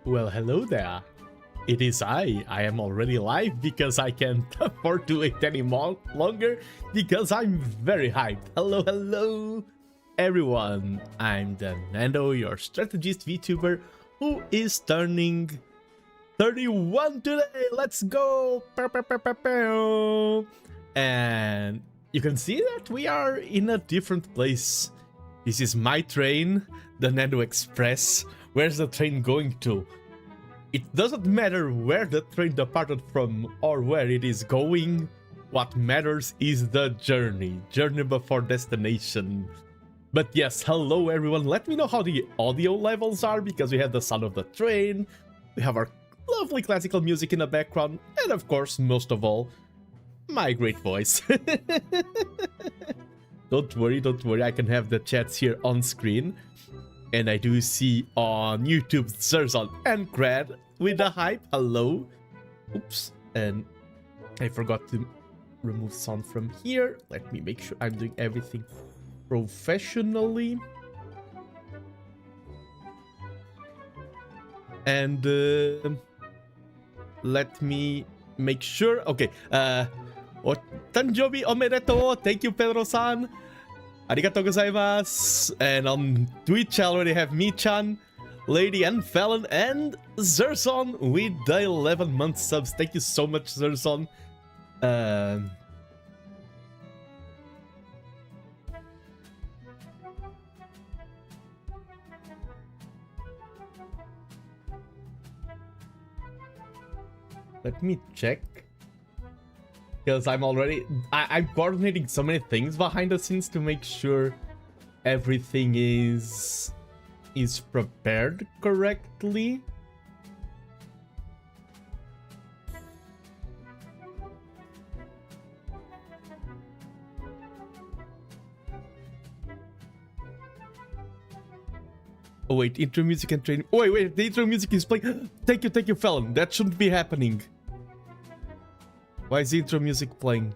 Well, hello there. It is I am already live because I can't afford to wait any more longer because I'm very hyped. Hello, hello, everyone. I'm TheNando, your strategist VTuber, who is turning 31 today. Let's go! And you can see that we are in a different place. This is my train, TheNando Express. Where's the train going to? It doesn't matter where the train departed from or where it is going. What matters is the journey. Journey before destination. But yes, hello everyone. Let me know how the audio levels are because we have the sound of the train. We have our lovely classical music in the background. And of course, most of all, my great voice. Don't worry. I can have the chats here on screen. And I do see on YouTube Zirzon and Grad with the hype. Hello. Oops. And I forgot to remove sound from here. Let me make sure I'm doing everything professionally. And let me make sure. Okay. Tanjobi omedetou. Thank you, Pedro-san. Arigatou gozaimasu. And on Twitch I already have Mi-chan, Lady and Fallon, and Zirzon with the 11-month subs. Thank you so much, Zirzon. Let me check. Because I'm coordinating so many things behind the scenes to make sure everything is prepared correctly. Oh wait, intro music and training. Oh wait, the intro music is playing. Thank you, Fallon. That shouldn't be happening. Why is the intro music playing?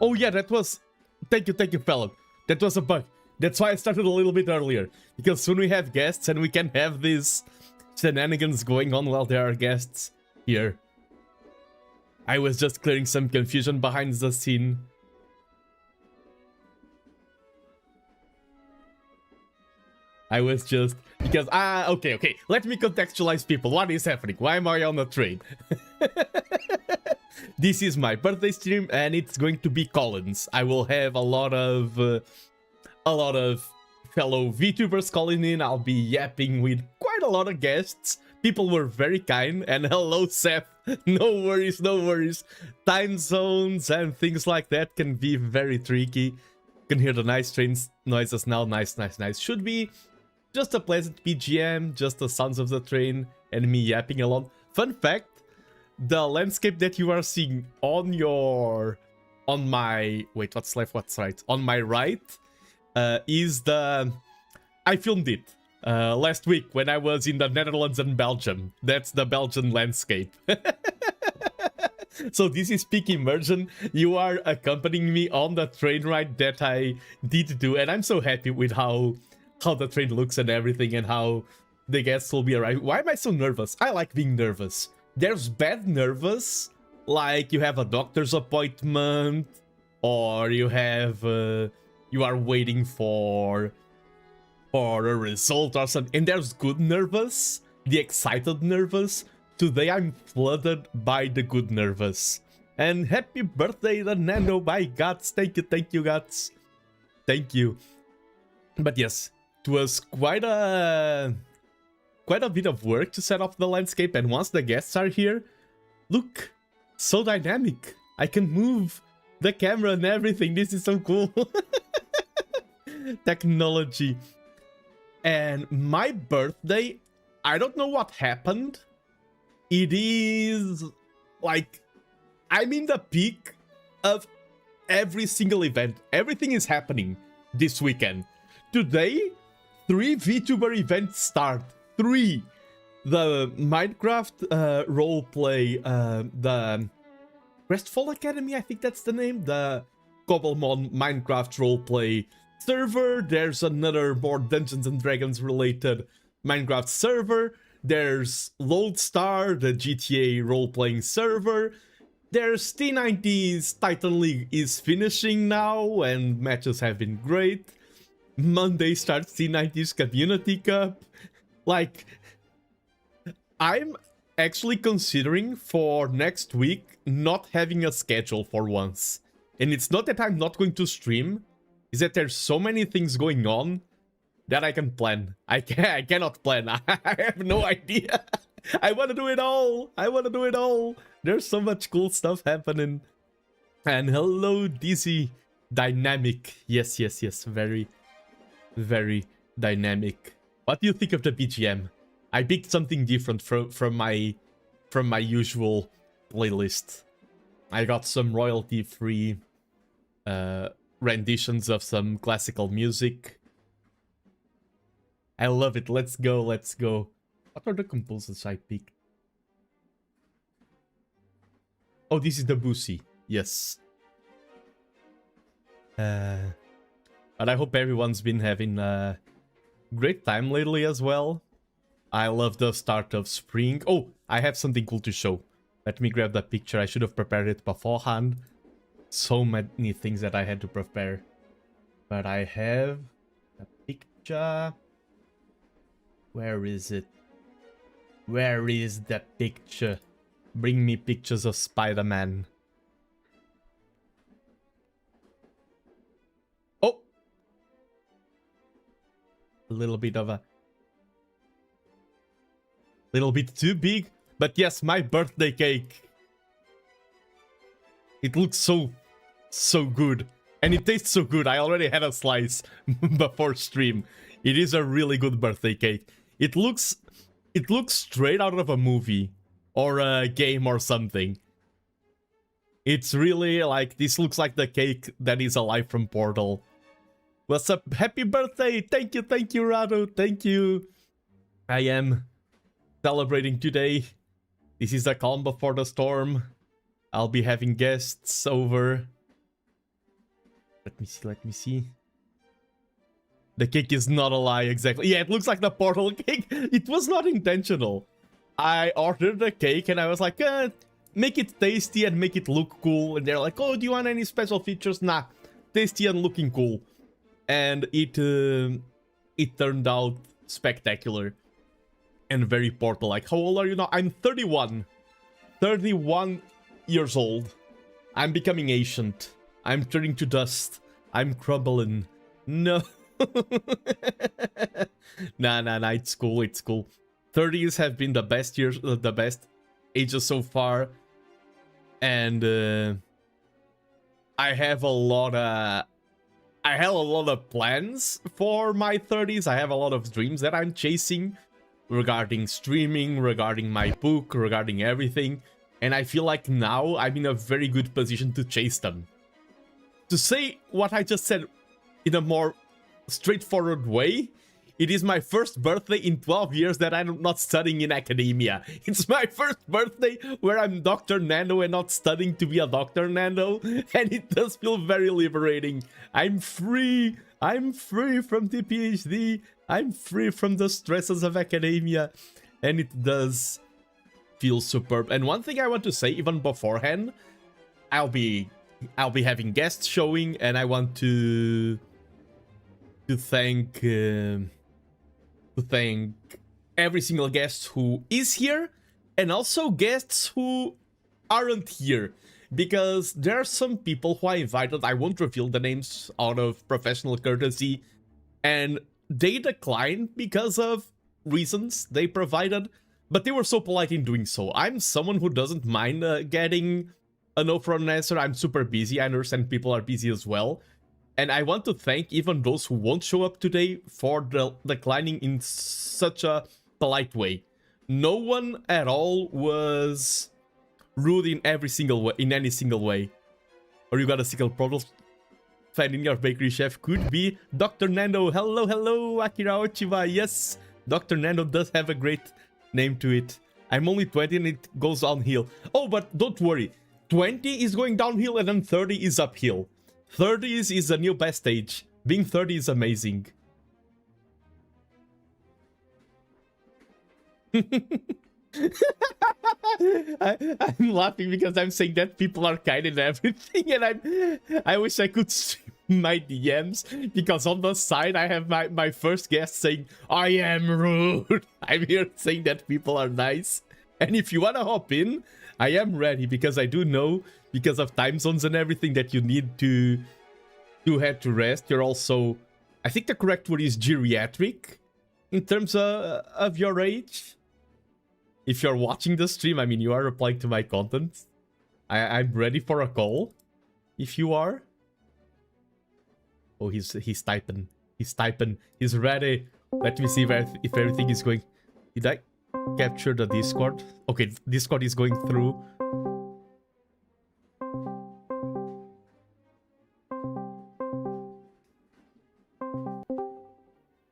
Oh yeah, that was... Thank you, Fallon. That was a bug. That's why I started a little bit earlier. Because soon we have guests and we can have these shenanigans going on while there are guests here. I was just clearing some confusion behind the scene. I was just... Because, okay. Let me contextualize people. What is happening? Why am I on the train? This is my birthday stream and it's going to be Collins. I will have a lot of fellow VTubers calling in. I'll be yapping with quite a lot of guests. People were very kind. And hello, Seth. No worries. Time zones and things like that can be very tricky. You can hear the nice train noises now. Nice. Should be just a pleasant BGM, just the sounds of the train and me yapping along. Fun fact, the landscape that you are seeing on my... Wait, what's left, what's right? On my right is the... I filmed it last week when I was in the Netherlands and Belgium. That's the Belgian landscape. So this is peak immersion. You are accompanying me on the train ride that I did do. And I'm so happy with how the train looks and everything and how the guests will be arriving. Why am I so nervous? I like being nervous. There's bad nervous, like you have a doctor's appointment or you have you are waiting for or a result or something. And there's good nervous, the excited nervous. Today I'm flooded by the good nervous. And happy birthday, TheNando, by Guts. Thank you, Guts. Thank you. But yes, it was quite a bit of work to set up the landscape, and once the guests are here, look, so dynamic. I can move the camera and everything. This is so cool. Technology. And my birthday, I don't know what happened. It is like, I'm in the peak of every single event. Everything is happening this weekend. Today, 3 VTuber events start. 3. The Minecraft roleplay, the Restful Academy, I think that's the name. The Cobblemon Minecraft roleplay server. There's another more Dungeons and Dragons related Minecraft server. There's Lodestar, the GTA role-playing server. There's T90's Titan League is finishing now, and matches have been great. Monday starts T90's Community Cup. Like, I'm actually considering for next week not having a schedule for once. And it's not that I'm not going to stream, it's that there's so many things going on that I can plan. I cannot plan. I have no idea. I want to do it all. I want to do it all. There's so much cool stuff happening. And hello, DC Dynamic. Yes. Very, very dynamic. What do you think of the BGM? I picked something different from my usual playlist. I got some royalty-free renditions of some classical music. I love it. Let's go. What are the composers I picked? Oh, this is the Bussy. Yes. But I hope everyone's been having a great time lately as well. I love the start of spring. Oh, I have something cool to show. Let me grab that picture. I should have prepared it beforehand. So many things that I had to prepare. But I have a picture. Where is it? Where is the picture? Bring me pictures of Spider-Man. Oh! A little bit too big. But yes, my birthday cake. It looks so good. And it tastes so good. I already had a slice before stream. It is a really good birthday cake. It looks straight out of a movie or a game or something. It's really like, this looks like the cake that is alive from Portal. What's up? Happy birthday! Thank you, Rado. Thank you. I am celebrating today. This is the calm before the storm. I'll be having guests over. Let me see. The cake is not a lie, exactly. Yeah, it looks like the Portal cake. It was not intentional. I ordered the cake and I was like, make it tasty and make it look cool. And they're like, oh, do you want any special features? Nah, tasty and looking cool. And it turned out spectacular and very Portal-like. How old are you now? I'm 31. 31 years old. I'm becoming ancient. I'm turning to dust. I'm crumbling. No. Nah, it's cool. 30s have been the best years, the best ages so far. And I have a lot of plans for my 30s. I have a lot of dreams that I'm chasing regarding streaming, regarding my book, regarding everything. And I feel like now I'm in a very good position to chase them. To say what I just said in a more straightforward way, it is my first birthday in 12 years that I'm not studying in academia. It's my first birthday where I'm Dr. Nando and not studying to be a Dr. Nando, and it does feel very liberating. I'm free from the PhD, I'm free from the stresses of academia, and it does feel superb. And one thing I want to say even beforehand, I'll be having guests showing, and I want to thank to thank every single guest who is here, and also guests who aren't here. Because there are some people who I invited, I won't reveal the names out of professional courtesy, and they declined because of reasons they provided, but they were so polite in doing so. I'm someone who doesn't mind getting a no for an answer. I'm super busy. I understand people are busy as well. And I want to thank even those who won't show up today for declining in such a polite way. No one at all was rude in every single way, in any single way. Or you got a single problem finding your bakery chef? Could be Dr. Nando. Hello, hello, Akira Ochiba. Yes, Dr. Nando does have a great name to it. I'm only 20 and it goes downhill. Oh, but don't worry. 20 is going downhill and then 30 is uphill. 30 is a new best age. Being 30 is amazing. I'm laughing because I'm saying that people are kind and everything, and I wish I could stream my DMs, because on the side I have my first guest saying, I am rude. I'm here saying that people are nice. And if you wanna hop in, I am ready, because I do know, because of time zones and everything, that you need to head to rest. You're also, I think the correct word is geriatric in terms of your age. If you're watching the stream, I mean, you are replying to my content. I'm ready for a call. If you are. Oh, he's typing. He's typing. He's ready. Let me see if everything is going. Did I capture the Discord? Okay, Discord is going through.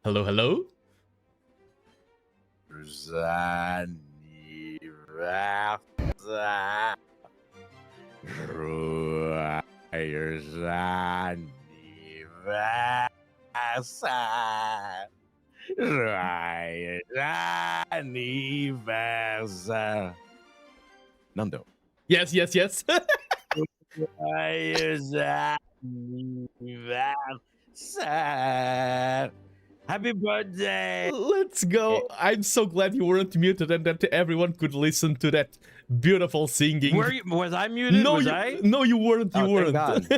Hello, hello? Nando. Yes, yes, yes. Happy birthday! Let's go. I'm so glad you weren't muted and that everyone could listen to that beautiful singing. Was I muted? No, no, you weren't. You weren't.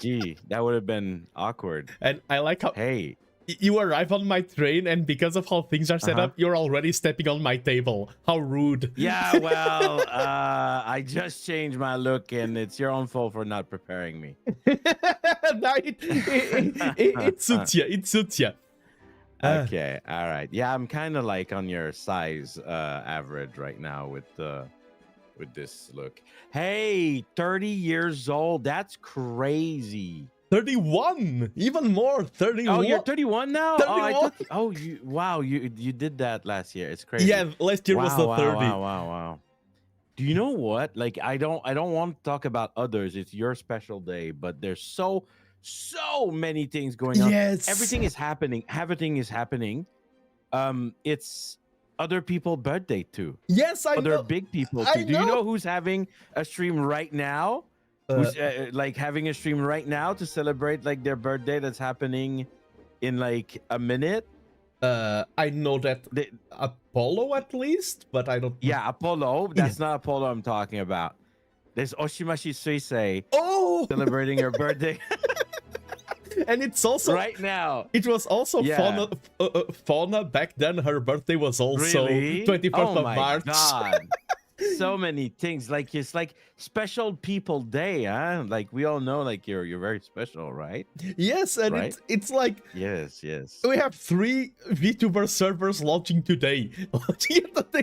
Gee, that would have been awkward. And I like how hey, you arrive on my train, and because of how things are set up, you're already stepping on my table. How rude. Yeah, well, I just changed my look, and it's your own fault for not preparing me. No, it suits you. It suits you. Okay, all right. Yeah, I'm kind of like on your size average right now with this look. Hey, 30 years old. That's crazy. 31, even more. 31. Oh, you're 31 now. 31. Wow, you did that last year. It's crazy. Yeah, last year was the 30. Wow. Do you know what? Like, I don't want to talk about others. It's your special day, but there's so many things going on. Yes, everything is happening. It's other people's birthday too. Yes, I know. Other big people too. Do you know who's having a stream right now? Who's like having a stream right now to celebrate like their birthday that's happening in like a minute? I know that Apollo at least, but I don't. Yeah, Apollo. That's not Apollo I'm talking about. There's Oshimashi Suisei. Oh, celebrating her birthday. And it's also right now. It was also Fauna back then. Her birthday was also 21st of March. God. So many things. Like, it's like special people day, huh? Like, we all know, like, you're very special, right? Yes, and right? it's like yes. We have 3 VTuber servers launching today.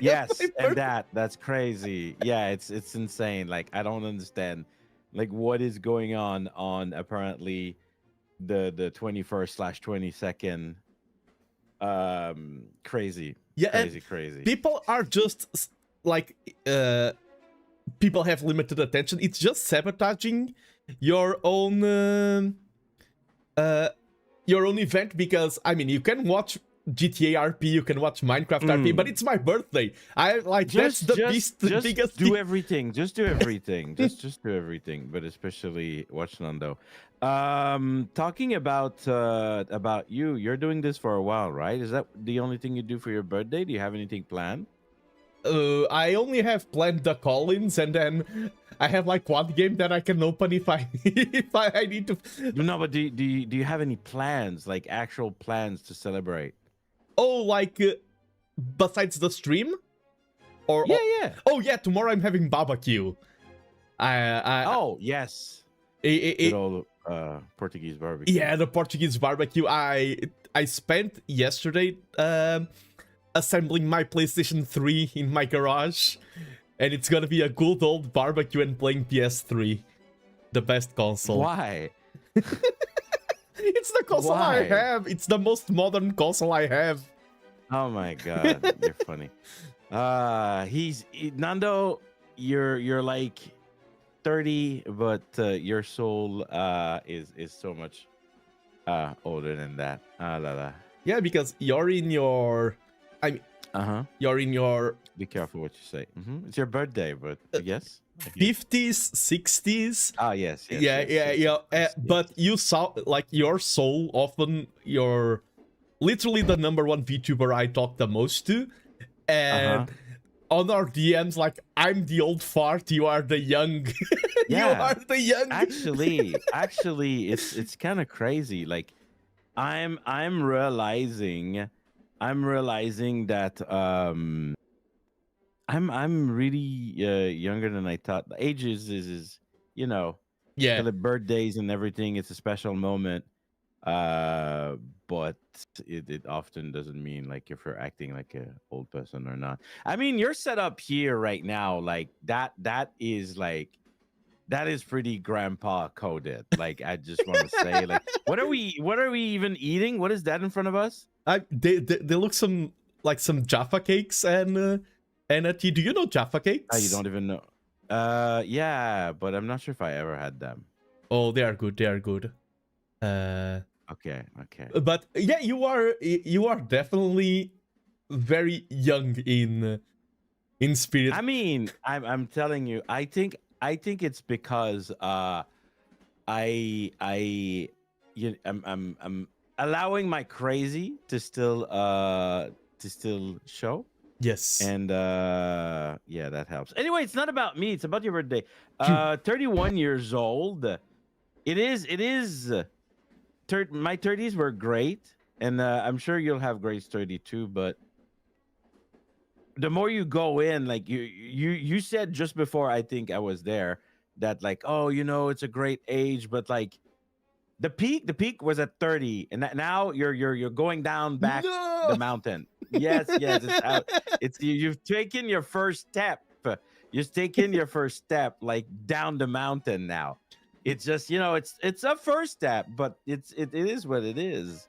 Yes, and that's crazy. Yeah, it's insane. Like, I don't understand, like, what is going on apparently the 21st/22nd. Crazy. Yeah, crazy. People are just like people have limited attention. It's just sabotaging your own event, because I mean, you can watch GTA RP, you can watch Minecraft RP, but it's my birthday. I like that's the biggest do thing. everything. Just do everything. just do everything. But especially watch Nando. Talking about you, you're doing this for a while, right? Is that the only thing you do for your birthday? Do you have anything planned? I only have planned the call-ins, and then I have like one game that I can open if I I need to. No, but do you have any plans, like actual plans to celebrate? Oh, like besides the stream, or yeah. Oh yeah, tomorrow I'm having barbecue. Oh yes, good old Portuguese barbecue. Yeah, the Portuguese barbecue. I spent yesterday assembling my PlayStation 3 in my garage, and it's gonna be a good old barbecue and playing PS3, the best console. Why? It's the console I have. It's the most modern console I have. Oh my god, you're funny. Nando. You're like 30, but your soul is so much older than that. Yeah, because you're in your. You're in your. Be careful what you say. It's your birthday, but yes. 50s, 60s. Ah, yes. Yes. But you saw like your soul often. You're literally the #1 VTuber I talk the most to, and on our DMs, like I'm the old fart, you are the young. You are the young. Actually, it's kind of crazy. Like, I'm realizing that I'm really younger than I thought. The age is the birthdays and everything. It's a special moment, but it often doesn't mean like if you're acting like an old person or not. I mean, you're set up here right now, like that is pretty grandpa coded. Like, I just want to say, like, what are we even eating? What is that in front of us? They look some Jaffa cakes and a tea. Do you know Jaffa cakes? You don't even know. Yeah, but I'm not sure if I ever had them. Oh, they are good. They are good. Okay. But yeah, you are definitely very young in spirit. I mean, I'm telling you, I think it's because I'm allowing my crazy to still show. Yes. And yeah, that helps. Anyway, it's not about me. It's about your birthday. 31 years old. It is. My 30s were great, and I'm sure you'll have great 32. But the more you go in, like you said just before, I think I was there, that like, oh, it's a great age, but like the peak was at 30, and now you're going down back the mountain. Yes, it's you've taken your first step. You've taken your first step, like down the mountain now. It's just, it's a first step, but it is what it is.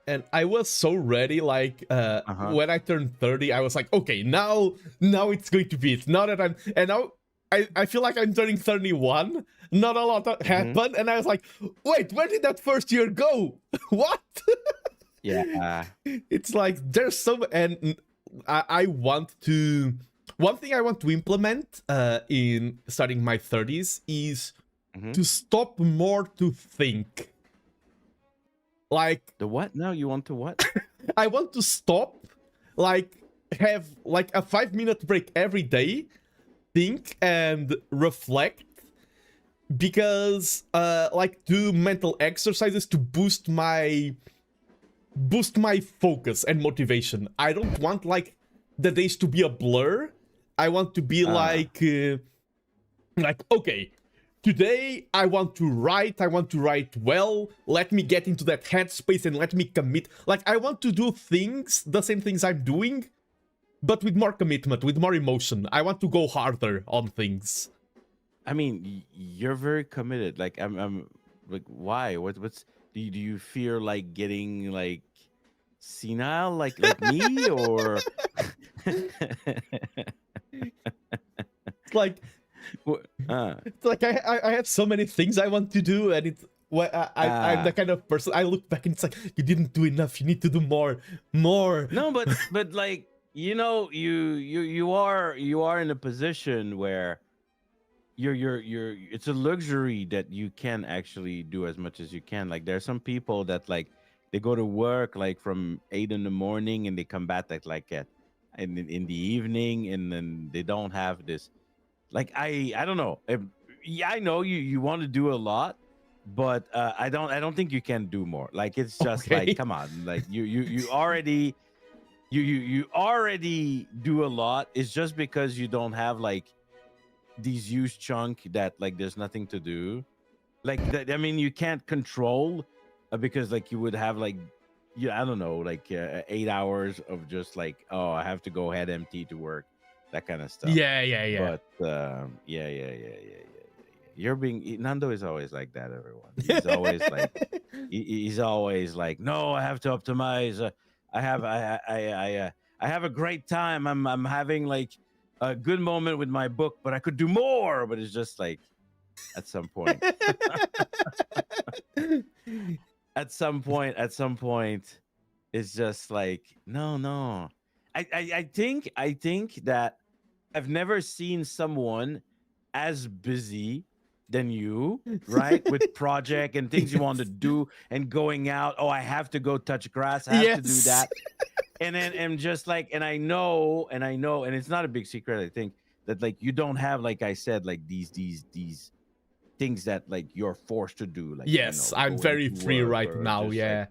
And I was so ready, like when I turned 30, I was like, okay, now it's going to be it. Now that now I feel like I'm turning 31. Not a lot happened, and I was like, wait, where did that first year go? What? Yeah. It's like there's so, and I want to. One thing I want to implement in starting my 30s is to stop more to think. Like the what? No, you want to what? I want to stop, like have like a 5-minute break every day, think and reflect, because like do mental exercises to boost my focus and motivation. I don't want like the days to be a blur. I want to be like okay, today I want to write well. Let me get into that headspace and let me commit. Like, I want to do the same things I'm doing, but with more commitment, with more emotion. I want to go harder on things. I mean, you're very committed. Like, I'm like, why? What's do you fear like getting like senile like me, or it's like it's like I have so many things I want to do, and it's Well, I'm the kind of person I look back and it's like you didn't do enough. You need to do more. No, but like you know, you are in a position where you're it's a luxury that you can actually do as much as you can. Like there are some people that like they go to work like from 8 in the morning and they come back at in the evening, and then they don't have this. Like I don't know. Yeah, I know you want to do a lot, but I don't think you can do more. Like it's just Okay. like come on, like you already you already do a lot. It's just because you don't have like these huge chunk that like there's nothing to do. Like that, I mean, you can't control because like you would have like I don't know, like 8 hours of just like, oh, I have to go head empty to work, that kind of stuff. Yeah. But yeah. You're being Nando is always like that. Everyone, he's always like, he's always like, no, I have to optimize. I have a great time. I'm having like a good moment with my book, but I could do more. But it's just like, at some point, at some point, it's just like, no. I think that I've never seen someone as busy than you, right? With project and things you want to do and going out. Oh, I have to go touch grass. I have to do that. And then I'm just like, and I know, and it's not a big secret, I think, that like you don't have, like I said, like these things that like you're forced to do. Like, yes, you know, I'm very free right now. Yeah.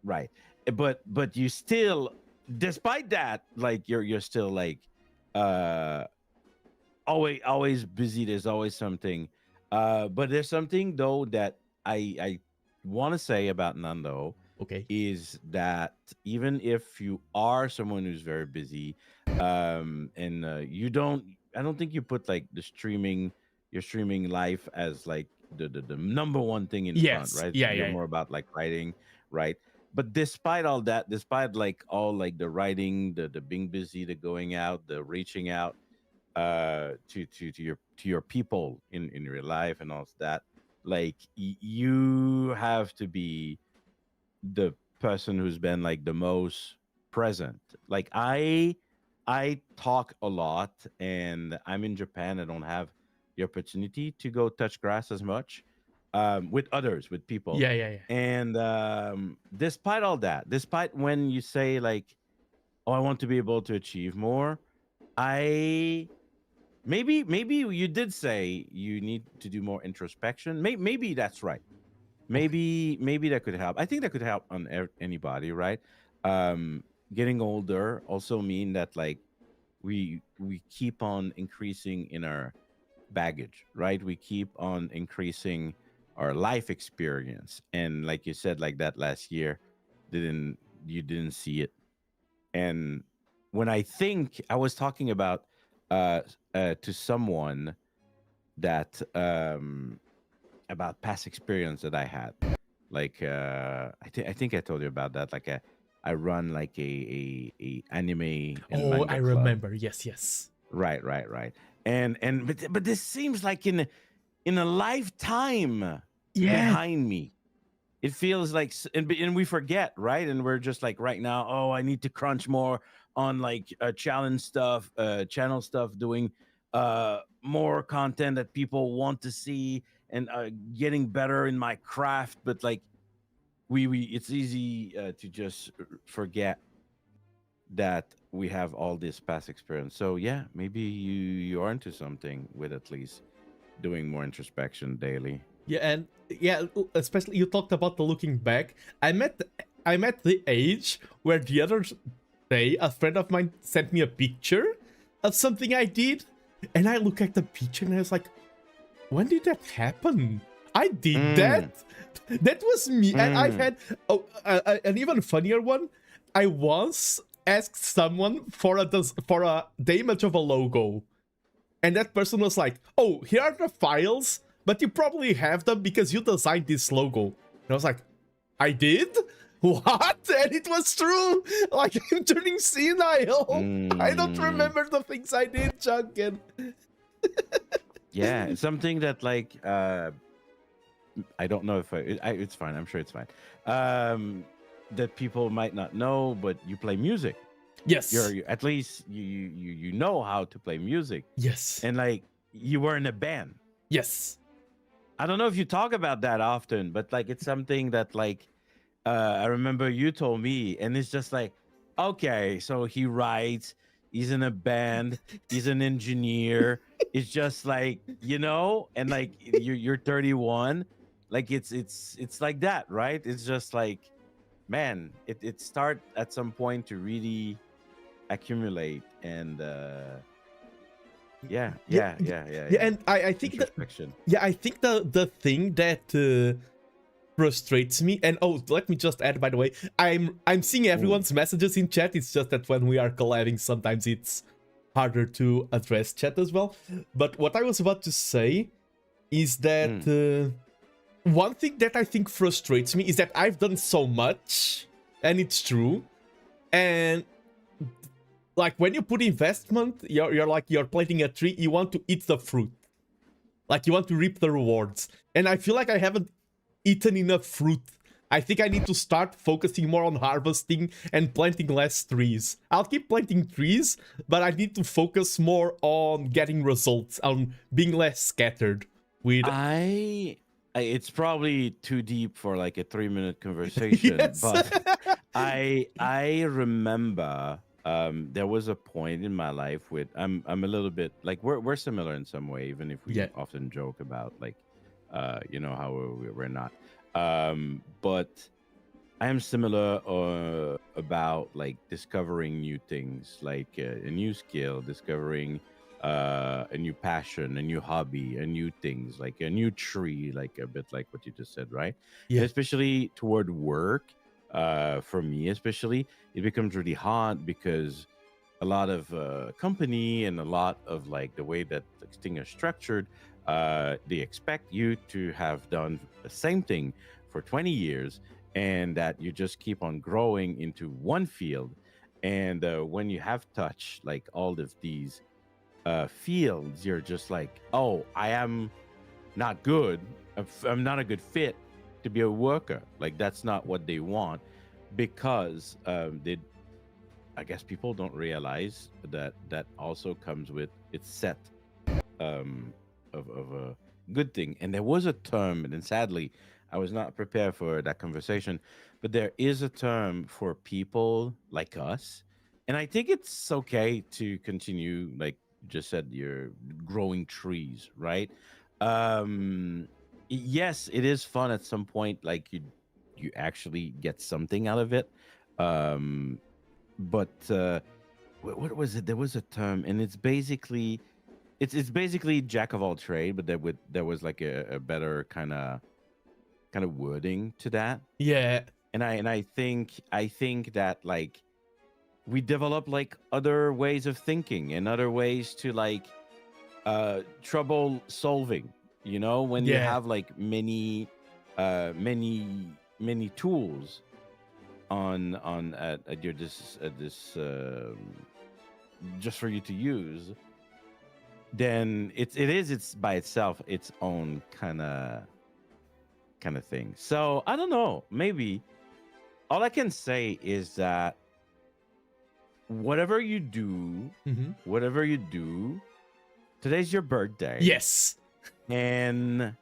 Like, right. But you still, despite that, like you're still like always busy. There's always something. But there's something though that I want to say about Nando. Okay. Is that even if you are someone who's very busy, and I don't think you put like your streaming life as like the number one thing in front, right? You're more about like writing, right? But despite all that, despite like all like the writing, the being busy, the going out, the reaching out to your people in your life and all of that, like you have to be the person who's been like the most present. Like I talk a lot, and I'm in Japan. I don't have the opportunity to go touch grass as much with others, with people. Yeah. And despite all that, despite when you say like, oh, I want to be able to achieve more, maybe you did say you need to do more introspection. Maybe that's right. Maybe that could help. I think that could help on anybody, right? Getting older also mean that like we keep on increasing in our baggage, right? We keep on increasing our life experience, and like you said, like that last year, you didn't see it. And when I think I was talking about to someone that about past experience that I had. Like I think I told you about that. Like I run like a anime and manga I remember. Club. Yes. Right. And but this seems like in a lifetime behind me. It feels like, and we forget, right? And we're just like right now, oh, I need to crunch more on like challenge stuff, channel stuff, doing more content that people want to see, and getting better in my craft. But like we it's easy to just forget that we have all this past experience. So yeah, maybe you are into something with at least doing more introspection daily. Yeah, and yeah, especially you talked about the looking back. I'm at the age where the other day a friend of mine sent me a picture of something I did, and I look at the picture and I was like, when did that happen? I did that. That was me. And I had an even funnier one. I once asked someone for a the image of a logo, and that person was like, "Oh, here are the files, but you probably have them because you designed this logo." And I was like, "I did? What?" And it was true. Like, I'm turning senile. I don't remember the things I did, Janken. Yeah, something that like I don't know if it's fine. I'm sure it's fine. That people might not know, but you play music. Yes. You're at least you know how to play music. Yes. And like you were in a band. Yes. I don't know if you talk about that often, but like it's something that like I remember you told me, and it's just like, okay, so he writes, he's in a band, he's an engineer. It's just like, you know, and like you're 31, like it's like that, right? It's just like, man, it start at some point to really accumulate, and yeah. And I think that I think the thing that frustrates me, and oh, let me just add, by the way, I'm seeing everyone's messages in chat. It's just that when we are collabing, sometimes it's harder to address chat as well. But what I was about to say is that one thing that I think frustrates me is that I've done so much, and it's true, and like when you put investment, you're like you're planting a tree, you want to eat the fruit, like you want to reap the rewards, and I feel like I haven't eaten enough fruit. I think I need to start focusing more on harvesting and planting less trees. I'll keep planting trees, but I need to focus more on getting results, on being less scattered with... It's probably too deep for like a 3-minute conversation, yes. But I remember there was a point in my life with I'm a little bit like we're similar in some way, even if we often joke about like you know how we're not, but I am similar about like discovering new things, like a new skill, discovering a new passion, a new hobby, a new things, like a new tree, like a bit like what you just said, right? Yeah. And especially toward work, for me especially, it becomes really hard because a lot of company and a lot of like the way that things are structured, they expect you to have done the same thing for 20 years and that you just keep on growing into one field. And when you have touched like all of these fields, you're just like, oh, I am not good. I'm not a good fit to be a worker. Like that's not what they want, because I guess people don't realize that that also comes with its set of a good thing. And there was a term, and then sadly, I was not prepared for that conversation, but there is a term for people like us. And I think it's okay to continue, like you just said, you're growing trees, right? Yes, it is fun at some point, like you actually get something out of it. But what was it? There was a term, and it's basically basically jack of all trade, but there was like a better kind of wording to that. Yeah. And I think that like we develop like other ways of thinking and other ways to like trouble solving, you know, when you have like many tools on at your this just for you to use, then it's by itself its own kind of thing. So I don't know, maybe all I can say is that whatever you do, today's your birthday. Yes. And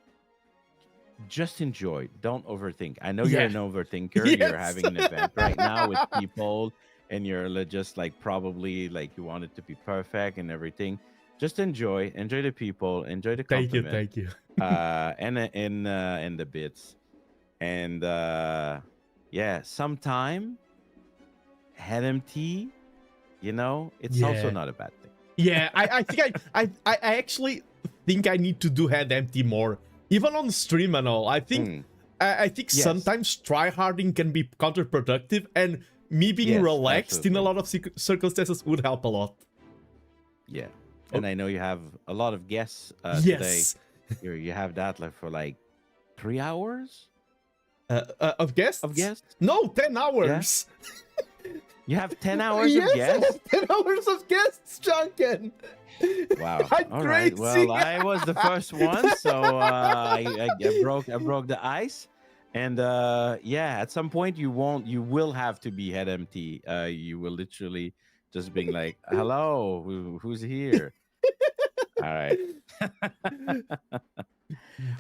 just enjoy. Don't overthink. I know you're an overthinker. Yes. You're having an event right now with people, and you're just like probably like you want it to be perfect and everything. Just enjoy the people, enjoy the compliment. Thank you. And the bits, and yeah, sometime head empty. You know, it's also not a bad thing. Yeah, I think I actually think I need to do head empty more, even on stream and all. I think sometimes tryharding can be counterproductive, and me being relaxed in a lot of circumstances would help a lot. Yeah, and I know you have a lot of guests today. You have that like for like 3 hours of guests. Of guests? No, 10 hours. Yeah? You have 10 hours yes, of guests? I have 10 hours of guests, Janken. Wow. I'm All crazy. right. Well, I was the first one, so I broke the ice. And yeah, at some point you will have to be head empty. You will literally just being like, "Hello, who's here?" All right.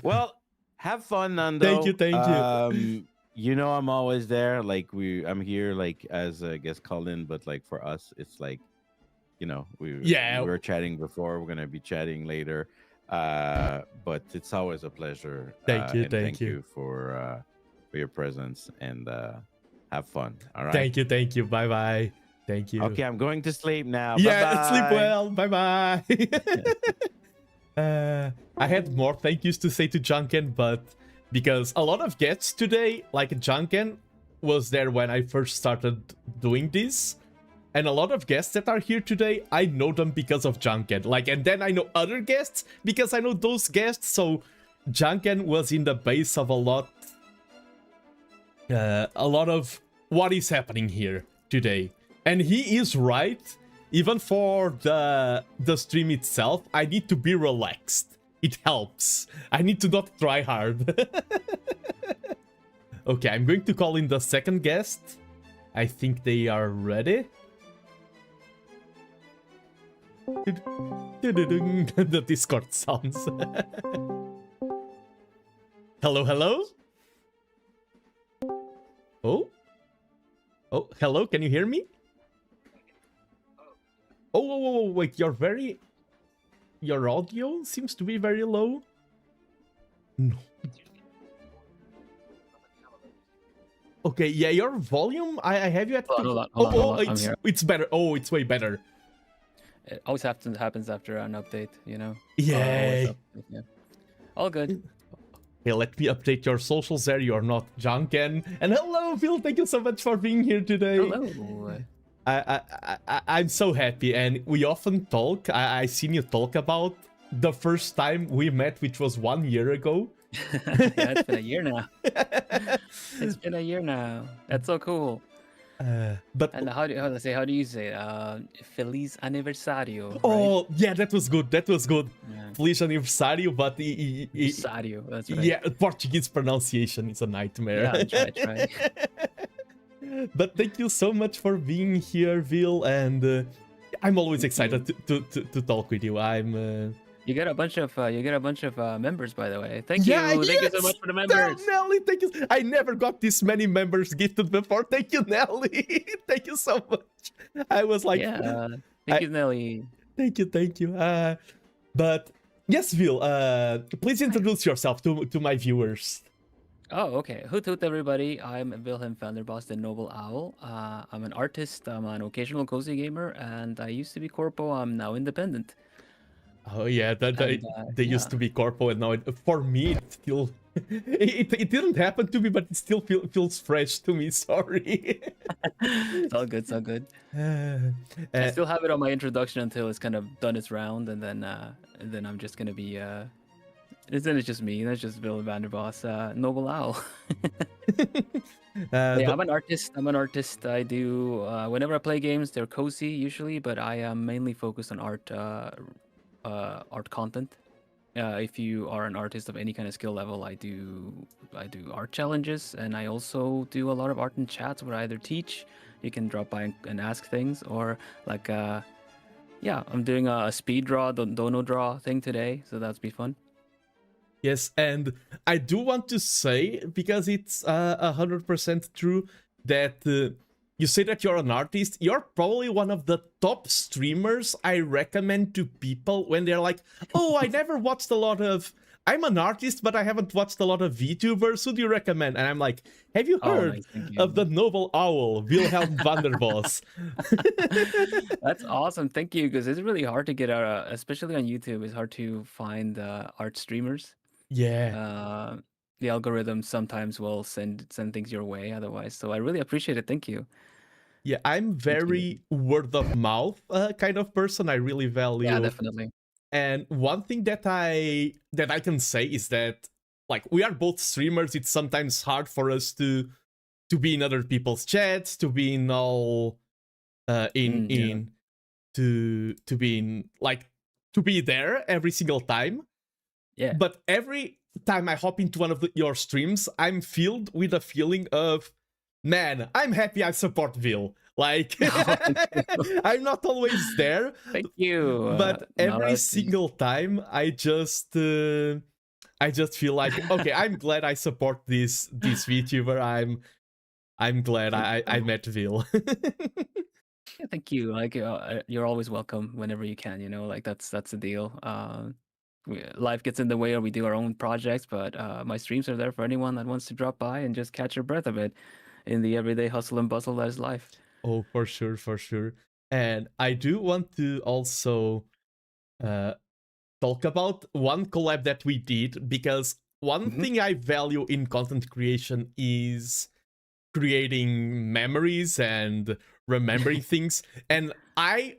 Well, have fun, Nando. Thank you. You know I'm always there. Like I'm here like as a guest call-in, but like for us, it's like, you know, we were chatting before. We're gonna be chatting later. But it's always a pleasure. Thank you, And thank you for your presence and have fun. All right. Thank you. Bye bye. Thank you. Okay, I'm going to sleep now. Yeah, Bye-bye. sleep well. Bye bye. I had more thank yous to say to Janken, but because a lot of guests today, like Janken, was there when I first started doing this. And a lot of guests that are here today, I know them because of Janken. Like, and then I know other guests because I know those guests. So Janken was in the base of a lot of what is happening here today. And he is right. Even for the stream itself, I need to be relaxed. It helps. I need to not try hard. Okay, I'm going to call in the second guest. I think they are ready. The Discord sounds. Hello, hello? Oh? Oh, hello, can you hear me? Oh, wait, your audio seems to be very low. No. Okay, yeah, your volume, I have you at... Hold on, it's better. Oh, it's way better. It always happens after an update, you know? Yeah. Yeah. All good. Hey, let me update your socials there. You're not Janken. And hello, Phil. Thank you so much for being here today. Hello. I'm so happy, and we often talk. I seen you talk about the first time we met, which was 1 year ago. Yeah, it's been a year now. It's been a year now. That's so cool. But and how do you say Feliz Aniversario? Right? Oh yeah, that was good. Yeah. Feliz Aniversario, but Aniversario, that's right. Yeah, Portuguese pronunciation is a nightmare. Yeah, try. But thank you so much for being here, Vil, and I'm always excited to talk with you. You get a bunch of members, by the way. Thank you so much for the members. Nelly, thank you. I never got this many members gifted before. Thank you, Nelly. Thank you so much. I was like, thank you, Nelly. Thank you. But yes, Vil, please introduce yourself to my viewers. Oh, okay. Hoot everybody. I'm Vilhelm Vanderbos, the Noble Owl. I'm an artist. I'm an occasional cozy gamer, and I used to be corpo. I'm now independent. Oh yeah, they used to be corpo, and now for me it still it didn't happen to me, but it still feels fresh to me. Sorry. It's all good. I still have it on my introduction until it's kind of done its round, and then I'm just gonna be then it's just me. That's just Vilhelm Vanderbos, Noble Owl. I'm an artist. I do whenever I play games, they're cozy usually, but I am mainly focused on art content. If you are an artist of any kind of skill level, I do art challenges, and I also do a lot of art in chats where I either teach, you can drop by and ask things, or like I'm doing a speed draw, dono draw thing today, so that'll be fun. Yes, and I do want to say, because it's 100% true, that you say that you're an artist. You're probably one of the top streamers I recommend to people when they're like, oh, I never watched a lot of... I'm an artist, but I haven't watched a lot of VTubers. Who do you recommend? And I'm like, have you heard of the Noble Owl, Vilhelm Vanderbos? That's awesome. Thank you, because it's really hard to get out, especially on YouTube. It's hard to find art streamers. Yeah. The algorithm sometimes will send things your way otherwise. So I really appreciate it. Thank you. Yeah, I'm very word of mouth kind of person. I really value. Yeah, definitely. And one thing that I can say is that, like, we are both streamers. It's sometimes hard for us to be in other people's chats, to be in all Yeah. To be in, like, to be there every single time. Yeah. But every time I hop into one of your streams, I'm filled with a feeling of, man, I'm happy I support Vil. Like, I'm not always there. Thank you. But No, every single time, I just feel like, okay, I'm glad I support this VTuber. I'm glad I met Vil. yeah, thank you. Like you're always welcome whenever you can. Like that's the deal. Life gets in the way, or we do our own projects. But my streams are there for anyone that wants to drop by and just catch your breath a bit in the everyday hustle and bustle that is life. Oh, for sure, for sure. And I do want to also talk about one collab that we did, because one thing I value in content creation is creating memories and remembering things. And I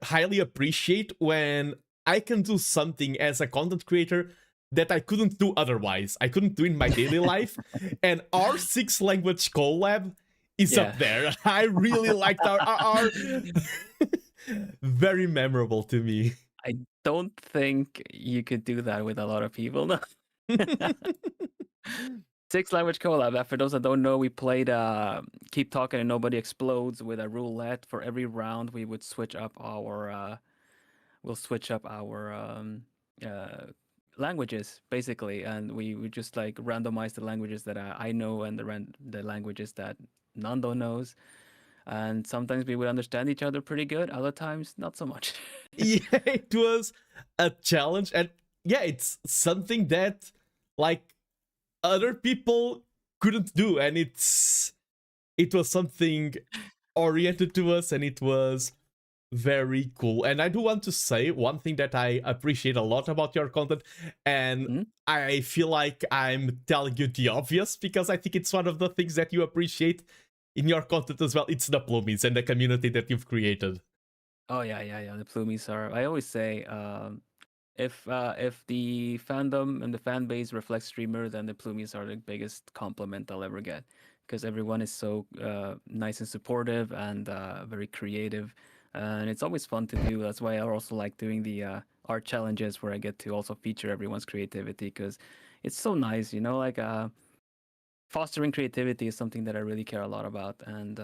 highly appreciate when I can do something as a content creator that I couldn't do otherwise. I couldn't do in my daily life. And our 6-language collab is up there. I really liked our very memorable to me. I don't think you could do that with a lot of people. No. 6-language collab. For those that don't know, we played Keep Talking and Nobody Explodes with a roulette. For every round, we would switch up our languages, basically, and we would just like randomize the languages that I know and the languages that Nando knows. And sometimes we would understand each other pretty good, other times not so much. Yeah, it was a challenge, and yeah, it's something that like other people couldn't do, and it was something oriented to us, and it was very cool. And I do want to say one thing that I appreciate a lot about your content, and I feel like I'm telling you the obvious, because I think it's one of the things that you appreciate in your content as well. It's the plumies and the community that you've created. Oh yeah. The plumies are. I always say, if the fandom and the fan base reflects streamer, then the plumies are the biggest compliment I'll ever get, because everyone is so nice and supportive and very creative, and it's always fun to do. That's why I also like doing the art challenges, where I get to also feature everyone's creativity, because it's so nice, like fostering creativity is something that I really care a lot about, and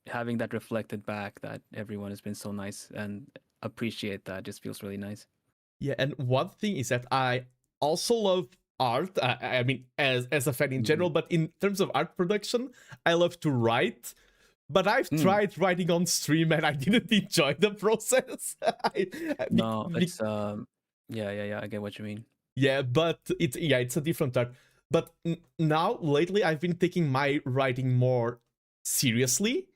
having that reflected back, that everyone has been so nice and appreciate that, just feels really nice. Yeah, and one thing is that I also love art. I mean, as a fan in general, but in terms of art production, I love to write. But I've tried writing on stream, and I didn't enjoy the process. No, it's yeah, I get what you mean. Yeah, but it's a different art. But now, lately, I've been taking my writing more seriously.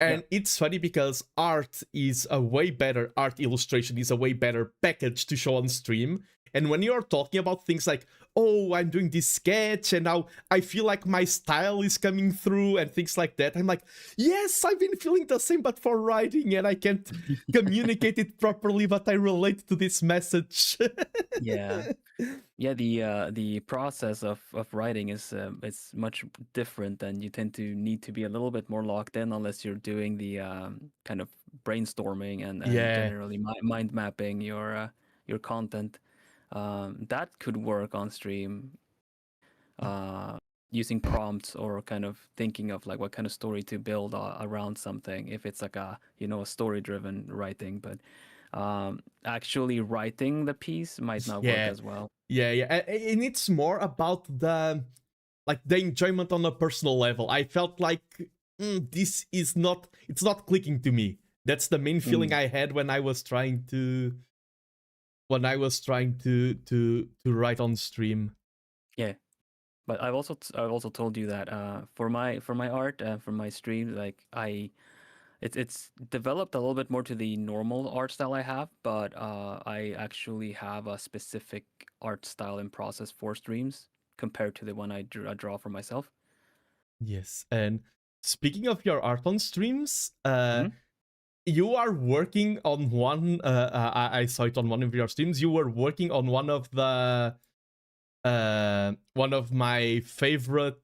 And it's funny because art illustration is a way better package to show on stream. And when you're talking about things like, oh, I'm doing this sketch and now I feel like my style is coming through and things like that, I'm like, yes, I've been feeling the same, but for writing, and I can't communicate it properly, but I relate to this message. Yeah, the process of writing is it's much different, and you tend to need to be a little bit more locked in, unless you're doing the kind of brainstorming and generally mind mapping your content. That could work on stream, using prompts, or kind of thinking of like what kind of story to build around something, if it's like a story driven writing. But actually writing the piece might not work as well. Yeah, and it's more about the enjoyment on a personal level. I felt like it's not clicking to me. That's the main feeling I had when I was trying to write on stream. Yeah, but I've also told you that for my art, for my stream, like it's developed a little bit more to the normal art style I have, but I actually have a specific art style and process for streams compared to the one I draw for myself. Yes, and speaking of your art on streams, you are working on one. I saw it on one of your streams. You were working on one of my favorite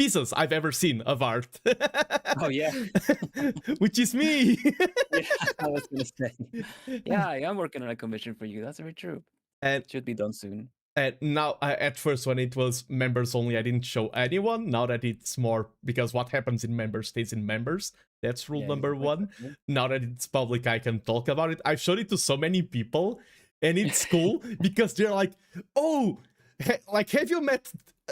pieces I've ever seen of art. Oh yeah, Which is me. yeah. I was gonna say, yeah, I am working on a commission for you. That's very true. And Should be done soon. And now, at first, when it was members only, I didn't show anyone. Now that it's more, because what happens in members stays in members. That's rule Yeah, number exactly. one. Now that it's public, I can talk about it. I've showed it to so many people, and it's cool because they're like, "Oh, like, have you met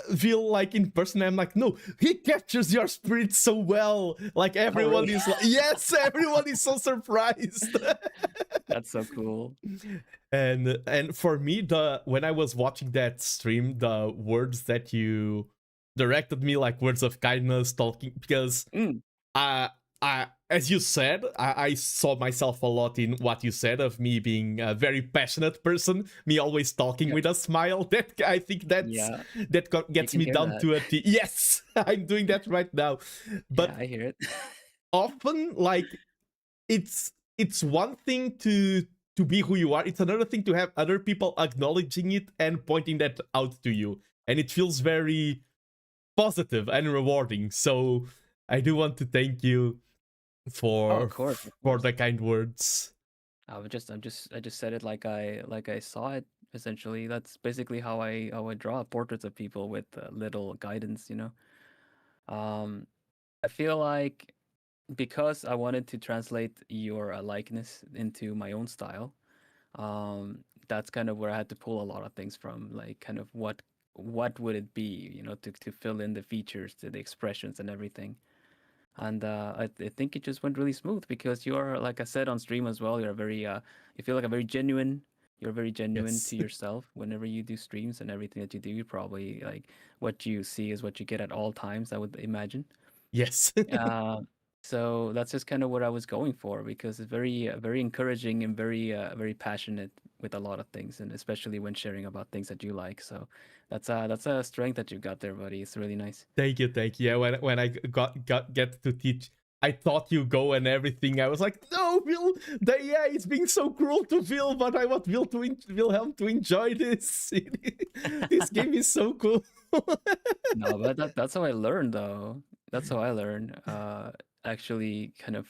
Vil like in person?" I'm like, "No, he captures your spirit so well." Like everyone really? is like, "Yes, everyone is so surprised." That's so cool. And for me, when I was watching that stream, the words that you directed me, like words of kindness, talking, because as you said, I saw myself a lot in what you said of me being a very passionate person, me always talking with a smile. That I think that gets me down to a T. Yes, I'm doing that right now. But yeah, I hear it. often, like, it's one thing to be who you are. It's another thing to have other people acknowledging it and pointing that out to you. And it feels very positive and rewarding. So I do want to thank you for the kind words. I just said it like I saw it. Essentially, that's basically how I draw portraits of people with little guidance. I feel like, because I wanted to translate your likeness into my own style, that's kind of where I had to pull a lot of things from, like kind of what would it be, to fill in the features, to the expressions and everything. And I think it just went really smooth because you're, like I said on stream as well, you're very you feel like you're very genuine to yourself whenever you do streams, and everything that you do, you probably, like, what you see is what you get at all times, I would imagine. Yes. So that's just kind of what I was going for, because it's very encouraging and very passionate with a lot of things, and especially when sharing about things that you like. So that's a strength that you got there, buddy. It's really nice. Thank you. Yeah, when I get to teach, I taught you Go and everything. I was like, no, Daiya is being so cruel to Vil, but I want Vilhelm to enjoy this. This game is so cool. No, but that's how I learned, though. That's how I learned. Actually, kind of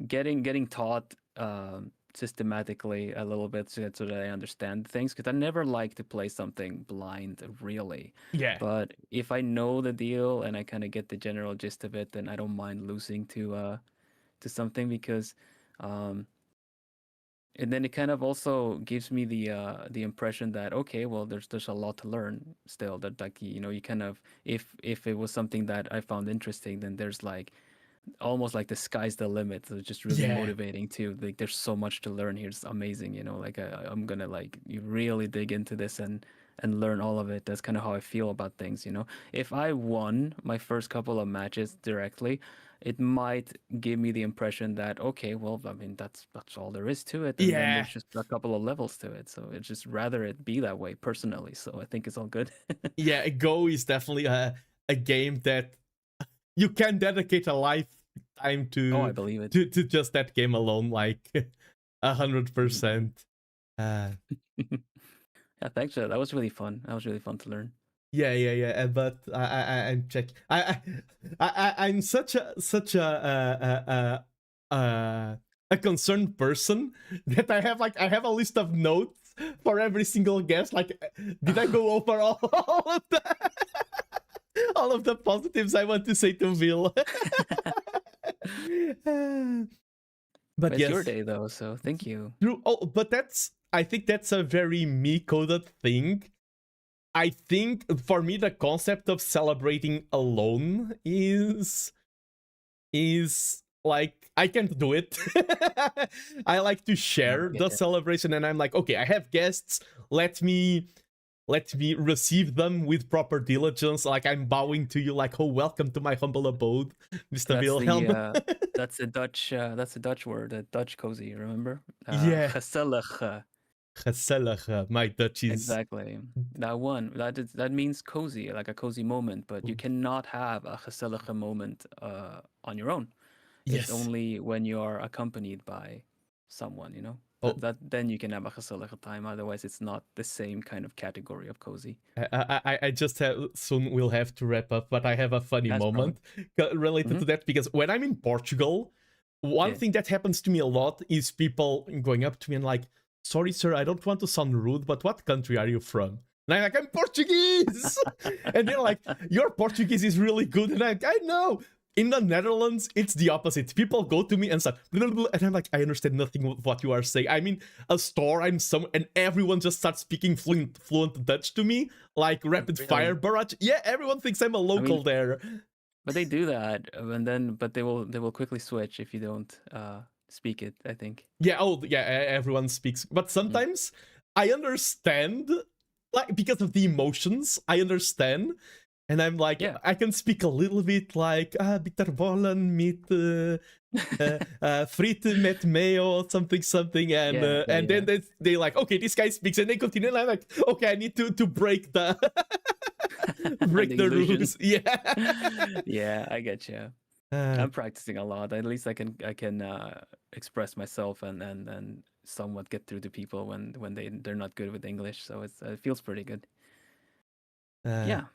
getting taught systematically a little bit, so that I understand things, because I never like to play something blind, really. Yeah. But if I know the deal and I kind of get the general gist of it, then I don't mind losing to something, because and then it kind of also gives me the impression that, okay, well, there's a lot to learn still. That, like, you kind of, if it was something that I found interesting, then there's like almost like the sky's the limit. So it's just really motivating too. Like, there's so much to learn here. It's amazing. Like I'm gonna, like, you really dig into this and learn all of it. That's kind of how I feel about things. If I won my first couple of matches directly, it might give me the impression that, okay, well, I mean, that's all there is to it. And then there's just a couple of levels to it. So it's just rather it be that way personally. So I think it's all good. Yeah, Go is definitely a game that you can dedicate a lifetime to. Oh, I believe it. To just that game alone, like 100%. Yeah, thanks. That was really fun. That was really fun to learn. Yeah. But I'm check. I'm such a concerned person that I have a list of notes for every single guest. Like, did I go over all of that? All of the positives I want to say to Vil. But it's yes, your day though, so thank you. Oh, but I think that's a very me-coded thing. I think for me the concept of celebrating alone is like, I can't do it. I like to share the celebration, and I'm like, okay, I have guests, let me receive them with proper diligence. Like, I'm bowing to you, like, oh, welcome to my humble abode, Mr. Vilhelm. That's a Dutch word, a Dutch cozy, remember? Yeah. Gezellig. Gezellig. My Dutch is... Exactly. That one. That means cozy, like a cozy moment, but you cannot have a gezellige moment on your own. Yes. It's only when you are accompanied by someone, you know. Oh. That then you can have a gezellige time. Otherwise, it's not the same kind of category of cozy. I just soon will have to wrap up, but I have a funny moment related to that, because when I'm in Portugal, one thing that happens to me a lot is people going up to me and like, sorry sir, I don't want to sound rude, but what country are you from? And I'm like, I'm Portuguese! And they're like, your Portuguese is really good. And I'm like, I know! In the Netherlands, it's the opposite. People go to me and start, blah, blah, blah, and I'm like, I understand nothing of what you are saying. I'm in a store, and everyone just starts speaking fluent Dutch to me, like rapid fire barrage. Yeah, everyone thinks I'm a local there. But they do that, and but they will quickly switch if you don't speak it, I think. Yeah, everyone speaks. But sometimes I understand, like, because of the emotions, I understand. And I'm like, I can speak a little bit like, bitterbollen met frieten met mayo, something. And then they like, okay, this guy speaks, and they continue. And I'm like, okay, I need to break the break the rules. Yeah, I get you. I'm practicing a lot. At least I can express myself and somewhat get through to people when they're not good with English. So it feels pretty good. Yeah.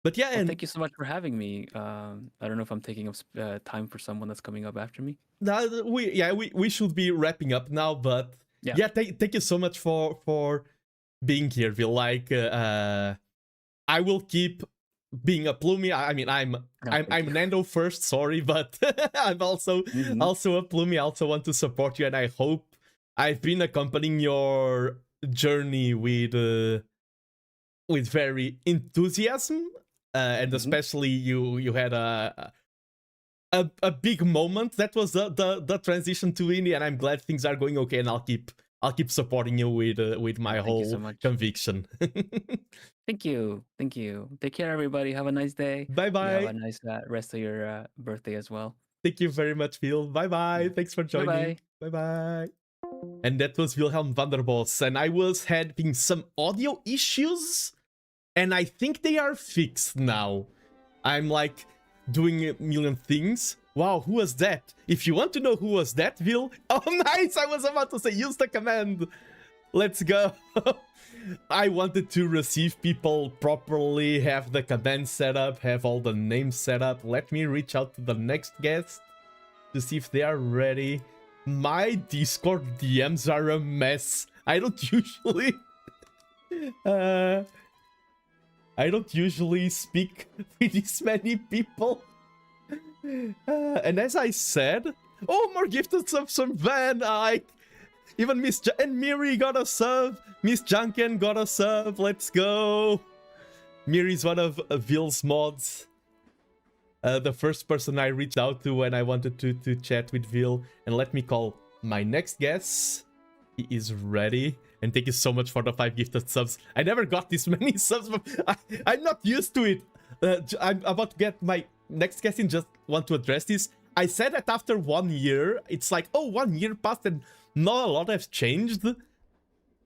But yeah, and thank you so much for having me. I don't know if I'm taking up time for someone that's coming up after me. No, we should be wrapping up now. But thank you so much for being here, Vil. Like, I will keep being a Plumie. I mean, I'm Nando first. Sorry, but I'm also a Plumie. I also want to support you, and I hope I've been accompanying your journey with very enthusiasm. And especially you had a big moment. That was the transition to indie, and I'm glad things are going okay. And I'll keep supporting you with my whole conviction. Thank you. Take care, everybody. Have a nice day. Bye bye. Have a nice rest of your birthday as well. Thank you very much, Phil. Bye bye. Thanks for joining. Bye bye. And that was Vilhelm Vanderbos, and I was having some audio issues. And I think they are fixed now. I'm like doing a million things. Wow, who was that? If you want to know who was that, Vil, oh nice, I was about to say use the command. Let's go. I wanted to receive people properly, have the command set up, have all the names set up. Let me reach out to the next guest to see if they are ready. My Discord DMs are a mess. I don't usually speak with this many people. And as I said, oh, more gifted subs from Van. Even Miss and Miri got a sub. Miss Janken got a sub. Let's go. Miri's one of Vil's mods. The first person I reached out to when I wanted to chat with Vil. And let me call my next guest. He is ready. And thank you so much for the 5 gifted subs. I never got this many subs. I'm not used to it. I'm about to get my next guest in. Just want to address this. I said that after 1 year, it's like, oh, 1 year passed and not a lot has changed.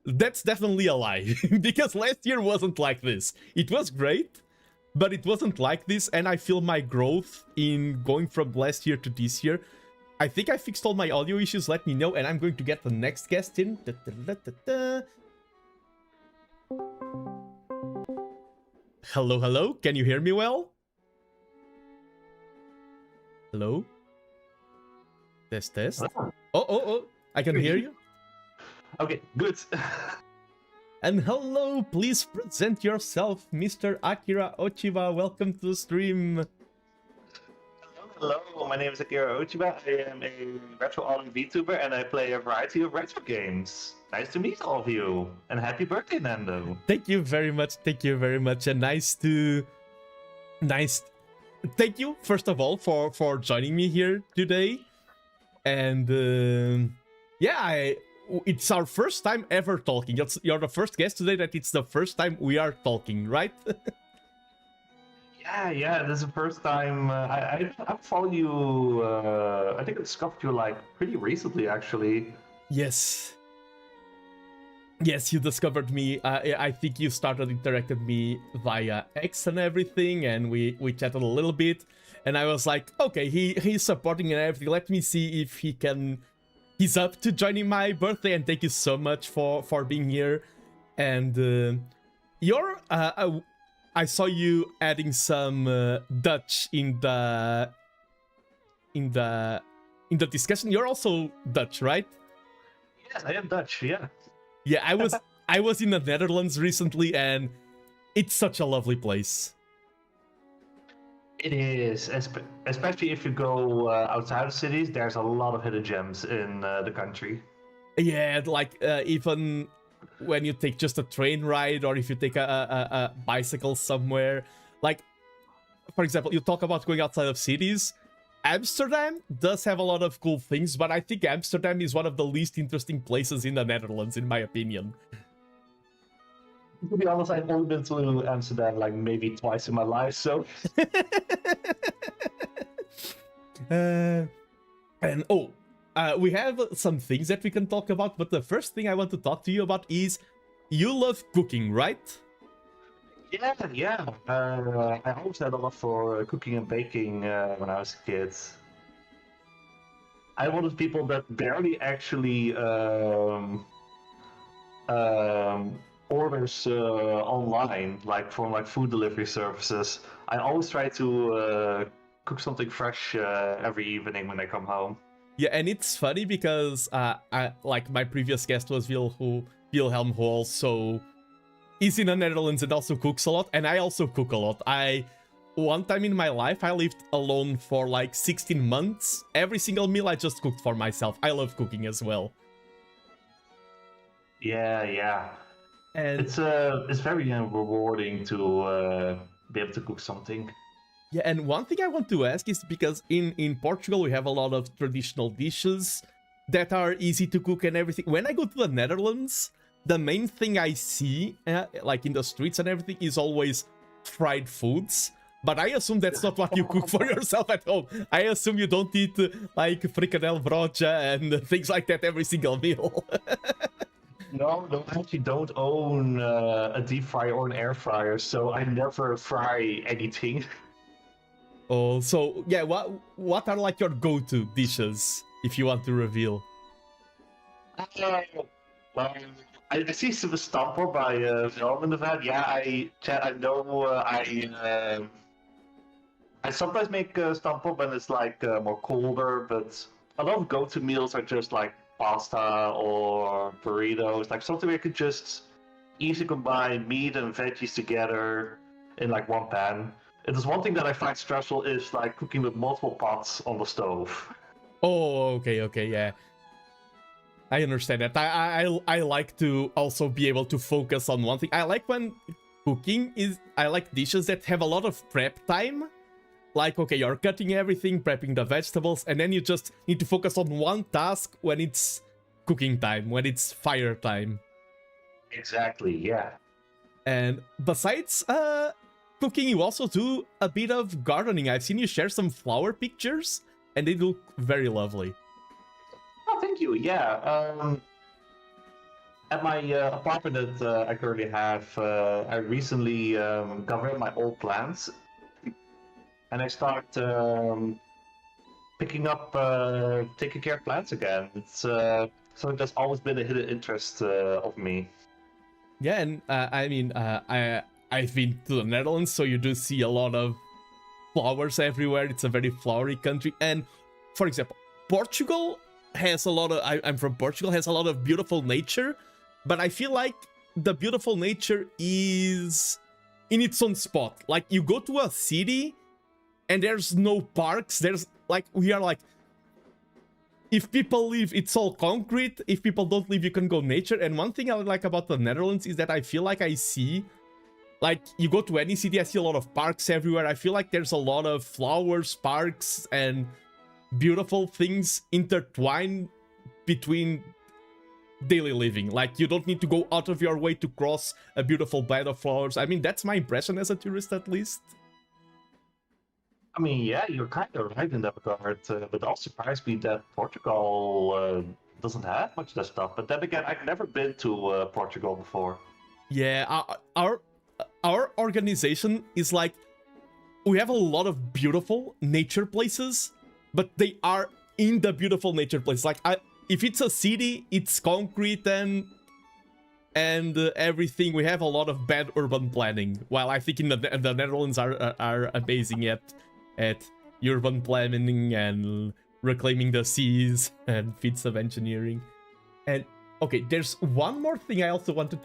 That's definitely a lie. Because last year wasn't like this. It was great, but it wasn't like this. And I feel my growth in going from last year to this year. I think I fixed all my audio issues, let me know, and I'm going to get the next guest in. Hello, can you hear me well? Hello? Test. Oh, I can hear you. Okay, good. And hello, please present yourself, Mr. Akira Ochiba. Welcome to the stream. Hello, my name is Akira Ochiba. I am a retro audio VTuber and I play a variety of retro games. Nice to meet all of you, and happy birthday, Nando. Thank you very much, and thank you, first of all, for joining me here today. And it's our first time ever talking. You're the first guest today that it's the first time we are talking, right? Yeah, this is the first time. I followed you, I think I discovered you like pretty recently, actually. Yes, you discovered me. I think you started interacting me via X and everything, and we chatted a little bit. And I was like, okay, he's supporting and everything. Let me see if he can he's up to joining my birthday, and thank you so much for being here. And I saw you adding some Dutch in the discussion. You're also Dutch, right? Yes, I am Dutch. Yeah. Yeah, I was in the Netherlands recently, and it's such a lovely place. It is, especially if you go outside of cities. There's a lot of hidden gems in the country. Yeah, like even when you take just a train ride, or if you take a bicycle somewhere. Like, for example, you talk about going outside of cities. Amsterdam does have a lot of cool things, but I think Amsterdam is one of the least interesting places in the Netherlands, in my opinion. To be honest, I've only been to Amsterdam like maybe twice in my life, so. We have some things that we can talk about, but the first thing I want to talk to you about is you love cooking, right? Yeah. I always had a love for cooking and baking when I was a kid. I'm one of the people that barely actually orders online, like from like food delivery services. I always try to cook something fresh every evening when I come home. Yeah, and it's funny because like my previous guest was Vilhelm, who also is in the Netherlands and also cooks a lot, and I also cook a lot. One time in my life, I lived alone for like 16 months. Every single meal I just cooked for myself. I love cooking as well. Yeah. And it's very rewarding to be able to cook something. yeah, and one thing I want to ask is because in Portugal we have a lot of traditional dishes that are easy to cook and everything. When I go to the Netherlands, the main thing I see, like in the streets and everything, is always fried foods. But I assume that's not what you cook for yourself at home. I assume you don't eat like frikandel broodje and things like that every single meal. No, I actually don't own a deep fryer or an air fryer, so I never fry anything. Oh, so yeah, what are like your go-to dishes, if you want to reveal? Well, I see some stamper by Vilhelm in the van. Yeah, I know. I sometimes make stamper when it's like more colder, but a lot of go-to meals are just like pasta or burritos, like something where you could just easily combine meat and veggies together in like one pan. It is one thing that I find stressful is like cooking with multiple pots on the stove. Oh, okay, yeah. I understand that. I like to also be able to focus on one thing. I like when cooking I like dishes that have a lot of prep time. Like, okay, you're cutting everything, prepping the vegetables, and then you just need to focus on one task when it's cooking time, when it's fire time. Exactly, yeah. And besides cooking, you also do a bit of gardening. I've seen you share some flower pictures, and they look very lovely. Oh, thank you. Yeah. At my apartment that I currently have, I recently got rid of my old plants, and I start picking up, taking care of plants again. It's something that's always been a hidden interest of me. Yeah, and I mean, I've been to the Netherlands, so you do see a lot of flowers everywhere. It's a very flowery country. And, for example, Portugal has a lot of... I'm from Portugal, has a lot of beautiful nature, but I feel like the beautiful nature is in its own spot. Like, you go to a city, and there's no parks. There's, like, we are like... If people live, it's all concrete. If people don't live, you can go nature. And one thing I like about the Netherlands is that I feel like I see... Like, you go to any city, I see a lot of parks everywhere. I feel like there's a lot of flowers, parks, and beautiful things intertwined between daily living. Like, you don't need to go out of your way to cross a beautiful bed of flowers. I mean, that's my impression as a tourist, at least. I mean, yeah, you're kind of right in that regard, but it also surprised me that Portugal doesn't have much of that stuff. But then again, I've never been to Portugal before. Yeah, our organization is like, we have a lot of beautiful nature places, but they are in the beautiful nature places. Like, if it's a city, it's concrete and everything. We have a lot of bad urban planning. While I think in the Netherlands are amazing at urban planning and reclaiming the seas and feats of engineering. And okay, there's one more thing I also wanted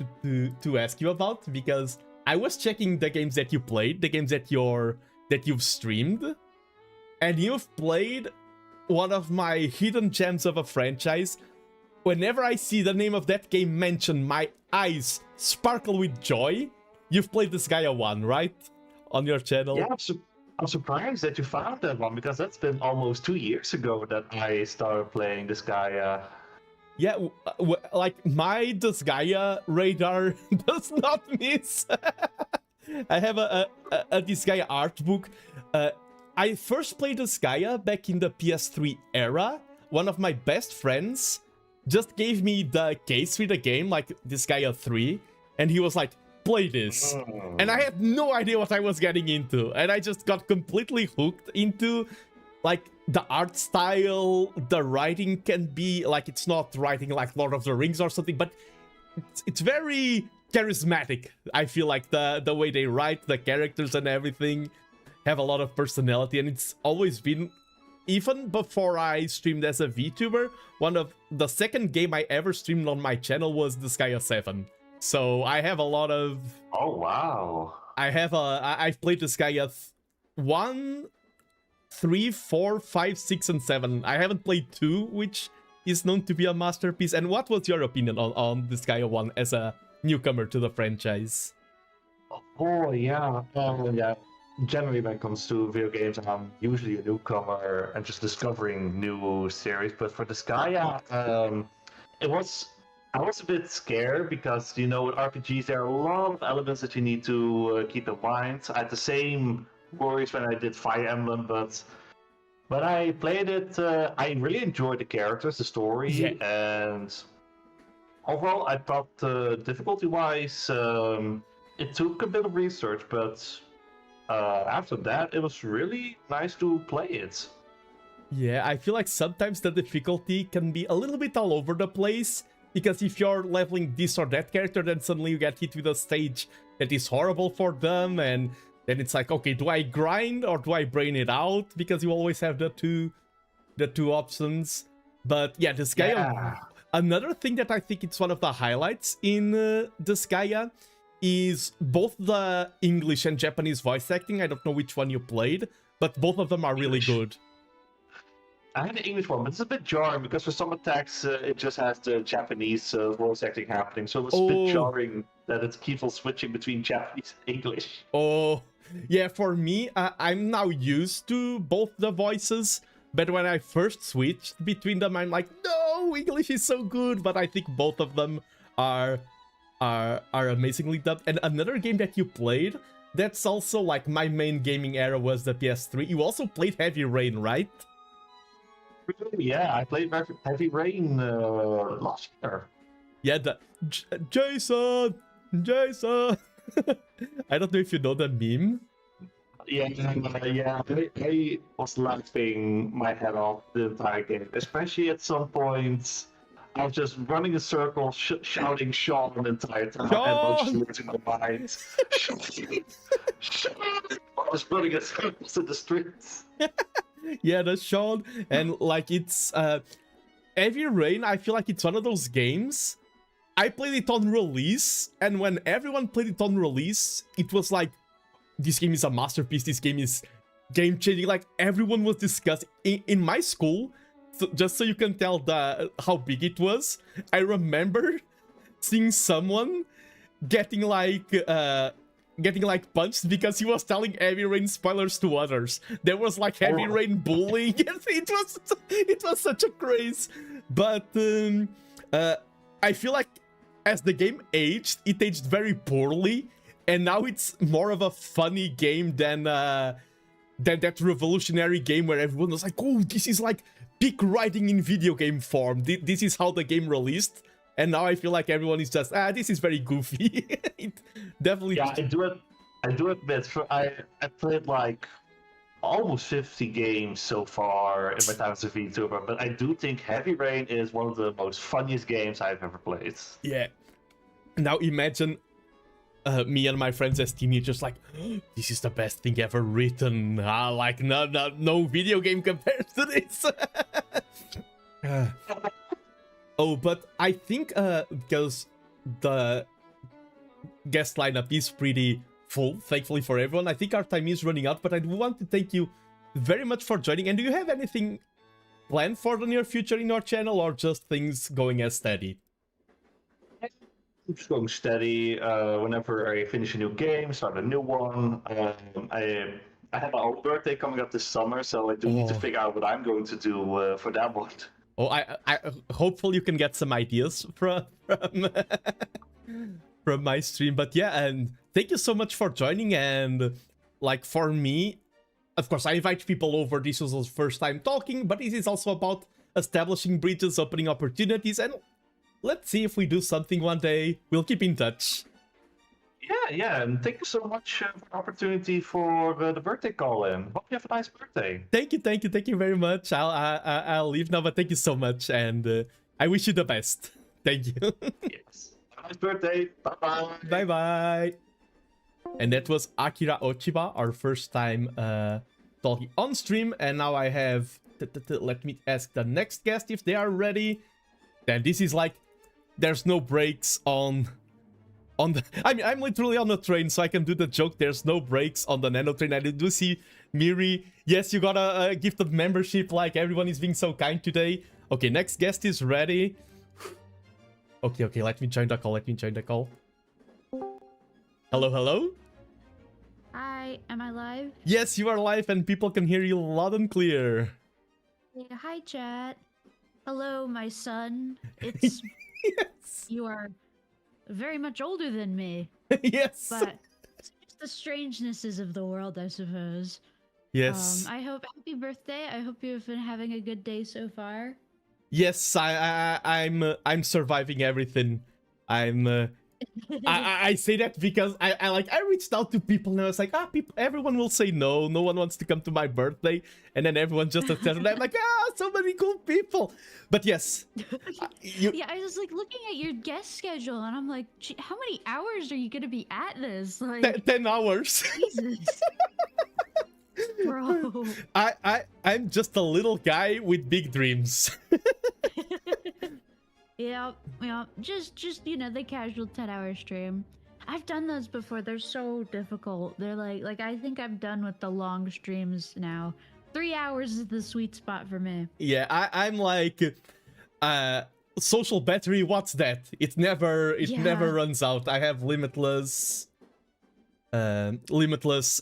to ask you about, because I was checking the games that you played, the games that you've streamed, and you've played one of my hidden gems of a franchise. Whenever I see the name of that game mentioned, my eyes sparkle with joy. You've played Disgaea 1, right? On your channel? Yeah, I'm surprised that you found that one, because that's been almost 2 years ago that I started playing Disgaea. Yeah, like my Disgaea radar does not miss. I have a Disgaea art book. I first played Disgaea back in the PS3 era. One of my best friends just gave me the case with the game, like Disgaea 3, and he was like, play this. And I had no idea what I was getting into, and I just got completely hooked into, like, the art style. The writing can be, like, it's not writing like Lord of the Rings or something, but it's very charismatic. I feel like the way they write, the characters and everything have a lot of personality, and it's always been, even before I streamed as a VTuber, one of the second game I ever streamed on my channel was Disgaea 7. So I have a lot of... Oh, wow. I've played Disgaea 1, 3, 4, 5, 6, and 7. I haven't played 2, which is known to be a masterpiece. And what was your opinion on Disgaea 1 as a newcomer to the franchise? Oh, yeah. Yeah. Generally, when it comes to video games, I'm usually a newcomer and just discovering new series. But for Disgaea, I was a bit scared because, you know, with RPGs, there are a lot of elements that you need to keep in mind. I had the same worries when I did Fire Emblem, but when I played it, I really enjoyed the characters, the story, and overall, I thought difficulty-wise, it took a bit of research, but after that, it was really nice to play it. Yeah, I feel like sometimes the difficulty can be a little bit all over the place, because if you're leveling this or that character, then suddenly you get hit with a stage that is horrible for them, and then it's like, okay, do I grind or do I brain it out? Because you always have the two options. But yeah, Disgaea, another thing that I think it's one of the highlights in Disgaea is both the English and Japanese voice acting. I don't know which one you played, but both of them are really good. I had the English one, but it's a bit jarring because for some attacks it just has the Japanese voice acting happening, so it was a bit jarring that it keeps on switching between Japanese and English. Oh, yeah, for me, I'm now used to both the voices, but when I first switched between them, I'm like, no, English is so good, but I think both of them are amazingly dubbed. And another game that you played, that's also like my main gaming era, was the PS3. You also played Heavy Rain, right? Yeah, I played Heavy Rain last year. Yeah, the Jason! I don't know if you know the meme. Yeah. I was laughing my head off the entire game, especially at some points. I was just running in circles, shouting Sean the entire time, Sean! and losing my mind. Sean! I was running in circles in the streets. Yeah, that's Sean. And like, it's Heavy Rain, I feel like it's one of those games. I played it on release, and when everyone played it on release, it was like, this game is a masterpiece, this game is game-changing. Like, everyone was discussing in my school. So, just so you can tell how big it was, I remember seeing someone getting punched because he was telling Heavy Rain spoilers to others. There was like Heavy Rain bullying. It was such a craze. But I feel like as the game aged, it aged very poorly, and now it's more of a funny game than that revolutionary game where everyone was like, oh, this is like peak writing in video game form. This is how the game released. And now I feel like everyone is just, this is very goofy. It definitely. Yeah, I do admit, I played like almost 50 games so far in my time as a VTuber, but I do think Heavy Rain is one of the most funniest games I've ever played. Yeah. Now imagine me and my friends as teenagers like, this is the best thing ever written. Like, no video game compares to this. Oh, but I think because the guest lineup is pretty full, thankfully for everyone, I think our time is running out, but I do want to thank you very much for joining. And do you have anything planned for the near future in your channel, or just things going as steady? It's going steady. Whenever I finish a new game, start a new one. I have my own birthday coming up this summer, so I do need to figure out what I'm going to do for that one. Oh, I hopefully you can get some ideas from from my stream. But yeah, and thank you so much for joining. And like for me, of course, I invite people over. This was the first time talking, but this is also about establishing bridges, opening opportunities, and let's see if we do something one day. We'll keep in touch. Yeah, and thank you so much for the opportunity for the birthday call-in. Hope you have a nice birthday. Thank you very much. I'll leave now, but thank you so much, and I wish you the best. Thank you. Yes. Have a nice birthday. Bye-bye. Bye-bye. And that was Akira Ochiba, our first time talking on stream, and now I have... Let me ask the next guest if they are ready. Then this is like... There's no brakes on the... I mean, I'm literally on the train, so I can do the joke. There's no brakes on the Nano train. I do see Miri. Yes, you got a gift of membership. Like, everyone is being so kind today. Okay, next guest is ready. Okay, let me join the call. Hello? Hi, am I live? Yes, you are live and people can hear you loud and clear. Yeah, hi, chat. Hello, my son. It's... Yes. You are very much older than me. Yes. But it's just the strangenesses of the world, I suppose. Yes. I hope... Happy birthday. I hope you've been having a good day so far. Yes, I'm surviving everything. I say that because I reached out to people and I was like, everyone will say no one wants to come to my birthday, and then everyone just accepted. I'm like, so many cool people. But yes, yeah, I was like looking at your guest schedule and I'm like, how many hours are you gonna be at this? Like 10 hours. Jesus. Bro. I'm just a little guy with big dreams. Yeah, just the casual 10-hour stream. I've done those before. They're so difficult. They're like I think I'm done with the long streams now. 3 hours is the sweet spot for me. Yeah, I'm like social battery. What's that? It never runs out. I have limitless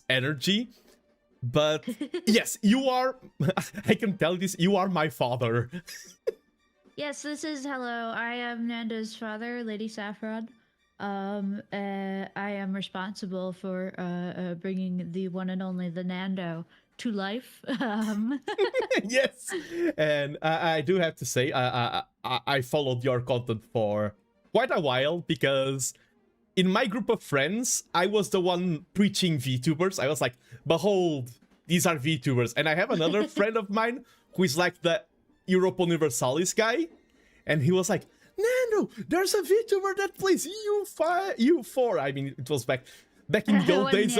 energy. But yes, you are. I can tell this. You are my father. Yes, this is hello. I am Nando's father, Lady Saffron. I am responsible for bringing the one and only TheNando to life. Yes, and I do have to say, I followed your content for quite a while because in my group of friends, I was the one preaching VTubers. I was like, behold, these are VTubers. And I have another friend of mine who is like the Europa Universalis guy. And he was like, Nando, there's a VTuber that plays U4. I mean, it was back in the old days.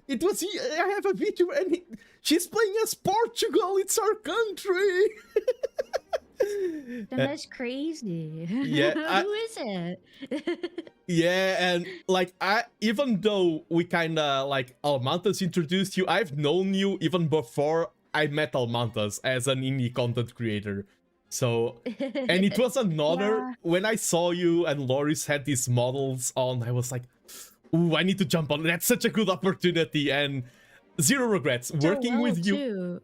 It was, I have a VTuber and she's playing as Portugal. It's our country. Then that's crazy. Yeah, who is it? Yeah, and like even though we kind of like Almantas introduced you, I've known you even before I met Almantas as an indie content creator. So, and it was another when I saw you and Loris had these models on, I was like, ooh, I need to jump on. That's such a good opportunity, and zero regrets working with you. Too.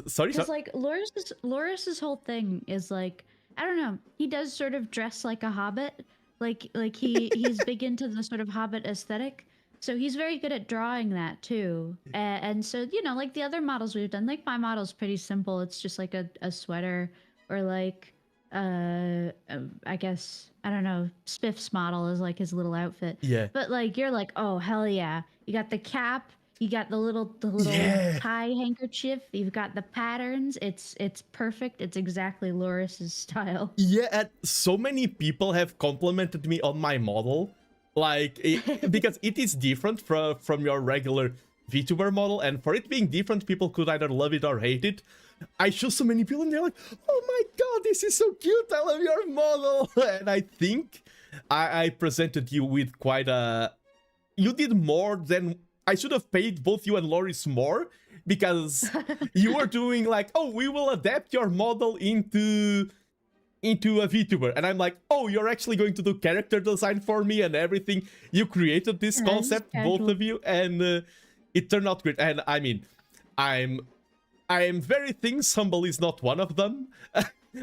Sorry, because like Loris's whole thing is like, I don't know, he does sort of dress like a hobbit, like he's big into the sort of hobbit aesthetic, so he's very good at drawing that too. And so like the other models we've done, like my model's pretty simple. It's just like a sweater, or like I guess, I don't know, Spiff's model is like his little outfit. Yeah. But like you're like, oh hell yeah, you got the cap. You got the little tie handkerchief. You've got the patterns. It's perfect. It's exactly Loris's style. Yeah, and so many people have complimented me on my model, like because it is different from your regular VTuber model, and for it being different, people could either love it or hate it. I show so many people and they're like, "Oh my god, this is so cute! I love your model!" And I think I presented you with quite a. You did more than. I should have paid both you and Loris more, because you were doing like, "Oh, we will adapt your model into a VTuber," and I'm like, "Oh, you're actually going to do character design for me and everything. You created this concept, both of you," and it turned out great. And I mean, I am very things. Humble is not one of them.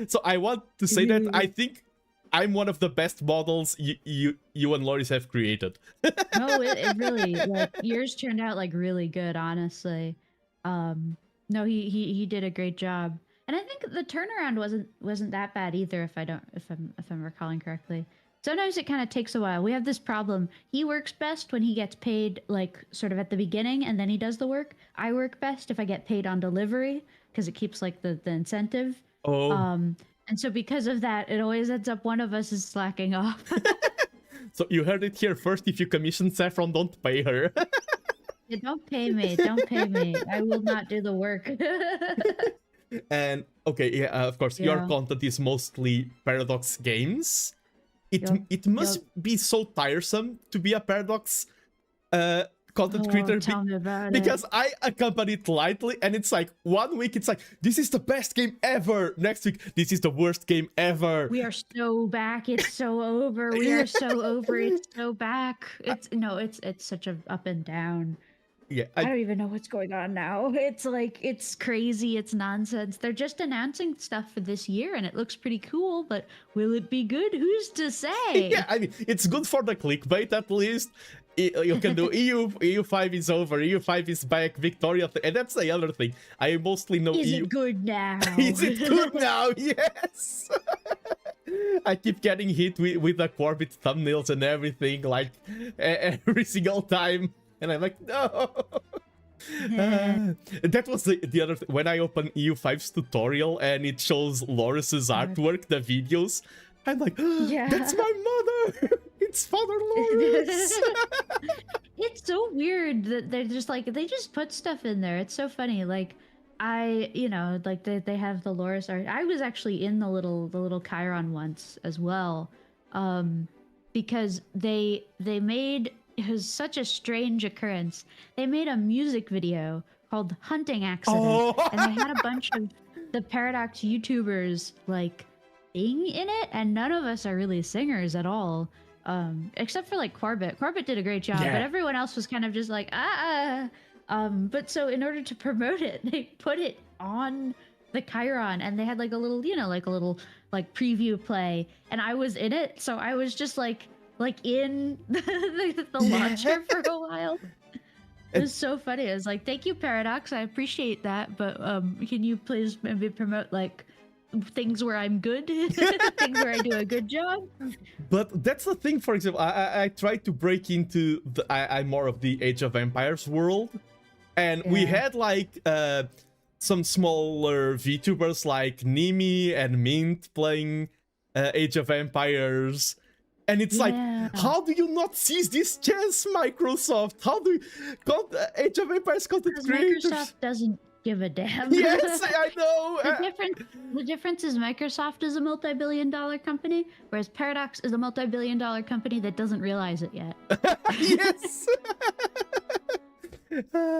So I want to say that I think I'm one of the best models you and Loris have created. No, it really, like, yours turned out like really good, honestly. No, he did a great job, and I think the turnaround wasn't that bad either. If I'm recalling correctly. Sometimes it kind of takes a while. We have this problem. He works best when he gets paid, like, sort of at the beginning, and then he does the work. I work best if I get paid on delivery, because it keeps, like, the incentive. Oh. And so because of that, it always ends up one of us is slacking off. So you heard it here first. If you commission Saffron, don't pay her. Yeah, don't pay me. Don't pay me. I will not do the work. And, okay, yeah, of course, your content is mostly Paradox games. It must be so tiresome to be a Paradox content creator, tell me about because I accompany it lightly, and it's like 1 week it's like, "This is the best game ever." Next week, "This is the worst game ever." We are so back. It's so over. We are so over. It's so back. It's such a up and down. Yeah, I don't even know what's going on now. It's like, it's crazy. It's nonsense. They're just announcing stuff for this year, and it looks pretty cool, but will it be good? Who's to say? Yeah, I mean, it's good for the clickbait at least. You can do EU5 is over, EU5 is back, Victoria, and that's the other thing. I mostly know Is EU. it good now? Is it good now? Yes. I keep getting hit with the Corbett thumbnails and everything, like every single time. And I'm like, no. That was the other thing. When I open EU5's tutorial and it shows Loris's artwork, the videos, I'm like, that's my mother. It's Father Loris. It's so weird that they're just like, they just put stuff in there. It's so funny. Like, like they have the Loris art. I was actually in the little Chiron once as well, because they made. It was such a strange occurrence. They made a music video called Hunting Accident, and they had a bunch of the Paradox YouTubers, like, sing in it, and none of us are really singers at all, except for, like, Corbett. Corbett did a great job, but everyone else was kind of just like, but so in order to promote it, they put it on the Chiron, and they had, like, a little, like, preview play, and I was in it, so I was just, like in the launcher for a while. It was so funny. I was like, "Thank you, Paradox. I appreciate that, but can you please maybe promote, like, things where I'm good, things where I do a good job?" But that's the thing. For example, I try to break into I'm more of the Age of Empires world, and we had like some smaller VTubers like Nimi and Mint playing Age of Empires. And it's like, how do you not seize this chance, Microsoft? How do you... Age of Empires content creators... Microsoft doesn't give a damn. Yes, I know! The difference is Microsoft is a multi-billion-dollar company, whereas Paradox is a multi-billion-dollar company that doesn't realize it yet. Yes!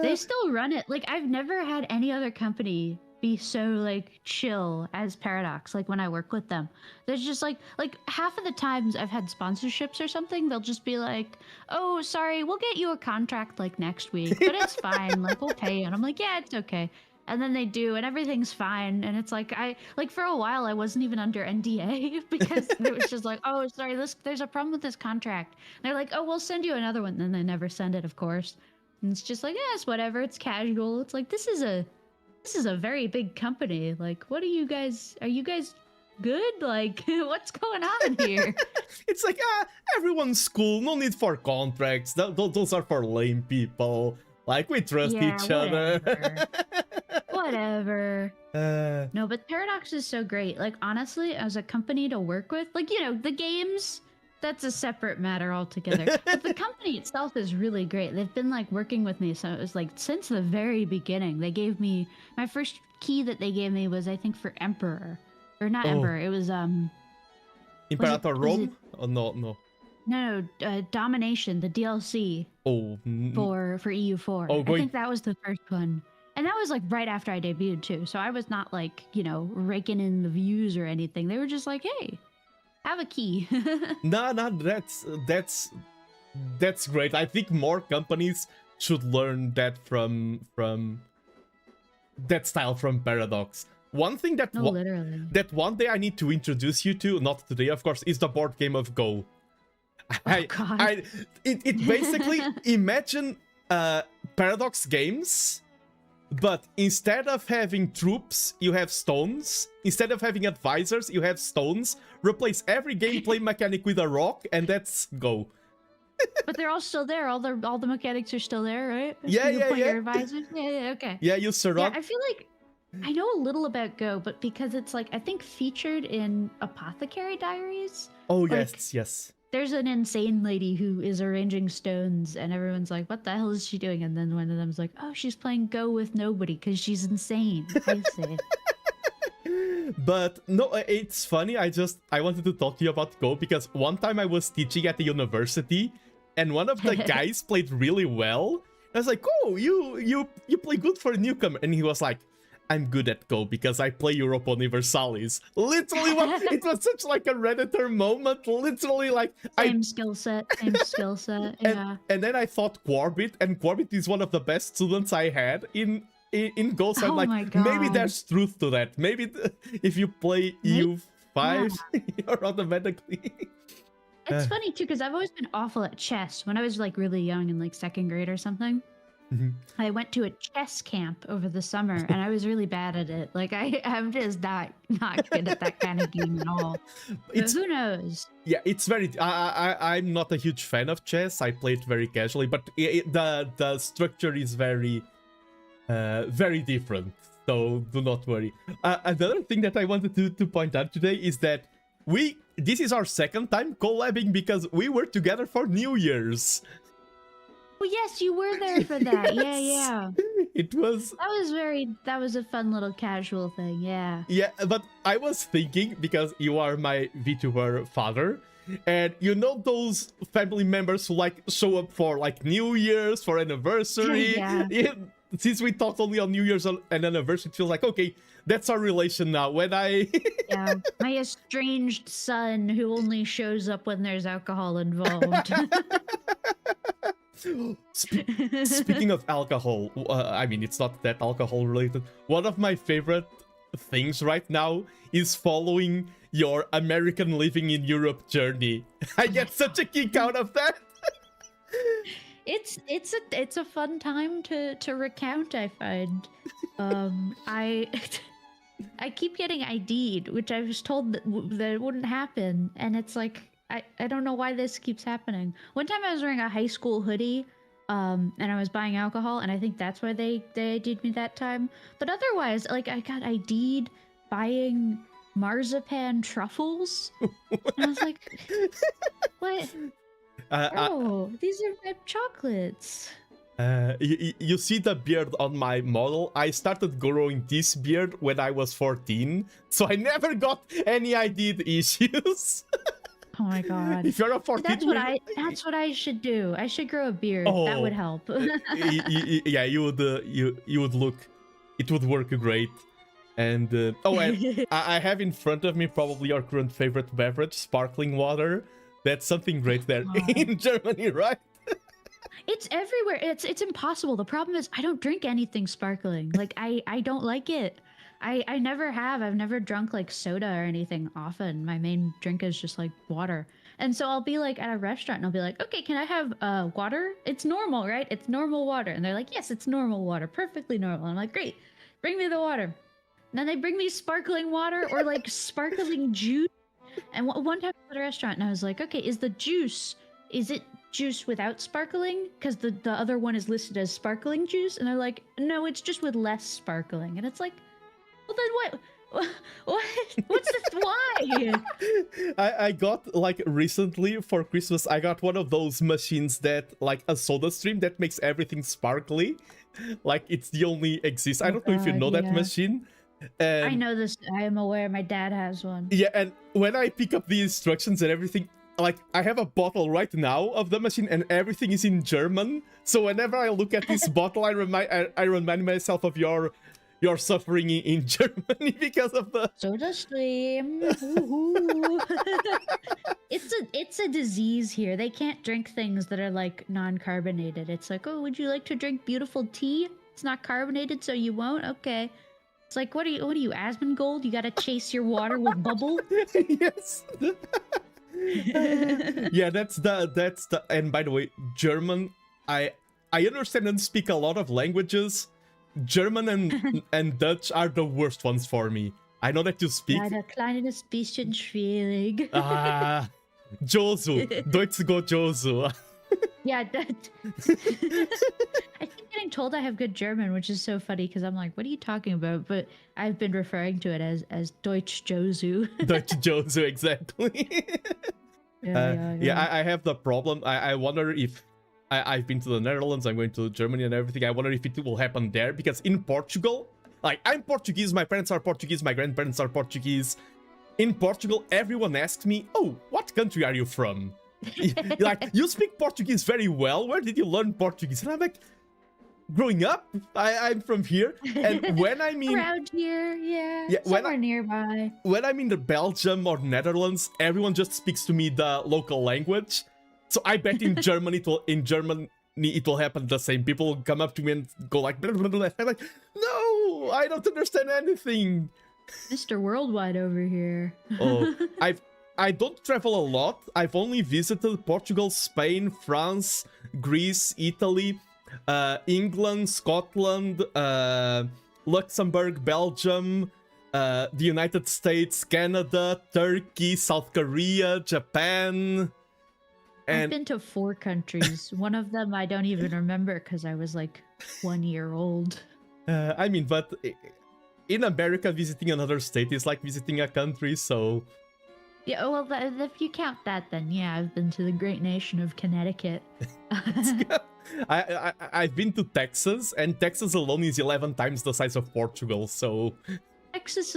They still run it. Like, I've never had any other company be so, like, chill as Paradox, like, when I work with them. There's just like half of the times I've had sponsorships or something, they'll just be like, "Oh, sorry, we'll get you a contract, like, next week, but it's fine, like, we'll pay you." And I'm like, "Yeah, it's okay." And then they do, and everything's fine. And it's like, for a while I wasn't even under NDA because it was just like, "Oh, sorry, there's a problem with this contract." And they're like, "Oh, we'll send you another one." And then they never send it, of course. And it's just like, yeah, it's whatever, it's casual. It's like, this is a very big company. Like, are you guys good? Like, what's going on here? It's like, everyone's cool. No need for contracts. Those are for lame people. Like, we trust Yeah, each other. Whatever. No, but Paradox is so great. Like, honestly, as a company to work with, like, you know, the games, that's a separate matter altogether. But the company itself is really great. They've been, like, working with me. So it was, like, since the very beginning. They gave me, my first key that they gave me was, I think, for Emperor. Or not Emperor, it was, Imperator was Rome? it- Oh, no. No, Domination, the DLC Oh, for EU4. Oh, I think that was the first one. And that was like right after I debuted too. So I was not like, you know, raking in the views or anything. They were just like, hey, have a key. no, that's great. I think more companies should learn that from that style from Paradox. One thing that No, literally. that one day I need to introduce you to, not today of course, is the board game of Go. God. It basically, imagine Paradox games, but instead of having troops, you have stones. Instead of having advisors, you have stones. Replace every gameplay mechanic with a rock, and that's Go. But they're all still there. All the mechanics are still there, right? Yeah, you yeah, put yeah. Your advisors. Yeah, okay. Yeah, you Yeah, surround. I feel like I know a little about Go, but because it's like I think featured in Apothecary Diaries. Oh like- yes. There's an insane lady who is arranging stones, and everyone's like, "What the hell is she doing?" And then one of them's like, "Oh, she's playing Go with nobody because she's insane." I say. But no, it's funny. I wanted to talk to you about Go because one time I was teaching at the university, and one of the guys played really well. I was like, "Oh, you play good for a newcomer," and he was like, "I'm good at Go because I play Europa Universalis." Literally, it was such like a Redditor moment. Literally, like Same skill set. Yeah. And then I thought Quarbit, and Quarbit is one of the best students I had in Go. So I'm Oh like, my maybe God. there's truth to that. Maybe if you play EU5, you're automatically. It's funny too because I've always been awful at chess. When I was like really young in like second grade or something, I went to a chess camp over the summer and I was really bad at it. Like I'm just not good at that kind of game at all. But who knows? Yeah, it's very. I'm not a huge fan of chess. I play it very casually, but the structure is very different. So do not worry. Another thing that I wanted to point out today is that this is our second time collabing because we were together for New Year's. Oh yes, you were there for that. Yes. Yeah. It was. That was a fun little casual thing. Yeah. Yeah, but I was thinking, because you are my VTuber father, and you know those family members who like show up for like New Year's, for anniversary. Yeah. Since we talked only on New Year's and anniversary, it feels like, okay, that's our relation now. When I Yeah. My estranged son who only shows up when there's alcohol involved. Speaking of alcohol, I mean, it's not that alcohol related. One of my favorite things right now is following your American living in Europe journey. I get such a kick out of that. It's a fun time to recount, I find. I keep getting ID'd, which I was told that it wouldn't happen, and it's like I don't know why this keeps happening. One time I was wearing a high school hoodie, and I was buying alcohol, and I think that's why they ID'd me that time. But otherwise, like I got ID'd buying marzipan truffles, and I was like, what? Oh, these are my chocolates. You see the beard on my model? I started growing this beard when I was 14, so I never got any ID'd issues. Oh my god! If you're a 14, that's what I should do. I should grow a beard. That would help. Yeah, you would look. It would work great. And and I have in front of me probably your current favorite beverage, sparkling water. That's something great there in Germany, right? It's everywhere. It's impossible. The problem is I don't drink anything sparkling. Like I don't like it. I never have. I've never drunk like soda or anything often. My main drink is just like water. And so I'll be like at a restaurant and I'll be like, okay, can I have water? It's normal, right? It's normal water. And they're like, yes, it's normal water. Perfectly normal. And I'm like, great, bring me the water. And then they bring me sparkling water or like sparkling juice. And one time I was at a restaurant and I was like, okay, is the juice, is it juice without sparkling because the other one is listed as sparkling juice, and they're like, no, it's just with less sparkling, and it's like, well then what what's this? Why? I got, like, recently for Christmas, I got one of those machines that, like, a soda stream that makes everything sparkly. Like, it's the only exist. I don't know if you know that yeah. machine. And I know this. I am aware. My dad has one. yeah, and when I pick up the instructions and everything, like, I have a bottle right now of the machine and everything is in German. So whenever I look at this bottle, I remind myself of your suffering in Germany because of the Soda stream. It's a disease here. They can't drink things that are like non-carbonated. It's like, oh, would you like to drink beautiful tea? It's not carbonated, so you won't. Okay. It's like, what are you, Asmongold? You gotta chase your water with bubble? yes. Yeah, that's the. And by the way, German. I understand and speak a lot of languages. German and Dutch are the worst ones for me. I know that you speak. Leider kleines bisschen schwierig. Josu. Deutsch go Josu. Yeah, that. I keep getting told I have good German, which is so funny because I'm like, what are you talking about? But I've been referring to it as Deutsch Josu. Deutsch Josu, exactly. Yeah. I have the problem. I wonder if I've been to the Netherlands, I'm going to Germany and everything. I wonder if it will happen there, because in Portugal, like, I'm Portuguese, my parents are Portuguese, my grandparents are Portuguese. In Portugal, everyone asks me, oh, what country are you from? Like, you speak Portuguese very well. Where did you learn Portuguese? And I'm like, growing up, I'm from here. And when I'm in around here, yeah when somewhere nearby. When I'm in the Belgium or Netherlands, everyone just speaks to me the local language. So I bet in Germany it will happen the same. People will come up to me and go like, blah, blah, blah. I'm like, no, I don't understand anything. Mr. Worldwide over here. Oh, I don't travel a lot. I've only visited Portugal, Spain, France, Greece, Italy, England, Scotland, Luxembourg, Belgium, the United States, Canada, Turkey, South Korea, Japan. I've been to 4 countries. One of them I don't even remember because I was like 1 year old. I mean, but in America, visiting another state is like visiting a country, so... Yeah, well, if you count that, then yeah, I've been to the great nation of Connecticut. I've been to Texas, and Texas alone is 11 times the size of Portugal, so... Texas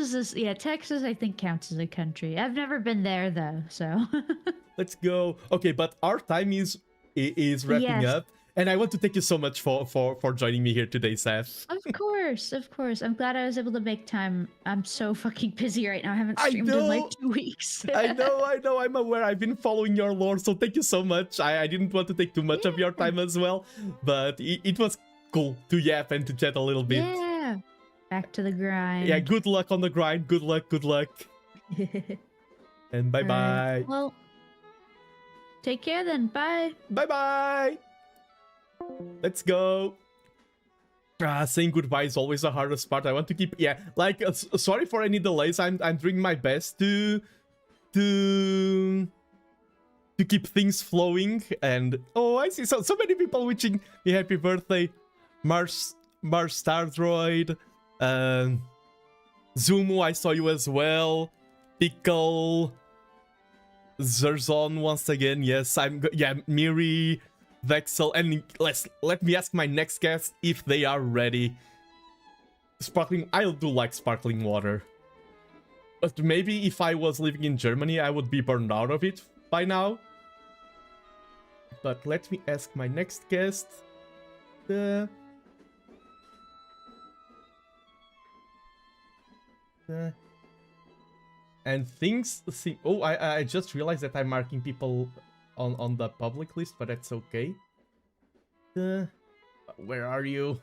Texas I think counts as a country. I've never been there though, so... Let's go. Okay, but our time is wrapping up, and I want to thank you so much for joining me here today, Seth. Of course. I'm glad I was able to make time. I'm so fucking busy right now. I haven't streamed in like 2 weeks. I know. I'm aware. I've been following your lore, so thank you so much. I didn't want to take too much of your time as well, but it was cool to yap and to chat a little bit. Yeah. Back to the grind. Yeah, good luck on the grind. Good luck. And bye-bye. Right. Well, take care then. Bye. Bye-bye. Let's go. Saying goodbye is always the hardest part. I want to keep... Yeah, like, sorry for any delays. I'm doing my best to keep things flowing. And... Oh, I see so many people wishing me happy birthday. Mars Stardroid. Zumu, I saw you as well. Pickle. Zerzon once again. Yes, Miri, Vexal, and let me ask my next guest if they are ready. Sparkling, I do like sparkling water. But maybe if I was living in Germany, I would be burned out of it by now. But let me ask my next guest. And things seem... Oh, I just realized that I'm marking people on the public list, but that's okay. Where are you?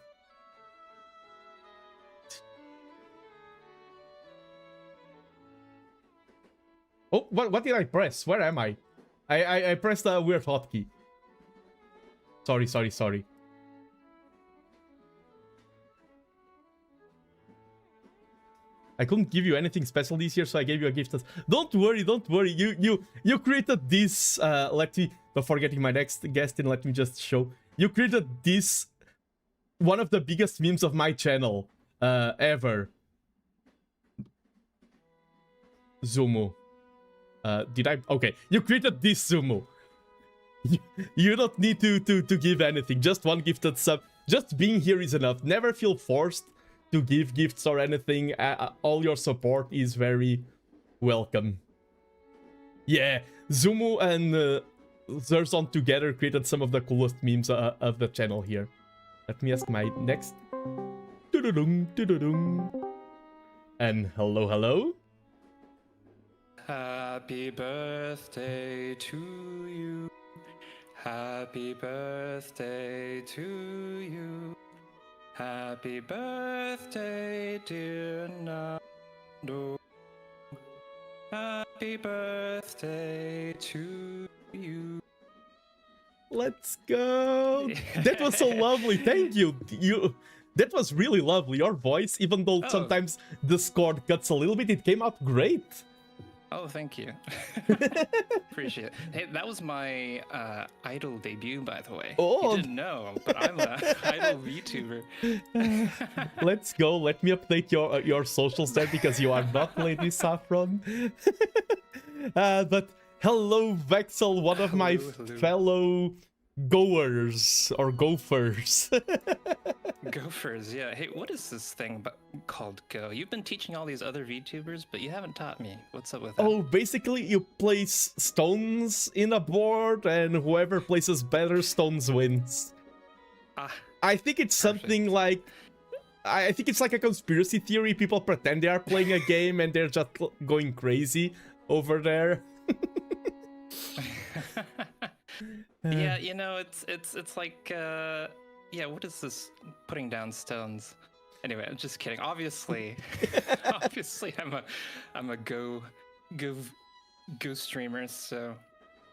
Oh, what did I press? Where am I? I pressed a weird hotkey. Sorry. I couldn't give you anything special this year, so I gave you a gift. Don't worry. You created this. Let me before getting my next guest in, let me just show. You created this, one of the biggest memes of my channel ever. Zumu. Did I? Okay, you created this, Zumu. You don't need to give anything. Just one gifted sub. Just being here is enough. Never feel forced to give gifts or anything. All your support is very welcome. Yeah, Zumu and Zirzon together created some of the coolest memes of the channel here. Let me ask my next. And hello, hello. Happy birthday to you. Happy birthday to you. Happy birthday, dear Nando. Happy birthday to you. Let's go. That was so lovely. Thank you. That was really lovely. Your voice, even though sometimes the score cuts a little bit, it came out great. Oh, thank you. Appreciate it. Hey, that was my idol debut, by the way. Oh. You didn't know, but I'm an idol VTuber. Let's go. Let me update your socials there, because you are not Lady Saffron. But hello, Vexal, one of my fellow goers or gophers. Gophers, yeah. Hey, what is this thing called Go? You've been teaching all these other VTubers, but you haven't taught me. What's up with that? Oh, basically you place stones in a board, and whoever places better stones wins. I think it's something like... I think it's like a conspiracy theory. People pretend they are playing a game and they're just going crazy over there. Yeah, you know, it's like yeah, what is this putting down stones? Anyway, I'm just kidding. Obviously, obviously I'm a go streamer, so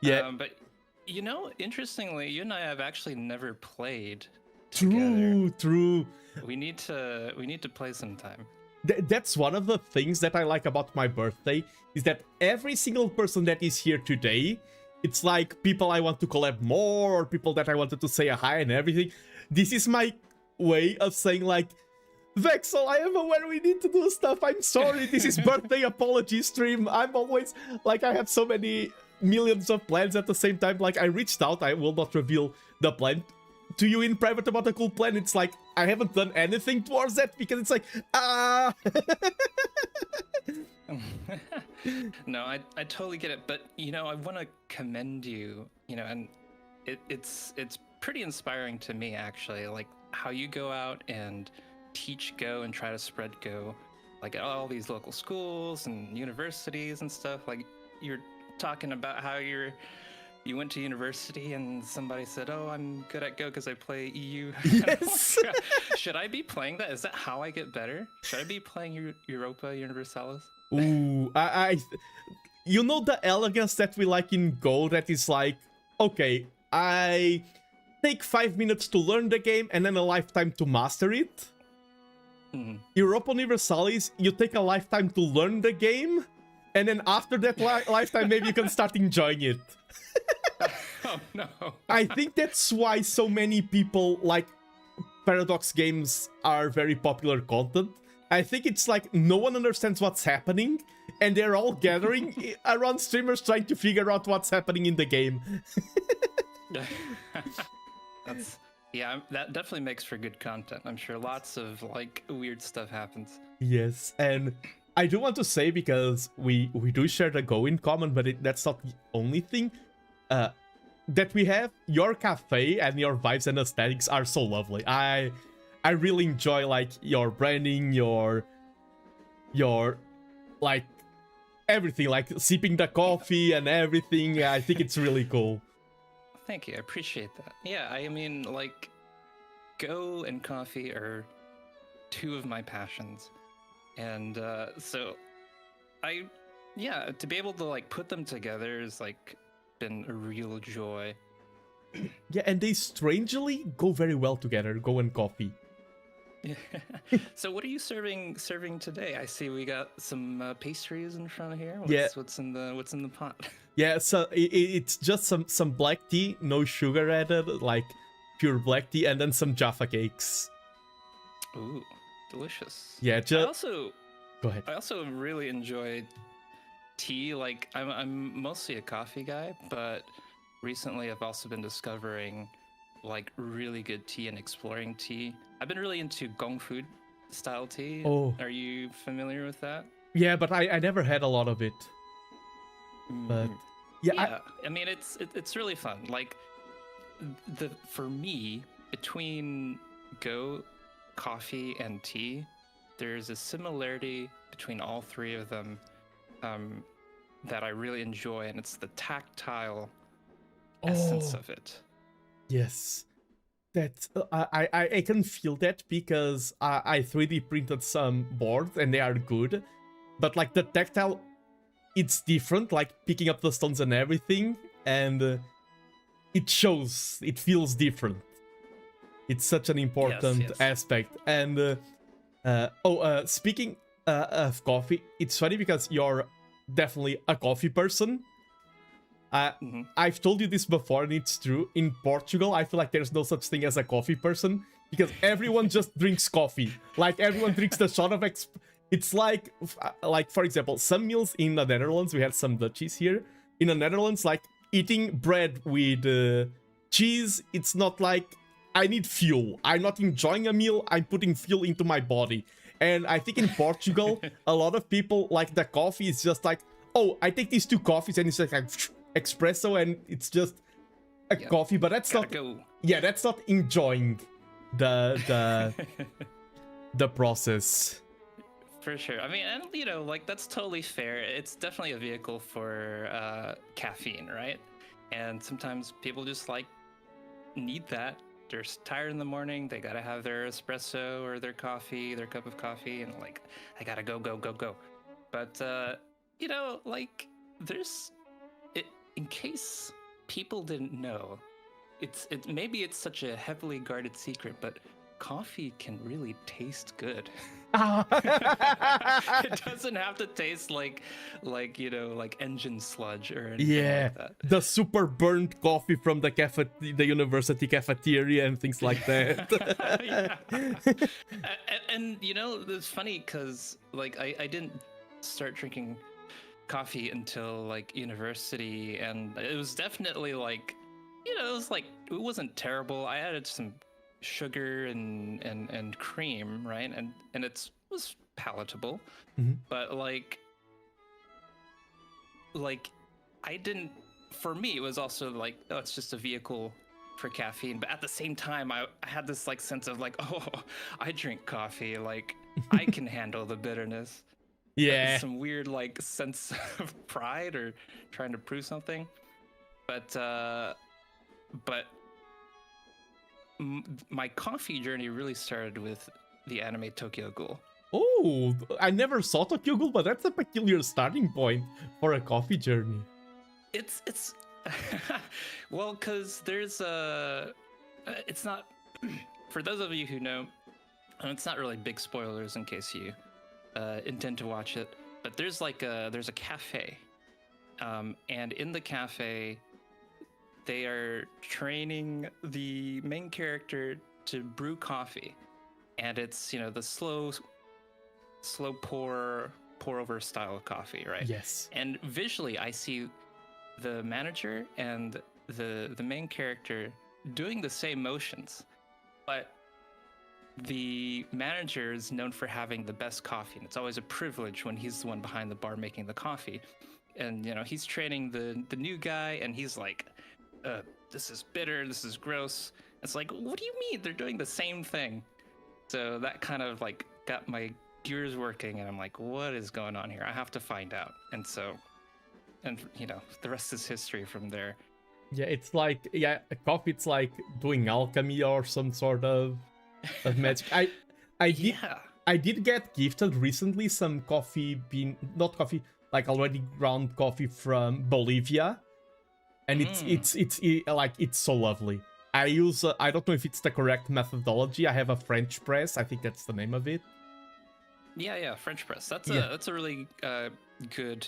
yeah. But you know, interestingly, you and I have actually never played together. True. We need to play sometime. That's one of the things that I like about my birthday, is that every single person that is here today, it's like people I want to collab more, or people that I wanted to say a hi and everything. This is my way of saying like, Vexal, I am aware we need to do stuff. I'm sorry, this is birthday apology stream. I'm always like, I have so many millions of plans at the same time. Like, I reached out, I will not reveal the plan to you in private about a cool plan. It's like, I haven't done anything towards that, because it's like, No, I totally get it, but you know, I want to commend you, you know, and it's pretty inspiring to me, actually, like how you go out and teach Go and try to spread Go, like at all these local schools and universities and stuff. Like, you're talking about how you went to university and somebody said, "Oh, I'm good at Go because I play EU." Yes. Should I be playing that? Is that how I get better? Should I be playing Europa Universalis? Ooh, you know the elegance that we like in Go, that is like, okay, I take 5 minutes to learn the game and then a lifetime to master it. Mm-hmm. Europa Universalis, you take a lifetime to learn the game, and then after that lifetime, maybe you can start enjoying it. Oh no. I think that's why so many people like Paradox games are very popular content. I think it's like no one understands what's happening, and they're all gathering around streamers trying to figure out what's happening in the game. Yeah, that definitely makes for good content. I'm sure lots of like weird stuff happens. Yes, and I do want to say, because we do share the Go in common, but that's not the only thing. That we have, your cafe and your vibes and aesthetics are so lovely. I really enjoy like your branding, your like everything, like sipping the coffee and everything. I think it's really cool. Thank you, I appreciate that. Yeah, I mean, like, Go and coffee are two of my passions, and so to be able to like put them together is like been a real joy. Yeah, and they strangely go very well together, Go and coffee. So what are you serving today? I see we got some pastries in front of here. Yeah. What's in the pot? Yeah, so it's just some black tea, no sugar added, like pure black tea, and then some Jaffa cakes. Ooh, delicious. Yeah, I also go ahead. I also really enjoy tea. Like I'm mostly a coffee guy, but recently I've also been discovering like really good tea and exploring tea. I've been really into Gong Fu style tea. Oh. Are you familiar with that? Yeah, but I never had a lot of it. But yeah, I mean it's really fun. Like for me, between Go, coffee, and tea, there's a similarity between all three of them that I really enjoy, and it's the tactile essence of it. Yes, that I can feel that because I 3D printed some boards and they are good, but like the tactile, it's different. Like picking up the stones and everything, and it shows. It feels different. It's such an important aspect. And speaking of coffee, it's funny because you're definitely a coffee person. I've told you this before, and it's true. In Portugal, I feel like there's no such thing as a coffee person because everyone just drinks coffee. Like everyone drinks the shot of It's like for example, some meals in the Netherlands, we had some Dutchies here. In the Netherlands, like eating bread with cheese, it's not like I need fuel. I'm not enjoying a meal. I'm putting fuel into my body. And I think in Portugal, a lot of people like the coffee is just like, oh, I take these 2 coffees and it's like espresso and it's just a coffee, but that's not. Yeah, that's not enjoying the process. For sure. I mean, and like that's totally fair. It's definitely a vehicle for caffeine, right? And sometimes people just like need that. They're tired in the morning. They gotta have their espresso or their coffee, their cup of coffee, and like I gotta go. But like there's it. In case people didn't know, maybe it's such a heavily guarded secret, but coffee can really taste good. It doesn't have to taste like engine sludge or anything like that. The super burnt coffee from the university cafeteria and things like that. and it's funny because like I didn't start drinking coffee until like university, and it was definitely like it wasn't terrible. I added some sugar and cream, right, and it was palatable, but like I didn't. For me, it was also like, oh, it's just a vehicle for caffeine, but at the same time, I had this like sense of like, oh, I drink coffee, like I can handle the bitterness. Yeah, some weird like sense of pride or trying to prove something, but my coffee journey really started with the anime Tokyo Ghoul. Oh, I never saw Tokyo Ghoul, but that's a peculiar starting point for a coffee journey. It's well, because there's it's not for those of you who know, and it's not really big spoilers in case you intend to watch it, but there's a cafe, and in the cafe they are training the main character to brew coffee, and it's the slow pour over style of coffee, right? Yes. And visually I see the manager and the main character doing the same motions, but the manager is known for having the best coffee, and it's always a privilege when he's the one behind the bar making the coffee. And he's training the new guy, and he's like, this is bitter, this is gross. It's like, what do you mean? They're doing the same thing. So that kind of like got my gears working, and I'm like, what is going on here? I have to find out. And the rest is history from there. Yeah, it's like, coffee, it's like doing alchemy or some sort of magic. I did get gifted recently some already ground coffee from Bolivia, and it's so lovely. I use, I don't know if it's the correct methodology. I have a French press. I think that's the name of it. Yeah, French press. That's a really good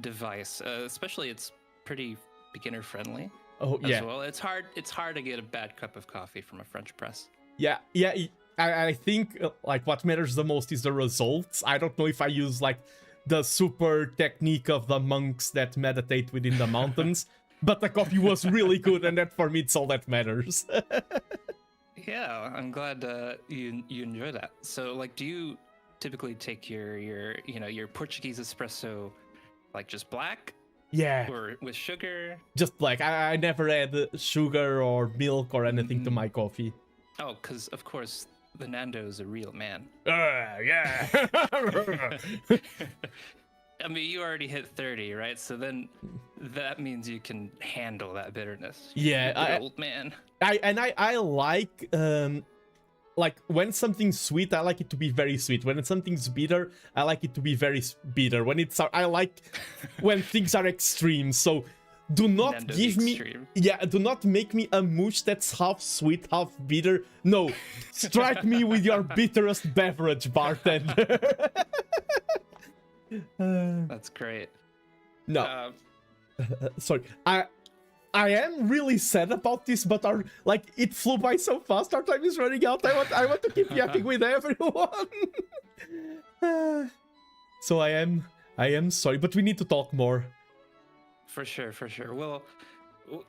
device. Especially it's pretty beginner friendly. Oh as yeah. well. It's hard to get a bad cup of coffee from a French press. Yeah. I think like what matters the most is the results. I don't know if I use like the super technique of the monks that meditate within the mountains, but the coffee was really good, and that for me it's all that matters. Yeah, I'm glad you enjoy that. So like, do you typically take your Portuguese espresso like just black? Yeah. Or with sugar? Just black. I never add sugar or milk or anything to my coffee. Oh, because of course TheNando is a real man. Yeah. I mean, you already hit 30, right? So then that means you can handle that bitterness. Yeah, Old man. I like when something's sweet, I like it to be very sweet. When something's bitter, I like it to be very bitter. I like when things are extreme. So do not Nando's give extreme. do not make me a moosh that's half sweet, half bitter. No, strike me with your bitterest beverage, bartender. That's great. No, sorry. I am really sad about this, but it flew by so fast. Our time is running out. I want to keep yapping with everyone. So I am sorry, but we need to talk more. For sure. Well,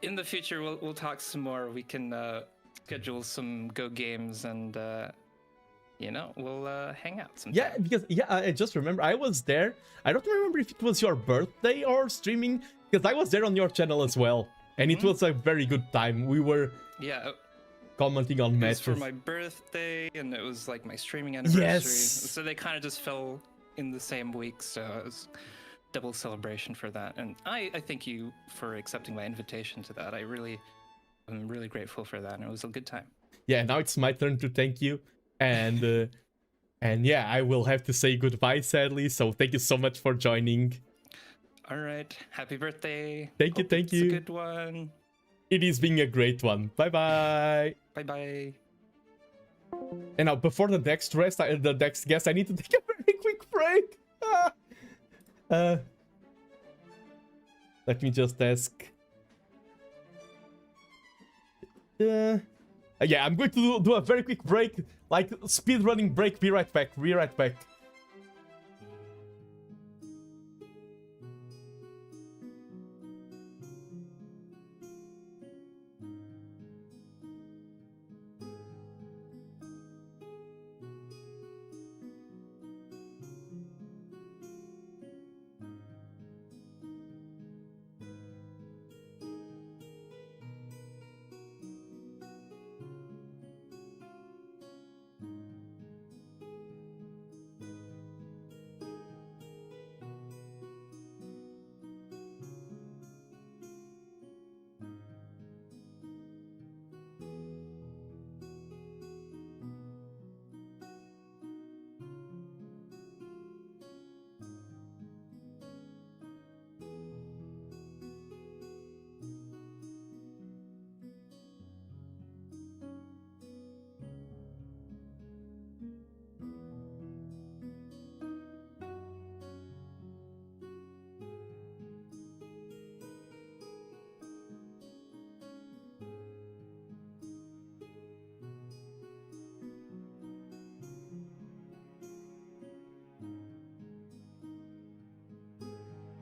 in the future, we'll talk some more. We can schedule some Go games, and we'll hang out sometime. Yeah, because I just remember I was there. I don't remember if it was your birthday or streaming, because I was there on your channel as well. And it was a very good time. We were commenting on matches. It was for my birthday, and it was like my streaming anniversary. Yes. So they kind of just fell in the same week, so it was double celebration for that. And I thank you for accepting my invitation to that. I'm really grateful for that, and it was a good time. Yeah, now it's my turn to thank you. And yeah, I will have to say goodbye, sadly. So thank you so much for joining. All right. Happy birthday. Thank you. It's a good one. It is being a great one. Bye-bye. Bye-bye. And now, before the next guest, I need to take a very quick break. Let me just ask. Yeah, I'm going to do a very quick break, like speed running break. Be right back.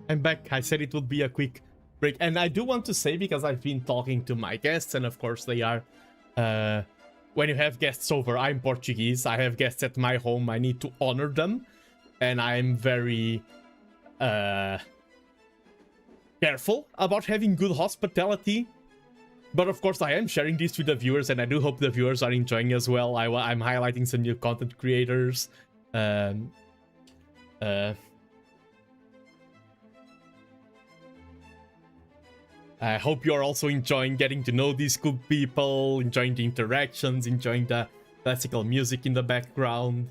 I'm back. I said it would be a quick break. And I do want to say, because I've been talking to my guests, and of course they are... when you have guests over, I'm Portuguese. I have guests at my home. I need to honor them. And I'm very... careful about having good hospitality. But of course, I am sharing this with the viewers, and I do hope the viewers are enjoying as well. I'm highlighting some new content creators. I hope you're also enjoying getting to know these cool people, enjoying the interactions, enjoying the classical music in the background.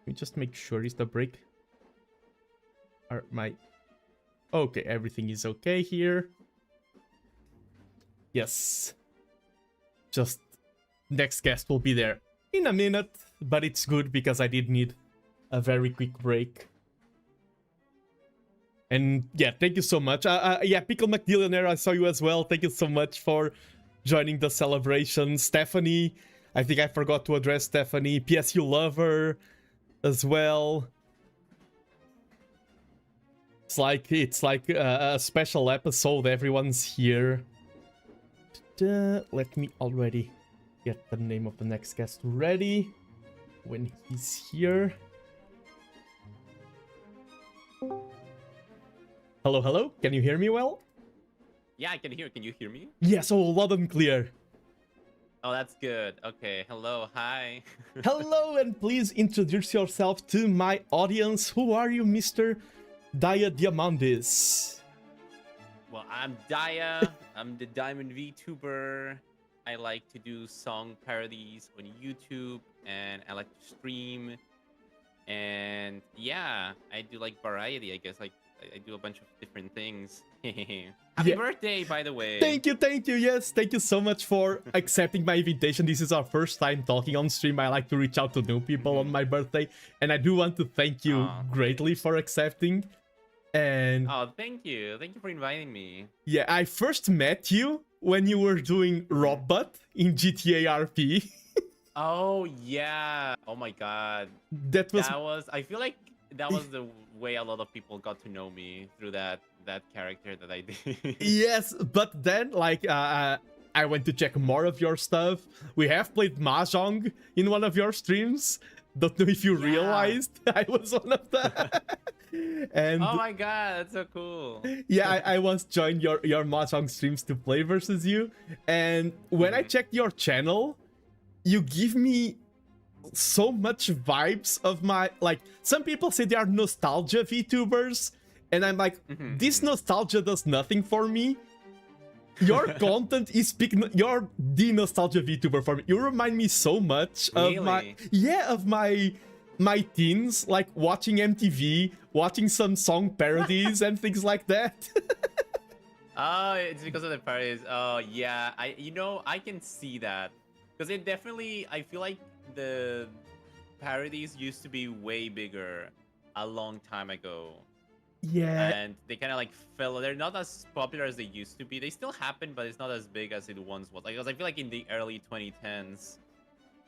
Let me just make sure is the break. Okay, everything is okay here. Yes. Just next guest will be there in a minute, but it's good because I did need a very quick break. And yeah, thank you so much. Yeah, Pickle McDillionaire, I saw you as well. Thank you so much for joining the celebration. Stephanie, I think I forgot to address Stephanie. PSU Lover as well. It's like a special episode. Everyone's here. Let me already get the name of the next guest ready when he's here. Hello, hello. Can you hear me well? Yeah, I can hear. Can you hear me? Yes, oh, loud and clear. Oh, that's good. Okay. Hello. Hi. Hello, and please introduce yourself to my audience. Who are you, Mr. Daiya Diamandis? Well, I'm Daiya. I'm the Diamond VTuber. I like to do song parodies on YouTube, and I like to stream. And yeah, I do like variety, I guess. Like I do a bunch of different things. Happy birthday, by the way. Thank you, thank you. Yes, thank you so much for accepting my invitation. This is our first time talking on stream. I like to reach out to new people on my birthday, and I do want to thank you greatly for accepting. And oh, thank you for inviting me. Yeah, I first met you when you were doing Robot in GTA RP. Oh yeah. Oh my god. That was I feel like that was the way a lot of people got to know me, through that character that I did. Yes, but then like I went to check more of your stuff. We have played Mahjong in one of your streams. Don't know if you realized I was one of them. And oh my god, that's so cool. Yeah, I once joined your Mahjong streams to play versus you. And when I checked your channel, you give me so much vibes of my, like, some people say they are nostalgia VTubers, and I'm like, this nostalgia does nothing for me. Your content is you're the nostalgia VTuber for me. You remind me so much of my teens, like watching MTV, watching some song parodies and things like that. Oh, it's because of the parodies. Oh yeah, I can see that. Because it definitely, I feel like the parodies used to be way bigger a long time ago. Yeah. And they kind of like fell. They're not as popular as they used to be. They still happen, but it's not as big as it once was. Like, because I feel like in the early 2010s,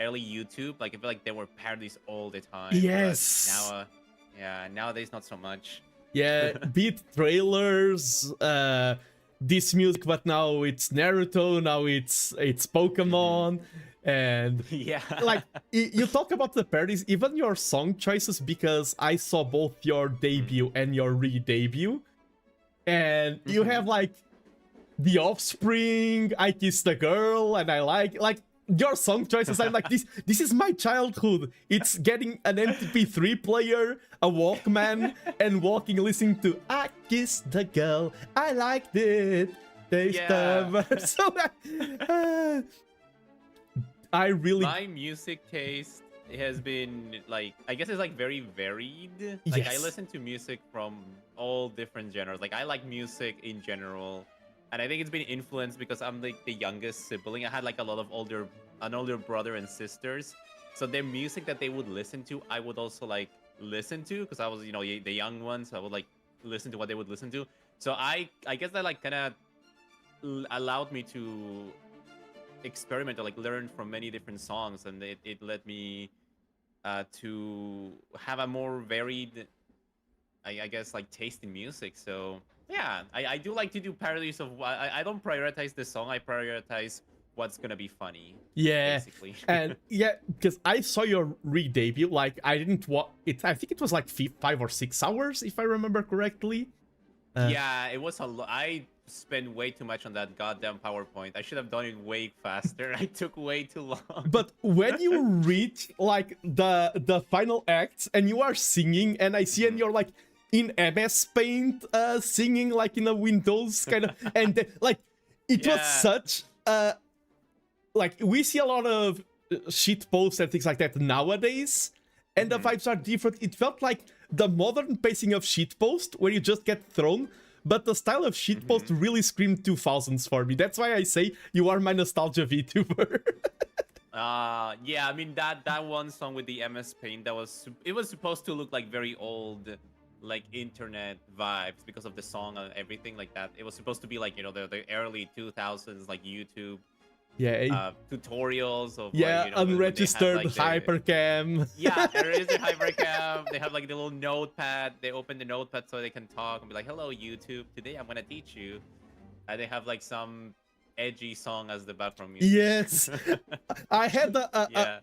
early YouTube, like I feel like there were parodies all the time. Yes. But now, nowadays not so much. Yeah, beat trailers, this music, but now it's Naruto, now it's Pokemon, and yeah, like you talk about the parodies, even your song choices, because I saw both your debut and your re-debut, and you have like The Offspring, I Kissed a Girl, and I like your song choices. I'm like, this is my childhood. It's getting an MP3 player, a Walkman, and listening to I Kissed the Girl, I Liked It, Taste of Her. So I really, my music taste has been like, I guess it's like very varied. Like I listen to music from all different genres. Like I like music in general. And I think it's been influenced because I'm like the youngest sibling. I had like a lot of an older brother and sisters. So their music that they would listen to, I would also like listen to, because I was, the young one. So I would like listen to what they would listen to. So I guess that like kind of allowed me to experiment or like learn from many different songs. And it led me to have a more varied, I guess, like taste in music. So yeah, I do like to do parodies of. I don't prioritize the song. I prioritize what's gonna be funny. Yeah, basically. And yeah, because I saw your re-debut. Like I didn't watch it. I think it was like 5 or 6 hours, if I remember correctly. Yeah, it was a lot. I spent way too much on that goddamn PowerPoint. I should have done it way faster. I took way too long. But when you reach like the final acts and you are singing, and I see and you're like in MS Paint, singing like in a Windows kind of, and then, like it was such like we see a lot of shit posts and things like that nowadays, and the vibes are different. It felt like the modern pacing of shitpost where you just get thrown, but the style of shitpost really screamed 2000s for me. That's why I say you are my nostalgia VTuber. Yeah, I mean that one song with the MS Paint, it was supposed to look like very old, like internet vibes because of the song and everything like that. It was supposed to be like, you know, the early 2000s like YouTube tutorials of unregistered hypercam. Yeah, unregistered hypercam. They have like the little notepad. They open the notepad so they can talk and be like, "Hello YouTube, today I'm gonna teach you." And they have like some edgy song as the background music. Yes. I had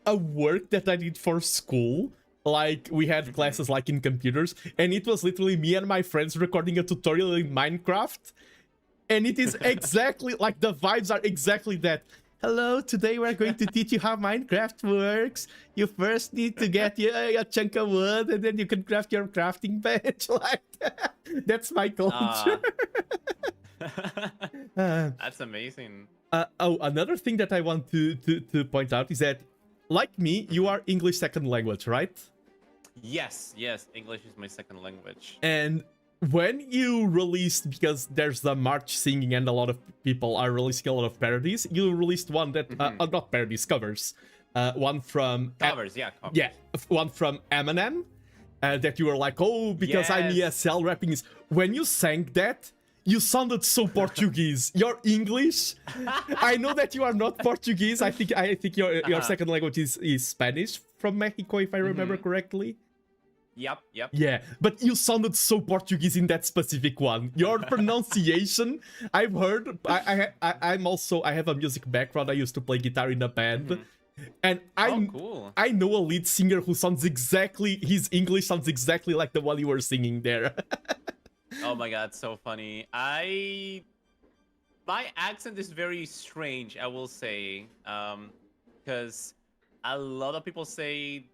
a work that I did for school. Like, we had classes like in computers, and it was literally me and my friends recording a tutorial in Minecraft. And it is exactly like, the vibes are exactly that. Hello, today we're going to teach you how Minecraft works. You first need to get a chunk of wood, and then you can craft your crafting bench. Like that. That's my culture. That's amazing. Another thing that I want to point out is that, like me, you are English second language, right? Yes, English is my second language. And when you released, because there's the March singing and a lot of people are releasing a lot of parodies, you released one that, not parodies, covers. One from... Covers, covers. Yeah, one from Eminem, that you were like, oh, because I'm ESL rapping is... When you sang that, you sounded so Portuguese. Your English, I know that you are not Portuguese. I think your second language is Spanish from Mexico, if I remember correctly. Yep. Yeah, but you sounded so Portuguese in that specific one. Your pronunciation, I've heard. I have a music background. I used to play guitar in a band. And cool. I know a lead singer who sounds his English sounds exactly like the one you were singing there. Oh my god, so funny. My accent is very strange, I will say. Because a lot of people say,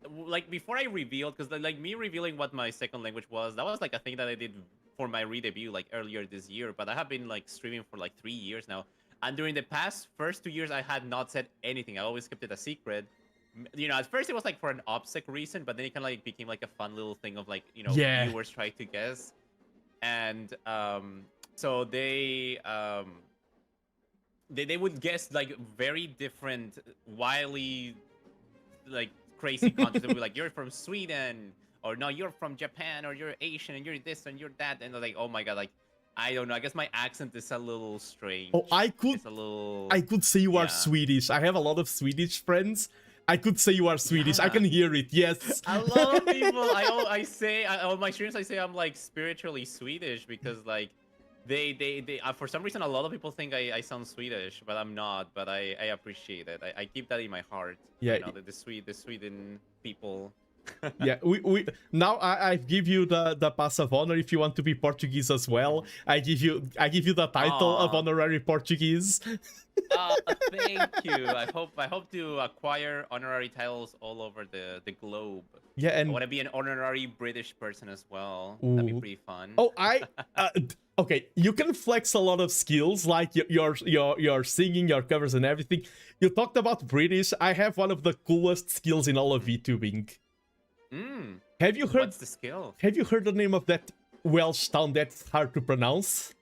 like, before I revealed, because like me revealing what my second language was, that was like a thing that I did for my re-debut like earlier this year, but I have been like streaming for like 3 years now. And during the first 2 years, I had not said anything. I always kept it a secret. You know, at first it was like for an OPSEC reason, but then it kind of like became like a fun little thing of like, you know, viewers try to guess. And so they would guess like very different, wildly like crazy countries. They would be like, you're from Sweden, or no, you're from Japan, or you're Asian, and you're this and you're that, and they're like, oh my god, like I don't know. I guess my accent is a little strange. Oh, I could say you are Swedish. I have a lot of Swedish friends. I could say you are Swedish. I can hear it. Yes. A lot of people. I say on my streams, I say I'm like spiritually Swedish because like they for some reason a lot of people think I sound Swedish, but I'm not. But I appreciate it. I keep that in my heart. Yeah. You know, the Sweden people. Yeah, we now I give you the pass of honor if you want to be Portuguese as well. I give you the title of honorary Portuguese. Thank you. I hope to acquire honorary titles all over the globe. Yeah, and I want to be an honorary British person as well. That'd be pretty fun. Oh, okay. You can flex a lot of skills like your singing, your covers, and everything. You talked about British. I have one of the coolest skills in all of VTubing. Have you heard? What's the skill? Have you heard the name of that Welsh town that's hard to pronounce?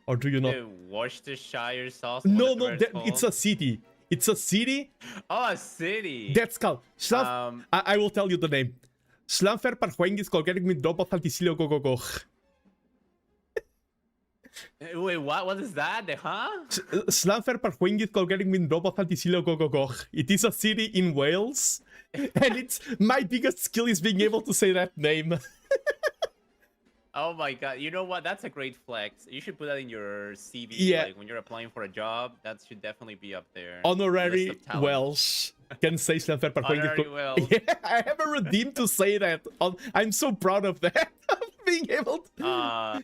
Or do you know? The Worcestershire sauce? No, it's a city. It's a city. Oh, a city. That's called. I will tell you the name. Slanfer Parhuengis Colgatic mit Drop of Alticilio Gogogoch. Wait, what is that? Slanfer Parhuengis Colgatic mit Drop of Alticilio Gogogoch. It is a city in Wales. And it's my biggest skill is being able to say that name. Oh my god, you know what? That's a great flex. You should put that in your CV. Yeah. Like when you're applying for a job, that should definitely be up there. Honorary Welsh. Can say Slanfer Honorary Welsh. Yeah, I have a redeem to say that. I'm so proud of that. Being able to. I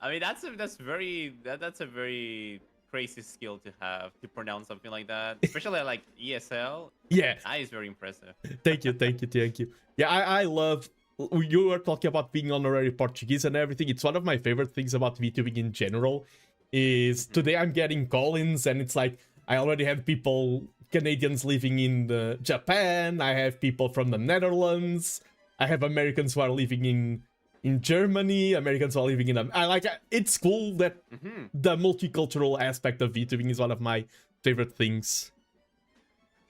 mean, that's a very crazy skill to have, to pronounce something like that, especially like ESL. Yeah, that is very impressive. Thank you. Yeah, I love. You were talking about being honorary Portuguese and everything. It's one of my favorite things about VTubing in general. Is today I'm getting call-ins and it's like I already have people, Canadians living in Japan. I have people from the Netherlands. I have Americans who are living in in Germany, Americans are living in them. I like it's cool that the multicultural aspect of VTubing is one of my favorite things.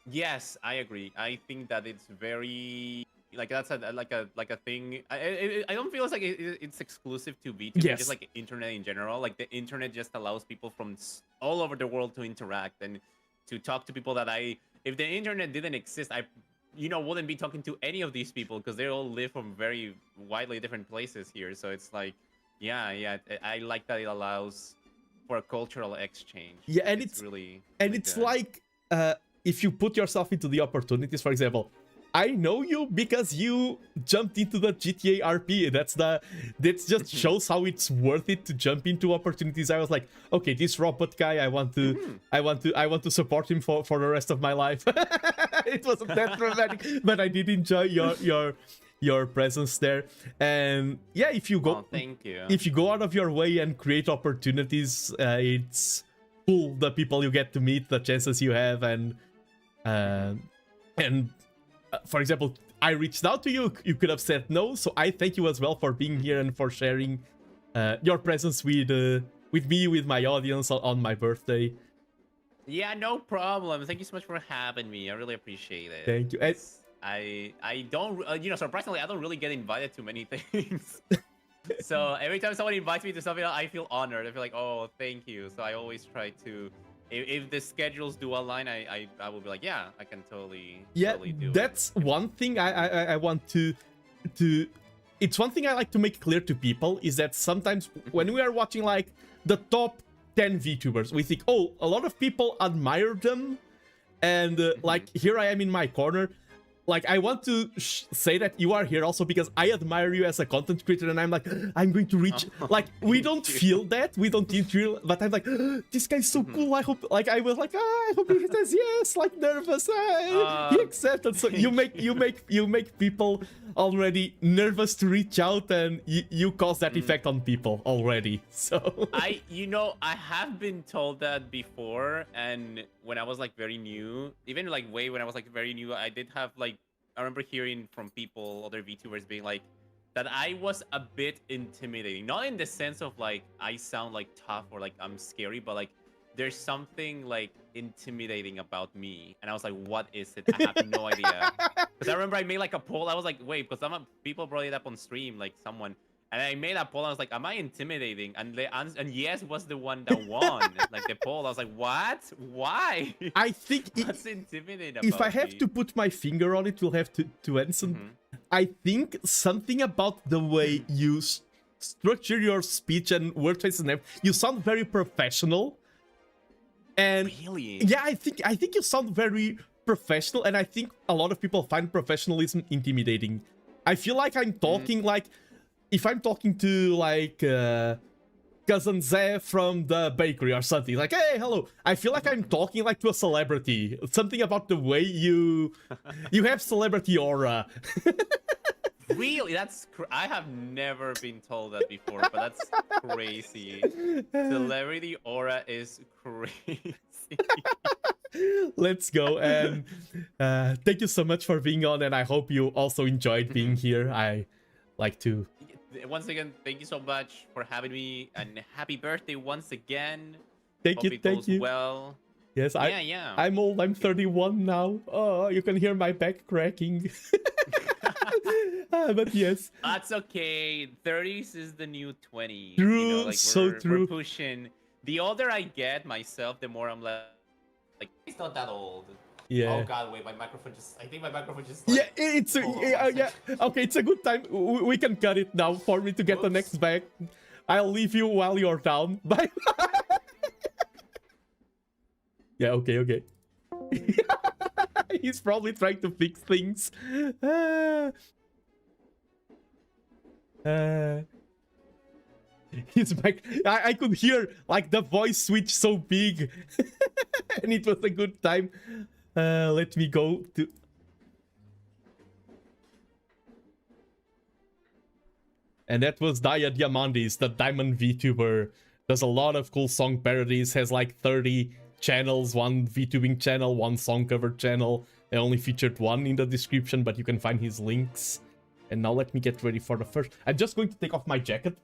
Yes, I agree. I think that it's very like that's a thing. I don't feel like it's exclusive to VTubing. Yes. Just like internet in general. Like the internet just allows people from all over the world to interact and to talk to people that if the internet didn't exist, I wouldn't be talking to any of these people because they all live from very widely different places here. So it's like, yeah, I like that it allows for a cultural exchange. Yeah, and it's really it's good. like if you put yourself into the opportunities, for example, I know you because you jumped into the GTA RP. That just shows how it's worth it to jump into opportunities. I was like, okay, this robot guy, I want to support him for the rest of my life. It wasn't that dramatic, but I did enjoy your presence there. And yeah, if you go, thank you. If you go out of your way and create opportunities, it's cool the people you get to meet, the chances you have, and for example, I reached out to you. You could have said no, so I thank you as well for being here and for sharing your presence with me, with my audience on my birthday. Yeah, no problem. Thank you so much for having me. I really appreciate it. Thank you. I don't, surprisingly, I don't really get invited to many things. So every time someone invites me to something, I feel honored. I feel like, oh, thank you. So I always try to, if the schedules do align, I will be like, yeah, I can totally do that's it. One thing I want to it's one thing I like to make clear to people is that sometimes when we are watching like the top 10 VTubers, we think, oh, a lot of people admire them, and like here I am in my corner. Like, I want to say that you are here also because I admire you as a content creator, and I'm like, I'm going to reach... Like, we don't feel that, we don't feel... But I'm like, this guy's so cool, I hope... Like, I was like, I hope he says yes, like, nervous, he accepted. So you make people already nervous to reach out, and you cause that effect on people already, so... I have been told that before, and when I was, like, very new, even, like, when I was, like, very new, I did have, like, I remember hearing from people, other VTubers being like, that I was a bit intimidating. Not in the sense of like, I sound like tough or like I'm scary, but like there's something like intimidating about me. And I was like, what is it? I have no idea. Because I remember I made like a poll. I was like, wait, because people brought it up on stream, like someone. And I made a poll. I was like, am I intimidating? And the answer, and yes was the one that won. Like the poll. I was like, what? Why? I think what's intimidating about if I have me? to put my finger on it, we'll have to answer. I think something about the way you structure your speech and word choices and everything, you sound very professional. And really? Yeah, I think you sound very professional, and I think a lot of people find professionalism intimidating. I feel like I'm talking like, if I'm talking to like cousin Zé from the bakery or something, like, hey, hello, I feel like I'm talking like to a celebrity. Something about the way you have celebrity aura. Really? I have never been told that before, but that's crazy. Celebrity aura is crazy. Let's go, and thank you so much for being on, and I hope you also enjoyed being here. I like to... Once again, thank you so much for having me, and happy birthday once again. Thank you. Well. Yes, I'm old. I'm 31 now. Oh, you can hear my back cracking. But yes, that's okay. 30s is the new 20. True, true. We're pushing. The older I get myself, the more I'm like it's not that old. Yeah. Oh god, wait, I think my microphone just... Like, yeah, it's yeah. Okay, it's a good time. We can cut it now for me to get the next bag. I'll leave you while you're down. Bye. Yeah, okay. He's probably trying to fix things. He's back. I could hear like the voice switch so big. And it was a good time. Let me go to... And that was Daiya Diamandis, the Diamond VTuber. Does a lot of cool song parodies, has like 30 channels, one VTubing channel, one song cover channel. I only featured one in the description, but you can find his links. And now let me get ready for the first. I'm just going to take off my jacket,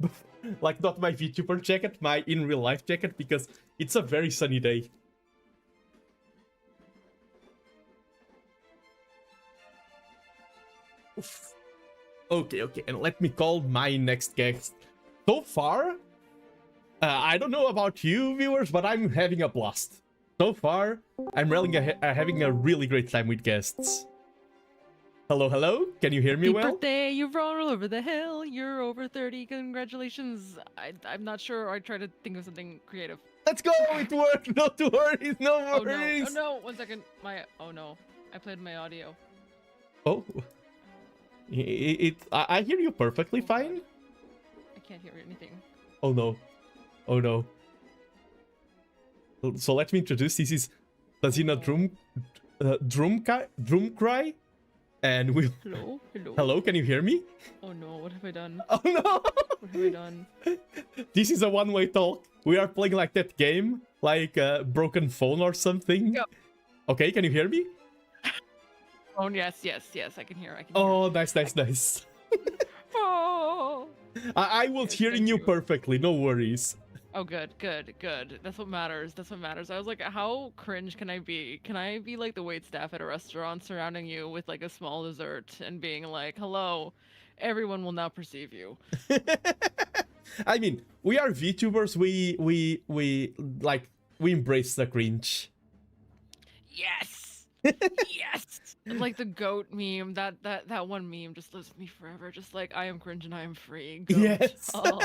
like not my VTuber jacket, my in real life jacket, because it's a very sunny day. Oof. Okay, and let me call my next guest. So far, I don't know about you viewers, but I'm having a blast. So far, I'm really having a really great time with guests. Hello? Can you hear me well? Happy birthday, you've run all over the hill. You're over 30. Congratulations. I'm not sure. I try to think of something creative. Let's go! It worked! Not worries, no worries! Oh no, 1 second. Oh no. I played my audio. Oh. I hear you perfectly fine. I can't hear anything. Oh no. So let me introduce, this is Basina Droomkraai. And we... Hello? Hello, can you hear me? Oh no, what have I done? Oh no! What have I done? This is a one-way talk. We are playing like that game, like a broken phone or something. Go. Okay, can you hear me? Oh yes, I can hear. Oh, nice. Oh. I was hearing you perfectly, no worries. Oh, good. That's what matters. I was like, how cringe can I be? Can I be like the waitstaff at a restaurant surrounding you with like a small dessert and being like, hello, everyone will now perceive you. I mean, we are VTubers, we embrace the cringe. Yes! Yes! Like the goat meme, that one meme just lives with me forever. Just like, I am cringe and I am free. Goat. Yes! Oh.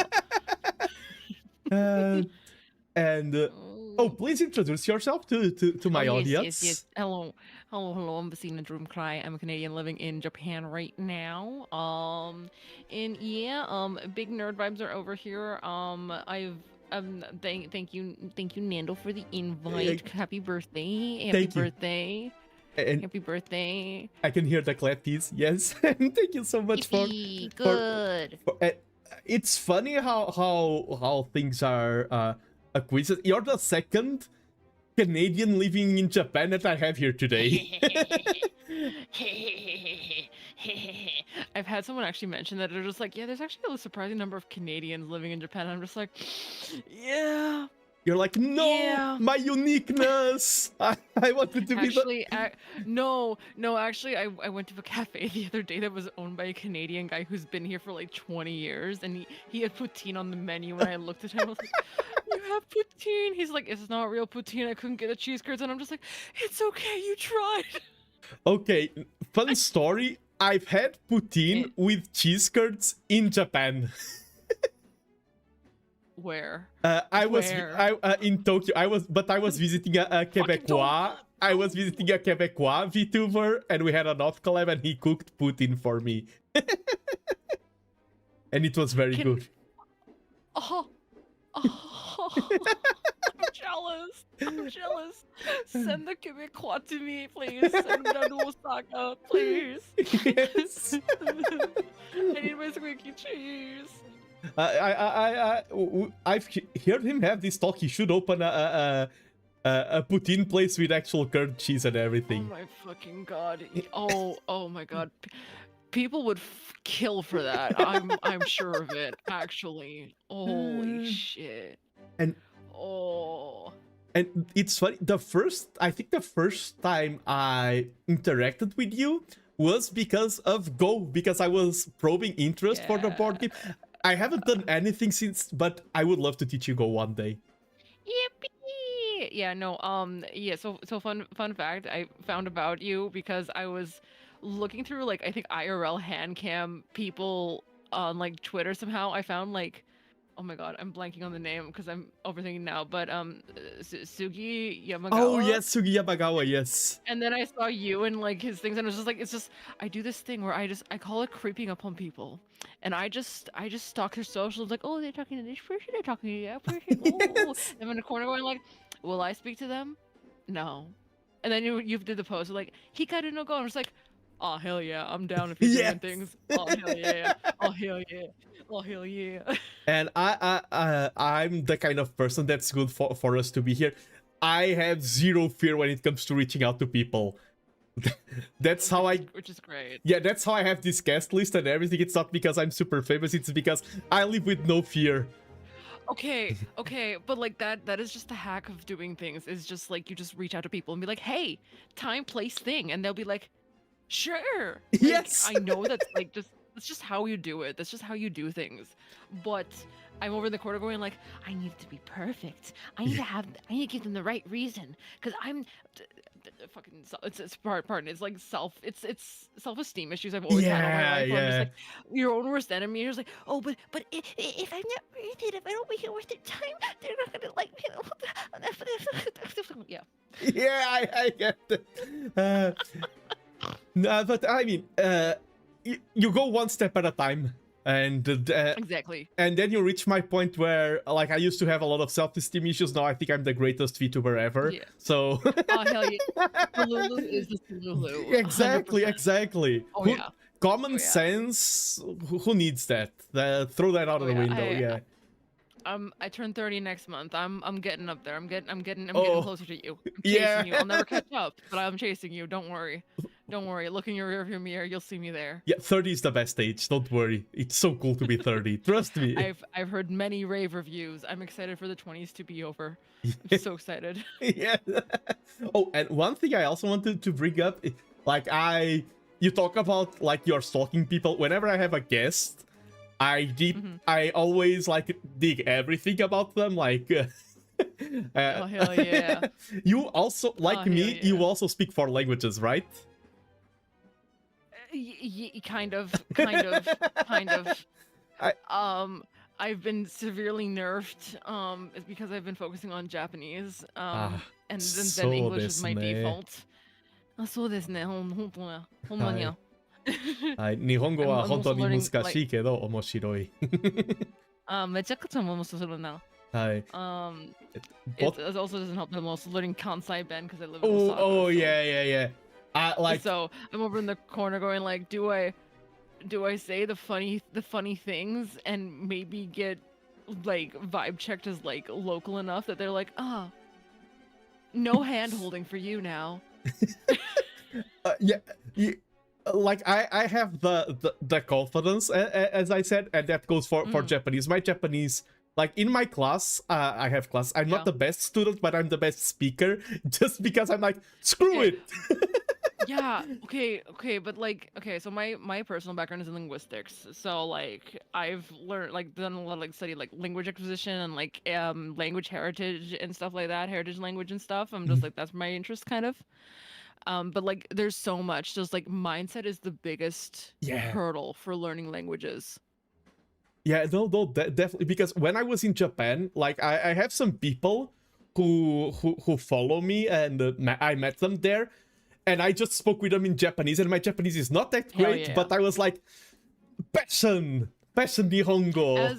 Oh, please introduce yourself to my audience. Yes. Hello, I'm Basina Droomkraai. I'm a Canadian living in Japan right now. And yeah, big nerd vibes are over here. Thank you, Nando, for the invite. Happy birthday. Happy birthday. I can hear the clappies. Yes. Thank you so much for it's funny how things are a quiz. You're the second Canadian living in Japan that I have here today. I've had someone actually mention that. They're just like, yeah, there's actually a surprising number of Canadians living in Japan. I'm just like, yeah. You're like, no, yeah. My uniqueness. I wanted to actually, be no. Actually, I went to a cafe the other day that was owned by a Canadian guy who's been here for like 20 years, and he had poutine on the menu. And I looked at him, I was like, you have poutine? He's like, it's not real poutine. I couldn't get the cheese curds, and I'm just like, it's okay, you tried. Okay, fun story. I've had poutine with cheese curds in Japan. Where? I was in Tokyo. I was visiting a Quebecois. I was visiting a Quebecois VTuber, and we had an off collab, and he cooked poutine for me, and it was very good. Oh. I'm jealous. Send the Quebecois to me, please. Send the Osaka, please. Yes. I need my squeaky cheese. I've heard him have this talk. He should open a poutine place with actual curd cheese and everything. Oh my fucking god! Oh my god! People would kill for that. I'm sure of it. Actually, holy shit! And it's funny. I think the first time I interacted with you was because of Go, because I was probing interest for the board game. I haven't done anything since, but I would love to teach you Go one day. Yippee! Yeah, no, yeah, so fun fact, I found about you because I was looking through, like, I think IRL hand cam people on, like, Twitter somehow. I found, like, oh my god, I'm blanking on the name because I'm overthinking now, but Sugi Yamagawa. Oh yes, Sugi Yamagawa, yes. And then I saw you and like his things, and it was just like, I do this thing where I call it creeping up on people, and I just stalk their socials, like, oh, they're talking to this person, they're talking to that person. Yes. I'm in the corner going like, will I speak to them? No. And then you did the post like, Hikaru no Go. I'm just like, oh hell yeah, I'm down if you're doing things. Oh hell yeah. Oh hell yeah. Oh hell yeah. And I'm the kind of person that's good for us to be here. I have zero fear when it comes to reaching out to people. That's how which is great. Yeah, that's how I have this guest list and everything. It's not because I'm super famous, it's because I live with no fear. Okay, but like that is just the hack of doing things. Is just like you just reach out to people and be like, "Hey, time, place, thing," and they'll be like, "Sure." Like, Yes. I know that's like that's just how you do it. That's just how you do things. But I'm over in the corner going like, "I need it to be perfect. I need to give them the right reason because I'm." Fucking it's pardon it's like it's self-esteem issues I've always had all my life. I'm just like your own worst enemy. You're just like, oh, but if I'm not worth it, if I don't make it worth their time, they're not gonna like me. Yeah. Yeah, I get that. No, but I mean, you go one step at a time. And Exactly. And then you reach my point where, like, I used to have a lot of self-esteem issues. Now I think I'm the greatest VTuber ever. Yeah. So. Oh hell yeah! Lulu is the Lulu. Exactly, 100%. exactly. Oh yeah. Common sense. Who needs that? Throw that out of the window. Yeah. I turn 30 next month. I'm getting up there. I'm getting closer to you. I'm chasing you. I'll never catch up, but I'm chasing you. Don't worry. Don't worry. Look in your rearview mirror. You'll see me there. Yeah, 30 is the best age. Don't worry. It's so cool to be 30. Trust me. I've heard many rave reviews. I'm excited for the 20s to be over. I'm so excited. Yeah. Oh, and one thing I also wanted to bring up, like you talk about like you're stalking people. Whenever I have a guest, I always like dig everything about them. Like, oh hell yeah! You also like me. Yeah. You also speak 4 languages, right? Kind of. I've been severely nerfed. It's because I've been focusing on Japanese. And then English is my default. そうですね。本当に。はい、日本語は本当に難しいけど面白い。めちゃくちゃ面白いな。はい。It also doesn't help that I'm also learning Kansai Ben because I live in Osaka. Oh yeah. Like so I'm over in the corner going like, do I say the funny things and maybe get like vibe checked as like local enough that they're like, no hand holding for you now. Yeah. Like I have the confidence, as I said, and that goes for Japanese. My Japanese, like in my class, I have class. I'm not the best student, but I'm the best speaker. Just because I'm like, screw it. Yeah. Okay. But like, so my personal background is in linguistics. So like, I've learned done a lot of like study like language acquisition and like language heritage and stuff like that, heritage language and stuff. I'm just like that's my interest kind of. But like there's so much, just like mindset is the biggest hurdle for learning languages. Yeah, no, definitely, because when I was in Japan, like I have some people who follow me, and I met them there, and I just spoke with them in Japanese, and my Japanese is not that great, but I was like, passion Nihongo.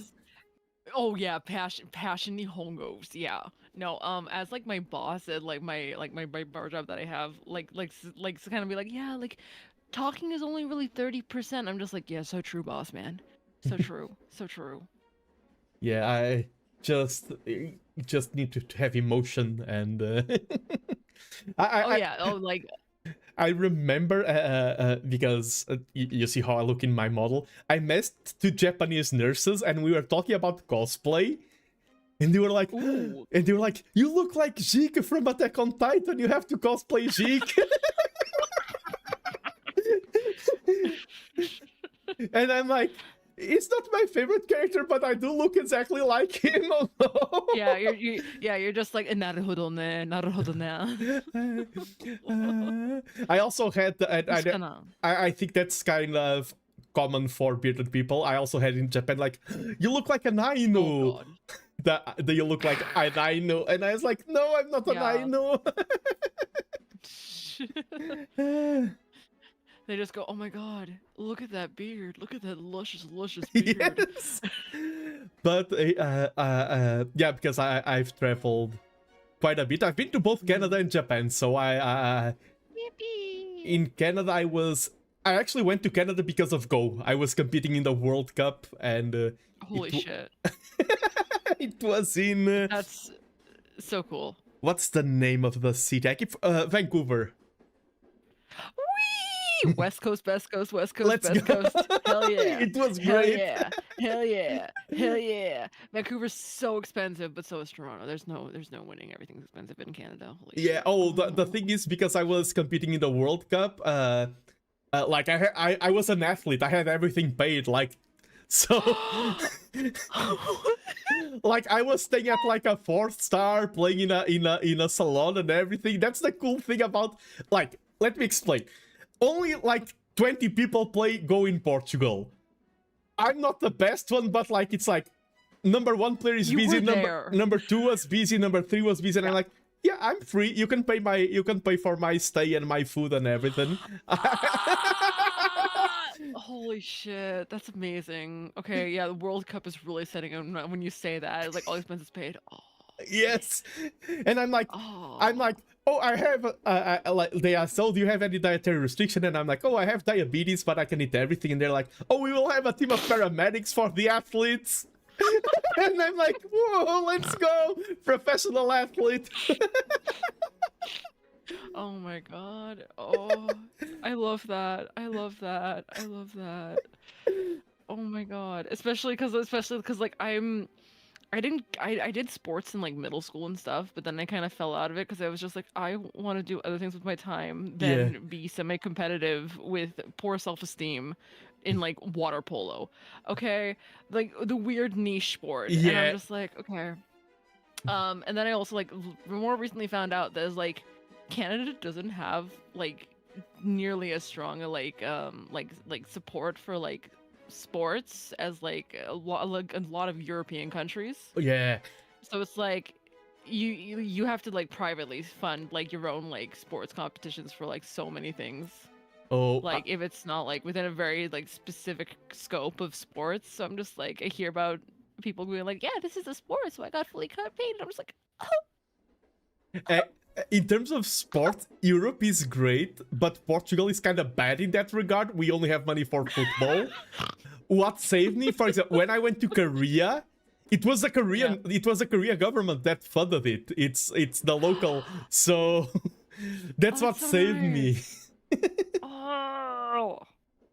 Oh yeah, passion Nihongos, yeah. No, as like my boss at like my bar job that I have, like kind of be like, yeah, like talking is only really 30%. I'm just like, yeah, so true, boss man. So true. So true. Yeah, I just need to have emotion and I remember because you see how I look in my model. I met 2 Japanese nurses and we were talking about cosplay. And they were like, you look like Zeke from Attack on Titan. You have to cosplay Zeke. And I'm like, it's not my favorite character, but I do look exactly like him. Oh, no. You're just like naruhodo ne. I also had I think that's kind of common for bearded people. I also had in Japan like, you look like an Ainu. Oh, God. That you look like an Ainu, and I was like, no, I'm not an Ainu. They just go, oh my god, look at that beard, look at that luscious beard. Yes. But yeah, because I've traveled quite a bit. I've been to both Canada and Japan, so in Canada I actually went to Canada because of Go. I was competing in the World Cup, and holy shit. It was in that's so cool. What's the name of the city? I keep Vancouver. Whee! West Coast, Best Coast, West Coast, Let's Best go. Coast. Hell yeah. It was Hell great. yeah. Hell yeah. Hell yeah. Vancouver's so expensive, but so is Toronto. There's no winning. Everything's expensive in Canada. Holy Yeah. shit. Oh, the thing is, because I was competing in the World Cup, like I was an athlete. I had everything paid. Like, so, like I was staying at like a 4-star, playing in a salon and everything. That's the cool thing about, like, let me explain. Only like 20 people go in Portugal. I'm not the best one, but like it's like number 1 player is You busy, were there. number 2 was busy, number 3 was busy, and I'm like, yeah, I'm free. You can pay for my stay and my food and everything. Holy shit, that's amazing. Okay, yeah, the World Cup is really setting in when you say that. It's like all expenses paid. Oh. Yes, and I'm like, Oh. oh, I have like they asked, oh, do you have any dietary restriction? And I'm like, oh, I have diabetes, but I can eat everything. And they're like, oh, we will have a team of paramedics for the athletes. And I'm like, whoa, let's go, professional athlete. Oh my god. Oh, I love that. I love that. I love that. Oh my god. Especially because like I did sports in like middle school and stuff, but then I kind of fell out of it because I was just like, I want to do other things with my time than be semi-competitive with poor self-esteem in like water polo. Okay, like the weird niche sport. And Yeah. I'm just like, okay. And then I also like more recently found out that like Canada doesn't have like nearly as strong a like support for like sports as like a lot of European countries. Yeah. So it's like you have to like privately fund like your own like sports competitions for like so many things. Oh, Like if it's not like within a very like specific scope of sports. So I'm just like I hear about people going like, yeah, this is a sport, so I got fully paid. And I'm just like, oh. In terms of sport, Europe is great, but Portugal is kind of bad in that regard. We only have money for football. What saved me, for example, when I went to Korea, it was a Korean government that funded it. It's the local, so that's what so saved me. Oh.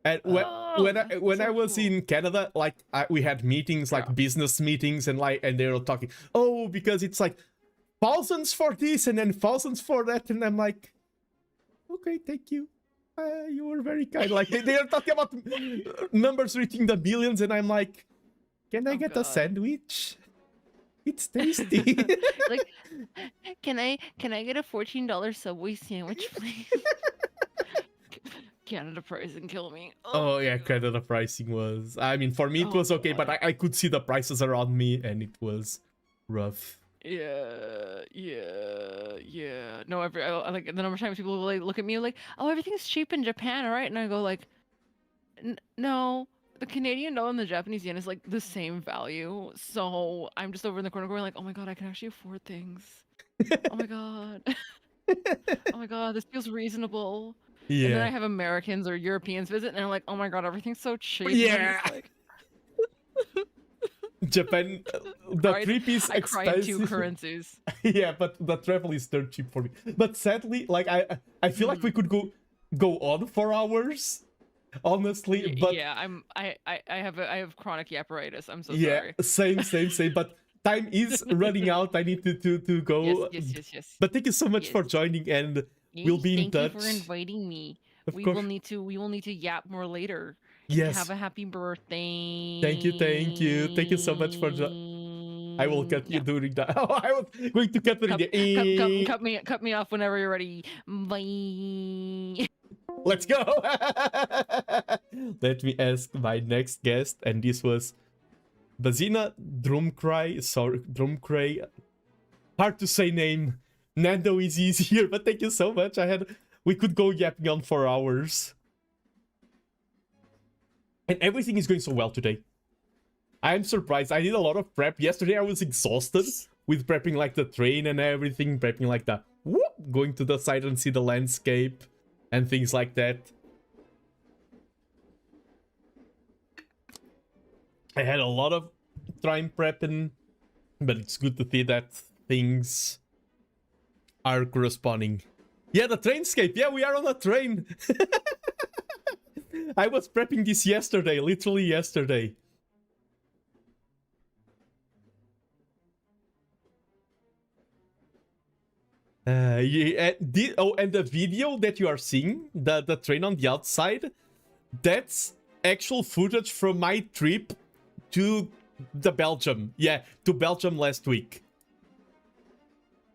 And when I was cool. in Canada, like we had meetings, like business meetings, and they were talking, oh, because it's like thousands for this and then thousands for that, and I'm like, okay, thank you. You were very kind. Like they are talking about numbers reaching the billions, and I'm like, can I get a sandwich? It's tasty. Like, can I get a $14 Subway sandwich, please? Canada pricing kill me. Oh yeah, Canada pricing was. I mean, for me it was okay, but I could see the prices around me, and it was rough. Yeah. No, I like the number of times people will like look at me like, oh, everything's cheap in Japan, all right? And I go like, no, the Canadian dollar and the Japanese yen is like the same value. So I'm just over in the corner going like, oh my god, I can actually afford things. Oh my god. Oh my god, this feels reasonable. Yeah. And then I have Americans or Europeans visit, and they're like, oh my god, everything's so cheap. Yeah. And I'm just like, Japan, the trip is I expensive. cried 2 currencies. Yeah, but the travel is dirt cheap for me. But sadly, like I feel like we could go on for hours, honestly. But yeah, I have chronic yapperitis. I'm so yeah, sorry. same. But time is running out. I need to go. Yes. But thank you so much for joining, and we'll be in touch. Thank you for inviting me. We course. will need to yap more later. Yes. Have a happy birthday. Thank you so much for I will cut you during that. Oh, I was going to cut during the cut me off whenever you're ready. Bye. Let's go. Let me ask my next guest, and this was Basina Droomkraai. Sorry, Droomkraai. Hard to say name. Nando is easier, but thank you so much. We could go yapping on for hours. And everything is going so well today. I'm surprised. I did a lot of prep. Yesterday I was exhausted with prepping like the train and everything. Prepping like the going to the side and see the landscape and things like that. I had a lot of time prepping, but it's good to see that things are corresponding. Yeah, the trainscape. Yeah, we are on a train. I was prepping this yesterday, literally yesterday. Yeah, and the video that you are seeing, the train on the outside, that's actual footage from my trip to Belgium. Yeah, to Belgium last week.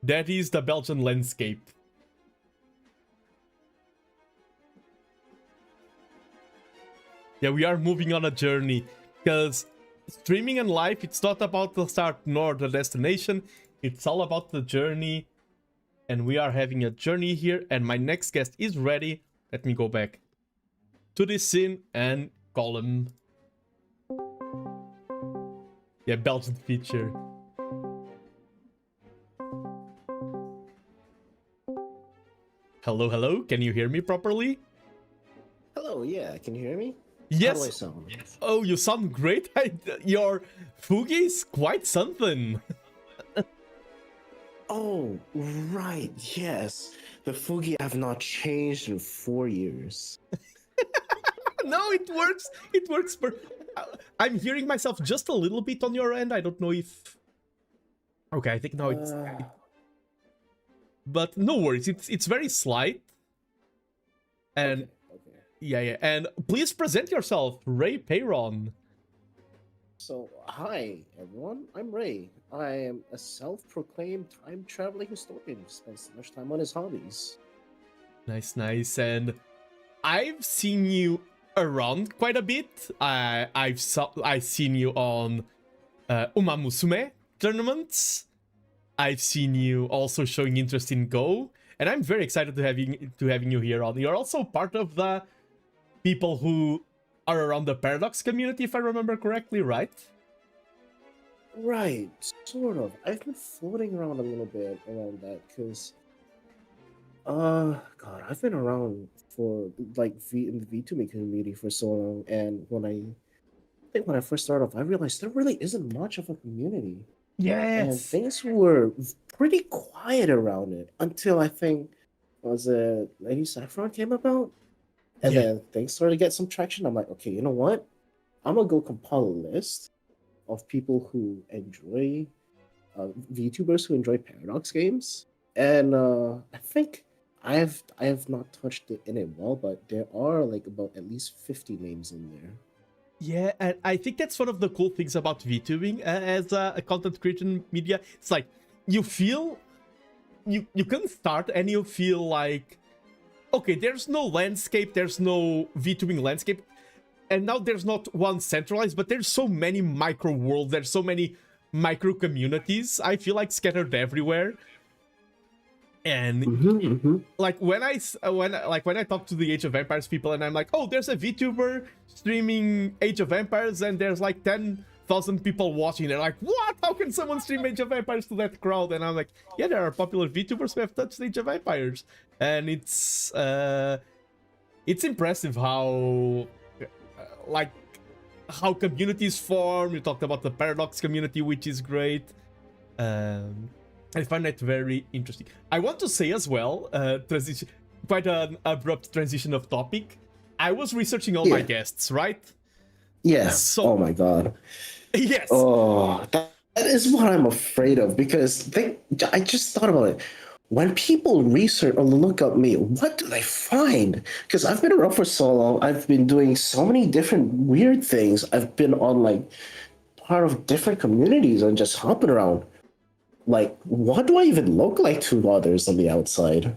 That is the Belgian landscape. Yeah, we are moving on a journey, because streaming and life, it's not about the start nor the destination, it's all about the journey, and we are having a journey here, and my next guest is ready. Let me go back to this scene and call him. Yeah, Belgian feature. Hello, hello, can you hear me properly? Hello, yeah, can you hear me? Yes. How do I sound? Oh, you sound great. Your Fugi is quite something. Oh, right, yes. The Fugi have not changed in 4 years. No, it works. It works. I'm hearing myself just a little bit on your end. I don't know if... Okay, I think now it's... But no worries. It's very slight. And... Okay. Yeah. And please present yourself, Rei Peiron. So, hi, everyone. I'm Rei. I am a self-proclaimed time-traveling historian who spends so much time on his hobbies. Nice. And I've seen you around quite a bit. I've seen you on Umamusume tournaments. I've seen you also showing interest in Go, and I'm very excited to having you here on. You're also part of the people who are around the Paradox community, if I remember correctly, right? Right, sort of. I've been floating around a little bit around that, because... God, I've been around for, like, in the VTuber community for so long, and when I first started off, I realized there really isn't much of a community. Yes. And things were pretty quiet around it until I think, was it Lady Saffron came about? And then things started to get some traction. I'm like, okay, you know what? I'm going to go compile a list of people who enjoy, VTubers who enjoy Paradox games. And I think I have not touched it in a while, but there are like about at least 50 names in there. Yeah, and I think that's one of the cool things about VTubing as a content creation media. It's like, you feel, you can start and you feel like, okay, there's no landscape, there's no VTubing landscape, and now there's not one centralized, but there's so many micro worlds, there's so many micro communities, I feel like scattered everywhere. And like when I talk to the Age of Empires people and I'm like, oh, there's a VTuber streaming Age of Empires and there's like 10,000 people watching. They're like, what? How can someone stream Age of Empires to that crowd? And I'm like, yeah, there are popular VTubers who have touched Age of Empires, and it's impressive how how communities form. You talked about the Paradox community, which is great. I find that very interesting. I want to say as well, quite an abrupt transition of topic. I was researching all my guests, right? Yes. So, oh my god. Yes. Oh, that is what I'm afraid of, because I just thought about it. When people research or look up me, what do they find? Because I've been around for so long. I've been doing so many different weird things. I've been on like part of different communities and just hopping around. Like, what do I even look like to others on the outside?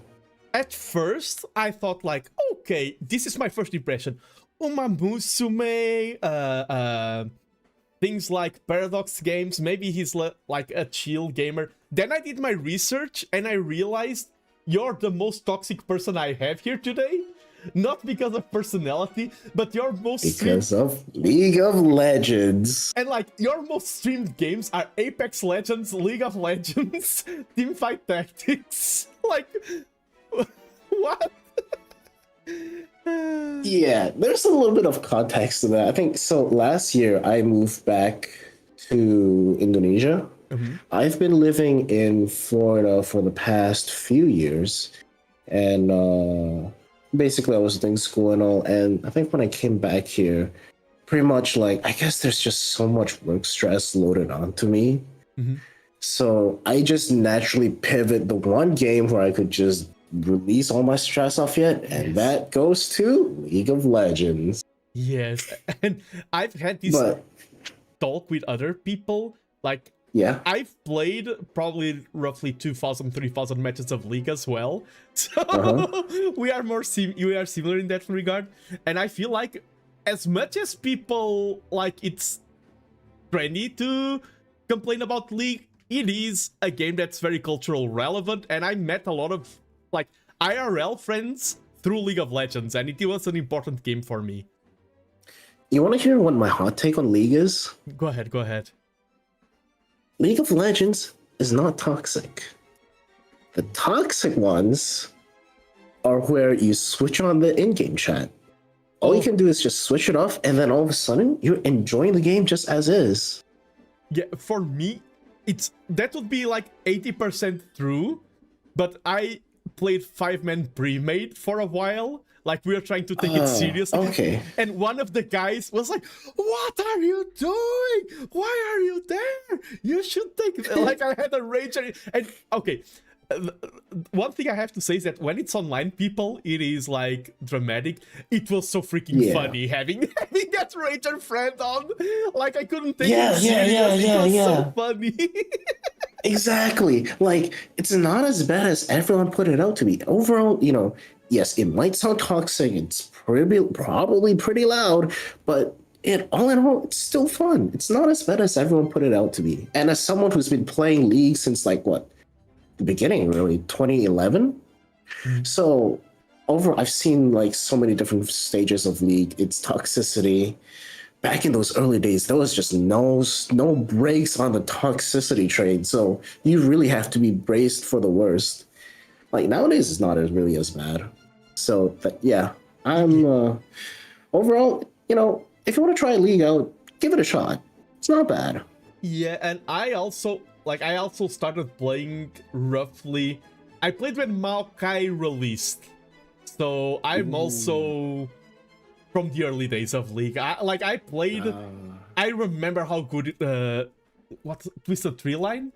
At first, I thought like, okay, this is my first impression. Umamusume, things like Paradox games, maybe he's like a chill gamer. Then I did my research and I realized you're the most toxic person I have here today. Not because of personality, but your most because of League of Legends. And like your most streamed games are Apex Legends, League of Legends, Teamfight Tactics. Like, what? Yeah, there's a little bit of context to that. I think so. Last year, I moved back to Indonesia. I've been living in Florida for the past few years. and basically I was doing school and all. And I think when I came back here, pretty much like I guess there's just so much work stress loaded onto me. Mm-hmm. So I just naturally pivot the one game where I could just release all my stress off yet, and that goes to League of Legends. Yes, and I've had this talk with other people. Like, yeah, I've played probably roughly 2,000, 3,000 matches of League as well. So we are we are similar in that regard. And I feel like as much as people like it's trendy to complain about League, it is a game that's very cultural relevant. And I met a lot of like IRL friends through League of Legends, and it was an important game for me. You want to hear what my hot take on League is? Go ahead. League of Legends is not toxic. The toxic ones are where you switch on the in-game chat. All you can do is just switch it off, and then all of a sudden, you're enjoying the game just as is. Yeah, for me, that would be like 80% true, but I played 5-man pre-made for a while. Like, we were trying to take it seriously. Okay. And one of the guys was like, "What are you doing? Why are you there? You should take..." Like, I had a rage. And, okay, one thing I have to say is that when it's online, people, it is, like, dramatic. It was so freaking funny having that rager friend on. Like, I couldn't take it serious. It was so funny. Exactly. Like, it's not as bad as everyone put it out to be. Overall, you know, yes, it might sound toxic. It's probably pretty loud, but all in all, it's still fun. It's not as bad as everyone put it out to be. And as someone who's been playing League since like the beginning, really, 2011. So I've seen like so many different stages of League. Its toxicity. Back in those early days, there was just no brakes on the toxicity train. So you really have to be braced for the worst. Like nowadays, it's not really as bad. So yeah, I'm overall, you know, if you want to try League out, give it a shot. It's not bad. Yeah, and I also started playing roughly. I played when Maokai released, so I'm also from the early days of League. I played. I remember how good what Twisted Tree Line?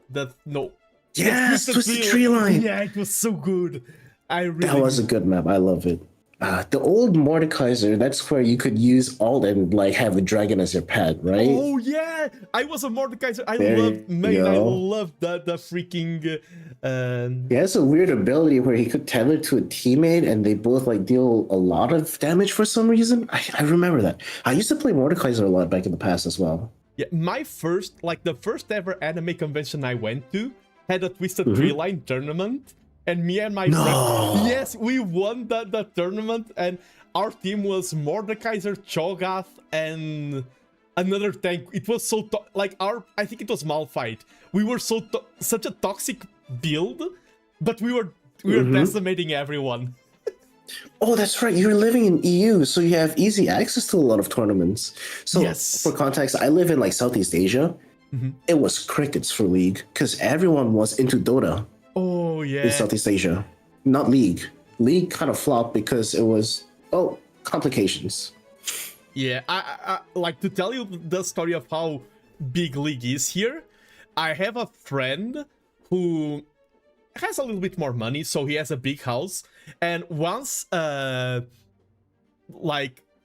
Yes, Twisted Tree Line. Yeah, it was so good. That was a good map. I love it. The old Mordekaiser, that's where you could use alt and like have a dragon as your pet, right? Oh yeah, I was a Mordekaiser. I loved the freaking. He has a weird ability where he could tether to a teammate, and they both like deal a lot of damage for some reason. I remember that. I used to play Mordekaiser a lot back in the past as well. Yeah, the first ever anime convention I went to had a Twisted Tree Line tournament. And me and my friend, yes, we won the tournament, and our team was Mordekaiser, Cho'Gath, and another tank. It was so I think it was Malphite. We were such a toxic build, but we were decimating everyone. Oh, that's right. You're living in EU, so you have easy access to a lot of tournaments. So for context, I live in like Southeast Asia. It was crickets for League because everyone was into Dota. Oh yeah, in Southeast Asia, not League. League kind of flopped because it was complications. Yeah, I like to tell you the story of how big League is here. I have a friend who has a little bit more money, so he has a big house. And once, I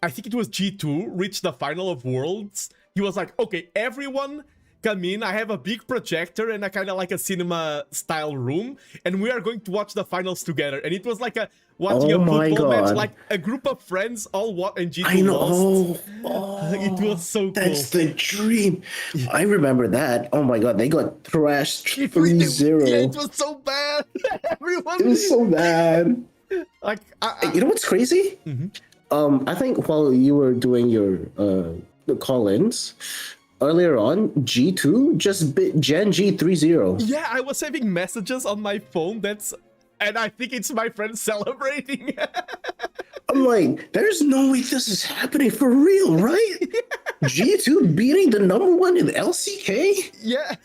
think it was G2 reached the final of Worlds, he was like, "Okay, everyone come in, I have a big projector and a kind of like a cinema style room, and we are going to watch the finals together." And it was like watching a football match, like a group of friends all and G2 I know. lost. It was so cool. That's the dream. I remember that. Oh my god, they got thrashed 3-0. Yeah, it was so bad. Everyone. It was so bad. Like, you know what's crazy? I think while you were doing your call-ins, earlier on, G2 just bit Gen G 3-0. Yeah, I was having messages on my phone. And I think it's my friend celebrating. I'm like, there's no way this is happening for real, right? G2 beating the #1 in LCK? Yeah.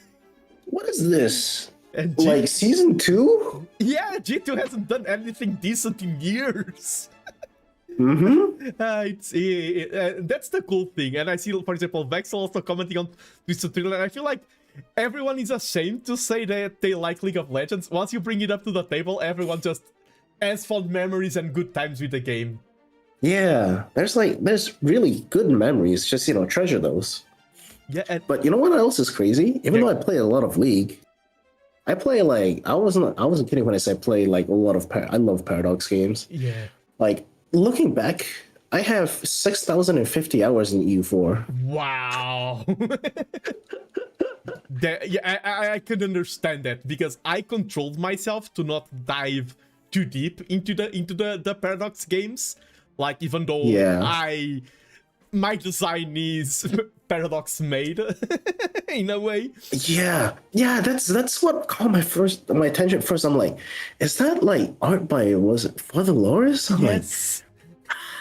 What is this? And Like season 2? Yeah, G2 hasn't done anything decent in years. Mm-hmm. That's the cool thing. And I see, for example, Vexal also commenting on Twisted Thriller, and I feel like everyone is ashamed to say that they like League of Legends. Once you bring it up to the table, everyone just has fond memories and good times with the game. Yeah, there's really good memories. Just, treasure those. Yeah, but you know what else is crazy? Even though I play a lot of League, I play I wasn't kidding when I said play like a lot of I love Paradox games. Yeah. Like looking back, I have 6,050 hours in EU4. Wow. I could understand that because I controlled myself to not dive too deep into the Paradox games. Like even though my design is Paradox made in a way. Yeah, that's what caught my attention first. I'm like, is that like art by Father Loris? I'm yes.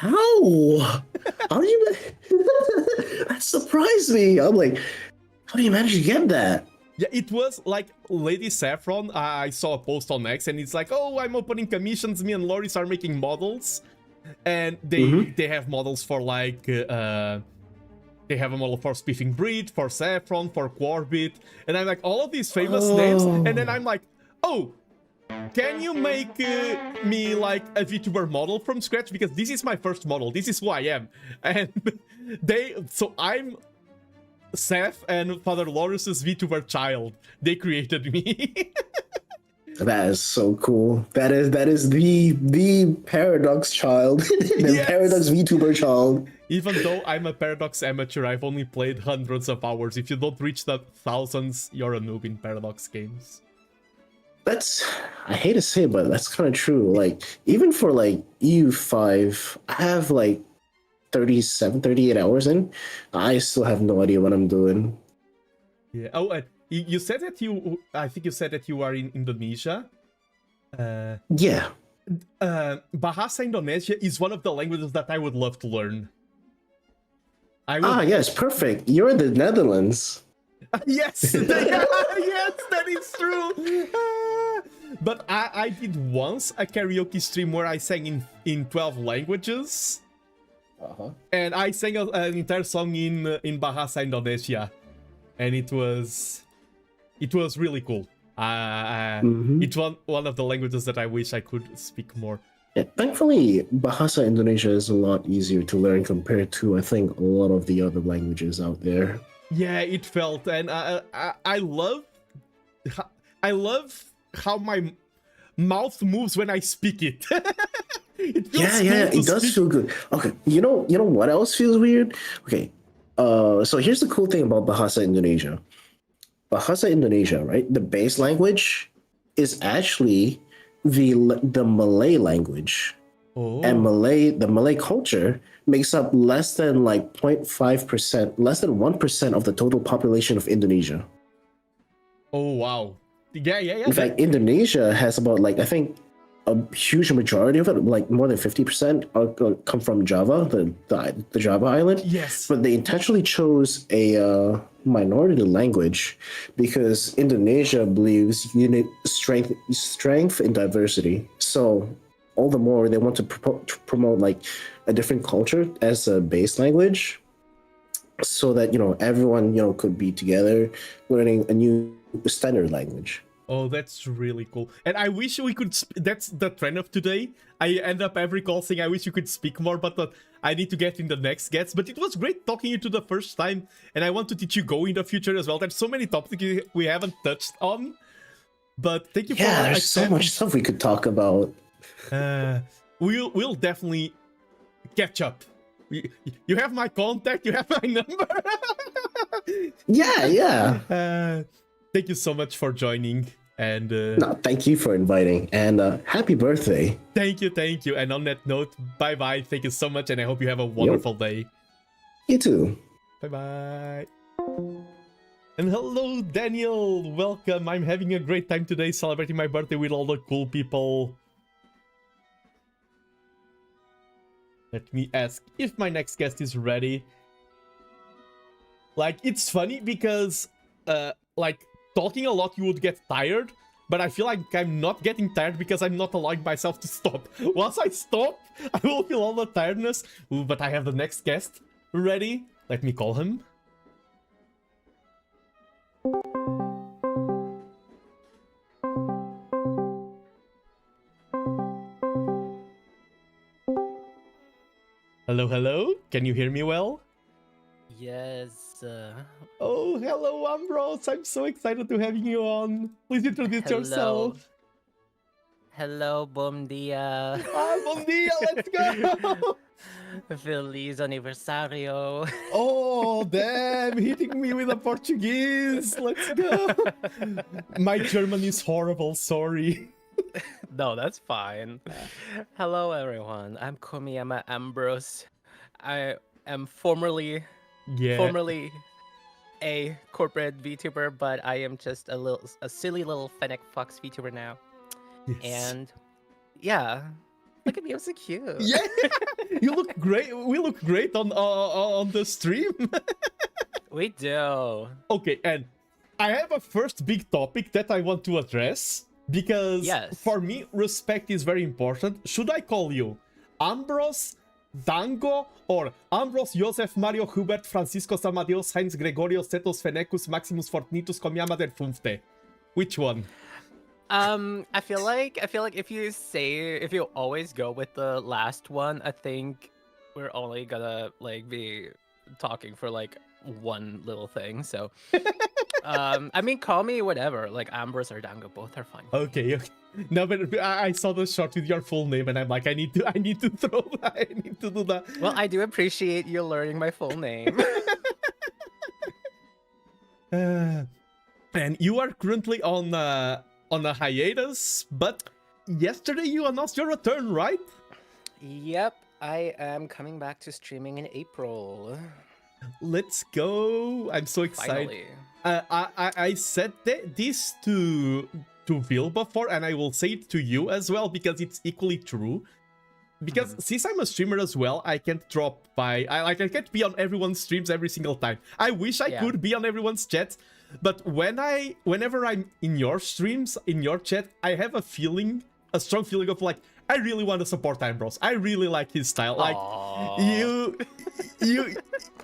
Like, how do you? That surprised me. I'm like, how do you manage to get that? Yeah, it was like Lady Saffron. I saw a post on X, and it's like, oh, I'm opening commissions. Me and Loris are making models, and they have models for like. They have a model for Spiffing Breed, for Saffron, for Quorbit, and I'm like, all of these famous names, and then I'm like, oh, can you make me like a VTuber model from scratch? Because this is my first model, this is who I am. And so I'm Seth and Father Loris's VTuber child. They created me. That is so cool. That is the Paradox child. The Paradox VTuber child. Even though I'm a Paradox amateur, I've only played hundreds of hours. If you don't reach the thousands, you're a noob in Paradox games. I hate to say it, but that's kind of true. Like, even for like EU5, I have like 37, 38 hours in. I still have no idea what I'm doing. Yeah. Oh, you said that I think you said that you are in Indonesia. Yeah. Bahasa Indonesia is one of the languages that I would love to learn. Yes, perfect. You're in the Netherlands. Yes, yes, that is true. But I did once a karaoke stream where I sang in 12 languages. And I sang an entire song in Bahasa Indonesia. And it was really cool. It's one of the languages that I wish I could speak more. Yeah, thankfully, Bahasa Indonesia is a lot easier to learn compared to, I think, a lot of the other languages out there. Yeah, it felt, and I love how my mouth moves when I speak it. It feels it does feel good. Okay, you know what else feels weird? Okay, so here's the cool thing about Bahasa Indonesia. Bahasa Indonesia, right? The base language is actually the Malay language. And the Malay culture makes up less than like 0.5%, less than 1% of the total population of Indonesia. Oh wow. Yeah. In fact, Indonesia has about like, I think a huge majority of it, like more than 50%, come from Java, the Java island. Yes. But they intentionally chose a minority language because Indonesia believes strength in diversity. So all the more they want to promote like a different culture as a base language, so that everyone could be together learning a new standard language. Oh, that's really cool. And I wish we could... That's the trend of today. I end up every call saying I wish you could speak more, but I need to get in the next guest. But it was great talking you to the first time, and I want to teach you Go in the future as well. There's so many topics we haven't touched on. But thank you for... Yeah, there's so much stuff we could talk about. We'll definitely catch up. You have my contact, you have my number. Yeah. Thank you so much for joining, and no, thank you for inviting, and happy birthday. Thank you. And on that note, bye. Thank you so much, and I hope you have a wonderful day. You too. Bye. And hello, Daniel. Welcome. I'm having a great time today, celebrating my birthday with all the cool people. Let me ask if my next guest is ready. Like, it's funny because like talking a lot you would get tired, but I feel like I'm not getting tired because I'm not allowing myself to stop. Once I stop, I will feel all the tiredness. Ooh, but I have the next guest ready. Let me call him. Hello, hello. Can you hear me well? Yes. Oh, hello, Ambros. I'm so excited to having you on. Please introduce yourself. Hello, bom dia. Ah, bom dia. Let's go. Feliz aniversario. Oh, damn. Hitting me with a Portuguese. Let's go. My German is horrible. Sorry. No, that's fine. Hello, everyone. I'm Komiyama Ambros. I am formerly a corporate VTuber, but I am just a silly little Fennec Fox VTuber now. Yes. And yeah, look at me, I'm so cute. Yeah, you look great. We look great on the stream. We do. Okay, and I have a first big topic that I want to address because for me, respect is very important. Should I call you Ambros, Dango, or Ambros, Josef, Mario, Hubert, Francisco, Amadeus, Heinz, Gregorio, Cetos, Fenecus, Maximus, Fortnitus, Komiyama, der Fünfte? Which one? I feel like if you always go with the last one, I think we're only gonna like be talking for like one little thing. So I mean, call me whatever, like Ambros or Dango, both are fine. Okay. No, but I saw the shot with your full name, and I'm like, I need to do that. Well, I do appreciate you learning my full name. And you are currently on a hiatus, but yesterday you announced your return, right? Yep, I am coming back to streaming in April. Let's go! I'm so excited. Finally. I said this to Vil before, and I will say it to you as well because it's equally true. Because since I'm a streamer as well, I can't drop by. I can't be on everyone's streams every single time. I wish I could be on everyone's chats, but whenever I'm in your streams, in your chat, I have a strong feeling of like, I really want to support Ambros. I really like his style. Like,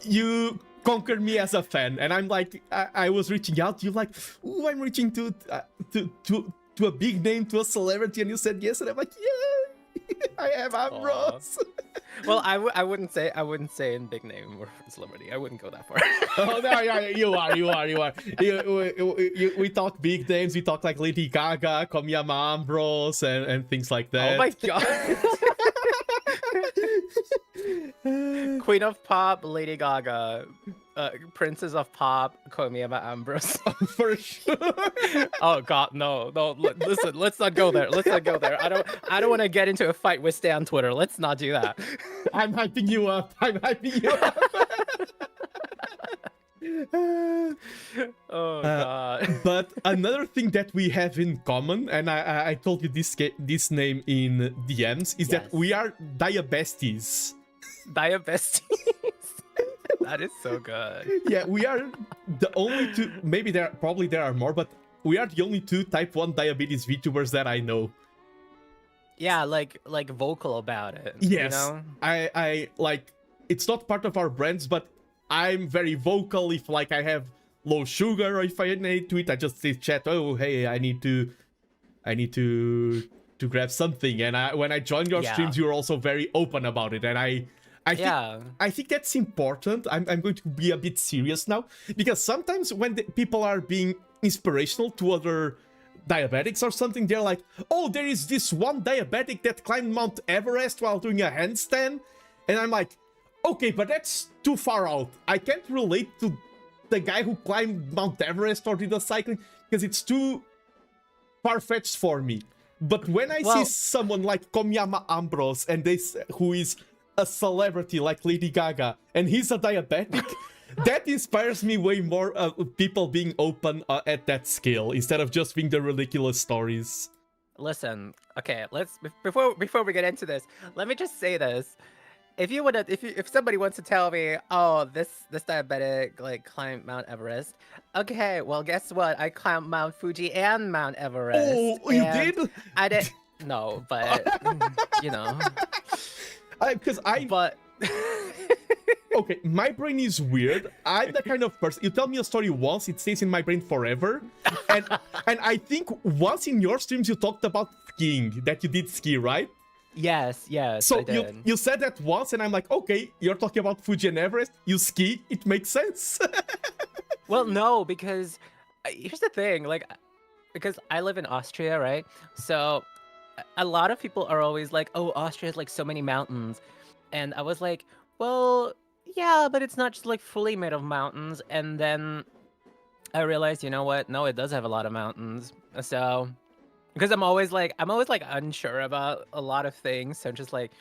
you conquered me as a fan, and I'm like, I was reaching out to you like, ooh, I'm reaching to a big name, to a celebrity, and you said yes, and I'm like, yeah. I have Ambros. Well, I wouldn't say in big name or celebrity. I wouldn't go that far. Oh no, yeah, you are. We talk big names. We talk like Lady Gaga, Komiyama Ambros, and things like that. Oh my god. Queen of Pop, Lady Gaga. Princess of Pop, Komiyama Ambros. For sure. Oh god, no. Listen, let's not go there. I don't want to get into a fight with Stan Twitter. Let's not do that. I'm hyping you up. Oh god. But another thing that we have in common, and I told you this name in DMs, is that we are Daiya besties. Daiya besties. That is so good. Yeah, we are the only two. Maybe there are more, but we are the only two Type 1 diabetes VTubers that I know. Yeah, like vocal about it. Yes, you know? I like. It's not part of our brands, but I'm very vocal. If like I have low sugar, or if I need to eat, I just say chat. Oh, hey, I need to grab something. And when I join your streams, you're also very open about it, and I think that's important. I'm going to be a bit serious now, because sometimes when people are being inspirational to other diabetics or something, they're like, oh, there is this one diabetic that climbed Mount Everest while doing a handstand. And I'm like, okay, but that's too far out. I can't relate to the guy who climbed Mount Everest or did the cycling because it's too far-fetched for me. But when I see someone like Komiyama Ambros and who is a celebrity like Lady Gaga, and he's a diabetic, that inspires me way more. People being open at that scale instead of just being the ridiculous stories. Listen, okay, let's before we get into this, let me just say this. if somebody wants to tell me, oh, this diabetic like climbed Mount Everest, okay, well, guess what? I climbed Mount Fuji and Mount Everest. Oh, you and did? I did. No, but you know, but. Okay, my brain is weird. I'm the kind of person, you tell me a story once, it stays in my brain forever. And I think once in your streams you talked about skiing, that you did ski, right? Yes, So I did. you said that once and I'm like, okay, you're talking about Fuji and Everest, you ski, it makes sense. Well, no, because here's the thing, like, because I live in Austria, right? So a lot of people are always like, oh, Austria has like so many mountains. And I was like, well, yeah, but it's not just like fully made of mountains. And then I realized, you know what? No, it does have a lot of mountains. So, because I'm always like unsure about a lot of things. So I'm just like,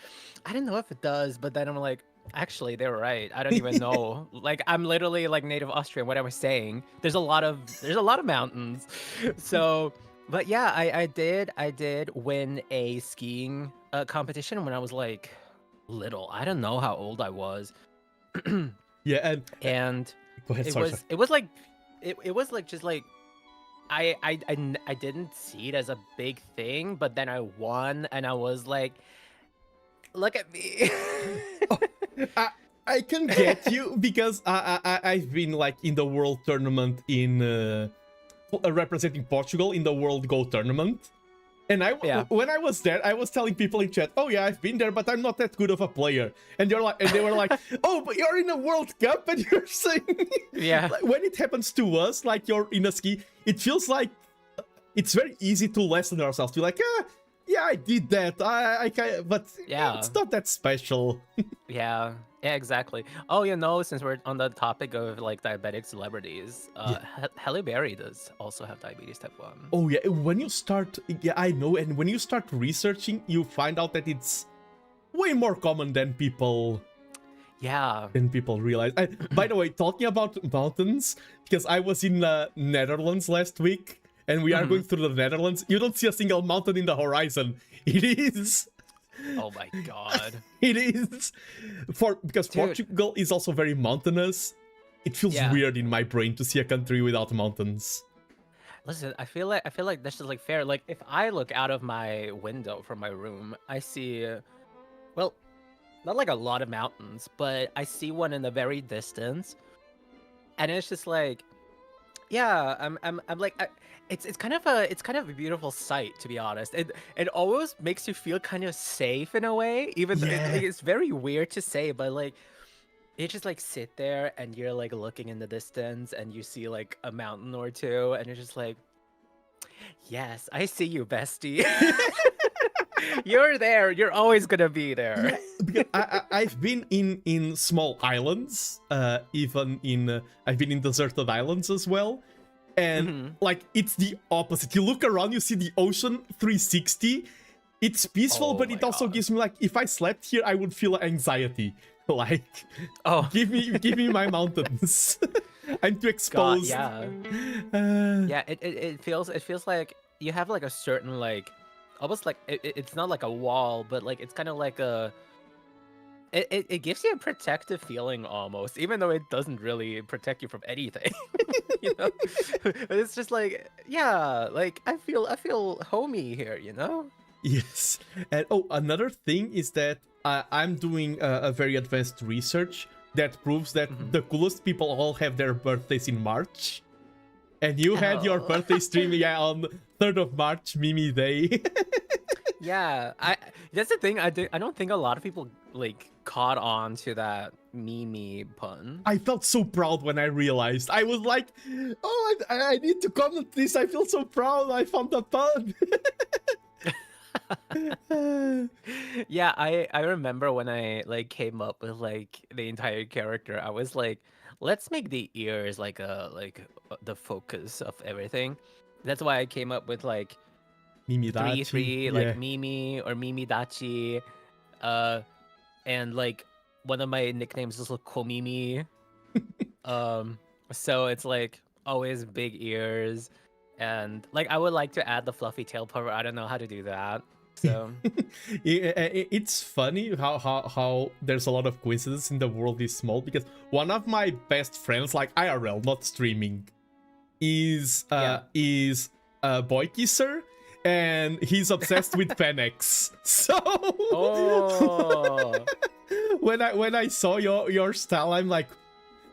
I don't know if it does, but then I'm like, actually, they were right. I don't even know. Like, I'm literally like native Austrian. What I was saying, there's a lot of mountains. So, but yeah, I did win a skiing competition when I was like little. I don't know how old I was. Yeah, and go ahead, it sorry. was like just like I didn't see it as a big thing, but then I won and I was like, look at me. I can get you because I've been like in the world tournament in representing Portugal in the World Go tournament. And when I was there, I was telling people in chat, "Oh yeah, I've been there, but I'm not that good of a player." And they were like, "Oh, but you're in a World Cup and you're saying..." Yeah. Like, when it happens to us, like you're in a ski, it feels like it's very easy to lessen ourselves. To like, yeah, I did that. But yeah, it's not that special. Yeah, exactly. Oh, you know, since we're on the topic of like diabetic celebrities, Halle Berry does also have diabetes type 1. Oh yeah, when you start, yeah, I know, and when you start researching, you find out that it's way more common than people realize. By the way, talking about mountains, because I was in Netherlands last week, and we are going through the Netherlands, you don't see a single mountain in the horizon. It is... Oh my god. It is. Because Dude. Portugal is also very mountainous. It feels weird in my brain to see a country without mountains. Listen, I feel like that's just like fair. Like if I look out of my window from my room, I see well, not like a lot of mountains, but I see one in the very distance. And it's just like, yeah, I'm like it's kind of a beautiful sight, to be honest. It almost makes you feel kind of safe in a way, even though it's very weird to say, but like you just like sit there and you're like looking in the distance and you see like a mountain or two and you're just like, yes, I see you, bestie. You're there. You're always gonna be there. Because I've been in small islands, even in I've been in deserted islands as well, and like it's the opposite. You look around, you see the ocean 360. It's peaceful, but it also gives me like, if I slept here, I would feel anxiety. Like, give me my mountains. I'm too exposed. God, yeah. It feels like you have like a certain like, almost like it's not like a wall, but like it's kind of like a. It gives you a protective feeling almost, even though it doesn't really protect you from anything. You know, but it's just like, yeah, like I feel homey here, you know. Yes, and another thing is that I'm doing a very advanced research that proves that the coolest people all have their birthdays in March. And you had your birthday stream on 3rd of March, Mimi Day. Yeah, that's the thing. I don't think a lot of people like caught on to that Mimi pun. I felt so proud when I realized. I was like, oh, I need to comment this. I feel so proud. I found the pun. Yeah, I remember when I like came up with like the entire character. I was like, let's make the ears like the focus of everything. That's why I came up with like Mimi Dachi, three, like Mimi or Mimi Dachi, and like one of my nicknames is like Komimi. So it's like always big ears, and like I would like to add the fluffy tail part. I don't know how to do that. So It's funny how there's a lot of coincidence in the world is small, because one of my best friends, like IRL, not streaming, is a boy kisser, and he's obsessed with Fennecs. So when I saw your style, I'm like,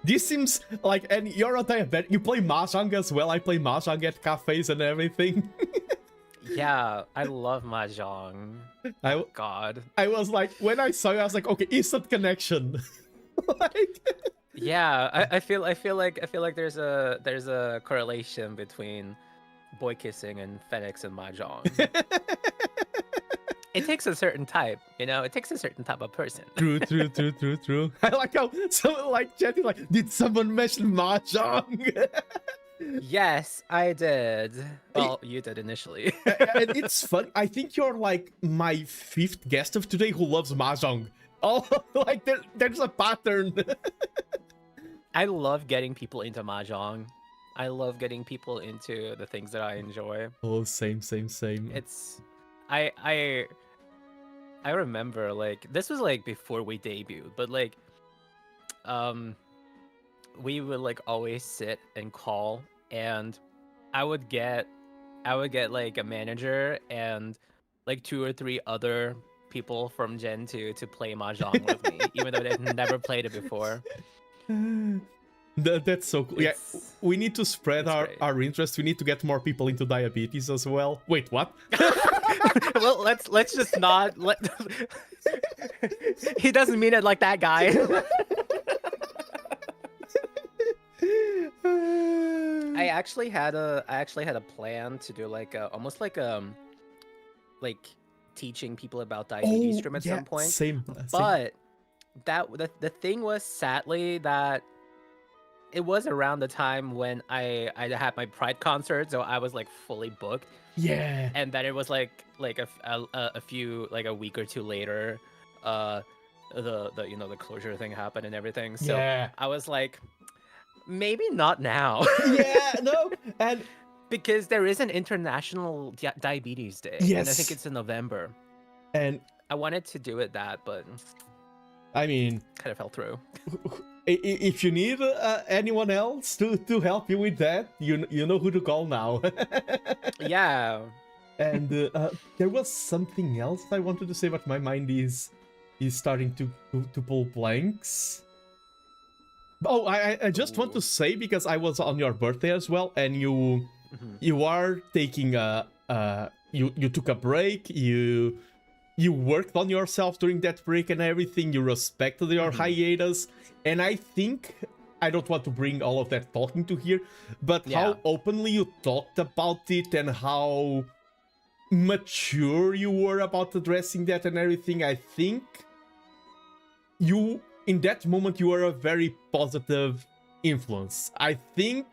this seems like, and you're a diabetic, you play Mahjong as well. I play Mahjong at cafes and everything. yeah, I love mahjong. God. I was like, when I saw you, I was like, okay, instant connection. Like, Yeah, I feel like there's a correlation between boy kissing and Fennecs and mahjong. It takes a certain type, you know. It takes a certain type of person. True. I like how someone like chatting like, did someone mention Mahjong? Yes, I did. Well, you did initially. And it's fun. I think you're like my 5th guest of today who loves Mahjong. Oh, like there's a pattern. I love getting people into mahjong. I love getting people into the things that I enjoy. Oh, same. It's I remember, like, this was like before we debuted, but like we would like always sit and call, and I would get like a manager and like 2 or 3 other people from Gen 2 to play mahjong with me, even though they've never played it before. That's so cool. Yeah, we need to spread our interest. We need to get more people into diabetes as well. Wait, what? Well, let's just not let. He doesn't mean it like that, guy. I actually had a plan to do like almost like teaching people about diabetes stream at some point. Same. But the thing was, sadly, that it was around the time when I had my Pride concert, so I was like fully booked. Yeah. And then it was like a few, like a week or 2 later, the you know, the closure thing happened and everything. So yeah. I was like, maybe not now. Yeah, no. And because there is an International Diabetes Day. Yes. And I think it's in November. And I wanted to do it but I mean, kind of fell through. If you need anyone else to help you with that, you know who to call now. Yeah. And there was something else I wanted to say, but my mind is starting to pull blanks. Oh, I just want to say, because I was on your birthday as well, and you are taking you took a break, you worked on yourself during that break and everything, you respected your hiatus, and I think, I don't want to bring all of that talking to here, but how openly you talked about it and how mature you were about addressing that and everything, I think you, in that moment, you were a very positive influence. I think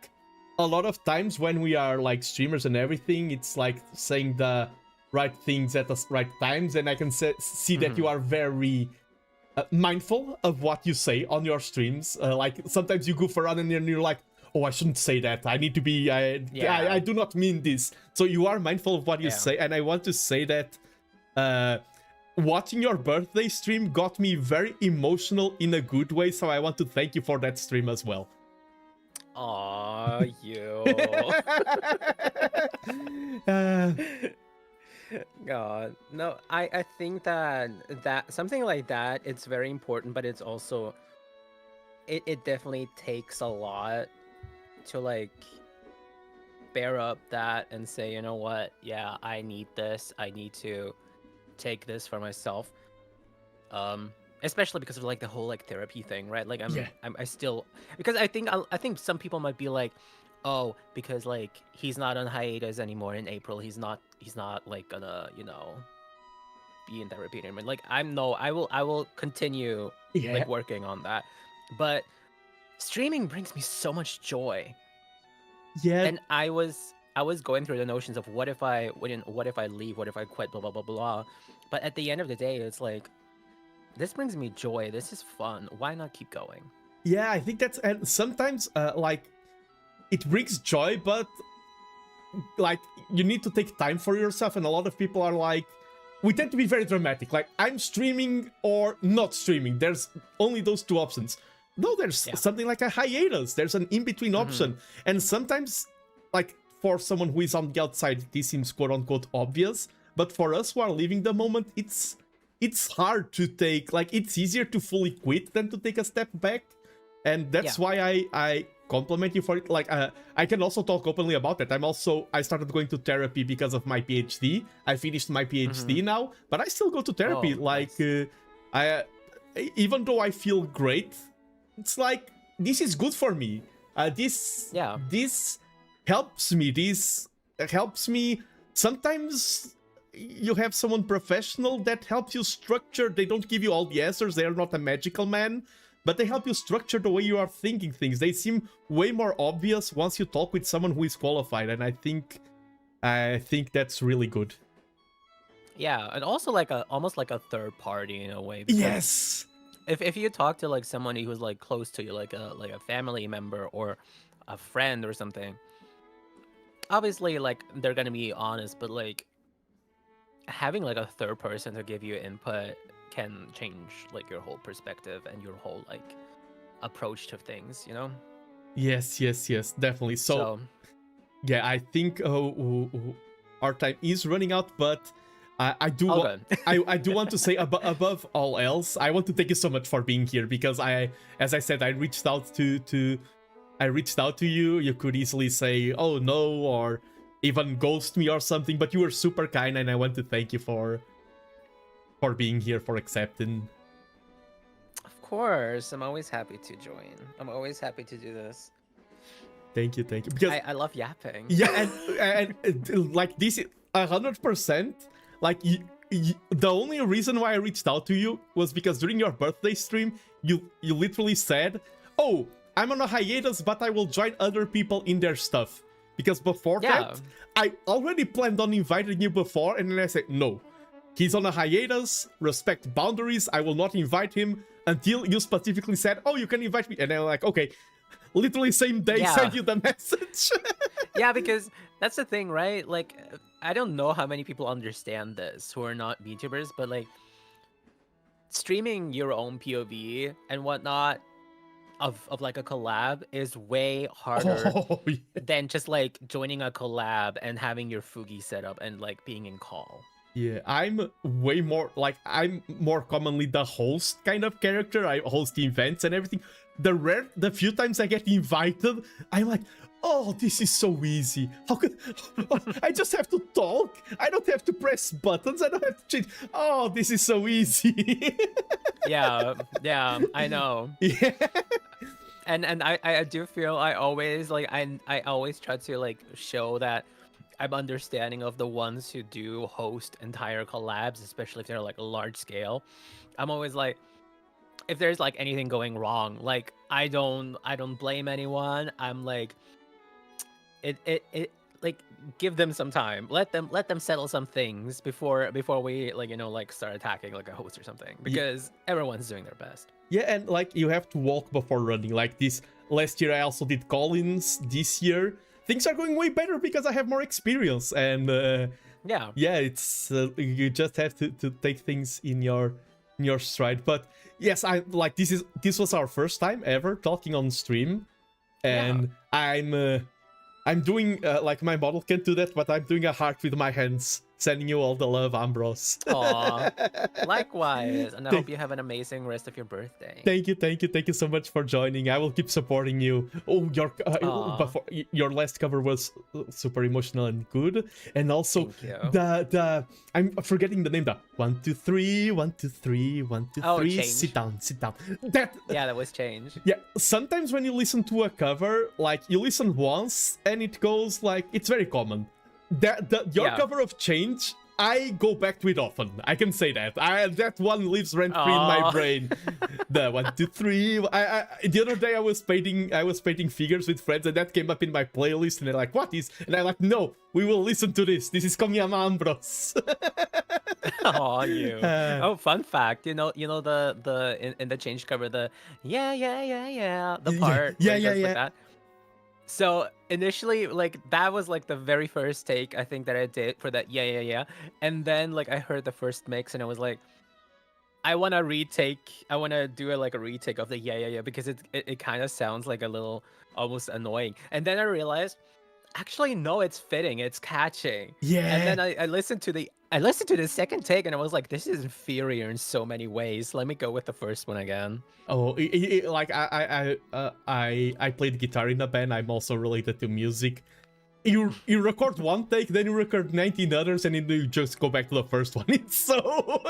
a lot of times when we are like streamers and everything, it's like saying the right things at the right times, and I can see that you are very mindful of what you say on your streams. Like sometimes you goof around and then you're like, oh, I shouldn't say that. I need to be, I do not mean this. So you are mindful of what you say, and I want to say that watching your birthday stream got me very emotional in a good way, so I want to thank you for that stream as well. Aw, you. God, no, I think that something like that, it's very important, but it's also, it definitely takes a lot to like bear up that and say, you know what, yeah, I need this, I need to take this for myself, especially because of like the whole like therapy thing, right? Like I still, because I think some people might be like, oh, because like he's not on hiatus anymore in April, he's not like gonna, you know, be in therapy anymore. Like I will continue like working on that, but streaming brings me so much joy. Yeah. And I was going through the notions of what if I leave, what if I quit, blah blah blah blah. But at the end of the day, it's like, this brings me joy, this is fun, why not keep going? Yeah, I think that's, and sometimes like it brings joy, but like you need to take time for yourself, and a lot of people are like, we tend to be very dramatic. Like, I'm streaming or not streaming. There's only those two options. No, there's something like a hiatus. There's an in-between option. And sometimes, like, for someone who is on the outside, this seems quote-unquote obvious. But for us who are living the moment, it's hard to take... Like, it's easier to fully quit than to take a step back. And that's why I compliment you for it. Like, I can also talk openly about that. I started going to therapy because of my PhD. I finished my PhD now, but I still go to therapy. Even though I feel great, it's like, this is good for me. This helps me. This helps me. Sometimes you have someone professional that helps you structure. They don't give you all the answers. They are not a magical man. But they help you structure the way you are thinking things. They seem way more obvious once you talk with someone who is qualified, and I think that's really good. Yeah, and also like almost like a third party in a way. Yes. If you talk to like someone who's like close to you, like a family member or a friend or something, obviously like they're gonna be honest, but like having like a third person to give you input can change like your whole perspective and your whole like approach to things, you know? Yes, definitely. So yeah, I think our time is running out, but I do want to say above all else, I want to thank you so much for being here, because as I said, I reached out to you. You could easily say, oh no, or even ghost me or something, but you were super kind, and I want to thank you for being here, for accepting. Of course, I'm always happy to join. I'm always happy to do this. Thank you. Because I love yapping. Yeah, and like this, 100%. Like the only reason why I reached out to you was because during your birthday stream, you literally said, "Oh, I'm on a hiatus, but I will join other people in their stuff." Because before that, I already planned on inviting you before, and then I said no. He's on a hiatus, respect boundaries, I will not invite him until you specifically said, oh, you can invite me. And I'm like, okay, literally same day, send you the message. Yeah, because that's the thing, right? Like, I don't know how many people understand this who are not VTubers, but like, streaming your own POV and whatnot of like a collab is way harder than just like joining a collab and having your Fugi set up and like being in call. Yeah, I'm way more, like, I'm more commonly the host kind of character. I host the events and everything. The few times I get invited, I'm like, oh, this is so easy. How could... I just have to talk. I don't have to press buttons. I don't have to change. Oh, this is so easy. yeah, I know. Yeah. And I do feel I always, like, I always try to, like, show that I'm understanding of the ones who do host entire collabs, especially if they're like large scale. I'm always like, if there's like anything going wrong, like I don't blame anyone. I'm like, it like, give them some time. Let them settle some things before we, like, you know, like start attacking like a host or something, because everyone's doing their best. Yeah, and like you have to walk before running. Like this last year, I also did call-ins. This year, things are going way better because I have more experience, and it's you just have to take things in your stride. But yes, I like this was our first time ever talking on stream, and I'm doing like my model can't do that, but I'm doing a heart with my hands, sending you all the love, Ambros. Aw, likewise, and I hope you have an amazing rest of your birthday. Thank you so much for joining. I will keep supporting you. Oh, your last cover was super emotional and good, and also the I'm forgetting the name. The 1 2 3 1 2 3 1 2 3. Sit down. That was changed. Yeah, sometimes when you listen to a cover, like you listen once and it goes like, it's very common. Your cover of Change, I go back to it often. I can say that. That one lives rent-free in my brain. The 1 2 3. The other day I was painting figures with friends, and that came up in my playlist, and they're like, "What is?" And I'm like, "No, we will listen to this. This is Komiyama Ambros." Oh, you. Oh, fun fact. You know the in the Change cover, the the part. Yeah. Like that. So initially, like that was like the very first take I think that I did for that yeah. And then like I heard the first mix and I was like, I want to do like a retake of the yeah because it kind of sounds like a little almost annoying. And then I realized, actually no, it's fitting, it's catching. Yeah. And then I listened to the second take and I was like, this is inferior in so many ways. Let me go with the first one again. Oh, like I played guitar in a band. I'm also related to music. You record one take, then you record 19 others, and then you just go back to the first one. It's so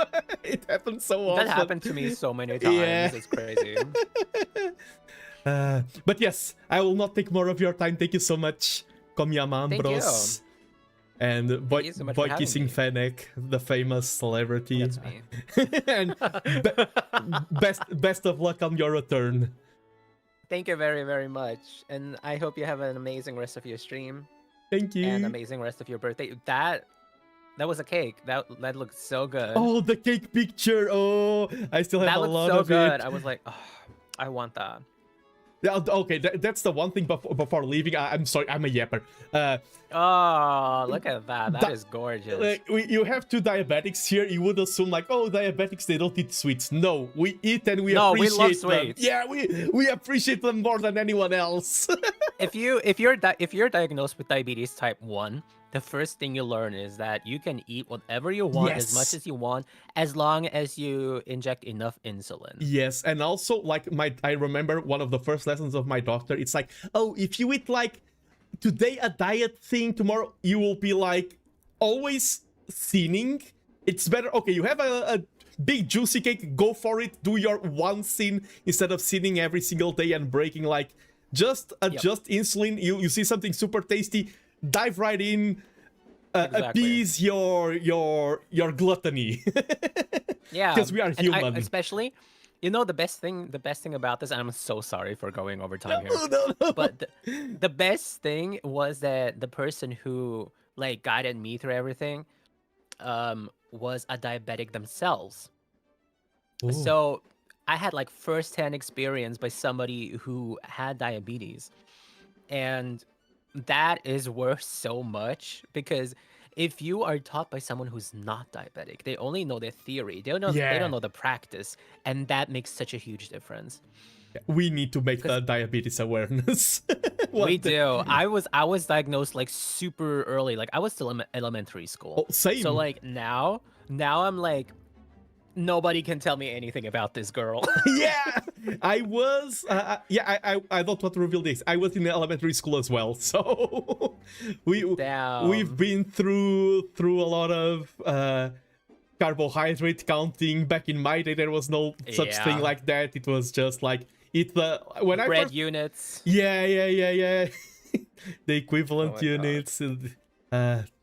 it happens so often. That happened to me so many times. Yeah. It's crazy. But yes, I will not take more of your time. Thank you so much, Komiyama Thank Ambros. you. And boy, you so much for having kissing me. Fennec, the famous celebrity. That's me. And best of luck on your return. Thank you very, very much. And I hope you have an amazing rest of your stream. Thank you. And amazing rest of your birthday. That was a cake. That looked so good. Oh, the cake picture. Oh, I still have that a looked lot so of good. it. I was like, oh, I want that. Yeah, okay, that's the one thing before leaving. I'm sorry, I'm a yapper. Oh, look at that. That is gorgeous. You have two diabetics here. You would assume like, oh, diabetics, they don't eat sweets. No, we eat and we appreciate we love them. sweets. Yeah, we appreciate them more than anyone else. if you're diagnosed with diabetes type 1, the first thing you learn is that you can eat whatever you want, as much as you want, as long as you inject enough insulin. Yes, and also like I remember one of the first lessons of my doctor. It's like, oh, if you eat like today a diet thing, tomorrow you will be like always thinning. It's better. Okay, you have a big juicy cake, go for it. Do your one thin instead of thinning every single day and breaking. Like just adjust insulin. You see something super tasty, dive right in. Appease your gluttony. Yeah, because we are human. Especially, you know, the best thing about this, and I'm so sorry for going over time here. No. But the best thing was that the person who like guided me through everything was a diabetic themselves. Ooh. So I had like first-hand experience by somebody who had diabetes, and that is worth so much, because if you are taught by someone who's not diabetic, they only know the theory. They don't know the practice, and that makes such a huge difference. We need to make the diabetes awareness. We do. I was diagnosed like super early. Like I was still in elementary school. Oh, same. So like now I'm like, nobody can tell me anything about this girl. Yeah, I was. I don't want to reveal this. I was in elementary school as well, so we've been through a lot of carbohydrate counting. Back in my day, there was no such thing like that. It was just like bread units. Yeah. The equivalent units.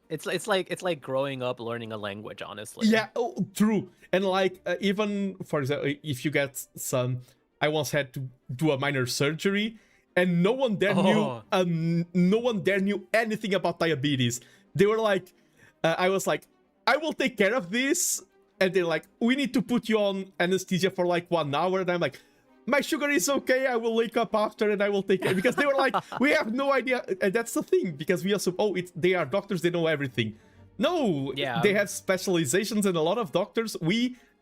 It's like growing up learning a language, honestly. Yeah, true. And like even for example, if you get some, I once had to do a minor surgery, and no one there knew anything about diabetes. They were like, I was like, I will take care of this, and they're like, we need to put you on anesthesia for like 1 hour, and I'm like, my sugar is okay, I will wake up after and I will take it. Because they were like, we have no idea. And that's the thing, because we assume, they are doctors, they know everything. No, they have specializations, and a lot of doctors,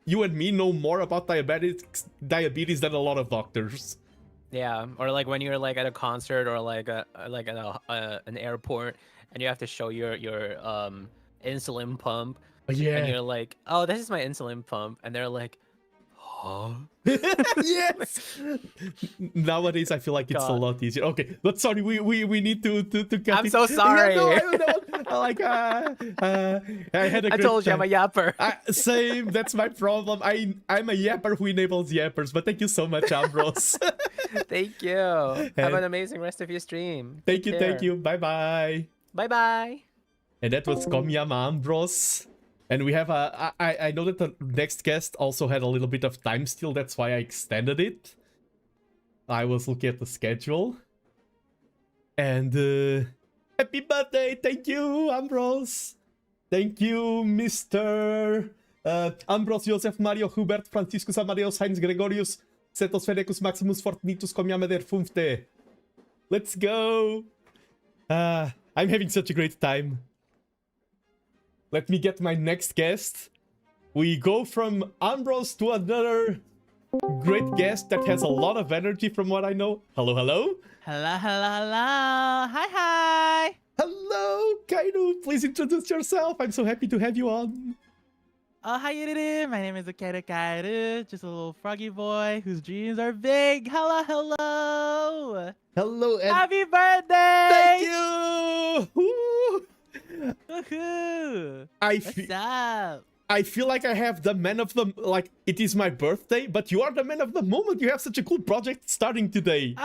you and me know more about diabetes than a lot of doctors. Yeah, or like when you're like at a concert or like at an airport, and you have to show your insulin pump. Yeah. And you're like, oh, this is my insulin pump. And they're like, huh? Yes. Nowadays, I feel like it's a lot easier. Okay, but sorry, we need to cut. I'm so sorry. Yeah, no, like I had a. I told you I'm a yapper. Same. That's my problem. I'm a yapper who enables yappers. But thank you so much, Ambros. Thank you. Have an amazing rest of your stream. Thank you. Bye bye. Bye bye. And that was Komiyama Ambros. And we have I know that the next guest also had a little bit of time still, that's why I extended it. I was looking at the schedule. And happy birthday! Thank you, Ambros! Thank you, Mr. Ambros, Josef, Mario, Hubert, Franciscus, Amadeus, Heinz, Gregorius, Cetos, Fenecus, Maximus, Fortnitus, Komiyama der Fünfte. Let's go. I'm having such a great time. Let me get my next guest. We go from Ambros to another great guest that has a lot of energy from what I know. Hello, hello. Hello, hello, hello. Hi, hi. Hello, Kaeru. Please introduce yourself. I'm so happy to have you on. Oh, how you doing? My name is Ukeru Kaeru, just a little froggy boy whose dreams are big. Hello, hello. Hello, and Happy birthday. thank you. Woo. Woohoo. I What's up? I feel like I have the man of the, like, it is my birthday, but you are the man of the moment. You have such a cool project starting today.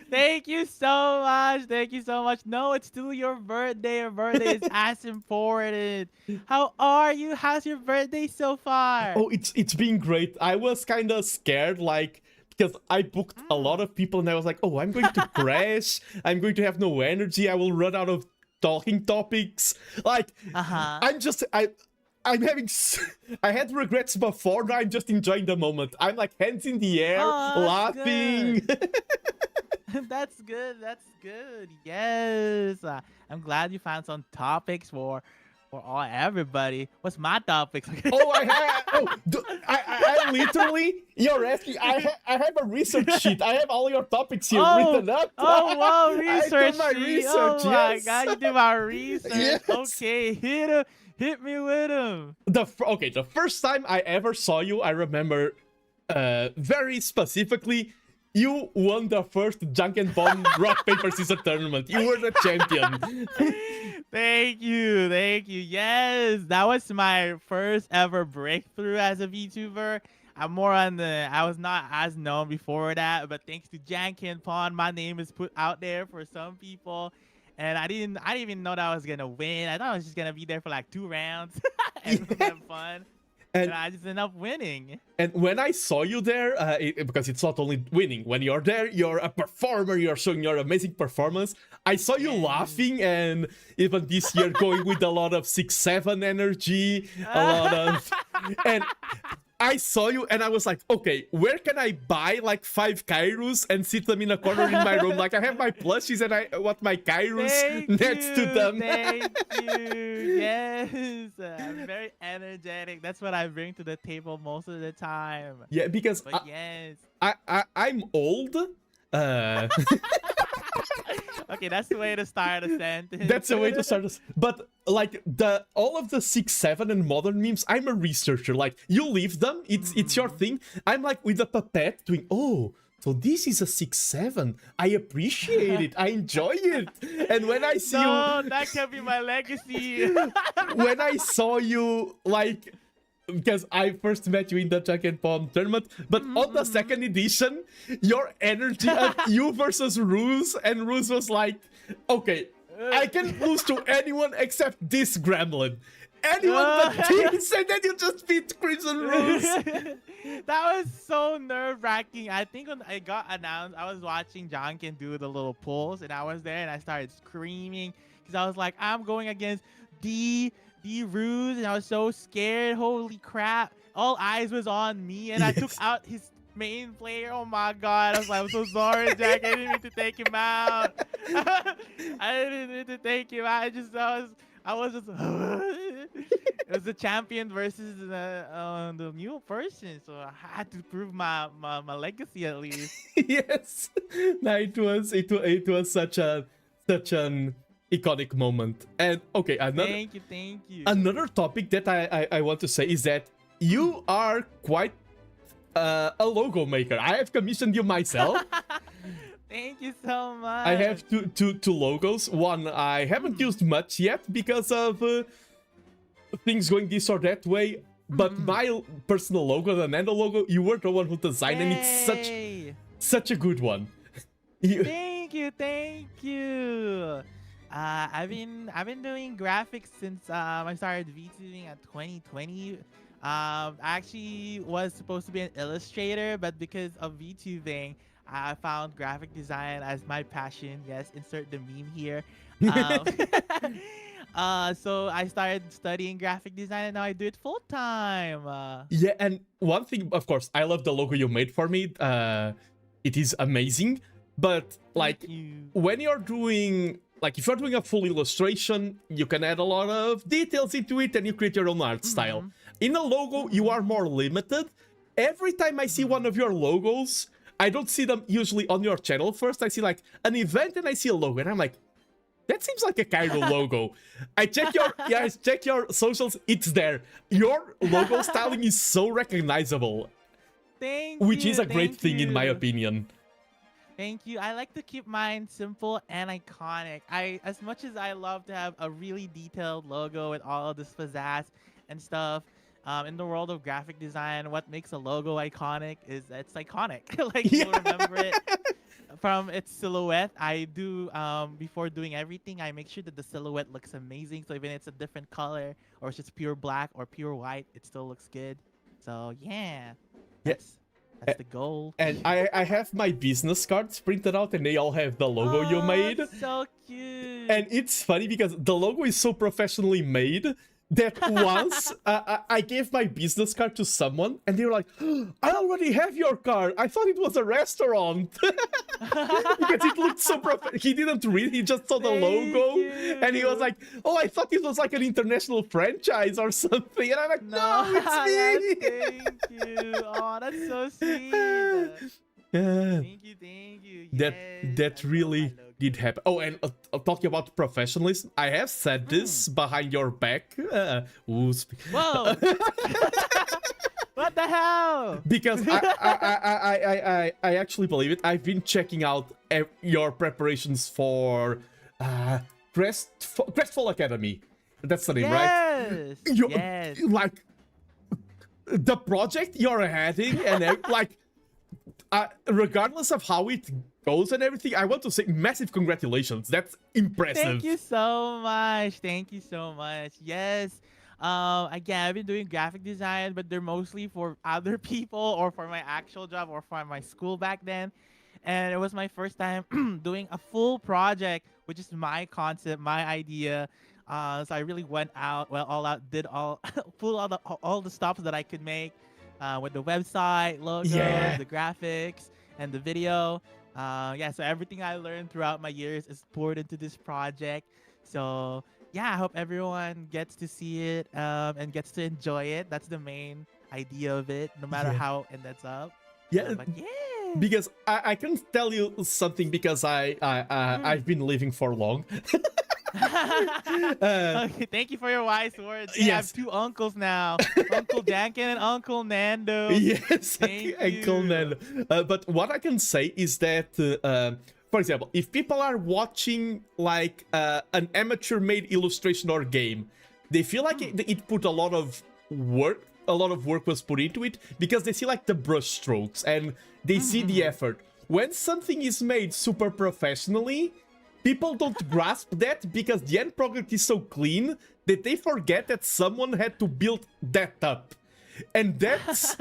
Thank you so much. Thank you so much. No, it's still your birthday. Your birthday is as important. How are you? How's your birthday so far? Oh, it's been great. I was kind of scared, like, because I booked a lot of people and I was like, oh, I'm going to crash. I'm going to have no energy. I will run out of talking topics. Like, I'm having, I had regrets before, now I'm just enjoying the moment. I'm like hands in the air, laughing. That's good. That's good. Yes. I'm glad you found some topics for everybody. What's my topics? I literally, you're asking, I have a research sheet. I have all your topics here written up. Oh, wow, research I did my research, Oh my yes. God, you did my research. Yes. Okay, hit me with him. The first time I ever saw you, I remember very specifically, you won the first Janken Pomme rock paper scissors tournament. You were the champion. Thank you. Yes, that was my first ever breakthrough as a VTuber. I'm more on the, I was not as known before that, but thanks to Janken Pomme, my name is put out there for some people. And I didn't even know that I was gonna win. I thought I was just gonna be there for like 2 rounds and have fun. And I just ended up winning. And when I saw you there, because it's not only winning, when you're there, you're a performer, you're showing your amazing performance. I saw you laughing, and even this year going with a lot of 6-7 energy, a lot of... And I saw you and I was like, okay, where can I buy like 5 Kairus and sit them in a corner in my room? Like, I have my plushies and I want my Kairus next to them. Thank you. Yes. I'm very energetic. That's what I bring to the table most of the time. Yeah, because yes. I'm old. Okay, that's the way to start a sentence. That's the way to start a... But like all of the 6-7 and modern memes, I'm a researcher. Like, you leave them, it's your thing. I'm like with a pipette doing, oh, so this is a 6-7. I appreciate it. I enjoy it. And when I see you, that can be my legacy. When I saw you, like, because I first met you in the Janken Pomme tournament, but on the second edition, your energy at you versus Ruse, and Ruse was like, okay, I can lose to anyone except this gremlin. Anyone but this, and then you just beat Crimson Ruse. That was so nerve-wracking. I think when I got announced, I was watching Janken do the little pulls, and I was there, and I started screaming, because I was like, I'm going against the Ruse, and I was so scared. Holy crap. All eyes was on me, and I took out his main player. Oh my god. I was like, I'm so sorry, Jack. I didn't mean to take him out. I didn't mean to take him out. I was just it was the champion versus the new person, so I had to prove my legacy at least. Yes. No, it was such an iconic moment. And okay, thank you. Another topic that I want to say is that you are quite a logo maker. I have commissioned you myself. Thank you so much. I have two logos. One I haven't used much yet because of things going this or that way. But my personal logo, the Nando logo, you were the one who designed, and it's such a good one. Thank you. I've been doing graphics since I started VTubing at 2020. I actually was supposed to be an illustrator, but because of VTubing, I found graphic design as my passion. Yes, insert the meme here. So I started studying graphic design, and now I do it full time. Yeah, and one thing, of course, I love the logo you made for me. It is amazing. But like Thank you. when you're doing if you're doing a full illustration, you can add a lot of details into it and you create your own art style. In a logo, you are more limited. Every time I see one of your logos, I don't see them usually on your channel first. I see like an event and I see a logo and I'm like, that seems like a Cairo logo. I check your socials, it's there. Your logo styling is so recognizable. Which is a great thing in my opinion. Thank you. I like to keep mine simple and iconic. As much as I love to have a really detailed logo with all of this pizzazz and stuff, in the world of graphic design, what makes a logo iconic is it's iconic. Like you'll remember it from its silhouette. I do before doing everything, I make sure that the silhouette looks amazing. So even if it's a different color or it's just pure black or pure white, it still looks good. So yeah. That's the goal. And I have my business cards printed out and they all have the logo you made. So cute. And it's funny because the logo is so professionally made that once I gave my business card to someone and they were like, oh, I already have your card. I thought it was a restaurant. Because it looked so he didn't read, he just saw the logo and he was like, oh, I thought it was like an international franchise or something. And I'm like, no, it's me. Thank you. Oh, that's so sweet. Thank you. That really did happen. Oh, and talking about professionalism, I have said this behind your back. Whoa! What the hell? Because I actually believe it. I've been checking out your preparations for Crestfall Academy. That's the name, right? Yes. Like the project you're heading and like. Regardless of how it goes and everything, I want to say massive congratulations. That's impressive. Thank you so much. Yes. Again, I've been doing graphic design, but they're mostly for other people or for my actual job or for my school back then. And it was my first time doing a full project, which is my concept, my idea. So I really went all out, did pulled all the stops that I could make. With the website, logo, the graphics, and the video. So everything I learned throughout my years is poured into this project. So yeah, I hope everyone gets to see it and gets to enjoy it. That's the main idea of it, no matter how it ends up. But because I can tell you something because I've been living for long. Okay, thank you for your wise words. Yeah, I have two uncles now, Uncle Janken and Uncle Nando. Yes, Uncle Nando. But what I can say is that, for example, if people are watching like an amateur-made illustration or game, they feel like it put a lot of work. A lot of work was put into it because they see like the brush strokes and they see the effort. When something is made super professionally, people don't grasp that because the end product is so clean that they forget that someone had to build that up. And that's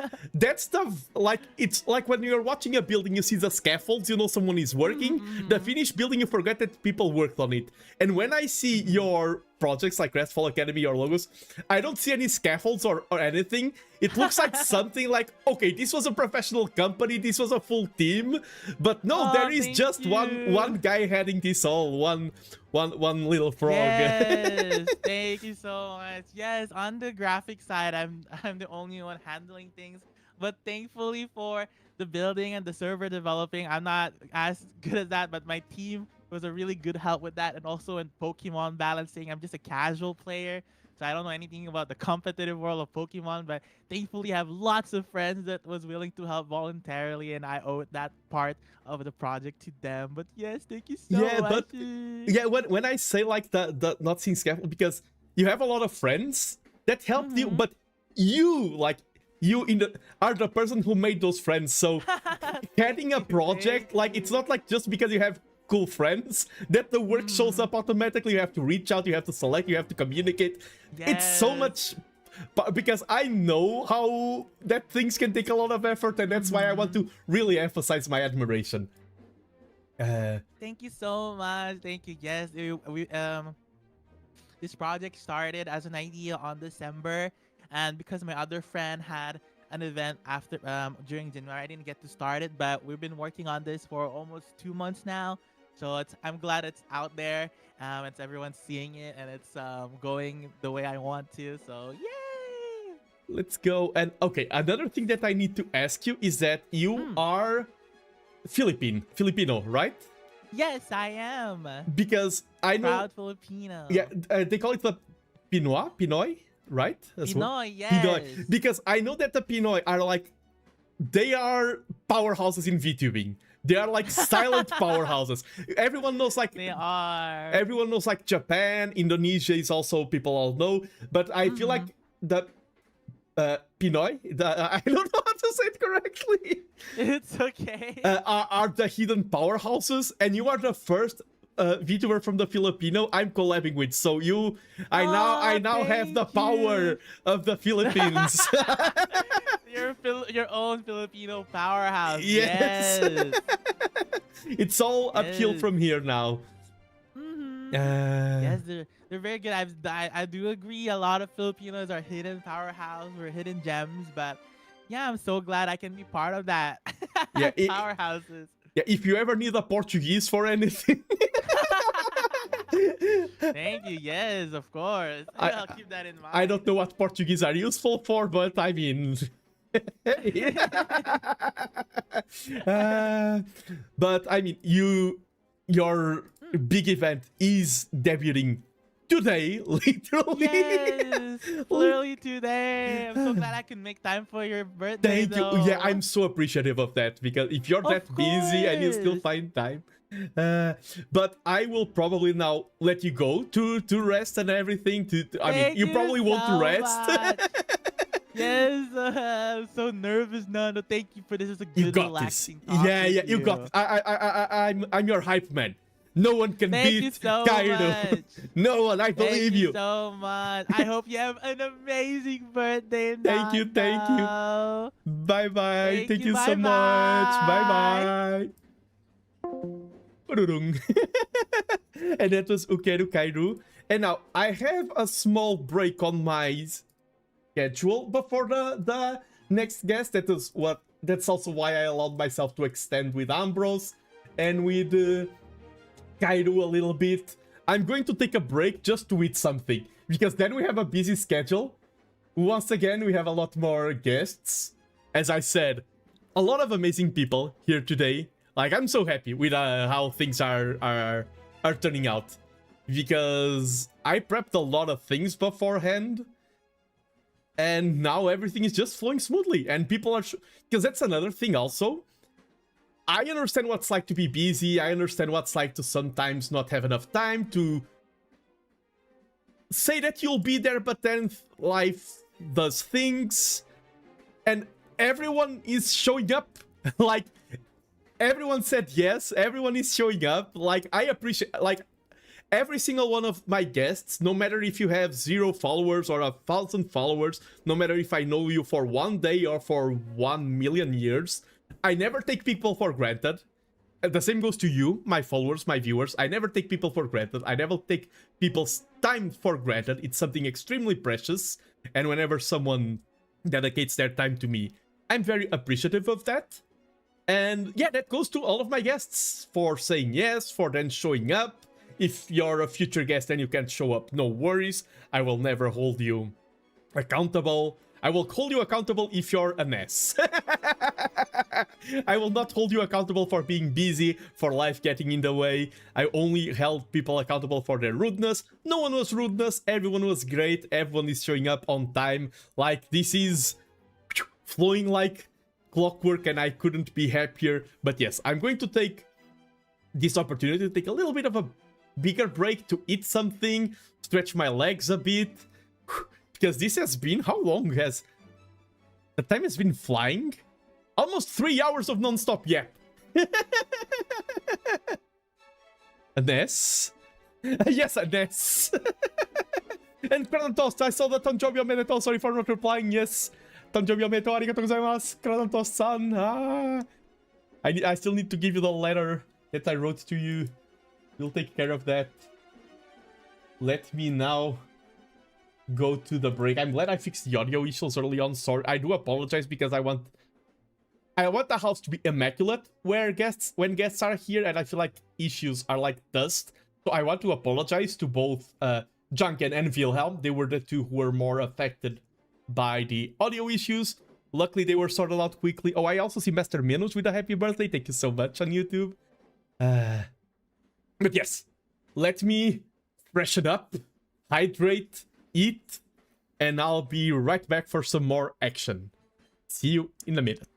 stuff, like, it's like when you're watching a building, you see the scaffolds, you know someone is working. The finished building, you forget that people worked on it. And when I see your projects like Crestfall Academy or logos, I don't see any scaffolds or anything. It looks like something like, okay, this was a professional company, this was a full team, but no, there is just one guy heading this all, one little frog. Yes, thank you so much. Yes, on the graphic side, I'm the only one handling things, but thankfully for the building and the server developing, I'm not as good as that, but my team was a really good help with that, and also in Pokemon balancing, I'm just a casual player, so I don't know anything about the competitive world of Pokemon, but thankfully I have lots of friends that was willing to help voluntarily, and I owe that part of the project to them. But yes, thank you so much. But when I say like the not seeing scaffold, because you have a lot of friends that helped you, but you are the person who made those friends. So heading a project, like, it's not like just because you have cool friends that the work shows up automatically. You have to reach out, you have to select, you have to communicate. It's so much, because I know how that things can take a lot of effort, and that's why I want to really emphasize my admiration. Thank you so much. Thank you. Yes, this project started as an idea on December, and because my other friend had an event after during January. I didn't get to start it, but we've been working on this for almost 2 months now. So I'm glad it's out there. It's everyone's seeing it, and it's going the way I want to. So yay! Let's go. And okay, another thing that I need to ask you is that you are Filipino, right? Yes, I am. Because I know Proud Filipino. Yeah, they call it the Pinoy, right? As well? Pinoy, yes. Pinoy. Because I know that the Pinoy are like, they are powerhouses in VTubing. They are like silent powerhouses. Everyone knows like They are. everyone knows like Japan, Indonesia is also people all know. But I feel like the Pinoy, I don't know how to say it correctly. It's okay. Are the hidden powerhouses, and you are the first VTuber from the Filipino I'm collabing with. So I now have the power of the Philippines. Your own Filipino powerhouse. Yes. Yes. It's all uphill Yes. from here now. Yes, they're very good. I do agree. A lot of Filipinos are hidden powerhouse. We're hidden gems, but yeah, I'm so glad I can be part of that. Yeah, powerhouses. Yeah, if you ever need a Portuguese for anything. Thank you. Yes, of course. I'll keep that in mind. I don't know what Portuguese are useful for, but I mean. But I mean, your big event is debuting today, literally. Yes, literally today. I'm so glad I can make time for your birthday. Thank you. Yeah, I'm so appreciative of that, because if you're that busy and you still find time. But I will probably now let you go to rest and everything. I mean, you probably won't rest. Yes, I'm so nervous, Nando. Thank you for this. It's a good, You got this. relaxing talk Yeah, with you got. I'm your hype man. No one can Thank beat you so Kaeru. much. No one. I Thank believe you you. so much. I hope you have an amazing birthday. Thank you. Thank you. Nando. Bye bye. Thank you so Bye-bye. much. Bye bye. And that was Ukeru Kaeru. And now I have a small break on my schedule before the next guest. That's also why I allowed myself to extend with Ambros and with Kaeru a little bit. I'm going to take a break just to eat something, because then we have a busy schedule. Once again, we have a lot more guests. As I said, a lot of amazing people here today. Like, I'm so happy with how things are turning out, because I prepped a lot of things beforehand, and now everything is just flowing smoothly, and people are because that's another thing also. I understand what it's like to be busy. I understand what it's like to sometimes not have enough time to say that you'll be there, but then life does things, and everyone is showing up. Like, everyone said yes, everyone is showing up. Like, I appreciate, like, every single one of my guests, no matter if you have 0 followers or 1,000 followers, no matter if I know you for 1 day or for 1 million years, I never take people for granted. And the same goes to you, my followers, my viewers. I never take people for granted. I never take people's time for granted. It's something extremely precious. And whenever someone dedicates their time to me, I'm very appreciative of that. And yeah, that goes to all of my guests for saying yes, for then showing up. If you're a future guest and you can't show up, no worries. I will never hold you accountable. I will hold you accountable if you're an ass. I will not hold you accountable for being busy, for life getting in the way. I only held people accountable for their rudeness. No one was rudeness. Everyone was great. Everyone is showing up on time. Like, this is flowing like clockwork, and I couldn't be happier. But yes, I'm going to take this opportunity to take a little bit of a bigger break to eat something, stretch my legs a bit, because this has been, how long has the time has been flying? Almost 3 hours of non-stop yap. A ness? Yes, a ness. And Kratantos, I saw the Tanjobyo Meneto, sorry for not replying. Yes, Tanjobyo Meneto, arigatou gozaimasu, Kratantos-san. I still need to give you the letter that I wrote to you. We'll take care of that. Let me now go to the break. I'm glad I fixed the audio issues early on. Sorry, I do apologize because I want the house to be immaculate when guests are here, and I feel like issues are like dust. So I want to apologize to both Janken and Vilhelm. They were the two who were more affected by the audio issues. Luckily, they were sorted out quickly. Oh, I also see Master Minus with a happy birthday. Thank you so much on YouTube. But yes, let me freshen up, hydrate, eat, and I'll be right back for some more action. See you in a minute.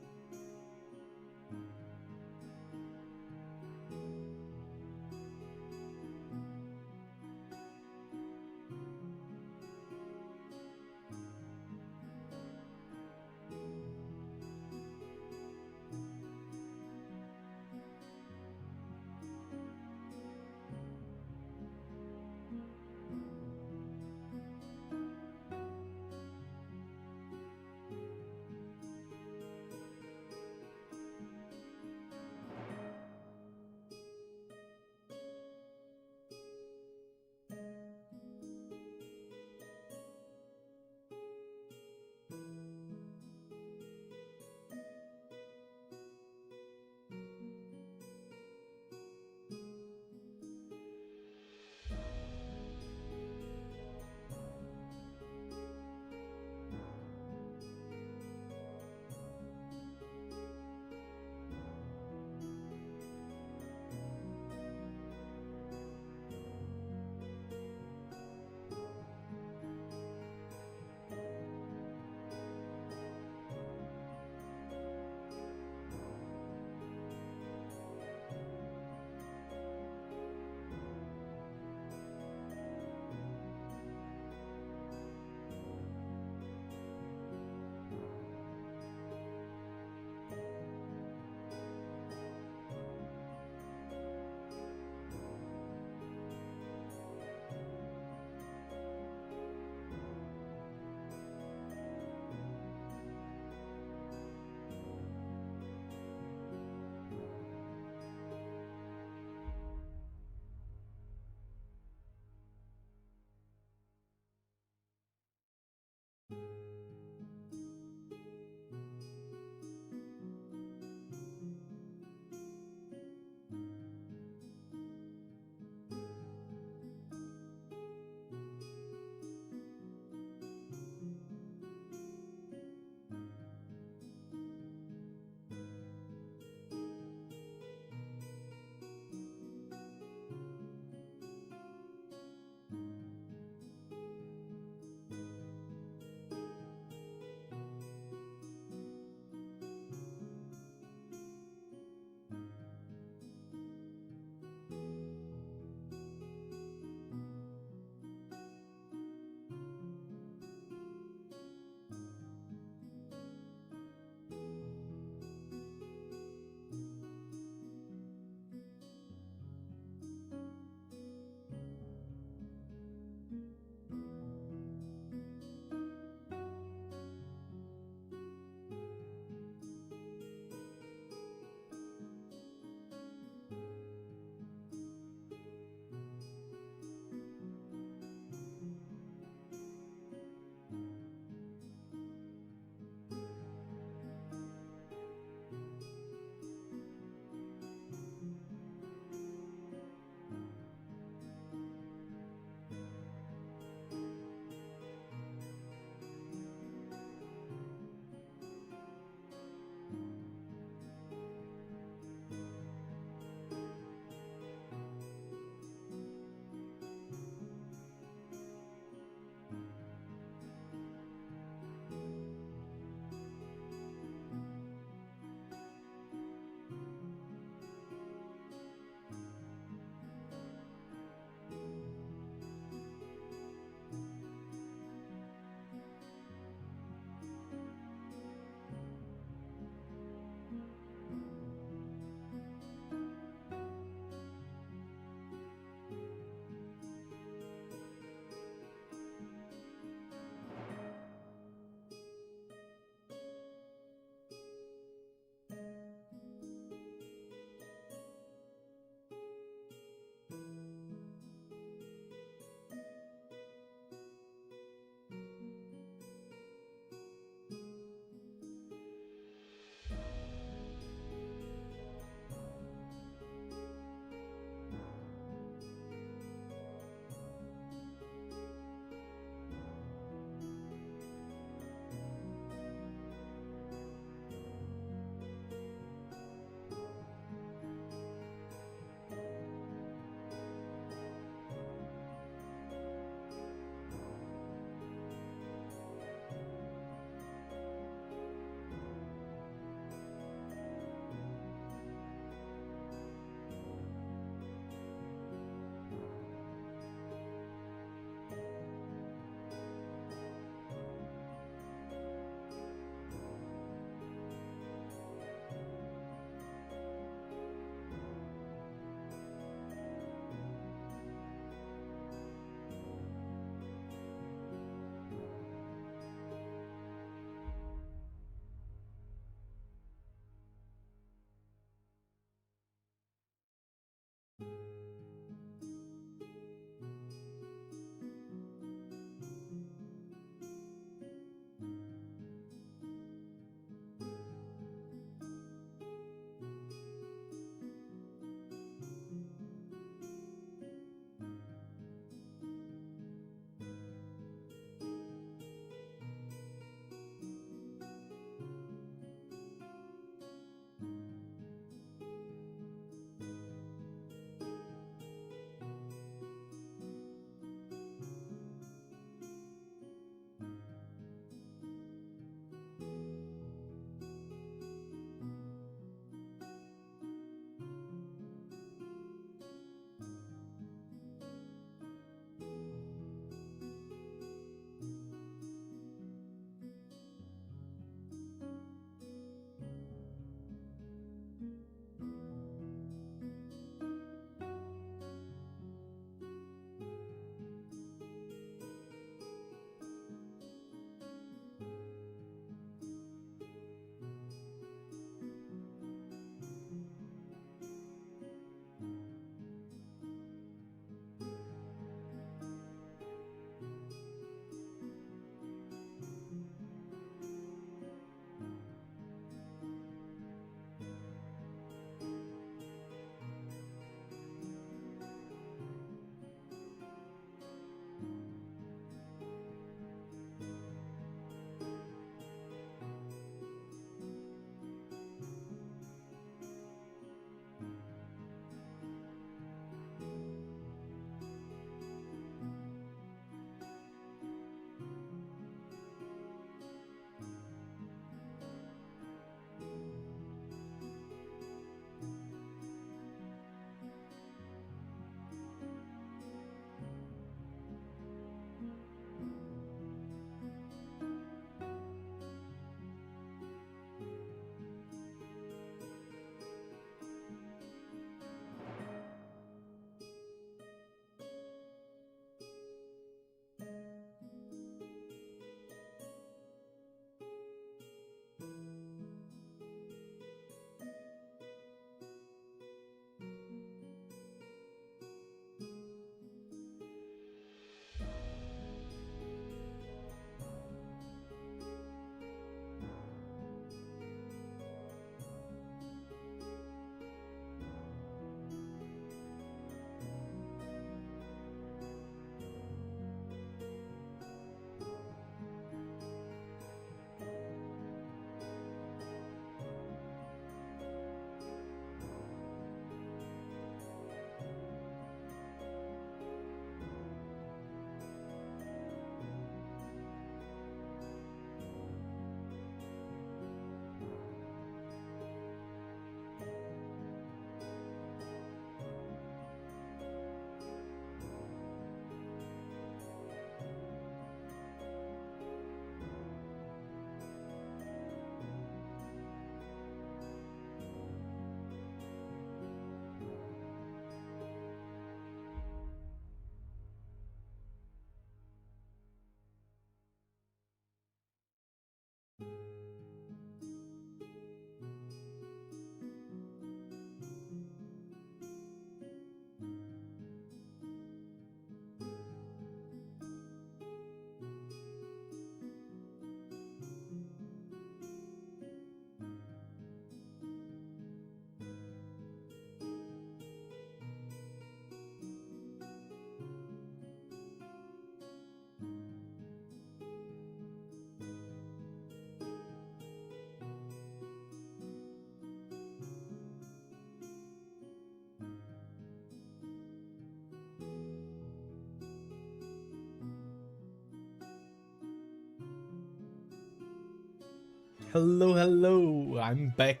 hello. I'm back.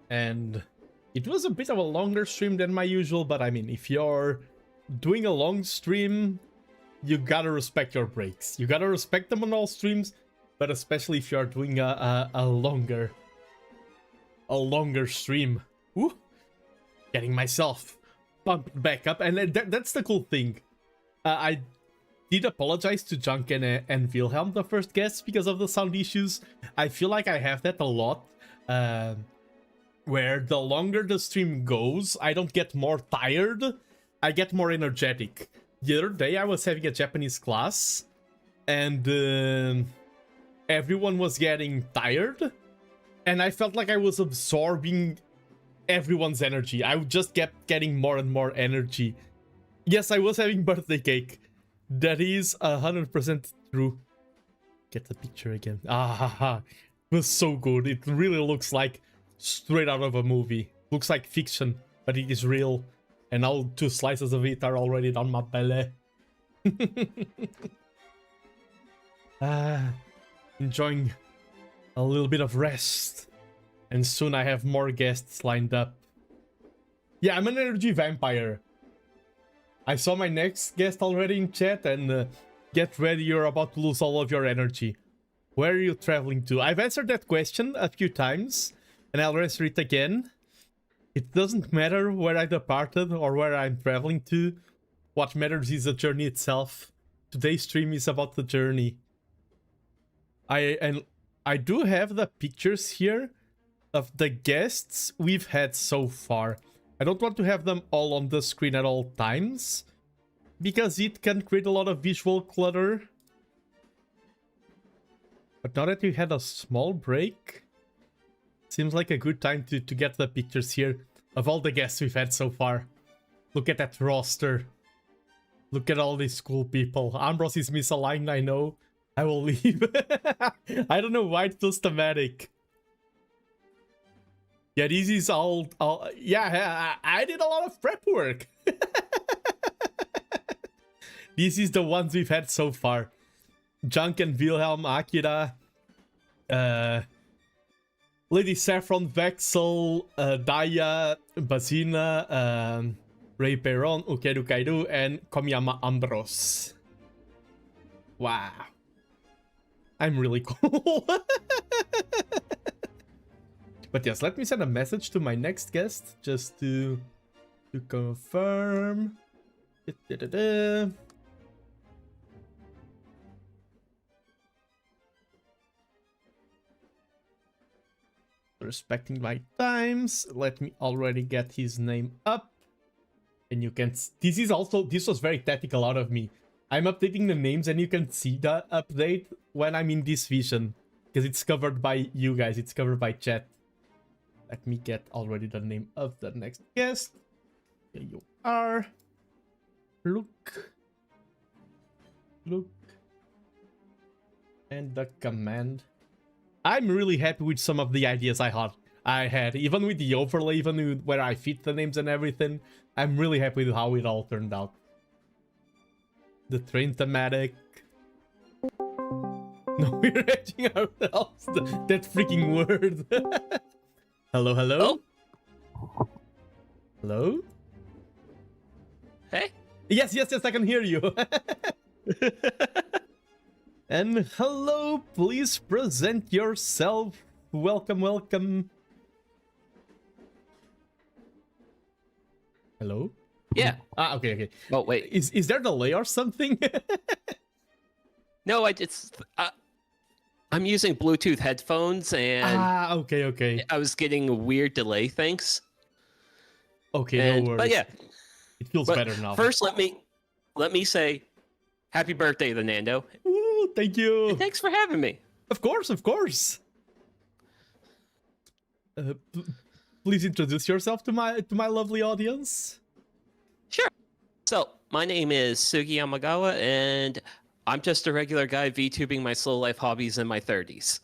And it was a bit of a longer stream than my usual, but I mean, if you're doing a long stream, you gotta respect your breaks. You gotta respect them on all streams, but especially if you're doing a longer stream. Woo! Getting myself pumped back up, and that's the cool thing. I did apologize to Janken and Vilhelm, the first guests, because of the sound issues. I feel like I have that a lot, where the longer the stream goes, I don't get more tired, I get more energetic. The other day I was having a Japanese class, and everyone was getting tired, and I felt like I was absorbing everyone's energy. I just kept getting more and more energy. Yes, I was having birthday cake. That is 100% true. Get the picture again. It was so good. It really looks like straight out of a movie. Looks like fiction, but it is real. And now 2 slices of it are already down my belly. Enjoying a little bit of rest. And soon I have more guests lined up. Yeah, I'm an energy vampire. I saw my next guest already in chat, and get ready, you're about to lose all of your energy. Where are you traveling to? I've answered that question a few times, and I'll answer it again. It doesn't matter where I departed or where I'm traveling to. What matters is the journey itself. Today's stream is about the journey. I do have the pictures here of the guests we've had so far. I don't want to have them all on the screen at all times, because it can create a lot of visual clutter. But now that we had a small break, seems like a good time to get the pictures here of all the guests we've had so far. Look at that roster. Look at all these cool people. Ambros is misaligned, I know. I will leave. I don't know why it feels thematic. Yeah, this is all yeah, I did a lot of prep work. This is the ones we've had so far. Janken, Vilhelm, Akira, Lady Saffron, Vexal, Daiya, Basina, Rei Peiron, Ukeru Kaeru, and Komiyama Ambros. Wow. I'm really cool. But yes, let me send a message to my next guest just to confirm. Respecting my times. Let me already get his name up. And you can... This was very tactical out of me. I'm updating the names and you can see the update when I'm in this vision. Because it's covered by you guys. It's covered by chat. Let me get already the name of the next guest. Here you are. Look. And the command. I'm really happy with some of the ideas I had. Even with the overlay, even with where I fit the names and everything. I'm really happy with how it all turned out. The train thematic. No, we're edging ourselves. That freaking word. Hello, hello? Oh. Hello? Hey? Yes, I can hear you. And hello, please present yourself. Welcome. Hello? Yeah. Okay. Oh, wait. Is there delay or something? No, I'm using Bluetooth headphones, and okay. I was getting a weird delay. Thanks. Okay, no worries. But yeah, it feels better now. First, let me say, happy birthday, TheNando. Ooh, thank you. And thanks for having me. Of course. Please introduce yourself to my lovely audience. Sure. So my name is Sugi Yamagawa, and I'm just a regular guy VTubing my slow life hobbies in my 30s.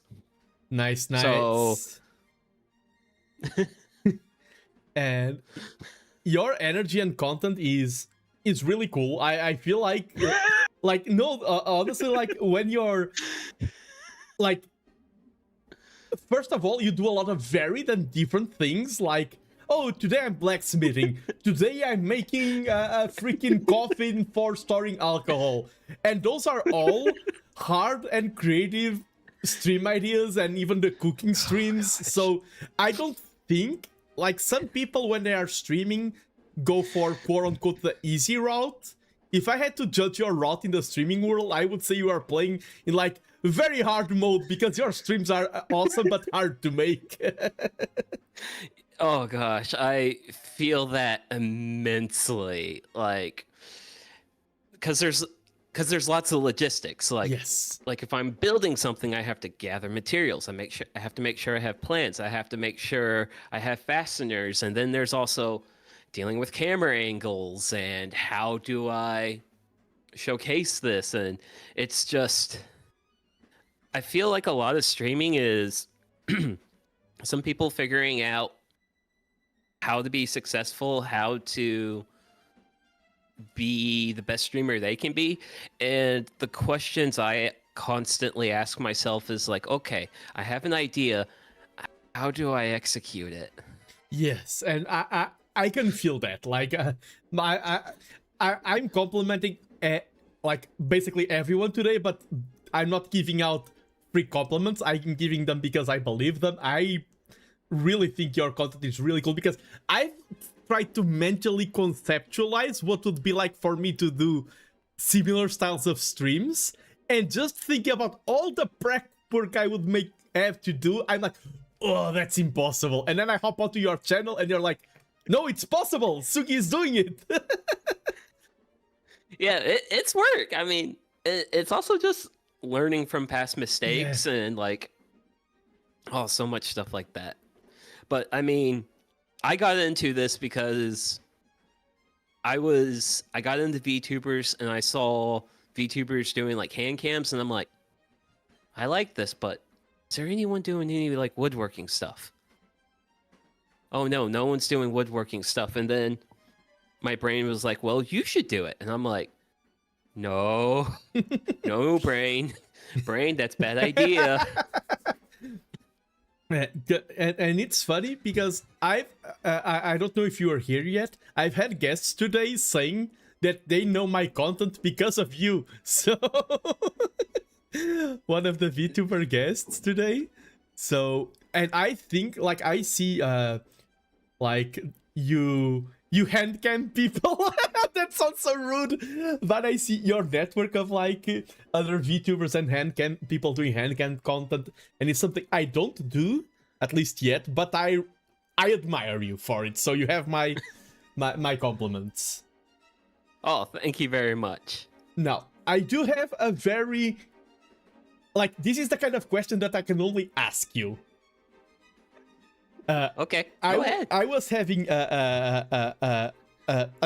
Nice. So... And your energy and content is really cool. I feel like honestly, like when you're like first of all, you do a lot of varied and different things, like, oh, today I'm blacksmithing. Today I'm making a freaking coffin for storing alcohol. And those are all hard and creative stream ideas, and even the cooking streams. So I don't think, like, some people when they are streaming go for quote-unquote the easy route. If I had to judge your route in the streaming world, I would say you are playing in, like, very hard mode, because your streams are awesome but hard to make. Oh gosh, I feel that immensely. Like, because there's lots of logistics. Like, yes. Like if I'm building something, I have to gather materials. I have to make sure I have plans. I have to make sure I have fasteners, and then there's also dealing with camera angles and how do I showcase this. And it's just, I feel like a lot of streaming is some people figuring out how to be successful, how to be the best streamer they can be. And the questions I constantly ask myself is like, okay, I have an idea. How do I execute it? Yes, and I can feel that. Like, I'm complimenting like basically everyone today, but I'm not giving out free compliments. I'm giving them because I believe them. I really think your content is really cool, because I've tried to mentally conceptualize what would be like for me to do similar styles of streams, and just thinking about all the prep work I would have to do, I'm like, oh, that's impossible. And then I hop onto your channel and you're like, no, it's possible. Sugi is doing it. Yeah, it's work. I mean, it's also just learning from past mistakes and like, oh, so much stuff like that. But I mean, I got into this because I got into VTubers and I saw VTubers doing like hand cams, and I'm like, I like this, but is there anyone doing any like woodworking stuff? Oh no, no one's doing woodworking stuff. And then my brain was like, well, you should do it. And I'm like, no, no, brain, that's bad idea. And it's funny because I don't know if you are here yet. I've had guests today saying that they know my content because of you. So one of the VTuber guests today. So, and I think, like, I see like you handcam people. That sounds so rude, but I see your network of like other VTubers and handcam people doing handcam content, and it's something I don't do, at least yet, but I admire you for it. So you have my my compliments. Oh, thank you very much. Now, I do have a very, like, this is the kind of question that I can only ask you. Okay, go ahead. I was having a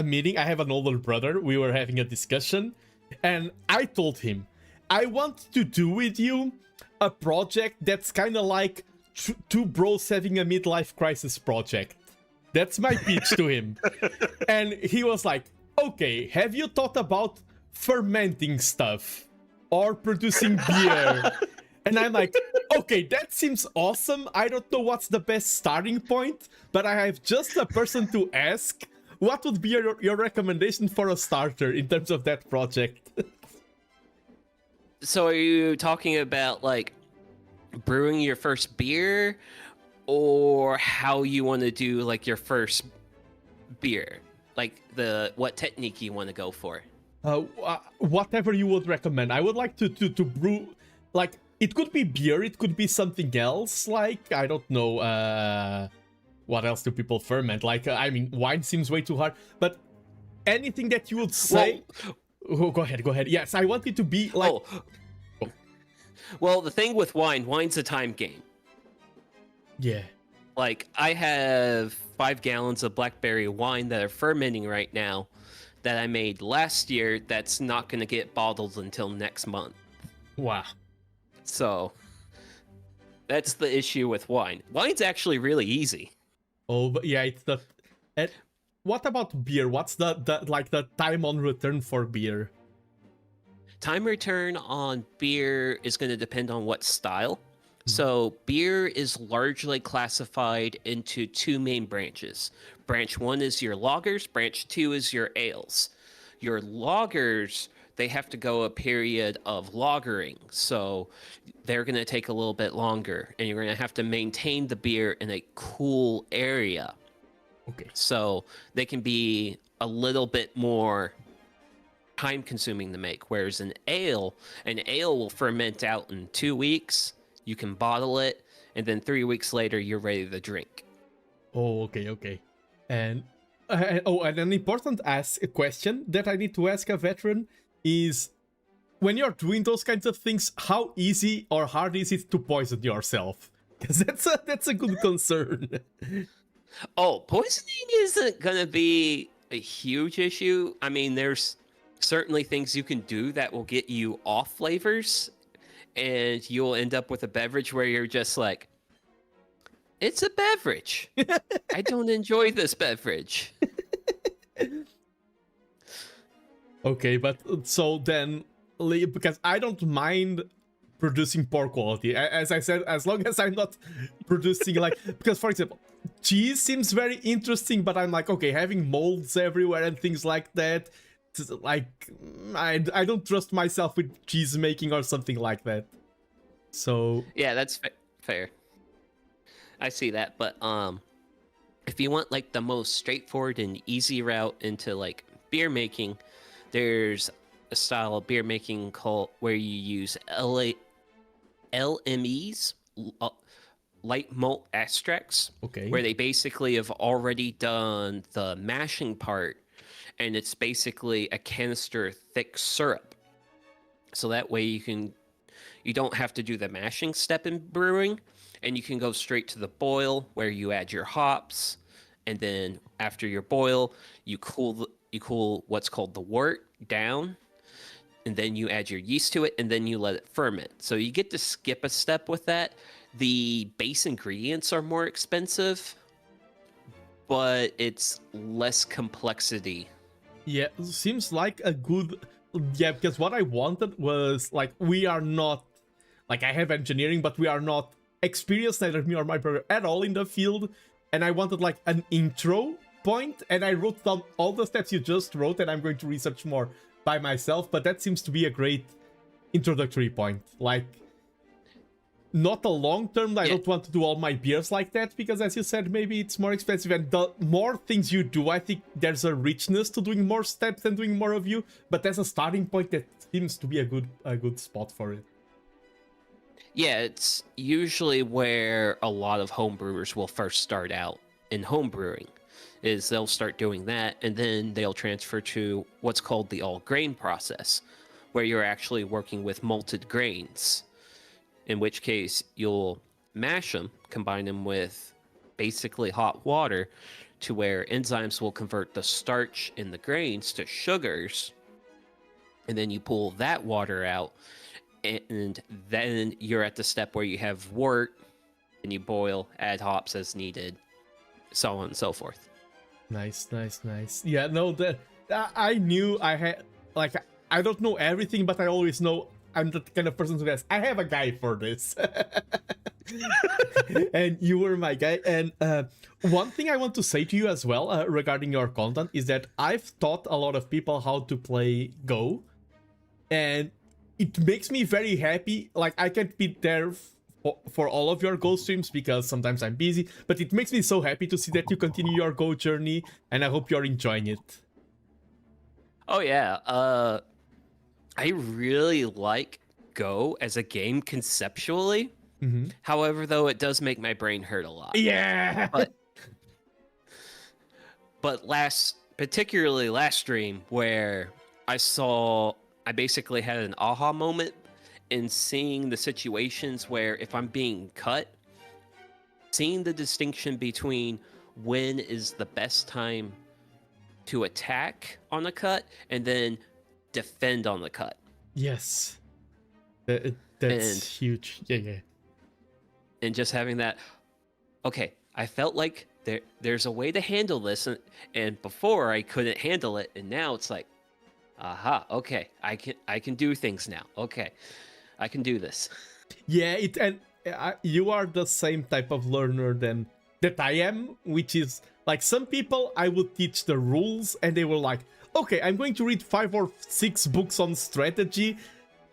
meeting. I have an older brother. We were having a discussion, and I told him, I want to do with you a project that's kind of like two bros having a midlife crisis project. That's my pitch to him. And he was like, okay, have you thought about fermenting stuff or producing beer? And I'm like, okay, that seems awesome. I don't know what's the best starting point, but I have just a person to ask. What would be your recommendation for a starter in terms of that project? So are you talking about like brewing your first beer, or how you want to do like your first beer? Like what technique you want to go for? Whatever you would recommend. I would like to brew, like, it could be beer, it could be something else, like, I don't know, what else do people ferment? Like, I mean, wine seems way too hard, but anything that you would say... Oh, go ahead. Yes, I want it to be, like... Oh. Well, the thing with wine's a time game. Yeah. Like, I have 5 gallons of blackberry wine that are fermenting right now that I made last year that's not going to get bottled until next month. Wow. So, that's the issue with wine. Wine's actually really easy. Oh, but yeah, it's the... And what about beer? What's the time on return for beer? Time return on beer is going to depend on what style. So beer is largely classified into two main branches. Branch 1 is your lagers, branch 2 is your ales. Your lagers, they have to go a period of lagering, so they're going to take a little bit longer, and you're going to have to maintain the beer in a cool area. Okay. So they can be a little bit more time consuming to make, whereas an ale will ferment out in 2 weeks. You can bottle it, and then 3 weeks later you're ready to drink. Oh, okay. And and an important question that I need to ask a veteran is, when you're doing those kinds of things, how easy or hard is it to poison yourself? Because that's a good concern. Oh, poisoning isn't gonna be a huge issue. I mean, there's certainly things you can do that will get you off flavors, and you'll end up with a beverage where you're just like, it's a beverage. I don't enjoy this beverage. Okay, but so then, because I don't mind producing poor quality. As I said, as long as I'm not producing like, because for example, cheese seems very interesting, but I'm like, okay, having molds everywhere and things like that, like, I don't trust myself with cheese making or something like that. So yeah, that's fair. I see that, but if you want like the most straightforward and easy route into like beer making, there's a style of beer making called where you use LMEs, light malt extracts. Okay. Where they basically have already done the mashing part, and it's basically a canister thick syrup. So that way you don't have to do the mashing step in brewing, and you can go straight to the boil where you add your hops, and then after your boil, you cool what's called the wort down, and then you add your yeast to it, and then you let it ferment. So you get to skip a step with that. The base ingredients are more expensive, but it's less complexity. Yeah, seems like a good... Yeah, because what I wanted was, like, we are not... Like, I have engineering, but we are not experienced, neither me or my brother, at all in the field. And I wanted, like, an intro point, and I wrote down all the steps you just wrote, and I'm going to research more by myself, but that seems to be a great introductory point. Like, not a long term, I don't want to do all my beers like that, because as you said, maybe it's more expensive, and the more things you do, I think there's a richness to doing more steps and doing more of you, but as a starting point, that seems to be a good spot for it. Yeah, it's usually where a lot of homebrewers will first start out in homebrewing, is they'll start doing that, and then they'll transfer to what's called the all-grain process, where you're actually working with malted grains, in which case you'll mash them, combine them with basically hot water, to where enzymes will convert the starch in the grains to sugars, and then you pull that water out, and then you're at the step where you have wort, and you boil, add hops as needed, so on and so forth. Nice. Yeah, no, I knew I had, like, I don't know everything, but I always know I'm the kind of person who says, I have a guy for this. And you were my guy. And one thing I want to say to you as well regarding your content is that I've taught a lot of people how to play Go. And it makes me very happy. Like, I can't be there for all of your Go streams because sometimes I'm busy. But it makes me so happy to see that you continue your Go journey. And I hope you're enjoying it. Oh, yeah. I really like Go as a game conceptually. Mm-hmm. However, though, it does make my brain hurt a lot. Yeah. But particularly last stream, where I basically had an aha moment in seeing the situations where if I'm being cut, seeing the distinction between when is the best time to attack on a cut and then defend on the cut. Yes. That's huge. Yeah. And just having that, okay, I felt like there's a way to handle this, and before I couldn't handle it, and now it's like, aha, okay, I can do things now. Okay, I can do this. Yeah, and you are the same type of learner that I am, which is like some people I would teach the rules and they were like, okay, I'm going to read 5 or 6 books on strategy.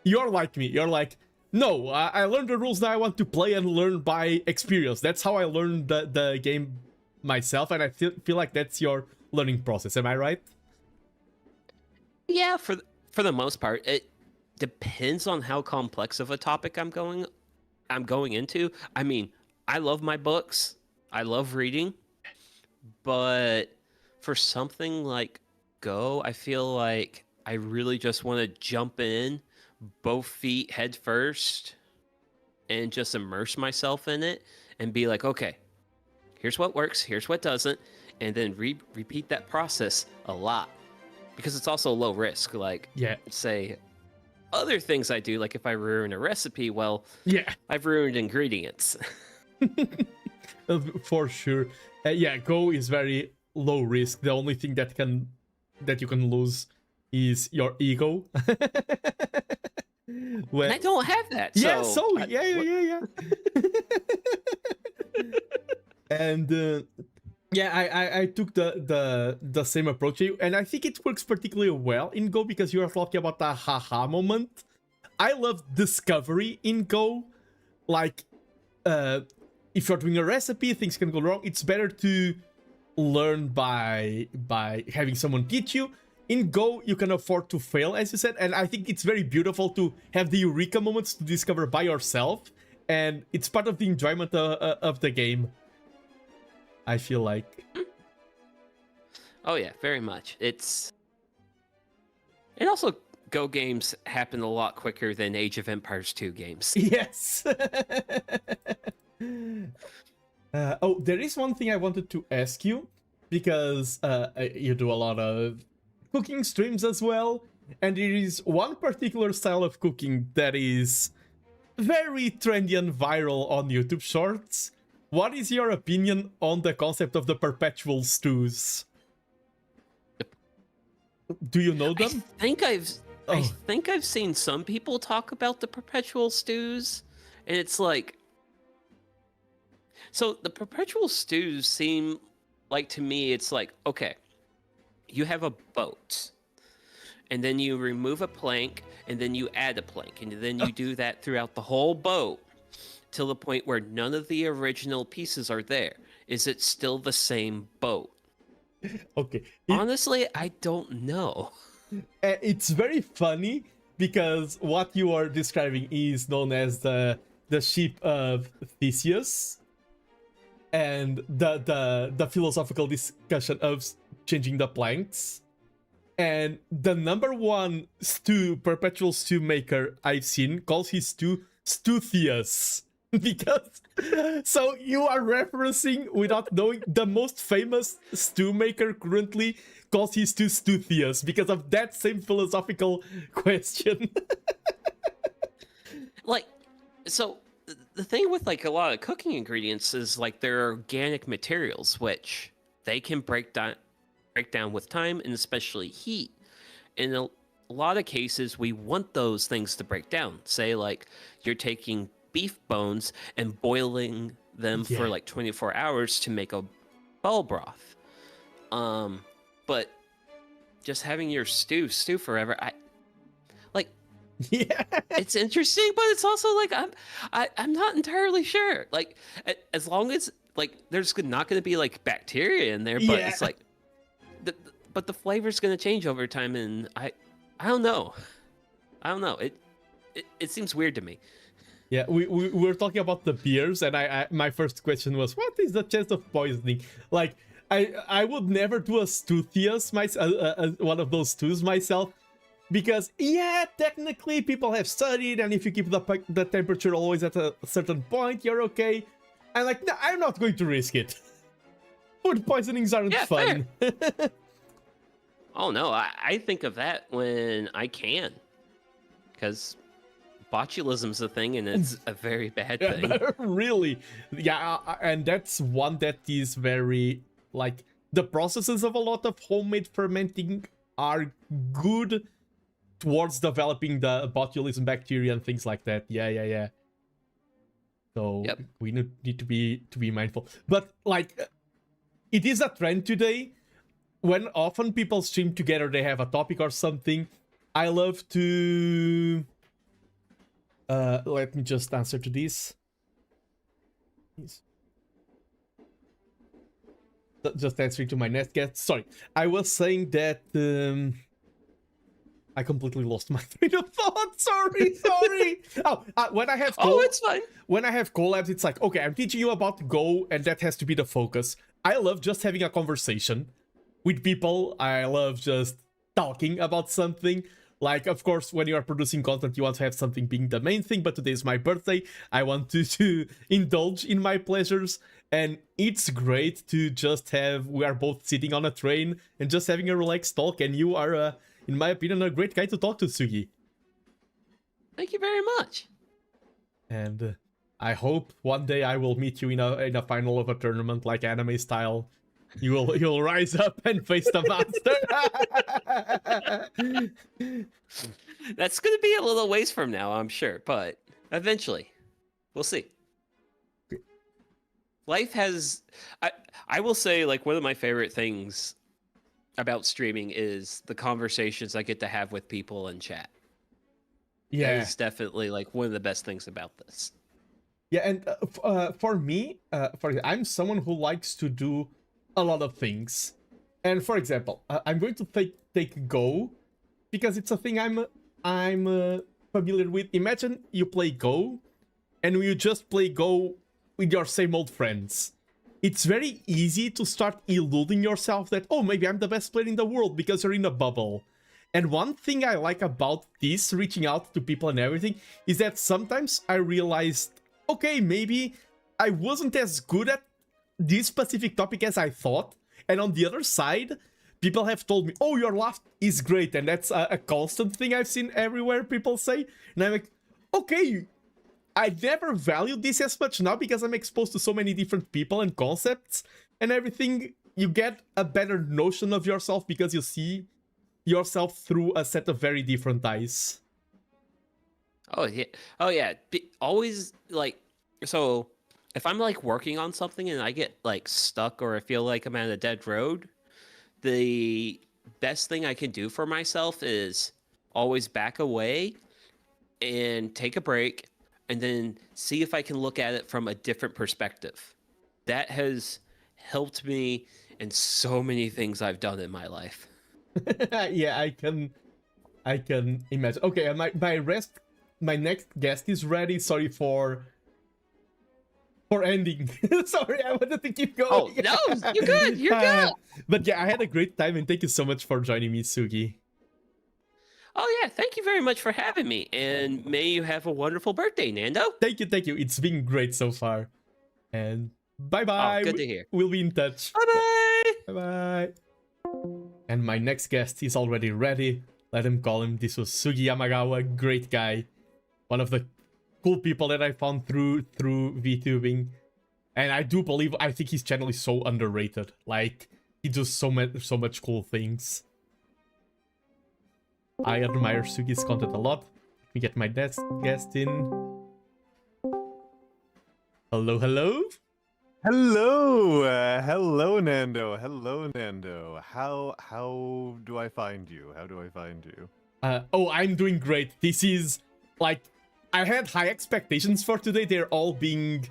You're like me. You're like, no, I learned the rules, now I want to play and learn by experience. That's how I learned the game myself, and I feel like that's your learning process. Am I right? Yeah, for the most part, it depends on how complex of a topic I'm going into. I mean, I love my books. I love reading. But for something like Go, I feel like I really just want to jump in, both feet head first, and just immerse myself in it and be like, okay, here's what works, here's what doesn't, and then repeat that process a lot. Because it's also low risk. Like, say, other things I do, like if I ruin a recipe, well, I've ruined ingredients. For sure. Go is very low risk. The only thing that you can lose is your ego. And I don't have that. Yeah, And I took the same approach to you, and I think it works particularly well in Go because you are talking about a haha moment. I love discovery in Go. Like, if you're doing a recipe, things can go wrong. It's better to learn by having someone teach you. In Go, you can afford to fail, as you said, and I think it's very beautiful to have the eureka moments to discover by yourself, and it's part of the enjoyment of the game, I feel like. Oh yeah, very much. And also, Go games happen a lot quicker than Age of Empires 2 games. Yes! There is one thing I wanted to ask you, because you do a lot of cooking streams as well, and there is one particular style of cooking that is very trendy and viral on YouTube Shorts. What is your opinion on the concept of the perpetual stews? Do you know them? I think I've seen some people talk about the perpetual stews, and it's like, so the perpetual stews seem like, to me, it's like, okay, you have a boat, and then you remove a plank, and then you add a plank, and then you do that throughout the whole boat till the point where none of the original pieces are there. Is it still the same boat? Okay. Honestly, I don't know. It's very funny because what you are describing is known as the ship of Theseus, and the philosophical discussion of changing the planks. And the #1 perpetual stew maker I've seen calls his stew Theus. Because, so you are referencing, without knowing, the most famous stew maker currently calls his stew Theus because of that same philosophical question. Like, so the thing with like a lot of cooking ingredients is like they're organic materials, which they can break down with time and especially heat. In a lot of cases, we want those things to break down. Say like you're taking beef bones and boiling them for like 24 hours to make a bone broth. But just having your stew forever, it's interesting, but it's also like I'm not entirely sure. Like as long as like there's not going to be like bacteria in there, but it's like but the flavor's going to change over time, and I don't know. It seems weird to me. Yeah, we were talking about the beers, and my first question was, what is the chance of poisoning? Like, I would never do a stew Theus, one of those stews myself, because, technically people have studied, and if you keep the temperature always at a certain point, you're okay. And like, no, I'm not going to risk it. Food poisonings aren't fun. Oh no, I think of that when I can, because botulism's a thing, and it's a very bad thing. Really, and that's one that is very, like, the processes of a lot of homemade fermenting are good towards developing the botulism bacteria and things like that. Yeah. So we need to be mindful. But like, it is a trend today. When often people stream together, they have a topic or something. I love to. Let me just answer to this. Just answering to my next guest. Sorry, I was saying that I completely lost my train of thought. Sorry. When I have it's fine. When I have collabs, it's like, okay, I'm teaching you about Go, and that has to be the focus. I love just having a conversation with people. I love just talking about something. Like, of course, when you are producing content, you want to have something being the main thing, but today is my birthday. I want to indulge in my pleasures, and it's great to just have, we are both sitting on a train and just having a relaxed talk, and you are, in my opinion, a great guy to talk to, Sugi. Thank you very much. And I hope one day I will meet you in a final of a tournament, like anime style. You'll rise up and face the monster. That's gonna be a little ways from now, I'm sure, but eventually, we'll see. Life has, I will say, like, one of my favorite things about streaming is the conversations I get to have with people in chat. Yeah, that is definitely like one of the best things about this. Yeah, and for me, I'm someone who likes to do a lot of things. And for example, I'm going to take Go because it's a thing I'm familiar with. Imagine you play Go and you just play Go with your same old friends. It's very easy to start eluding yourself that, oh, maybe I'm the best player in the world because you're in a bubble. And one thing I like about this, reaching out to people and everything, is that sometimes I realized, okay, maybe I wasn't as good at this specific topic as I thought. And on the other side, people have told me, oh, your laugh is great. And that's a constant thing I've seen everywhere people say. And I'm like, okay, I never valued this as much now because I'm exposed to so many different people and concepts and everything. You get a better notion of yourself because you see yourself through a set of very different eyes. Oh yeah. Always, like, so if I'm like working on something and I get like stuck or I feel like I'm at a dead road, the best thing I can do for myself is always back away and take a break and then see if I can look at it from a different perspective. That has helped me in so many things I've done in my life. Yeah, I can imagine. Okay, my next guest is ready. Sorry for ending. Sorry, I wanted to keep going. Oh, no, you're good. You're good. But yeah, I had a great time and thank you so much for joining me, Sugi. Oh yeah, thank you very much for having me, and may you have a wonderful birthday, Nando. Thank you. It's been great so far. And bye-bye. Oh, good to hear. We'll be in touch. Bye-bye. Bye-bye. And my next guest is already ready. Let him call him. This was Sugi Yamagawa, great guy. One of the cool people that I found through VTubing. And I think his channel is so underrated. Like, he does so much cool things. I admire Sugi's content a lot. Let me get my next guest in. Hello. Hello, Nando. Hello, Nando. How do I find you? I'm doing great. This is, like, I had high expectations for today. They're all being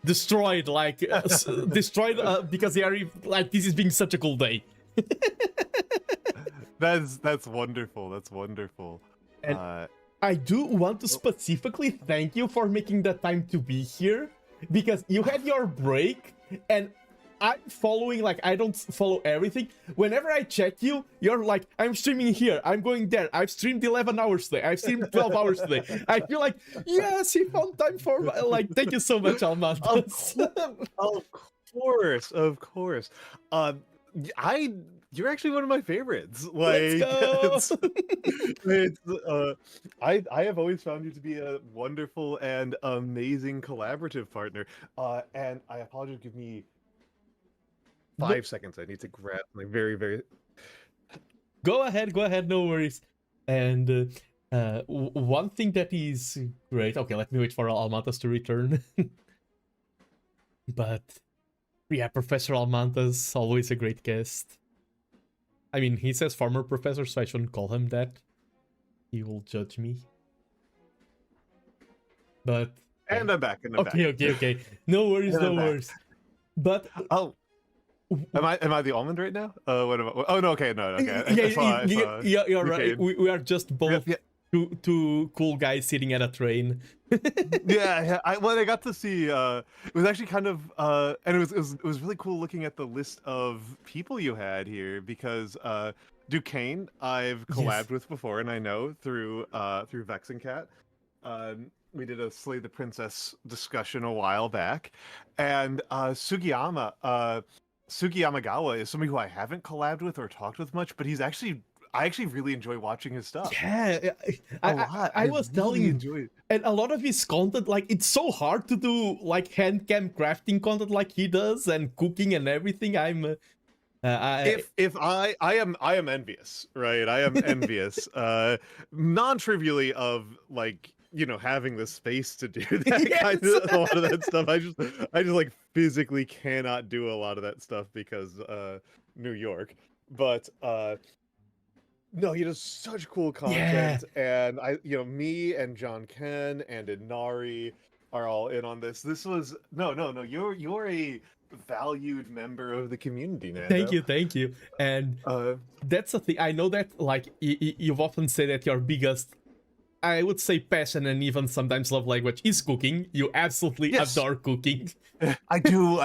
destroyed, like, because they are, like, this is being such a cool day. That's wonderful. And I do want to specifically thank you for making the time to be here, because you had your break, and I'm following, like, I don't follow everything. Whenever I check you, you're like, I'm streaming here, I'm going there, I've streamed 11 hours today, I've streamed 12 hours today. I feel like, yes, he found time for, like, thank you so much, Almantas. Of course. You're actually one of my favorites. Like, let's go. I have always found you to be a wonderful and amazing collaborative partner. And I apologize. Give me 5 seconds. I need to grab something very. Go ahead. No worries. And One thing that is great. Okay, let me wait for Almantas to return. But yeah, Professor Almantas, always a great guest. I mean, he says former professor, so I shouldn't call him that. He will judge me. But and I'm back. Okay. No worries, no worries. But oh, am I the almond right now? What am I? Oh no, okay, no, okay. Yeah, you're right. We are just both two cool guys sitting at a train. Yeah. I got to see. It was actually kind of, and it was really cool looking at the list of people you had here because Deuscain I've collabed with before, and I know through Vexal Cat. We did a Slay the Princess discussion a while back, and Sugi Yamagawa is somebody who I haven't collabed with or talked with much, but I actually really enjoy watching his stuff. Yeah, I was telling you, and a lot of his content, like it's so hard to do like hand cam crafting content like he does, and cooking and everything. I am envious, right? I am envious, non-trivially of like, you know, having the space to do that kind of a lot of that stuff. I just like physically cannot do a lot of that stuff because New York. But no, he does such cool content, and me and Janken and Inari are all in on this. This was no. You're a valued member of the community, Nando. Thank you. And that's the thing. I know that like you've often said that your biggest, I would say, passion and even sometimes love language is cooking. You absolutely adore cooking. I do.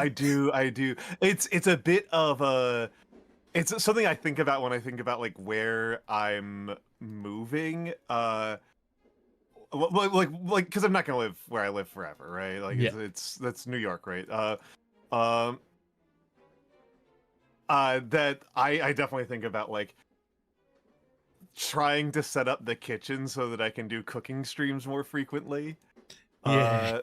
It's a bit of a. It's something I think about when I think about like where I'm moving. Like because I'm not gonna live where I live forever, right? Like that's New York, right? That I definitely think about like trying to set up the kitchen so that I can do cooking streams more frequently. Because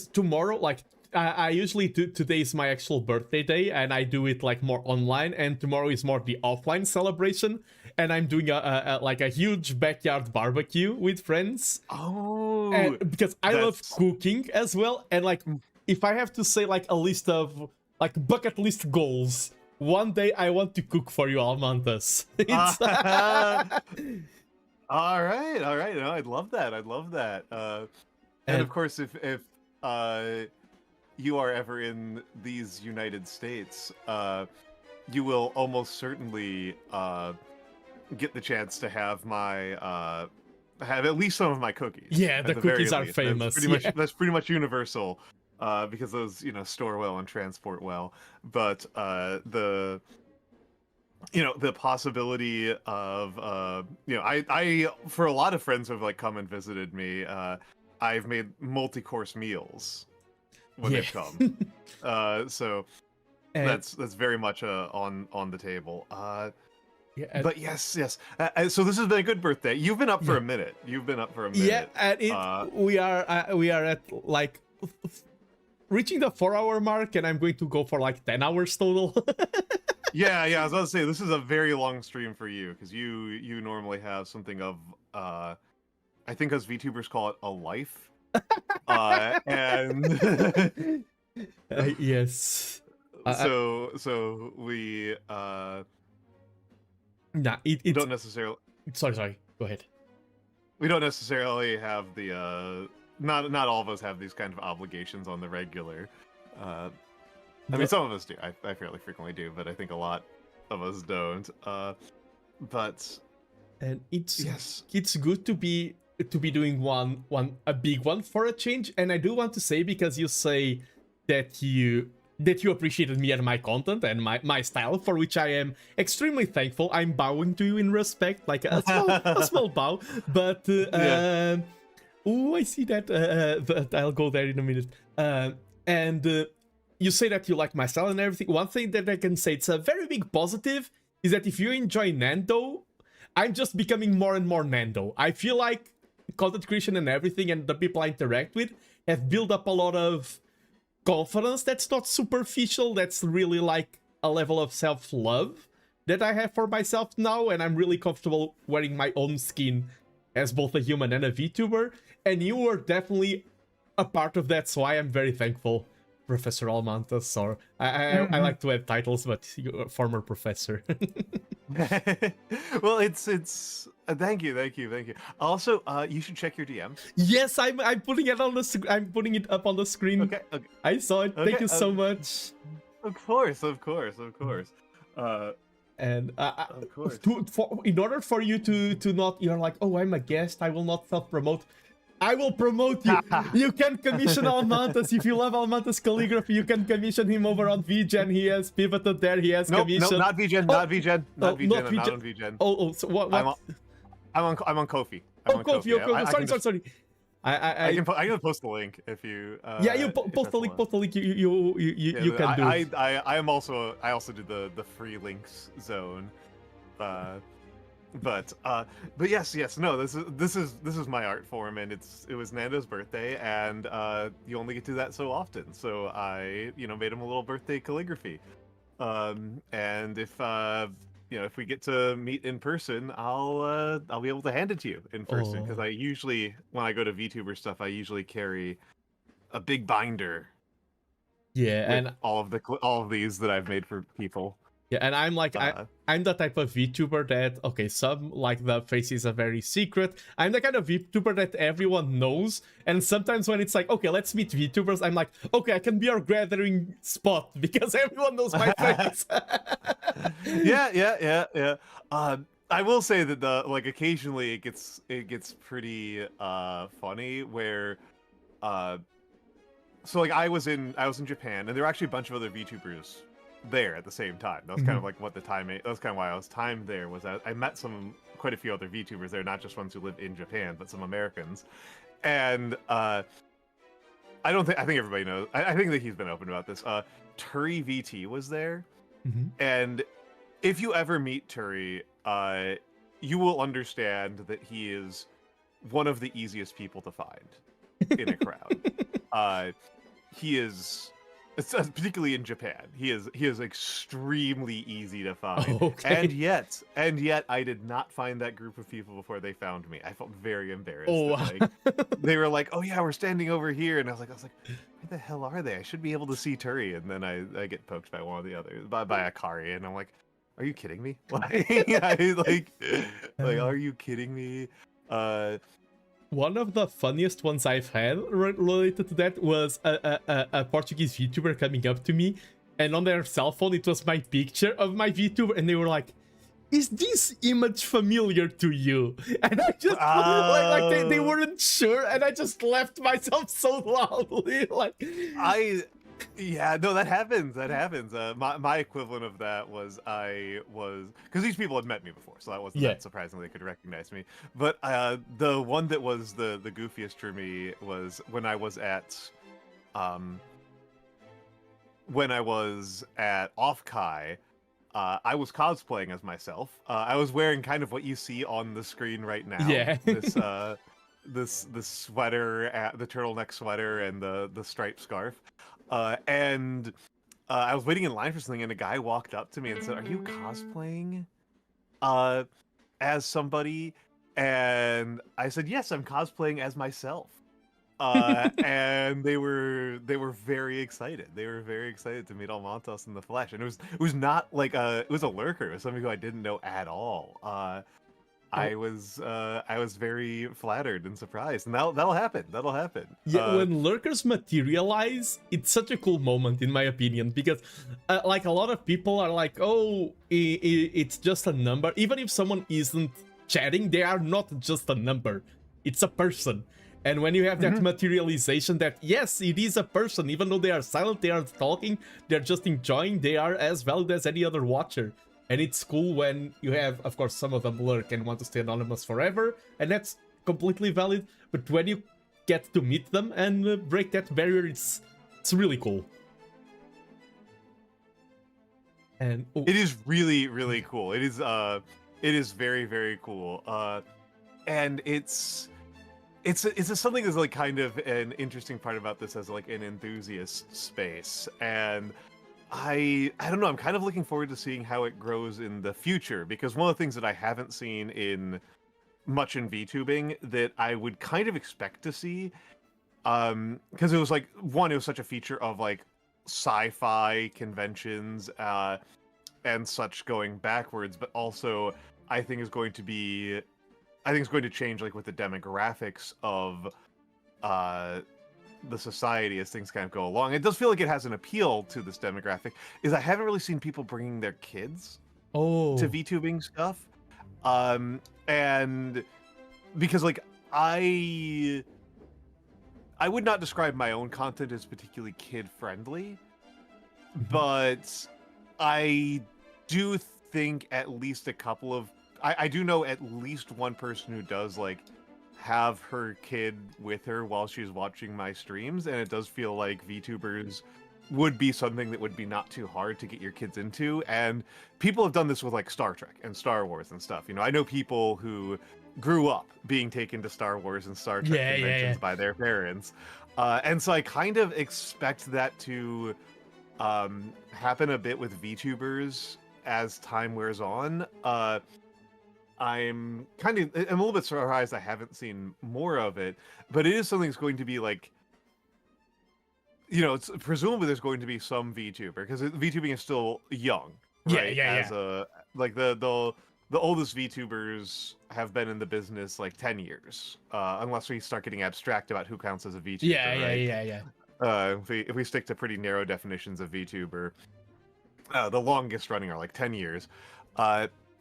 tomorrow, like I usually do, today is my actual birthday day, and I do it like more online, and tomorrow is more the offline celebration, and I'm doing a huge backyard barbecue with friends. Oh, because I love cooking as well, and like if I have to say like a list of like bucket list goals, one day I want to cook for you, Almantas. All right. No, I'd love that. And of course, if you are ever in these United States, you will almost certainly get the chance to have my have at least some of my cookies. Yeah, the cookies are famous. That's pretty much universal. Because those, store well and transport well, but the possibility of I for a lot of friends who have like come and visited me, I've made multi-course meals when they've come. So that's very much on the table. But yes. So this has been a good birthday. You've been up for a minute. Yeah, and we are at like reaching the 4-hour mark, and I'm going to go for like 10 hours total. Yeah. I was about to say this is a very long stream for you because you normally have something of I think as VTubers call it a life. And yes. So we it don't necessarily. Sorry. Go ahead. We don't necessarily have the not all of us have these kind of obligations on the regular. I mean, some of us do. I fairly frequently do, but I think a lot of us don't. But and it's good to be doing a big one for a change. And I do want to say, because you say that you appreciated me and my content and my style, for which I am extremely thankful. I'm bowing to you in respect, like a small bow. But I see that. But I'll go there in a minute. And you say that you like my style and everything. One thing that I can say, it's a very big positive, is that if you enjoy Nando, I'm just becoming more and more Nando. I feel like content creation and everything, and the people I interact with, have built up a lot of confidence that's not superficial, that's really like a level of self-love that I have for myself now, and I'm really comfortable wearing my own skin as both a human and a VTuber, and you were definitely a part of that, so I am very thankful, Professor Almantas, or I like to add titles, but you're a former professor. Well, it's thank you. Also, you should check your DMs. Yes, I'm putting it on the I'm putting it up on the screen. Okay. I saw it. Thank you so much. Of course. And Of course. in order for you to not, you're like, oh, I'm a guest, I will not self-promote. I will promote you. You can commission Almantas. If you love Almantas calligraphy, you can commission him over on VGen. He has pivoted there. He has commissioned. No, not VGen. Not VGen. Not VGen. I'm not on VGen. Oh, so what? I'm on Ko-fi. Kofi. Okay. Sorry. I can post the link if you. Yeah, you post the link. Post the link. You can do it. I also do the free links zone. But yes, no, this is my art form, and it was Nando's birthday, and you only get to do that so often, so I made him a little birthday calligraphy, and if we get to meet in person, I'll be able to hand it to you in person, because I usually, when I go to VTuber stuff, I usually carry a big binder. Yeah, and all of these that I've made for people. Yeah, and I'm like, I'm the type of VTuber that, okay, some like the faces are very secret. I'm the kind of VTuber that everyone knows, and sometimes when it's like, okay, let's meet VTubers, I'm like, okay, I can be our gathering spot because everyone knows my face. Yeah. I will say that occasionally it gets pretty funny where so like I was in Japan, and there were actually a bunch of other VTubers there at the same time. That was kind of like what the time. That was kind of why I was timed there. Was I met quite a few other VTubers there, not just ones who live in Japan, but some Americans. And I think everybody knows. I think that he's been open about this. Turi VT was there, and if you ever meet Turi, you will understand that he is one of the easiest people to find in a crowd. He is. Particularly in Japan, he is extremely easy to find. Okay. And yet, I did not find that group of people before they found me. I felt very embarrassed. They were like, "Oh yeah, we're standing over here," and I was like, "Where the hell are they? I should be able to see Turi." And then I get poked by one of the others, by Akari, and I'm like, "Are you kidding me? Are you kidding me?" One of the funniest ones I've had related to that was a Portuguese VTuber coming up to me, and on their cell phone it was my picture of my VTuber, and they were like, "Is this image familiar to you?" And I just they weren't sure, and I just laughed myself so loudly. Yeah, no, that happens. My equivalent of that was because these people had met me before, so that wasn't that surprising they could recognize me. But the one that was the goofiest for me was when I was at Off-Kai. I was cosplaying as myself. I was wearing kind of what you see on the screen right now. Yeah. This sweater, the turtleneck sweater, and the striped scarf. And I was waiting in line for something, and a guy walked up to me and said, "Are you cosplaying as somebody?" And I said, "Yes, I'm cosplaying as myself." And they were very excited. They were very excited to meet Almantas in the flesh, and it was not like it was a lurker. It was somebody who I didn't know at all. I was very flattered and surprised, and that'll happen. Yeah, when lurkers materialize, it's such a cool moment, in my opinion, because like a lot of people are like, "Oh, it's just a number." Even if someone isn't chatting, they are not just a number; it's a person. And when you have that materialization, that yes, it is a person, even though they are silent, they are talking, they're just enjoying, they are as valid as any other watcher. And it's cool when you have, of course, some of them lurk and want to stay anonymous forever, and that's completely valid. But when you get to meet them and break that barrier, it's really cool. And it is really, really cool. It is very, very cool. And it's something that's like kind of an interesting part about this as like an enthusiast space. And I don't know. I'm kind of looking forward to seeing how it grows in the future, because one of the things that I haven't seen in much in VTubing that I would kind of expect to see, because it was like, one, it was such a feature of like sci-fi conventions and such going backwards, but also I think it's going to change like with the demographics of the society as things kind of go along. It does feel like it has an appeal to this demographic. Is I haven't really seen people bringing their kids to VTubing stuff, and because like I would not describe my own content as particularly kid friendly, but I do think at least a couple of I do know at least one person who does like have her kid with her while she's watching my streams, and it does feel like VTubers would be something that would be not too hard to get your kids into. And people have done this with like Star Trek and Star Wars and stuff. You know, I know people who grew up being taken to Star Wars and Star Trek conventions by their parents. And so I kind of expect that to happen a bit with VTubers as time wears on. I'm a little bit surprised I haven't seen more of it, but it is something that's going to be like, you know, it's presumably there's going to be some VTuber, because VTubing is still young, right? Like the oldest VTubers have been in the business like 10 years, unless we start getting abstract about who counts as a VTuber. If we stick to pretty narrow definitions of VTuber, the longest running are like 10 years.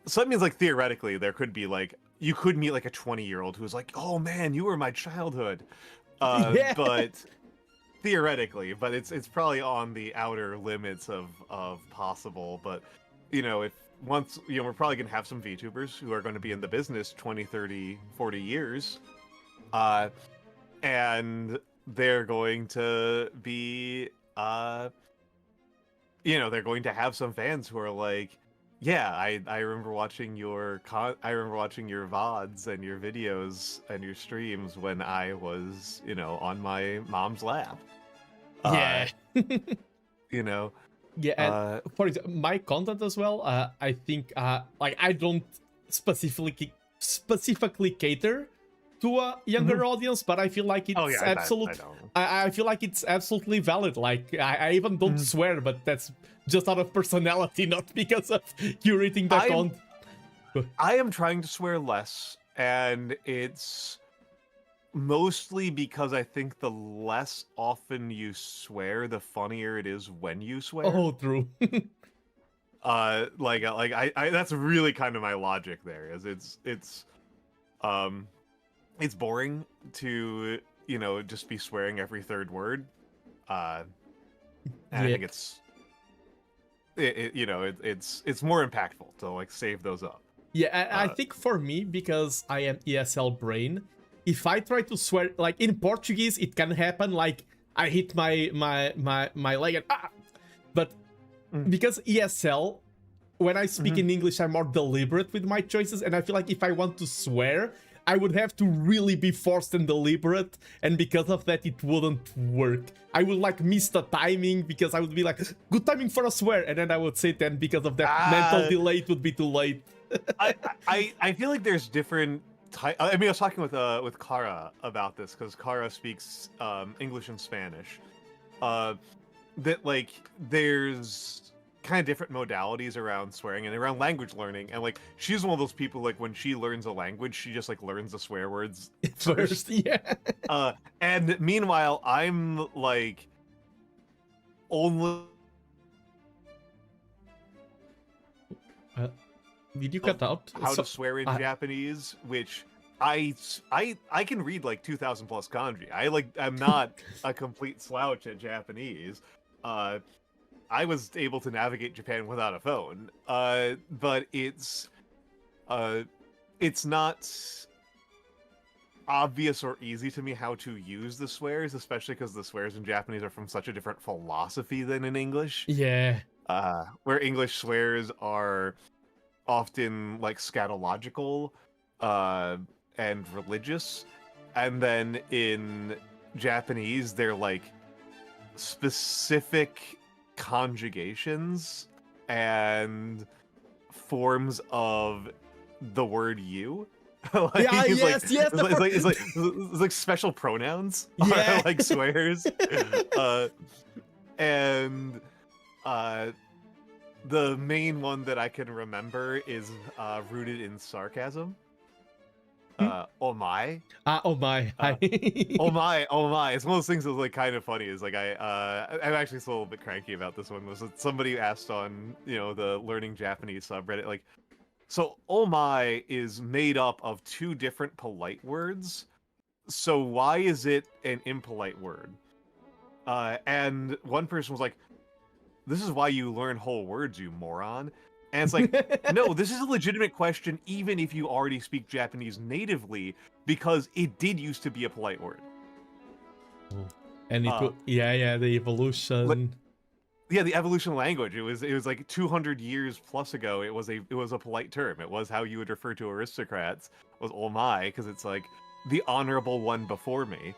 So that means like theoretically there could be like, you could meet like a 20-year-old who's like, oh man, you were my childhood. But theoretically, but it's probably on the outer limits of possible. But you know, once we're probably gonna have some VTubers who are going to be in the business 20, 30, 40 years, and they're going to be they're going to have some fans who are like, yeah, I remember watching your VODs and your videos and your streams when I was, on my mom's lap. You know. Yeah, and for example, my content as well, I think like I don't specifically cater to a younger audience, but I feel like it's I feel like it's absolutely valid. Like I even don't swear, but that's just out of personality, not because of curating the content. I am trying to swear less, and it's mostly because I think the less often you swear, the funnier it is when you swear. Oh, true. I that's really kind of my logic there. Is it's boring to just be swearing every third word. And I think it's more impactful to like save those up. Yeah, and I think for me, because I am ESL brain, if I try to swear, like in Portuguese, it can happen, like I hit my leg and but because ESL, when I speak in English, I'm more deliberate with my choices, and I feel like if I want to swear, I would have to really be forced and deliberate, and because of that, it wouldn't work. I would like miss the timing, because I would be like, good timing for a swear, and then I would say it, and because of that mental delay, it would be too late. I feel like there's different types. I mean, I was talking with Kara about this, because Kara speaks English and Spanish. That like there's kind of different modalities around swearing and around language learning, and like she's one of those people, like when she learns a language, she just like learns the swear words first. And meanwhile, I'm like only did you cut out how to swear in Japanese, which I can read like 2,000 plus kanji. I'm not a complete slouch at Japanese. I was able to navigate Japan without a phone, but it's not obvious or easy to me how to use the swears, especially because the swears in Japanese are from such a different philosophy than in English. Yeah. Where English swears are often like scatological and religious, and then in Japanese they're like specific conjugations and forms of the word you. Yeah, he's yes, yes, it's like special pronouns Yeah. are like swears. And the main one that I can remember is rooted in sarcasm. Oh my. Oh my. Oh my, oh my. It's one of those things that's like kind of funny. Is like I'm actually still a little bit cranky about this one. Was that somebody asked on, you know, the Learning Japanese subreddit, like, so oh my is made up of two different polite words. So why is it an impolite word? And one person was like, this is why you learn whole words, you moron. And it's like, no, this is a legitimate question, even if you already speak Japanese natively, because it did used to be a polite word. And yeah, the evolution. Yeah, the evolution of language. It was like 200 years plus ago. It was a polite term. It was how you would refer to aristocrats. Was oh my, because it's like the honorable one before me.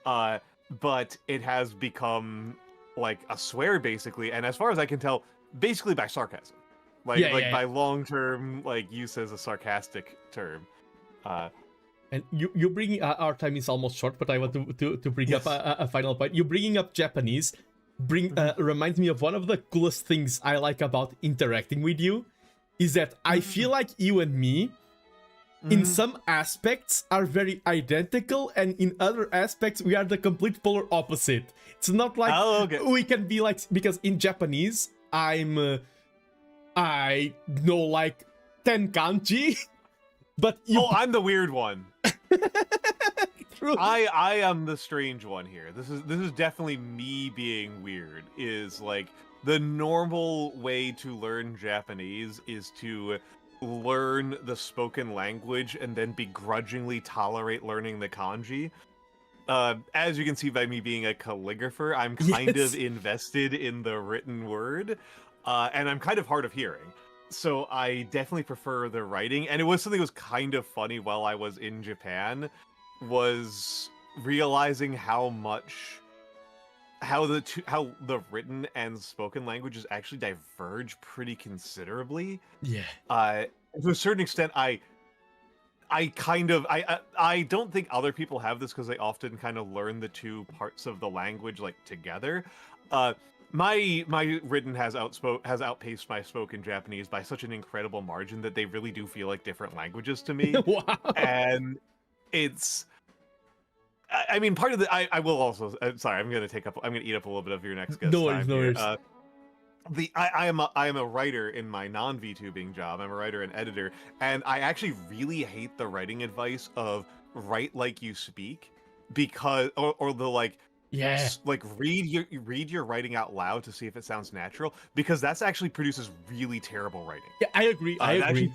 But it has become like a swear basically, and as far as I can tell, basically by sarcasm. By long-term like use as a sarcastic term. And you bring our time is almost short, but I want to bring up a final point. You bringing up Japanese reminds me of one of the coolest things I like about interacting with you, is that I feel like you and me, in some aspects, are very identical, and in other aspects, we are the complete polar opposite. It's not like we can be like, because in Japanese, I know like 10 kanji, but I'm the weird one. I am the strange one here. This is definitely me being weird. Is like the normal way to learn Japanese is to learn the spoken language and then begrudgingly tolerate learning the kanji. As you can see by me being a calligrapher, I'm kind of invested in the written word. And I'm kind of hard of hearing. So I definitely prefer the writing. And it was something that was kind of funny while I was in Japan, was realizing how the written and spoken languages actually diverge pretty considerably. Yeah. To a certain extent, I don't think other people have this because they often kind of learn the two parts of the language like together. My written has outpaced my spoken Japanese by such an incredible margin that they really do feel like different languages to me. Wow. And it's, I mean, part of the I will also sorry, I'm gonna eat up a little bit of your next guest time. No worries. I am a writer in my non-VTubing job. I'm a writer and editor, and I actually really hate the writing advice of write like you speak, because or the like read your writing out loud to see if it sounds natural, because that's actually produces really terrible writing. Yeah, I agree. I agree.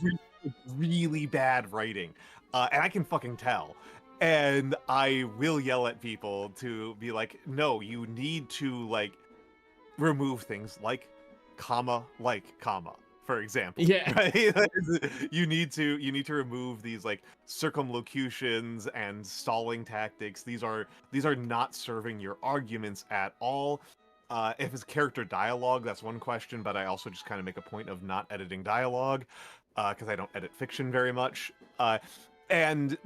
Really bad writing, and I can fucking tell. And I will yell at people to be like, no, you need to like remove things like comma, for example. Yeah. Right? you need to remove these like circumlocutions and stalling tactics. These are not serving your arguments at all. If it's character dialogue, that's one question, but I also just kind of make a point of not editing dialogue because I don't edit fiction very much. And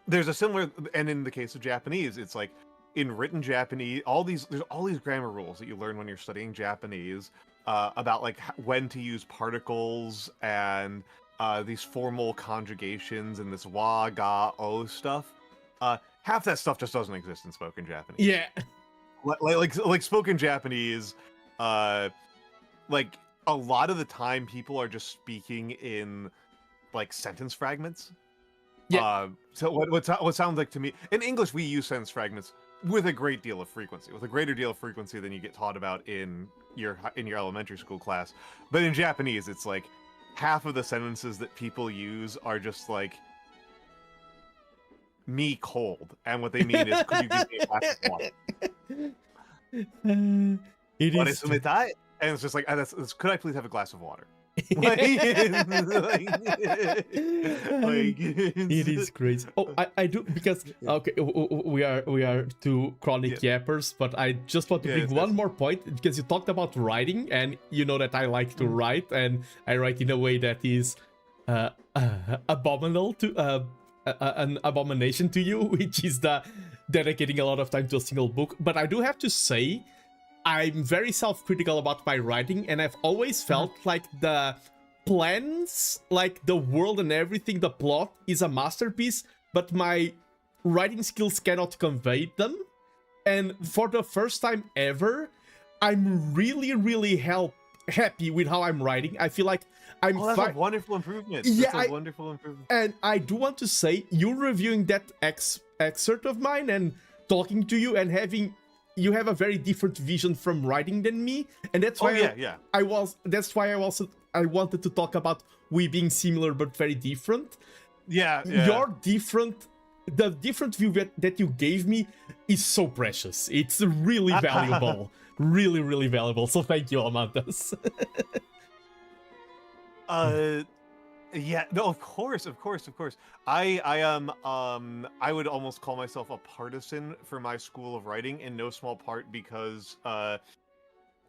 there's a similar, and in the case of Japanese, it's like in written Japanese, there's all these grammar rules that you learn when you're studying Japanese about like when to use particles and these formal conjugations and this wa, ga, o stuff. Half that stuff just doesn't exist in spoken Japanese. Yeah. Like spoken Japanese, like a lot of the time people are just speaking in like sentence fragments. Yeah. So what sounds like to me, in English we use sentence fragments with a great deal of frequency, with a greater deal of frequency than you get taught about in your elementary school class. But in Japanese, it's like half of the sentences that people use are just like me cold, and what they mean is could you give me a glass of water? It is. And it's just like could I please have a glass of water? It is crazy. Oh, I do because okay, we are two chronic yappers, but I just want to bring one more point because you talked about writing, and you know that I like to write, and I write in a way that is abominable to an abomination to you, which is the dedicating a lot of time to a single book. But I do have to say, I'm very self-critical about my writing, and I've always felt like the plans, like the world and everything, the plot is a masterpiece, but my writing skills cannot convey them. And for the first time ever, I'm really happy with how I'm writing. I feel like I'm that's a wonderful improvement. Yeah, that's a wonderful improvement. And I do want to say, you reviewing that excerpt of mine and talking to you and you have a very different vision from writing than me, and that's why that's why I wanted to talk about we being similar but very different. You're different. The different view that you gave me is so precious. It's really valuable. really valuable. So thank you, Almantas. Yeah, no, of course. I would almost call myself a partisan for my school of writing, in no small part because I'm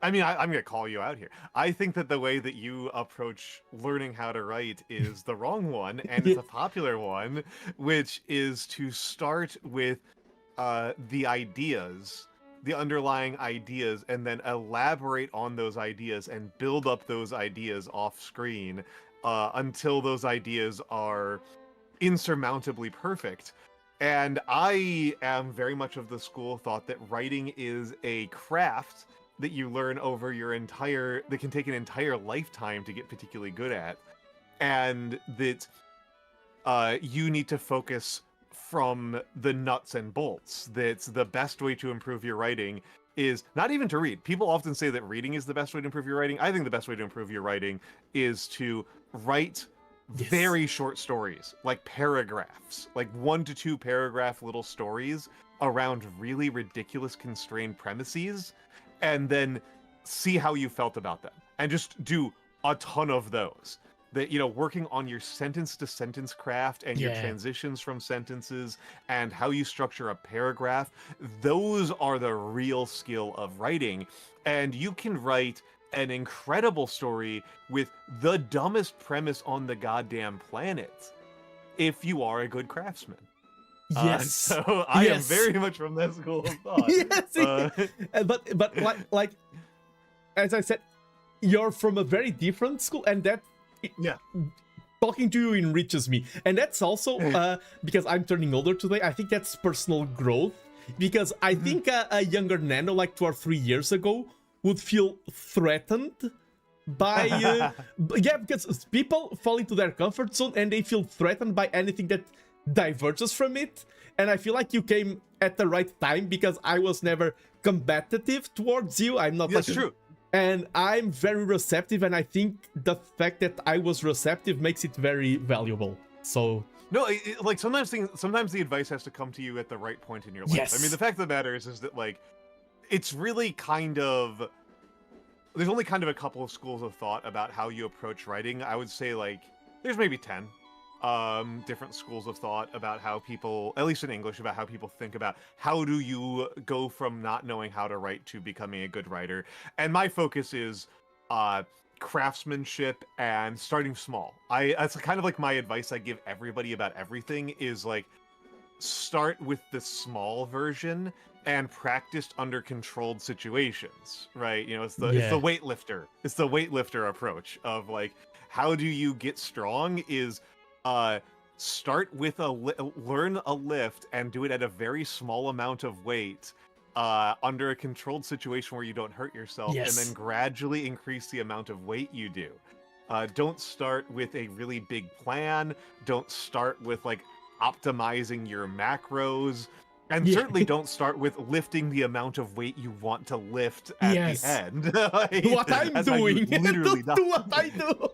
gonna call you out here. I think that the way that you approach learning how to write is the wrong one, and it's a popular one, which is to start with the ideas, the underlying ideas, and then elaborate on those ideas and build up those ideas off screen until those ideas are insurmountably perfect. And I am very much of the school of thought that writing is a craft that you learn over that can take an entire lifetime to get particularly good at, and that you need to focus from the nuts and bolts. That's the best way to improve your writing is not even to read. People often say that reading is the best way to improve your writing. I think the best way to improve your writing is to write very short stories, like paragraphs, like 1 to 2 paragraph little stories around really ridiculous constrained premises, and then see how you felt about them, and just do a ton of those. That, working on your sentence to sentence craft and your transitions from sentences and how you structure a paragraph, those are the real skill of writing. And you can write an incredible story with the dumbest premise on the goddamn planet if you are a good craftsman. Yes. So I am very much from that school of thought. But like as I said, you're from a very different school, and that talking to you enriches me. And that's also because I'm turning older today. I think that's personal growth, because I think a younger Nando, like 2 or 3 years ago, would feel threatened by because people fall into their comfort zone and they feel threatened by anything that diverges from it. And I feel like you came at the right time, because I was never combative towards you. I'm not. That's true. And I'm very receptive, and I think the fact that I was receptive makes it very valuable. So no, like sometimes the advice has to come to you at the right point in your life. Yes. I mean, the fact of the matter is that like it's really there's only kind of a couple of schools of thought about how you approach writing. I would say like there's maybe 10 different schools of thought about how people, at least in English, about how people think about how do you go from not knowing how to write to becoming a good writer. And my focus is craftsmanship and starting small. That's kind of like my advice I give everybody about everything is like start with the small version and practice under controlled situations, right? It's the weightlifter. It's the weightlifter approach of like, how do you get strong is start with learn a lift and do it at a very small amount of weight under a controlled situation where you don't hurt yourself, and then gradually increase the amount of weight you do. Don't start with a really big plan. Don't start with like optimizing your macros. And certainly don't start with lifting the amount of weight you want to lift at the end. Like, what I'm doing. Literally do what I do.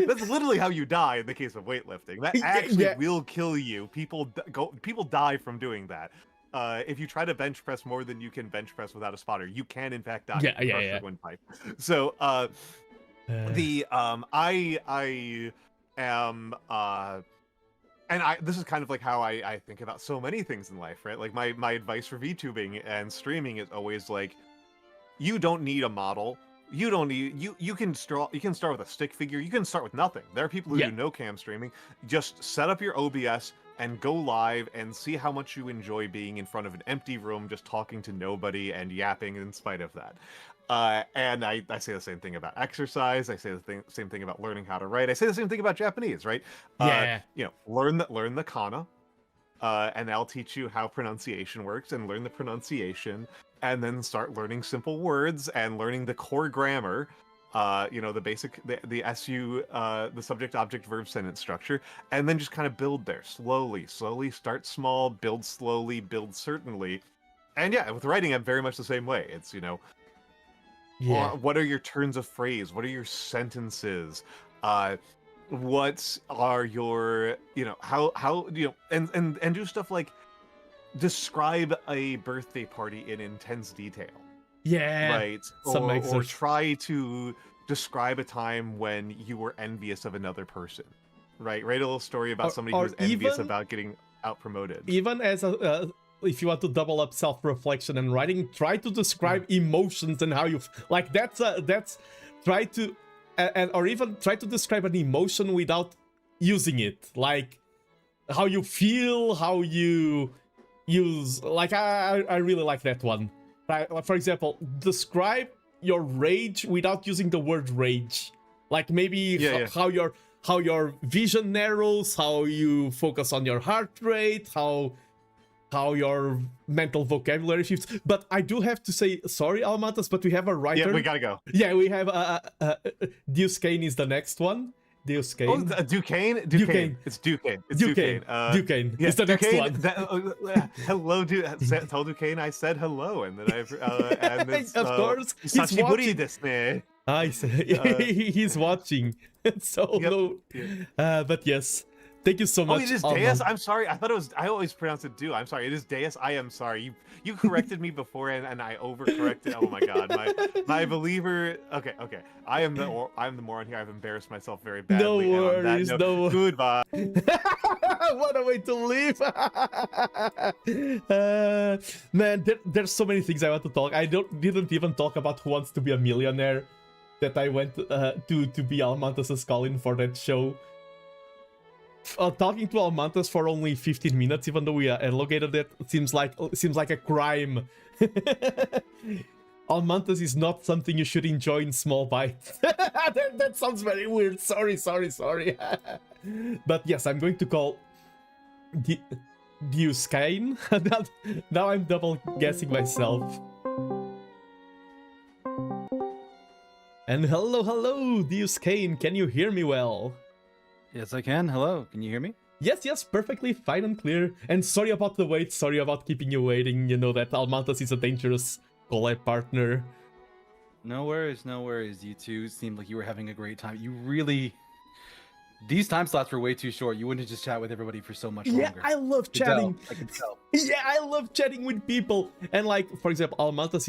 That's literally how you die in the case of weightlifting. That actually will kill you. People die from doing that. If you try to bench press more than you can bench press without a spotter, you can in fact die from a crushed windpipe. So I am and this is kind of like how I think about so many things in life, right? Like my advice for VTubing and streaming is always like, you don't need a model. You don't need you can start with a stick figure. You can start with nothing. There are people who do no cam streaming. Just set up your OBS and go live and see how much you enjoy being in front of an empty room, just talking to nobody and yapping in spite of that. And I say the same thing about exercise. I say the same thing about learning how to write. I say the same thing about Japanese, right? You know, learn the kana, and I'll teach you how pronunciation works, and learn the pronunciation, and then start learning simple words and learning the core grammar. You know, the basic, the SU, the subject, object, verb, sentence structure, and then just kind of build there slowly. Start small, build slowly, build certainly. And yeah, with writing, I'm very much the same way. It's, you know, what are your turns of phrase? What are your sentences? What are your, you know, how you know, and do stuff like describe a birthday party in intense detail. Right. Or try to describe a time when you were envious of another person. Right. Write a little story about somebody who was envious about getting out promoted. Even as a if you want to double up self-reflection and writing, try to describe emotions and how you like. That's try to or even try to describe an emotion without using it, like how you feel, how you use. Like I really like that one. For example, describe your rage without using the word rage. Like maybe how your vision narrows, how you focus on your heart rate, how your mental vocabulary shifts. But I do have to say, sorry, Almantas, but we have a writer. Yeah, we gotta go. Yeah, we have Deuscain is the next one. Deuscain. Oh, Deuscain? It's Deuscain. It's Deuscain. Deuscain. Yeah, it's the next one. Hello, tell Deuscain I said hello, and then and it's, of course, he's watching. He's watching. So no, but yes. Thank you so much. Oh, it is Deus? I'm sorry. I thought it was. I always pronounce it Do. I'm sorry. It is Deus. I am sorry. You corrected me before, and I overcorrected. Oh my god. My believer. Okay. I'm the moron here. I've embarrassed myself very badly. No worries. No. Goodbye. What a way to leave. Man, there's so many things I want to talk. I didn't even talk about Who Wants to Be a Millionaire, that I went to be Almantas' call-in for that show. Talking to Almantas for only 15 minutes, even though we allocated it, seems like a crime. Almantas is not something you should enjoy in small bites. that sounds very weird. Sorry. But yes, I'm going to call Deuscain. Now I'm double guessing myself. And hello, Deuscain. Can you hear me well? Yes, I can. Hello. Can you hear me? Yes, perfectly fine and clear. And sorry about the wait. Sorry about keeping you waiting. You know that Almantas is a dangerous collab partner. No worries. You two seemed like you were having a great time. You really... These time slots were way too short. You wouldn't just chat with everybody for so much longer. Yeah, I love chatting. I can tell. Yeah, I love chatting with people. And like, for example, Almantas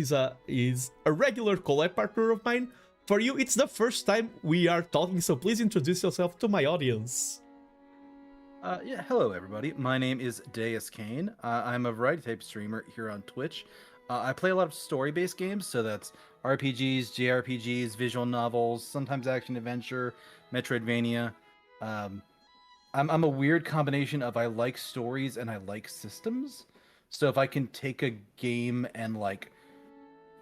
is a regular collab partner of mine. For you, it's the first time we are talking, so please introduce yourself to my audience. Yeah, hello everybody. My name is Deuscain. I'm a variety type streamer here on Twitch. I play a lot of story-based games, so that's RPGs, JRPGs, visual novels, sometimes action adventure, Metroidvania. I'm a weird combination of I like stories and I like systems. So if I can take a game and like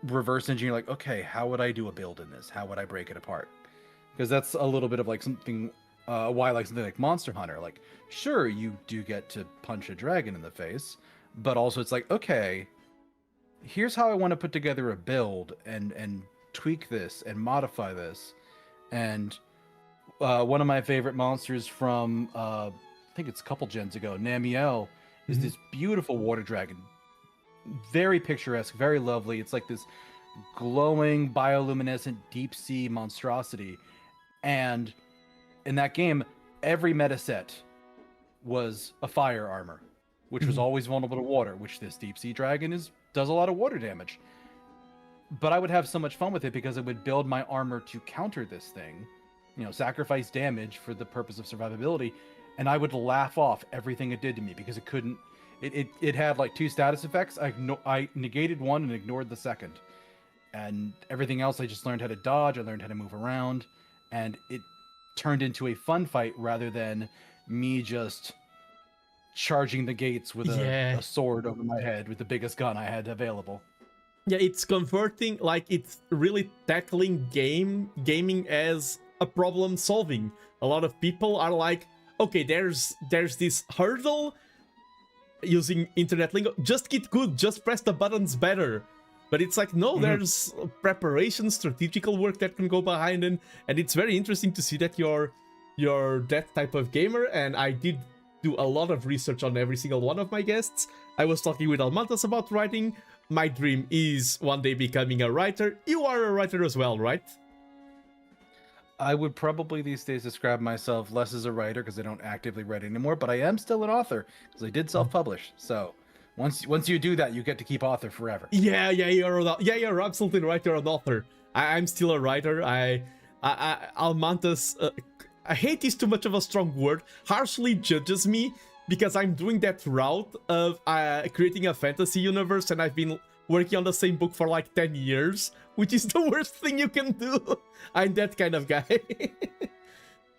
reverse engineer, like, okay, how would I do a build in this? How would I break it apart? Because that's a little bit of like something why I like something like Monster Hunter. Like, sure, you do get to punch a dragon in the face, but also it's like, okay, here's how I want to put together a build and tweak this and modify this. And one of my favorite monsters from I think it's a couple gens ago, Namiel, is this beautiful water dragon. Very picturesque, very lovely. It's like this glowing, bioluminescent, deep sea monstrosity. And in that game, every meta set was a fire armor, which was always vulnerable to water, which this deep sea dragon does a lot of water damage. but I would have so much fun with it because it would build my armor to counter this thing, sacrifice damage for the purpose of survivability, and I would laugh off everything it did to me because it couldn't. It had like 2 status effects. I negated one and ignored the second, and everything else I just learned how to dodge. I learned how to move around, and it turned into a fun fight rather than me just charging the gates with a sword over my head with the biggest gun I had available. Yeah, it's converting, like, it's really tackling gaming as a problem solving. A lot of people are like, okay, there's this hurdle, using internet lingo, just get good, just press the buttons better. But it's like, no, there's preparation, strategical work that can go behind it, and it's very interesting to see that you're that type of gamer, and I did do a lot of research on every single one of my guests. I was talking with Almantas about writing. My dream is one day becoming a writer. You are a writer as well, right? I would probably these days describe myself less as a writer because I don't actively write anymore, but I am still an author because I did self-publish. So once you do that, you get to keep author forever. Yeah, you're absolutely right. You're an author. I'm still a writer. Almantas, I hate is too much of a strong word, harshly judges me because I'm doing that route of creating a fantasy universe, and I've been working on the same book for like 10 years, which is the worst thing you can do. I'm that kind of guy.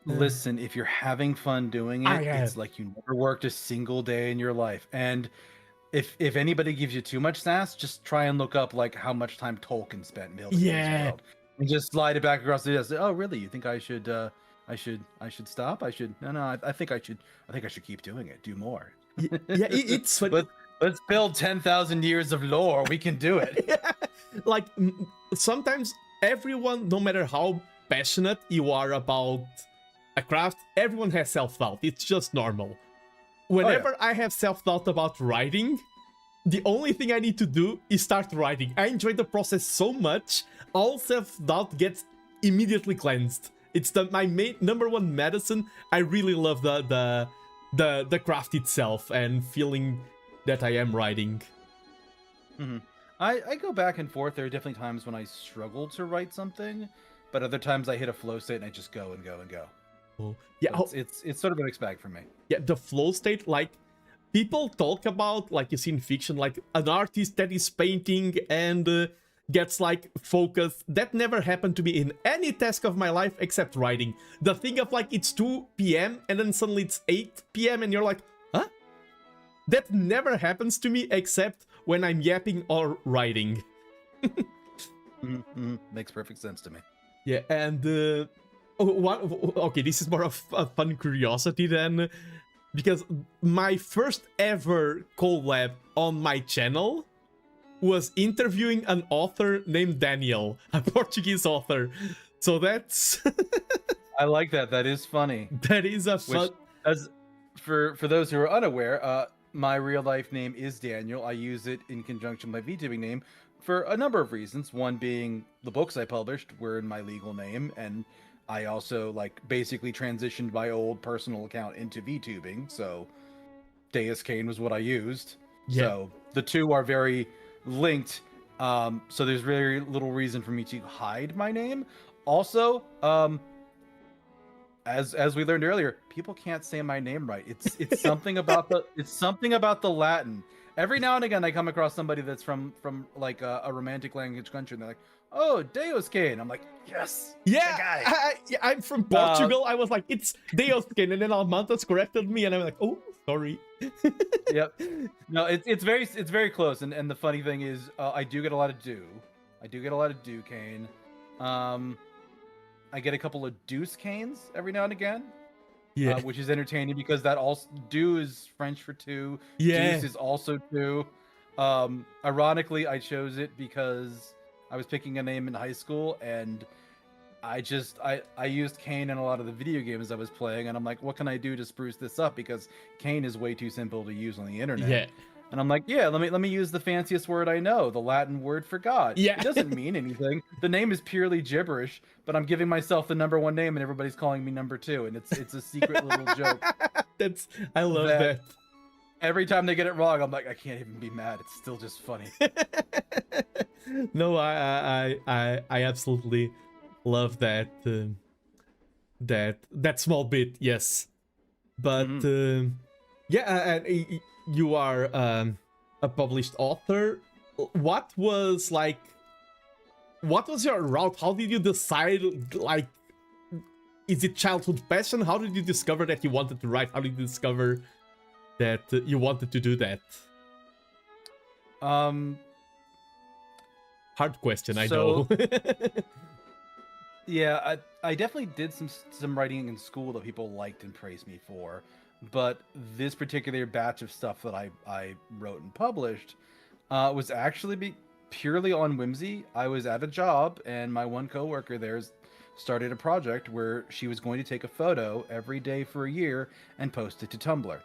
Listen, if you're having fun doing it, it's like you never worked a single day in your life. And if anybody gives you too much sass, just try and look up like how much time Tolkien spent building this world. And just slide it back across the desk. Oh, really? You think I should stop? No, I think I should keep doing it. Do more. It's let's build 10,000 years of lore. We can do it. Like, sometimes everyone, no matter how passionate you are about a craft, everyone has self-doubt. It's just normal. Whenever I have self-doubt about writing, the only thing I need to do is start writing. I enjoy the process so much, all self-doubt gets immediately cleansed. It's my main number one medicine. I really love the craft itself and feeling that I am writing. I go back and forth. There are definitely times when I struggle to write something, but other times I hit a flow state and I just go and go and go. Oh, yeah, so it's sort of a mixed bag for me. Yeah, the flow state, like, people talk about, like you see in fiction, like an artist that is painting and gets like focused. That never happened to me in any task of my life except writing. The thing of like it's 2 p.m. and then suddenly it's 8 p.m. and you're like, huh? That never happens to me except when I'm yapping or writing. Makes perfect sense to me. Yeah, and okay, this is more of a fun curiosity then, because my first ever collab on my channel was interviewing an author named Daniel, a Portuguese author. So that's I like that. That is funny. That is a fun. As for those who are unaware, my real life name is Daniel. I use it in conjunction with my VTubing name for a number of reasons. One being the books I published were in my legal name, and I also like basically transitioned my old personal account into VTubing. So Deuscain was what I used. Yeah. So the two are very linked. So there's very little reason for me to hide my name. Also, as we learned earlier, people can't say my name right. It's something about the Latin. Every now and again, I come across somebody that's from like a romantic language country, and they're like, "Oh, Deuscain." I'm like, "Yes, yeah." I'm from Portugal. I was like, "It's Deuscain," and then Almantas corrected me, and I'm like, "Oh, sorry." Yep. No, it's very close, and the funny thing is, I do get a lot of do. I do get a lot of Deuscain. I get a couple of Deuscains every now and again. Yeah. Which is entertaining because that also do is French for two. Yeah. Deuce is also two. Ironically, I chose it because I was picking a name in high school, and I used Cain in a lot of the video games I was playing, and I'm like, what can I do to spruce this up? Because Cain is way too simple to use on the internet. Yeah. And I'm like, yeah, let me use the fanciest word I know, the Latin word for God. Yeah. It doesn't mean anything. The name is purely gibberish, but I'm giving myself the number one name, and everybody's calling me number two, and it's a secret little joke. I love that. Every time they get it wrong, I'm like, I can't even be mad. It's still just funny. No, I absolutely love that that small bit. Yes, but yeah, and you are a published author. What was your route? How did you decide? Like, is it childhood passion? How did you discover that you wanted to write? How did you discover that you wanted to do that? Hard question, I know. Yeah, I definitely did some writing in school that people liked and praised me for, but this particular batch of stuff that I wrote and published was actually purely on whimsy. I was at a job, and my one coworker there started a project where she was going to take a photo every day for a year and post it to Tumblr.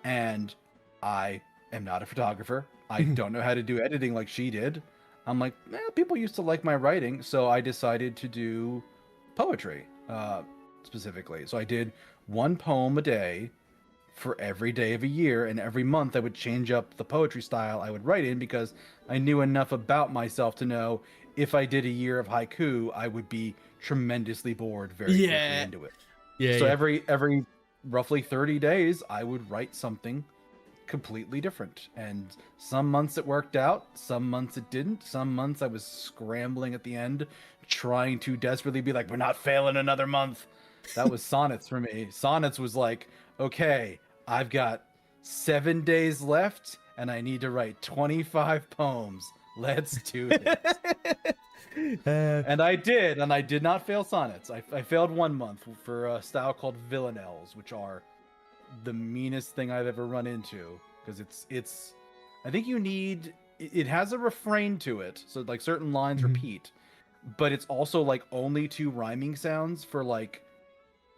And I am not a photographer. I don't know how to do editing like she did. I'm like, people used to like my writing, so I decided to do poetry, specifically. So I did one poem a day for every day of a year, and every month I would change up the poetry style I would write in, because I knew enough about myself to know if I did a year of haiku, I would be tremendously bored very quickly into it. Yeah. So every roughly 30 days, I would write something completely different, and some months it worked out, some months it didn't. Some months I was scrambling at the end, trying to desperately be like, we're not failing another month. That was Sonnets for me. Sonnets was like, okay, I've got 7 days left and I need to write 25 poems. Let's do this. And I did, and I did not fail Sonnets. I failed 1 month for a style called villanelles, which are the meanest thing I've ever run into, because it's I think you need, it has a refrain to it, so like certain lines repeat, but it's also like only 2 rhyming sounds for, like,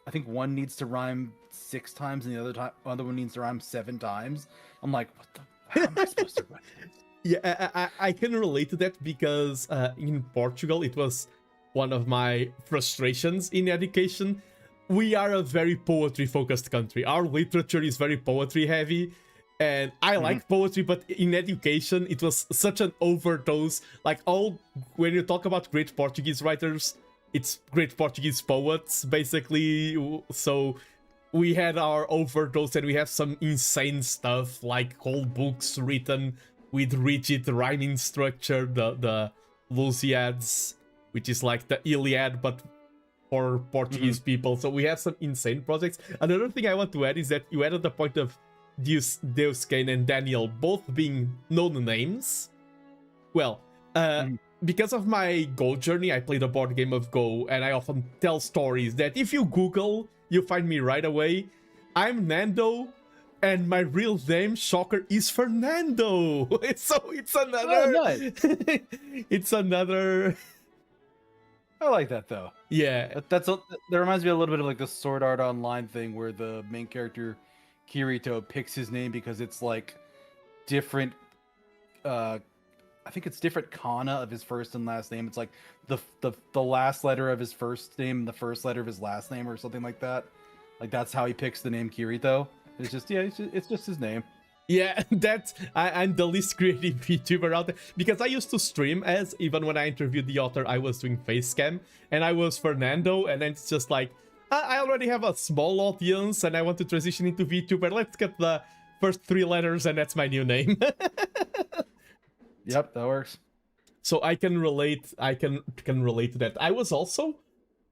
I think one needs to rhyme 6 times and the other one needs to rhyme 7 times. I'm like, how am I supposed to write this? Yeah, I can relate to that, because in Portugal it was one of my frustrations in education. We are a very poetry-focused country. Our literature is very poetry-heavy, and I like poetry, but in education, it was such an overdose. Like, when you talk about great Portuguese writers, it's great Portuguese poets, basically. So we had our overdose, and we have some insane stuff, like whole books written with rigid rhyming structure, the Lusíads, which is like the Iliad, but for Portuguese people. So we have some insane projects. Another thing I want to add is that you added the point of Deuscain and Daniel both being known names. Well, because of my Go journey, I played a board game of Go, and I often tell stories that if you Google, you find me right away. I'm Nando, and my real name, shocker, is Fernando. So it's another... Oh, nice. It's another... I like that, though. Yeah. That reminds me a little bit of like the Sword Art Online thing, where the main character, Kirito, picks his name because it's like different... I think it's different kana of his first and last name. It's like the last letter of his first name, the first letter of his last name, or something like that. Like, that's how he picks the name Kirito. It's just, yeah, it's just his name. Yeah, I'm the least creative VTuber out there, because I used to stream as, even when I interviewed the author, I was doing face cam, and I was Fernando, and then it's just like, I already have a small audience, and I want to transition into VTuber. Let's get the first 3 letters, and that's my new name. Yep, that works. So I can relate. I can relate to that. I was also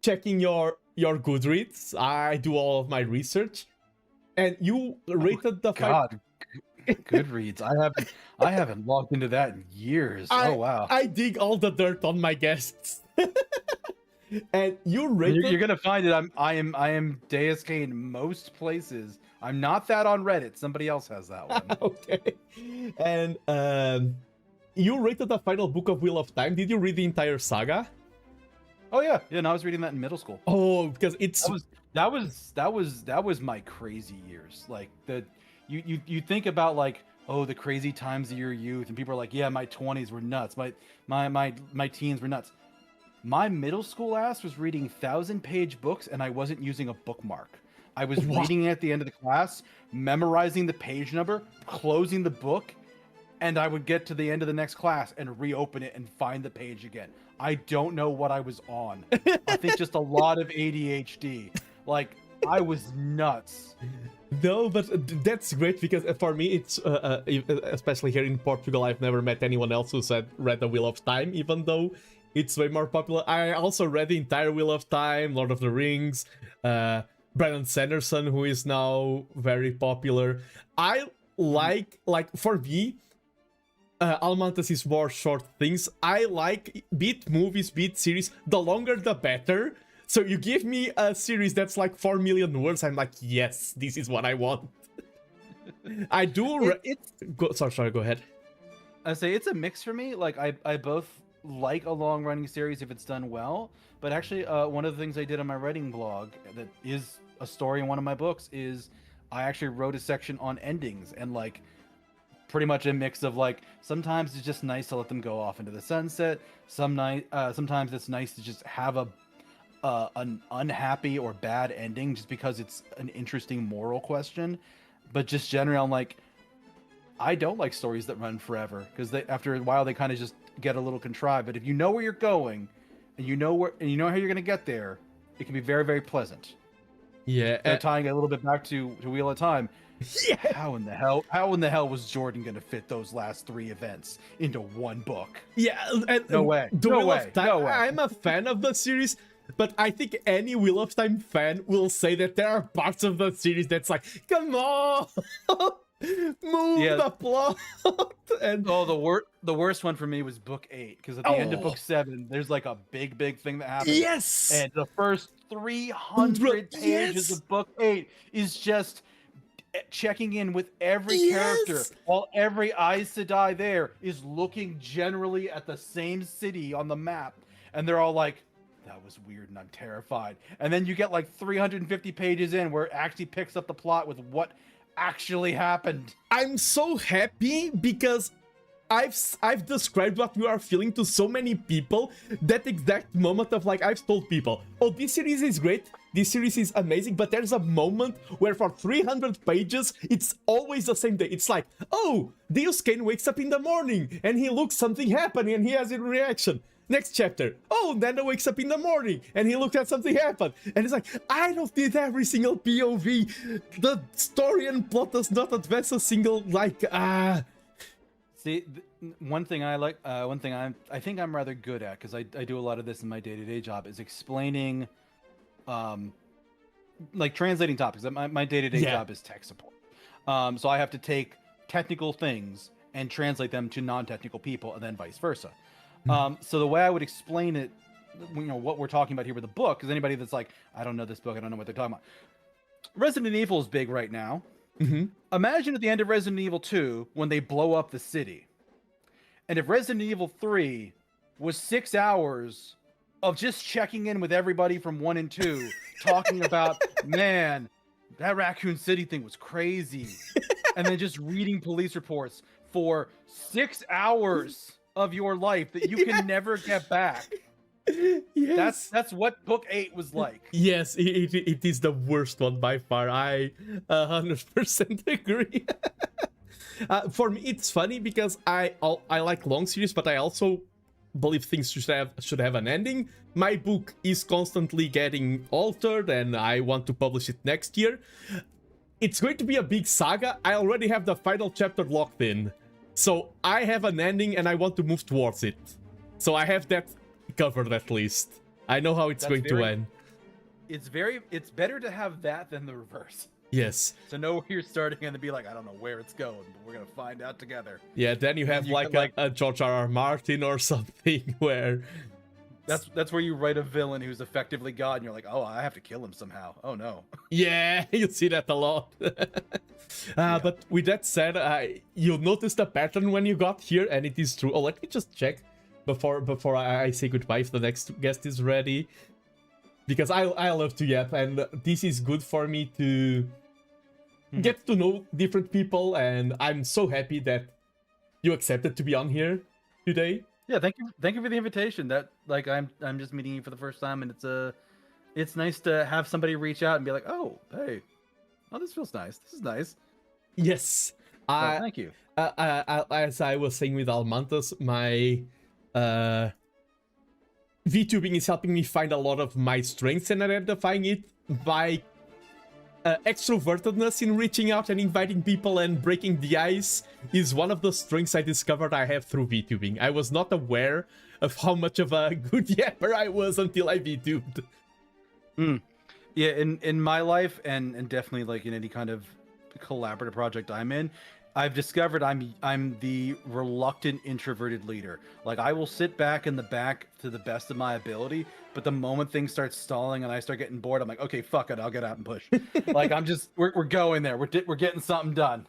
checking your Goodreads. I do all of my research, and you rated the God. Goodreads. I haven't logged into that in years. Oh wow. I dig all the dirt on my guests. And you rated... You're gonna find it. I am Deuscain most places. I'm not that on Reddit. Somebody else has that one. Okay. And you rated the final book of Wheel of Time. Did you read the entire saga? Oh yeah. Yeah, no, I was reading that in middle school. Oh, because it's that was my crazy years. Like, you think about, like, oh, the crazy times of your youth, and people are like, yeah, my 20s were nuts. My teens were nuts. My middle school ass was reading 1,000-page books, and I wasn't using a bookmark. I was reading it at the end of the class, memorizing the page number, closing the book, and I would get to the end of the next class and reopen it and find the page again. I don't know what I was on. I think just a lot of ADHD. Like, I was nuts. No, but that's great because for me, it's especially here in Portugal, I've never met anyone else who said read The Wheel of Time, even though it's way more popular. I also read the entire Wheel of Time, Lord of the Rings, Brandon Sanderson, who is now very popular. I like for me, Almantas is more short things. I like beat movies, beat series. The longer, the better. So you give me a series that's like 4 million words, I'm like, yes, this is what I want. I do. Sorry, go ahead. I say it's a mix for me. Like I both like a long running series if it's done well, but actually, one of the things I did on my writing blog that is a story in one of my books is I actually wrote a section on endings and like pretty much a mix of like sometimes it's just nice to let them go off into the sunset. Sometimes it's nice to just have an unhappy or bad ending just because it's an interesting moral question. But just generally, I'm like, I don't like stories that run forever because after a while they kind of just get a little contrived. But if you know where you're going and you know how you're going to get there, it can be very, very pleasant. Yeah. Tying it a little bit back to Wheel of Time. Yeah. How in the hell was Jordan going to fit those last 3 events into one book? Yeah. No way. No way. I'm a fan of the series, but I think any Wheel of Time fan will say that there are parts of the series that's like, come on, move the plot. And the worst one for me was book 8 because at the end of book 7, there's like a big thing that happens. Yes. And the first 300 pages of book 8 is just checking in with every character while every Aes Sedai there is looking generally at the same city on the map, and they're all like, that was weird and I'm terrified. And then you get like 350 pages in where it actually picks up the plot with what actually happened. I'm so happy because I've described what we are feeling to so many people. That exact moment of like, I've told people, oh, this series is great, this series is amazing, but there's a moment where for 300 pages, it's always the same day. It's like, oh, Deuscain wakes up in the morning and he looks something happening and he has a reaction. Next chapter, oh, Nando wakes up in the morning and he looked at something happen. And it's like, I don't need every single POV. The story and plot does not advance a single, like, See, one thing I like, I think I'm rather good at, because I do a lot of this in my day-to-day job, is explaining, like translating topics. My day-to-day job is tech support. So I have to take technical things and translate them to non-technical people and then vice versa. So the way I would explain it, what we're talking about here with the book, because anybody that's like, I don't know this book, I don't know what they're talking about. Resident Evil is big right now. Imagine at the end of Resident Evil 2 when they blow up the city. And if Resident Evil 3 was 6 hours of just checking in with everybody from 1 and 2, talking about, man, that Raccoon City thing was crazy. And then just reading police reports for 6 hours of your life that you can never get back. Yes. That's what book 8 was like. Yes, it is the worst one by far. I 100% agree. For me, it's funny because I like long series, but I also believe things should have an ending. My book is constantly getting altered, and I want to publish it next year. It's going to be a big saga. I already have the final chapter locked in, so I have an ending, and I want to move towards it. So I have that covered at least. I know how it's going to end. It's better to have that than the reverse. Yes. So know where you're starting and to be like, I don't know where it's going, but we're gonna find out together. Yeah, then you have like a George R.R. Martin or something where that's where you write a villain who's effectively God, and you're like, oh, I have to kill him somehow. Oh no. Yeah, you see that a lot. But with that said, you'll notice the pattern when you got here, and it is true. Oh, let me just check before I say goodbye if the next guest is ready, because I love to yap, and this is good for me to get to know different people, and I'm so happy that you accepted to be on here today. Yeah, thank you for the invitation. That, like, I'm just meeting you for the first time, and it's it's nice to have somebody reach out and be like, oh, hey, oh, this feels nice. This is nice. Yes. Oh, thank you. As I was saying with Almantas, my VTubing is helping me find a lot of my strengths and identifying it by extrovertedness in reaching out and inviting people and breaking the ice is one of the strengths I discovered I have through VTubing. I was not aware of how much of a good yapper I was until I VTubed. Yeah, in my life and definitely like in any kind of collaborative project I'm in, I've discovered I'm the reluctant introverted leader. Like I will sit back in the back to the best of my ability, but the moment things start stalling and I start getting bored, I'm like, okay, fuck it, I'll get out and push. Like I'm just we're going there. We're getting something done.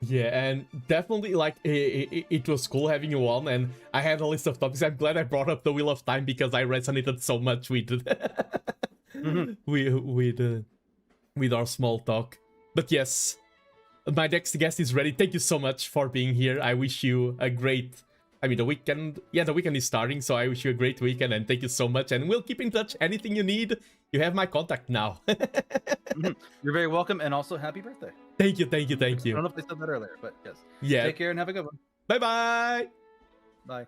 Yeah, and definitely like it was cool having you on, and I had a list of topics. I'm glad I brought up the Wheel of Time because I resonated so much with with our small talk. But yes. My next guest is ready. Thank you so much for being here. I wish you a great... I mean, the weekend is starting, so I wish you a great weekend, and thank you so much. And we'll keep in touch. Anything you need, you have my contact now. You're very welcome, and also happy birthday. Thank you, thank you, thank you. I don't know if I said that earlier, but yes. Yeah. Take care and have a good one. Bye-bye! Bye.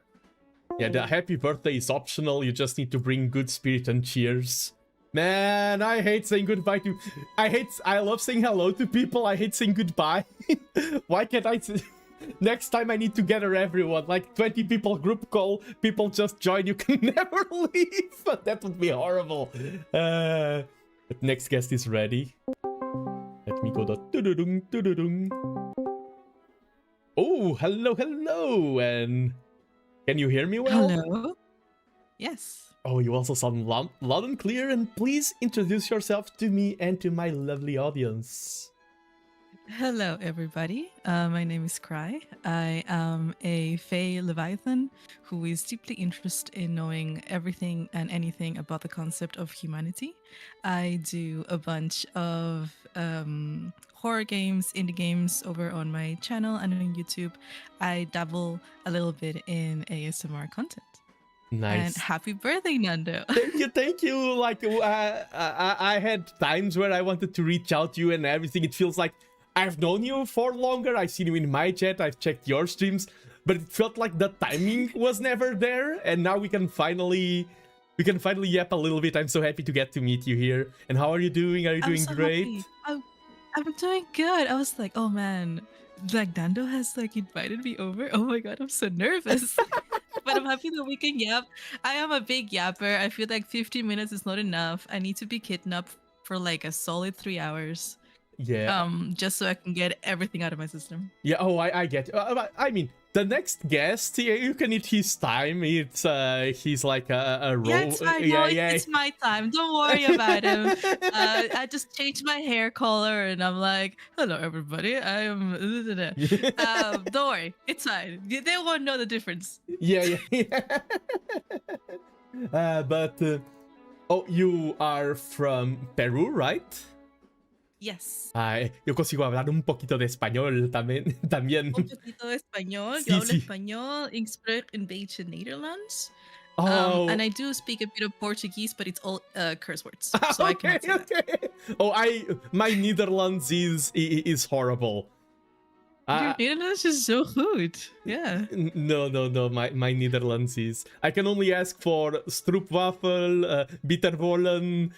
Yeah, the happy birthday is optional. You just need to bring good spirit and cheers. Man, I hate saying goodbye to... I love saying hello to people. I hate saying goodbye. Why can't I... Next time I need to gather everyone. Like 20 people group call. People just join. You can never leave. That would be horrible. But next guest is ready. Let me go to... Oh, hello, hello. And can you hear me well? Hello. Yes. Oh, you also sound loud and clear, and please introduce yourself to me and to my lovely audience. Hello, everybody. My name is Cryiiic. I am a Fae Leviathan who is deeply interested in knowing everything and anything about the concept of humanity. I do a bunch of horror games, indie games over on my channel and on YouTube. I dabble a little bit in ASMR content. Nice. And happy birthday, Nando. Thank you. Like, I had times where I wanted to reach out to you and everything. It feels like I've known you for longer. I've seen you in my chat. I've checked your streams. But it felt like the timing was never there. And now we can finally yap a little bit. I'm so happy to get to meet you here. And how are you doing? Are you doing great? I'm doing good. I was like, oh man, like Nando has like invited me over. Oh my god, I'm so nervous. But I'm happy that we can yap. I am a big yapper. I feel like 15 minutes is not enough. I need to be kidnapped for like a solid 3 hours. Yeah. Just so I can get everything out of my system. Yeah. Oh, I get. I mean, the next guest, you can eat his time. It's he's like a role. Yeah, it's fine. It's my time. Don't worry about him. I just changed my hair color, and I'm like, hello, everybody. I am. Don't worry. It's fine. They won't know the difference. Yeah. Oh, you are from Peru, right? Yes. Yo consigo hablar un poquito de español también. Un poquito de español. Yo hablo español. Ik spreek een beetje Nederlands. Oh. And I do speak a bit of Portuguese, but it's all curse words. So I cannot say that. Oh, my Netherlands is horrible. Your Netherlands is so good. Yeah. No. My Netherlands is... I can only ask for stroopwafel, bitterballen.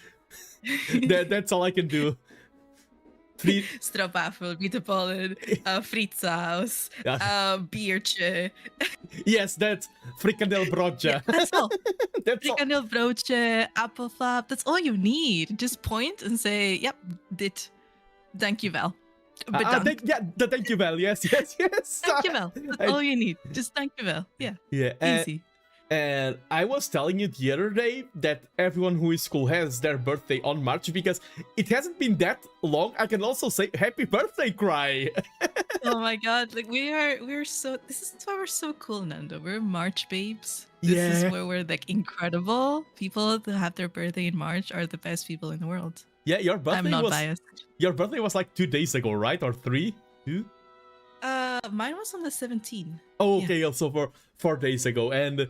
That's all I can do. Stroopwafel, bitterballen, frietsaus, biertje. Yes, that's frikandelbroodje. Yeah, that's all. Frikandelbroodje, appelflap. That's all you need. Just point and say, yep, dit. Dankjewel. Dankjewel. Yes. Dankjewel. That's all you need. Just dankjewel. Yeah. Yeah. Easy. And I was telling you the other day that everyone who is cool has their birthday on March because it hasn't been that long. I can also say happy birthday, Cry. Oh my god, like we're so, this is why we're so cool, Nando. We're March babes. This is where we're like incredible. People who have their birthday in March are the best people in the world. Yeah, your birthday I'm not biased. Your birthday was like 2 days ago, right? Or 3? 2? Mine was on the 17th. Oh, okay, also for 4 days ago. And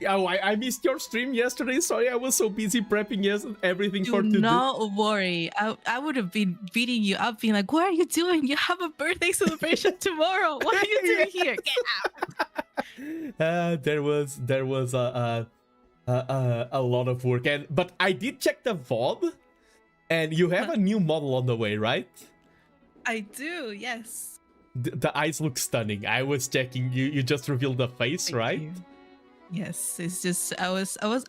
Oh, I missed your stream yesterday. Sorry, I was so busy prepping everything for Do today. not worry. I would have been beating you up, being like, "What are you doing? You have a birthday celebration tomorrow. What are you doing here? Get out!" There was a lot of work, but I did check the VOD, and you have a new model on the way, right? I do. Yes. The eyes look stunning. I was checking. You just revealed the face, Thank right? you. Yes, it's just I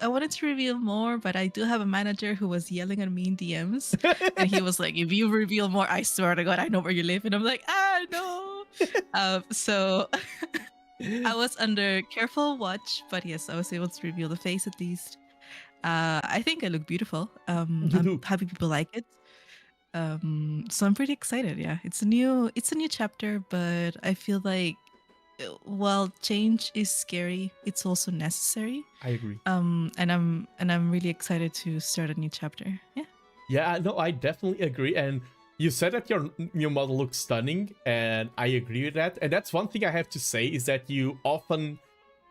wanted to reveal more, but I do have a manager who was yelling at me in DMs, and he was like, "If you reveal more, I swear to God, I know where you live." And I'm like, no. So I was under careful watch, but yes, I was able to reveal the face at least. I think I look beautiful. I'm happy people like it. So I'm pretty excited. Yeah, it's a new chapter, but I feel like while change is scary, it's also necessary. I agree. And I'm really excited to start a new chapter. Yeah. Yeah, no, I definitely agree. And you said that your new model looks stunning, and I agree with that. And that's one thing I have to say is that you often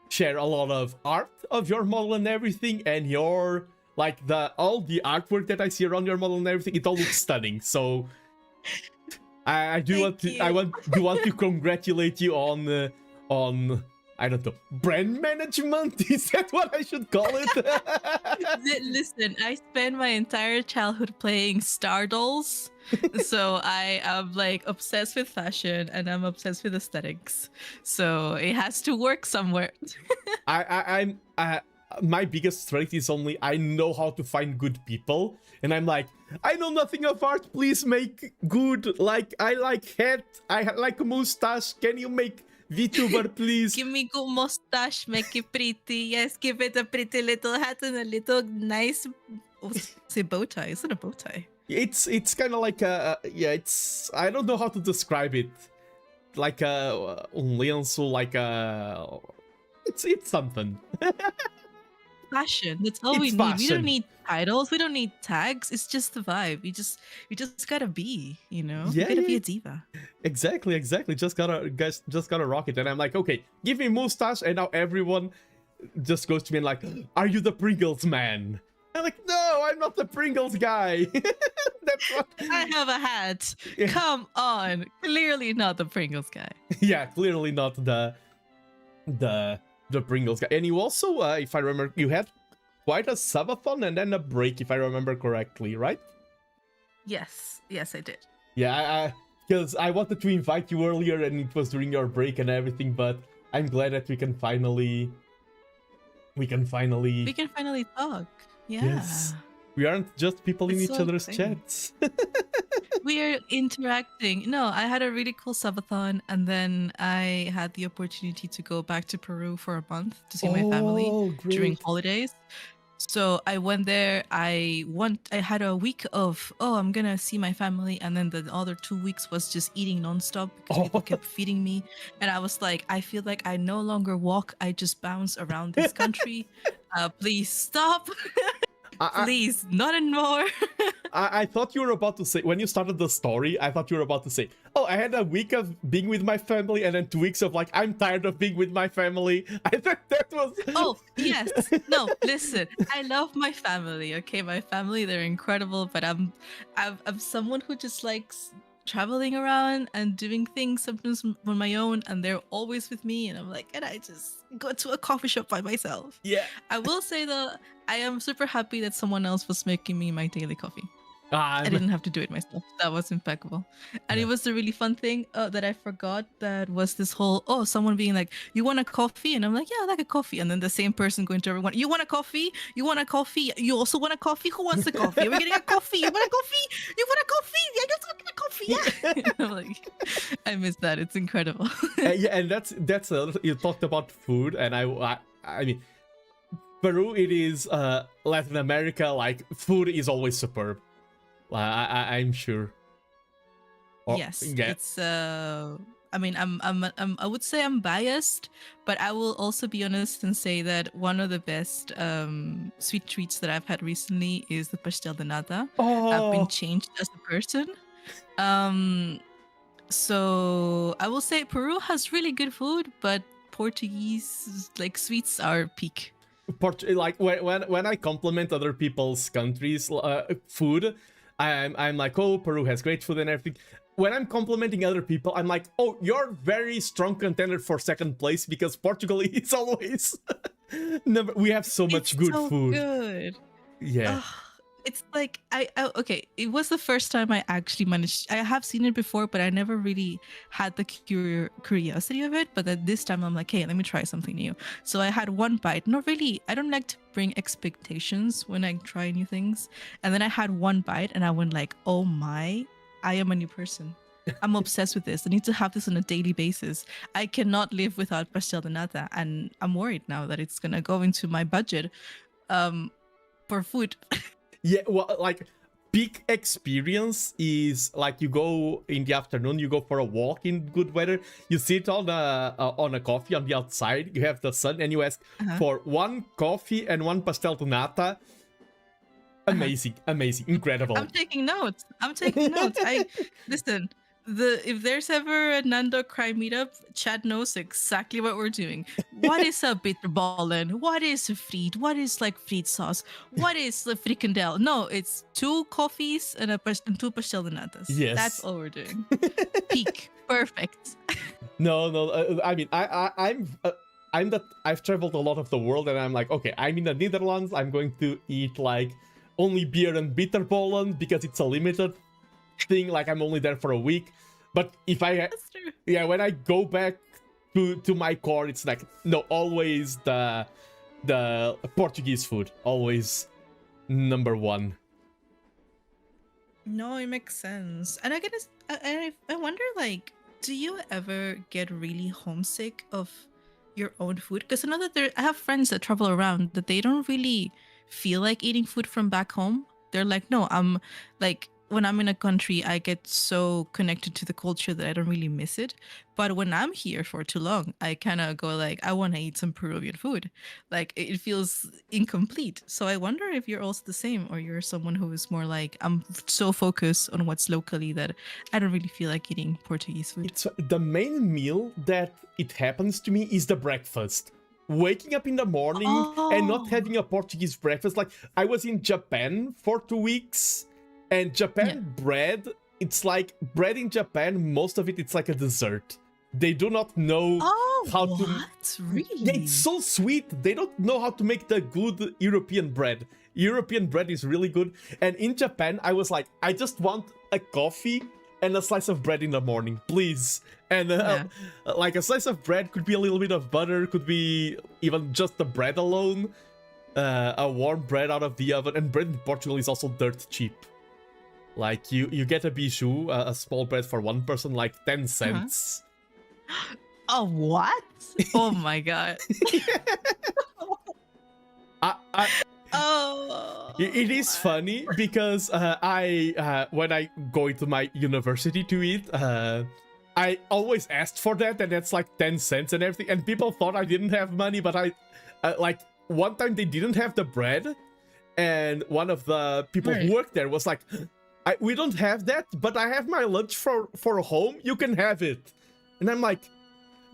share a lot of art of your model and everything, and your like all the artwork that I see around your model and everything, it all looks stunning. So I do want to congratulate you on I don't know, brand management. Is that what I should call it? Listen, I spent my entire childhood playing Star Dolls, so I am like obsessed with fashion and I'm obsessed with aesthetics. So it has to work somewhere. I'm my biggest strength is only I know how to find good people, and I'm like, I know nothing of art. Please make good. Like I like hat. I like a mustache. Can you make VTuber, please? Give me good mustache, make it pretty. Yes, give it a pretty little hat and a little nice. Say bow tie. Is it a bow tie? It's kind of like it's I don't know how to describe it. Like a lenço, like a it's something. Fashion. That's all we need. We don't need titles. We don't need tags. It's just the vibe. You just gotta be. You know. Yeah, you gotta be a diva. Exactly. Just gotta rock it. And I'm like, okay, give me mustache, and now everyone just goes to me and like, are you the Pringles man? I'm like, no, I'm not the Pringles guy. That's what I have a hat. Yeah. Come on. Clearly not the Pringles guy. Yeah, clearly not the Pringles guy. And you also, if I remember, you had quite a subathon and then a break, if I remember correctly, right? Yes, I did. Yeah, because I wanted to invite you earlier and it was during your break and everything, but I'm glad that we can finally talk. Yeah. Yes. We aren't just people in It's each so other's exciting. chats. We are interacting. No, I had a really cool subathon, and then I had the opportunity to go back to Peru for a month to see my family during holidays. So I went there. I had a week of I'm gonna see my family, and then the other 2 weeks was just eating nonstop because people kept feeding me, and I was like, I feel like I no longer walk. I just bounce around this country. Please stop. Please, not anymore. I thought you were about to say, when you started the story, I thought you were about to say, oh, I had a week of being with my family and then 2 weeks of like, I'm tired of being with my family. I thought that was... Oh, yes. No, listen, I love my family, okay? My family, they're incredible, but I'm someone who just likes traveling around and doing things sometimes on my own, and they're always with me, and I'm like, and I just go to a coffee shop by myself. Yeah. I will say though, I am super happy that someone else was making me my daily coffee. I didn't have to do it myself. That was impeccable. And it was a really fun thing that I forgot, that was this whole, someone being like, you want a coffee? And I'm like, yeah, I like a coffee. And then the same person going to everyone, you want a coffee? You want a coffee? You also want a coffee? Who wants a coffee? Are we getting a coffee? You want a coffee? You want a coffee? I just want a coffee. Yeah. I'm like, I miss that. It's incredible. Yeah, and that's you talked about food, and I mean, Peru, it is Latin America, like food is always superb. I'm sure. Yes, yeah. It's I mean, I would say I'm biased, but I will also be honest and say that one of the best sweet treats that I've had recently is the pastel de nata. I've been changed as a person. So I will say Peru has really good food, but Portuguese like sweets are peak. Like when I compliment other people's countries' food, I'm like, oh, Peru has great food and everything. When I'm complimenting other people, I'm like, oh, you're very strong contender for second place because Portugal is always number. We have so much good so food. Good. Yeah. Ugh, it's like okay. It was the first time I actually managed. I have seen it before, but I never really had the curiosity of it. But then this time, I'm like, hey, let me try something new. So I had one bite. Not really. I don't like to bring expectations when I try new things. And then I had one bite, and I went like, oh my, I am a new person. I'm obsessed with this. I need to have this on a daily basis. I cannot live without pastel de nata, and I'm worried now that it's gonna go into my budget for food. Yeah, well, like peak experience is like you go in the afternoon, you go for a walk in good weather, you sit on a coffee on the outside, you have the sun, and you ask for one coffee and one pastel de nata. Amazing, amazing, incredible. I'm taking notes. I listen. If there's ever a Nando Cry meetup, Chad knows exactly what we're doing. What is a bitterballen? What is a fried? What is like fried sauce? What is the frikandel? No, it's 2 coffees and 2 pastel de natas. Yes, that's all we're doing. Peak, perfect. No. I mean, I'm that I've traveled a lot of the world, and I'm like, okay, I'm in the Netherlands. I'm going to eat like only beer and bitterballen because it's a limited thing. Like I'm only there for a week. But if when I go back to my core, it's like no, always the Portuguese food, always number one. No, it makes sense. And I wonder, like, do you ever get really homesick of your own food? Because I know that I have friends that travel around that they don't really feel like eating food from back home. They're like, no, I'm like, when I'm in a country, I get so connected to the culture that I don't really miss it. But when I'm here for too long, I kind of go like, I want to eat some Peruvian food. Like it feels incomplete. So I wonder if you're also the same, or you're someone who is more like, I'm so focused on what's locally that I don't really feel like eating Portuguese food. It's the main meal that it happens to me is the breakfast. Waking up in the morning and not having a Portuguese breakfast. Like I was in Japan for 2 weeks. And Japan bread, it's like bread in Japan, most of it's like a dessert. They do not know how to... Really? Yeah, it's so sweet. They don't know how to make the good European bread. European bread is really good. And in Japan, I was like, I just want a coffee and a slice of bread in the morning, please. And like a slice of bread could be a little bit of butter, could be even just the bread alone. A warm bread out of the oven. And bread in Portugal is also dirt cheap. Like you get a bijou, a small bread for one person, like 10 cents. Oh, what? Oh my god. It is funny because I when I go into my university to eat, I always asked for that, and that's like 10 cents and everything. And people thought I didn't have money, but I like one time they didn't have the bread, and one of the people who worked there was like, we don't have that, but I have my lunch for home. You can have it. And I'm like,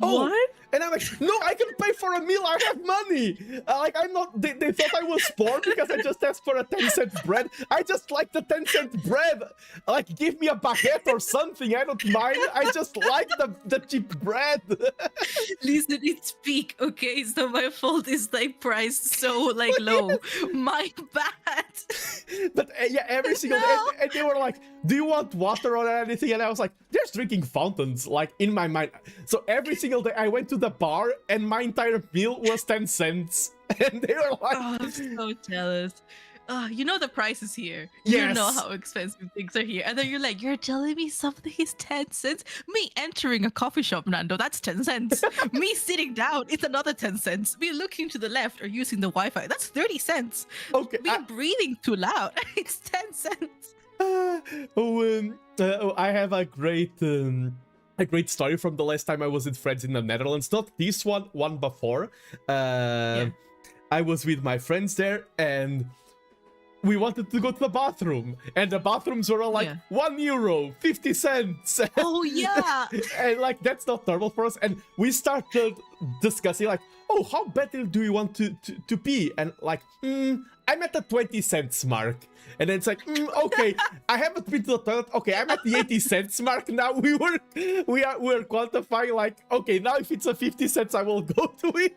oh. What? And I'm like, no, I can pay for a meal. I have money. Like, I'm not... They thought I was poor because I just asked for a 10-cent bread. I just like the 10-cent bread. Like, give me a baguette or something. I don't mind. I just like the cheap bread. Listen, it's peak, okay? So my fault is like priced so like low. My bad. But yeah, every single day. And they were like, do you want water or anything? And I was like, there's drinking fountains, like, in my mind. So every single day I went to the bar and my entire meal was 10 cents. And they were like... Oh, I'm so jealous. You know the prices here. Yes. You know how expensive things are here. And then you're like, you're telling me something is 10 cents? Me entering a coffee shop, Nando, that's 10 cents. Me sitting down, it's another 10 cents. Me looking to the left or using the Wi-Fi, that's 30 cents. Okay. Me breathing too loud, it's 10 cents. I have a great story from the last time I was with friends in the Netherlands. Not this one before. I was with my friends there, and we wanted to go to the bathroom, and the bathrooms were all like €1, 50 cents. Oh yeah. And like that's not normal for us. And we started discussing like, oh, how badly do you want to pee? And like, I'm at the 20 cents mark. And then it's like, okay, I haven't been to the toilet. Okay, I'm at the 80 cents mark now. We're quantifying like, okay, now if it's a 50 cents, I will go to it.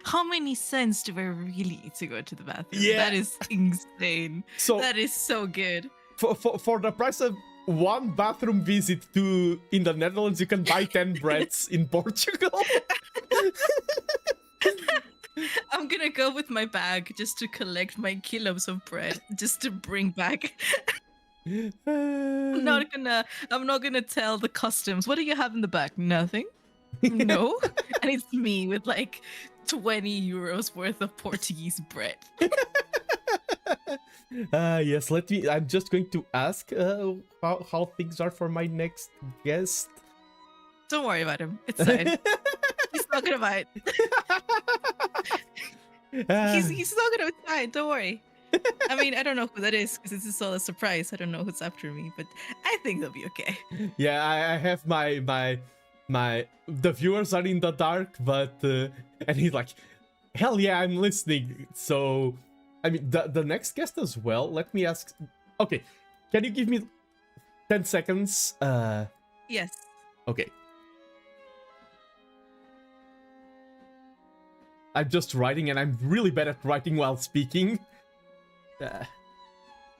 How many cents do I really need to go to the bathroom? Yeah. That is insane. So that is so good. For the price of one bathroom visit in the Netherlands, you can buy 10 breads in Portugal. I'm gonna go with my bag just to collect my kilos of bread, just to bring back. I'm not gonna tell the customs. What do you have in the bag? Nothing. No. And it's me with like 20 euros worth of Portuguese bread. Yes, I'm just going to ask how things are for my next guest. Don't worry about him. It's fine. He's not gonna bite. He's not gonna die. Don't worry. I mean, I don't know who that is because this is all a surprise. I don't know who's after me, but I think they'll be okay. Yeah, I have the viewers are in the dark, but and he's like, hell yeah, I'm listening. So, I mean, the next guest as well. Let me ask. Okay, can you give me 10 seconds? Yes. Okay. I'm just writing, and I'm really bad at writing while speaking.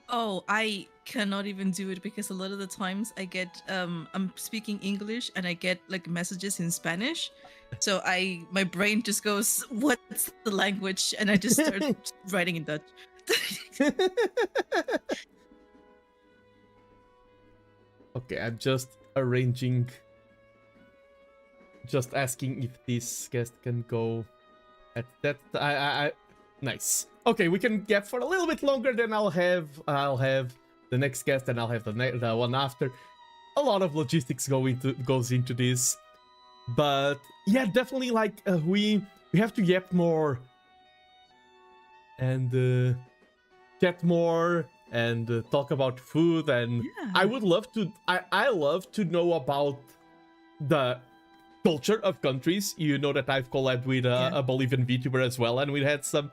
Oh, I cannot even do it because a lot of the times I get I'm speaking English and I get like messages in Spanish. So my brain just goes, what's the language? And I just start writing in Dutch. Okay, I'm just arranging, just asking if this guest can go at that. Nice. Okay, we can get for a little bit longer. Then I'll have the next guest, and I'll have the one after. A lot of logistics goes into this, but yeah, definitely like we have to get more and get more and talk about food. And I would love to. I love to know about the culture of countries. You know that I've collabed with a Bolivian VTuber as well, and we had some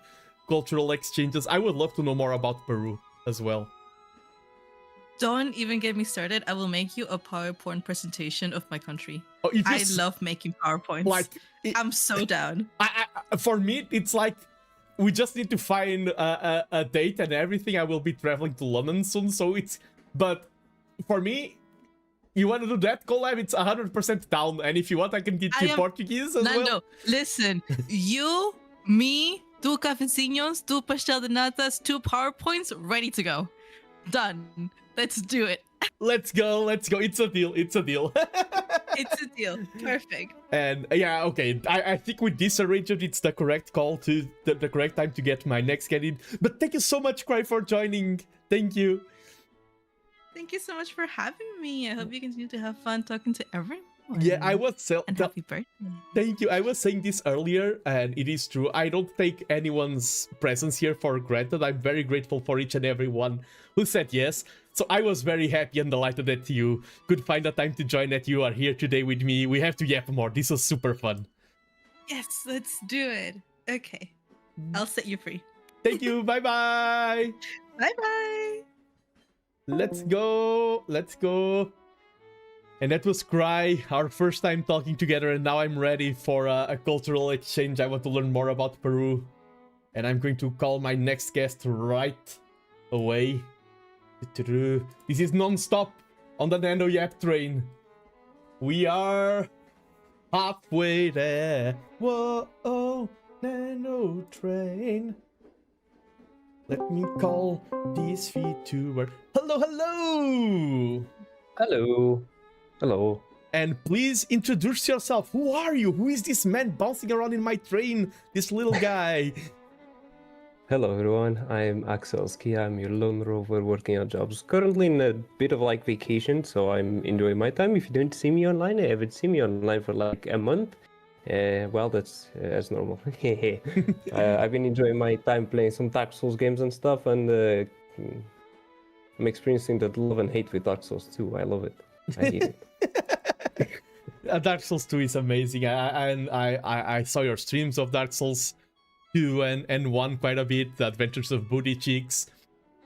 cultural exchanges. I would love to know more about Peru as well. Don't even get me started. I will make you a PowerPoint presentation of my country. Oh, I love making PowerPoints. Like, I'm so down. For me, it's like we just need to find a date and everything. I will be traveling to London soon, so but for me, you want to do that collab? It's 100% down. And if you want, I can get you Portuguese as well. Nando, listen. You, me, two cafecinos, two pastel de natas, two PowerPoints, ready to go. Done. Let's do it. Let's go. It's a deal. It's a deal. It's a deal. Perfect. And yeah, okay. I think with this arrangement, it's the correct call to the correct time to get my next get in. But thank you so much, Cry, for joining. Thank you. Thank you so much for having me. I hope you continue to have fun talking to everyone. Yeah, I was and happy birthday. Thank you. I was saying this earlier, and it is true. I don't take anyone's presence here for granted. I'm very grateful for each and every one who said yes. So I was very happy and delighted that you could find the time to join, that you are here today with me. We have to yap more. This was super fun. Yes, let's do it. Okay. I'll set you free. Thank you. Bye-bye. Bye-bye. Let's go. Let's go. And that was Cry, our first time talking together, and now I'm ready for a cultural exchange. I want to learn more about Peru. And I'm going to call my next guest right away. This is non-stop on the Nando Yap train. We are halfway there. Whoa, Nano train. Let me call this VTuber. Hello, hello! Hello. Hello. And please introduce yourself. Who are you? Who is this man bouncing around in my train? This little guy. Hello everyone, I'm Akselsky. I'm your lone rover working on jobs. Currently in a bit of like vacation, so I'm enjoying my time. If you don't see me online, I haven't seen me online for like a month. Well, that's as normal. I've been enjoying my time playing some Dark Souls games and stuff, and I'm experiencing that love and hate with Dark Souls too. I love it. I hate it. Dark Souls 2 is amazing. I saw your streams of Dark Souls 2 and 1 quite a bit, The Adventures of Booty Cheeks.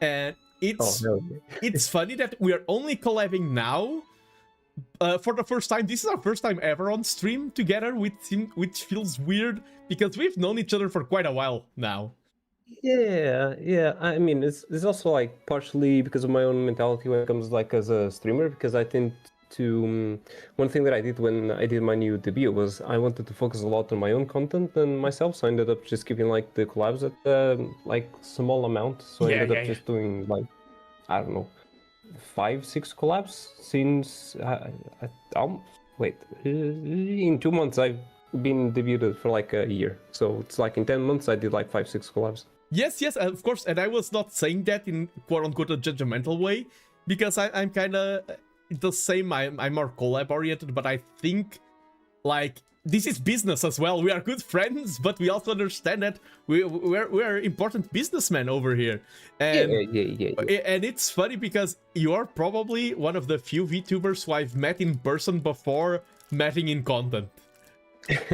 And it's funny that we are only collabing now for the first time. This is our first time ever on stream together, which feels weird because we've known each other for quite a while now. Yeah. I mean, it's also like partially because of my own mentality when it comes like as a streamer, because I tend to one thing that I did when I did my new debut was I wanted to focus a lot on my own content and myself, so I ended up just keeping like the collabs at like small amount. So I ended up just doing like, I don't know, 5-6 collabs since in 2 months I've been debuted for like a year, so it's like in 10 months I did like 5-6 collabs. Yes, of course, and I was not saying that in quote-unquote a judgmental way, because I'm kind of the same. I'm more collab oriented, but I think like this is business as well. We are good friends, but we also understand that we're important businessmen over here. And and it's funny because you're probably one of the few VTubers who I've met in person before meeting in content.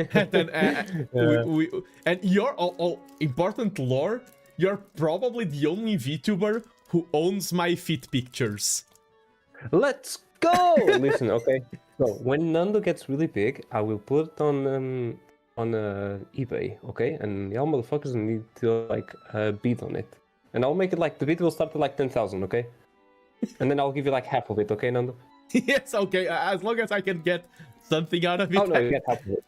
And then and you're all important lore. You're probably the only VTuber who owns my fit pictures. Let's go! Listen, okay. So when Nando gets really big, I will put it on eBay, okay? And y'all motherfuckers need to like bid on it, and I'll make it like the bid will start at like 10,000, okay? And then I'll give you like half of it, okay, Nando? Yes, okay. As long as I can get something out of it. Oh no, you get half of it.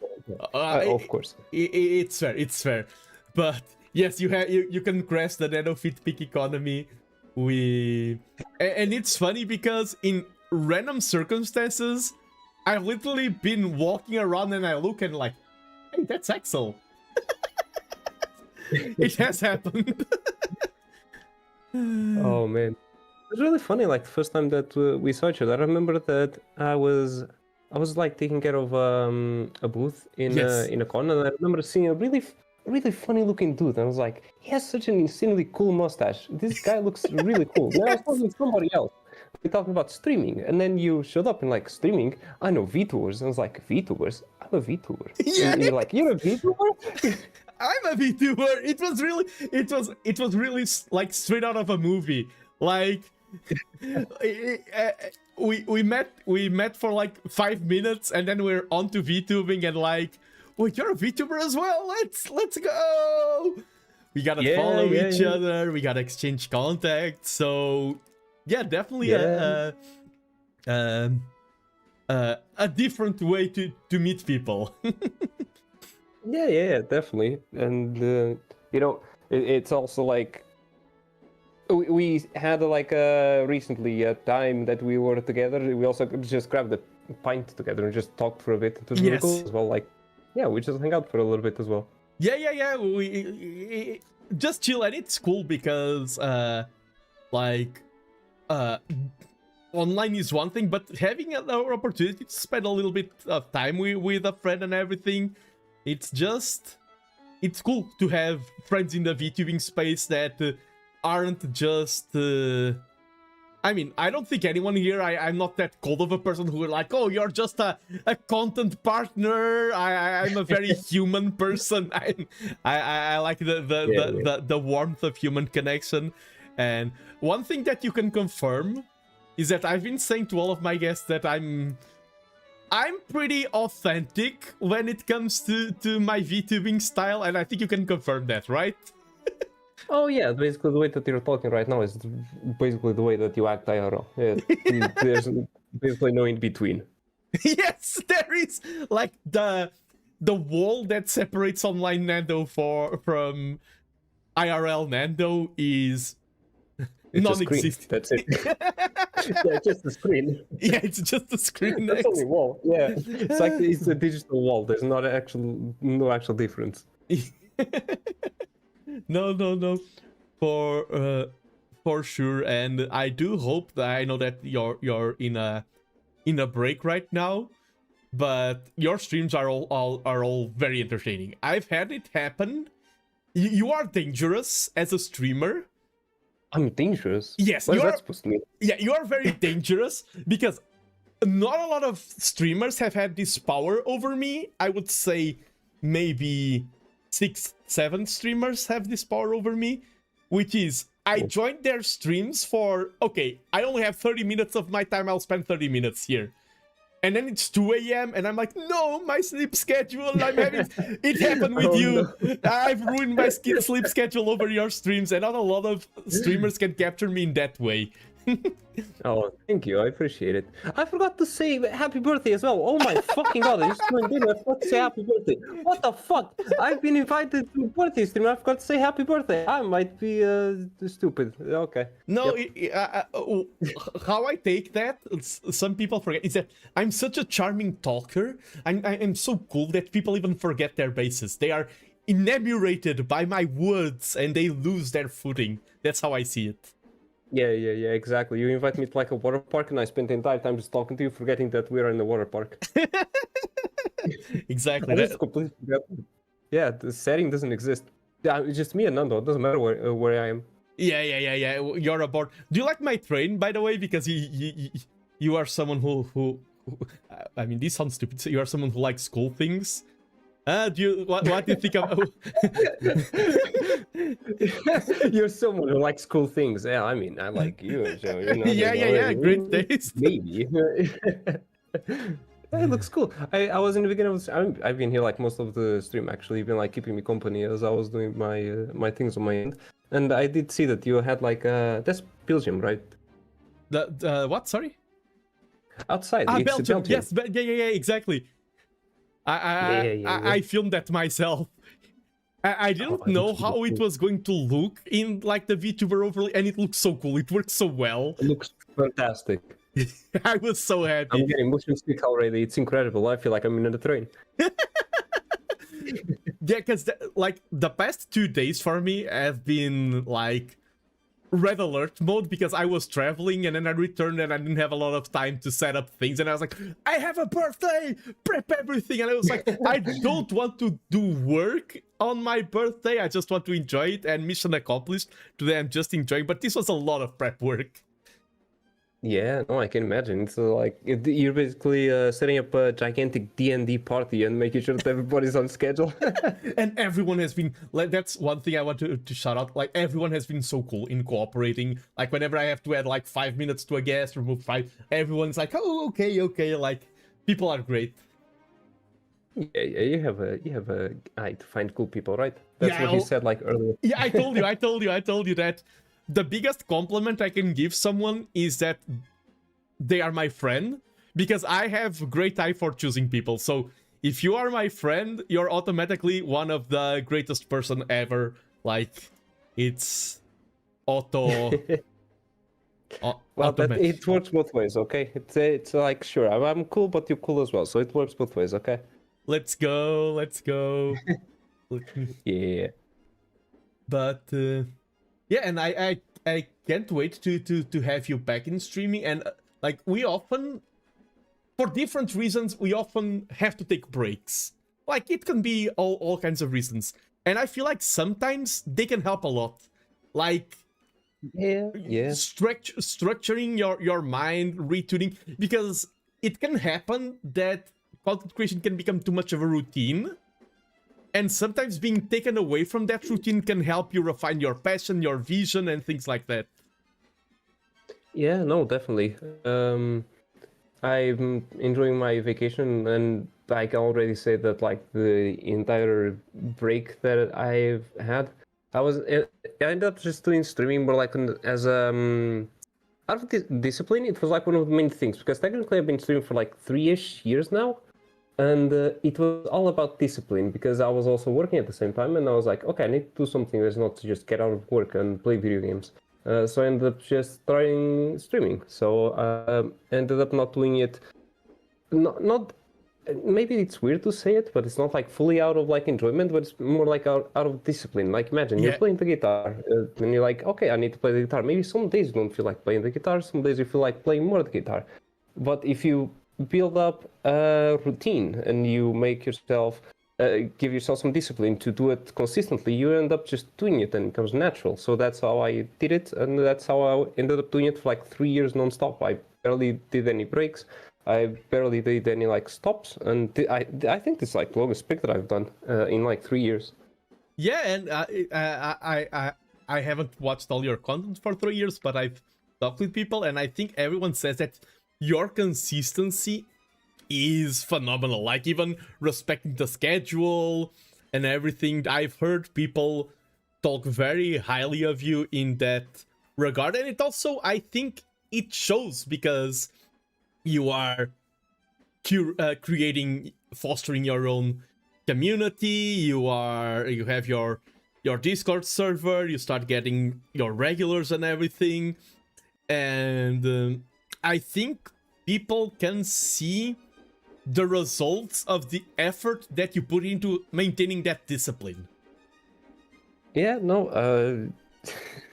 Of course. It's fair. But yes, you can crash the nano fit pick economy. And it's funny because in random circumstances, I've literally been walking around and I look and like, hey, that's Axel. It has happened. Oh man, it was really funny. Like the first time that we saw each other, I remember that I was like taking care of a booth in a con, and I remember seeing a really funny looking dude. And I was like, he has such an insanely cool mustache. This guy looks really cool. Then I was talking to somebody else. We're talking about streaming, and then you showed up and like streaming. I know VTubers, and I was like, VTubers? I'm a VTuber. Yeah. And you're like, you're a VTuber? I'm a VTuber. It was really like straight out of a movie. Like we met for like 5 minutes, and then we're on to VTubing, and like, wait, you're a VTuber as well? Let's go. We gotta follow each other. We gotta exchange contacts. So yeah, definitely a different way to meet people. Yeah, definitely. And you know, it's also like we had like recently a time that we were together. We also just grabbed a pint together and just talked for a bit. It was really cool as well. Like, yeah, we just hang out for a little bit as well. Yeah. We just chill, and it's cool because like online is one thing, but having an opportunity to spend a little bit of time with a friend and everything, it's cool to have friends in the VTubing space that aren't just I mean, I don't think anyone here, I'm not that cold of a person who are like, oh, you're just a content partner. I'm a very human person. I like the warmth of human connection. And one thing that you can confirm is that I've been saying to all of my guests that I'm pretty authentic when it comes to my VTubing style, and I think you can confirm that, right? Oh yeah, basically the way that you're talking right now is basically the way that you act IRL. Yeah, there's basically no in between. Yes, there is like the wall that separates online Nando from IRL Nando is non-existent. That's it. Yeah, just a screen. Yeah, it's just a screen. That's only wall. Yeah, it's like it's a digital wall. There's no actual difference. No, for sure. And I do hope that I know that you're in a break right now, but your streams are all very entertaining. I've had it happen. You are dangerous as a streamer. I'm dangerous? Yes, what is that supposed to mean? Yeah, you are very dangerous because not a lot of streamers have had this power over me. I would say maybe 6-7 streamers have this power over me, which is I joined their streams for, okay, I only have 30 minutes of my time, I'll spend 30 minutes here. And then it's 2 a.m. and I'm like, no, my sleep schedule, I'm having... It happened with you. No. I've ruined my sleep schedule over your streams, and not a lot of streamers can capture me in that way. Oh, thank you. I appreciate it. I forgot to say happy birthday as well. Oh my fucking god, I just joined in. I forgot to say happy birthday. What the fuck? I've been invited to a birthday stream. I forgot to say happy birthday. I might be stupid. Okay. No, yep. How I take that, some people forget, is that I'm such a charming talker. I'm so cool that people even forget their bases. They are enamored by my words and they lose their footing. That's how I see it. Yeah, exactly. You invite me to like a water park and I spend the entire time just talking to you, forgetting that we are in the water park. Exactly. Completely yeah, the setting doesn't exist. Yeah, it's just me and Nando. It doesn't matter where I am. Yeah. You're aboard. Do you like my train, by the way? Because you are someone who I mean, this sounds stupid. So you are someone who likes cool things. What do you think of... You're someone who likes cool things. Yeah, I mean, I like you. So, you know, yeah, great taste. Maybe. It looks cool. I was in the beginning. I've been here like most of the stream. Actually, been like keeping me company as I was doing my things on my end. And I did see that you had like that's Belgium, right? The what? Sorry. Outside. Belgium. Yes. Yeah. Exactly. I filmed that myself. I didn't know how it was going to look in like the VTuber overlay, and it looks so cool. It works so well. It looks fantastic. I was so happy. I'm getting motion sick already. It's incredible. I feel like I'm in the train. Yeah, because like the past 2 days for me have been like red alert mode because I was traveling and then I returned and I didn't have a lot of time to set up things, and I was like, I have a birthday, prep everything, and I was like, I don't want to do work on my birthday, I just want to enjoy it, and mission accomplished. Today I'm just enjoying, but this was a lot of prep work. Yeah, no, I can imagine. It's like you're basically setting up a gigantic D&D party and making sure that everybody's on schedule. And everyone has been like, that's one thing I want to shout out. Like, everyone has been so cool in cooperating. Like, whenever I have to add like 5 minutes to a guest, remove 5, everyone's like, oh, okay. Like, people are great. Yeah, you have a eye to find cool people, right? That's what you said like earlier. Yeah, I told you that. The biggest compliment I can give someone is that they are my friend, because I have great eye for choosing people. So if you are my friend, you're automatically one of the greatest person ever. Like, it's auto. Well, it works both ways, okay? It's like, sure, I'm cool, but you're cool as well. So it works both ways, okay? Let's go. Yeah. But yeah, and I can't wait to have you back in streaming. And like, we often, for different reasons, we often have to take breaks. Like, it can be all kinds of reasons, and I feel like sometimes they can help a lot. Like, structuring your mind, retuning, because it can happen that content creation can become too much of a routine. And sometimes being taken away from that routine can help you refine your passion, your vision, and things like that. Yeah, no, definitely. I'm enjoying my vacation, and I can already say that like the entire break that I've had, I ended up just doing streaming more like as out of discipline. It was like one of the main things, because technically I've been streaming for like 3-ish years now. And it was all about discipline, because I was also working at the same time, and I was like, okay, I need to do something that's not to just get out of work and play video games. So I ended up just trying streaming. So I ended up not doing it, not maybe it's weird to say it, but it's not like fully out of like enjoyment, but it's more like out of discipline. Like, imagine you're playing the guitar, and you're like, okay, I need to play the guitar. Maybe some days you don't feel like playing the guitar, some days you feel like playing more the guitar. But if you build up a routine and you make yourself give yourself some discipline to do it consistently, you end up just doing it and it becomes natural. So that's how I did it, and that's how I ended up doing it for like 3 years non-stop. I barely did any breaks. I barely did any like stops, and I think it's like the longest pick that I've done in like 3 years. Yeah, and I haven't watched all your content for 3 years, but I've talked with people, and I think everyone says that your consistency is phenomenal. Like, even respecting the schedule and everything, I've heard people talk very highly of you in that regard, and it also, I think it shows, because you are creating, fostering your own community, you have your Discord server, you start getting your regulars and everything, and I think people can see the results of the effort that you put into maintaining that discipline. Yeah, no,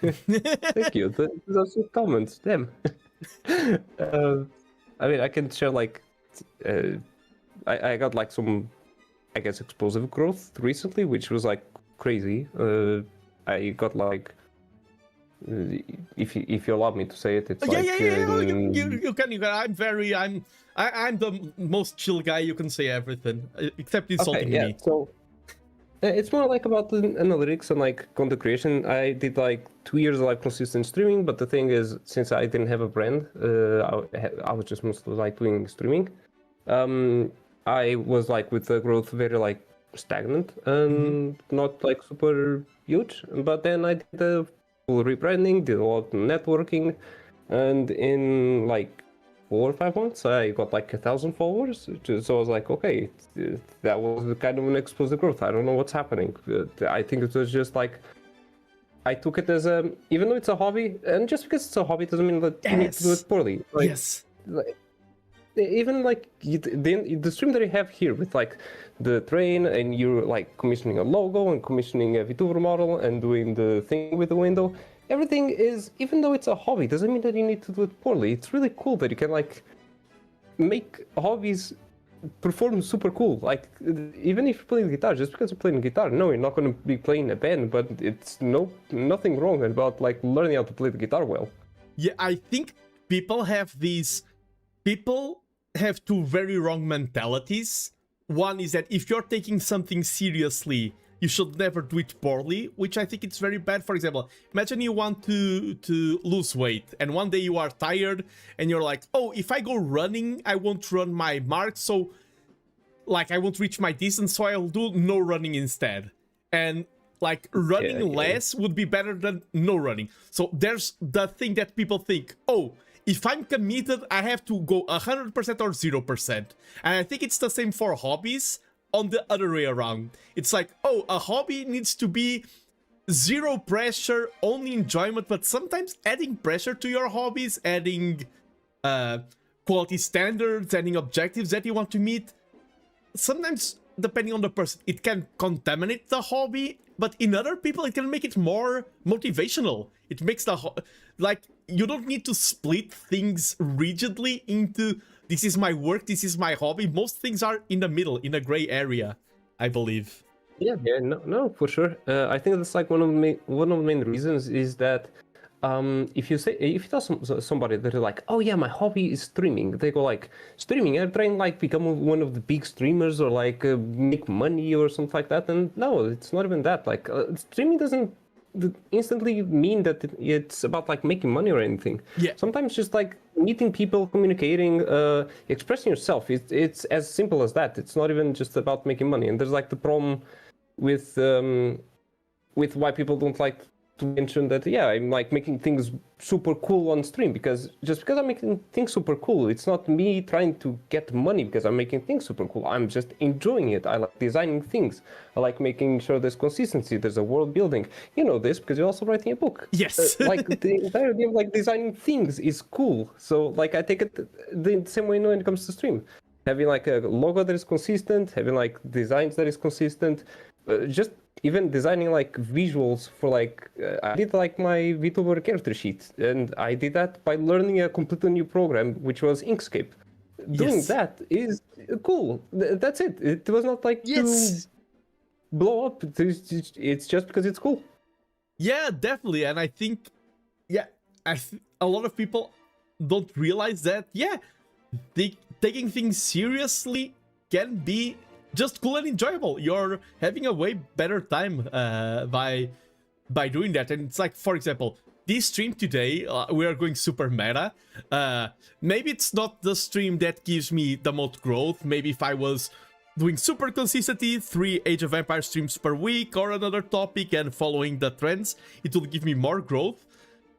thank you. Those are sweet comments. Damn. I mean, I can share like, I got like some, I guess, explosive growth recently, which was like crazy. I got like, if you allow me to say it, it's like you can. I'm the most chill guy. You can say everything except insulting me. So it's more like about the analytics and like content creation. I did like 2 years of like consistent streaming, but the thing is, since I didn't have a brand, I was just mostly like doing streaming. I was like with the growth very like stagnant and not like super huge. But then I did the full rebranding, did a lot of networking, and in like 4 or 5 months I got like 1,000 followers. So I was like, okay, that was kind of an explosive growth. I don't know what's happening. I think it was just like, I took it as a, even though it's a hobby, and just because it's a hobby doesn't mean that you need to do it poorly. Like, yes. Like, even like the stream that you have here with like the train, and you're like commissioning a logo and commissioning a VTuber model and doing the thing with the window. Everything is, even though it's a hobby, doesn't mean that you need to do it poorly. It's really cool that you can like make hobbies perform super cool. Like, even if you're playing guitar, just because you're playing guitar, no, you're not going to be playing a band, but it's nothing wrong about like learning how to play the guitar well. Yeah, I think people have two very wrong mentalities. One is that if you're taking something seriously, you should never do it poorly, which I think it's very bad. For example, imagine you want to lose weight, and one day you are tired, and you're like, oh, if I go running, I won't run my mark, so like I won't reach my distance, so I'll do no running instead. And like running less would be better than no running. So there's the thing that people think, oh, if I'm committed, I have to go 100% or 0%. And I think it's the same for hobbies. On the other way around, it's like, oh, a hobby needs to be zero pressure, only enjoyment, but sometimes adding pressure to your hobbies, adding quality standards, adding objectives that you want to meet, sometimes, depending on the person, it can contaminate the hobby, but in other people it can make it more motivational. It makes the like, you don't need to split things rigidly into this is my work, this is my hobby. Most things are in the middle, in a gray area, I believe. Yeah, no, for sure. I think that's like one of the main reasons is that if you tell somebody that they're like, oh yeah, my hobby is streaming, they go like, streaming, I'm trying like become one of the big streamers or like make money or something like that. And no, it's not even that. Like streaming doesn't instantly mean that it's about like making money or anything. Yeah. Sometimes just like meeting people, communicating, expressing yourself. It's as simple as that. It's not even just about making money. And there's like the problem with why people don't like to mention that, yeah, I'm like making things super cool on stream, because just because I'm making things super cool, it's not me trying to get money because I'm making things super cool. I'm just enjoying it. I like designing things. I like making sure there's consistency, there's a world building. You know this because you're also writing a book. Yes. Like the entire idea of like designing things is cool. So like I take it the same way when it comes to stream. Having like a logo that is consistent, having like designs that is consistent, just even designing like visuals for like I did like my VTuber character sheet, and I did that by learning a completely new program, which was Inkscape. doing Yes. that is cool. That's it. It was not like Yes. to blow up. It's just because it's cool. Yeah, definitely. And I think, yeah, a lot of people don't realize that, yeah, taking things seriously can be just cool and enjoyable. You're having a way better time by doing that. And it's like, for example, this stream today, we are going super meta. Maybe it's not the stream that gives me the most growth. Maybe if I was doing super consistency, 3 Age of Empires streams per week or another topic and following the trends, it will give me more growth.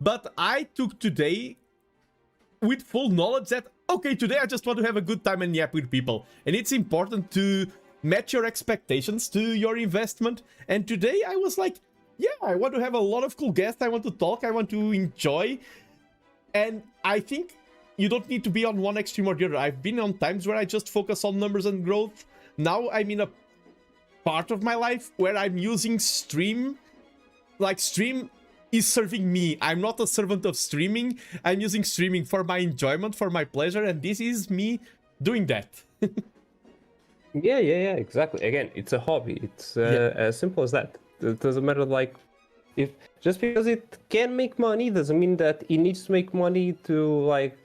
But I took today with full knowledge that, okay, today I just want to have a good time and yap with people. And it's important to match your expectations to your investment. And today I was like, yeah, I want to have a lot of cool guests. I want to talk. I want to enjoy. And I think you don't need to be on one extreme or the other. I've been on times where I just focus on numbers and growth. Now I'm in a part of my life where I'm using stream. Like, stream is serving me. I'm not a servant of streaming. I'm using streaming for my enjoyment, for my pleasure. And this is me doing that. Yeah, exactly. Again, it's a hobby. It's as simple as that. It doesn't matter, like, if just because it can make money doesn't mean that it needs to make money to, like,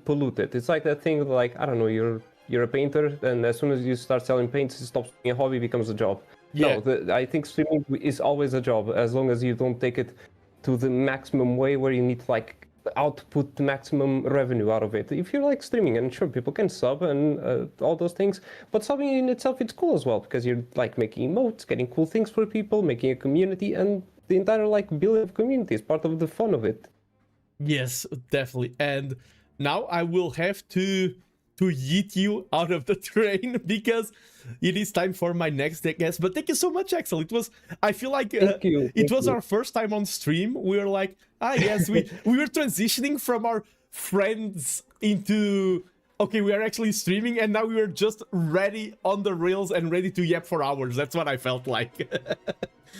pollute it. It's like that thing, like, I don't know, you're a painter, and as soon as you start selling paints, it stops being a hobby, becomes a job. Yeah. No, I think streaming is always a job, as long as you don't take it to the maximum way where you need to, like, output the maximum revenue out of it. If you're like streaming, and sure, people can sub and all those things, but subbing in itself, it's cool as well, because you're like making emotes, getting cool things for people, making a community, and the entire like building of community is part of the fun of it. Yes, definitely. And now I will have to yeet you out of the train because it is time for my next guest. But thank you so much, Axel. It was, I feel like it was our first time on stream. We were like, yes, we were transitioning from our friends into, okay, we are actually streaming, and now we were just ready on the rails and ready to yap for hours. That's what I felt like.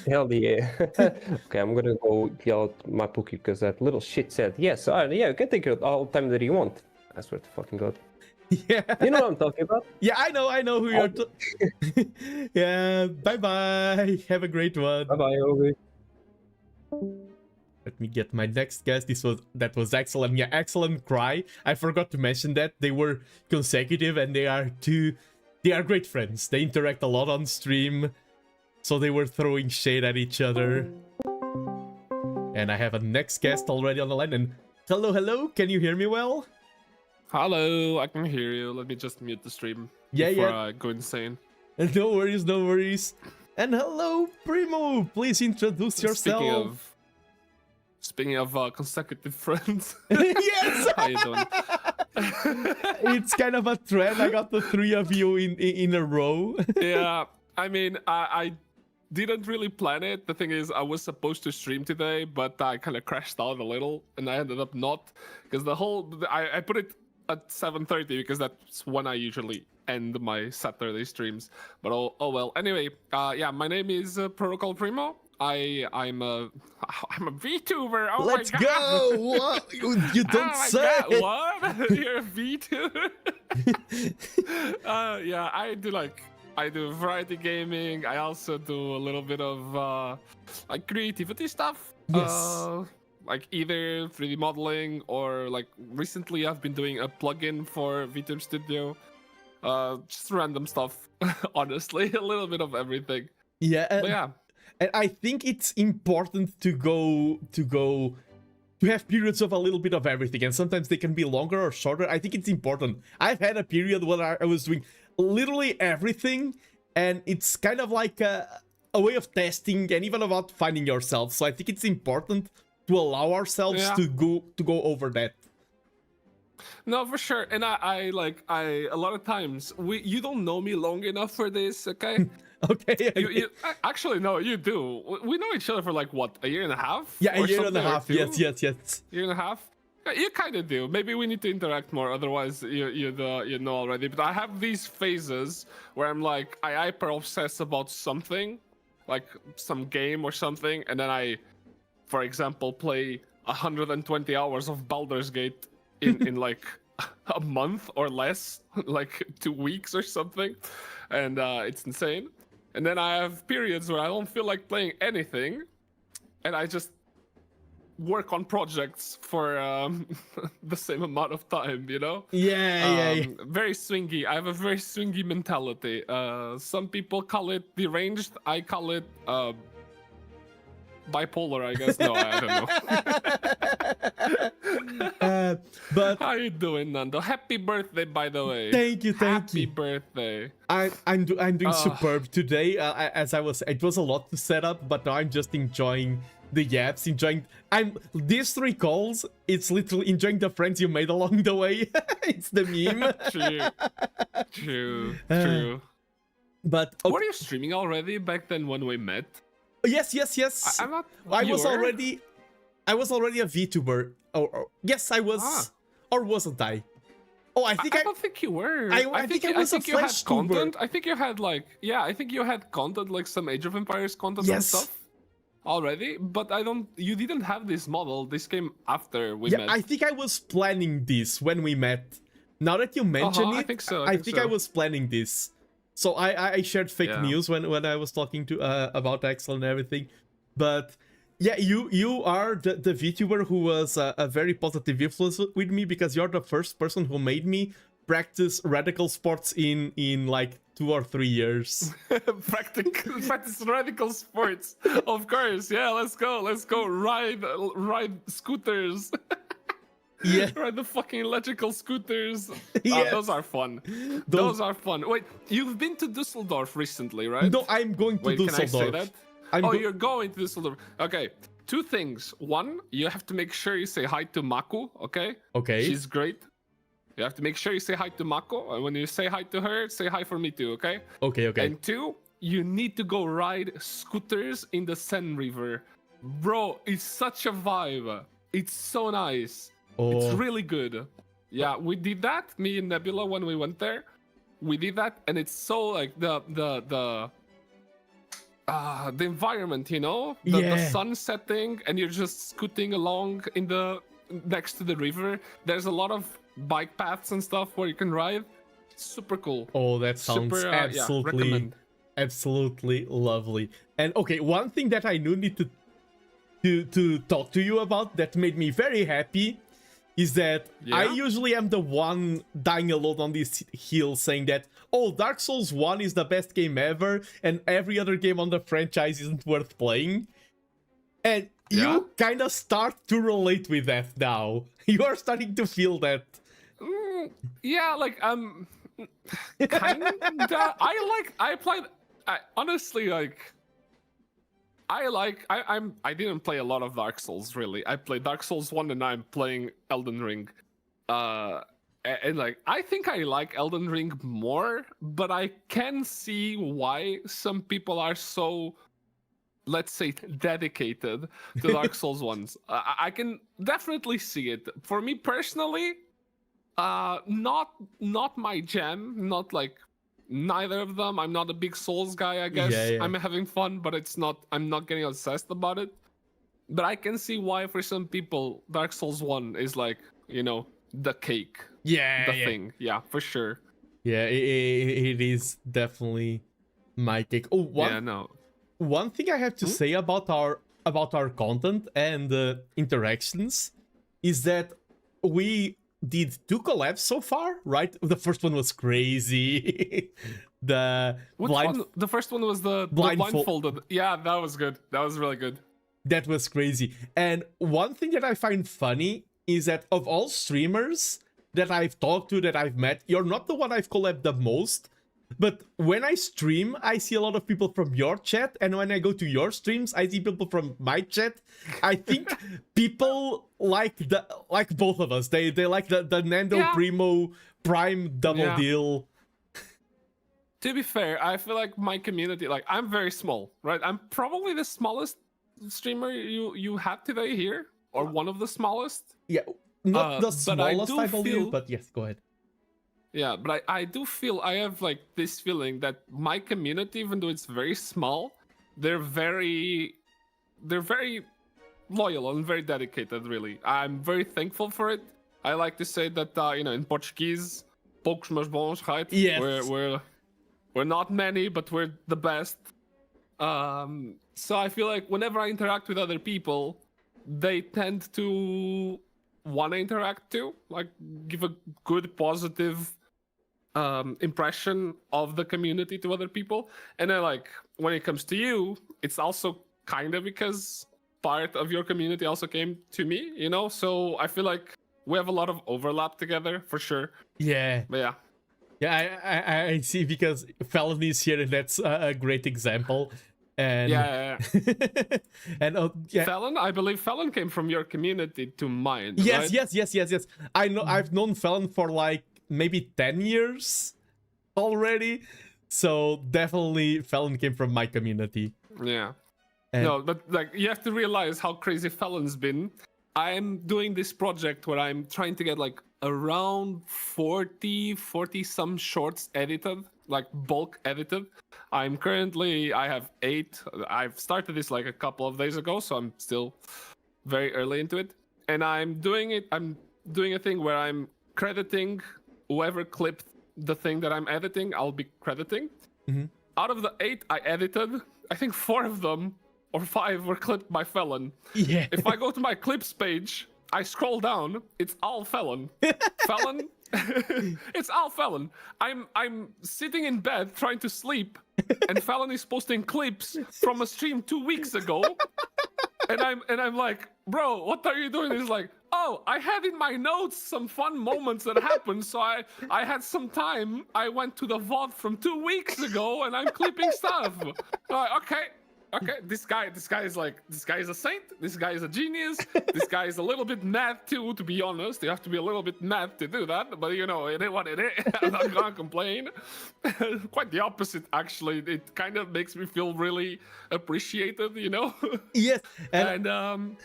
Hell yeah. Okay, I'm gonna go yell at my Pookie because that little shit said, yes, yeah, you can take it all the time that you want. I swear to fucking God. Yeah. You know what I'm talking about? Yeah, I know who you're Yeah, bye-bye. Have a great one. Bye-bye, Obi. Let me get my next guest. That was Axel, and yeah, Axel and Cry. I forgot to mention that they were consecutive, and they are great friends. They interact a lot on stream, so they were throwing shade at each other. And I have a next guest already on the line. And hello, can you hear me well? Hello, I can hear you. Let me just mute the stream before I go insane. No worries. And hello, Primo. Please introduce yourself. Speaking of consecutive friends. Yes. How you doing? It's kind of a trend. I got the 3 of you in a row. Yeah, I mean, I didn't really plan it. The thing is, I was supposed to stream today, but I kind of crashed out a little, and I ended up not, because I put it at 7:30 because that's when I usually end my Saturday streams. But oh well. Anyway, yeah, my name is Protocol Primo. I'm a VTuber. Oh Let's my God. go! What? You don't say. God, what? You're a VTuber? Yeah, I do variety gaming. I also do a little bit of like creativity stuff. Yes. Like either 3D modeling or like recently I've been doing a plugin for VTuber Studio. Just random stuff. Honestly, a little bit of everything. Yeah. But yeah. And I think it's important to have periods of a little bit of everything, and sometimes they can be longer or shorter. I think it's important. I've had a period where I was doing literally everything, and it's kind of like a way of testing and even about finding yourself. So I think it's important to allow ourselves to go over that. No, for sure. And I a lot of times you don't know me long enough for this, okay? Okay. You actually no, you do. We know each other for like what, a year and a half? Yeah, Or a year and a something, or half. 2? Yes. Year and a half. You kind of do. Maybe we need to interact more. Otherwise, you know already. But I have these phases where I'm like, I hyper obsess about something, like some game or something, and then I, for example, play 120 hours of Baldur's Gate in like a month or less, like 2 weeks or something, and it's insane. And then I have periods where I don't feel like playing anything, and I just work on projects for the same amount of time, you know? Yeah. Very swingy. I have a very swingy mentality. Some people call it deranged. I call it bipolar, I guess. No, I don't know. But how you doing, Nando? Happy birthday, by the way. Thank you. Happy birthday. I'm doing superb today. It was a lot to set up, but now I'm just enjoying the yaps, these 3 calls, it's literally enjoying the friends you made along the way. It's the meme. True. But were you streaming already back then when we met? Yes. I'm not. I was already a VTuber. Yes, I was. Or wasn't I? Oh, I don't think you were. I think I was a Flash content. I think you had I think you had content like some Age of Empires content and stuff already, but you didn't have this model. This came after we met. I think I was planning this when we met. Now that you mention it, I think so. I think I was planning this. So I shared fake news when I was talking to about Axel and everything. But yeah, you are the VTuber who was a very positive influence with me, because you're the first person who made me practice radical sports in like 2 or 3 years. Practice radical sports, of course. Yeah, let's go ride scooters. Yeah, ride the fucking electrical scooters. Yeah, those are fun. Those are fun. Wait, you've been to Dusseldorf recently, right? No, I'm going to Dusseldorf. Can I say that? You're going to Dusseldorf. Okay, 2 things. 1, you have to make sure you say hi to Maku. Okay. She's great. You have to make sure you say hi to Mako, and when you say hi to her, say hi for me too, okay? Okay. And 2, you need to go ride scooters in the Seine River. Bro, it's such a vibe. It's so nice. It's really good. Yeah, we did that, me and Nebula, when we went there. We did that, and it's so like the environment, you know? The sun setting, and you're just scooting along next to the river. There's a lot of bike paths and stuff where you can ride. Super cool. Oh, that sounds absolutely lovely. And okay, one thing that I need to talk to you about that made me very happy is that I usually am the one dying alone on this hill saying that, oh, Dark Souls 1 is the best game ever and every other game on the franchise isn't worth playing. And you kind of start to relate with that now. You are starting to feel that. Yeah, like kinda. I didn't play a lot of Dark Souls, really. I played Dark Souls 1 and I'm playing Elden Ring. And like, I think I like Elden Ring more, but I can see why some people are so, let's say, dedicated to Dark Souls ones. I can definitely see it. For me personally, not my jam, not like neither of them. I'm not a big Souls guy, I guess. I'm having fun, but I'm not getting obsessed about it. But I can see why for some people Dark Souls 1 is like, you know, the cake. Thing. Yeah, for sure. Yeah, it is definitely my cake. Oh, one thing I have to say about our content and interactions is that we did 2 collabs so far, right? The first one was crazy. The first one was the blindfolded. Yeah, that was good. That was really good. That was crazy. And one thing that I find funny is that of all streamers that I've talked to, that I've met, you're not the one I've collabed the most. But when I stream, I see a lot of people from your chat, and when I go to your streams, I see people from my chat. I think people like both of us. They like the Nando Primo Prime double deal. To be fair, I feel like my community, like I'm very small, right? I'm probably the smallest streamer you have today here, or one of the smallest. Yeah, not the smallest, I believe, but yes, go ahead. Yeah, but I do feel, I have like this feeling that my community, even though it's very small, they're very loyal and very dedicated, really. I'm very thankful for it. I like to say that in Portuguese, poucos mas bons, right? Yes. We're not many, but we're the best. So I feel like whenever I interact with other people, they tend to want to interact too, like give a good positive impression of the community to other people. And then like when it comes to you, it's also kind of because part of your community also came to me, so I feel like we have a lot of overlap together for sure. Yeah. But yeah. Yeah, I see, because Fallon is here, and that's a great example. And yeah. and yeah. Fallon, I believe Fallon came from your community to mine. Yes, right? yes. I know. I've known Fallon for like maybe 10 years already. So definitely Fallon came from my community. Yeah. And no, but like you have to realize how crazy Fallon's been. I'm doing this project where I'm trying to get like around 40 some shorts edited, like bulk edited. I have 8. I've started this like a couple of days ago, so I'm still very early into it. And I'm doing a thing where I'm crediting whoever clipped the thing that I'm editing, I'll be crediting. Mm-hmm. Out of the 8 I edited, I think 4 of them or 5 were clipped by Fallon. Yeah. If I go to my clips page, I scroll down, it's all Fallon. Fallon, it's all Fallon. I'm sitting in bed trying to sleep, and Fallon is posting clips from a stream 2 weeks ago, and I'm like, bro, what are you doing? He's like, oh, I had in my notes some fun moments that happened, so I had some time. I went to the VOD from 2 weeks ago, and I'm clipping stuff. Like, okay, this guy is a saint. This guy is a genius. This guy is a little bit mad too, to be honest. You have to be a little bit mad to do that, but it is what it is. I'm not gonna complain. Quite the opposite, actually. It kind of makes me feel really appreciated, Yes. And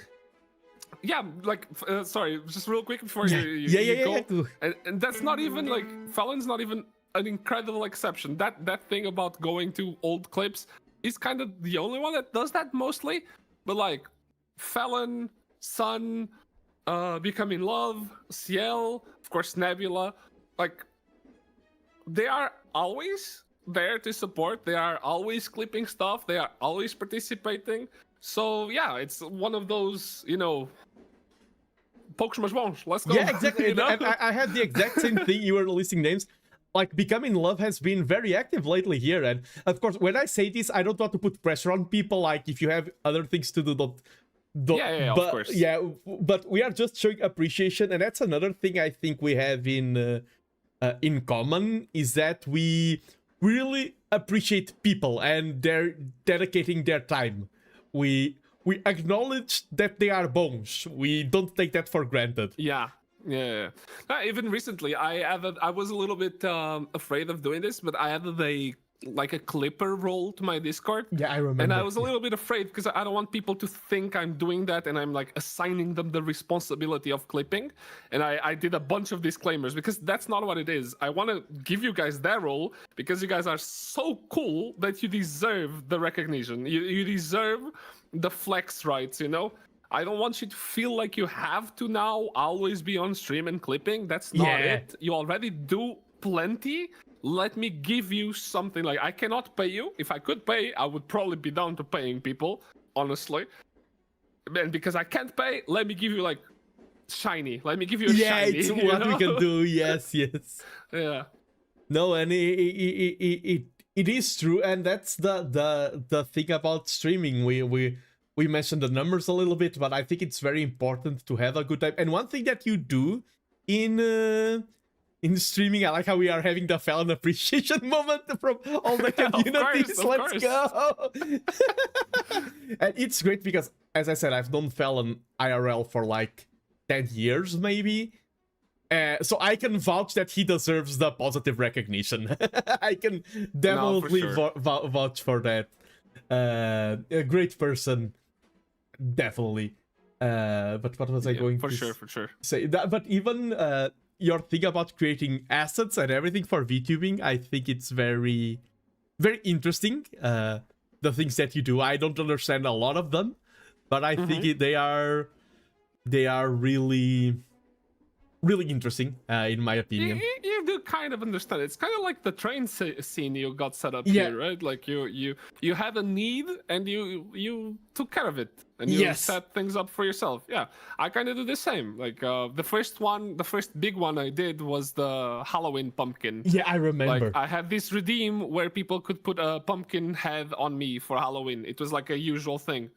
yeah, like, sorry, just real quick before you go. And that's not even like, Fallon's not even an incredible exception. That thing about going to old clips is kind of the only one that does that mostly. But like, Fallon, Sun, Become in Love, Ciel, of course, Nebula, like, they are always there to support. They are always clipping stuff. They are always participating. So yeah, it's one of those, poucos mas bons. Let's go. Yeah, exactly. And I had the exact same thing. You were listing names. Like, Become in Love has been very active lately here. And of course, when I say this, I don't want to put pressure on people. Like, if you have other things to do, don't yeah, but, of course. Yeah, but we are just showing appreciation. And that's another thing I think we have in common, is that we really appreciate people and they're dedicating their time. We acknowledge that they are bones. We don't take that for granted. Yeah. Even recently, I was a little bit afraid of doing this, but I added a clipper role to my Discord. Yeah, I remember. And I was a little bit afraid because I don't want people to think I'm doing that and I'm like assigning them the responsibility of clipping. And I did a bunch of disclaimers because that's not what it is. I want to give you guys that role because you guys are so cool that you deserve the recognition. You deserve the flex rights, I don't want you to feel like you have to now always be on stream and clipping. That's not it. You already do plenty. Let me give you something. Like, I cannot pay you. If I could pay, I would probably be down to paying people, honestly. And because I can't pay, let me give you like shiny. Let me give you a shiny. It's what we can do. Yes. Yeah. No, and it is true, and that's the thing about streaming. We mentioned the numbers a little bit, but I think it's very important to have a good time. And one thing that you do in streaming, I like how we are having the Fallon appreciation moment from all the communities. Let's go! And it's great because, as I said, I've known Fallon IRL for like 10 years, maybe. So I can vouch that he deserves the positive recognition. I can definitely vouch for that. A great person. Definitely. But what was I going to for sure. say? But even your thing about creating assets and everything for VTubing, I think it's very, very interesting. The things that you do, I don't understand a lot of them, but I think they are really really interesting, in my opinion. You do kind of understand. It's kind of like the train scene you got set up Yeah. here, right? Like you had a need and you took care of it and you set things up for yourself. Yeah, I kind of do the same. Like the first big one I did was the Halloween pumpkin. Yeah, I remember. Like I had this redeem where people could put a pumpkin head on me for Halloween. It was like a usual thing.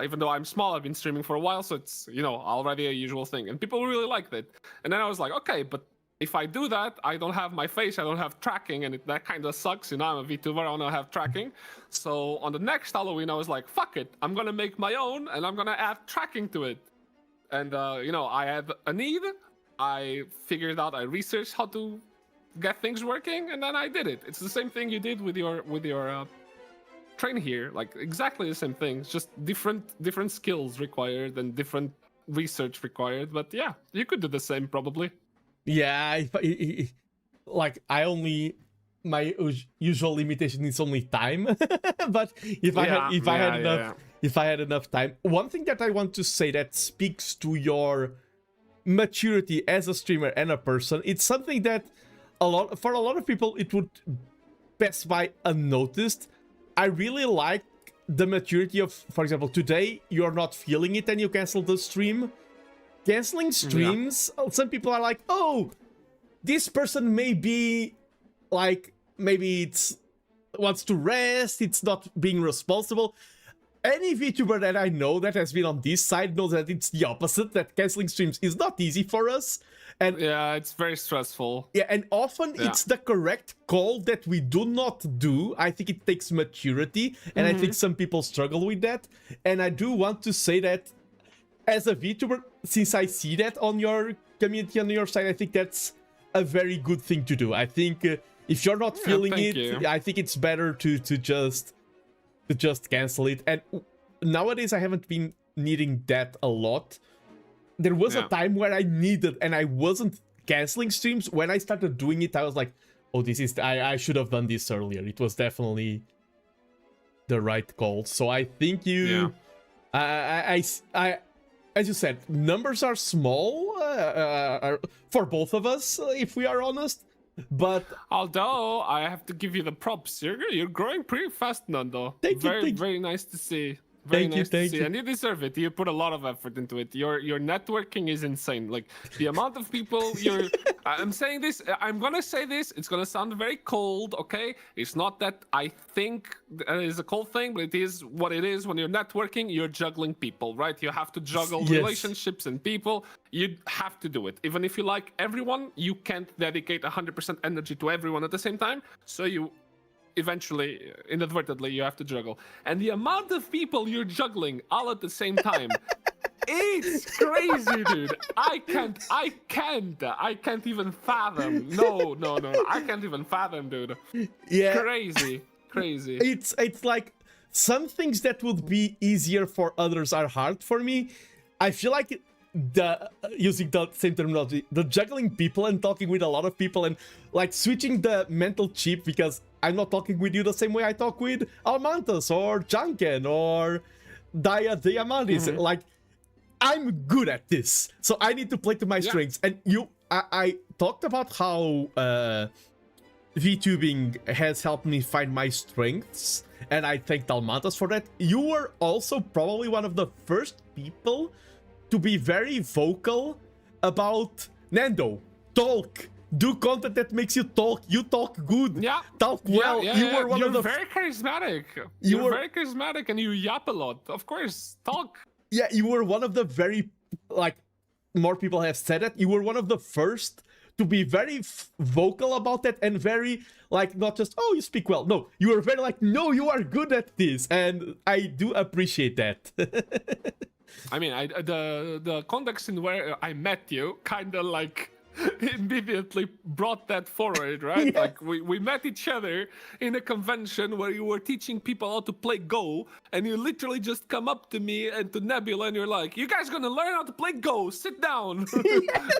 Even though I'm small, I've been streaming for a while, so it's, already a usual thing. And people really liked it. And then I was like, okay, but if I do that, I don't have my face, I don't have tracking, and that kind of sucks. I'm a VTuber, I don't have tracking. So on the next Halloween, I was like, fuck it. I'm going to make my own, and I'm going to add tracking to it. And, I had a need. I figured out, I researched how to get things working, and then I did it. It's the same thing you did with your train here, like exactly the same thing. It's just different skills required and different research required. But yeah, you could do the same probably. Yeah, my usual limitation is only time. But if I had enough time, one thing that I want to say that speaks to your maturity as a streamer and a person, it's something that for a lot of people it would pass by unnoticed. I really like the maturity of, for example, today you're not feeling it and you cancel the stream. Canceling streams, some people are like, oh, this person may be like, maybe it's wants to rest, it's not being responsible. Any VTuber that I know that has been on this side knows that it's the opposite, that canceling streams is not easy for us. And yeah, it's very stressful. Yeah, and often it's the correct call that we do not do. I think it takes maturity, and I think some people struggle with that. And I do want to say that as a VTuber, since I see that on your community, on your side, I think that's a very good thing to do. I think if you're not feeling it, I think it's better to just cancel it. And nowadays, I haven't been needing that a lot. There was a time where I needed, and I wasn't canceling streams. When I started doing it, I was like, oh, I should have done this earlier. It was definitely the right call. So I think as you said, numbers are small for both of us, if we are honest. But although I have to give you the props, you're growing pretty fast, Nando. Very nice to see. Thank you. And you deserve it. You put a lot of effort into it. Your networking is insane. Like the amount of people I'm saying this, I'm gonna say this, it's gonna sound very cold, okay? It's not that I think it is a cold thing, but it is what it is. When you're networking, you're juggling people, right? You have to juggle relationships and people. You have to do it. Even if you like everyone, you can't dedicate 100% energy to everyone at the same time. So you eventually, inadvertently, you have to juggle. And the amount of people you're juggling all at the same time, it's crazy, dude. I can't even fathom. No. I can't even fathom, dude. Yeah. Crazy. It's like some things that would be easier for others are hard for me. I feel like using the same terminology, the juggling people and talking with a lot of people and like switching the mental chip, because I'm not talking with you the same way I talk with Almantas or Janken or Daiya Diamandis. Like, I'm good at this, so I need to play to my strengths. And I talked about how VTubing has helped me find my strengths, and I thanked Almantas for that. You were also probably one of the first people to be very vocal about Nando, talk, do content that makes you talk. You talk good, talk well. You're very charismatic. You're very charismatic, and you yap a lot. Of course, talk. Yeah, you were one of the very, like, more people have said it. You were one of the first to be very vocal about that, and very, like, not just, oh, you speak well. No, you were very like, no, you are good at this, and I do appreciate that. I mean, the context in where I met you kind of like immediately brought that forward, right? Yeah. Like we met each other in a convention where you were teaching people how to play Go, and you literally just come up to me and to Nebula and you're like, "You guys gonna learn how to play Go? Sit down." And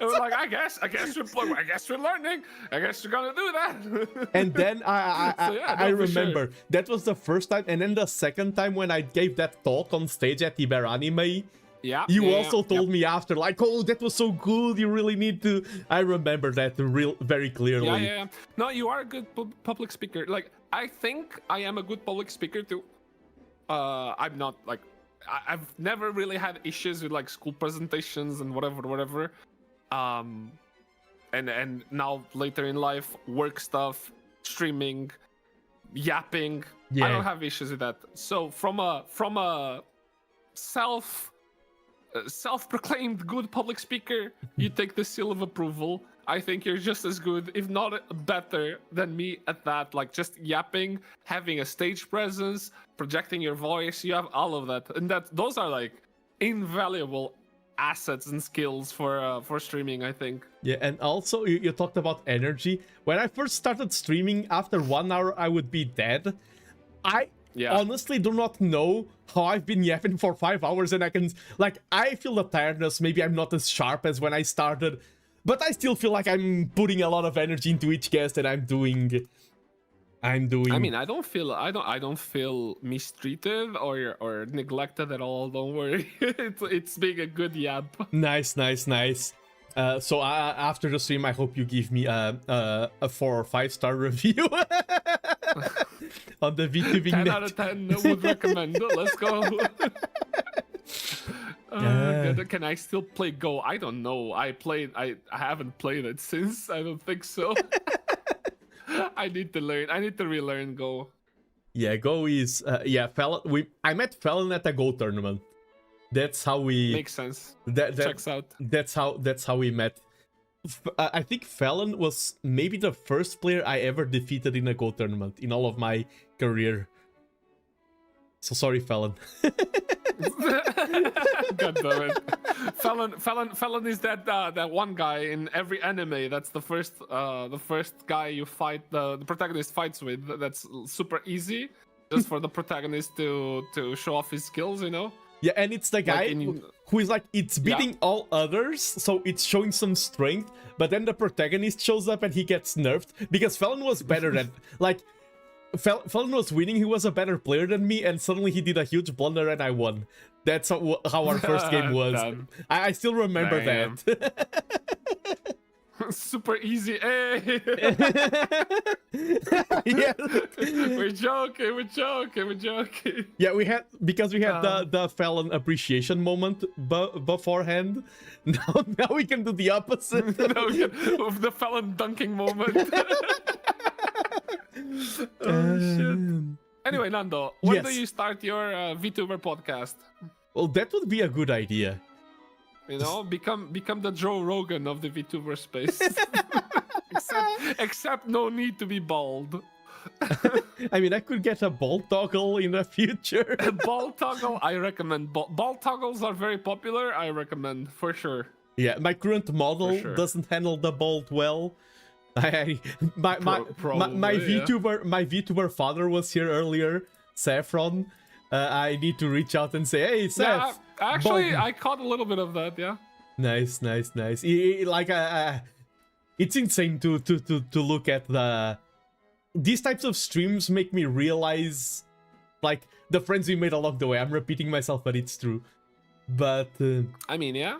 we're like, I guess we're learning. I guess we're gonna do that. And then I remember that was the first time, and then the second time when I gave that talk on stage at Iber Anime, Yeah. You yeah, also yeah. told me after, like, oh, that was so good. You really need to. I remember that very clearly. Yeah. No, you are a good public speaker. Like, I think I am a good public speaker too. I'm not like, I've never really had issues with like school presentations and whatever. And now later in life, work stuff, streaming, yapping. Yeah. I don't have issues with that. So from a self-proclaimed good public speaker, you take the seal of approval. I think you're just as good, if not better, than me at that. Like just yapping, having a stage presence, projecting your voice. You have all of that, and those are like invaluable assets and skills for streaming, I think. Yeah, and also you talked about energy. When I first started streaming, after 1 hour I would be dead. I honestly do not know how I've been yapping for 5 hours, and I feel the tiredness. Maybe I'm not as sharp as when I started, but I still feel like I'm putting a lot of energy into each guest, and I'm doing. I mean, I don't feel mistreated or neglected at all. Don't worry. it's being a good yap. Nice. So after the stream, I hope you give me a 4 or 5 star review on the VTubing 10 net. out of 10 would recommend. Let's go. Can I still play Go? I don't know. I haven't played it since. I don't think so. I need to learn. I need to relearn Go. Yeah, Go is Fallon. I met Fallon at a Go tournament. That's how we makes sense. Checks out. That's how we met. I think Fallon was maybe the first player I ever defeated in a Go tournament in all of my career. So sorry, Fallon. God damn it. Fallon is that one guy in every anime. That's the first guy you fight. The protagonist fights with. That's super easy, just for the protagonist to show off his skills. You know. Yeah, and it's the guy who is like, it's beating all others, so it's showing some strength, but then the protagonist shows up and he gets nerfed, because Fallon was better than, like, Fallon was winning, he was a better player than me, and suddenly he did a huge blunder and I won. That's how our first game was. I still remember that. Super easy. Hey. Yeah. We're joking. Yeah, we had the Fallon appreciation moment beforehand. Now we can do the opposite. Of the Fallon dunking moment. Oh shit. Anyway, Nando, when do you start your VTuber podcast? Well, that would be a good idea. You know, become the Joe Rogan of the VTuber space. except no need to be bald. I mean, I could get a bald toggle in the future. A bald toggle, I recommend. Bald toggles are very popular. I recommend for sure. Yeah, my current model doesn't handle the bald well. My VTuber father was here earlier, Saffron. I need to reach out and say, hey, Seth. Yeah, actually, I caught a little bit of that. Yeah. Nice. It's insane to look at these types of streams. Make me realize, like, the friends we made along the way. I'm repeating myself, but it's true. But I mean, yeah.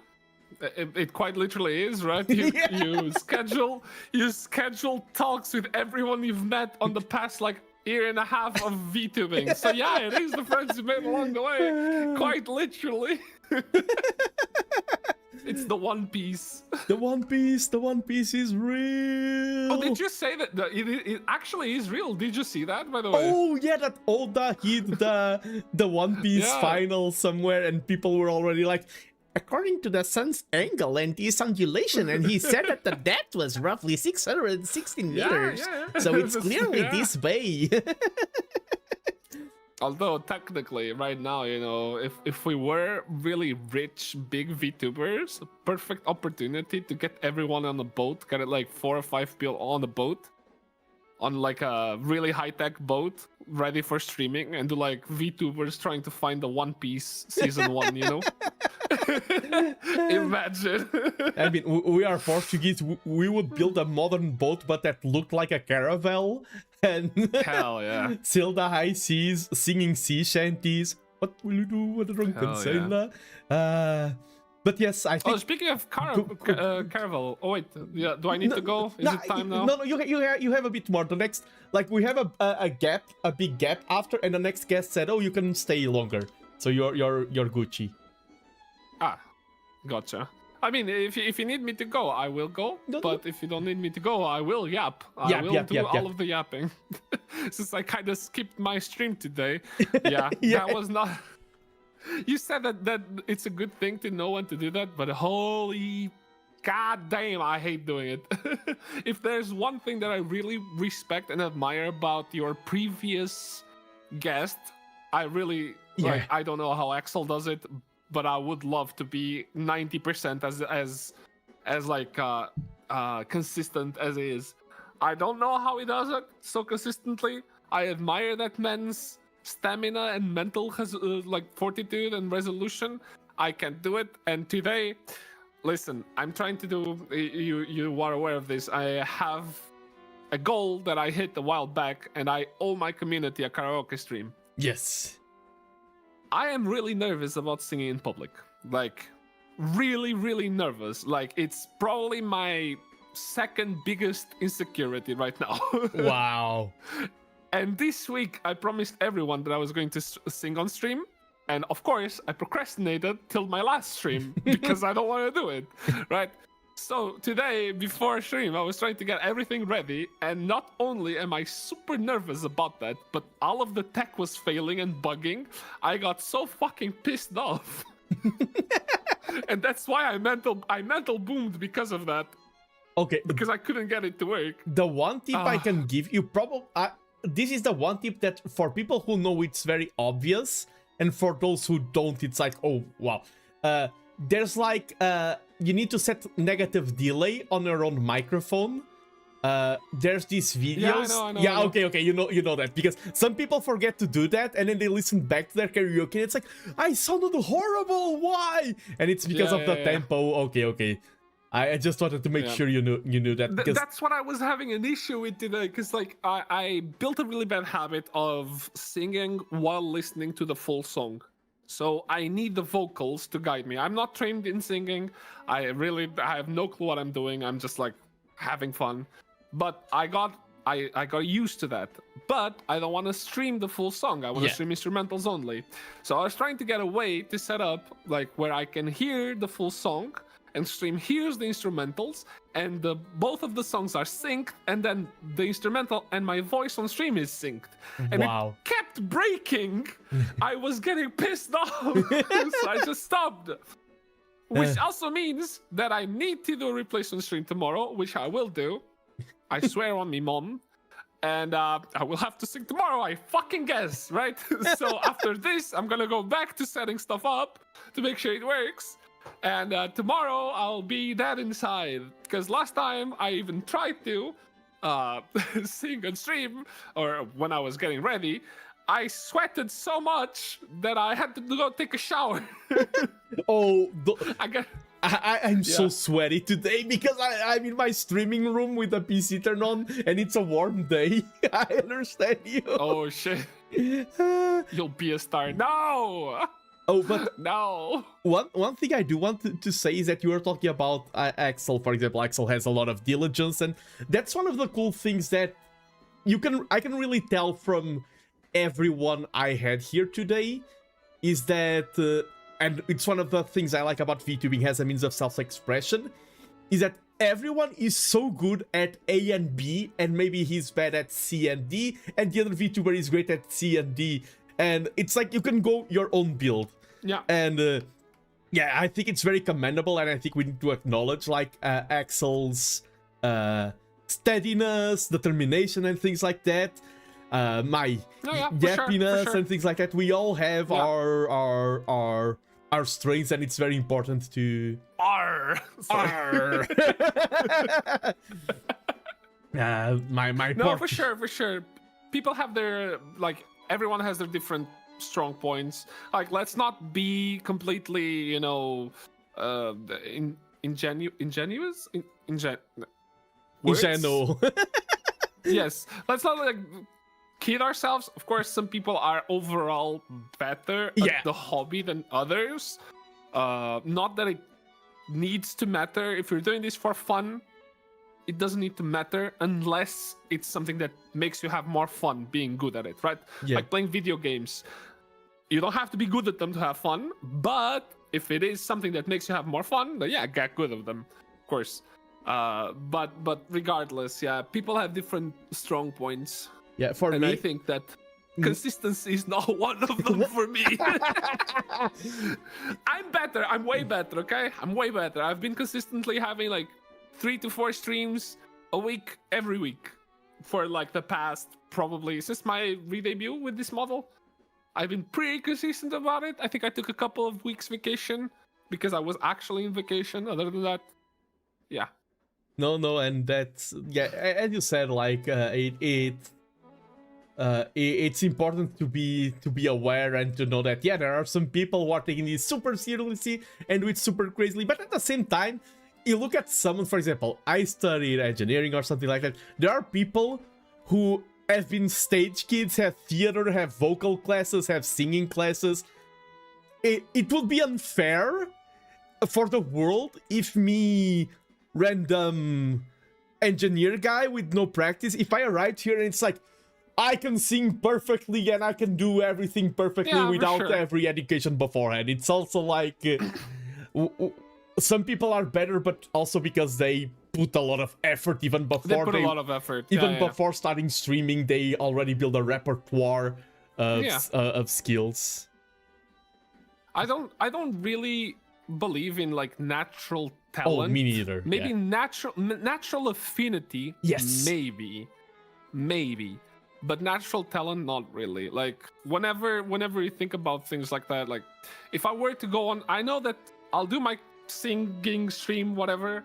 It quite literally is, right? You schedule talks with everyone you've met on the past like year and a half of VTubing. So yeah, it is the friends you made along the way, quite literally. It's the One Piece. The One Piece is real. Oh, did you say that it actually is real? Did you see that, by the way? Oh yeah, that Oda hid the One Piece final somewhere, and people were already like, according to the sun's angle and its undulation, and he said that the depth was roughly 616 meters. So it's clearly this way. Although technically, right now, you know, if we were really rich, big VTubers, perfect opportunity to get everyone on a boat, get it like 4 or 5 people on a boat, on like a really high-tech boat, ready for streaming, and do like VTubers trying to find the One Piece season 1, you know? Imagine. I mean, we are Portuguese. We would build a modern boat, but that looked like a caravel, and hell yeah, sail the high seas, singing sea shanties. What will you do with a drunken Hell sailor? But yes, I think. Oh, speaking of Caravel. Oh wait, yeah. Do I need to go? Is it time now? No, you have a bit more. The next, like, we have a gap, a big gap after, and the next guest said, "Oh, you can stay longer." So you're Gucci. Ah, gotcha. I mean, if you need me to go, I will go. But if you don't need me to go, I will yap. I will do all of the yapping. Since I kind of skipped my stream today. Yeah, that was not. You said that it's a good thing to know when to do that, but holy god damn, I hate doing it. If there's one thing that I really respect and admire about your previous guest, I really like. I don't know how Axel does it, but I would love to be 90% as like consistent as he is. I don't know how he does it so consistently. I admire that man's stamina and mental has like fortitude and resolution. I can't do it. And today, listen, I'm trying to do. You are aware of this. I have a goal that I hit a while back, and I owe my community a karaoke stream. Yes. I am really nervous about singing in public. Like, really, really nervous. Like, it's probably my second biggest insecurity right now. Wow. And this week, I promised everyone that I was going to sing on stream. And of course, I procrastinated till my last stream because I don't want to do it, right? So today, before stream, I was trying to get everything ready. And not only am I super nervous about that, but all of the tech was failing and bugging. I got so fucking pissed off. And that's why I mental boomed because of that. Okay. Because I couldn't get it to work. The one tip I can give you, this is the one tip that for people who know it's very obvious, and for those who don't, it's like, oh wow. There's like you need to set negative delay on your own microphone. There's these videos. Yeah, I know. Yeah, okay, you know that, because some people forget to do that, and then they listen back to their karaoke, and it's like, I sounded horrible. Why? And it's because of the tempo. Okay. I just wanted to make sure you knew that. Because that's what I was having an issue with today, because like I built a really bad habit of singing while listening to the full song. So I need the vocals to guide me. I'm not trained in singing. I have no clue what I'm doing. I'm just like having fun. But I got used to that. But I don't want to stream the full song. I want to stream instrumentals only. So I was trying to get a way to set up like where I can hear the full song and stream here's the instrumentals, and both of the songs are synced, and then the instrumental and my voice on stream is synced. And it kept breaking. I was getting pissed off, so I just stopped. Which also means that I need to do a replacement stream tomorrow, which I will do. I swear on me, mom. And I will have to sing tomorrow, I fucking guess, right? So after this, I'm gonna go back to setting stuff up to make sure it works. And tomorrow I'll be dead inside, because last time I even tried to sing on stream, or when I was getting ready, I sweated so much that I had to go take a shower. I'm so sweaty today because I'm in my streaming room with the PC turned on, and it's a warm day. I understand you. Oh shit. You'll be a star. No! Oh, but no. One thing I do want to say is that you were talking about Axel, for example. Axel has a lot of diligence, and that's one of the cool things that I can really tell from everyone I had here today, is that, and it's one of the things I like about VTubing as a means of self-expression, is that everyone is so good at A and B, and maybe he's bad at C and D, and the other VTuber is great at C and D. And it's like you can go your own build. Yeah. And I think it's very commendable, and I think we need to acknowledge like Axel's steadiness, determination, and things like that. My yappiness and things like that. We all have our strengths, and it's very important to my no, for sure. People have their like. Everyone has their different strong points. Like, let's not be completely, ingenuous. Ingenuine. Yes, let's not like kid ourselves. Of course, some people are overall better at the hobby than others. Not that it needs to matter. If you're doing this for fun, it doesn't need to matter unless it's something that makes you have more fun being good at it, right? Like playing video games. You don't have to be good at them to have fun, but if it is something that makes you have more fun, then yeah, get good at them, of course. But regardless, yeah, people have different strong points. Yeah, for and me, I think that consistency is not one of them for me. I'm better. I'm way better. Okay, I'm way better. I've been consistently having like 3 to 4 streams a week, every week, for like the past probably since my re-debut with this model. I've been pretty consistent about it. I think I took a couple of weeks vacation because I was actually in vacation. Other than that, yeah. No, and that's as you said, like it's important to be aware and to know that there are some people who are taking this super seriously and do it super crazily, but at the same time, you look at someone, for example, I studied engineering or something like that. There are people who have been stage kids, have theater, have vocal classes, have singing classes. It would be unfair for the world if me, random engineer guy with no practice, if I arrived here and it's like, I can sing perfectly and I can do everything perfectly without every education beforehand. It's also like some people are better, but also because they put a lot of effort even before they put a lot of effort. Even before starting streaming, they already build a repertoire of skills. I don't really believe in like natural talent. Oh, me neither. Maybe natural affinity. Yes. Maybe. But natural talent, not really. Like whenever you think about things like that, like if I were to go on, I know that I'll do my singing stream, whatever,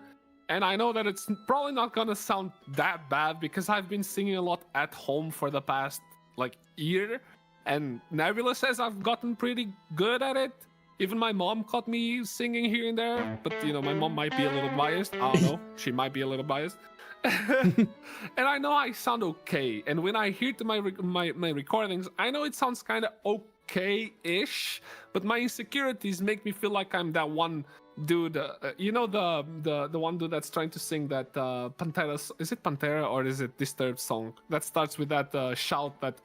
and I know that it's probably not gonna sound that bad because I've been singing a lot at home for the past like year, and Nebula says I've gotten pretty good at it. Even my mom caught me singing here and there, but you know, my mom might be a little biased. I don't know. She might be a little biased. And I know I sound okay. And when I hear to my recordings, I know it sounds kind of okay-ish, but my insecurities make me feel like I'm that one dude. You know the one dude that's trying to sing that Pantera. Is it Pantera or is it Disturbed song that starts with that shout that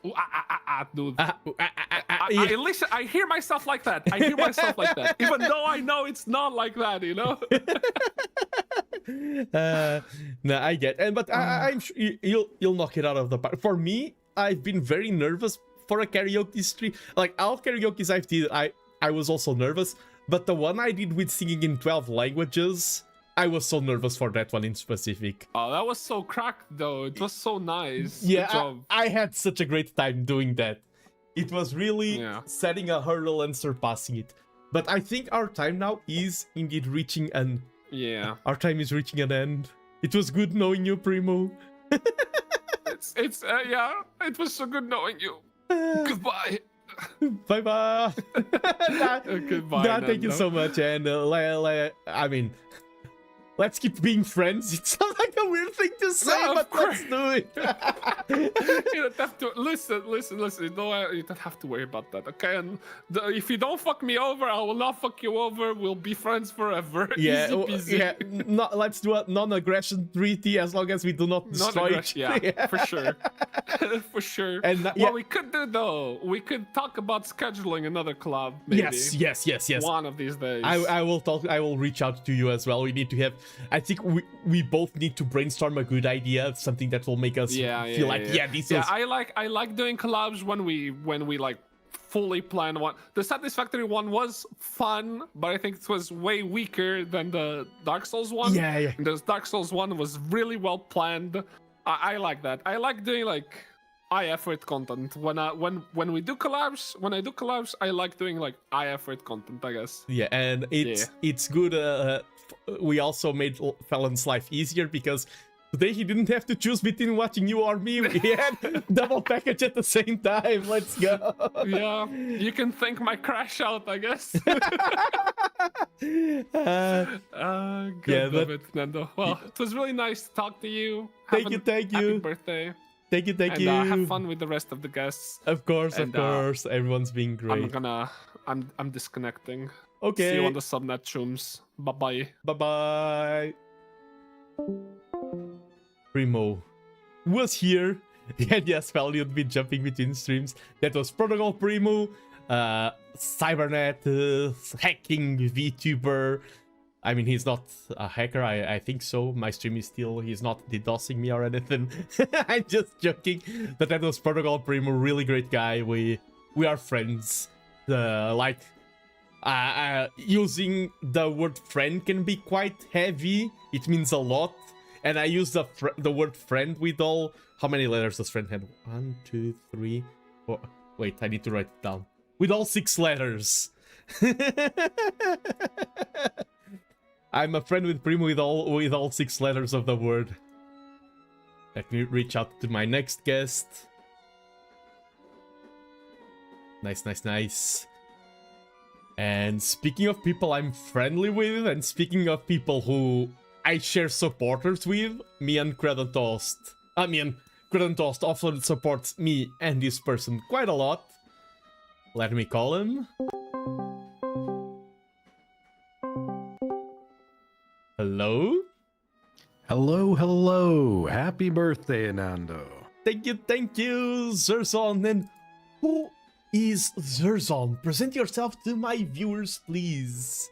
dude? I listen. I hear myself like that. Even though I know it's not like that. You know. No, I get, but I'm sure you'll knock it out of the park. For me, I've been very nervous for a karaoke stream. Like all karaoke's I've did, I was also nervous. But the one I did with singing in 12 languages, I was so nervous for that one in specific. Oh, that was so cracked though. It was so nice. Yeah, I had such a great time doing that. It was really setting a hurdle and surpassing it. But I think our time now is indeed reaching an... Yeah. Our time is reaching an end. It was good knowing you, Primo. It was so good knowing you. Goodbye. Bye-bye. Goodbye. Thank you so much. And I mean, let's keep being friends. It sounds like a weird thing to say, but let's do it. You don't have to listen. No, you don't have to worry about that, okay? And if you don't fuck me over, I will not fuck you over. We'll be friends forever. Yeah, Easy peasy. Let's do a non-aggression treaty as long as we do not destroy each other. Yeah, for sure. For sure. And what we could do though, we could talk about scheduling another collab. Maybe. Yes. One of these days. I will reach out to you as well. We need to have. I think we both need to brainstorm a good idea, something that will make us feel like this is. I like doing collabs when we like fully plan one. The Satisfactory one was fun, but I think it was way weaker than the Dark Souls one. Yeah. The Dark Souls one was really well planned. I like that. I like doing like high effort content. When we do collabs, when I do collabs, I like doing like high effort content, I guess. Yeah, and it's good. We also made Felon's life easier because today he didn't have to choose between watching you or me. We had double package at the same time. Let's go. Yeah, you can thank my crash out, I guess. Good, Nando. Well, it was really nice to talk to you. Thank you. Happy birthday. Thank you. And have fun with the rest of the guests. Of course. Everyone's being great. I'm disconnecting. Okay. See you on the subnet chums. Bye-bye. Bye-bye. Primo was here. And yes, well, you'd be jumping between streams. That was Protocol Primo, Cybernet, hacking VTuber. I mean, he's not a hacker, I think so. My stream is still, he's not DDoSing me or anything. I'm just joking. But that was Protocol Primo, really great guy. We are friends. Using the word friend can be quite heavy. It means a lot. And I use the word friend with all... How many letters does friend have? 1, 2, 3, 4... Wait, I need to write it down. With all 6 letters. I'm a friend with Primo with all 6 letters of the word. Let me reach out to my next guest. Nice. And speaking of people I'm friendly with, and speaking of people who I share supporters with, me and Credentost often supports me and this person quite a lot. Let me call him. Hello? Hello. Happy birthday, Nando. Thank you, Zirzon. And who is Zirzon? Present yourself to my viewers, please.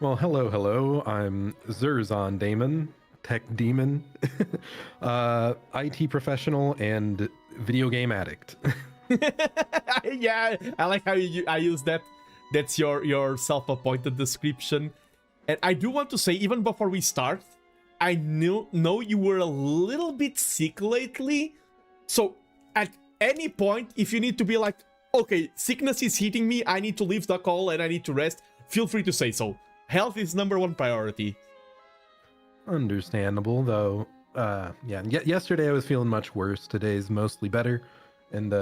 Well, hello. I'm Zirzon Damon, tech demon, IT professional, and video game addict. Yeah, I like how I use that. That's your self-appointed description. And I do want to say, even before we start, I know you were a little bit sick lately. So at any point, if you need to be like, okay, sickness is hitting me, I need to leave the call and I need to rest, feel free to say so. Health is #1 priority. Understandable, though. Yesterday I was feeling much worse. Today's mostly better. And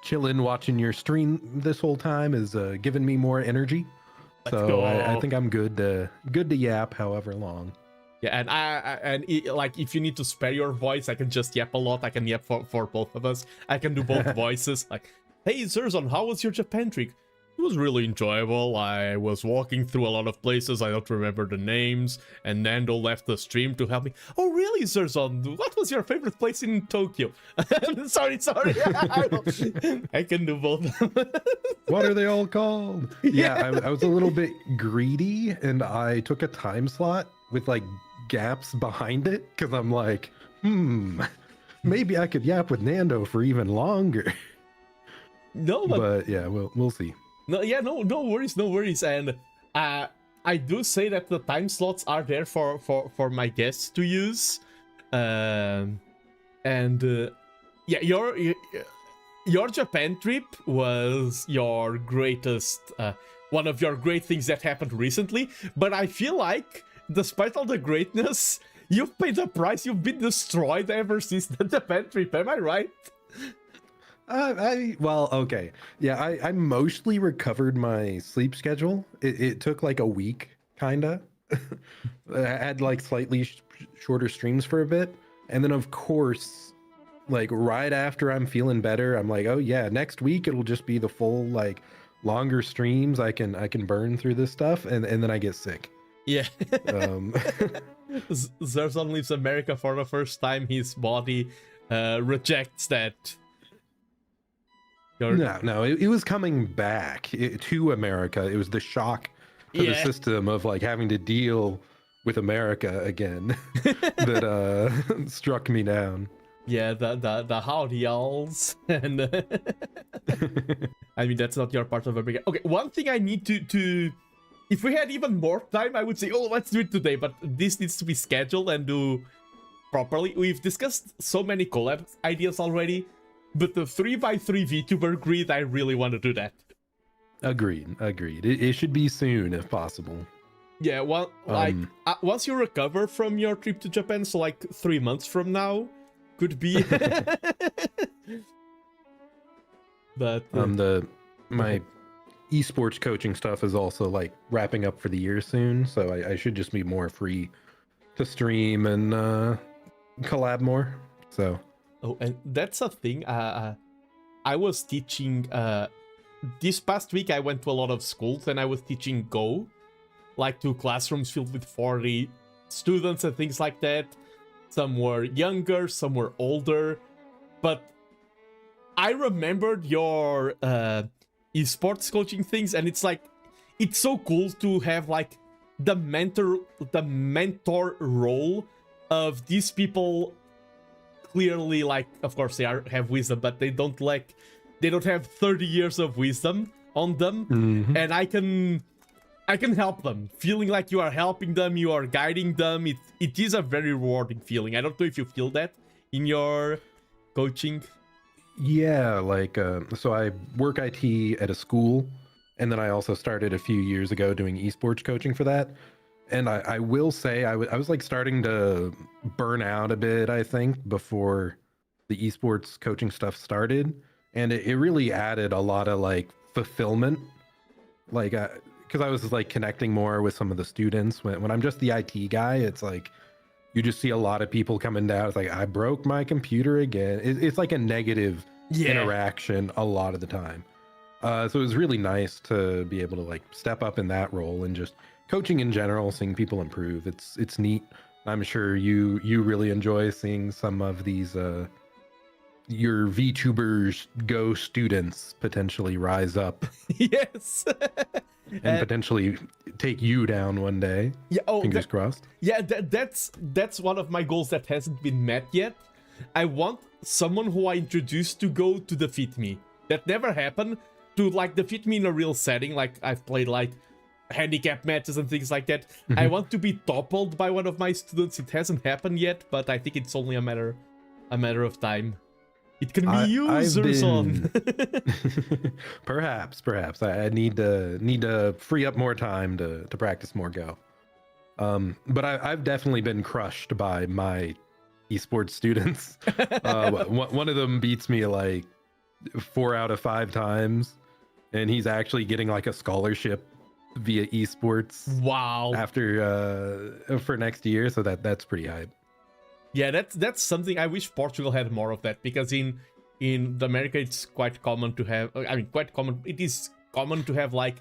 chilling, watching your stream this whole time is giving me more energy. So I think I'm good to yap however long. Yeah, and if you need to spare your voice, I can just yap a lot. I can yap for both of us. I can do both voices. Like, hey Zirzon, how was your Japan trip? It was really enjoyable. I was walking through a lot of places. I don't remember the names. And Nando left the stream to help me. Oh, really, Zirzon? What was your favorite place in Tokyo? sorry. I can do both. What are they all called? Yeah, I was a little bit greedy, and I took a time slot with like gaps behind it because I'm like, maybe I could yap with Nando for even longer. No, but yeah, we'll see. No worries. And I do say that the time slots are there for my guests to use. Your Japan trip was your greatest, one of your great things that happened recently. But I feel like, despite all the greatness, you've paid the price. You've been destroyed ever since the Japan trip. Am I right? Okay. Yeah, I mostly recovered my sleep schedule. It took like a week, kinda. I had like slightly shorter streams for a bit. And then of course, like right after I'm feeling better, I'm like, oh yeah, next week it'll just be the full like longer streams. I can burn through this stuff, and then I get sick. Yeah. Zirzon leaves America for the first time. His body rejects that. No, it was coming back to America. It was the shock to the system of like having to deal with America again that struck me down. Yeah, the howdy y'alls. And I mean, that's not your part of America. Okay, one thing I need to if we had even more time, I would say, oh, let's do it today, but this needs to be scheduled and do properly. We've discussed so many collab ideas already. But the 3x3 VTuber grid, I really want to do that. Agreed. It should be soon, if possible. Yeah, well, once you recover from your trip to Japan, so like 3 months from now, could be. But my esports coaching stuff is also like wrapping up for the year soon, so I should just be more free to stream and collab more. So. Oh, and that's a thing. I was teaching. This past week, I went to a lot of schools and I was teaching Go, like to classrooms filled with 40 students and things like that. Some were younger, some were older, but I remembered your esports coaching things, and it's like it's so cool to have like the mentor role of these people. Clearly, like, of course they have wisdom, but they don't have 30 years of wisdom on them, and I can help them, feeling like you are helping them, you are guiding them. It is a very rewarding feeling. I don't know if you feel that in your coaching. Yeah, like, so I work IT at a school, and then I also started a few years ago doing esports coaching for that. And I will say I was like starting to burn out a bit, I think, before the esports coaching stuff started. And it really added a lot of like fulfillment, like, because I was like connecting more with some of the students. When I'm just the IT guy, it's like, you just see a lot of people coming down. It's like, I broke my computer again. It's like a negative interaction a lot of the time. So it was really nice to be able to like step up in that role and just coaching in general, seeing people improve. It's neat. I'm sure you really enjoy seeing some of these your VTubers Go students potentially rise up. Yes. And potentially take you down one day. Yeah. Oh, fingers crossed. Yeah, that's one of my goals that hasn't been met yet. I want someone who I introduce to Go to defeat me. That never happened. To like defeat me in a real setting, like I've played like handicap matches and things like that. I want to be toppled by one of my students. It hasn't happened yet, but I think it's only a matter of time. It can be you, Zirzon. Perhaps. I need to free up more time to practice more Go. But I've definitely been crushed by my esports students. One of them beats me like 4 out of 5 times, and he's actually getting like a scholarship via esports. Wow! After for next year, so that's pretty hype. Yeah, that's something I wish Portugal had more of that, because in America it's quite common to have. It is common to have like,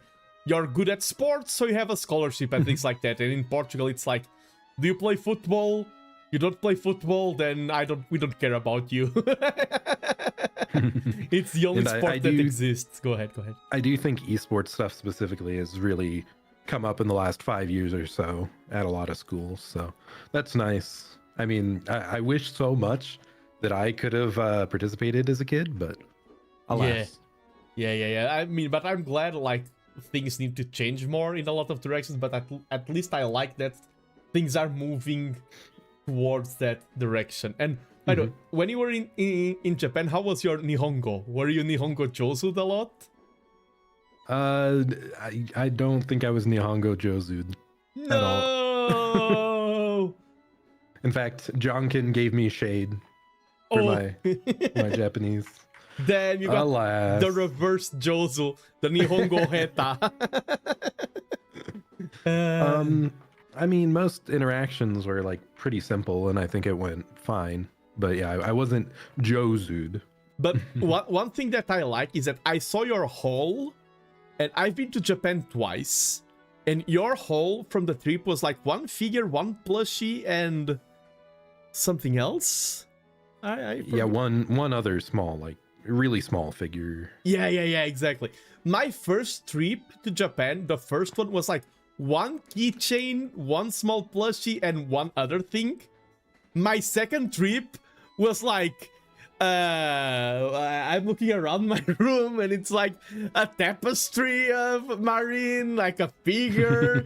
you're good at sports, so you have a scholarship and things like that. And in Portugal, it's like, do you play football? You don't play football, then we don't care about you. It's the only sport that exists. Go ahead. I do think esports stuff specifically has really come up in the last 5 years or so at a lot of schools. So that's nice. I mean, I wish so much that I could have participated as a kid, but alas. Yeah. I mean, but I'm glad like things need to change more in a lot of directions, but at least I like that things are moving towards that direction. And by the way, when you were in Japan, how was your Nihongo? Were you Nihongo Josu'd a lot? I don't think I was Nihongo Josu'd at all. In fact, Janken gave me shade for my Japanese. Then you got the reverse Josu, the Nihongo Heta. I mean, most interactions were like pretty simple, and I think it went fine. But yeah, I wasn't Josu'd. But one thing that I like is that I saw your haul, and I've been to Japan twice, and your haul from the trip was like 1 figure, 1 plushie, and something else. One other small, like really small figure. Yeah, exactly. My first trip to Japan, the first one was like 1 keychain, 1 small plushie, and 1 other thing. My second trip was like, I'm looking around my room and it's like a tapestry of Marine, like a figure,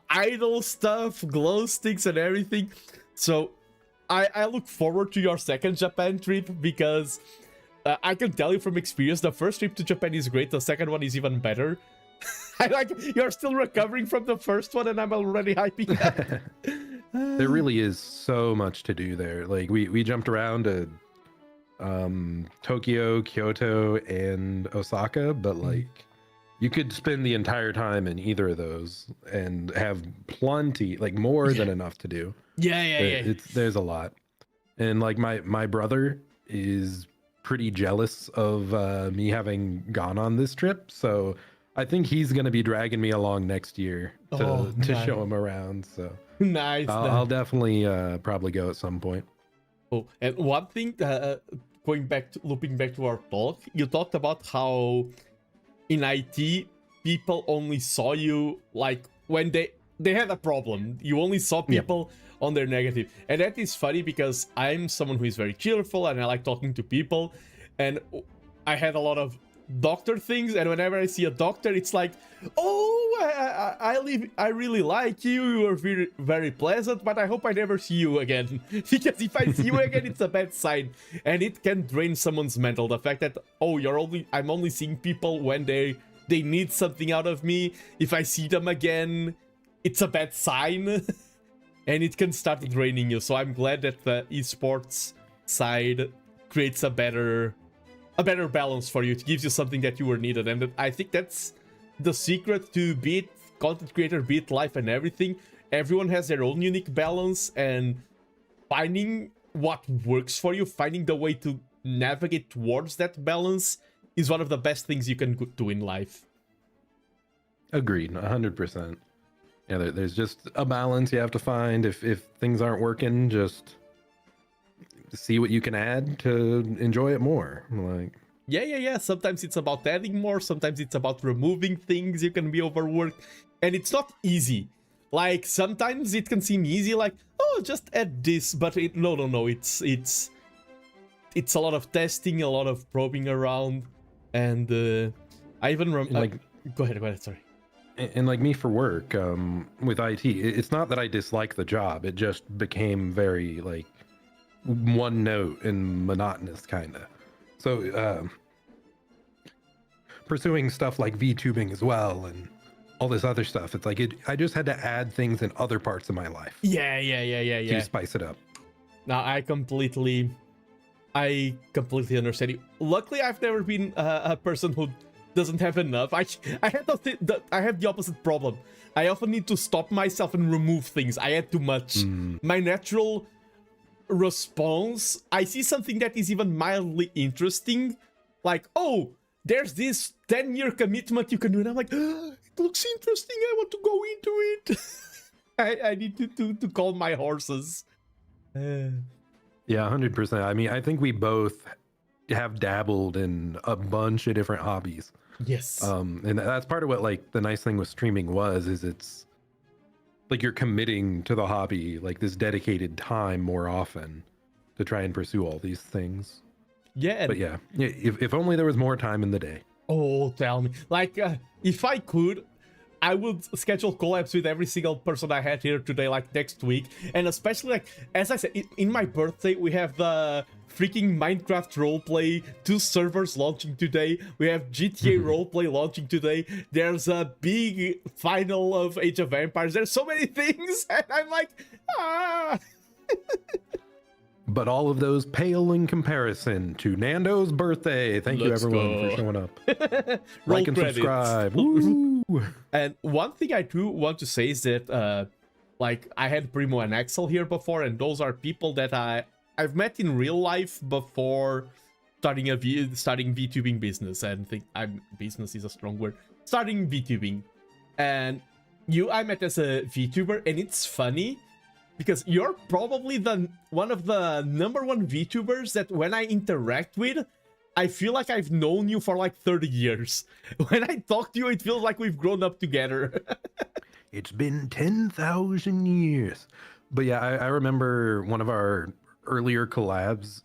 idol stuff, glow sticks and everything. So I look forward to your second Japan trip, because I can tell you from experience, the first trip to Japan is great, the second one is even better. You're still recovering from the first one and I'm already hyping up. There really is so much to do there. Like we jumped around to Tokyo, Kyoto, and Osaka, but like you could spend the entire time in either of those and have plenty, like more than enough to do. Yeah. There's a lot. and like my brother is pretty jealous of me having gone on this trip, so I think he's gonna be dragging me along next year to nice. show him around. So nice. I'll definitely probably go at some point. Oh, and one thing, looping back to our talk, you talked about how in IT people only saw you like when they had a problem. You only saw people on their negative, and that is funny because I'm someone who is very cheerful and I like talking to people, and I had a lot of doctor things, and whenever I see a doctor, it's like, oh, I really like you. You are very, very pleasant, but I hope I never see you again. Because if I see you again, it's a bad sign, and it can drain someone's mental. The fact that I'm only seeing people when they need something out of me. If I see them again, it's a bad sign, and it can start draining you. So I'm glad that the esports side creates a better balance for you. It gives you something that you were needed, and I think that's the secret to be it content creator, be it life and everything. Everyone has their own unique balance, and finding what works for you, finding the way to navigate towards that balance is one of the best things you can do in life. Agreed, 100%. Yeah, there's just a balance you have to find. If things aren't working, just see what you can add to enjoy it more. Like, yeah. Sometimes it's about adding more. Sometimes it's about removing things. You can be overworked, and it's not easy. Like sometimes it can seem easy, like, oh, just add this, but no. It's a lot of testing, a lot of probing around, and I even remember. Go ahead. Sorry. And like me for work, with IT, it's not that I dislike the job. It just became very like one note and monotonous kind of. So pursuing stuff like VTubing as well and all this other stuff, it's like I just had to add things in other parts of my life. Yeah. To spice it up. Now I completely understand you. Luckily, I've never been a person who doesn't have enough. I have the opposite problem. I often need to stop myself and remove things. I add too much. My natural response, I see something that is even mildly interesting, like, oh, there's this 10-year commitment you can do, and I'm like, oh, it looks interesting, I want to go into it. I need to calm my horses. Yeah, 100%. I mean, I think we both have dabbled in a bunch of different hobbies. Yes. And that's part of what, like, the nice thing with streaming is it's like you're committing to the hobby, like this dedicated time more often to try and pursue all these things. Yeah. But yeah, if only there was more time in the day. Oh, tell me. Like, if I could, I would schedule collabs with every single person I had here today, like next week. And especially, like, as I said, in my birthday, we have the freaking Minecraft roleplay, 2 servers launching today. We have GTA roleplay launching today. There's a big final of Age of Empires. There's so many things, and I'm like, ah. But all of those pale in comparison to Nando's birthday. Thank you, everyone, for showing up. Like and subscribe. Woo! And one thing I do want to say is that, like, I had Primo and Axel here before, and those are people that I've met in real life before starting VTubing business. And business is a strong word. Starting VTubing, and I met as a VTuber, and it's funny because you're probably one of the #1 VTubers that when I interact with, I feel like I've known you for like 30 years. When I talk to you, it feels like we've grown up together. It's been 10,000 years. But yeah, I remember one of our earliest collabs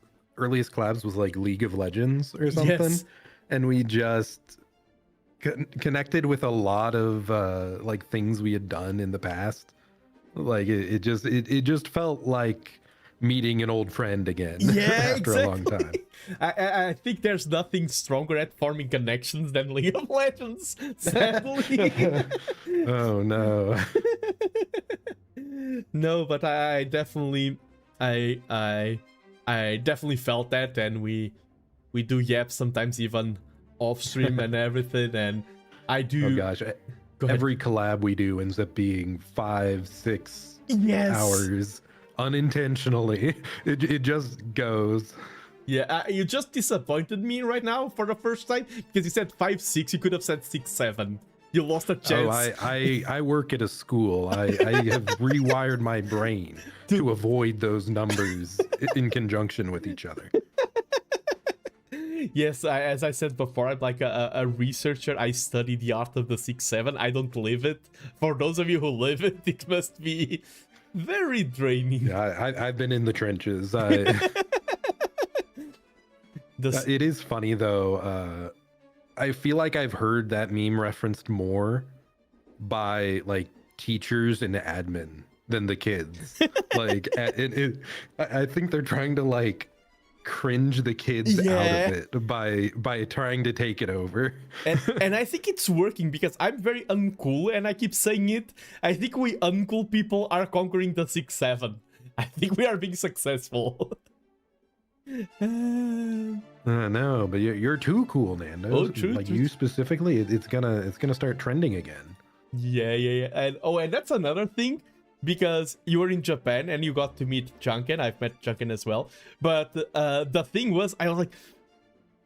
was like League of Legends or something. Yes. And we just connected with a lot of like things we had done in the past. Like it just felt like meeting an old friend again. Yeah, after a long time. I think there's nothing stronger at forming connections than League of Legends, sadly. Oh no. No, but I definitely felt that, and we do yap sometimes even off stream and everything, and I do. Oh gosh. Every collab we do ends up being 5-6 hours unintentionally. It just goes. Yeah, you just disappointed me right now for the first time because you said 5-6. You could have said 6-7. You lost a chance. Oh, I work at a school. I have rewired my brain to avoid those numbers in conjunction with each other. Yes, as I said before, I'm like a researcher. I study the art of the 6-7. I don't live it. For those of you who live it, it must be very draining. Yeah, I've been in the trenches. It is funny though. I feel like I've heard that meme referenced more by like teachers and admin than the kids. Like, I think they're trying to like cringe the kids out of it by trying to take it over. And I think it's working because I'm very uncool and I keep saying it. I think we uncool people are conquering the 6-7. I think we are being successful. No, but you're too cool, Nando. Oh, true, like true. you specifically, it's gonna start trending again. Yeah. And that's another thing, because you were in Japan and you got to meet Janken. I've met Janken as well. But the thing was, I was like,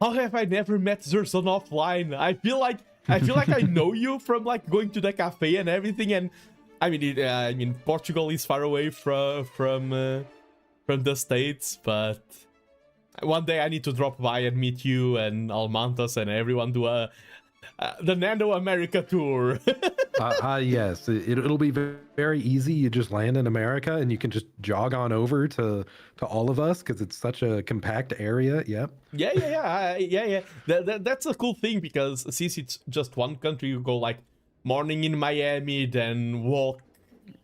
how have I never met Zirzon offline? I feel like I know you from like going to the cafe and everything. And I mean, Portugal is far away from the States, but one day I need to drop by and meet you and Almantas and everyone, do the TheNando America tour. Yes, it'll be very easy. You just land in America and you can just jog on over to all of us because it's such a compact area. Yep. Yeah. That's a cool thing, because since it's just one country, you go like morning in Miami, then walk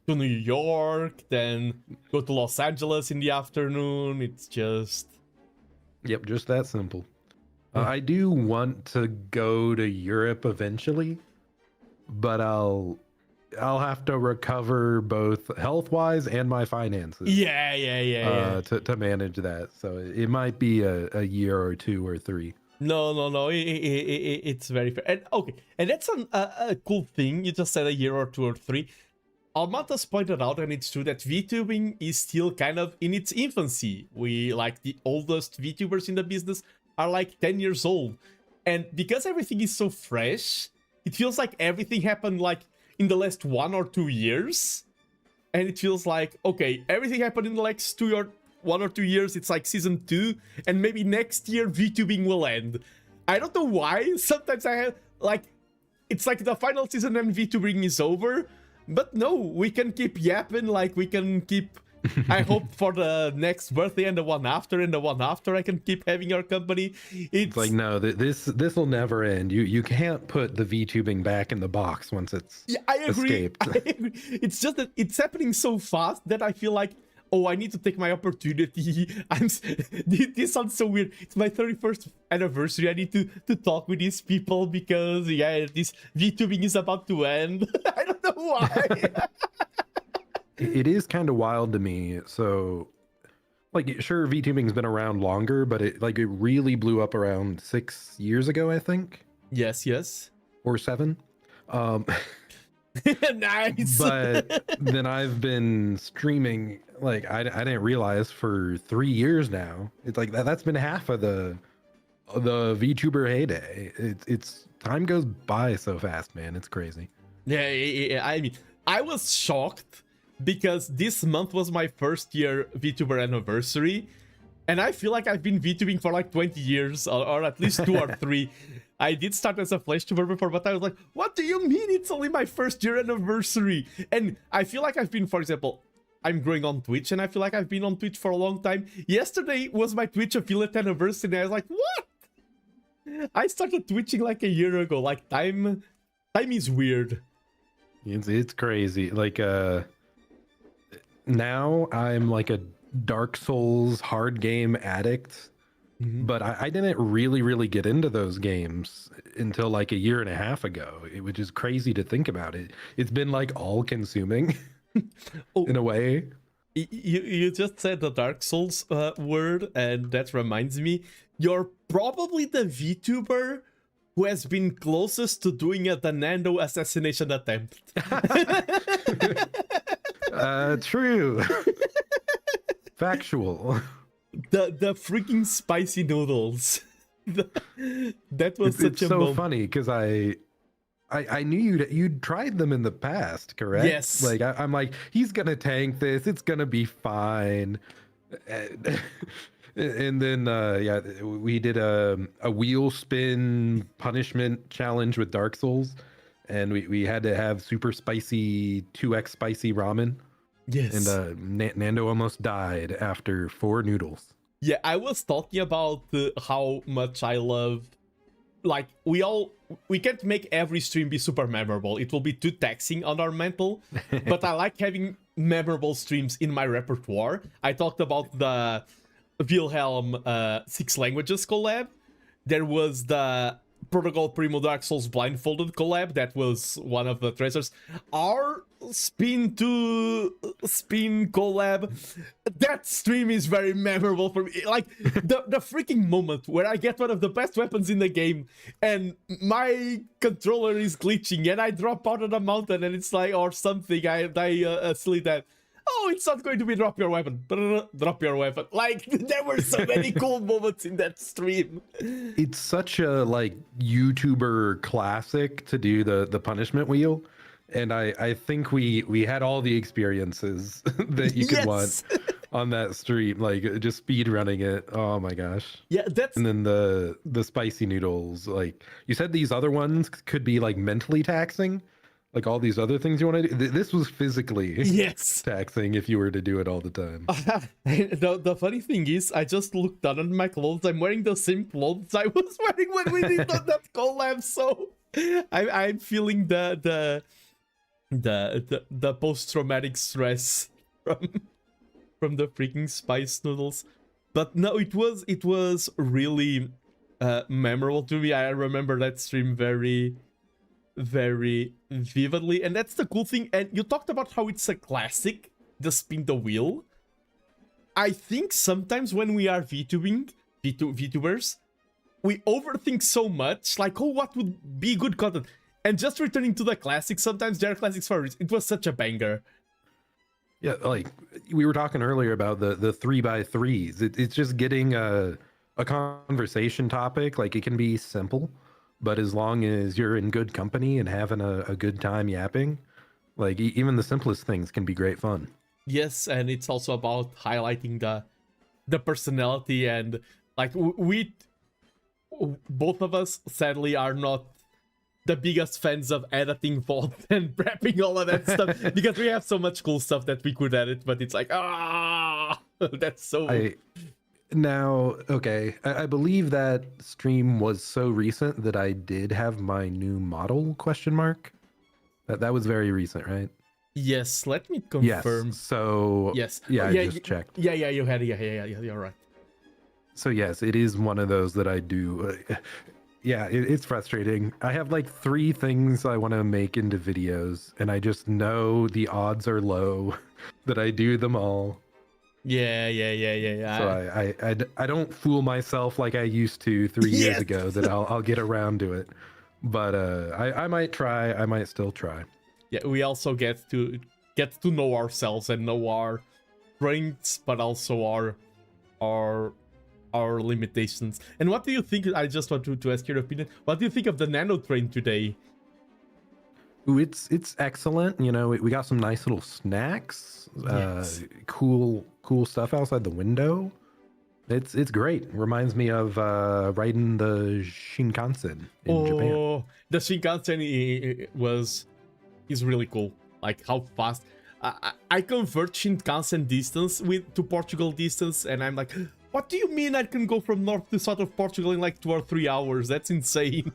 to New York, then go to Los Angeles in the afternoon. It's just... Yep, just that simple. I do want to go to Europe eventually, but I'll have to recover both health-wise and my finances. Yeah. To manage that, so it might be a year or 2 or 3. No. It's very fair. And okay, and that's a cool thing. You just said a year or 2 or 3. Almantas pointed out, and it's true, that VTubing is still kind of in its infancy. We, like, the oldest VTubers in the business are like 10 years old. And because everything is so fresh, it feels like everything happened like in the last 1 or 2 years. And it feels like, okay, everything happened in the next 1 or 2 years. It's like season 2, and maybe next year VTubing will end. I don't know why. Sometimes I have, like, it's like the final season and VTubing is over. But no, we can keep yapping, like we can keep... I hope for the next birthday and the one after and the one after I can keep having our company. It's like, no, this will never end. You can't put the VTubing back in the box once it's escaped. I agree. It's just that it's happening so fast that I feel like, oh, I need to take my opportunity. This sounds so weird. It's my 31st anniversary. I need to talk with these people because, yeah, this VTubing is about to end. I don't know why. It is kind of wild to me. So, like, sure, VTubing's been around longer, but it really blew up around 6 years ago, I think. Yes. Or 7. Nice. But then I've been streaming, like, I didn't realize, for 3 years now. It's like that's been half of the VTuber heyday. It's time goes by so fast, man. It's crazy. Yeah. I mean, I was shocked because this month was my first year VTuber anniversary, and I feel like I've been VTubing for like 20 years, or at least 2 or 3. I did start as a FlashTuber before, but I was like, what do you mean it's only my first year anniversary? And I feel like I've been, for example, I'm growing on Twitch, and I feel like I've been on Twitch for a long time. Yesterday was my Twitch affiliate anniversary, and I was like, what? I started twitching like a year ago. Like, time is weird. It's crazy. Like, now I'm like a Dark Souls hard game addict. But I didn't really get into those games until like a year and a half ago, which is crazy to think about. It's been like all consuming in a way. You just said the Dark Souls word, and that reminds me, you're probably the VTuber who has been closest to doing a TheNando assassination attempt. True. Factual. The freaking spicy noodles. That was It's such a so moment. funny because I knew you'd tried them in the past, correct? Yes. Like I'm like, he's gonna tank this. It's gonna be fine. And then yeah, we did a wheel spin punishment challenge with Dark Souls, and we had to have super spicy 2x spicy ramen. Yes. And Nando almost died after 4 noodles. Yeah, I was talking about how much I love. Like we can't make every stream be super memorable. It will be too taxing on our mental. But I like having memorable streams in my repertoire. I talked about the Vilhelm 6 languages collab. There was the Protocol Primo Dark Souls blindfolded collab. That was one of the treasures. Our spin to spin collab, that stream is very memorable for me. Like the freaking moment where I get one of the best weapons in the game and my controller is glitching and I drop out of the mountain and it's like, or something, I die silly death. Oh, it's not going to be drop your weapon. Drop your weapon. Like, there were so many cool moments in that stream. It's such a like YouTuber classic to do the punishment wheel. And I think we had all the experiences that you could want on that stream, like just speed running it. Oh my gosh. Yeah, that's. And then the spicy noodles, like you said, these other ones could be like mentally taxing, like all these other things you want to do. This was physically taxing if you were to do it all the time. The funny thing is, I just looked down at my clothes. I'm wearing the same clothes I was wearing when we did that collab. So I'm feeling the post-traumatic stress from the freaking spice noodles. But no, it was really memorable to me. I remember that stream very vividly, and that's the cool thing. And you talked about how it's a classic, the spin the wheel. I think sometimes when we are VTubers, we overthink so much, like, oh, what would be good content? And just returning to the classics, sometimes there are classics for it. It was such a banger. Yeah, like we were talking earlier about the 3x3s. It's just getting a conversation topic. Like it can be simple, but as long as you're in good company and having a good time yapping, like even the simplest things can be great fun. Yes, and it's also about highlighting the personality, and like we both of us sadly are not the biggest fans of editing VOD and prepping all of that stuff because we have so much cool stuff that we could edit, but it's like, that's so... Now, okay, I believe that stream was so recent that I did have my new model question mark. That was very recent, right? Yes, let me confirm. Yes, so... Yes. Yeah, I just checked. Yeah, you had it. Yeah, you're right. So yes, it is one of those that I do... yeah, it's frustrating. I have like 3 things I want to make into videos, and I just know the odds are low that I do them all. Yeah. So I don't fool myself like I used to 3 years ago that I'll get around to it. But I might try. I might still try. Yeah, we also get to know ourselves and know our strengths, but also our limitations. And what do you think? I just want to ask your opinion. What do you think of the nano train today? Ooh, it's excellent. You know, we got some nice little snacks. Yes. Cool stuff outside the window. It's great. Reminds me of riding the Shinkansen in Japan. The Shinkansen is really cool. Like how fast. I convert Shinkansen distance to Portugal distance, and I'm like, what do you mean I can go from north to south of Portugal in like 2 or 3 hours? That's insane.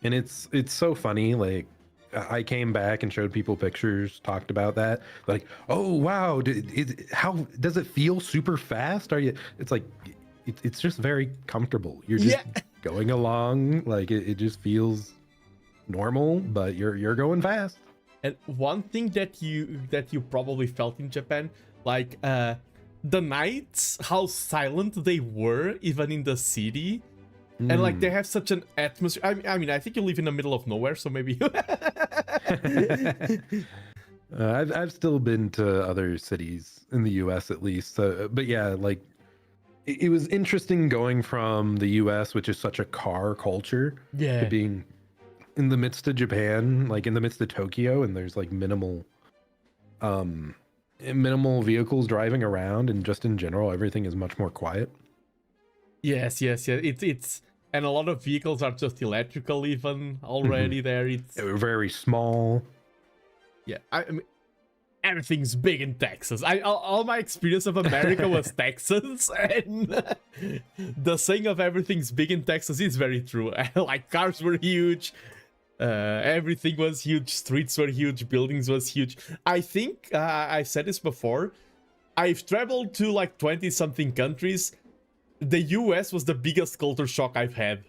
And it's so funny. Like I came back and showed people pictures, talked about that. Like, oh wow, how does it feel super fast? It's like it's just very comfortable. You're just going along. Like it just feels normal, but you're going fast. And one thing that you probably felt in Japan, like the nights, how silent they were, even in the city. And like they have such an atmosphere. I mean, I think you live in the middle of nowhere, so maybe. I've still been to other cities in the U.S. at least. But yeah, like it was interesting going from the U.S., which is such a car culture, Yeah. to being in the midst of Japan, like in the midst of Tokyo, and there's like minimal vehicles driving around, and just in general, everything is much more quiet. Yes. It's and a lot of vehicles are just electrical even already there. It's very small. Yeah, I mean, everything's big in Texas. All my experience of America was Texas, and the saying of everything's big in Texas is very true. Like cars were huge, everything was huge, streets were huge, buildings was huge. I think I said this before. I've traveled to like 20-something countries. The US was the biggest culture shock I've had.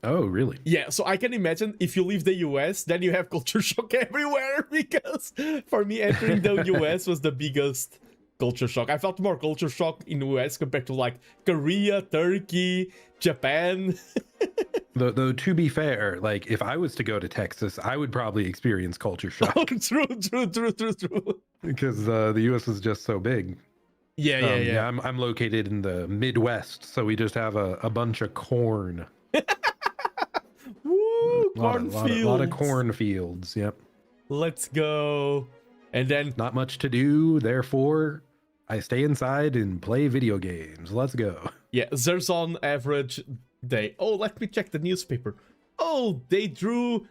Oh, really? Yeah, so I can imagine if you leave the US, then you have culture shock everywhere, because for me, entering the US was the biggest culture shock. I felt more culture shock in the US compared to like Korea, Turkey, Japan. Though to be fair, like if I was to go to Texas, I would probably experience culture shock. Oh, true. Because the US is just so big. Yeah. I'm located in the Midwest, so we just have a bunch of corn. Woo, a lot of cornfields. Yep. Let's go. And then not much to do, therefore I stay inside and play video games. Let's go. Yeah, Zirzon average day. Oh, let me check the newspaper. Oh, they drew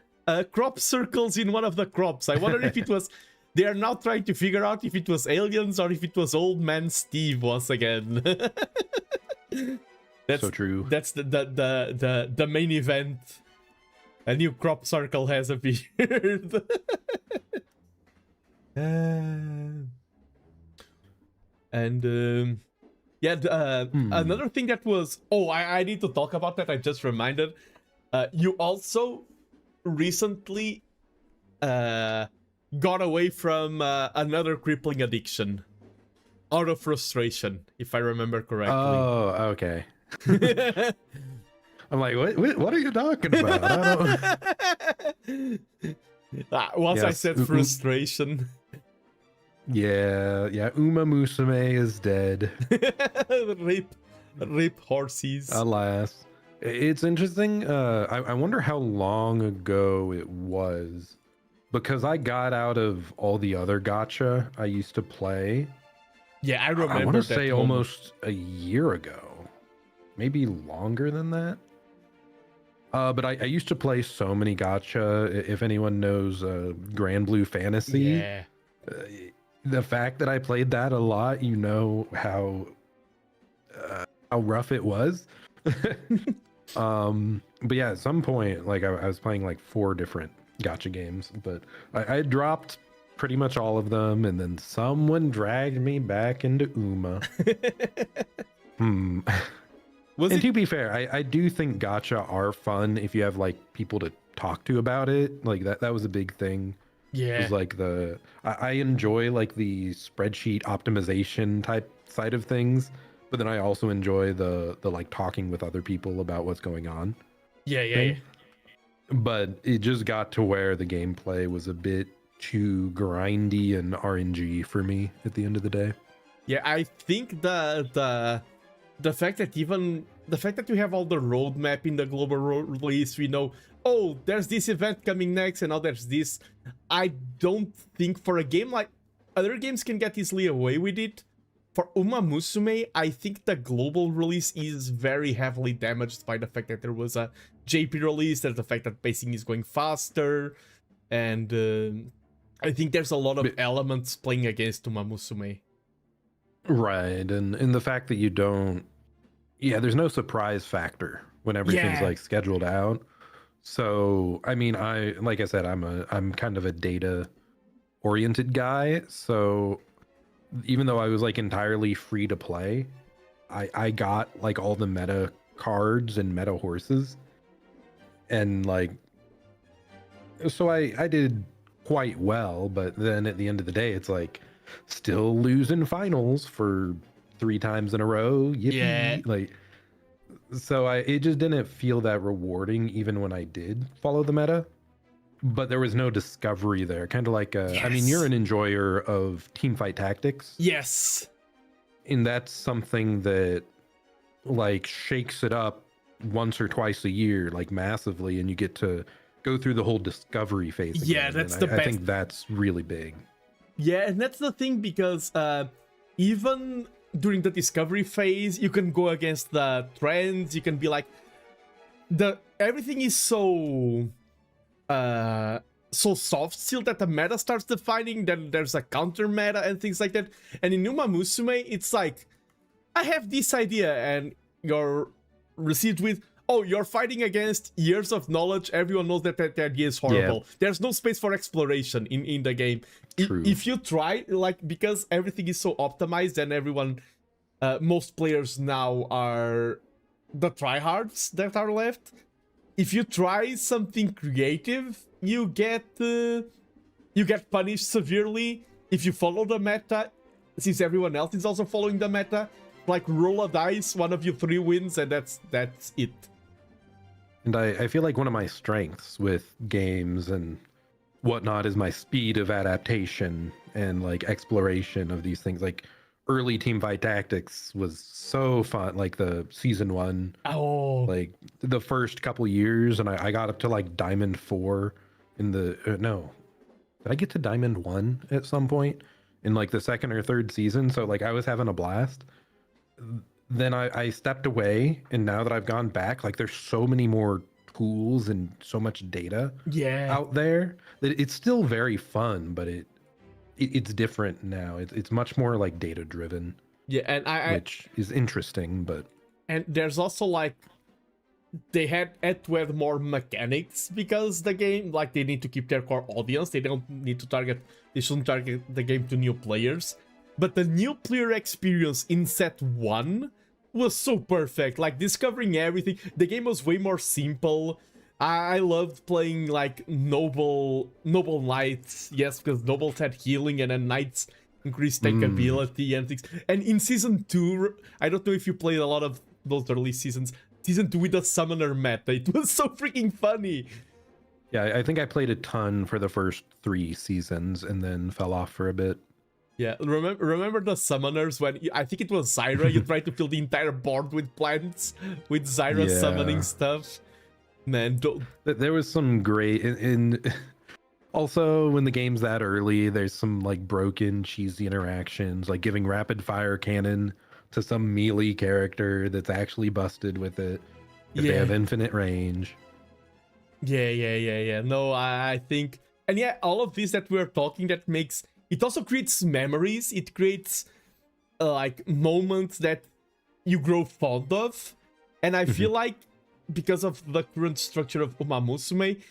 crop circles in one of the crops. I wonder if it was... They are now trying to figure out if it was aliens or if it was old man Steve once again. That's so true. That's the main event. A new crop circle has appeared. Another thing that was... Oh, I need to talk about that. I just reminded. You also recently got away from another crippling addiction. Out of frustration, if I remember correctly. Oh, okay. I'm like, what are you talking about? I don't... I said frustration. Yeah, Uma Musume is dead. Rip horses. Alas. It's interesting. I wonder how long ago it was, because I got out of all the other gacha I used to play. Yeah, I remember. I want to that say moment. almost a year ago, maybe longer than that. But I used to play so many gacha. If anyone knows Grand Blue Fantasy, yeah. The fact that I played that a lot, you know how rough it was. But yeah, at some point, like I was playing like 4 different gacha games, but I dropped pretty much all of them, and then someone dragged me back into Uma. To be fair, I do think gacha are fun if you have like people to talk to about it. Like that was a big thing. Yeah. It was like I enjoy like the spreadsheet optimization type side of things, but then I also enjoy the like talking with other people about what's going on. Yeah. But it just got to where the gameplay was a bit too grindy and RNG for me at the end of the day. Yeah, I think the fact that we have all the roadmap in the global release, we know, oh, there's this event coming next, and now there's this. I don't think for a game like other games can get easily away with it. For Uma Musume, I think the global release is very heavily damaged by the fact that there was a JP release, there's the fact that pacing is going faster, and I think there's a lot of elements playing against Uma Musume. Right, and the fact that you don't... Yeah, there's no surprise factor when everything's like scheduled out. So, I mean, like I said, I'm kind of a data oriented guy, so even though I was like entirely free to play, I got like all the meta cards and meta horses, and like, so I did quite well. But then at the end of the day, it's like still losing finals for 3 times in a row. Yippee. Yeah. Like, so it just didn't feel that rewarding even when I did follow the meta. but there was no discovery there. Kind of like, I mean, you're an enjoyer of teamfight tactics. Yes. And that's something that like shakes it up once or twice a year, like massively, and you get to go through the whole discovery phase again. Yeah, that's the best. I think that's really big. Yeah, and that's the thing, because even during the discovery phase, you can go against the trends. You can be like, everything is so soft still that the meta starts defining. Then there's a counter meta and things like that. And in Uma Musume, it's like, I have this idea, and you're received with, oh, you're fighting against years of knowledge. Everyone knows that that idea is horrible. Yeah. There's no space for exploration in the game. If you try, like, because everything is so optimized, and everyone, most players now are the tryhards that are left. If you try something creative, you get punished severely. If you follow the meta, since everyone else is also following the meta, like, roll a dice, one of you 3 wins, and that's it. And I feel like one of my strengths with games and whatnot is my speed of adaptation and like exploration of these things. Like early Teamfight Tactics was so fun, like the season 1. Oh, like the first couple years, and I got up to like Diamond 4 in the no, did I get to Diamond 1 at some point in like the 2nd or 3rd season? So like I was having a blast. Then I stepped away, and now that I've gone back, like there's so many more tools and so much data out there that it's still very fun, but it's different now. It's much more like data driven. Yeah, and which is interesting, but and there's also like they had to add more mechanics, because the game, like, they need to keep their core audience. They shouldn't target the game to new players. But the new player experience in set 1 was so perfect. Like, discovering everything. The game was way more simple. I loved playing, like, noble knights. Yes, because nobles had healing, and then knights increased tankability and things. And in season 2, I don't know if you played a lot of those early seasons. Season 2 with the summoner meta. It was so freaking funny. Yeah, I think I played a ton for the first 3 seasons and then fell off for a bit. Yeah, remember the summoners when I think it was Zyra, you tried to fill the entire board with plants, with Zyra summoning stuff. Man, there was some great in also when the game's that early, there's some like broken cheesy interactions, like giving rapid fire cannon to some melee character that's actually busted with it if they have infinite range. Yeah. No, I think, and yeah, all of this that we're talking, that makes it also creates memories. It creates like moments that you grow fond of. And I feel like because of the current structure of Uma Musume,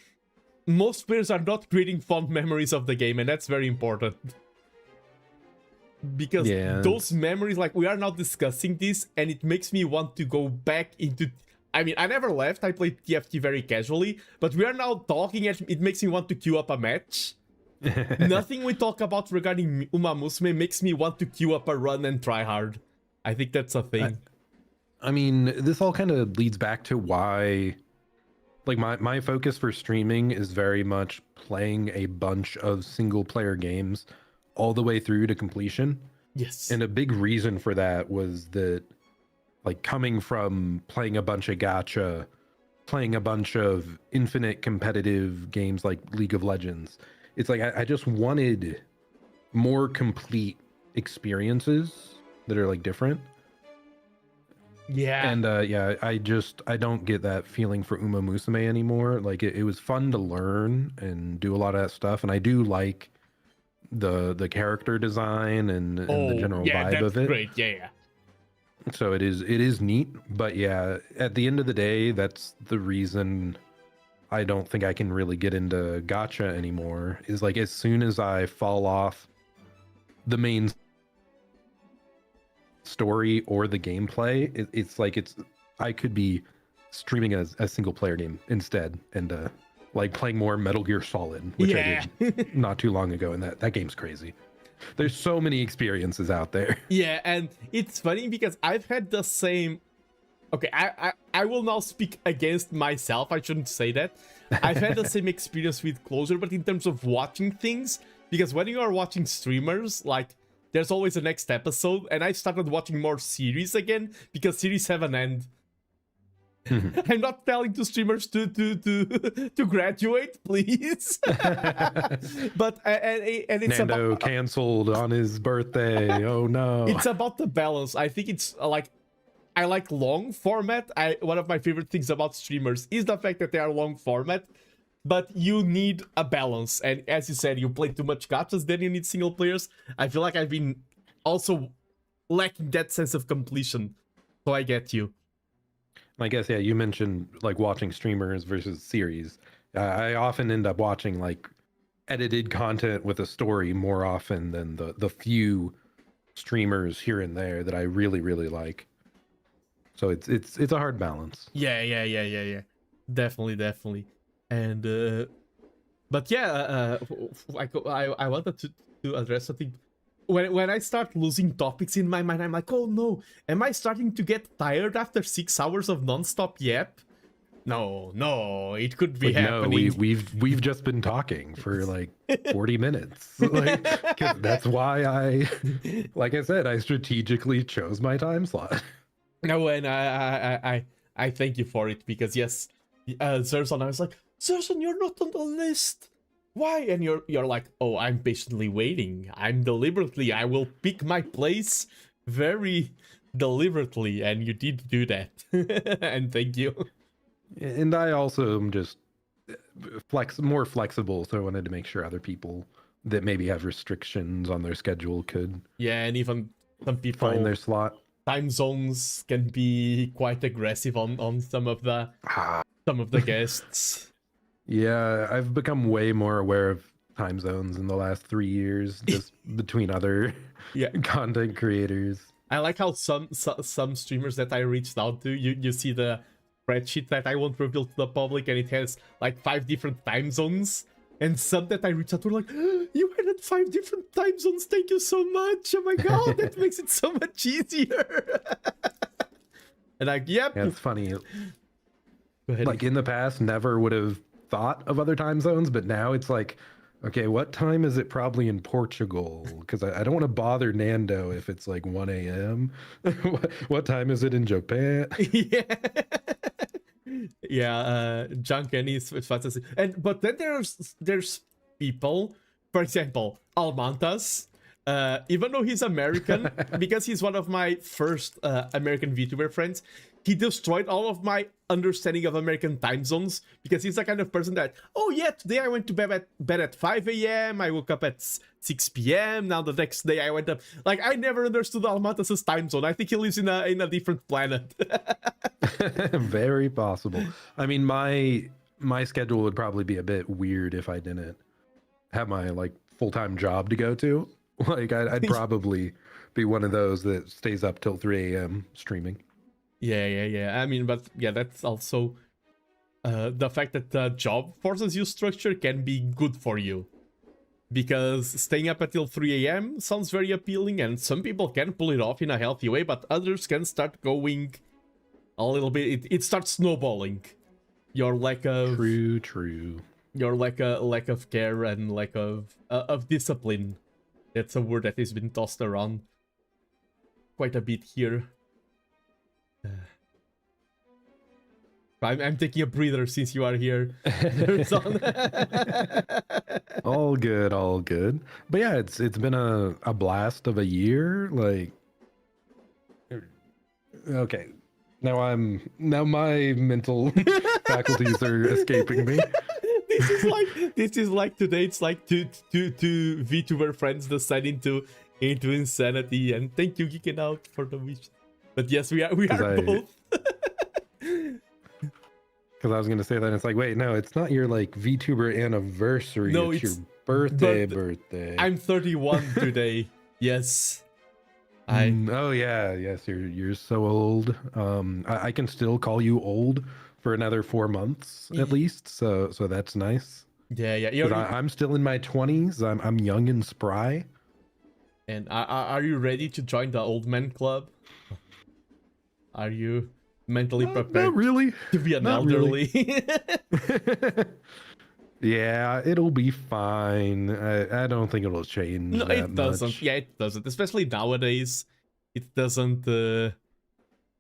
most players are not creating fond memories of the game, and that's very important. Because those memories, like, we are now discussing this, and it makes me want to go back into... I mean, I never left. I played TFT very casually, but we are now talking, and it makes me want to queue up a match. Nothing we talk about regarding Uma Musume makes me want to queue up a run and try hard. I think that's a thing. I mean, this all kind of leads back to why, like, my focus for streaming is very much playing a bunch of single player games all the way through to completion. Yes. And a big reason for that was that, like, coming from playing a bunch of gacha, playing a bunch of infinite competitive games like League of Legends, it's like I just wanted more complete experiences that are like different. Yeah. And I don't get that feeling for Uma Musume anymore. Like it was fun to learn and do a lot of that stuff, and I do like the character design and the general vibe of it. Great. Yeah. So it is neat, but yeah, at the end of the day, that's the reason I don't think I can really get into gacha anymore, is like as soon as I fall off the main story or the gameplay, it's like I could be streaming a single player game instead, and like playing more Metal Gear Solid, which I did not too long ago, and that game's crazy. There's so many experiences out there. Yeah, and it's funny because I've had the same... Okay, I will now speak against myself. I shouldn't say that. I've had the same experience with Closer, but in terms of watching things, because when you are watching streamers, like, there's always a next episode, and I started watching more series again, because series have an end. I'm not telling to streamers to graduate, please. But and it's Nando about canceled on his birthday. Oh no! It's about the balance. I think it's like I like long format. One of my favorite things about streamers is the fact that they are long format, but you need a balance. And as you said, you play too much gachas, then you need single players. I feel like I've been also lacking that sense of completion. So I get you. I guess, yeah, you mentioned like watching streamers versus series. I often end up watching like edited content with a story more often than the few streamers here and there that I really, really like. So it's a hard balance. Yeah. Definitely. And but yeah, I wanted to address something. When I start losing topics in my mind, I'm like, oh no, am I starting to get tired after 6 hours of non-stop yap? No, it could be happening. No, we've just been talking for like 40 minutes. Like, 'cause that's why like I said, I strategically chose my time slot. No, and I thank you for it, because yes, Zirzon, I was like, Zirzon, you're not on the list. Why? And you're like, oh, I'm patiently waiting. I will pick my place very deliberately, and you did do that. And thank you. And I also am just more flexible, so I wanted to make sure other people that maybe have restrictions on their schedule could and even some people find their slot. Time zones can be quite aggressive on some of the guests. Yeah, I've become way more aware of time zones in the last 3 years, just between other content creators. I like how some streamers that I reached out to, you see the spreadsheet that I won't reveal to the public, and it has like 5 different time zones. And some that I reached out to were like, you added 5 different time zones, thank you so much. Oh my god, that makes it so much easier. And like, yep. Yeah, it's funny. Like in the past, never would have thought of other time zones, but now it's like, okay, what time is it probably in Portugal? Because I don't want to bother Nando if it's like 1 a.m. What time is it in Japan? Yeah, Janken is fantastic. But then there's people, for example, Almantas, even though he's American, because he's one of my first American VTuber friends, he destroyed all of my understanding of American time zones, because he's the kind of person that, oh yeah, today I went to bed at 5 a.m, I woke up at 6 p.m, now the next day I went up. Like, I never understood Almantas' time zone. I think he lives in a different planet. Very possible. I mean, my schedule would probably be a bit weird if I didn't have my like full-time job to go to. Like, I'd probably be one of those that stays up till 3 a.m. streaming. Yeah. I mean, but yeah, that's also the fact that the job forces you structure can be good for you. Because staying up until 3 a.m. sounds very appealing, and some people can pull it off in a healthy way, but others can start going a little bit. It starts snowballing. Your lack of true. Your lack of care and lack of discipline. That's a word that has been tossed around quite a bit here. I'm taking a breather since you are here. all good. But yeah, it's been a blast of a year. Like, okay, now my mental faculties are escaping me. This is like today. It's like two VTuber friends deciding into insanity. And thank you, Geeking Out, for the wish. But yes, we are both. Because I was gonna say that, and it's like, wait, no, it's not your like VTuber anniversary. No, it's your birthday. I'm 31 today. Yes. Oh yeah, yes, you're so old. I can still call you old for another 4 months at least. So that's nice. Yeah. I'm still in my 20s. I'm young and spry. And are you ready to join the old man club? Are you mentally prepared Not really. to be an Not elderly. really. Yeah, it'll be fine. I don't think it'll change No, that it doesn't. much. Yeah, it doesn't. Especially nowadays, it doesn't.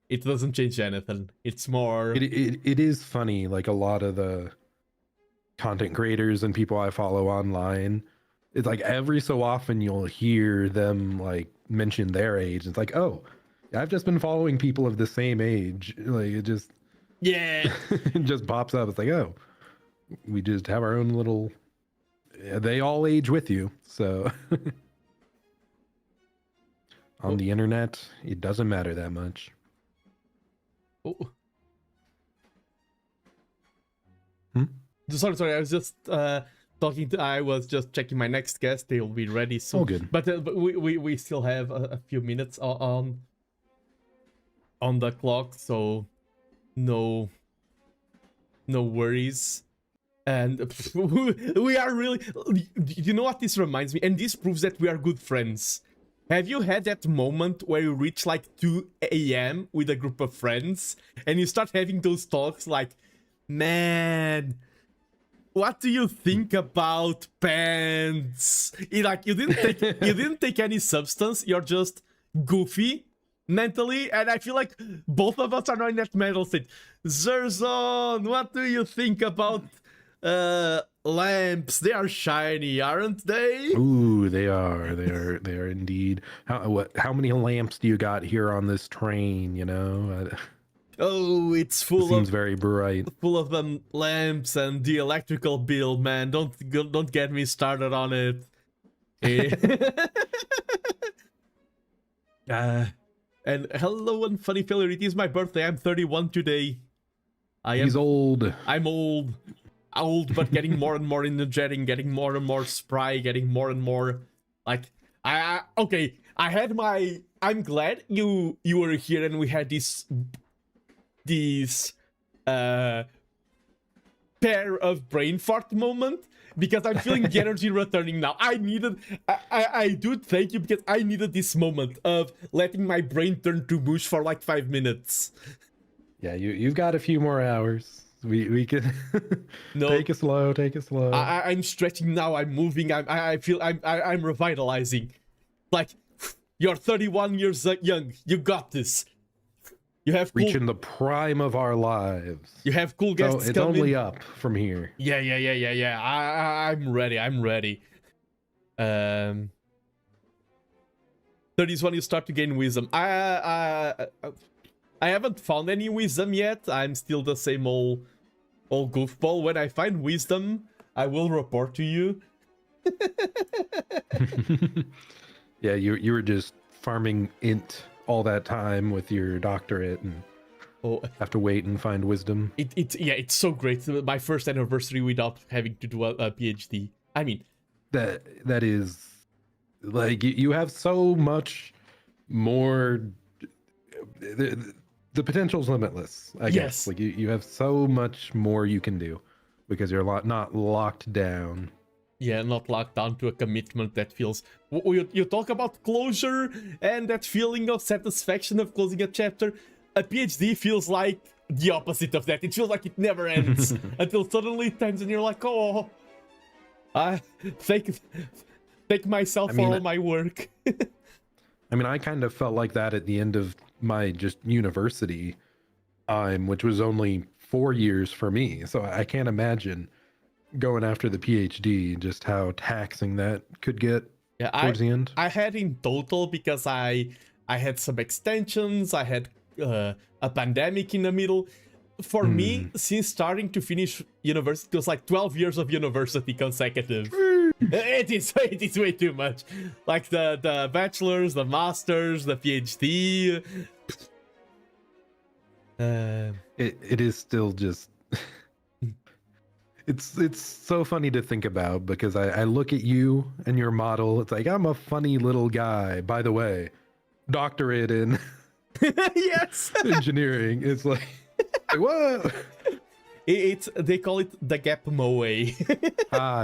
It doesn't change anything. It's more. It is funny. Like a lot of the content creators and people I follow online, it's like every so often you'll hear them like mention their age. It's like, oh, I've just been following people of the same age. Like it just. Yeah. It just pops up. It's like, oh, we just have our own little. They all age with you, so. On the internet, it doesn't matter that much. Oh. Hmm? Sorry. I was just talking to. I was just checking my next guest. They will be ready soon. Oh, good. But we still have a few minutes on the clock, so no worries. And we are really. You know what this reminds me, and this proves that we are good friends. Have you had that moment where you reach like 2 a.m. with a group of friends and you start having those talks like, man, what do you think about pants? You didn't take any substance. You're just goofy mentally, and I feel like both of us are now in that mental state. Zirzon, what do you think about lamps? They are shiny, aren't they? Ooh, they are. They are indeed. How many lamps do you got here on this train? You know. Oh, it's full seems very bright. Full of them lamps and the electrical bill, man. Don't get me started on it. And hello, Unfunny Failure. It is my birthday. I'm 31 today. He's old. I'm old. Old, but getting more and more energetic, getting more and more spry, getting more and more like okay. I had my. I'm glad you were here and we had this pair of brain fart moment, because I'm feeling the energy returning now. I do thank you, because I needed this moment of letting my brain turn to mush for like 5 minutes. Yeah, you've got a few more hours. We can take it slow. I'm stretching now. I'm moving. I feel I'm revitalizing. Like, you're 31 years young. You got this. You have reaching the prime of our lives. You have cool guests. So it's only up from here. Yeah. I'm ready. 30s when you start to gain wisdom. I haven't found any wisdom yet. I'm still the same old goofball. When I find wisdom, I will report to you. Yeah, you were just farming int all that time with your doctorate, and have to wait and find wisdom. It's so great. My first anniversary without having to do a PhD. I mean, that is like you have so much more. The potential's limitless, I guess. Like you have so much more you can do because you're not locked down. Yeah, not locked down to a commitment that feels... You talk about closure and that feeling of satisfaction of closing a chapter. A PhD feels like the opposite of that. It feels like it never ends until suddenly it ends and you're like, oh, thank myself for all my work. I mean, I kind of felt like that at the end of my just university time, which was only 4 years for me. So I can't imagine going after the PhD, just how taxing that could get towards the end. I had in total, because I had some extensions, I had a pandemic in the middle. For me, since starting to finish university, it was like 12 years of university consecutive. It is way too much. Like the bachelor's, the master's, the PhD. It is still just... It's so funny to think about, because I look at you and your model. It's like, I'm a funny little guy. By the way, doctorate in yes engineering. It's like, whoa. They call it the gap moe.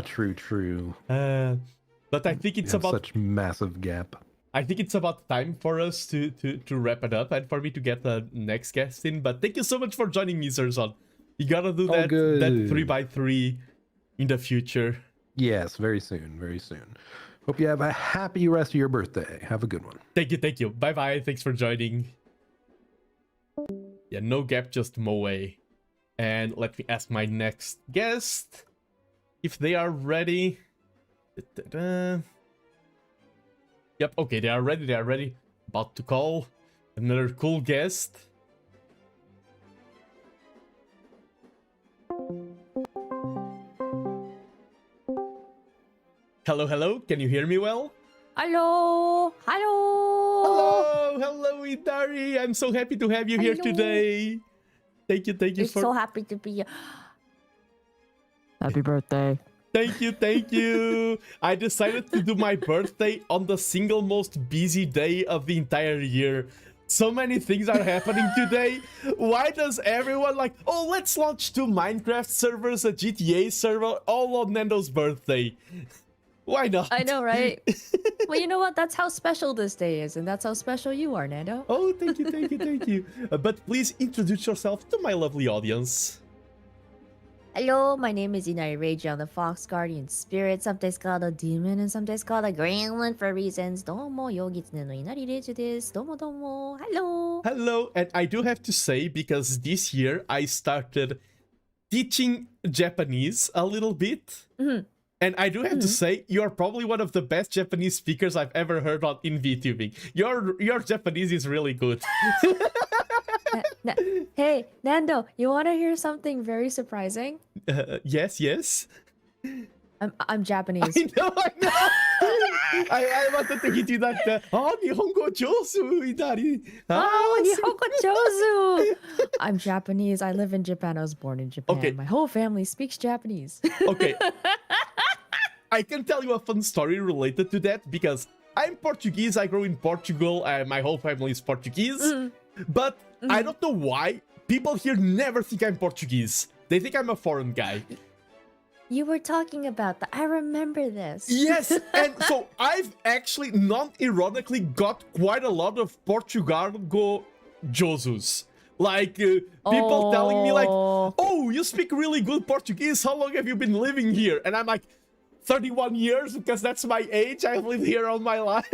True. But I think it's about such massive gap. I think it's about time for us to wrap it up and for me to get the next guest in. But thank you so much for joining me, Zirzon. You gotta do that 3x3 in the future. Yes, very soon, very soon. Hope you have a happy rest of your birthday. Have a good one. Thank you. Bye-bye. Thanks for joining. Yeah, no gap, just Moe. And let me ask my next guest if they are ready. Yep, okay, they are ready. About to call another cool guest. Hello, can you hear me well? Hello. Hello, Inari. I'm so happy to have you here today. Thank you It's for... so happy to be here. Happy birthday. Thank you. I decided to do my birthday on the single most busy day of the entire year. So many things are happening today. Why does everyone let's launch 2 Minecraft servers, a GTA server, all on Nando's birthday? Why not? I know, right? Well, you know what? That's how special this day is, and that's how special you are, Nando. Oh, thank you. But please introduce yourself to my lovely audience. Hello, my name is Inari Reiju. I'm the Fox Guardian Spirit, sometimes called a demon, and sometimes called a gremlin for reasons. Domo, Yogitsune no Inari Reiju desu. Domo. Hello, and I do have to say, because this year I started teaching Japanese a little bit. Mm-hmm. And I do have to say, you're probably one of the best Japanese speakers I've ever heard in VTubing. Your Japanese is really good. Hey, Nando, you want to hear something very surprising? Yes. I'm Japanese. I know. I wanted to hit you that. Nihongo jouzu, Inari. Nihongo jouzu. I'm Japanese. I live in Japan. I was born in Japan. Okay. My whole family speaks Japanese. Okay. I can tell you a fun story related to that because I'm Portuguese. I grew in Portugal. My whole family is Portuguese. But I don't know why people here never think I'm Portuguese. They think I'm a foreign guy. You were talking about that. I remember this. Yes, and so I've actually, non-ironically, got quite a lot of Portugalgo Josus. People telling me oh, you speak really good Portuguese. How long have you been living here? And I'm like, 31 years, because that's my age. I've lived here all my life.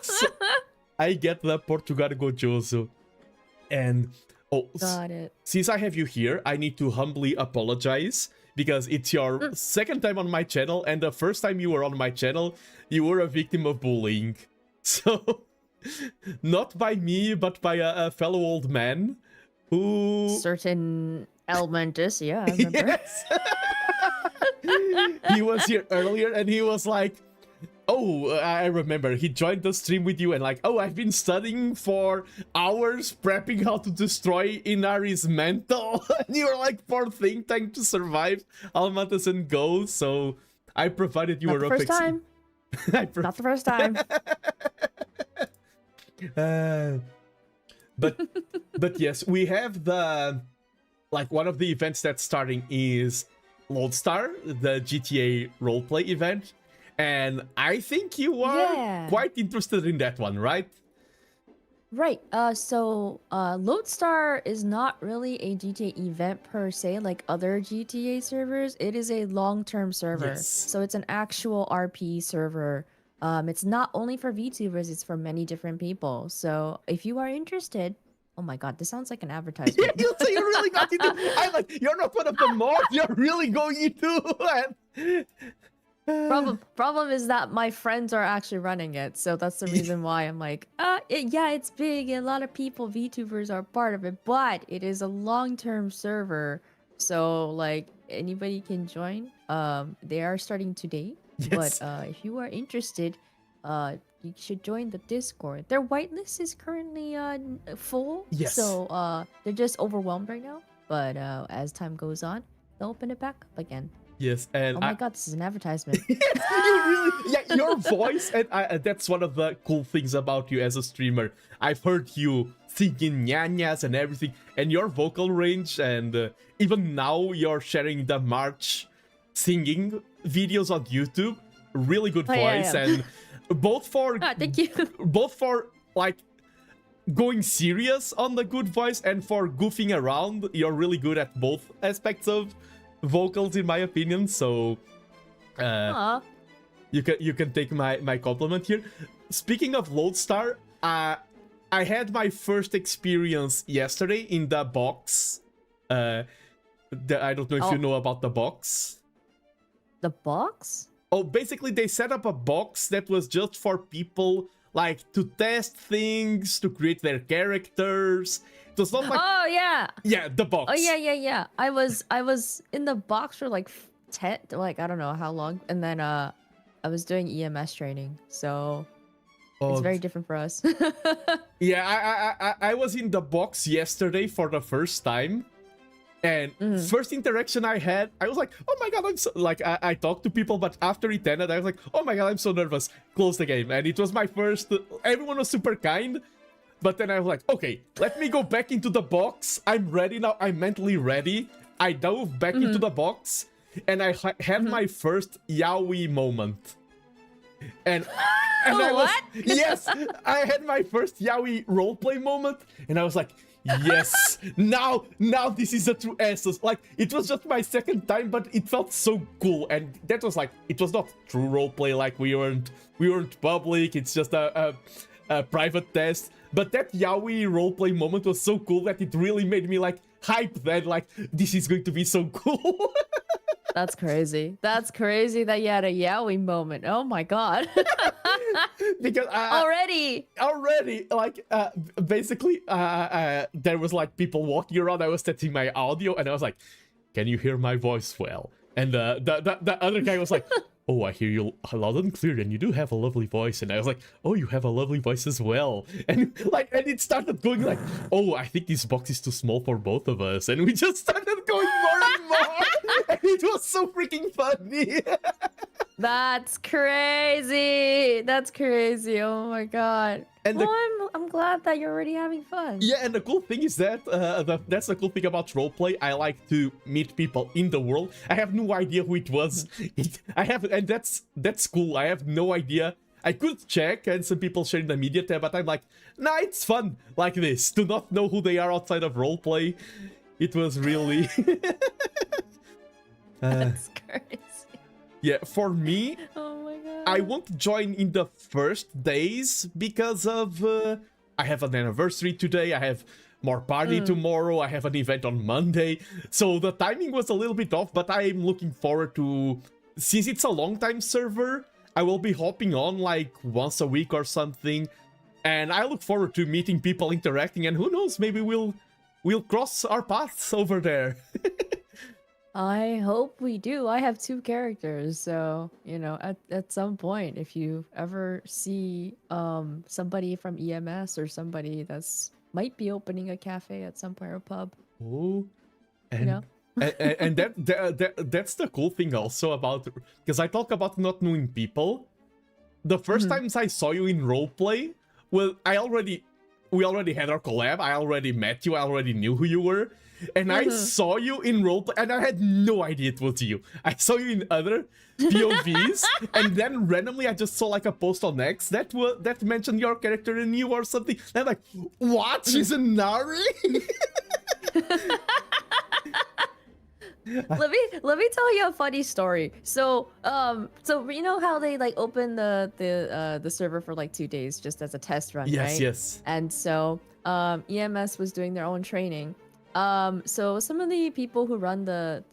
So, I get the Portugalgo Josu. And got it. Since I have you here, I need to humbly apologize because it's your second time on my channel, and the first time you were on my channel, you were a victim of bullying. So, not by me, but by a fellow old man who... Certain Almantas, yeah, I remember. Yes. He was here earlier and he was like, oh, I remember, he joined the stream with you and I've been studying for hours prepping how to destroy Inari's mental. And you were like, poor thing, trying to survive Almantas and Go. So I provided you Not the first time. Not the first time. But yes, we have the one of the events that's starting is Lodestar, the GTA roleplay event, and I think you are quite interested in that one, right? Right. So Lodestar is not really a GTA event per se, like other GTA servers. It is a long-term server. Yes. So it's an actual RP server. It's not only for VTubers, it's for many different people. So if you are interested, oh my god, this sounds like an advertisement. You say you're really got into. I'm like, you're not one of the mods. You're really going into. Problem is that my friends are actually running it, so that's the reason why I'm like, yeah, it's big. And a lot of people, VTubers, are part of it, but it is a long-term server, so anybody can join. They are starting today, but if you are interested, you should join the Discord. Their whitelist is currently full, so they're just overwhelmed right now. But as time goes on, they'll open it back up again. Yes, and oh my god, this is an advertisement. You really, your voice, and that's one of the cool things about you as a streamer. I've heard you singing nyanyas and everything, and your vocal range, and even now you're sharing the March singing videos on YouTube. Really good voice, and both for thank you. both for like going serious on the good voice and for goofing around. You're really good at both aspects of vocals, in my opinion. So you can take my compliment here. Speaking of Lodestar, I had my first experience yesterday in the box. I don't know if you know about the box. The box? Oh, basically they set up a box that was just for people like to test things, to create their characters. It was not like yeah, the box. Oh yeah. I was in the box for like 10, like I don't know how long, and then I was doing EMS training, so it's very different for us. Yeah, I was in the box yesterday for the first time. And first interaction I had, I was like, oh my god, I'm so... Like, I talked to people, but after it ended, I was like, oh my god, I'm so nervous. Close the game. And it was my first... Everyone was super kind. But then I was like, okay, let me go back into the box. I'm ready now. I'm mentally ready. I dove back into the box. And I had my first yaoi moment. And I was... What? Yes! I had my first yaoi roleplay moment. And I was like... Yes, now this is a true essence. Like, it was just my second time, but it felt so cool. And that was like, it was not true roleplay. Like, we weren't public. It's just a private test. But that yaoi roleplay moment was so cool that it really made me like hype that like this is going to be so cool. That's crazy. That's crazy that you had a yaoi moment. Oh my god. Because already like basically there was like people walking around. I was testing my audio and I was like, can you hear my voice well? And the other guy was like, oh, I hear you loud and clear, and you do have a lovely voice. And I was like, oh, you have a lovely voice as well. And like, and it started going like, oh, I think this box is too small for both of us. And we just started going more and more. And it was so freaking funny. That's crazy. That's crazy. Oh my god. And I'm glad that you're already having fun. Yeah, and the cool thing is that that's the cool thing about roleplay. I like to meet people in the world. I have no idea who it was. And that's cool. I have no idea. I could check, and some people sharing the media tab, but I'm like, nah, it's fun like this. To not know who they are outside of roleplay. It was really... That's crazy. Yeah, for me, oh my god, I won't join in the first days because of I have an anniversary today, I have more party tomorrow, I have an event on Monday, so the timing was a little bit off, but I'm looking forward to, since it's a long time server, I will be hopping on like once a week or something, and I look forward to meeting people, interacting, and who knows, maybe we'll cross our paths over there. I hope we do. I have 2 characters, so you know, at some point, if you ever see somebody from EMS or somebody that's might be opening a cafe at some point or pub. Oh, and, you know? and that's the cool thing also about, because I talk about not knowing people. The first times I saw you in roleplay, well, we already had our collab. I already met you. I already knew who you were. And I saw you in roleplay, and I had no idea it was you. I saw you in other POVs, and then randomly I just saw like a post on X that mentioned your character in you or something. And I'm like, what? She's a Nari? let me tell you a funny story. So you know how they like opened the server for like 2 days just as a test run, right? Yes. And so EMS was doing their own training. So some of the people who run the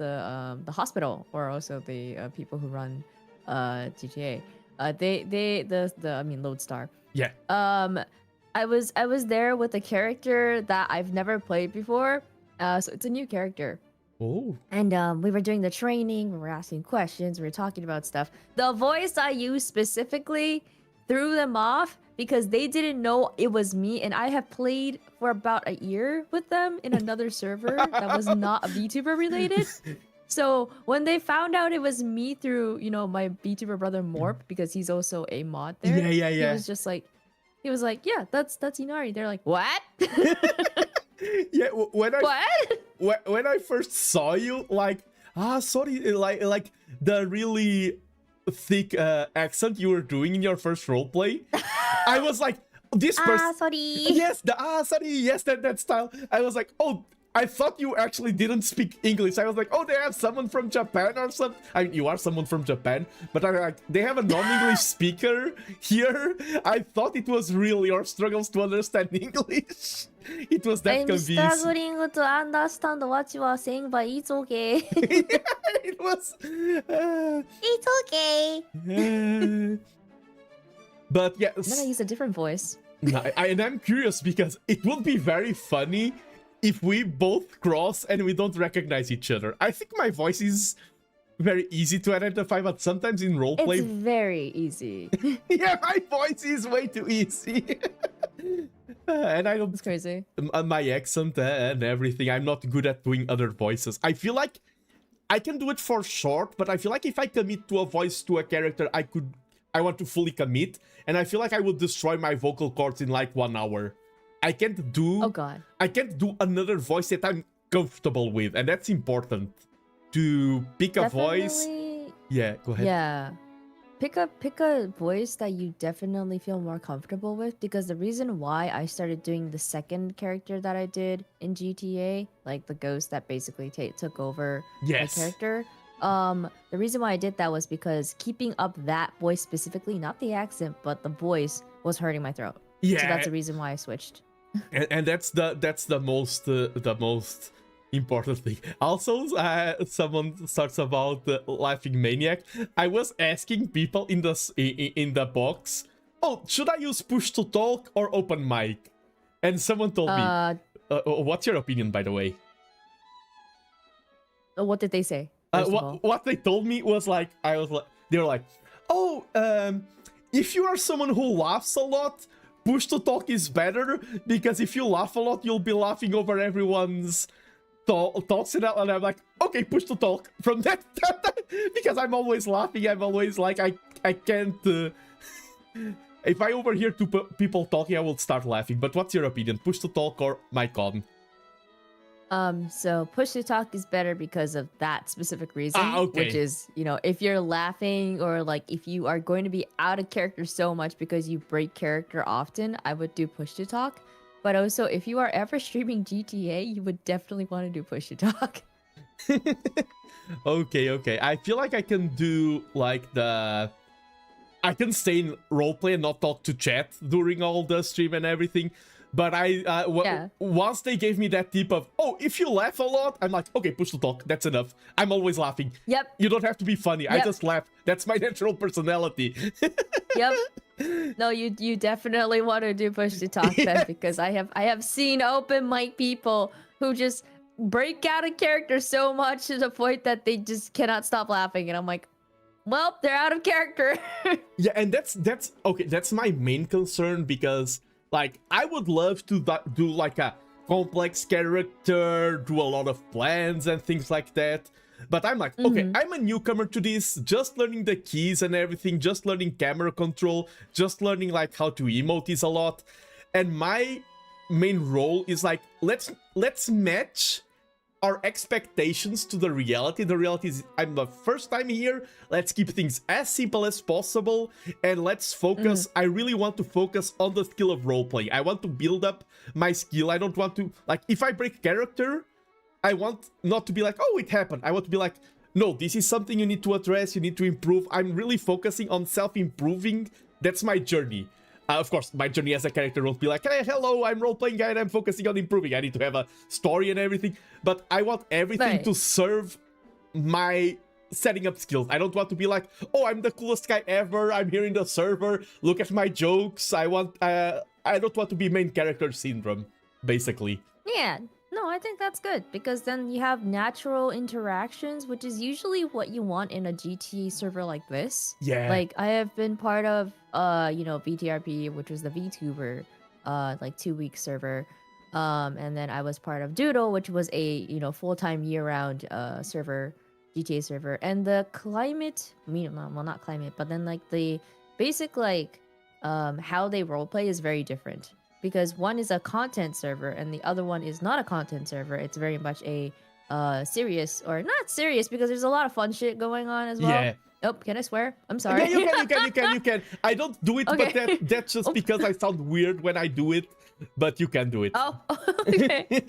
hospital, or also the people who run GTA, I mean Lodestar. Yeah. I was there with a character that I've never played before. So it's a new character. Oh. And we were doing the training, we were asking questions, we were talking about stuff. The voice I used specifically threw them off because they didn't know it was me, and I have played for about a year with them in another server that was not a VTuber related. So when they found out it was me through, you know, my VTuber brother Morp, because he's also a mod there. Yeah. He was like, yeah, that's Inari. They're like, what? Yeah, when I first saw you, like, sorry, like the really thick accent you were doing in your first roleplay. I was like, this person. sorry. Yes, sorry. Yes, that style. I was like, oh, I thought you actually didn't speak English. I was like, oh, they have someone from Japan or something. I mean, you are someone from Japan, but I'm like, they have a non-English speaker here. I thought it was real your struggles to understand English. It was that I'm confusing. struggling to understand what you are saying, but it's okay. It was. It's okay. But yeah. I'm gonna use a different voice. And I'm curious because it would be very funny if we both cross and we don't recognize each other. I think my voice is very easy to identify, but sometimes in roleplay... It's very easy. Yeah, my voice is way too easy. And I don't... It's crazy. My accent and everything, I'm not good at doing other voices. I feel like I can do it for short, but I feel like if I commit to a voice to a character, I want to fully commit, and I feel like I would destroy my vocal cords in like 1 hour. I can't do... Oh god. I can't do another voice that I'm comfortable with, and that's important. To pick a voice... Yeah, go ahead. Yeah. Pick a voice that you definitely feel more comfortable with, because the reason why I started doing the second character that I did in GTA, like the ghost that basically took over my character... the reason why I did that was because keeping up that voice specifically, not the accent, but the voice was hurting my throat. Yeah. So that's the reason why I switched. And that's the most important thing. Also, someone starts about Laughing Maniac. I was asking people in the box, oh, should I use push to talk or open mic? And someone told me, what's your opinion, by the way? What did they say? What they told me was like, they were like, oh, if you are someone who laughs a lot, push to talk is better, because if you laugh a lot, you'll be laughing over everyone's thoughts and I'm like, okay, push to talk from that because I'm always laughing. I'm always like, I can't. If I overhear two people talking, I will start laughing. But what's your opinion? Push to talk or mic on? So push to talk is better because of that specific reason, okay. Which is, if you're laughing or like if you are going to be out of character so much because you break character often, I would do push to talk. But also, if you are ever streaming GTA, you would definitely want to do push to talk. Okay. I feel like I can do like I can stay in roleplay and not talk to chat during all the stream and everything. But once they gave me that tip of, oh, if you laugh a lot, I'm like, okay, push to talk. That's enough. I'm always laughing. Yep. You don't have to be funny. Yep. I just laugh. That's my natural personality. Yep. No, you definitely want to do push to talk then, because I have seen open mic people who just break out of character so much to the point that they just cannot stop laughing, and I'm like, well, they're out of character. Yeah, and that's okay. That's my main concern, because like I would love to do like a complex character, do a lot of plans and things like that. But I'm like, okay, I'm a newcomer to this, just learning the keys and everything, just learning camera control, just learning like how to emote is a lot. And my main role is like, let's match our expectations to the reality. The reality is I'm the first time here. Let's keep things as simple as possible. And let's focus. I really want to focus on the skill of roleplay. I want to build up my skill. I don't want to, like, if I break character, I want not to be like, oh, it happened. I want to be like, no, this is something you need to address. You need to improve. I'm really focusing on self-improving. That's my journey. Of course, my journey as a character won't be like, hey, hello, I'm role-playing guy and I'm focusing on improving. I need to have a story and everything. But I want everything to serve my setting up skills. I don't want to be like, oh, I'm the coolest guy ever. I'm here in the server. Look at my jokes. I don't want to be main character syndrome, basically. Yeah. No, I think that's good, because then you have natural interactions, which is usually what you want in a GTA server like this. Yeah. Like, I have been part of, VTRP, which was the VTuber, 2-week server. And then I was part of Doodle, which was a, full-time year-round server, GTA server. And the climate, well, not climate, but then, like, the basic, like, how they roleplay is very different. Because one is a content server and the other one is not a content server. It's very much a serious, or not serious, because there's a lot of fun shit going on as well. Yeah. Oh, can I swear? I'm sorry. Yeah, you can. I don't do it, Okay. but that's just because I sound weird when I do it. But you can do it. Oh, okay.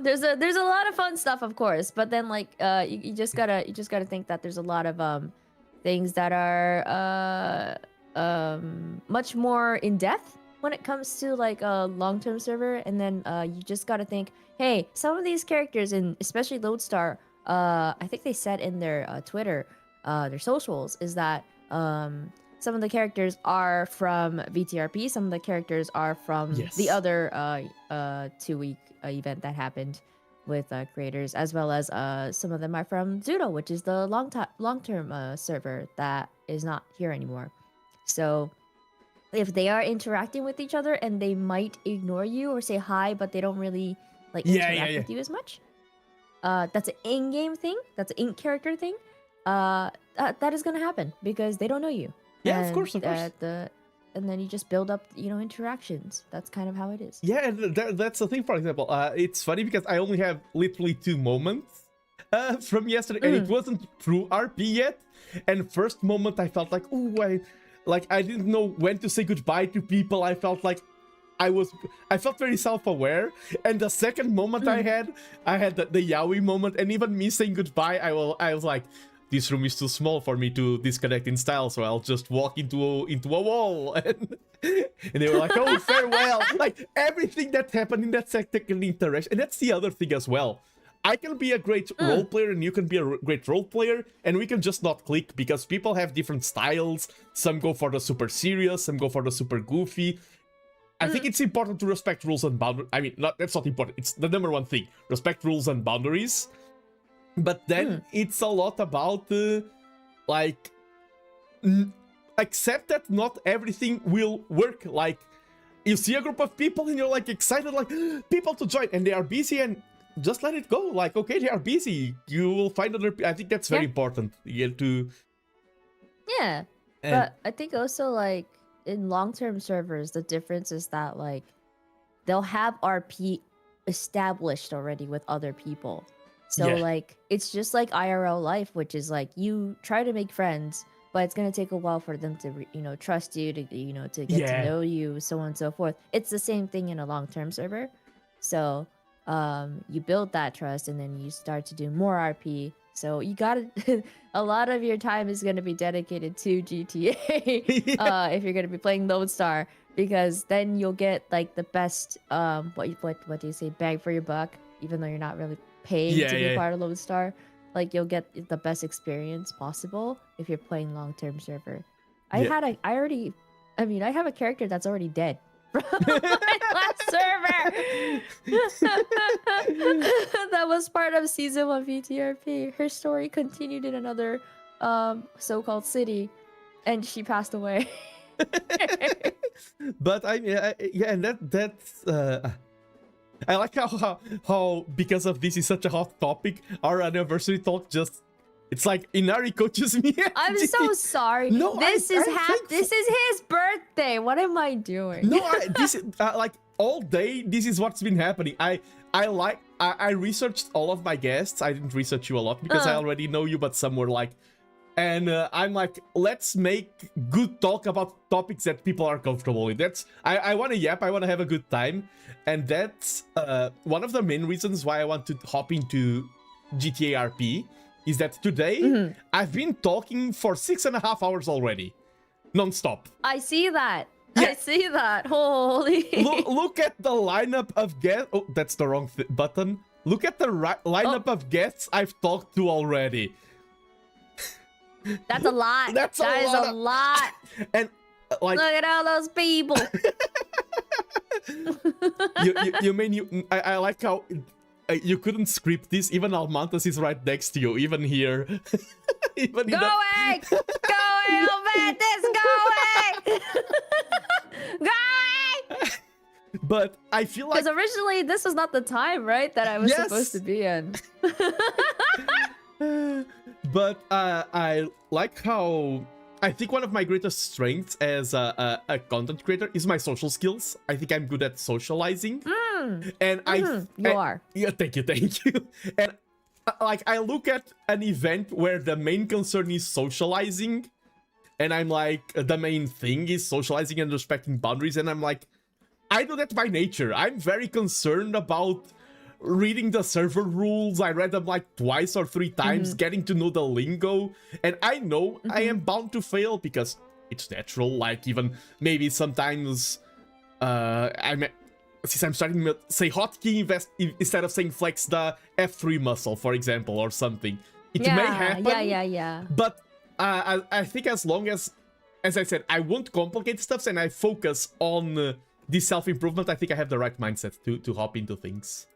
There's a lot of fun stuff, of course, but then like you just gotta think that there's a lot of things that are much more in depth when it comes to like a long-term server, and then you just gotta think, hey, some of these characters, and especially Lodestar, I think they said in their Twitter, their socials, is that some of the characters are from VTRP, some of the characters are from the other 2-week event that happened with creators, as well as some of them are from Zudo, which is the long-term server that is not here anymore. So if they are interacting with each other and they might ignore you or say hi, but they don't really like interact with you as much, that's an in-game thing, that's an in-character thing, that is gonna happen because they don't know you. Yeah, and, of course. And then you just build up, interactions. That's kind of how it is. Yeah, and that's the thing. For example, it's funny because I only have literally 2 moments from yesterday, and it wasn't through RP yet. And first moment, I felt like, I didn't know when to say goodbye to people. I felt like I felt very self-aware. And the second moment I had the yaoi moment, and even me saying goodbye, I was like, this room is too small for me to disconnect in style, so I'll just walk into a wall. And they were like, oh, farewell. Like, everything that happened in that technical interaction. And that's the other thing as well. I can be a great role player, and you can be a great role player, and we can just not click because people have different styles. Some go for the super serious, some go for the super goofy. I think it's important to respect rules and boundaries. I mean, that's not important. It's the number one thing. Respect rules and boundaries. But then it's a lot about, accept that not everything will work. Like, you see a group of people and you're like excited, like, people to join, and they are busy, and just let it go. Like, okay, they are busy. You will find other people. I think that's very important. You get to... Yeah. But I think also, like, in long-term servers, the difference is that, like, they'll have RP established already with other people. So, like, it's just like IRL life, which is, like, you try to make friends, but it's going to take a while for them to, trust you, to, to get to know you, so on and so forth. It's the same thing in a long-term server. So, you build that trust, and then you start to do more RP. So, you gotta... a lot of your time is going to be dedicated to GTA if you're going to be playing Lodestar, because then you'll get, like, the best, what do you say, bang for your buck, even though you're not really paying to be part of Lodestar. Like, you'll get the best experience possible if you're playing long-term server. I have a character that's already dead from my last server. That was part of season 1 VTRP. Her story continued in another so-called city, and she passed away. But and that's I like how because of this is such a hot topic, our anniversary talk it's like Inari coaches me. I'm so sorry. No, this is his birthday. What am I doing? No, this is like all day. This is what's been happening. I researched all of my guests. I didn't research you a lot because I already know you, but some were like, and I'm like, let's make good talk about topics that people are comfortable with. I want to yap. I want to have a good time. And that's one of the main reasons why I want to hop into GTA RP is that today I've been talking for 6.5 hours already, non-stop. I see that. Yeah. I see that. Holy. Look at the lineup of guests. Oh, that's the wrong button. Look at the lineup of guests I've talked to already. That's a lot. That is a lot. And like, look at all those people. I like how you couldn't script this. Even Almantas is right next to you. Even here. Even go away! Go away, Almantas! Go away! Go away! But I feel like... Because originally this was not the time, right? That I was supposed to be in. But I like how... I think one of my greatest strengths as a content creator is my social skills. I think I'm good at socializing. And you are. Yeah, thank you. And like I look at an event where the main concern is socializing, and I'm like, the main thing is socializing and respecting boundaries, and I'm like, I do that by nature. I'm very concerned about reading the server rules. I read them like twice or 3 times, getting to know the lingo, and I know I am bound to fail because it's natural. Like even maybe sometimes since I'm starting to say hotkey instead of saying flex the F3 muscle, for example, or something. It may happen. Yeah. But I think as long as I said, I won't complicate stuff and I focus on this self-improvement, I think I have the right mindset to hop into things.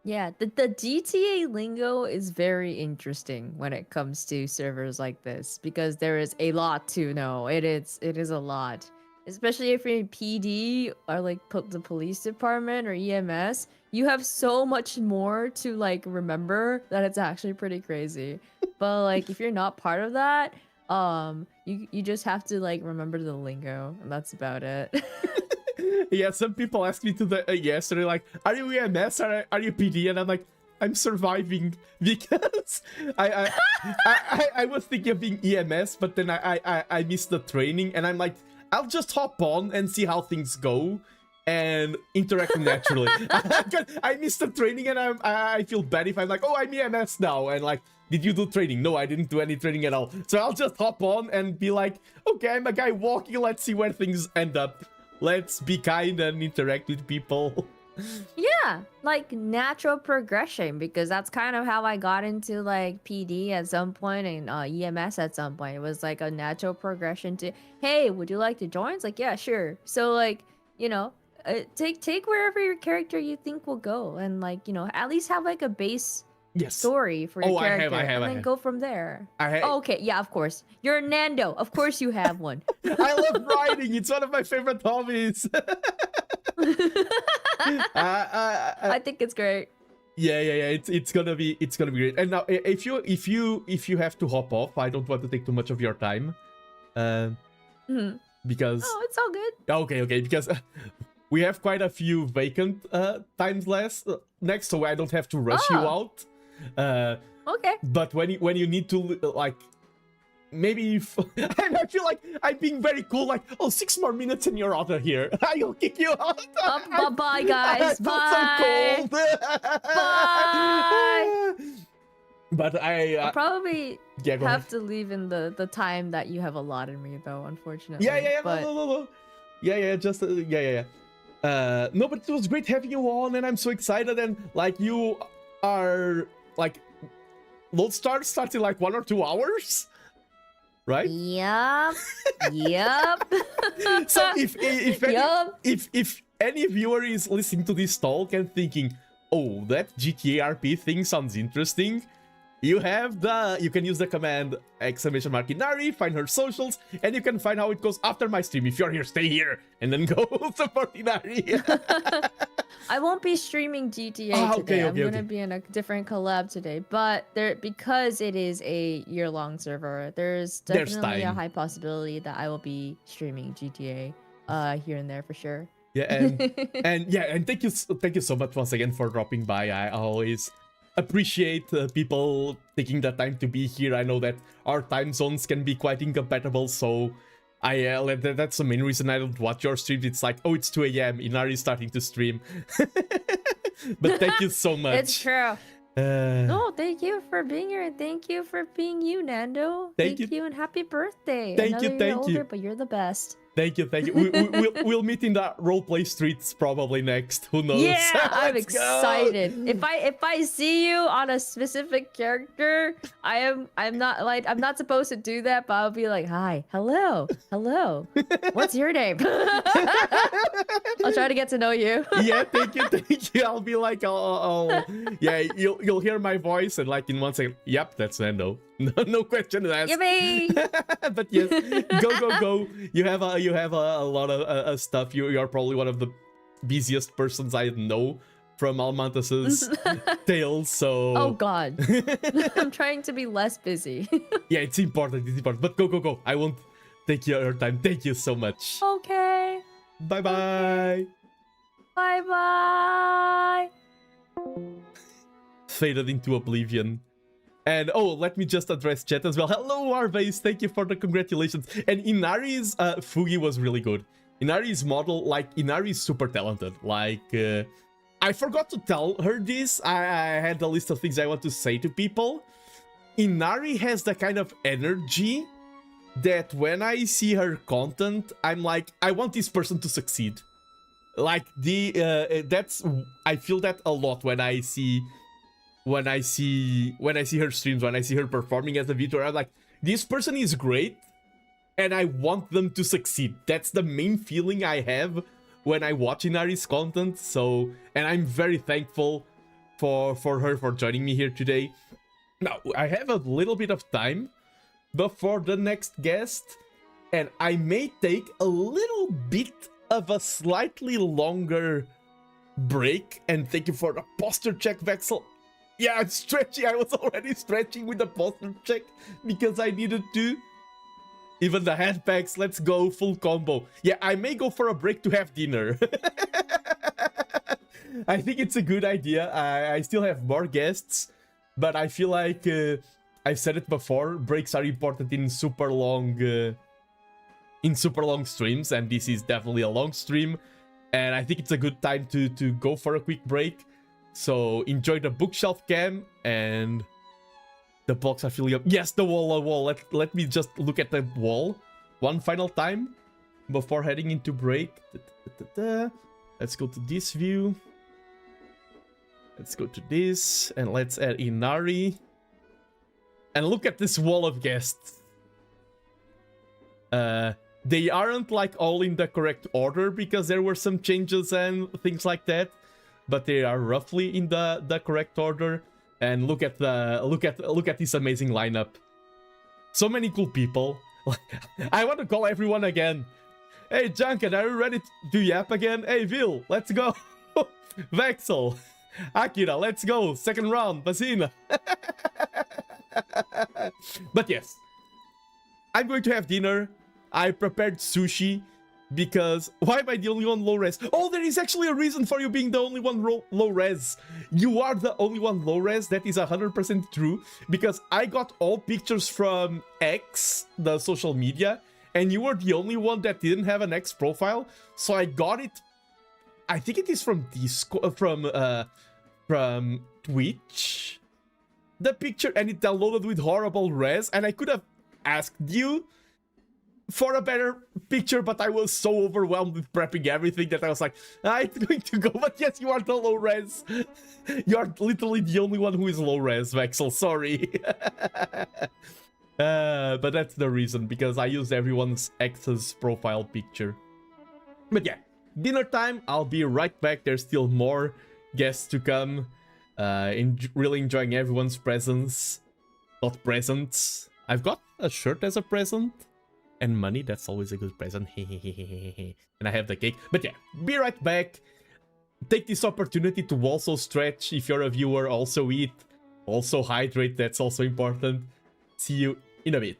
Yeah, the GTA lingo is very interesting when it comes to servers like this because there is a lot to know. It is a lot. Especially if you're in PD or like the police department or EMS, you have so much more to like remember that it's actually pretty crazy. But like if you're not part of that, you just have to like remember the lingo and that's about it. Yeah, some people asked me yesterday, like, are you EMS or are you PD? And I'm like, I'm surviving because I was thinking of being EMS, but then I missed the training, and I'm like, I'll just hop on and see how things go and interact naturally. I missed the training, and I feel bad if I'm like, oh, I'm EMS now, and like, did you do training? No, I didn't do any training at all. So I'll just hop on and be like, okay, I'm a guy walking, let's see where things end up. Let's be kind and interact with people. Yeah, like natural progression, because that's kind of how I got into like PD at some point and EMS at some point. It was like a natural progression to, hey, would you like to join? It's like, yeah, sure. So like, you know, take wherever your character you think will go, and like, you know, at least have like a base story for your character, and then go from there. Oh, okay, yeah, of course. You're a Nando. Of course you have one. I love writing. It's one of my favorite hobbies. I think it's great. Yeah. It's gonna be great. And now, if you have to hop off, I don't want to take too much of your time, because it's all good. Okay, because we have quite a few vacant times next, so I don't have to rush you out. Okay. But when you need to like. Maybe if I feel like I'm being very cool, like, oh, 6 more minutes and you're out of here. I'll kick you out. Bye, guys. Bye. So cold. Bye. But I'll probably go have to leave in the time that you have allotted me, though, unfortunately. Yeah. But... No. Yeah. Just no, but it was great having you on, and I'm so excited. And like, you are like, Lodestar starts in like 1 or 2 hours. Right? Yep. So if any viewer is listening to this talk and thinking, oh, that GTA RP thing sounds interesting, you can use the command !Inari, find her socials, and you can find how it goes after my stream. If you're here, stay here, and then go support Inari. I won't be streaming GTA today. I'm gonna be in a different collab today, but because it is a year-long server, there's definitely a high possibility that I will be streaming GTA here and there for sure. Yeah, and thank you so much once again for dropping by. I always appreciate people taking the time to be here. I know that our time zones can be quite incompatible, so that's the main reason I don't watch your streams. It's like, oh, it's 2 a.m. Inari's starting to stream. But thank you so much. It's true. No, thank you for being here, and thank you for being you, Nando. Thank you, and happy birthday. Thank you. You're older, but you're the best. Thank you. We'll meet in the roleplay streets probably next. Who knows? Yeah, I'm excited. If I see you on a specific character, I'm not supposed to do that, but I'll be like, hi, hello, what's your name? I'll try to get to know you. Yeah, thank you. I'll be like, yeah, you'll hear my voice, and like in 1 second, yep, that's Nando. No question asked. Yippee! But yes, go. You have a lot of stuff. You are probably one of the busiest persons I know from Almantas's tales. So. Oh God, I'm trying to be less busy. Yeah, it's important. But go. I won't take your time. Thank you so much. Okay. Bye. Bye. faded into oblivion. And oh, let me just address chat as well. Hello, Arbase, thank you for the congratulations. And Inari's Fugi was really good. Inari's model, like, Inari is super talented. Like, I forgot to tell her this. I had a list of things I want to say to people. Inari has the kind of energy that when I see her content, I'm like, I want this person to succeed. Like, I feel that a lot when I see her streams, when I see her performing as a VTuber. I'm like, this person is great, and I want them to succeed. That's the main feeling I have when I watch Inari's content. So, and I'm very thankful for her for joining me here today. Now, I have a little bit of time before the next guest, and I may take a little bit of a slightly longer break. And thank you for the posture check, Vexal. Yeah, I'm stretching. I was already stretching with the posture check because I needed to. Even the hand packs, let's go, full combo. Yeah, I may go for a break to have dinner. I think it's a good idea. I still have more guests, but I feel like I've said it before, breaks are important in super long streams, and this is definitely a long stream, and I think it's a good time to go for a quick break. So enjoy the bookshelf cam, and the blocks are filling up. Yes, the wall. Let me just look at the wall one final time before heading into break. Let's go to this view. Let's go to this, and let's add Inari. And look at this wall of guests. They aren't like all in the correct order because there were some changes and things like that, but they are roughly in the correct order. And look at this amazing lineup. So many cool people. I want to call everyone again. Hey Janken, are you ready to yap again? Hey Vil, let's go. Vexal, Akira, let's go. Second round, Basina. But yes, I'm going to have dinner. I prepared sushi because why am I the only one low res? Oh, there is actually a reason for you being the only one low res. You are the only one low res. That is 100% true because I got all pictures from X, the social media, and you were the only one that didn't have an X profile. So I got it. I think it is from Discord, from Twitch, the picture, and it downloaded with horrible res, and I could have asked you for a better picture, but I was so overwhelmed with prepping everything that I was like, it's going to go. But yes, you are the low res. You are literally the only one who is low res, Vexal. Sorry. But that's the reason, because I used everyone's X's profile picture. But yeah, dinner time. I'll be right back. There's still more guests to come. Really enjoying everyone's presence. Not presents. I've got a shirt as a present. And money, that's always a good present. And I have the cake. But yeah, be right back. Take this opportunity to also stretch if you're a viewer. Also eat. Also hydrate. That's also important. See you in a bit.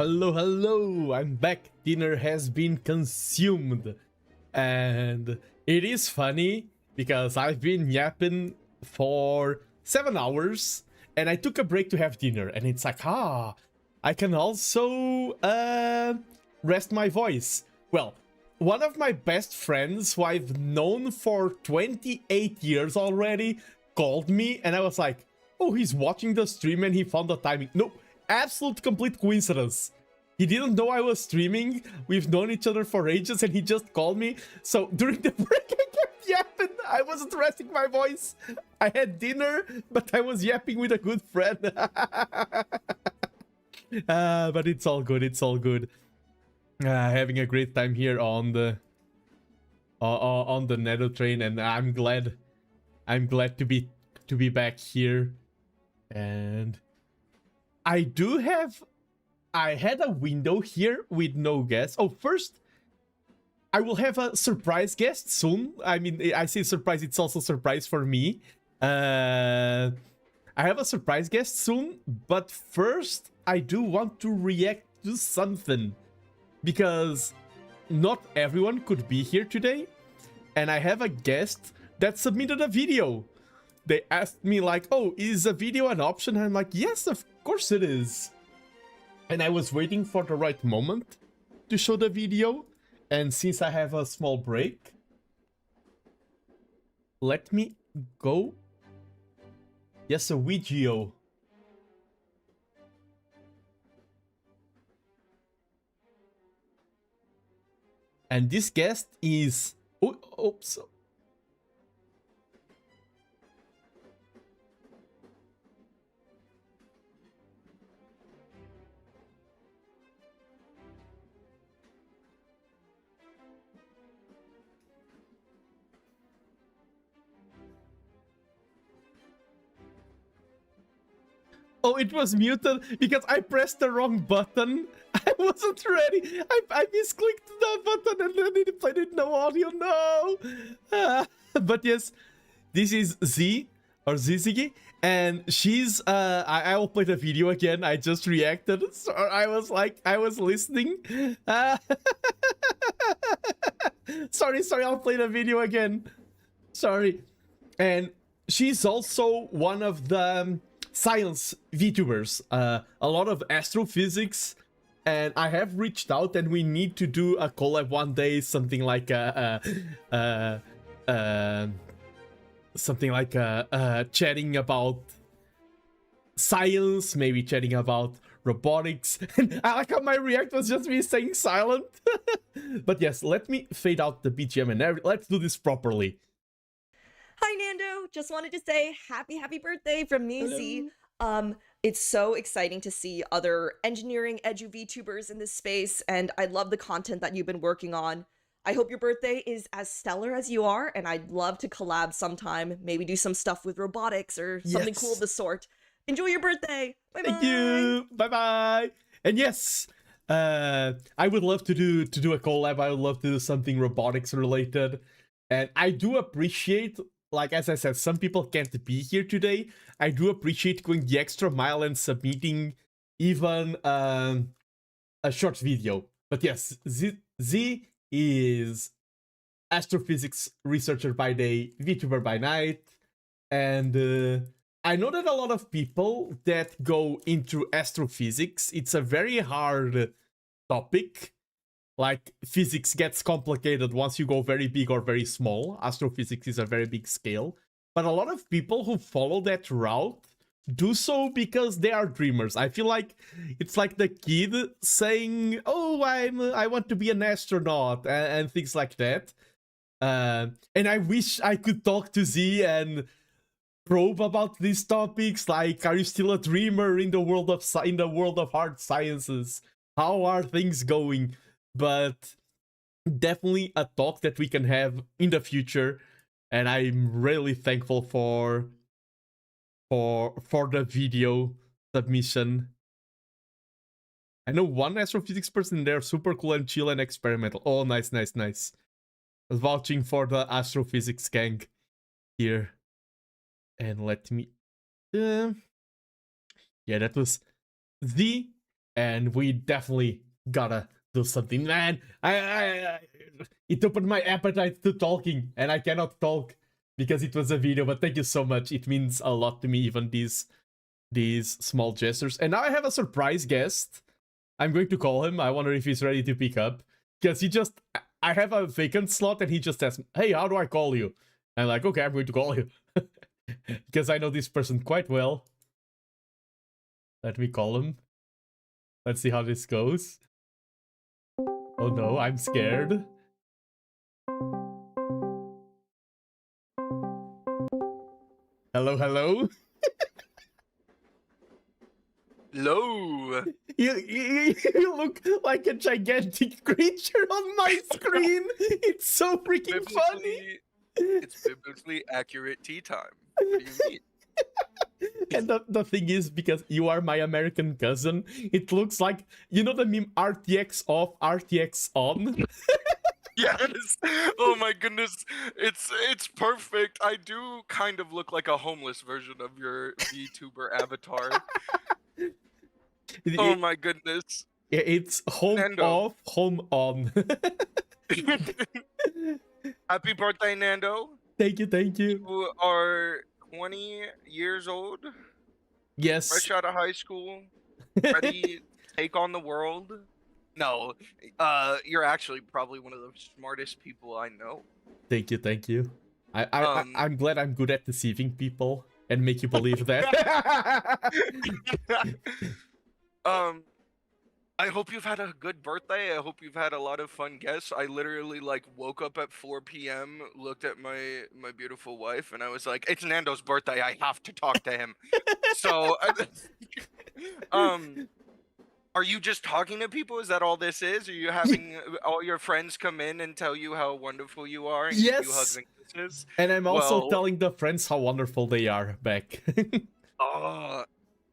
Hello, hello! I'm back. Dinner has been consumed. And it is funny because I've been yapping for 7 hours and I took a break to have dinner. And it's like, I can also rest my voice. Well, one of my best friends who I've known for 28 years already called me and I was like, oh, he's watching the stream and he found the timing. No, absolute complete coincidence. He didn't know I was streaming. We've known each other for ages and he just called me. So during the break, I kept yapping. I wasn't resting my voice. I had dinner, but I was yapping with a good friend. But it's all good. It's all good. Having a great time here on the Nano train, and I'm glad to be back here. And I had a window here with no guests. Oh, first, I will have a surprise guest soon. I mean, I say surprise, it's also surprise for me. I have a surprise guest soon, but first, I do want to react to something. Because not everyone could be here today, and I have a guest that submitted a video. They asked me like, oh, is a video an option? And I'm like, yes, of course it is. And I was waiting for the right moment to show the video. And since I have a small break, let me go. Yes, a video. And this guest is... Oops. Oh, it was muted because I pressed the wrong button. I wasn't ready. I misclicked the button and then it played it no audio. No. But yes, this is Z or Syzygy, and she's I will play the video again. I just reacted. So I was like, I was listening. Sorry, I'll play the video again. Sorry. And she's also one of the science VTubers, a lot of astrophysics, and I have reached out and we need to do a collab one day, something like chatting about science, maybe chatting about robotics. And I like how my react was just me saying silent. But yes, let me fade out the BGM and let's do this properly. Hi, Nando. Just wanted to say happy birthday from me, Z. It's so exciting to see other engineering edu VTubers in this space, and I love the content that you've been working on. I hope your birthday is as stellar as you are, and I'd love to collab sometime, maybe do some stuff with robotics or something cool of the sort. Enjoy your birthday. Bye-bye. Thank you. Bye-bye. And yes, I would love to do a collab. I would love to do something robotics related. And I do appreciate, like, as I said, some people can't be here today. I do appreciate going the extra mile and submitting even a short video. But yes, Z is astrophysics researcher by day, VTuber by night. And I know that a lot of people that go into astrophysics, it's a very hard topic. Like, physics gets complicated once you go very big or very small. Astrophysics is a very big scale. But a lot of people who follow that route do so because they are dreamers. I feel like it's like the kid saying, oh, I want to be an astronaut and things like that. And I wish I could talk to Z and probe about these topics. Like, are you still a dreamer in the world of hard sciences? How are things going? But definitely a talk that we can have in the future, and I'm really thankful for the video submission. I know one astrophysics person there, super cool and chill and experimental. Oh, nice. I was vouching for the astrophysics gang here. And let me yeah, that was Z. and we definitely gotta do something, man. It opened my appetite to talking, and I cannot talk because it was a video. But thank you so much. It means a lot to me, even these small gestures. And now I have a surprise guest. I'm going to call him. I wonder if he's ready to pick up, because I have a vacant slot, and he just asked me, "Hey, how do I call you?" I'm like, "Okay, I'm going to call you," because I know this person quite well. Let me call him. Let's see how this goes. Oh no, I'm scared. Hello, hello. Hello. You look like a gigantic creature on my screen. It's so freaking funny. It's biblically accurate tea time. What do you mean? And the thing is, because you are my American cousin, it looks like, you know the meme RTX off, RTX on? Yes. Oh my goodness. It's perfect. I do kind of look like a homeless version of your VTuber avatar. Oh my goodness. It's home Nando. off, home on. Happy birthday, Nando. Thank you, thank you. You are 20 years old. Yes. Fresh out of high school. Ready to take on the world. No, you're actually probably one of the smartest people I know. Thank you, thank you. I'm glad I'm good at deceiving people and make you believe that. I hope you've had a good birthday. I hope you've had a lot of fun guests. I literally like woke up at 4 p.m., looked at my beautiful wife, and I was like, "It's Nando's birthday. I have to talk to him." So, are you just talking to people? Is that all this is? Are you having all your friends come in and tell you how wonderful you are and give you hugs and kisses? And I'm also telling the friends how wonderful they are back. Oh,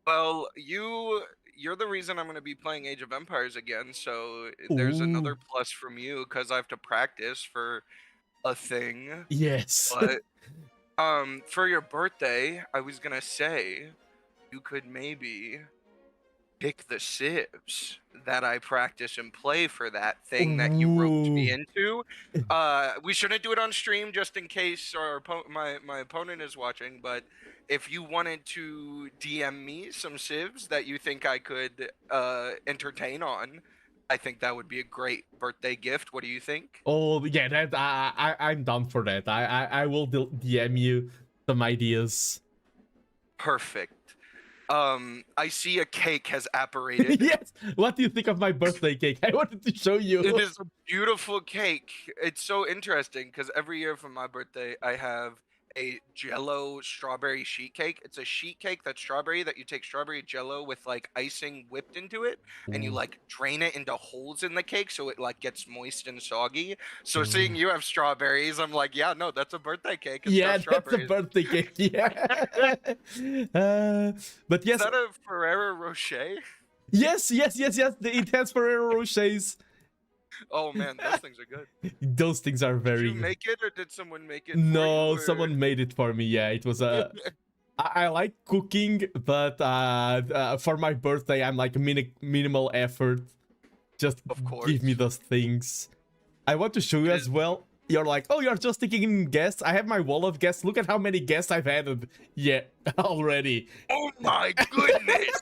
well, you're the reason I'm going to be playing Age of Empires again, so there's another plus from you, because I have to practice for a thing. Yes. But for your birthday, I was going to say you could maybe pick the civs that I practice and play for that thing that you roped me into. We shouldn't do it on stream just in case my opponent is watching, but if you wanted to DM me some civs that you think I could entertain on, I think that would be a great birthday gift. What do you think? Oh yeah, that I'm down for that. I will DM you some ideas. Perfect. I see a cake has apparated. Yes. What do you think of my birthday cake? I wanted to show you. It is a beautiful cake. It's so interesting because every year for my birthday, I have a Jello strawberry sheet cake. It's a sheet cake that's strawberry, that you take strawberry Jello with like icing whipped into it, and you like drain it into holes in the cake so it like gets moist and soggy. So seeing you have strawberries, I'm like, yeah, no, that's a birthday cake. It's yeah, got that's a birthday cake. Yeah. But yes. Is that a Ferrero Rocher? Yes. It has Ferrero Rochers. Oh man, those things are good. Those things are very. Did you make it, or did someone make it? No, for you, someone made it for me. Yeah, it was a. I like cooking, but for my birthday, I'm like minimal effort. Just give me those things. I want to show you as well. You're like, oh, you're just taking in guests. I have my wall of guests. Look at how many guests I've added. Yeah, already. Oh my goodness.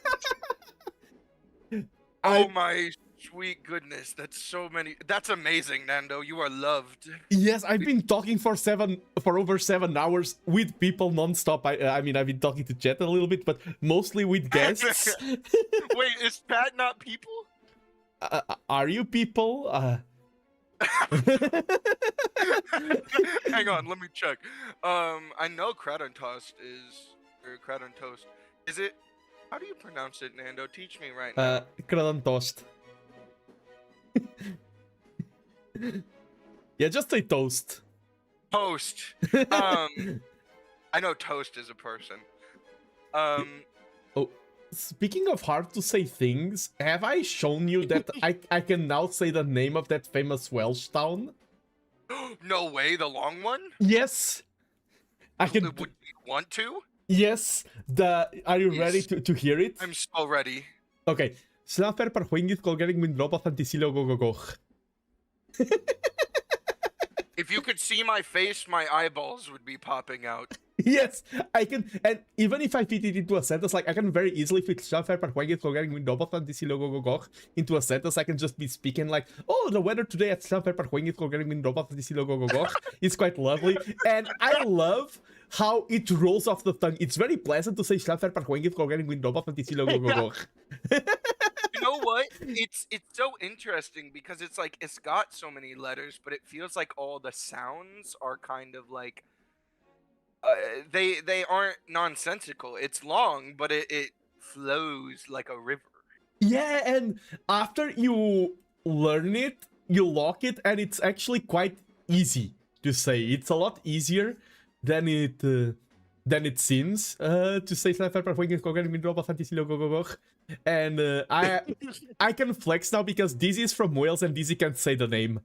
Oh my sweet goodness, that's so many. That's amazing, Nando. You are loved. Yes, I've been talking for over 7 hours with people non-stop. I mean, I've been talking to chat a little bit, but mostly with guests. Wait, is chat not people? Are you people? Hang on, let me check. I know Kraton Toast is, or Kraton Toast. Is it? How do you pronounce it, Nando? Teach me right now. Kraton Toast. Yeah, just say toast. Toast. I know Toast is a person. Oh, speaking of hard to say things, have I shown you that I can now say the name of that famous Welsh town? No way, the long one? Yes. I can. Would you want to? Yes. Are you ready to hear it? I'm so ready. Okay. Slaper per winged colgering min drop of antisilo gogogoch. If you could see my face, my eyeballs would be popping out. Yes, I can, and even if I fit it into a sentence, like I can very easily fit Slaper per winged colgering min drop of antisilo gogogoch into a sentence. I can just be speaking like, oh, the weather today at Slaper per winged colgering min drop of antisilo gogogoch is quite lovely, and I love how it rolls off the tongue. It's very pleasant to say Slaper per winged colgering min drop of antisilo gogogoch. You know what? It's so interesting because it's like it's got so many letters, but it feels like all the sounds are kind of like they aren't nonsensical. It's long, but it flows like a river. Yeah, and after you learn it, you lock it, and it's actually quite easy to say. It's a lot easier than it seems to say Slaper per winged colgering min drop of antisilo gogogoch. And I can flex now because Dizzy is from Wales and Dizzy can't say the name.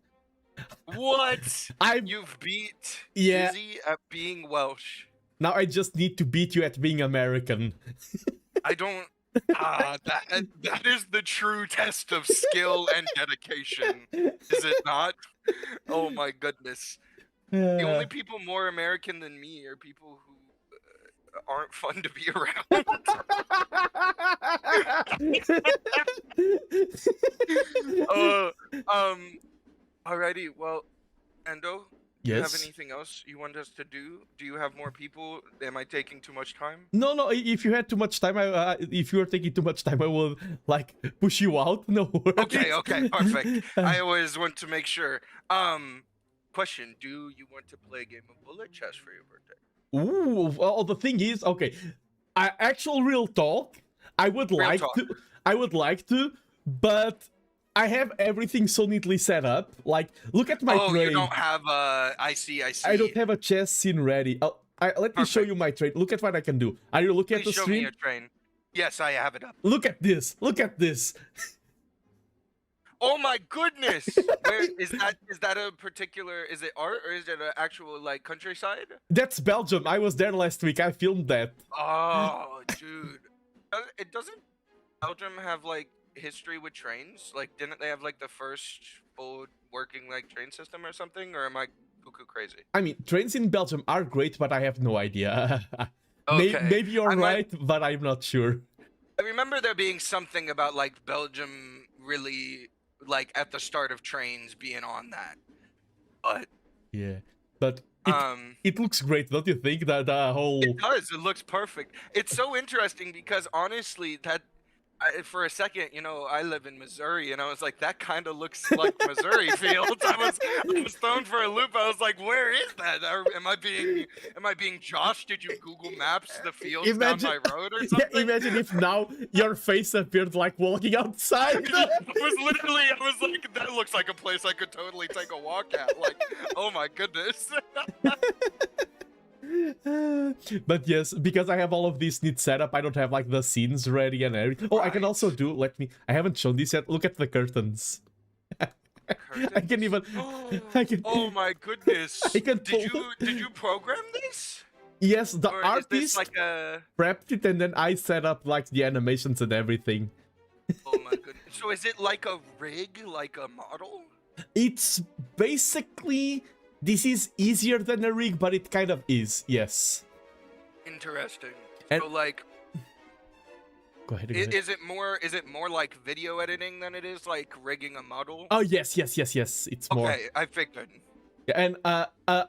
What? You've beat Yeah. Dizzy at being Welsh. Now I just need to beat you at being American. I don't. That is the true test of skill and dedication, is it not? Oh my goodness. The only people more American than me are people who aren't fun to be around. Alrighty, well, Endo, do you have Yes? anything else you want us to do? Do you have more people? Am I taking too much time? No, if you had too much time, if you are taking too much time, I will like push you out. No worries. Okay, perfect. I always want to make sure. Question, do you want to play a game of bullet chess for your birthday? Ooh, well, the thing is, okay, actual real talk, I would like to, but I have everything so neatly set up. Like, look at my trade. You don't have I see. I don't have a chess scene ready. Let me show you my trade. Look at what I can do. Are you looking at the Please show stream? me your train. Yes, I have it up. Look at this. Look at this. Oh my goodness! Where is that? Is that a particular? Is it art or is it an actual like countryside? That's Belgium. I was there last week. I filmed that. Oh, dude! It doesn't Belgium have like history with trains? Like, didn't they have like the first full working like train system or something? Or am I cuckoo crazy? I mean, trains in Belgium are great, but I have no idea. Okay. Maybe you're right, but I'm not sure. I remember there being something about like Belgium really like at the start of trains being on that, but yeah, but it looks great, don't you think? That whole it does. It looks perfect. It's so interesting because honestly, that for a second, you know, I live in Missouri, and I was like, that kind of looks like Missouri fields. I was thrown for a loop. I was like, where is that? Am I being Josh? Did you Google Maps the fields down my road or something? Yeah, imagine if now your face appeared like walking outside. I was like, that looks like a place I could totally take a walk at. Like, oh my goodness. But yes, because I have all of this neat setup, I don't have like the scenes ready and everything. Oh, I can also do, I haven't shown this yet. Look at the curtains. I can even, Oh my goodness. Did you program this? Yes, the Or is artist this like a... prepped it and then I set up like the animations and everything. Oh my goodness. So is it like a rig, like a model? It's basically, this is easier than a rig, but it kind of is, yes. Interesting. And- So like, Go ahead. is it more like video editing than it is like rigging a model? Oh, yes. It's more. Okay, I figured. Yeah, and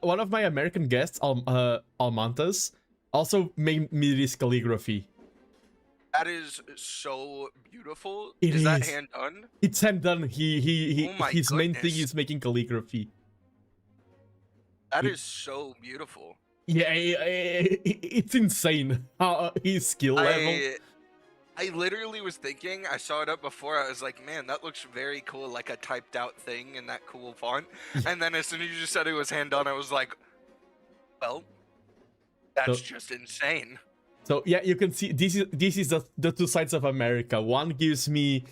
one of my American guests, Almantas, also made me this calligraphy. That is so beautiful. It is that is. hand done? It's hand done. Oh my His main thing goodness. is making calligraphy. That is so beautiful. Yeah, it's insane how his skill level. I literally was thinking, I saw it up before, I was like, man, that looks very cool, like a typed out thing in that cool font. And then as soon as you just said it was hand done, I was like, well, that's just insane. So yeah, you can see this is the two sides of America. One gives me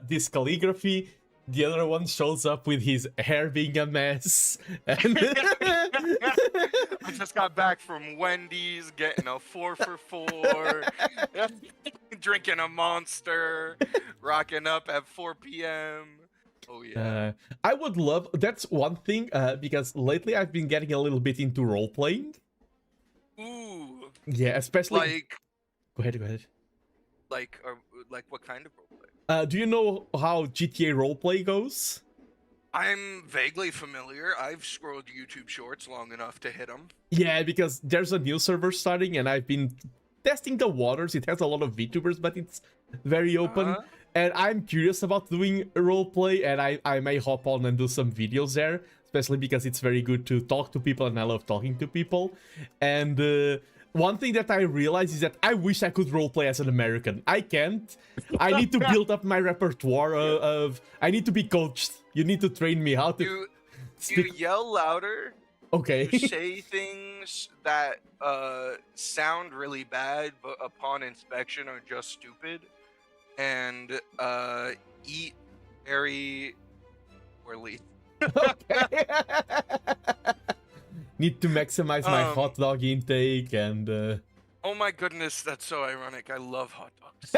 this calligraphy. The other one shows up with his hair being a mess. And I just got back from Wendy's getting a 4 for $4. drinking a Monster, rocking up at 4 p.m. Oh yeah. I would love. That's one thing. Because lately I've been getting a little bit into role playing. Ooh. Yeah, especially. Like. Go ahead. Go ahead. Like what kind of roleplay? Do you know how GTA roleplay goes? I'm vaguely familiar. I've scrolled YouTube Shorts long enough to hit them. Yeah, because there's a new server starting, and I've been testing the waters. It has a lot of VTubers, but it's very open. And I'm curious about doing roleplay, and I may hop on and do some videos there, especially because it's very good to talk to people, and I love talking to people. And one thing that I realized is that I wish I could roleplay as an American. I can't. I need to build up my repertoire of... I need to be coached. You need to train me how to... You yell louder. Okay. You say things that sound really bad, but upon inspection are just stupid. And eat very poorly. Okay. Need to maximize my hot dog intake and... Oh my goodness, that's so ironic. I love hot dogs.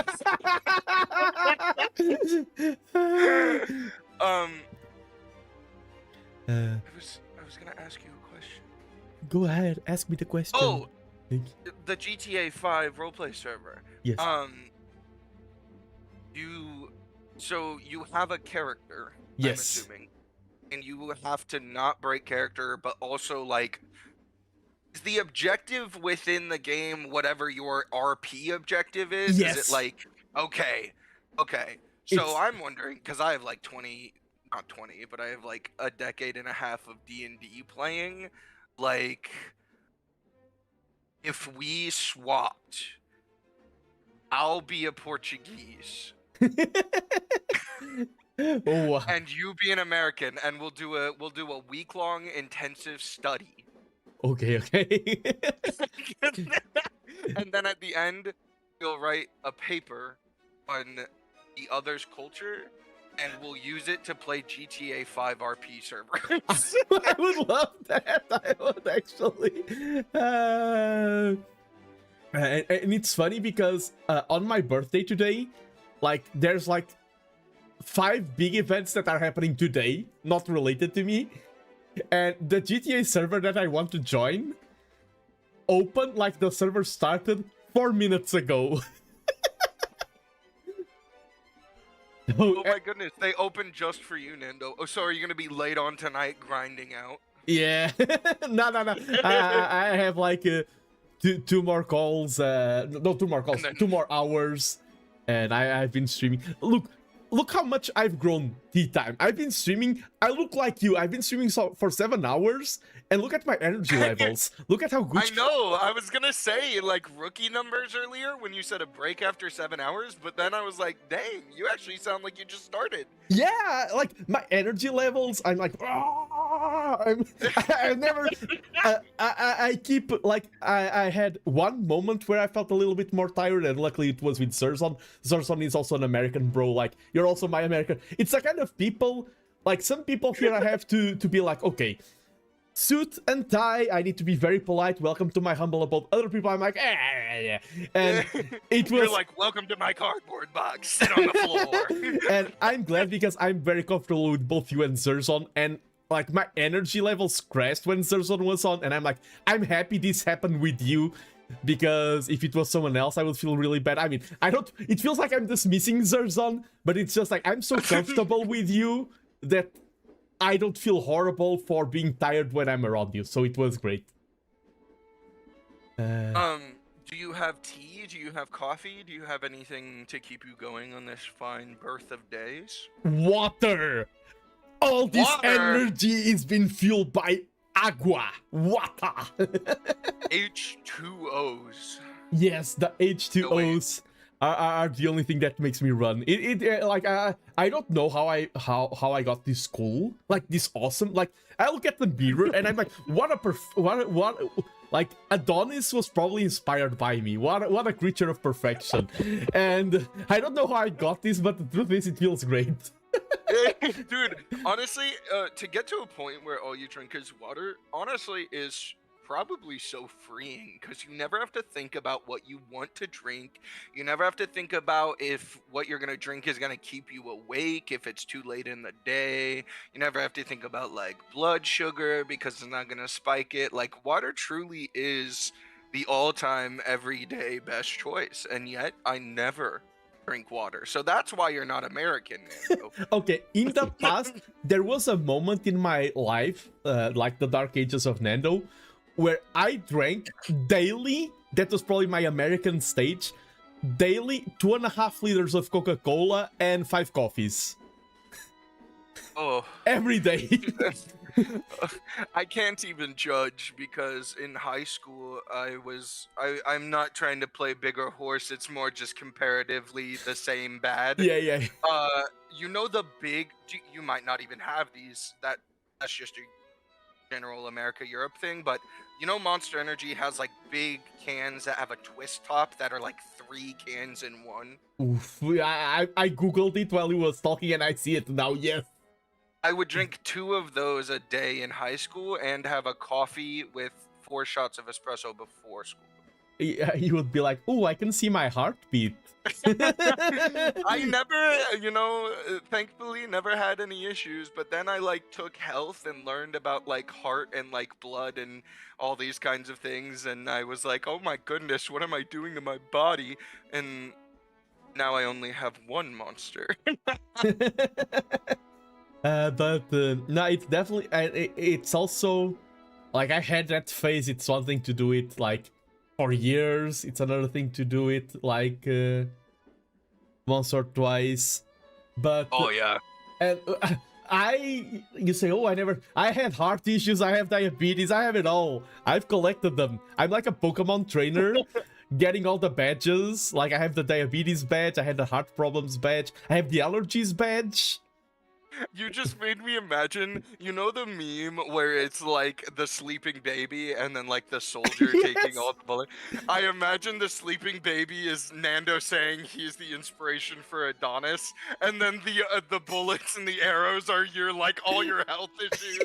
I was gonna ask you a question. Go ahead, ask me the question. Oh, the GTA 5 roleplay server. Yes. So you have a character. Yes. I'm assuming, and you will have to not break character, but also like. Is the objective within the game whatever your RP objective is? Yes. Is it like okay? So I'm wondering because I have like 20, not 20, but I have like a decade and a half of D&D playing. Like, if we swapped, I'll be a Portuguese. Oh. And you be an American, and we'll do a week-long intensive study. Okay. And then at the end, we'll write a paper on the other's culture, and we'll use it to play GTA 5 RP servers. I would love that. I would actually. And it's funny because on my birthday today, like there's like 5 big events that are happening today, not related to me. And the GTA server that I want to join opened, like the server started 4 minutes ago. Oh my goodness, they opened just for you, Nando. Oh, so are you gonna be late on tonight grinding out? Yeah. No. I have like two more calls. No, 2 more calls. 2 more hours. And I've been streaming. Look how much I've grown tea time. I've been streaming. I look like you. I've been streaming for 7 hours. And look at my energy levels. Look at how good... I know. I was going to say, like, rookie numbers earlier when you said a break after 7 hours. But then I was like, dang, you actually sound like you just started. Yeah, like, my energy levels, I'm like... I never... I keep, like... I had one moment where I felt a little bit more tired. And luckily it was with Zirzon. Zirzon is also an American bro. Like, you're also my American... It's the kind of people... Like, some people here I have to be like, okay... Suit and tie, I need to be very polite. Welcome to my humble abode. Other people, I'm like, yeah. And it was... You're like, welcome to my cardboard box. Sit on the floor. And I'm glad because I'm very comfortable with both you and Zirzon. And, like, my energy levels crashed when Zirzon was on. And I'm like, I'm happy this happened with you. Because if it was someone else, I would feel really bad. I mean, I don't... It feels like I'm dismissing Zirzon. But it's just like, I'm so comfortable with you that... I don't feel horrible for being tired when I'm around you, so it was great. Do you have tea? Do you have coffee? Do you have anything to keep you going on this fine birth of days? Water! All this energy is being fueled by agua, water. H2Os. Yes, the H2Os. Are the only thing that makes me run. I don't know how I got this cool, like this awesome. Like I look at the mirror and I'm like, what like Adonis was probably inspired by me. What a creature of perfection. And I don't know how I got this, but the truth is, it feels great. Dude, honestly, to get to a point where all you drink is water, honestly, is probably so freeing because you never have to think about what you want to drink. You never have to think about if what you're gonna drink is gonna keep you awake if it's too late in the day. You never have to think about like blood sugar because it's not gonna spike it. Like water truly is the all-time everyday best choice, and yet I never drink water. So that's why you're not American, Nando. Okay, in the past, there was a moment in my life, like the dark ages of Nando, where I drank daily, that was probably my American stage, daily 2.5 liters of Coca-Cola and 5 coffees. Oh. Every day. I can't even judge because in high school I'm not trying to play bigger horse, it's more just comparatively the same bad. Yeah. You know the big, you might not even have these, that's just a general America Europe thing, but you know Monster Energy has like big cans that have a twist top that are like 3 cans in one. Oof, I googled it while he was talking and I see it now, yes. I would drink 2 of those a day in high school and have a coffee with 4 shots of espresso before school. You would be like, oh, I can see my heartbeat. I never, thankfully never had any issues, but then I like took health and learned about like heart and like blood and all these kinds of things, and I was like, oh my goodness, what am I doing to my body? And now I only have 1 monster. No, it's definitely, it's also, like, I had that phase. It's one thing to do it, like, for years. It's another thing to do it, like, once or twice. But... Oh, yeah. And you say, oh, I had heart issues, I have diabetes, I have it all. I've collected them. I'm like a Pokemon trainer. Getting all the badges. Like, I have the diabetes badge, I had the heart problems badge, I have the allergies badge. You just made me imagine, you know the meme where it's like the sleeping baby and then like the soldier taking all the bullet? I imagine the sleeping baby is Nando saying he's the inspiration for Adonis, and then the bullets and the arrows are all your health issues,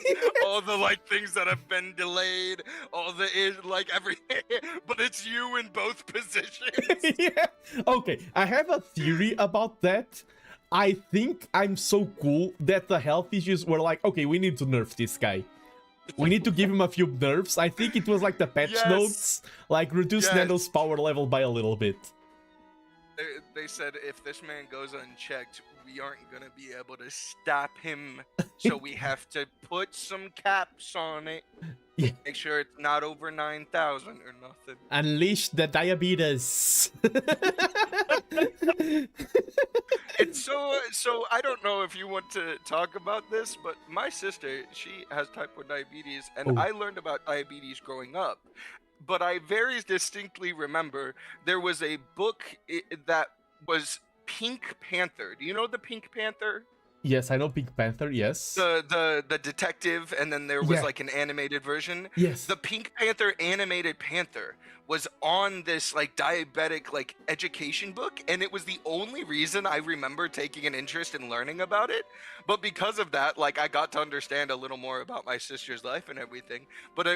all the like things that have been delayed, all the like everything, but it's you in both positions. Yeah. Okay, I have a theory about that. I think I'm so cool that the health issues were like, okay, we need to nerf this guy. We need to give him a few nerfs. I think it was like the patch notes, like reduce Nando's power level by a little bit. They said if this man goes unchecked, we aren't gonna be able to stop him, so we have to put some caps on it. Yeah. Make sure it's not over 9,000 or nothing. Unleash the diabetes. It's so I don't know if you want to talk about this, but my sister, she has type 1 diabetes, and I learned about diabetes growing up. But I very distinctly remember there was a book that was Pink Panther. Do you know the Pink Panther? Yes, I know Pink Panther, yes. The detective, and then there was like an animated version. Yes. The Pink Panther animated Panther was on this like diabetic like education book, and it was the only reason I remember taking an interest in learning about it. But because of that, like I got to understand a little more about my sister's life and everything. But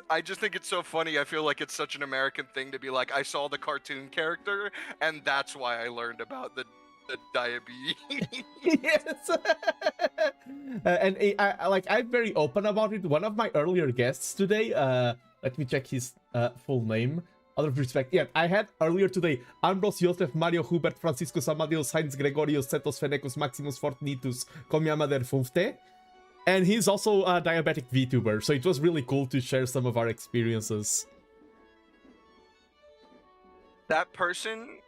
I just think it's so funny. I feel like it's such an American thing to be like, I saw the cartoon character, and that's why I learned about the diabetes. Yes. And I'm very open about it. One of my earlier guests today, let me check his full name. Out of respect, yeah, I had earlier today Ambros, Josef, Mario, Hubert, Franciscus, Amadeus, Heinz, Gregorius, Cetos, Fenecus, Maximus, Fortnitus, Komiyama der Fünfte. And he's also a diabetic VTuber, so it was really cool to share some of our experiences. That person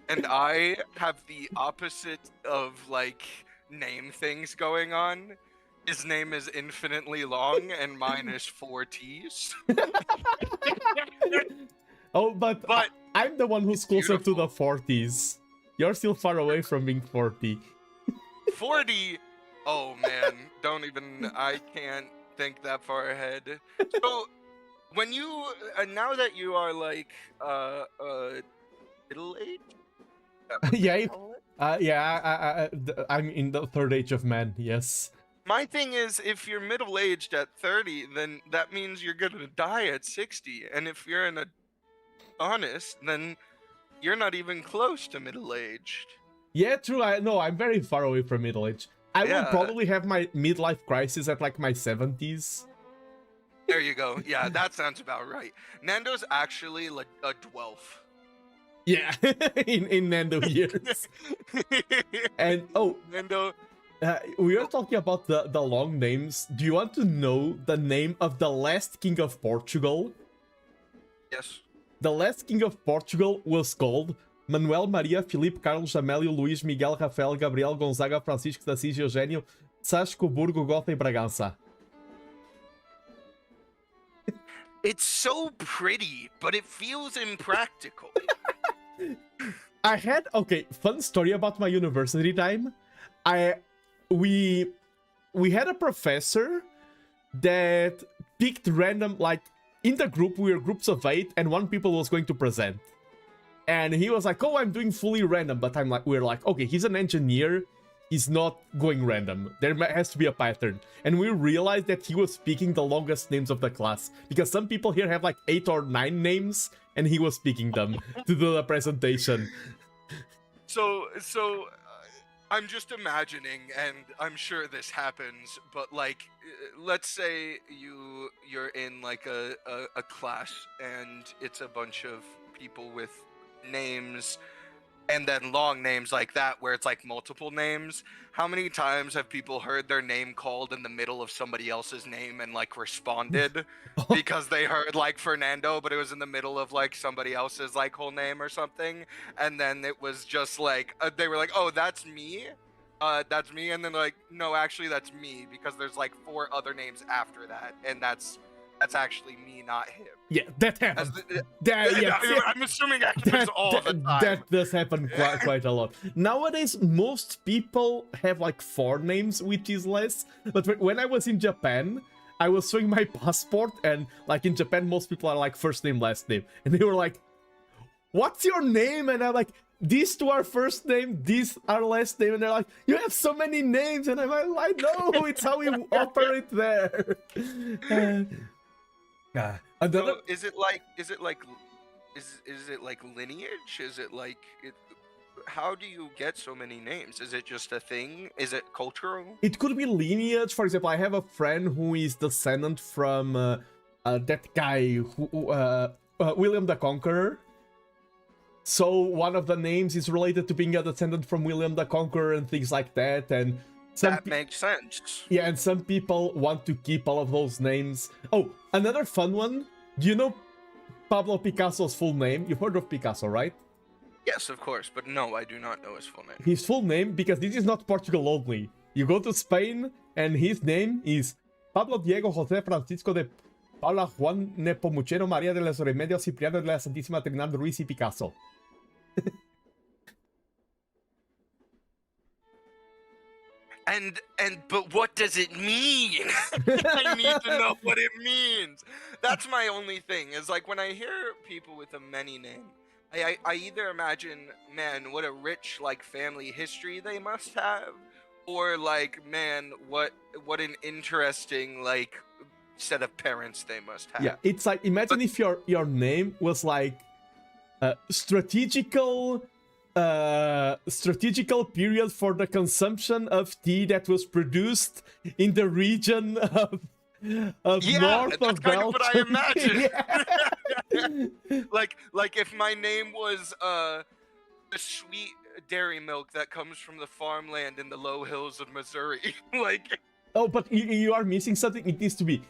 and I have the opposite of like name things going on. His name is infinitely long and mine is 4 T's. Oh, but I'm the one who's closer to the 40s. You're still far away from being 40. 40? Oh man, I can't think that far ahead. So, when you, now that you are like, middle age? I'm in the third age of man, yes. My thing is, if you're middle-aged at 30, then that means you're gonna die at 60. And if you're honest, then you're not even close to middle-aged. Yeah, true. I'm very far away from middle age. I will probably have my midlife crisis at like my 70s. There you go. Yeah, that sounds about right. Nando's actually like a dwarf. Yeah, in Nando years. And Nando. We are talking about the long names. Do you want to know the name of the last king of Portugal? Yes. The last king of Portugal was called Manuel Maria Filipe Carlos Amélio Luís Miguel Rafael Gabriel Gonzaga Francisco de Assis Eugênio Sasco Burgo Gotha e Bragança. It's so pretty, but it feels impractical. I had fun story about my university time. We had a professor that picked random, like in the group we were groups of 8 and one people was going to present. And he was like, "Oh, I'm doing fully random," but we're like, okay, he's an engineer. He's not going random. There has to be a pattern. And we realized that he was picking the longest names of the class. Because some people here have like 8 or 9 names, and he was picking them to do the presentation. So I'm just imagining, and I'm sure this happens, but like, let's say you're in like a class, and it's a bunch of people with names and then long names like that where it's like multiple names. How many times have people heard their name called in the middle of somebody else's name and like responded because they heard like Fernando but it was in the middle of like somebody else's like whole name or something, and then it was just like they were like, "Oh, that's me, and then like, "No, actually that's me," because there's like 4 other names after that, and that's actually me, not him. Yeah, that happens. I'm assuming that happens all the time. That does happen quite a lot. Nowadays, most people have like 4 names, which is less. But when I was in Japan, I was showing my passport, and like in Japan, most people are like first name, last name. And they were like, "What's your name?" And I'm like, "These 2 are first name, these are last name." And they're like, "You have so many names." And I'm like, "I know, it's how we operate there." So is it like lineage? Is it like how do you get so many names? Is it just a thing? Is it cultural? It could be lineage. For example, I have a friend who is descendant from that guy who William the Conqueror. So one of the names is related to being a descendant from William the Conqueror and things like that. And that makes sense. Yeah, and some people want to keep all of those names. Oh, another fun one. Do you know Pablo Picasso's full name? You've heard of Picasso, right? Yes, of course, but no, I do not know his full name. His full name, because this is not Portugal only. You go to Spain, and his name is Pablo Diego José Francisco de Paula Juan Nepomuceno María de los Remedios Cipriano de la Santísima Trinidad Ruiz y Picasso. But what does it mean? I need to know what it means. That's my only thing, is like when I hear people with a many name, I either imagine, man, what a rich like family history they must have, or like, man, what an interesting like set of parents they must have. Yeah, it's like, imagine if your name was like strategical period for the consumption of tea that was produced in the region of north of kind of Belgium. what I imagine. like if my name was the sweet dairy milk that comes from the farmland in the low hills of Missouri. Like, oh, but you are missing something. It needs to be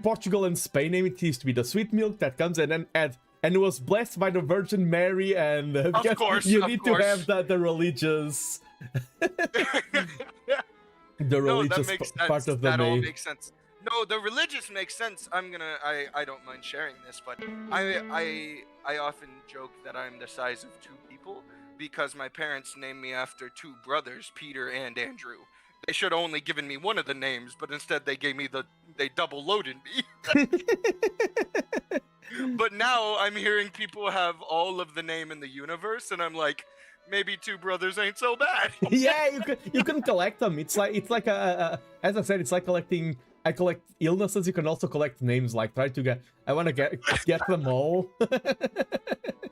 Portugal and Spain name. It needs to be the sweet milk that comes and then add. And it was blessed by the Virgin Mary, and of course, you need to have the religious, part of the that name. all makes sense. No, the religious makes sense. I don't mind sharing this, but I often joke that I'm the size of 2 people because my parents named me after 2 brothers, Peter and Andrew. They should have only given me one of the names, but instead they double loaded me. But now I'm hearing people have all of the name in the universe, and I'm like, maybe two brothers ain't so bad. Yeah, you can collect them. It's like a as I said, it's like collecting. I collect illnesses. You can also collect names. Like try to get. I want to get them all.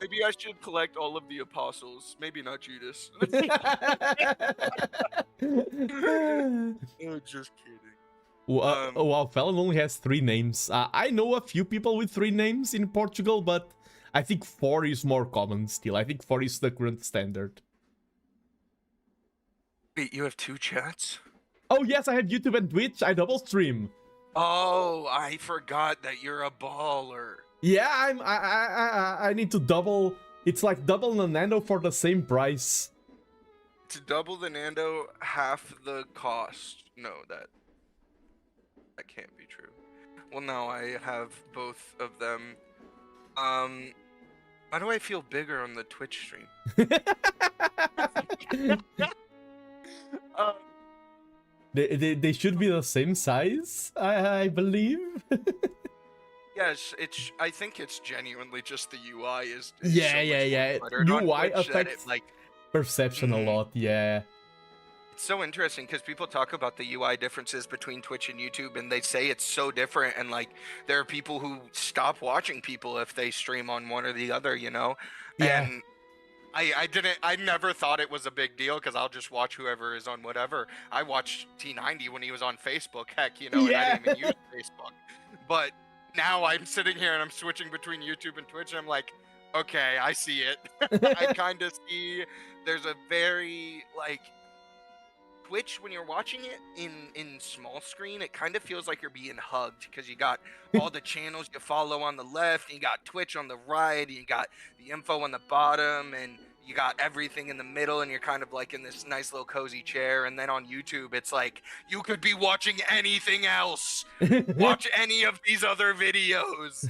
Maybe I should collect all of the apostles. Maybe not Judas. Oh, just kidding. Wow, Felon only has 3 names. I know a few people with 3 names in Portugal, but I think 4 is more common still. I think 4 is the current standard. Wait, you have 2 chats? Oh yes, I have YouTube and Twitch. I double stream. Oh, I forgot that you're a baller. Yeah, I need to double. It's like double TheNando for the same price. To double TheNando, half the cost. No, that can't be true. Well, now I have both of them. Why do I feel bigger on the Twitch stream? They should be the same size, I believe. Yes, I think it's genuinely just the UI is yeah. UI affects perception a lot, yeah. It's so interesting because people talk about the UI differences between Twitch and YouTube, and they say it's so different, and like there are people who stop watching people if they stream on one or the other, you know? Yeah. And I never thought it was a big deal because I'll just watch whoever is on whatever. I watched T90 when he was on Facebook, heck, you know, and I didn't even use Facebook. But now I'm sitting here and I'm switching between YouTube and Twitch, and I'm like, okay, I see it. I kind of see there's a very, like, Twitch, when you're watching it in small screen, it kind of feels like you're being hugged because you got all the channels you follow on the left, and you got Twitch on the right, and you got the info on the bottom, and you got everything in the middle, and you're kind of like in this nice little cozy chair. And then on YouTube, it's like you could be watching anything else. Watch any of these other videos.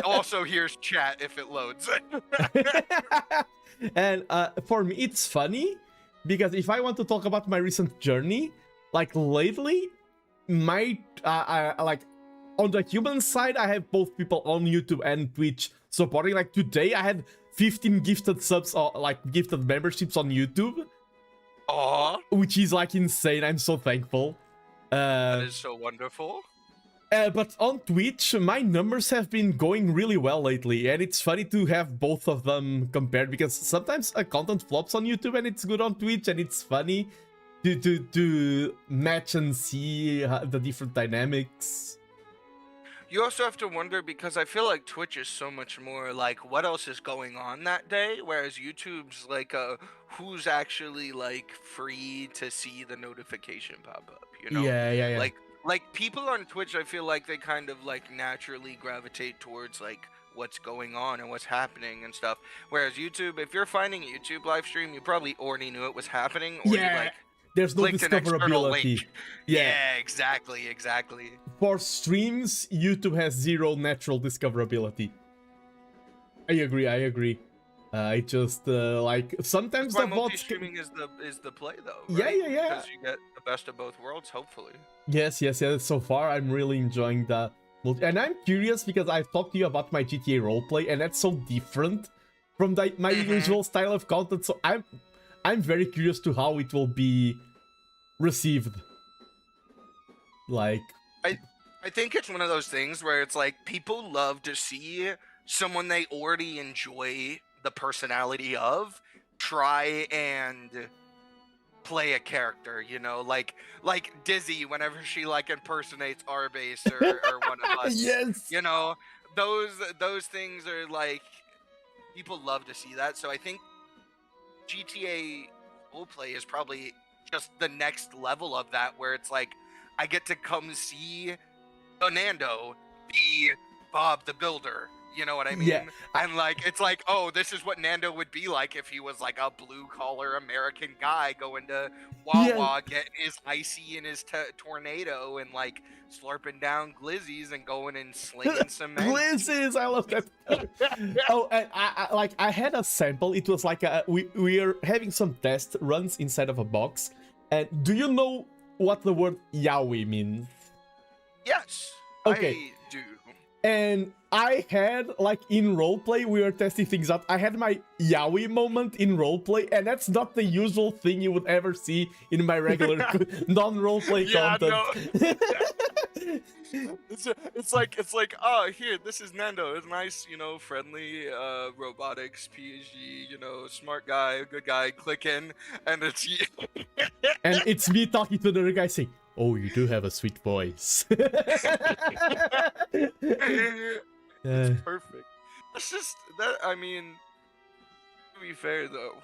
Also, here's chat if it loads. And for me, it's funny. Because if I want to talk about my recent journey, like lately, my like on the human side, I have both people on YouTube and Twitch supporting. Like today, I had 15 gifted subs or like gifted memberships on YouTube. Aww. Which is like insane. I'm so thankful. That is so wonderful. But on Twitch, my numbers have been going really well lately, and it's funny to have both of them compared because sometimes content flops on YouTube and it's good on Twitch, and it's funny to match and see the different dynamics. You also have to wonder because I feel like Twitch is so much more like what else is going on that day, whereas YouTube's like who's actually like free to see the notification pop up, you know? Yeah. Like people on Twitch, I feel like they kind of like naturally gravitate towards like what's going on and what's happening and stuff. Whereas YouTube, if you're finding a YouTube live stream, you probably already knew it was happening. Or Yeah, you, like, there's no clicked an external discoverability. link. Yeah. Yeah, exactly. For streams, YouTube has 0 natural discoverability. I agree. I just like sometimes That's the why bots. multi-streaming is the play though. Yeah, Right? yeah. Because you get the best of both worlds, hopefully. Yes. So far, I'm really enjoying the and I'm curious because I've talked to you about my GTA roleplay, and that's so different from my usual style of content. So I'm very curious to how it will be received. Like, I think it's one of those things where it's like people love to see someone they already enjoy the personality of try and play a character, you know, like Dizzy whenever she like impersonates Arbase or one of us. Yes. You know, those things are like people love to see that. So I think GTA roleplay is probably just the next level of that, where it's like I get to come see TheNando be Bob the Builder. You know what I mean? Yeah. And like, it's like, oh, this is what Nando would be like if he was like a blue collar American guy going to Wawa, getting his icy in his tornado and like slurping down glizzies and going and slinging some Glizzies, I love that. Oh, and I had a sample. It was like we are having some test runs inside of a box. And do you know what the word yaoi means? Yes, Okay. I do. And I had, like, in roleplay, we were testing things out. I had my yaoi moment in roleplay, and that's not the usual thing you would ever see in my regular non-roleplay content. It's like, oh, here, this is Nando. It's nice, friendly, robotics, PhD, smart guy, good guy, click in, and it's you. And it's me talking to the other guy saying, oh, you do have a sweet voice. It's perfect. It's just that, I mean, to be fair though,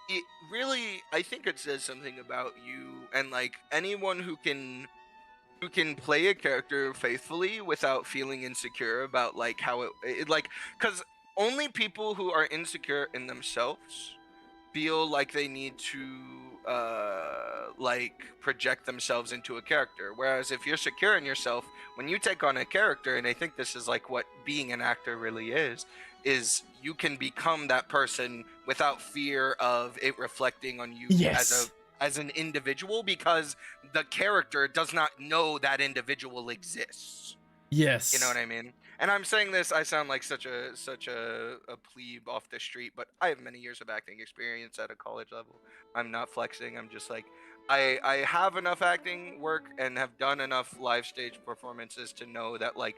it really, I think it says something about you and like anyone who can play a character faithfully without feeling insecure about like how it like, because only people who are insecure in themselves feel like they need to like project themselves into a character, whereas if you're secure in yourself, when you take on a character, and I think this is like what being an actor really is you can become that person without fear of it reflecting on you as an individual, because the character does not know that individual exists. Yes. You know what I mean? And I'm saying this, I sound like such a plebe off the street, but I have many years of acting experience at a college level. I'm not flexing. I'm just like, I have enough acting work and have done enough live stage performances to know that like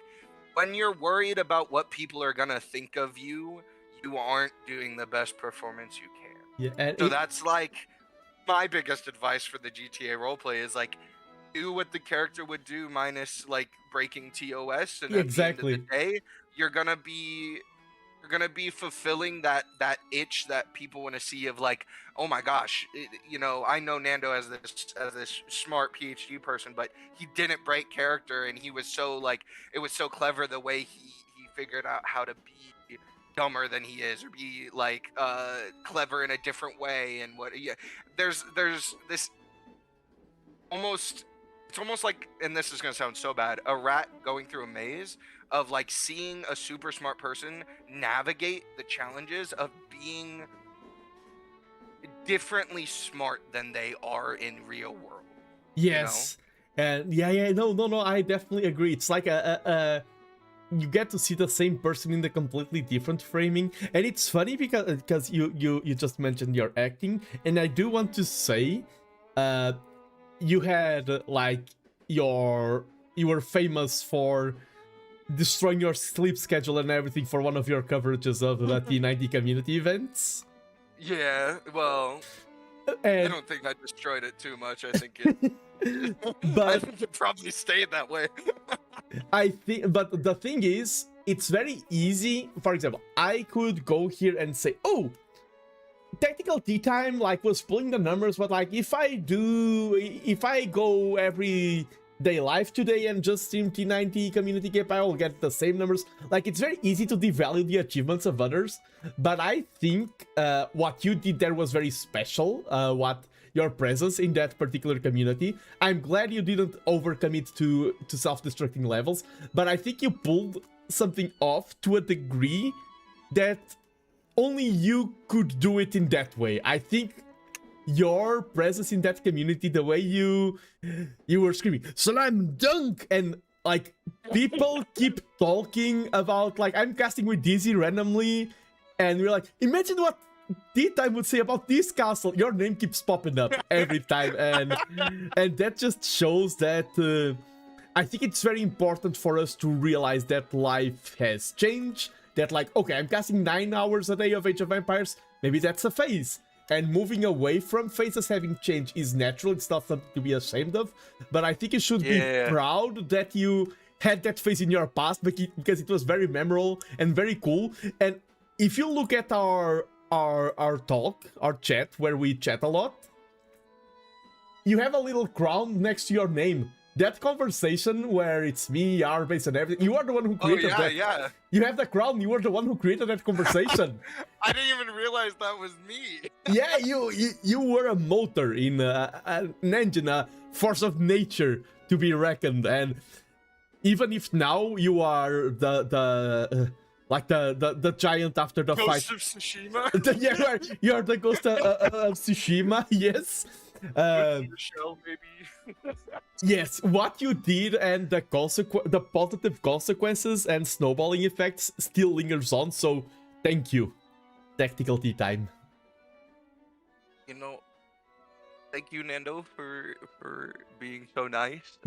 when you're worried about what people are gonna think of you, you aren't doing the best performance you can. Yeah, and so that's like my biggest advice for the GTA roleplay is like, do what the character would do minus like breaking TOS, and at the end of the day, you're gonna be fulfilling that itch that people want to see of like, oh my gosh, I know Nando as this smart PhD person, but he didn't break character, and he was so like, it was so clever the way he figured out how to be dumber than he is, or be like clever in a different way, and there's this it's almost like, and this is going to sound so bad, a rat going through a maze of like seeing a super smart person navigate the challenges of being differently smart than they are in real world. Yes. And no, I definitely agree. It's like you get to see the same person in the completely different framing, and it's funny because you just mentioned your acting, and I do want to say you had like you were famous for destroying your sleep schedule and everything for one of your coverages of the T90 community events. Yeah, well, I don't think I destroyed it too much. I think I think it probably stayed that way. But the thing is, it's very easy. For example, I could go here and say, oh, TacticalTeaTime like was pulling the numbers, but like if I go every day live today and just stream T90 community cap, I will get the same numbers. Like, it's very easy to devalue the achievements of others, but I think what you did there was very special. What your presence in that particular community. I'm glad you didn't overcommit to self-destructing levels, but I think you pulled something off to a degree that only you could do it in that way. I think your presence in that community, the way you were screaming slam dunk, and like people keep talking about like I'm casting with Dizzy randomly, and we're like, imagine what T-Time would say about this castle. Your name keeps popping up every time, and that just shows that I think it's very important for us to realize that life has changed. That like, okay, I'm casting 9 hours a day of Age of Empires, maybe that's a phase. And moving away from phases having changed is natural, it's not something to be ashamed of. But I think you should be proud that you had that phase in your past, because it was very memorable and very cool. And if you look at our talk, our chat, where we chat a lot, you have a little crown next to your name. That conversation where it's me, Arbase, and everything, you are the one who created that. Yeah. You have the crown, you were the one who created that conversation. I didn't even realize that was me. Yeah, you were a motor in an engine, a force of nature to be reckoned. And even if now you are the giant after the Ghost fight. of Tsushima? You're the ghost of Tsushima, yes. Shell, maybe. Yes, what you did and the positive consequences and snowballing effects still lingers on, so thank you. Tactical tea time. You know, thank you, Nando, for being so nice.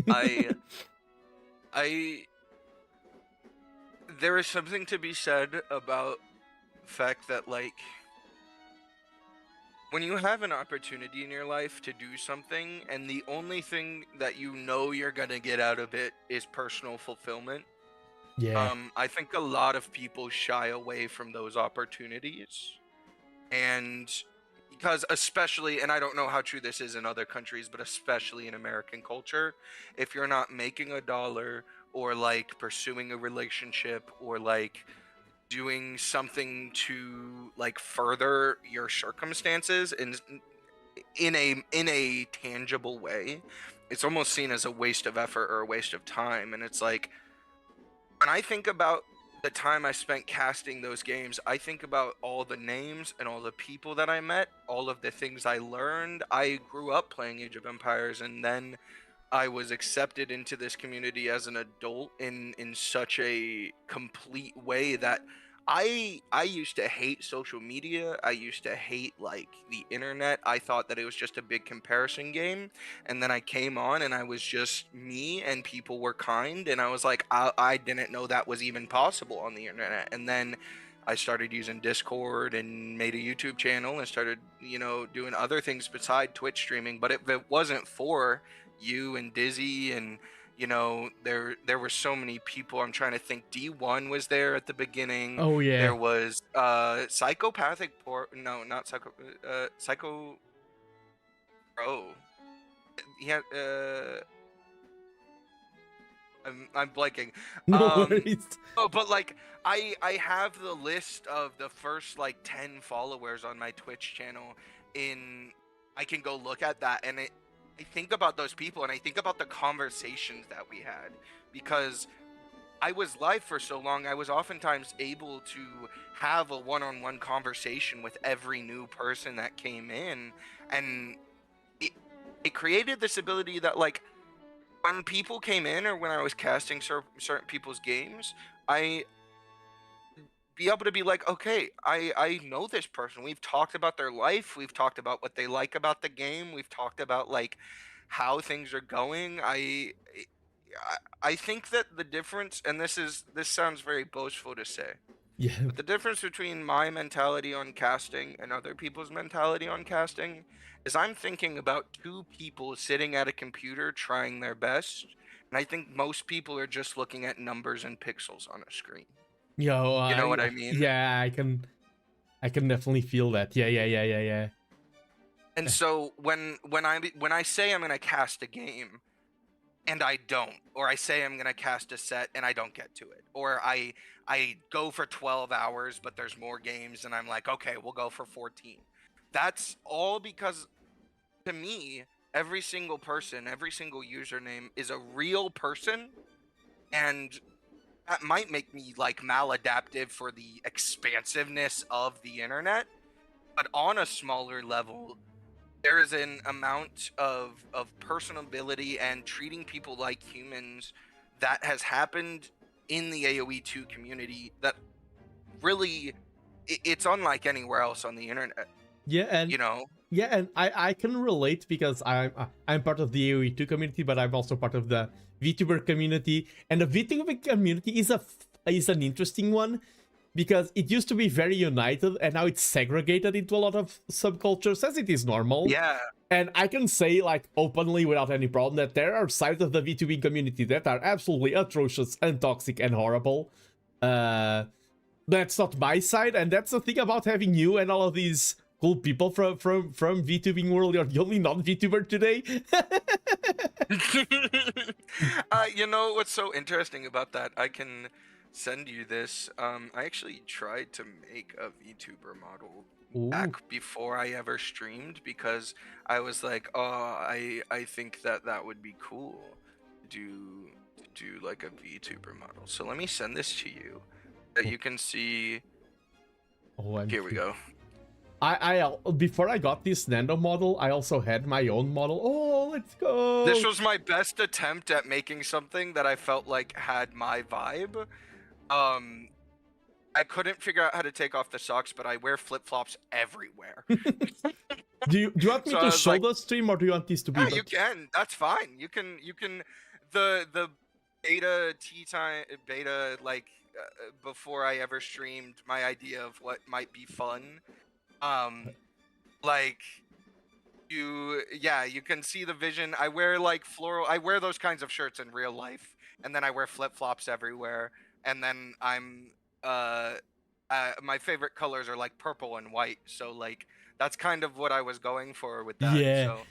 There is something to be said about the fact that, like, when you have an opportunity in your life to do something, and the only thing that you know you're gonna get out of it is personal fulfillment. Yeah. I think a lot of people shy away from those opportunities, and because especially, and I don't know how true this is in other countries, but especially in American culture, if you're not making a dollar or like pursuing a relationship or like doing something to like further your circumstances in a tangible way, it's almost seen as a waste of effort or a waste of time. And it's like, when I think about the time I spent casting those games, I think about all the names and all the people that I met, all of the things I learned. I grew up playing Age of Empires, and then I was accepted into this community as an adult in such a complete way that I used to hate social media. I used to hate like the internet. I thought that it was just a big comparison game, and then I came on and I was just me, and people were kind, and I was like, I didn't know that was even possible on the internet. And then I started using Discord and made a YouTube channel and started, you know, doing other things beside Twitch streaming. But if it wasn't for you and Dizzy and, you know, there were so many people. I'm trying to think. D1 was there at the beginning. Oh, yeah. There was psychopathic no, not psycho bro. Yeah, I'm blanking. No worries. Oh, but like I have the list of the first like 10 followers on my Twitch channel. I can go look at that, and I think about those people, and I think about the conversations that we had, because I was live for so long. I was oftentimes able to have a one-on-one conversation with every new person that came in, and it created this ability that, like, when people came in or when I was casting certain people's games, I be able to be like, okay, I know this person. We've talked about their life. We've talked about what they like about the game. We've talked about like how things are going. I think that the difference, and this sounds very boastful to say, yeah, but the difference between my mentality on casting and other people's mentality on casting is I'm thinking about two people sitting at a computer trying their best, and I think most people are just looking at numbers and pixels on a screen. Yo, You know what I mean? Yeah, I can definitely feel that. Yeah. And so when I say I'm gonna cast a game and I don't, or I say I'm gonna cast a set and I don't get to it, or I go for 12 hours but there's more games and I'm like, okay, we'll go for 14. That's all because, to me, every single person, every single username is a real person, and that might make me like maladaptive for the expansiveness of the internet, but on a smaller level, there is an amount of personability and treating people like humans that has happened in the AoE 2 community that really it's unlike anywhere else on the internet. Yeah, and you know. Yeah, and I can relate because I'm part of the AoE 2 community, but I'm also part of the VTuber community, and the VTuber community is an interesting one because it used to be very united, and now it's segregated into a lot of subcultures, as it is normal. Yeah. And I can say, like, openly without any problem that there are sides of the VTubing community that are absolutely atrocious and toxic and horrible. That's not my side, and that's the thing about having you and all of these cool people from VTubing world. You're the only non-VTuber today. You know what's so interesting about that? I can send you this. I actually tried to make a VTuber model back before I ever streamed because I was like, oh, I think that would be cool to do like a VTuber model. So let me send this to you that you can see. Oh, Here we go. before I got this Nando model, I also had my own model. Oh, let's go! This was my best attempt at making something that I felt like had my vibe. I couldn't figure out how to take off the socks, but I wear flip-flops everywhere. Do you want me So I to was show like, the stream, or do you want this to be? Yeah, you can. That's fine. You can. The beta tea time beta before I ever streamed my idea of what might be fun. Like you can see the vision. I wear like floral. I wear those kinds of shirts in real life, and then I wear flip flops everywhere. And then I'm my favorite colors are like purple and white. So like that's kind of what I was going for with that. Yeah. So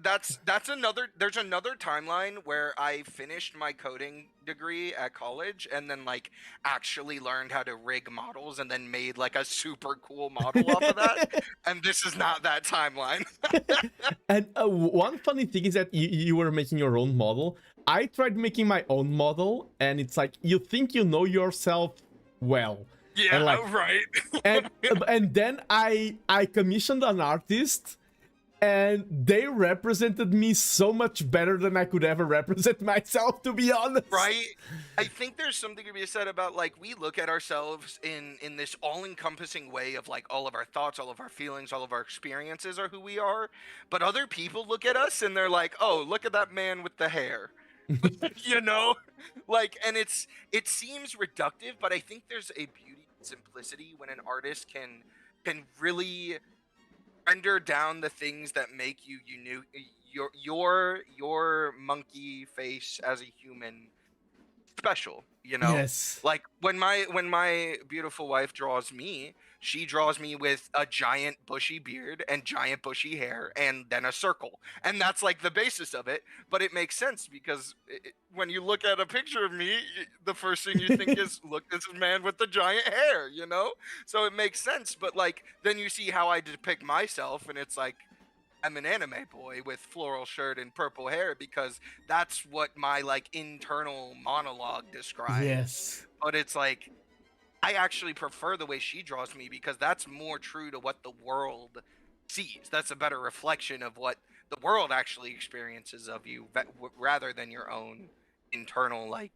that's another. There's another timeline where I finished my coding degree at college and then like actually learned how to rig models and then made like a super cool model off of that. And this is not that timeline. And one funny thing is that you were making your own model. I tried making my own model, and it's like you think you know yourself well. Yeah, and like, right. and then I commissioned an artist, and they represented me so much better than I could ever represent myself, to be honest. Right? I think there's something to be said about like we look at ourselves in this all-encompassing way of like all of our thoughts, all of our feelings, all of our experiences are who we are. But other people look at us and they're like, oh, look at that man with the hair. You know? Like, and it seems reductive, but I think there's a beauty and simplicity when an artist can really render down the things that make you your monkey face as a human special, you know? Yes. Like when my beautiful wife draws me, she draws me with a giant bushy beard and giant bushy hair and then a circle. And that's like the basis of it, but it makes sense because when you look at a picture of me, the first thing you think is, look, this is man with the giant hair, you know? So it makes sense, but like then you see how I depict myself and it's like I'm an anime boy with floral shirt and purple hair because that's what my like internal monologue describes. Yes. But it's like I actually prefer the way she draws me because that's more true to what the world sees. That's a better reflection of what the world actually experiences of you rather than your own internal like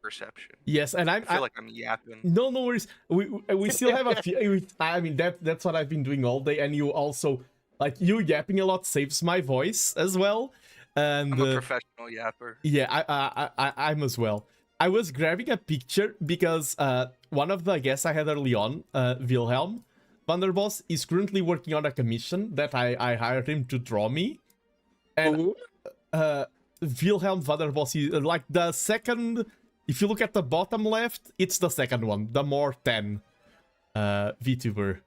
perception. Yes, and I feel like I'm yapping. No worries. We still have a few. I mean that's what I've been doing all day, and you also like you yapping a lot saves my voice as well. And I'm a professional yapper. Yeah, I'm as well. I was grabbing a picture because one of the guests I had early on, Vilhelm Vanderbos, is currently working on a commission that I hired him to draw me. And Vilhelm Vanderbos is like the second. If you look at the bottom left, it's the second one, the more 10 VTuber.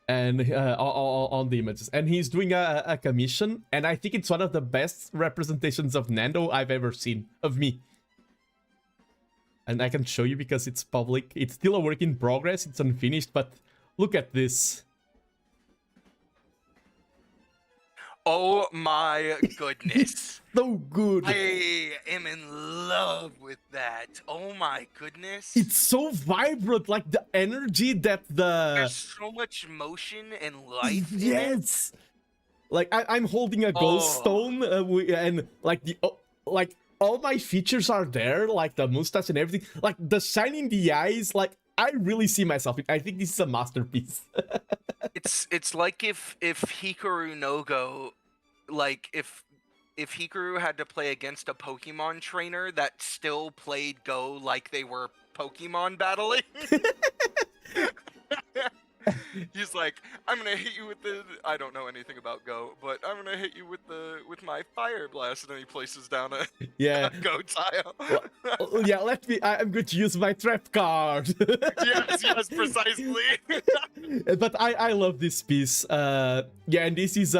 And on the images, and he's doing a commission, and I think it's one of the best representations of Nando I've ever seen of me. And I can show you because it's public. It's still a work in progress. It's unfinished, but look at this. Oh my goodness. So good. I am in love with that. Oh my goodness. It's so vibrant, like the energy that There's so much motion and life in it. Yes. Like I'm holding a ghost stone and like like all my features are there, like the mustache and everything, like the shine in the eyes, like I really see myself. I think this is a masterpiece. It's like if Hikaru no Go, like if Hikaru had to play against a Pokemon trainer that still played Go like they were Pokemon battling. He's like, I'm gonna hit you with the. I don't know anything about Go, but I'm gonna hit you with my Fire Blast, and then he places down a Go tile. Yeah, I'm going to use my trap card. yes, precisely. But I love this piece. Yeah, and this is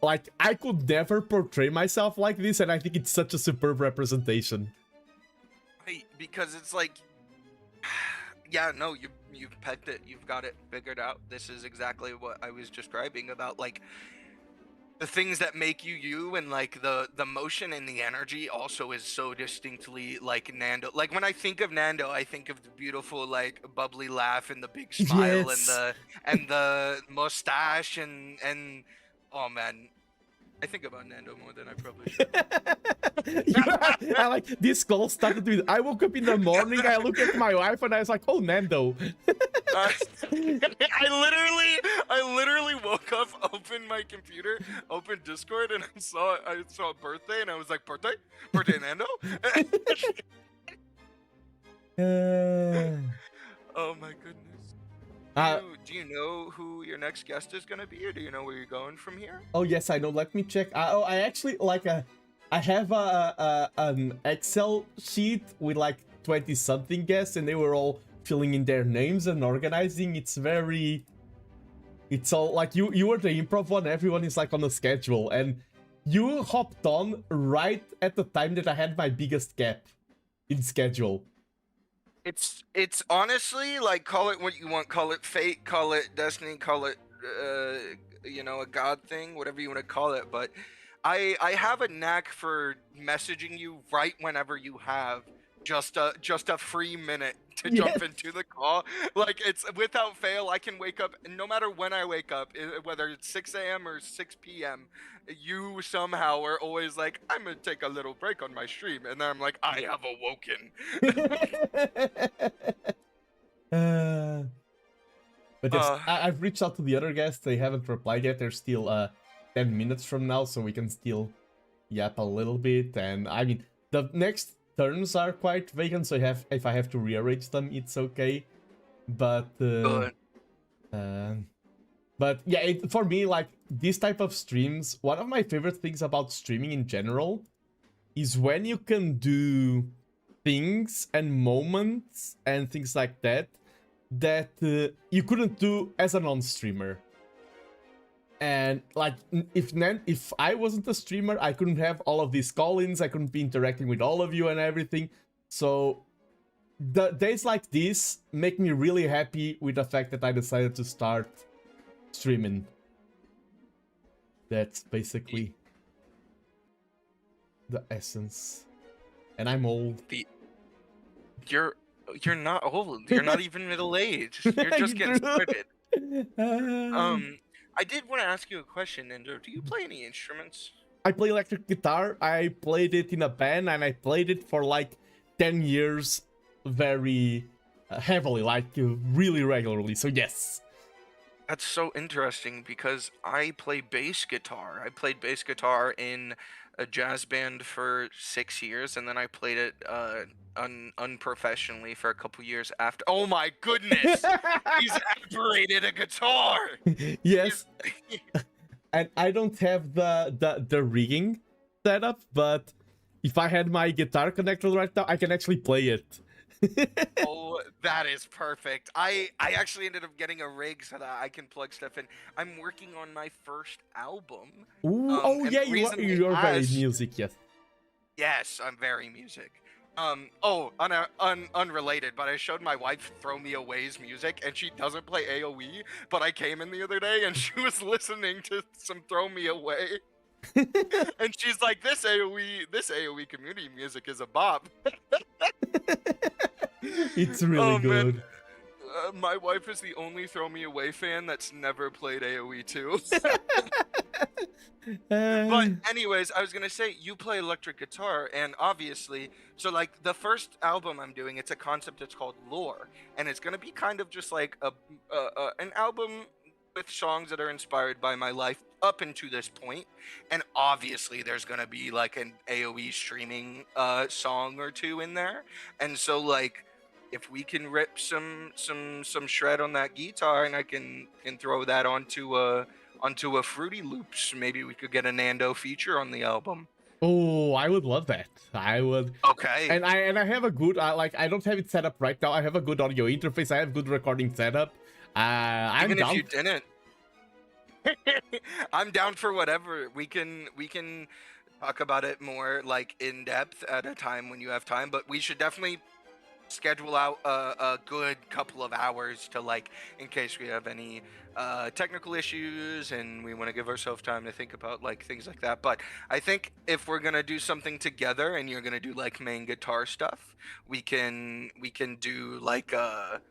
like I could never portray myself like this, and I think it's such a superb representation. Right, because it's like, yeah, no, you've pegged it, you've got it figured out. This is exactly what I was describing about, like, the things that make you you, and like the motion and the energy also is so distinctly like Nando. Like when I think of Nando, I think of the beautiful like bubbly laugh and the big smile Yes. and the mustache and oh man, I think about Nando more than I probably should. I like this call started with I woke up in the morning, I look at my wife and I was like, oh, Nando. I literally woke up, opened my computer, opened Discord, and I saw a birthday, and I was like, birthday Nando. Oh my goodness. Do you know who your next guest is gonna be, or do you know where you're going from here? Oh yes, I know. Let me check. I actually like I have an Excel sheet with like 20 something guests, and they were all filling in their names and organizing. It's all like you were the improv one. Everyone is like on a schedule, and you hopped on right at the time that I had my biggest gap in schedule. It's honestly like, call it what you want, call it fate, call it destiny, call it a god thing, whatever you want to call it, but I have a knack for messaging you right whenever you have just a free minute to jump into the call. Like, it's without fail, I can wake up, no matter when I wake up, whether it's 6 a.m. or 6 p.m., you somehow are always like, I'm gonna take a little break on my stream, and then I'm like, I have awoken. But yes, I've reached out to the other guests. They haven't replied yet. They're still 10 minutes from now, so we can still yap a little bit. And I mean, the next turns are quite vacant, so if I have to rearrange them, it's okay. But yeah, for me, like this type of streams, one of my favorite things about streaming in general is when you can do things and moments and things like that you couldn't do as a non-streamer. And like, if I wasn't a streamer, I couldn't have all of these call-ins, I couldn't be interacting with all of you and everything. So the days like this make me really happy with the fact that I decided to start streaming. That's basically the essence. And I'm old. You're not old. You're not even middle-aged. You're just getting started. I did want to ask you a question, Nando. Do you play any instruments? I play electric guitar. I played it in a band, and I played it for like 10 years very heavily, like really regularly. So yes. That's so interesting because I play bass guitar. I played bass guitar in a jazz band for 6 years, and then I played it unprofessionally for a couple years after. Oh my goodness! He's operated a guitar! Yes. And I don't have the rigging setup, but if I had my guitar connected right now, I can actually play it. Oh, that is perfect. I actually ended up getting a rig so that I can plug stuff in. I'm working on my first album. Ooh, oh yeah, you're very music, yes. Yes, I'm very music. Unrelated, but I showed my wife Throw Me Away's music, and she doesn't play AoE, but I came in the other day and she was listening to some Throw Me Away. And she's like, this AoE community music is a bop. It's really good. Man. My wife is the only Throw Me Away fan that's never played AoE 2. But anyways, I was gonna say, you play electric guitar, and obviously, so like the first album I'm doing, it's a concept that's called Lore, and it's gonna be kind of just like an album with songs that are inspired by my life up until this point, and obviously there's gonna be like an AoE streaming song or two in there, and so like, if we can rip some shred on that guitar, and I can throw that onto a Fruity Loops, maybe we could get a Nando feature on the album. Oh, I would love that. I would. Okay. And I have a good I don't have it set up right now. I have a good audio interface. I have good recording setup. Even if you didn't, I'm down for whatever. We can talk about it more like in depth at a time when you have time. But we should definitely schedule out a good couple of hours to like, in case we have any technical issues and we want to give ourselves time to think about like things like that. But I think if we're gonna do something together and you're gonna do like main guitar stuff, we can do like a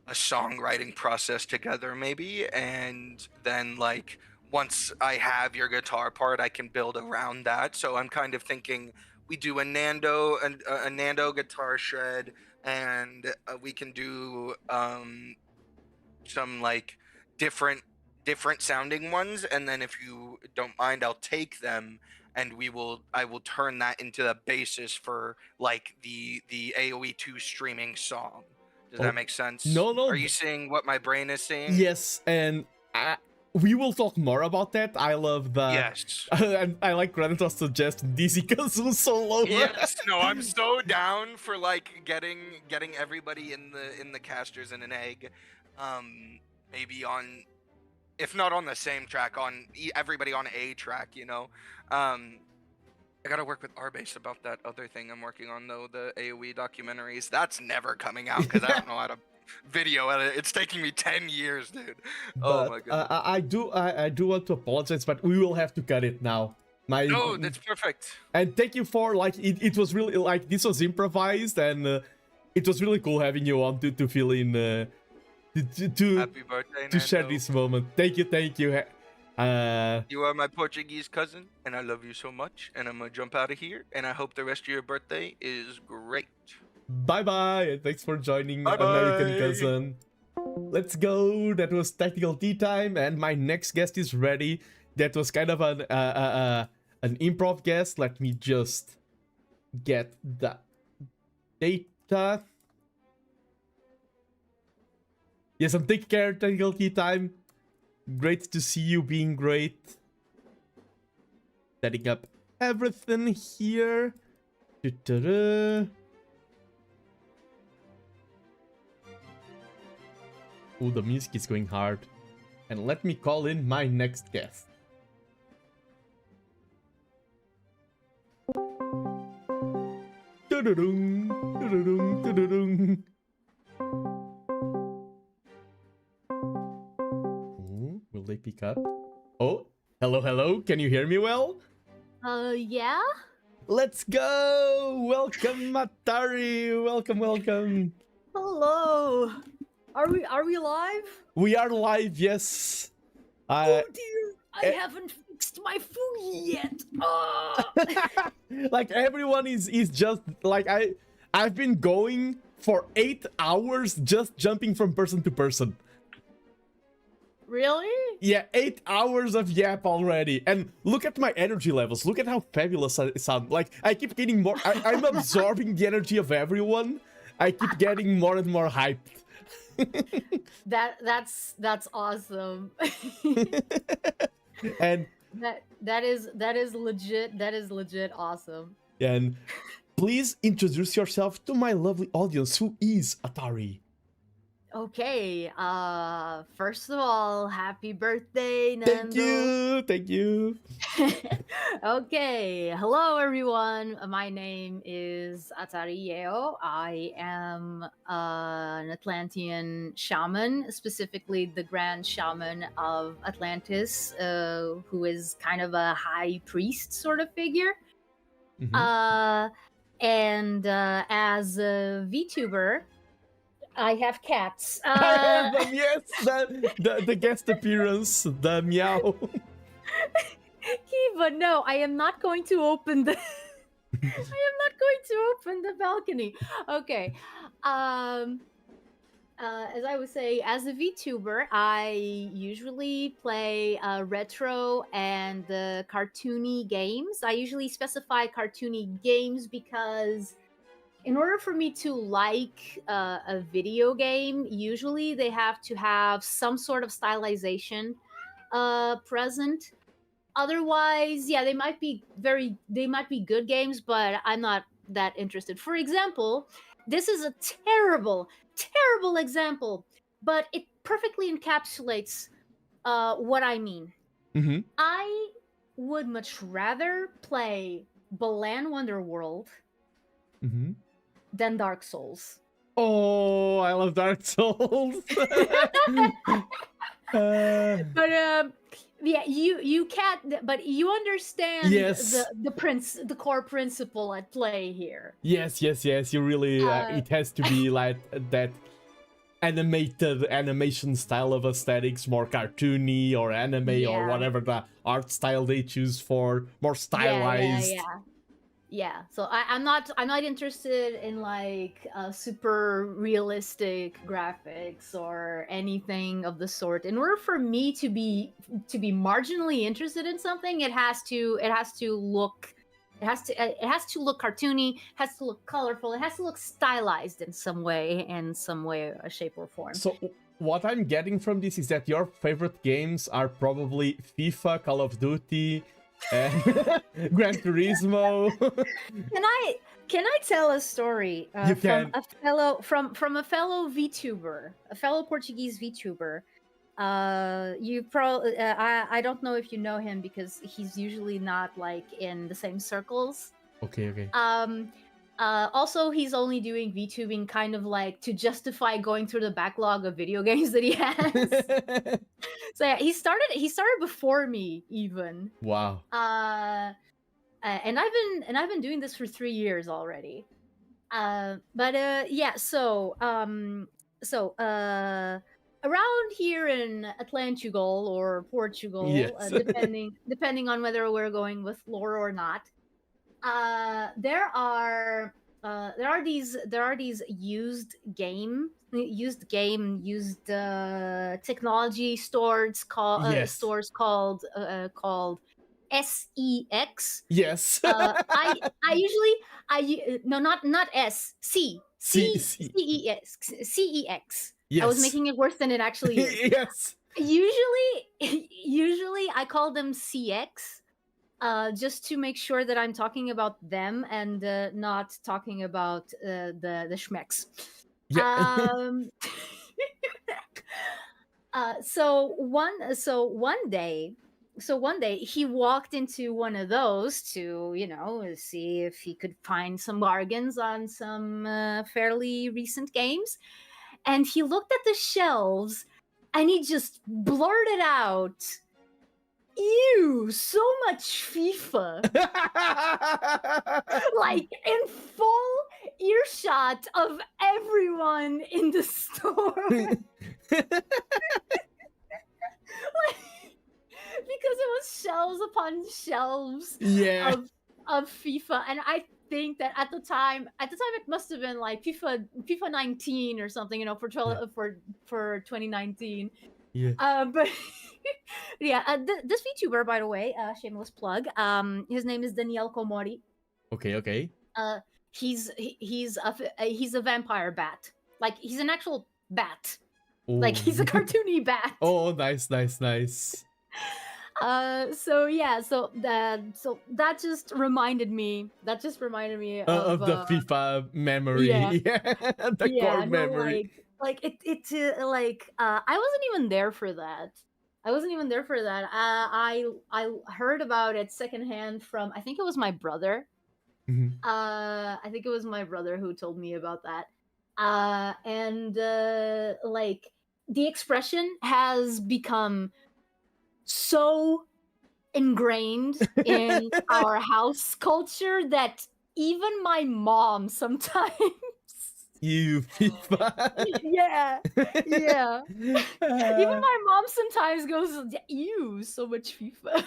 songwriting process together maybe, and then like once I have your guitar part, I can build around that. So I'm kind of thinking we do a Nando guitar shred, and we can do some like different sounding ones, and then if you don't mind, I'll take them and I will turn that into the basis for like the AoE 2 streaming song. Does that make sense? No. Are you seeing what my brain is seeing? Yes, and we will talk more about that. I love the... Yes. And I like Granitos suggesting DC Kazoo solo. Yes, no, I'm so down for like getting everybody in the casters in an egg. Maybe on, if not on the same track, on everybody on a track, you know. I gotta work with Arbase about that other thing I'm working on though, the AoE documentaries. That's never coming out because I don't know how to video edit. It's taking me 10 years, dude. Oh my goodness. I do want to apologize, but we will have to cut it now. No, that's perfect. And thank you for like it was really like this was improvised, and it was really cool having you on to fill in Happy birthday, to share Nando. this moment. Thank you. You are my Portuguese cousin, and I love you so much. And I'm gonna jump out of here, and I hope the rest of your birthday is great. Bye bye, and thanks for joining Bye-bye. American Cousin. Let's go. That was Tactical Tea Time, and my next guest is ready. That was kind of an improv guest. Let me just get the data. Yes, I'm taking care of Tactical Tea Time. Great to see you being great. Setting up everything here. Ta-da. Oh, the music is going hard. And let me call in my next guest. Doo-doo-dung, doo-doo-dung, doo-doo-dung. Will they pick up? Oh, hello. Can you hear me well? Yeah? Let's go! Welcome, Atari! Welcome. Hello. Are we live? We are live, yes. Oh dear, I haven't fixed my food yet. Like everyone is just like I've been going for 8 hours just jumping from person to person. Really? Yeah, 8 hours of yap already. And look at my energy levels. Look at how fabulous I sound. Like, I keep getting more... I'm absorbing the energy of everyone. I keep getting more and more hyped. That's awesome. And... That is legit awesome. And please introduce yourself to my lovely audience. Who is Atari? Okay, first of all, happy birthday, Nando. Thank you. Okay, hello everyone. My name is Atari Yeo. I am an Atlantean shaman, specifically the Grand Shaman of Atlantis, who is kind of a high priest sort of figure. And as a VTuber, I have cats. I have them, yes! The guest appearance, the meow. Kiva, no, I am not going to open the... I am not going to open the balcony. Okay. As I would say, as a VTuber, I usually play retro and cartoony games. I usually specify cartoony games because in order for me to like a video game, usually they have to have some sort of stylization present. Otherwise, yeah, they might be good games, but I'm not that interested. For example, this is a terrible example, but it perfectly encapsulates what I mean. I would much rather play Balan Wonderworld than Dark Souls. Oh, I love Dark Souls. But yeah, you can't. But you understand Yes. the core principle at play here. Yes. You really. It has to be like that animated animation style of aesthetics, more cartoony or anime or whatever the art style they choose for, more stylized. Yeah. So I'm not interested in like super realistic graphics or anything of the sort. In order for me to be marginally interested in something, it has to look cartoony, has to look colorful, it has to look stylized in some way, shape or form. So what I'm getting from this is that your favorite games are probably FIFA, Call of Duty, and Gran Turismo. Can I tell a story You from can. a fellow VTuber, a fellow Portuguese VTuber? You probably I don't know if you know him because he's usually not like in the same circles. Okay. Also, he's only doing VTubing kind of like to justify going through the backlog of video games that he has. So yeah, he started before me even. Wow. And I've been doing this for 3 years already. Around here in Atlantugal or Portugal, Yes. depending on whether we're going with lore or not, there are these used technology stores called Yes. called SEX. Yes. CEX. I Yes. was making it worse than it actually is. Yes. Usually I call them CX, just to make sure that I'm talking about them and not talking about the schmecks. Yeah. So one day he walked into one of those to see if he could find some bargains on some fairly recent games, and he looked at the shelves and he just blurted out, "Ew, so much FIFA." Like in full earshot of everyone in the store. Because it was shelves upon shelves of FIFA, and I think that at the time it must have been like FIFA 19 or something, for 2019. Yeah. But yeah, this VTuber, by the way, shameless plug. His name is Daniel Komori. Okay. He's a vampire bat. Like he's an actual bat. Ooh. Like he's a cartoony bat. Oh, nice. So that just reminded me of the FIFA memory. The core memory. I wasn't even there for that. I heard about it secondhand from, I think it was my brother. Mhm. I think it was my brother who told me about that. The expression has become so ingrained in our house culture that even my mom sometimes You FIFA. yeah. Even my mom sometimes goes, "Ew, so much FIFA."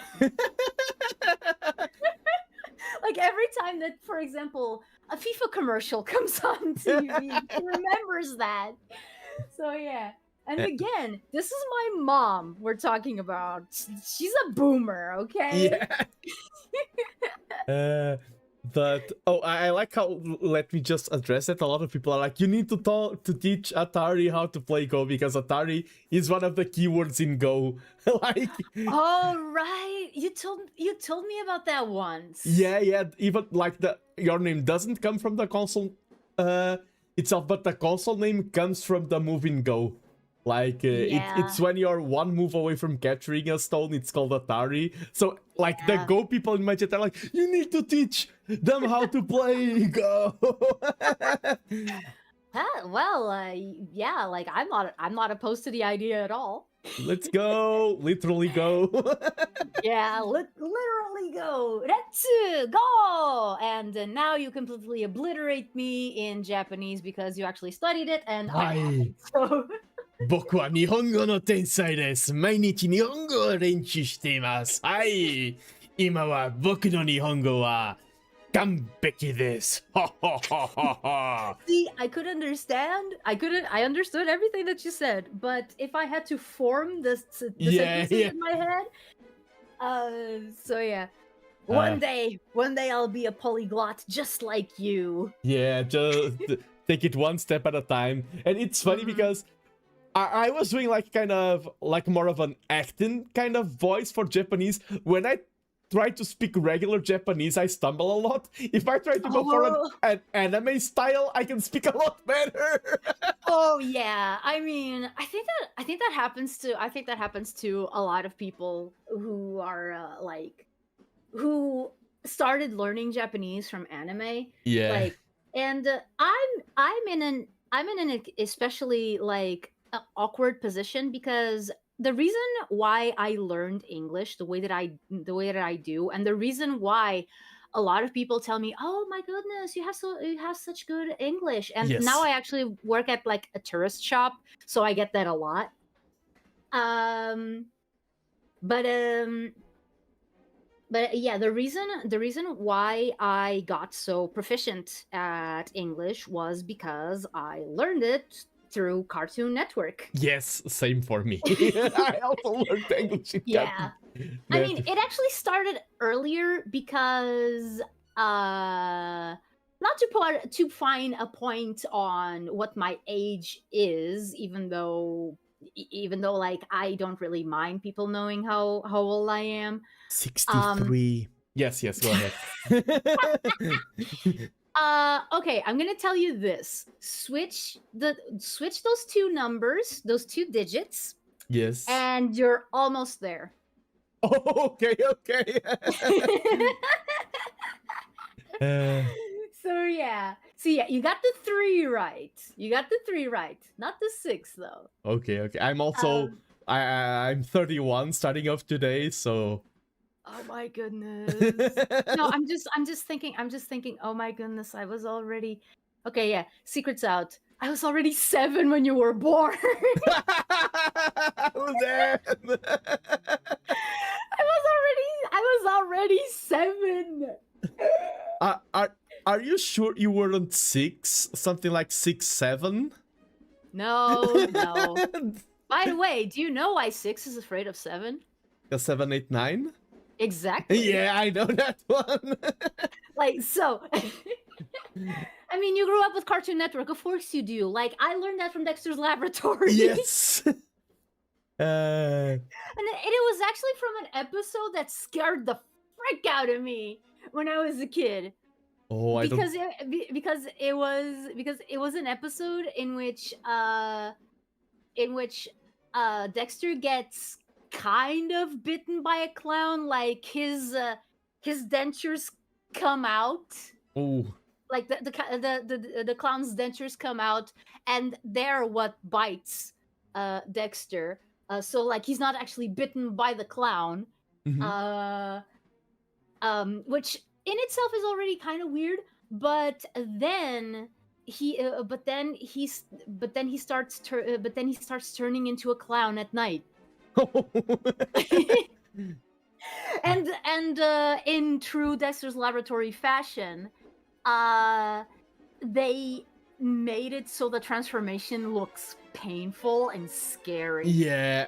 Like every time that, for example, a FIFA commercial comes on TV, she remembers that. So yeah. And again, this is my mom we're talking about. She's a boomer, okay? Yeah. I like how, let me just address it. A lot of people are like, you need to teach Atari how to play Go because Atari is one of the keywords in Go. Like, oh right, you told me about that once. Yeah. Even like your name doesn't come from the console itself, but the console name comes from the move in Go. Like, it's when you're one move away from capturing a stone, it's called Atari. So, like, the Go people in my chat are like, you need to teach them how to play Go. Well, yeah, like I'm not opposed to the idea at all. Let's go. Literally go. Yeah, literally go. Retsu, go! And now you completely obliterate me in Japanese because you actually studied it, and I haven't. So 僕は日本語の天才です。毎日日本語を練習しています。はい。今は僕の日本語は完璧です。See, I could understand. I understood everything that you said, but if I had to form the sentences in my head, so yeah. One day I'll be a polyglot just like you. Yeah, just take it one step at a time. And it's funny because I was doing like kind of like more of an acting kind of voice for Japanese. When I try to speak regular Japanese, I stumble a lot. If I try to go for an anime style, I can speak a lot better. Oh yeah, I mean, I think that happens to a lot of people who are who started learning Japanese from anime. Yeah. Like, and I'm in an especially like awkward position because the reason why I learned English the way that I do, and the reason why a lot of people tell me, "Oh my goodness, you have such good English," and now I actually work at like a tourist shop, so I get that a lot. But yeah, the reason why I got so proficient at English was because I learned it through Cartoon Network. Yes, same for me. I also learned English in Yeah. I mean, it actually started earlier because not to find a point on what my age is, even though like I don't really mind people knowing how old I am. 63. Yes, go ahead. Okay, I'm gonna tell you this. Switch those two numbers, those two digits. Yes. And you're almost there. Oh, okay. So yeah, you got the 3 right. Not the 6 though. Okay. I'm also I'm 31 starting off today, so. Oh my goodness. No, I'm just thinking, oh my goodness, I was already. Okay, yeah, secret's out. I was already 7 when you were born. I was there. I was already 7. Are you sure you weren't 6? Something like 6, 7? No. By the way, do you know why 6 is afraid of 7? 7, 8, 9? Exactly. Yeah, I know that one. Like, so. I mean, you grew up with Cartoon Network. Of course you do. Like, I learned that from Dexter's Laboratory. Yes. And it was actually from an episode that scared the frick out of me when I was a kid. Oh, because it was an episode in which Dexter gets kind of bitten by a clown. Like his dentures come out. Oh. Like the clown's dentures come out, and they're what bites Dexter. So like he's not actually bitten by the clown. Mm-hmm. Which in itself is already kind of weird. But then he starts turning into a clown at night. And in true Dexter's Laboratory fashion, they made it so the transformation looks painful and scary. Yeah.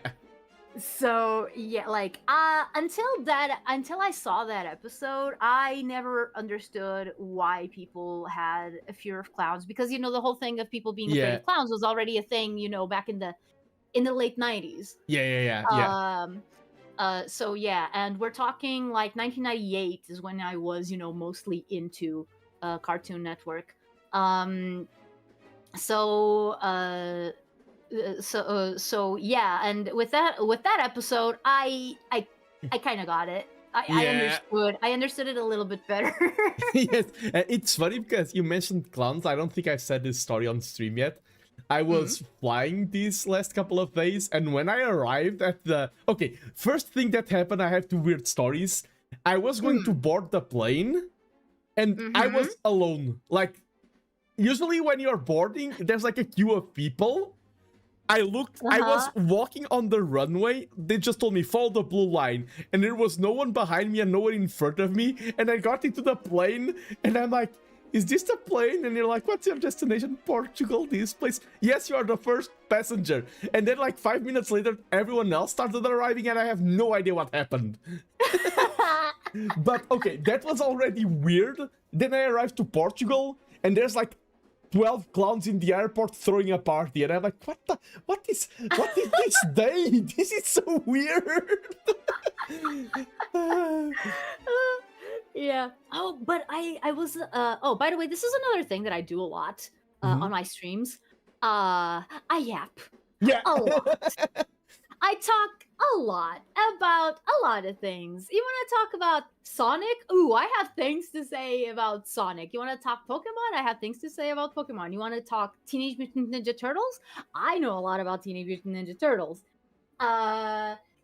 So yeah, like until I saw that episode, I never understood why people had a fear of clowns, because the whole thing of people being afraid of clowns was already a thing, back in the late 90s. Yeah. So yeah, and we're talking like 1998 is when I was, mostly into Cartoon Network. So yeah, and with that episode, I kind of got it. I understood it a little bit better. Yes, it's funny because you mentioned clowns. I don't think I've said this story on stream yet. I was flying these last couple of days, and when I arrived at the... Okay, first thing that happened, I have two weird stories. I was going to board the plane, and I was alone. Like, usually when you're boarding, there's like a queue of people. I looked, I was walking on the runway, they just told me, follow the blue line, and there was no one behind me and no one in front of me, and I got into the plane, and I'm like, is this the plane? And you're like, what's your destination? Portugal, this place? Yes, you are the first passenger. And then like 5 minutes later, everyone else started arriving, and I have no idea what happened. But okay, that was already weird. Then I arrived to Portugal, and there's like 12 clowns in the airport throwing a party, and I'm like, what is this day? This is so weird. Yeah. Oh, but I was oh, by the way, this is another thing that I do a lot on my streams. I yap. Yeah. A lot. I talk a lot about a lot of things. You want to talk about Sonic? Ooh, I have things to say about Sonic. You want to talk Pokemon? I have things to say about Pokemon. You want to talk Teenage Mutant Ninja Turtles? I know a lot about Teenage Mutant Ninja Turtles.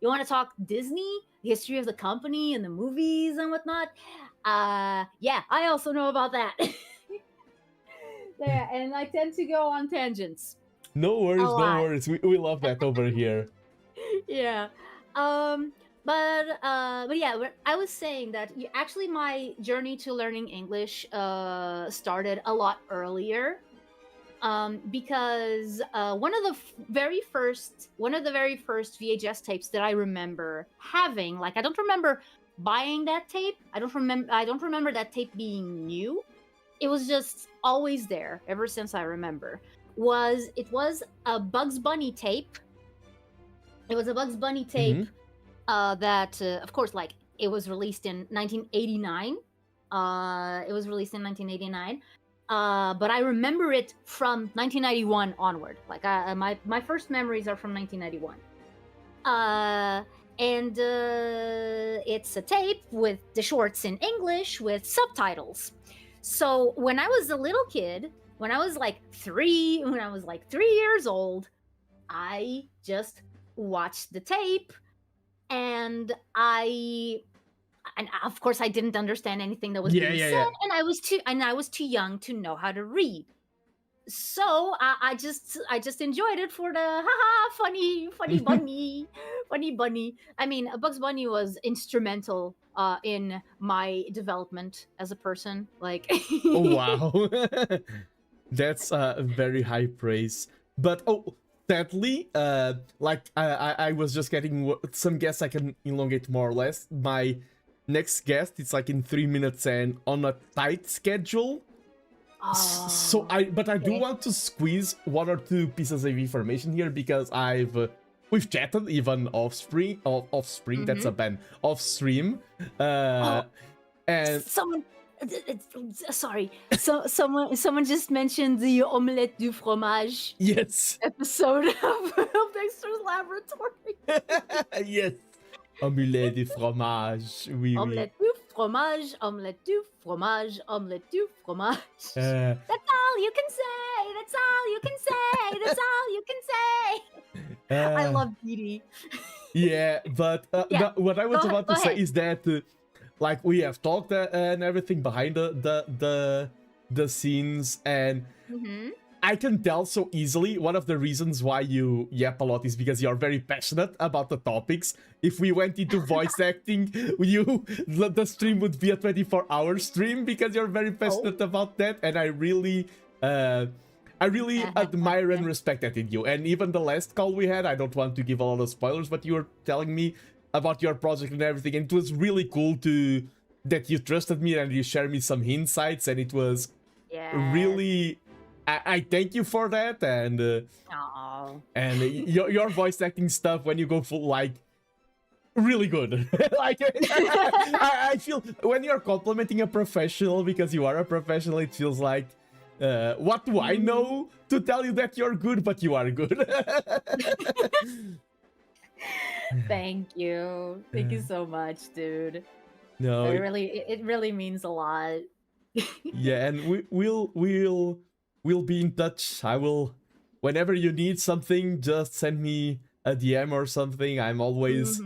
You want to talk Disney, the history of the company and the movies and whatnot? Yeah, I also know about that. Yeah, and I tend to go on tangents. No worries, no worries. We love that over here. Yeah. But yeah, I was saying that actually my journey to learning English started a lot earlier. Because one of the very first VHS tapes that I remember having, like I don't remember buying that tape. I don't remember that tape being new. It was just always there ever since I remember. It was a Bugs Bunny tape. It was a Bugs Bunny tape that, of course, like it was released in 1989. It was released in 1989. But I remember it from 1991 onward. Like my first memories are from 1991. And it's a tape with the shorts in English with subtitles. So when I was a little kid, when I was like 3 years old, I just watched the tape, and of course I didn't understand anything that was being said, and I was too young to know how to read. So I just enjoyed it for the funny bunny, funny bunny. I mean, Bugs Bunny was instrumental in my development as a person. Like, oh wow, that's very high praise. But sadly, like I was just getting some guests I can elongate more or less. My next guest, it's like in 3 minutes and on a tight schedule. So I do want to squeeze 1 or 2 pieces of information here, because we've chatted even off stream. That's a ban off stream. And someone just mentioned the omelette du fromage. Yes. Episode of Dexter's Laboratory. Yes. Omelette du fromage. Oui, omelette du fromage, omelette du fromage, omelette du fromage. That's all you can say. That's all you can say. That's all you can say. I love Didi. Yeah, but what I was about to say is that, like, we have talked and everything behind the scenes, and I can tell so easily one of the reasons why you yap a lot is because you're very passionate about the topics. If we went into voice acting, the stream would be a 24-hour stream, because you're very passionate about that, and I really admire and respect that in you. And even the last call we had, I don't want to give a lot of spoilers, but you were telling me about your project and everything, and it was really cool that you trusted me and you shared me some insights, and it was really... I thank you for that, and your voice acting stuff, when you go full, like, really good. Like, I feel when you're complimenting a professional, because you are a professional, it feels like, what do I know to tell you that you're good, but you are good. Thank you so much, dude. No, it really means a lot. yeah, and we'll be in touch. I will, whenever you need something, just send me a DM or something. I'm always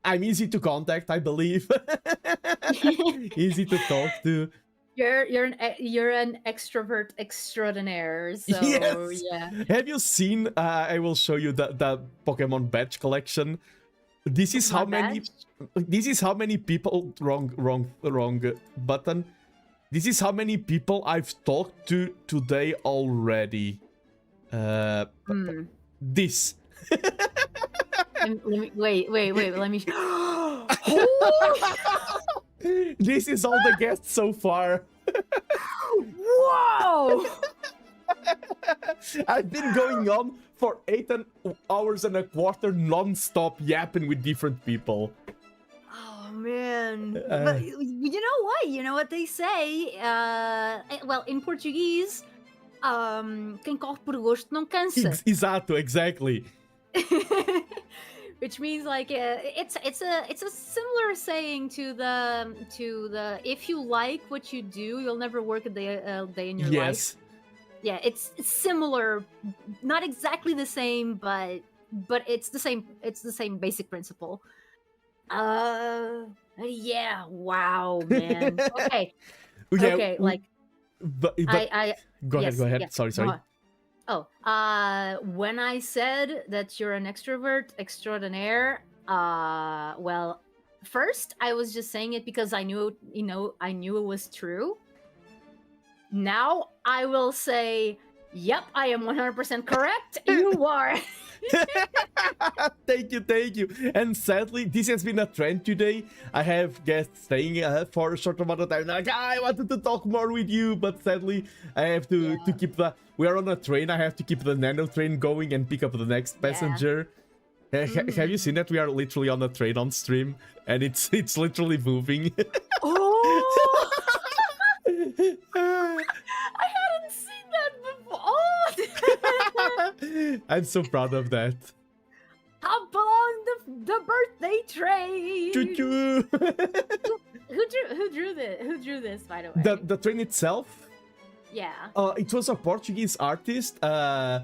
I'm easy to contact, I believe. Easy to talk to. You're an extrovert extraordinaire. So Yes. yeah. Have you seen? I will show you the Pokemon badge collection. This is how many. This is how many people. Wrong button. This is how many people I've talked to today already. This. Let me, wait. Let me. This is all the guests so far. Whoa! I've been going on for 8 hours and a quarter non-stop yapping with different people. Oh man! But you know what? You know what they say? Well, in Portuguese, quem corre por gosto não cansa. Exato, exactly. Which means like it's a similar saying to the if you like what you do, you'll never work a day in your life. Yeah, it's similar, not exactly the same, but it's the same. It's the same basic principle. Yeah. Wow, man. Okay. Okay. Like. But go ahead. Go ahead. Yes, Sorry. Oh, when I said that you're an extrovert extraordinaire, well, first I was just saying it because I knew, I knew it was true. Now I will say, yep, I am 100% correct. You are. Thank you. And sadly, this has been a trend today. I have guests staying for a short amount of time. Like, I wanted to talk more with you, but sadly, I have to keep the. We are on a train. I have to keep the Nano train going and pick up the next passenger. Have you seen that? We are literally on a train on stream, and it's literally moving. Oh! I hadn't seen that before. I'm so proud of that. Hop along the birthday train. Choo-choo. Who drew this? Who drew this, by the way? The train itself? Yeah. It was a Portuguese artist. Her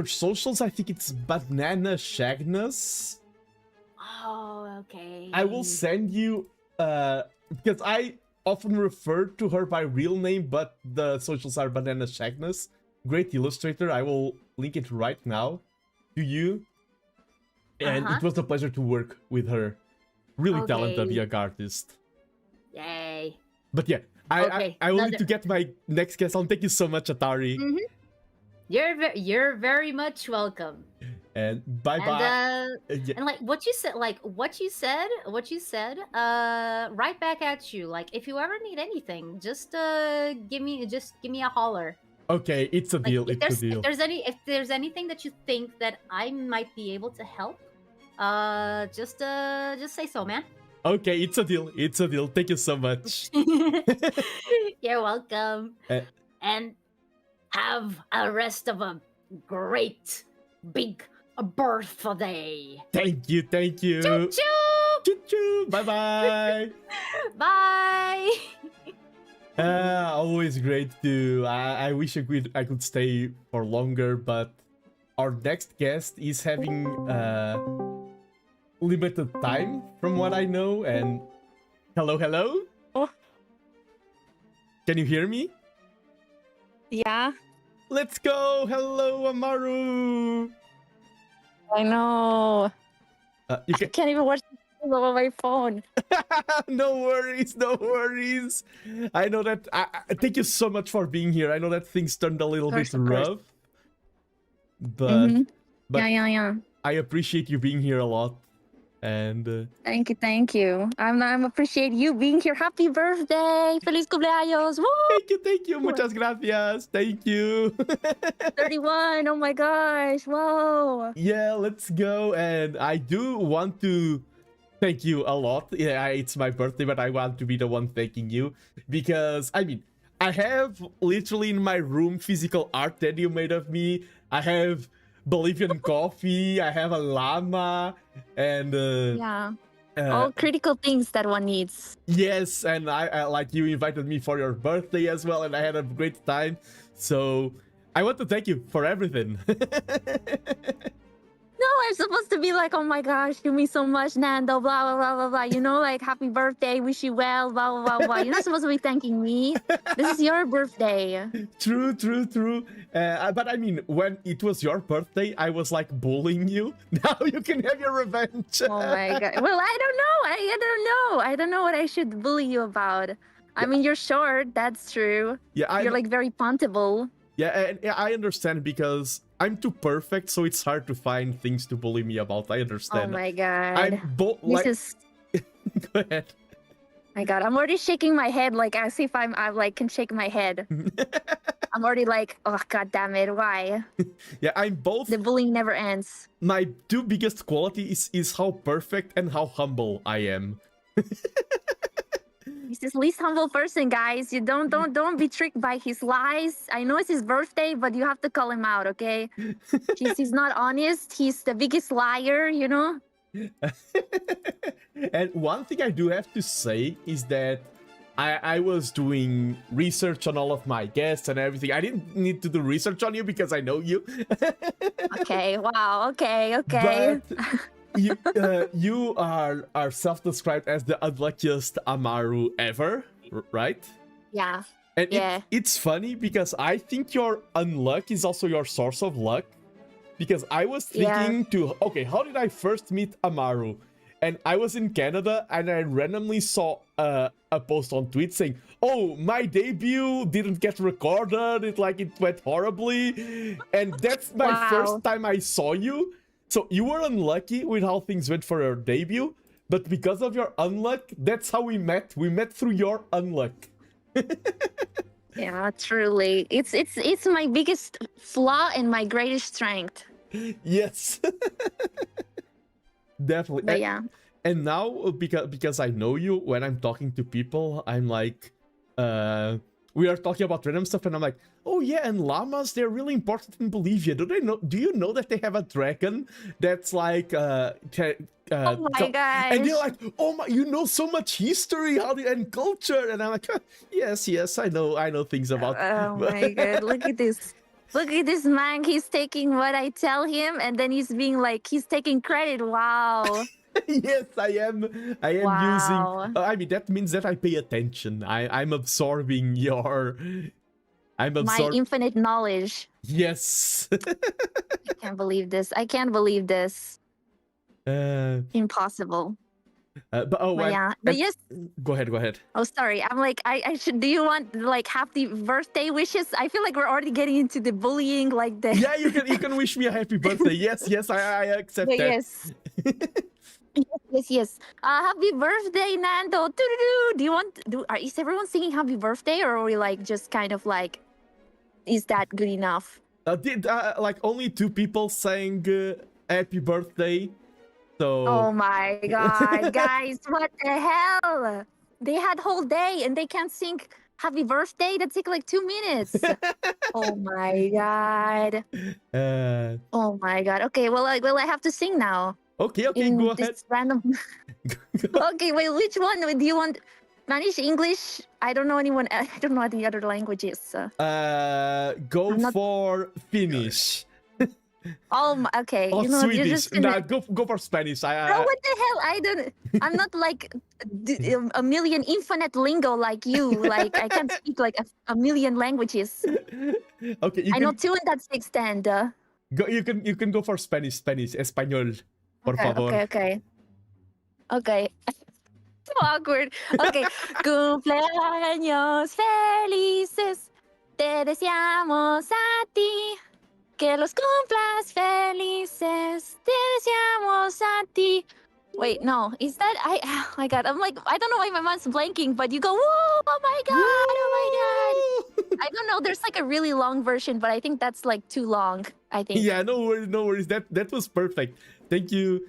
socials, I think it's Banana Shagnas. Oh, okay. I will send you because I often refer to her by real name, but the socials are Banana Shagnas. Great illustrator. I will link it right now to you. And it was a pleasure to work with her. Really talented young artist. Yay. But yeah, I will need to get my next guest on. Thank you so much, Atari. You're very much welcome. And bye. And like what you said, right back at you. Like if you ever need anything, just give me a holler. Okay, it's a deal. It's a deal. If there's anything that you think that I might be able to help, just say so, man. Okay, it's a deal. It's a deal. Thank you so much. You're welcome. And have a rest of a great big birthday. Thank you. Choo choo. Choo choo. Bye bye. Bye. Always great to. I wish I could stay for longer, but our next guest is having limited time, from what I know. And hello. Oh. Can you hear me? Yeah. Let's go. Hello, Amaru. I know. I can't even watch the on my phone. No worries. I know that. Thank you so much for being here. I know that things turned a little bit rough, but yeah. I appreciate you being here a lot. And thank you. I'm appreciate you being here. Happy birthday, feliz cumpleaños. Woo! Thank you. Muchas gracias. Thank you. 31. Oh my gosh. Whoa. Yeah, let's go. And I do want to thank you a lot. Yeah, it's my birthday, but I want to be the one thanking you because I have literally in my room physical art that you made of me. I have Bolivian coffee, I have a llama, and All critical things that one needs. Yes, and I like you invited me for your birthday as well, and I had a great time. So I want to thank you for everything. No, I'm supposed to be like, oh my gosh, you mean so much, Nando, blah, blah, blah, blah, blah. You know, like, happy birthday, wish you well, blah, blah, blah, blah. You're not supposed to be thanking me. This is your birthday. True. But I mean, when it was your birthday, I was like bullying you. Now you can have your revenge. Oh my god. Well, I don't know. I don't know what I should bully you about. I mean, you're short. That's true. Yeah, you're like very puntable. Yeah, and I understand because I'm too perfect, so it's hard to find things to bully me about. I understand. Oh my god. I'm like... This is... Go ahead. My god, I'm already shaking my head like as if I like can shake my head. I'm already like, oh god damn it, why? Yeah, I'm both. The bullying never ends. My two biggest qualities is how perfect and how humble I am. He's the least humble person, guys. You don't be tricked by his lies. I know it's his birthday, but you have to call him out, okay? He's not honest. He's the biggest liar, you know? And one thing I do have to say is that I was doing research on all of my guests and everything. I didn't need to do research on you because I know you. Okay, wow, okay. But you are self-described as the unluckiest Amaru ever, right? Yeah. And yeah. It's funny because I think your unluck is also your source of luck. Because I was thinking okay, how did I first meet Amaru? And I was in Canada and I randomly saw a post on Twitter saying, oh, my debut didn't get recorded. It went horribly. And that's my first time I saw you. So you were unlucky with how things went for your debut. But because of your unluck, that's how we met. We met through your unluck. Yeah, truly. It's my biggest flaw and my greatest strength. Yes. Definitely. But yeah. And now, because I know you, when I'm talking to people, I'm like, we are talking about random stuff, and I'm like, oh yeah, and llamas, they're really important in Bolivia. Do you know that they have a dragon that's like, oh my gosh. and they're like, oh my, you know so much history and culture, and I'm like, yes, I know things about. Oh my god, look at this. Look at this man, he's taking what I tell him and then he's being like, he's taking credit, wow. Yes, I am using, I mean, that means that I pay attention. I'm absorbing my infinite knowledge. Yes. I can't believe this. Impossible. But yes. Go ahead. Oh, sorry. I'm like, I should. Do you want like happy birthday wishes? I feel like we're already getting into the bullying, like the. Yeah, you can wish me a happy birthday. Yes, I accept that. Yes. Yes. Happy birthday, Nando. Do you want? Is everyone singing happy birthday, or are we like just kind of like, is that good enough? Like only 2 people sang happy birthday. So... Oh my god, guys, what the hell? They had whole day and they can't sing happy birthday? That took like 2 minutes. Oh my god. Oh my god. Okay, well I have to sing now. Okay, go ahead. Random... Okay, wait, which one do you want? Spanish, English? I don't know anyone. I don't know the other languages. Go for Finnish. Oh, okay. Or you know, Swedish. you're just gonna... Go for Spanish. Bro, what the hell? I'm not like a million infinite lingo like you. Like I can't speak like a million languages. Okay, I know 2 and that's the extent. You can go for Spanish. Español, por favor. Okay. So awkward. Okay. Cumpleaños felices. Te deseamos a ti. Que los cumplas felices, te deseamos a ti. Wait, no, is that oh my god, I'm like, I don't know why my mind's blanking, but you go, whoa, oh my god. I don't know, there's like a really long version, but I think that's like too long, I think. Yeah, no worries. That was perfect. Thank you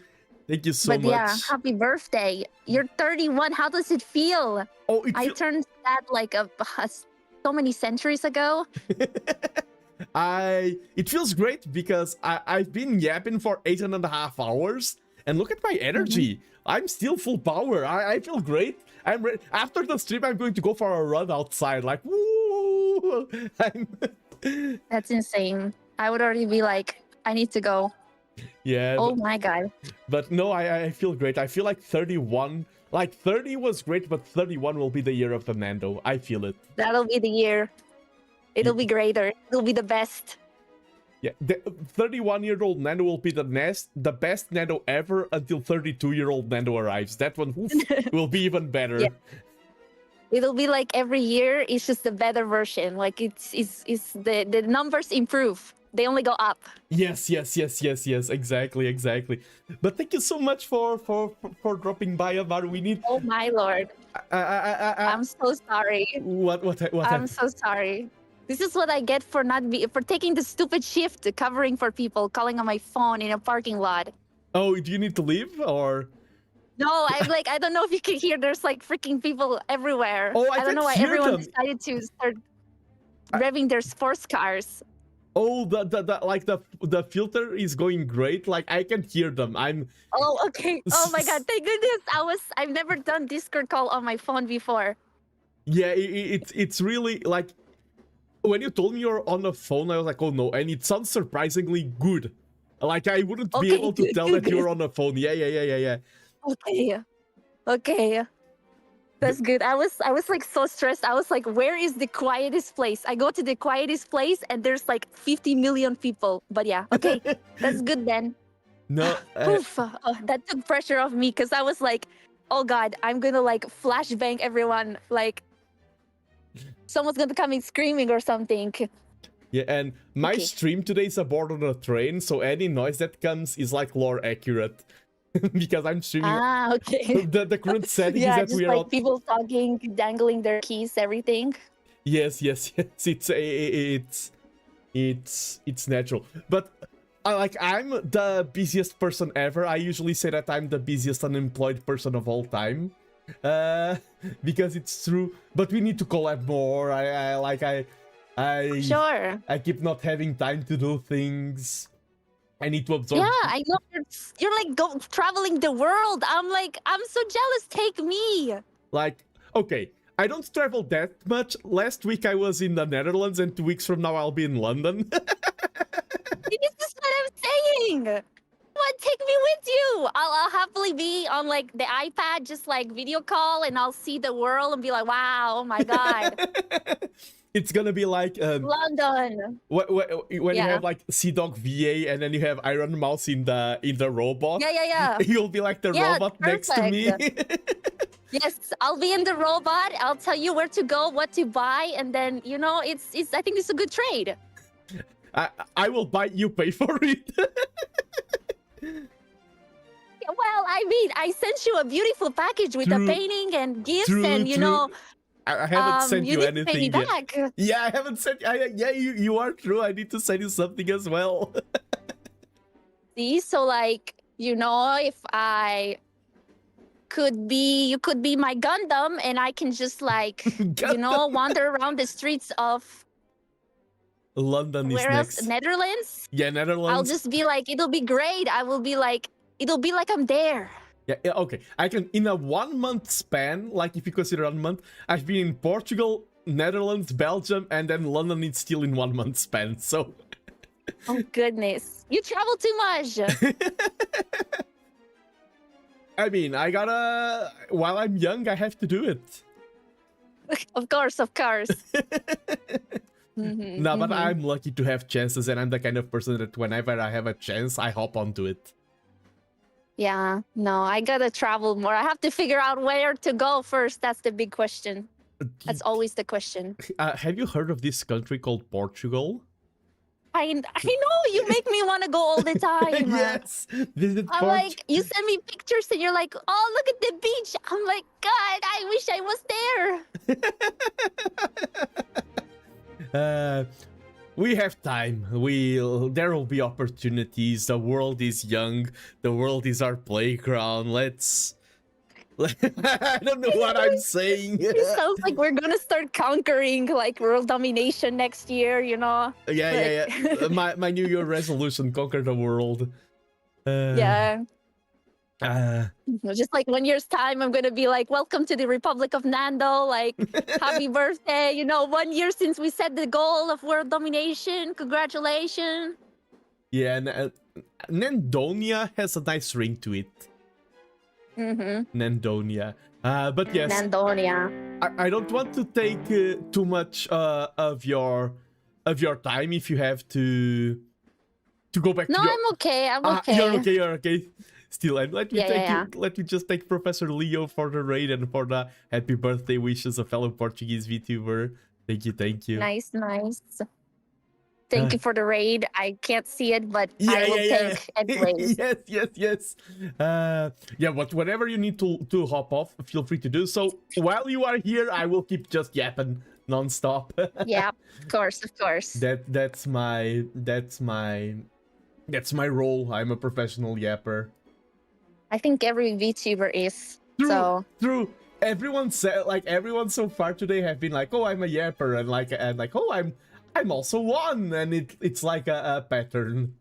so much. Yeah, happy birthday. You're 31, how does it feel? Oh, I turned that like so many centuries ago. It feels great because I've been yapping for 8.5 hours, And look at my energy. I'm still full power. I feel great. I'm ready. After the stream, I'm going to go for a run outside. Like, woo! That's insane. I would already be like, I need to go. Yeah. Oh my god. But no, I feel great. I feel like 31. Like 30 was great, but 31 will be the year of the Nando. I feel it. That'll be the year. It'll be greater. It'll be the best. Yeah, the 31-year-old Nando will be the best Nando ever until 32-year-old Nando arrives. That one will be even better. Yeah. It'll be like every year, it's just a better version. Like it's the numbers improve. They only go up. Yes. Exactly. But thank you so much for dropping by, Amaru. We need. Oh my lord. I'm so sorry. What? I'm so sorry. This is what I get for taking the stupid shift covering for people, calling on my phone in a parking lot. Oh, do you need to leave or? No, I'm like, I don't know if you can hear. There's like freaking people everywhere. Oh, I don't know why everyone decided to start revving their sports cars. Oh, the filter is going great. Like I can hear them. Oh, okay. Oh my god, thank goodness. I've never done Discord call on my phone before. Yeah, it's really like when you told me you're on the phone, I was like, oh no, and it sounds surprisingly good. Like I wouldn't be able to tell that you're on the phone. Yeah. Okay. That's good. I was like so stressed. I was like, where is the quietest place? I go to the quietest place and there's like 50 million people. But yeah, okay. That's good then. No. Oof. Oh, that took pressure off me because I was like, oh god, I'm gonna like flashbang everyone. Like someone's gonna come in screaming or something. Yeah, and my stream today is aboard on a train, so any noise that comes is like lore accurate. Because I'm streaming. Ah, okay. The current setting is that just we are like people talking, dangling their keys, everything. Yes. It's natural. But I'm the busiest person ever. I usually say that I'm the busiest unemployed person of all time. Because it's true. But we need to collab more. Sure. I keep not having time to do things. I need to absorb. Yeah, I know you're like traveling the world. I'm so jealous. Take me. Like, okay, I don't travel that much. Last week I was in the Netherlands, and 2 weeks from now I'll be in London. This is what I'm saying. What? Take me with you. I'll happily be on like the iPad, just like video call, and I'll see the world and be like, wow, oh my god. It's gonna be like London. When you have like Sea Dog VA and then you have Iron Mouse in the robot. Yeah. You'll be like the robot next to me. Yes, I'll be in the robot. I'll tell you where to go, what to buy, and then it's. I think it's a good trade. I will buy. You pay for it. Well, I mean, I sent you a beautiful package with a painting and gifts, and I haven't sent you didn't pay me anything back. yet. Yeah, I haven't sent. You are true. I need to send you something as well. See, so like if I could be, you could be my Gundam, and I can just like wander around the streets of London is next. Netherlands. Yeah, Netherlands. I'll just be like, it'll be great. I will be like, it'll be like I'm there. Yeah, okay. I can, in a 1 month span, like if you consider 1 month, I've been in Portugal, Netherlands, Belgium, and then London is still in 1 month span, so... Oh goodness. You travel too much. I mean, while I'm young, I have to do it. Of course. No, but I'm lucky to have chances, and I'm the kind of person that whenever I have a chance, I hop onto it. Yeah, no, I gotta travel more. I have to figure out where to go first. That's the big question. That's always the question. Have you heard of this country called Portugal? I know, you make me want to go all the time. Yes, visit I'm like, you send me pictures and you're like, oh, look at the beach. I'm like, God, I wish I was there. We have time. There will be opportunities. The world is young. The world is our playground. I don't know what I'm saying. It sounds like we're gonna start conquering like world domination next year, Yeah. My New Year resolution: conquer the world. Yeah. Just like 1 year's time, I'm gonna be like, "Welcome to the Republic of Nando." Like, happy birthday! 1 year since we set the goal of world domination. Congratulations. Yeah, and Nandonia has a nice ring to it. Nandonia. But yes, Nandonia. I don't want to take too much of your time if you have to go back. No, to your... I'm okay. I'm okay. You're okay. Still, and let me just thank Professor Leo for the raid and for the happy birthday wishes, a fellow Portuguese VTuber. Thank you. Nice. Thank you for the raid. I can't see it, but I will take anyways. yes. But whenever you need to hop off, feel free to do so. While you are here, I will keep just yapping non-stop. Yeah, of course. That's my role. I'm a professional yapper. I think every VTuber is. True. Everyone said, everyone so far today have been like, "Oh, I'm a yapper," and "Oh, I'm also one," and it's like a pattern.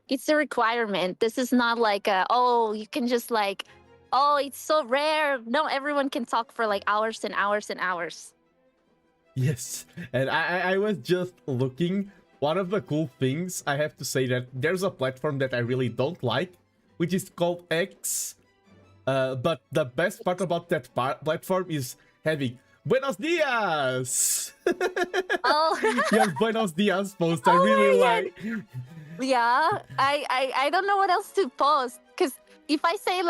It's a requirement. This is not like you can just it's so rare. No, everyone can talk for hours and hours and hours. Yes, and I was just looking. One of the cool things, I have to say that there's a platform that I really don't like, which is called X. But the best part about that platform is having Buenos dias! Your Buenos dias post, I really like. Yeah, I don't know what else to post. Because if I say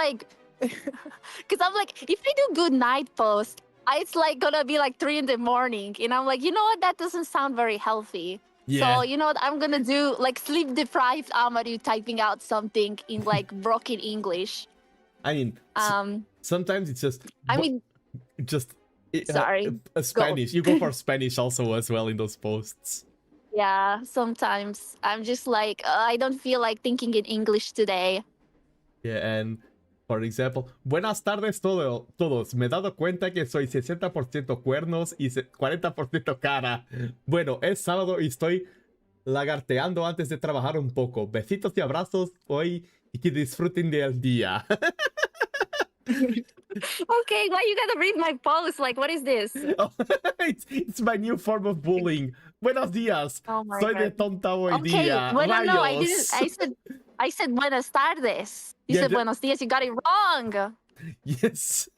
because I'm like, if I do good night post, it's gonna be 3 in the morning. And I'm like, you know what? That doesn't sound very healthy. Yeah. So, you know what I'm gonna do? Sleep deprived Amaru typing out something in broken English. I mean, sometimes it's just. Sorry. Spanish. You go for Spanish also as well in those posts. Yeah, sometimes I'm just I don't feel like thinking in English today. Yeah, and for example, buenas tardes todos. Me he dado cuenta que soy 60% cuernos y 40% cara. Bueno, es sábado y estoy lagarteando antes de trabajar un poco. Besitos y abrazos hoy y que disfruten del día. Okay, why you gotta read my post? What is this? Oh, it's my new form of bullying. Buenos días. Oh my Soy God. de tonta hoy Okay, día. no, I didn't. Rayos. I said buenas tardes. You said buenos dias. You got it wrong. Yes.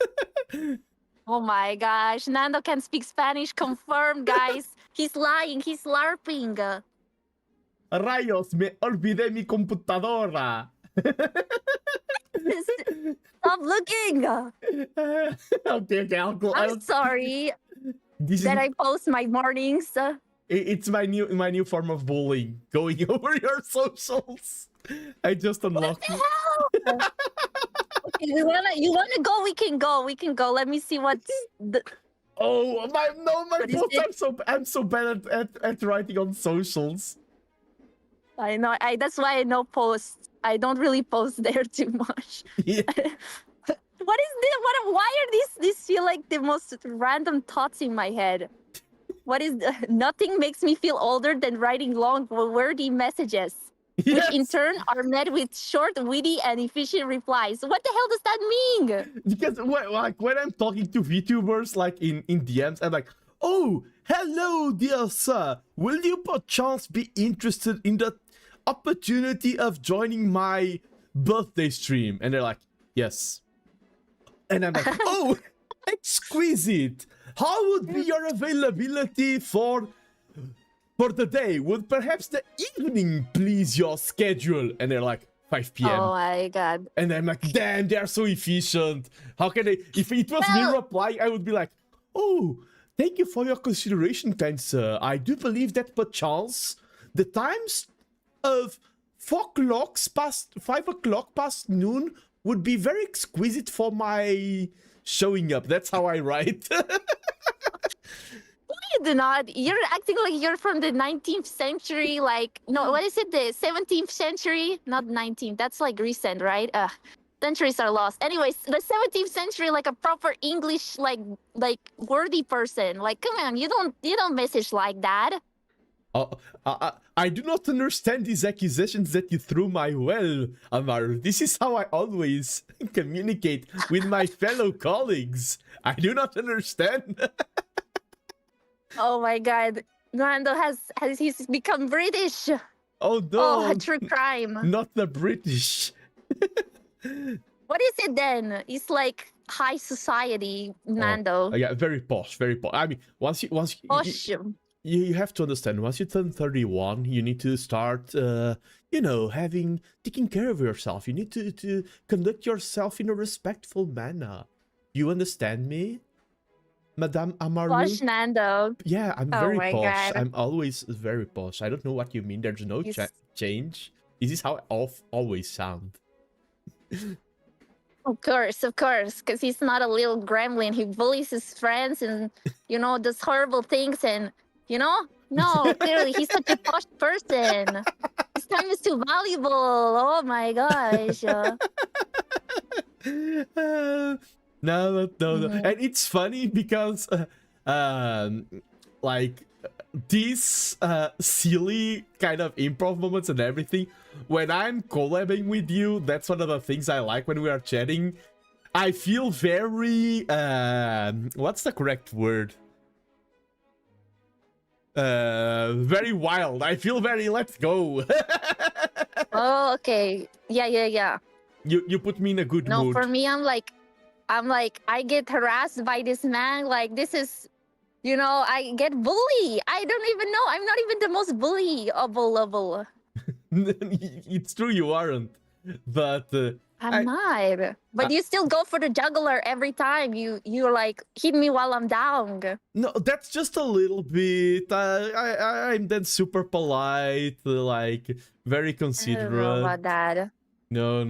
Oh my gosh, Nando can speak Spanish. Confirmed, guys. He's lying. He's LARPing. Rayos, me olvidé mi computadora. Stop looking. Okay, I'm sorry that I post my mornings. It's my new form of bullying. Going over your socials. I just unlocked. What the hell? Okay, you wanna go? We can go. Let me see what's the. Oh my What is posts! I'm so bad at writing on socials. I know. That's why I no post. I don't really post there too much. Yeah. What is this? Why are these feel like the most random thoughts in my head? What is nothing makes me feel older than writing long, wordy messages, which in turn are met with short, witty, and efficient replies. What the hell does that mean? Because when I'm talking to VTubers in DMs, I'm like, "Oh, hello, dear sir. Will you perchance be interested in the opportunity of joining my birthday stream?" And they're like, "Yes." And I'm like, "Oh, exquisite. How would be your availability for the day? Would perhaps the evening please your schedule?" And they're like, 5 p.m. Oh my God. And I'm like, "Damn, they're so efficient. How can they?" If it was me replying, I would be like, "Oh, thank you for your consideration, kind sir. I do believe that perchance the times of 5 o'clock past noon would be very exquisite for my showing up." That's how I write. You do not. You're acting like you're from the 19th century. No, what is it? The 17th century? Not 19th. That's recent, right? Centuries are lost. Anyways, the 17th century, like a proper English, worthy person. Come on, you don't message like that. I do not understand these accusations that you threw my well, Amaru. This is how I always communicate with my fellow colleagues. I do not understand. Oh my god. Nando he's become British. Oh no. Oh, a true crime. Not the British. What is it then? It's like high society, Nando. Yeah, very posh, very posh. I mean, once Posh. you have to understand, once you turn 31, you need to start, taking care of yourself. You need to conduct yourself in a respectful manner. You understand me, Madame Amaru? Posh Nando. Yeah, I'm Oh very my posh. God. I'm always very posh. I don't know what you mean. There's no change. This is how I always sound. Of course, because he's not a little gremlin. He bullies his friends and, does horrible things and, No, clearly, he's such a posh person. His time is too valuable. Oh my gosh. No. And it's funny because, these silly kind of improv moments and everything, when I'm collabing with you, that's one of the things I like when we are chatting. I feel very, what's the correct word? Very wild. I feel very let's go. Oh, okay. Yeah. You put me in a good mood. No, for me, I'm like, I get harassed by this man. Like, this is, I get bullied. I don't even know. I'm not even the most bullyable. It's true you aren't, but I'm not. But you still go for the juggler every time. You're like, hit me while I'm down. No, that's just a little bit. I'm then super polite, very considerate. I don't know about that. No.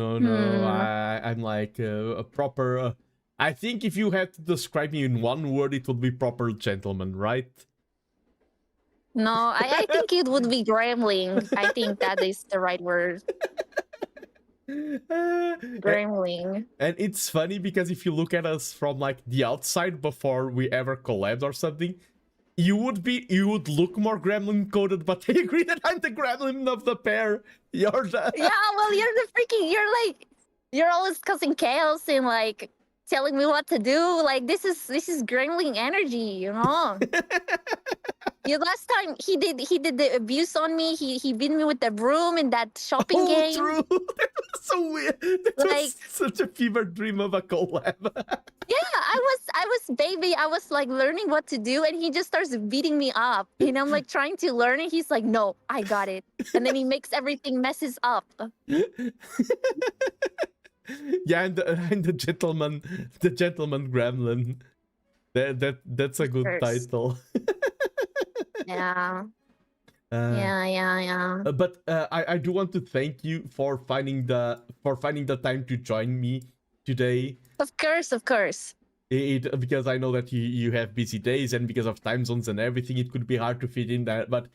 I'm like a proper. I think if you had to describe me in one word, it would be proper gentleman, right? No, I think it would be gremlin. I think that is the right word. Gremlin. And it's funny because if you look at us from the outside before we ever collabed or something, you would look more gremlin coded, but I agree that I'm the gremlin of the pair. You're the Yeah, well, you're always causing chaos and telling me what to do. This is gremlin energy, Last time he did the abuse on me. He beat me with the broom in that shopping game. True. That was so weird. That was such a fever dream of a collab. Yeah, I was baby. I was learning what to do, and he just starts beating me up. And I'm trying to learn, and he's like, "No, I got it." And then he makes everything messes up. Yeah, and the gentleman gremlin. That's a good title. Yeah. Yeah. But I do want to thank you for finding the time to join me today. Of course. Because I know that you have busy days, and because of time zones and everything, it could be hard to fit in there. But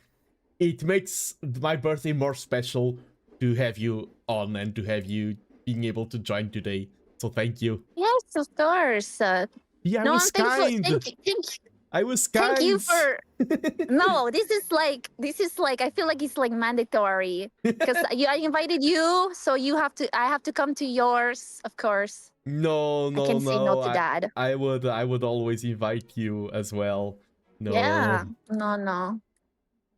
it makes my birthday more special to have you on and to have you being able to join today. So thank you. Yes, of course. Yeah, I was kind. Thank you. I was kind. Thank you for. No, this is I feel like it's mandatory because I invited you, so I have to come to yours, of course. No. I can say no to that. I would always invite you as well. No. Yeah. No.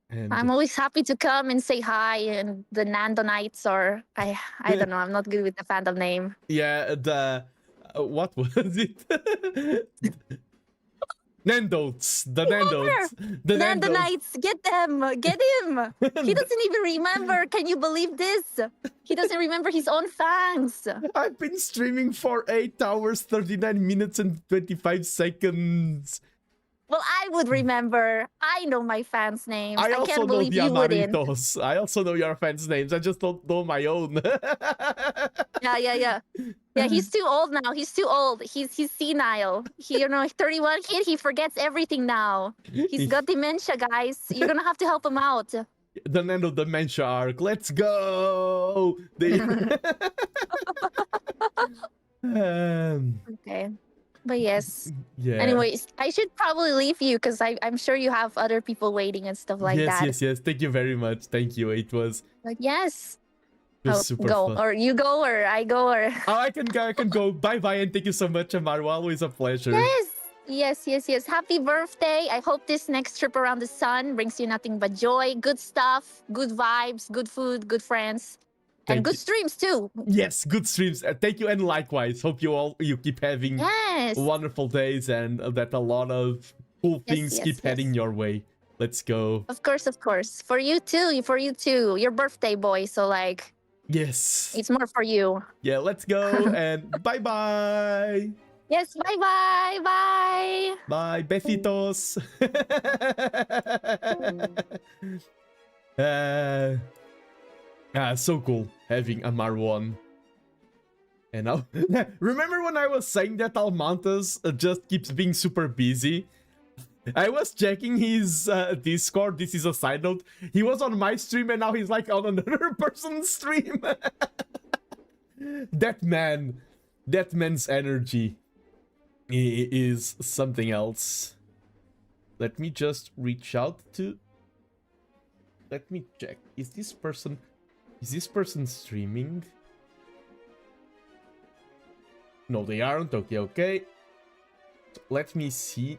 And I'm always happy to come and say hi, and the Nando Knights, or I don't know. I'm not good with the fandom name. Yeah, what was it? Nando's, the Nando's, the Nando Nando's. Knights, get him! He doesn't even remember. Can you believe this? He doesn't remember his own fans. I've been streaming for 8 hours, 39 minutes, and 25 seconds. Well, I would remember. I know my fans' names. I can't also know believe the you wouldn't. Amaritos. I also know your fans' names. I just don't know my own. Yeah. Yeah, he's too old now. He's too old. He's senile. 31 kid, he forgets everything now. He's got dementia, guys. You're gonna have to help him out. The Nando Dementia arc. Let's go! Okay. But yes. Yeah. Anyways, I should probably leave you because I'm sure you have other people waiting and stuff like yes, that. yes. Thank you very much. Thank you. It was But yes. super go fun. or you go or I go or Oh, I can go. Bye bye, and thank you so much, Amaru. Always a pleasure. Yes. Happy birthday. I hope this next trip around the sun brings you nothing but joy, good stuff, good vibes, good food, good friends, and good streams too. Yes, good streams. Thank you, and likewise. Hope you keep having wonderful days, and that a lot of cool things keep heading your way. Let's go. Of course. For you too. Your birthday, boy. So like, yes, it's more for you. Yeah, let's go and bye bye. Yes, bye. Bye, besitos. So cool having Amaru on. And now, remember when I was saying that Almantas just keeps being super busy? I was checking his Discord. This is a side note. He was on my stream and now he's like on another person's stream. That man's energy is something else. Let me just reach out to... Let me check. Is this person streaming? No, they aren't. Okay. So let me see.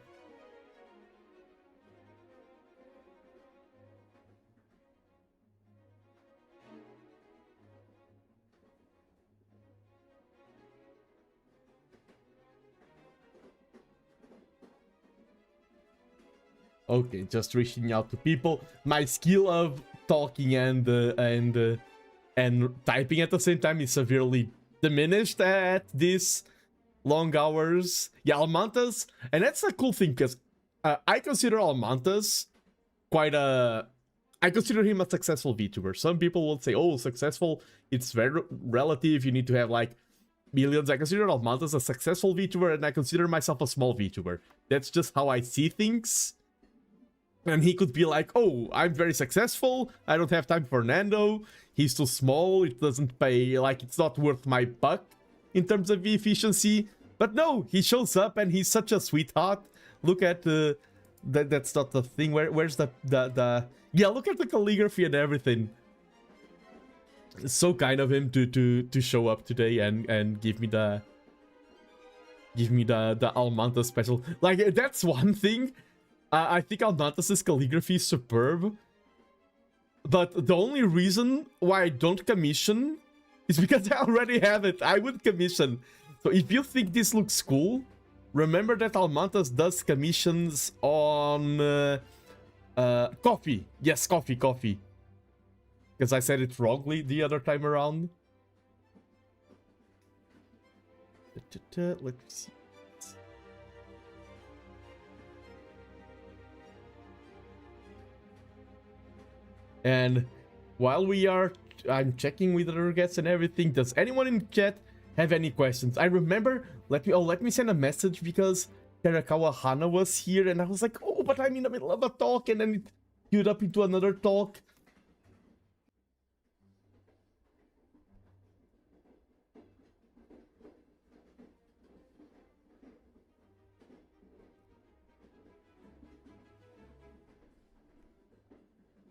Okay, just reaching out to people. My skill of talking and typing at the same time is severely diminished at these long hours. Yeah, Almantas, and that's a cool thing because I consider Almantas I consider him a successful VTuber. Some people will say, "Oh, successful. It's very relative. You need to have like millions." I consider Almantas a successful VTuber, and I consider myself a small VTuber. That's just how I see things. And he could be like, "Oh, I'm very successful. I don't have time for Nando. He's too small. It doesn't pay, like, it's not worth my buck in terms of efficiency." But no, he shows up and he's such a sweetheart. Look at that's not the thing. Where's the yeah, look at the calligraphy and everything. It's so kind of him to show up today and give me the Almanta special. Like, that's one thing. I think Almantas' calligraphy is superb. But the only reason why I don't commission is because I already have it. I would commission. So if you think this looks cool, remember that Almantas does commissions on coffee. Yes, coffee. Because I said it wrongly the other time around. Let's see. And while I'm checking with other guests and everything, does anyone in chat have any questions? I remember, let me send a message because Terakawa Hana was here and I was like, "Oh, but I'm in the middle of a talk," and then it queued up into another talk.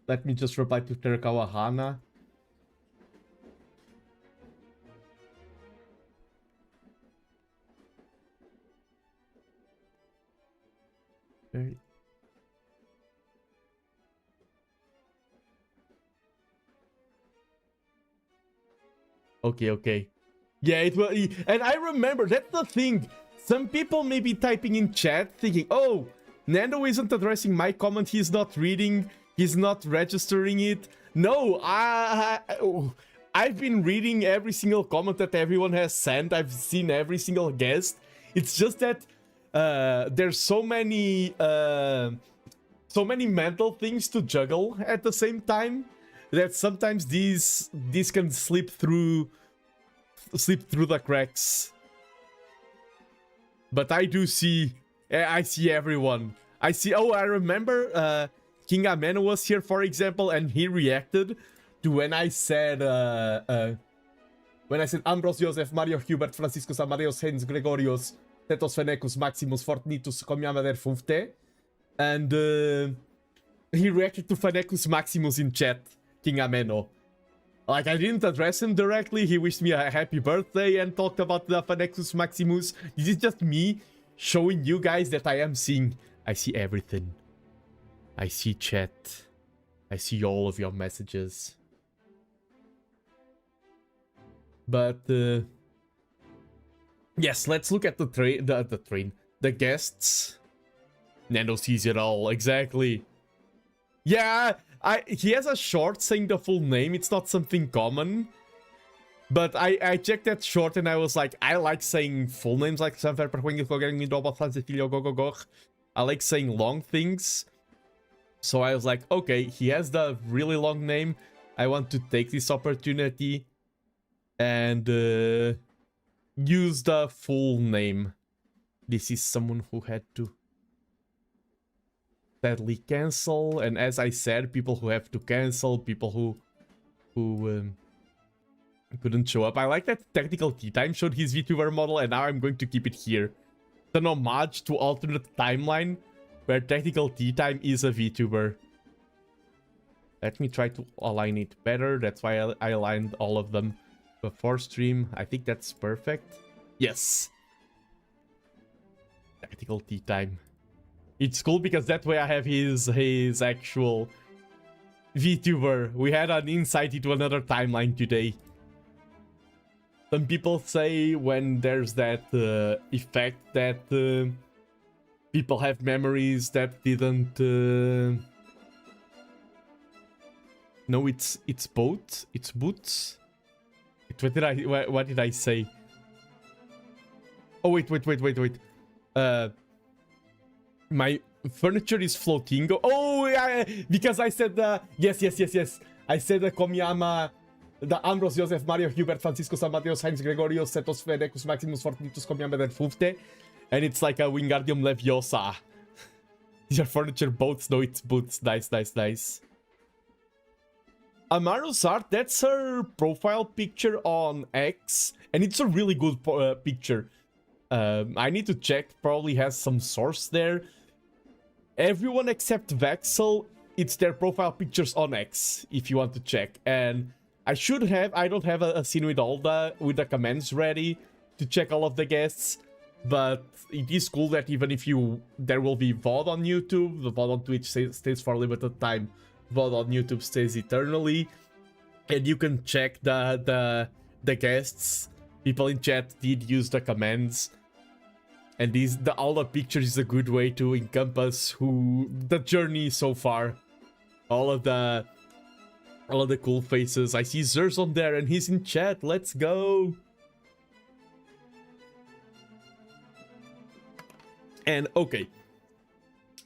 Let me just reply to Terakawa Hana. Okay. Yeah, it will. And I remember, that's the thing. Some people may be typing in chat thinking, "Oh, Nando isn't addressing my comment, he's not reading, he's not registering it." No, I've been reading every single comment that everyone has sent. I've seen every single guest. It's just that there's so many mental things to juggle at the same time that sometimes these can slip through the cracks. But I see everyone. I remember King Ameno was here, for example, and he reacted to when I said Ambros, Joseph, Mario, Hubert, Franciscus, Amadeus, Hens, Gregorios, Tetos Fenecus Maximus Fortnitus Komiyama der Fünfte. And he reacted to Fenecus Maximus in chat, King Ameno. Like, I didn't address him directly, he wished me a happy birthday and talked about the Fenecus Maximus. This is just me showing you guys that I am seeing. I see everything. I see chat. I see all of your messages. But, yes, let's look at the guests. Nando sees it all, exactly. Yeah, he has a short saying the full name, it's not something common. But I checked that short and I was like, I like saying full names like I like saying long things. So I was like, okay, he has the really long name. I want to take this opportunity and use the full name. This is someone who had to sadly cancel, and as I said, people who have to cancel, people who couldn't show up. I like that TheTacticalTeaTime showed his VTuber model, and now I'm going to keep it here. It's an homage to alternate timeline, where TheTacticalTeaTime is a VTuber. Let me try to align it better. That's why I aligned all of them before stream. I think that's perfect. Yes. TheTacticalTeaTime. It's cool because that way I have his actual VTuber. We had an insight into another timeline today. Some people say when there's that effect that people have memories that didn't... No, it's both. It's boots. What did I say? Oh, wait. My furniture is floating. Oh, yeah, because I said yes. I said the Komiyama, the Ambros, Joseph, Mario, Hubert, Francisco, San Mateos, Heinz, Gregorio, Setos, Fenecus, Maximus, Fortnitus, Komiyama der Fünfte, and it's like a Wingardium Leviosa. These are furniture boats. No, it's boots. Nice. Amaru's art, that's her profile picture on X, and it's a really good picture. I need to check, probably has some source there. Everyone except Vexal, it's their profile pictures on X, if you want to check. And I don't have a scene with all the comments ready to check all of the guests, but it is cool that even if there will be VOD on YouTube, the VOD on Twitch stays for a limited time, VOD on YouTube stays eternally, and you can check the guests. People in chat did use the comments. And all the pictures is a good way to encompass the journey so far. All of the cool faces. I see Zirzon there and he's in chat. Let's go. And okay.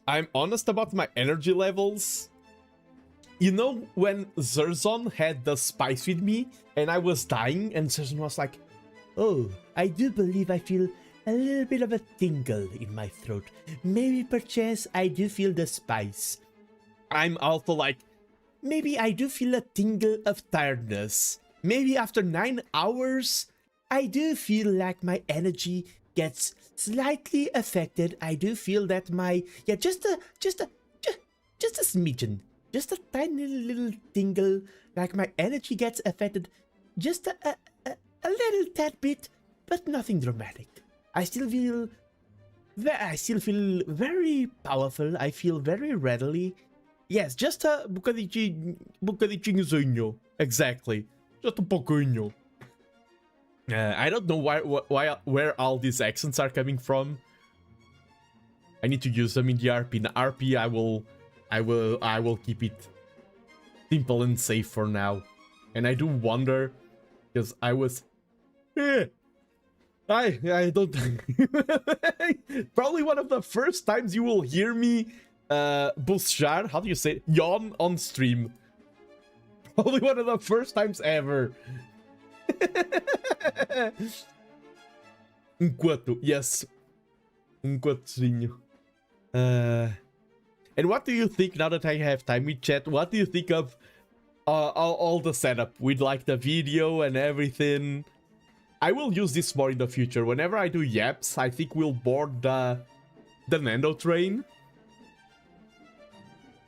I'm honest about my energy levels. You know when Zirzon had the spice with me and I was dying and Zirzon was like, oh, I do believe I feel a little bit of a tingle in my throat. Maybe perchance I do feel the spice. I'm also like, maybe I do feel a tingle of tiredness. Maybe after 9 hours, I do feel like my energy gets slightly affected. I do feel that just a smidgen. Just a tiny little tingle, like my energy gets affected. Just a little tad bit, but nothing dramatic. I still feel very powerful. I feel very readily. Yes, just a bocadinho. Exactly. Just a pouquinho. I don't know where all these accents are coming from. I need to use them in the RP. In the RP, I will keep it simple and safe for now. And I do wonder, because I was... I don't... Probably one of the first times you will hear me Bushar, how do you say it? Yawn on stream. Probably one of the first times ever. Quato, yes. Quatinho. And what do you think, now that I have time with chat, what do you think of all the setup with like the video and everything? I will use this more in the future. Whenever I do yaps, I think we'll board the Nando train.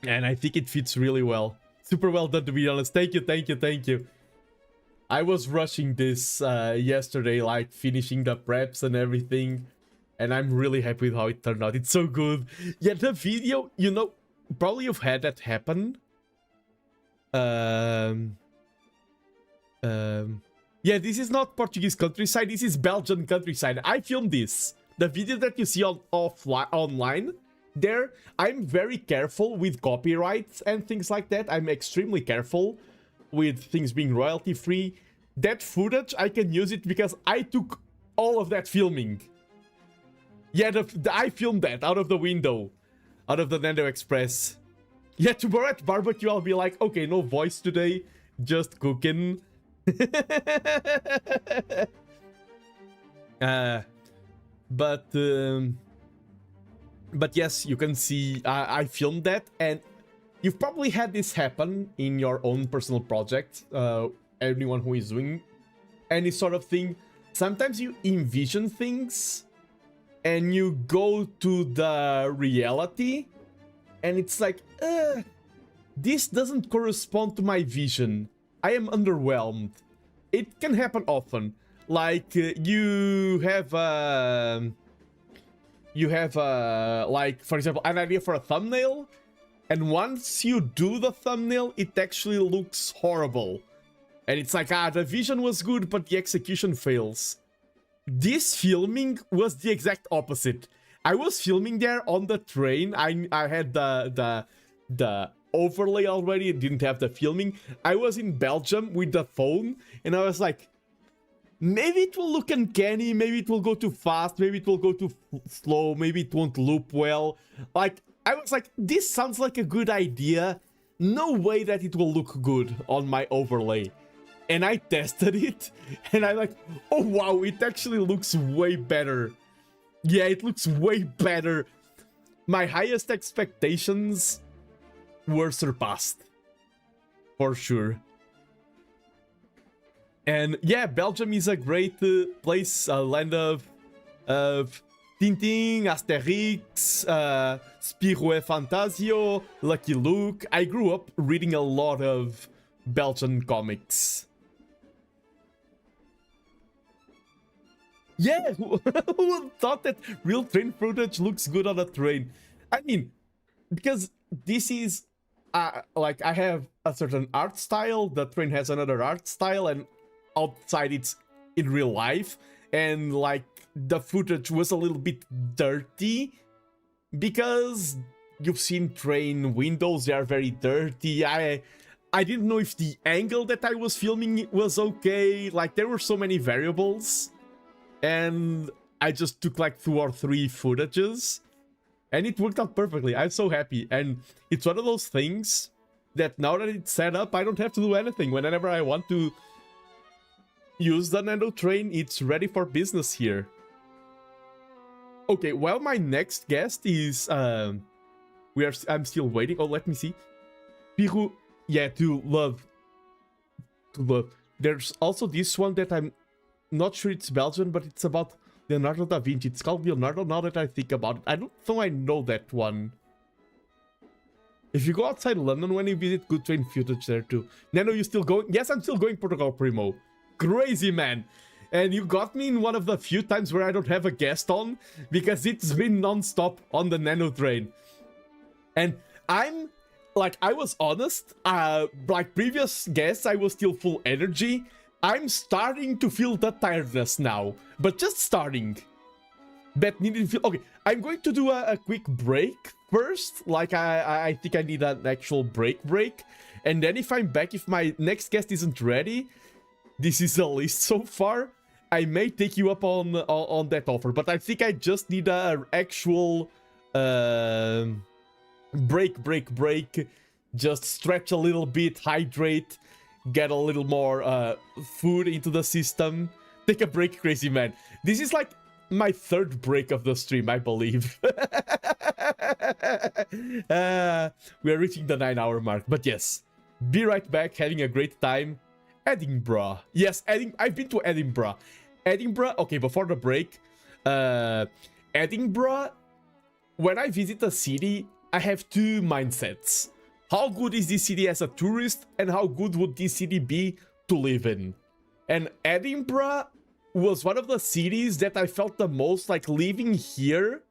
And I think it fits really well. Super well done, to be honest. Thank you, thank you, thank you. I was rushing this yesterday, like finishing the preps and everything. And I'm really happy with how it turned out. It's so good. Yeah, the video, you know, probably you've had that happen. Yeah, this is not Portuguese countryside. This is Belgian countryside. I filmed this. The video that you see online, there, I'm very careful with copyrights and things like that. I'm extremely careful with things being royalty free. That footage, I can use it because I took all of that filming. Yeah, I filmed that out of the window, out of the TheNando Express. Yeah, tomorrow at barbecue, I'll be like, okay, no voice today, just cooking. But yes, you can see I filmed that, and you've probably had this happen in your own personal project. Anyone who is doing any sort of thing, sometimes you envision things and you go to the reality and it's like, this doesn't correspond to my vision. I am underwhelmed. It can happen often. Like you have like, for example, an idea for a thumbnail, and once you do the thumbnail, it actually looks horrible. And it's like, the vision was good, but the execution fails. This filming was the exact opposite. I was filming there on the train. I had the overlay already. It didn't have the filming. I was in Belgium with the phone, and I was like, maybe it will look uncanny, maybe it will go too fast, maybe it will go too slow, maybe it won't loop well. Like, I was like, this sounds like a good idea. No way that it will look good on my overlay. And I tested it, and I'm like, oh wow, it actually looks way better. Yeah, it looks way better. My highest expectations were surpassed. For sure. And yeah, Belgium is a great place, a land of Tintin, Asterix, Spirou et Fantasio, Lucky Luke. I grew up reading a lot of Belgian comics. Yeah, who thought that real train footage looks good on a train? I mean, because this is, like, I have a certain art style, the train has another art style, and outside it's in real life, and like the footage was a little bit dirty because you've seen train windows, they are very dirty. I didn't know if the angle that I was filming was okay. Like, there were so many variables, and I just took like 2 or 3 footages and it worked out perfectly. I'm so happy, and it's one of those things that now that it's set up, I don't have to do anything. Whenever I want to use the Nando train, it's ready for business here. Okay, well, my next guest is I'm still waiting. Oh, let me see. Piru, yeah, to love. There's also this one that I'm not sure it's Belgian, but it's about Leonardo da Vinci. It's called Leonardo, now that I think about it. I don't think I know that one. If you go outside London when you visit, good train footage there too. Nano, you still going? Yes, I'm still going, Portugal Primo. Crazy, man. And you got me in one of the few times where I don't have a guest on, because it's been non-stop on the Nano train. And I'm, like, I was honest, like previous guests, I was still full energy. I'm starting to feel the tiredness now, but just starting. But needed to feel, okay, I'm going to do a quick break first. Like, I think I need an actual break. And then if I'm back, if my next guest isn't ready, this is a list so far, I may take you up on that offer. But I think I just need an actual break. Just stretch a little bit, hydrate, get a little more food into the system. Take a break, crazy man. This is like my 3rd break of the stream, I believe. We are reaching the 9-hour mark, but yes, be right back, having a great time. Edinburgh. Yes, I've been to Edinburgh. Edinburgh, okay, before the break, Edinburgh, when I visit a city, I have two mindsets. How good is this city as a tourist, and how good would this city be to live in? And Edinburgh was one of the cities that I felt the most like living here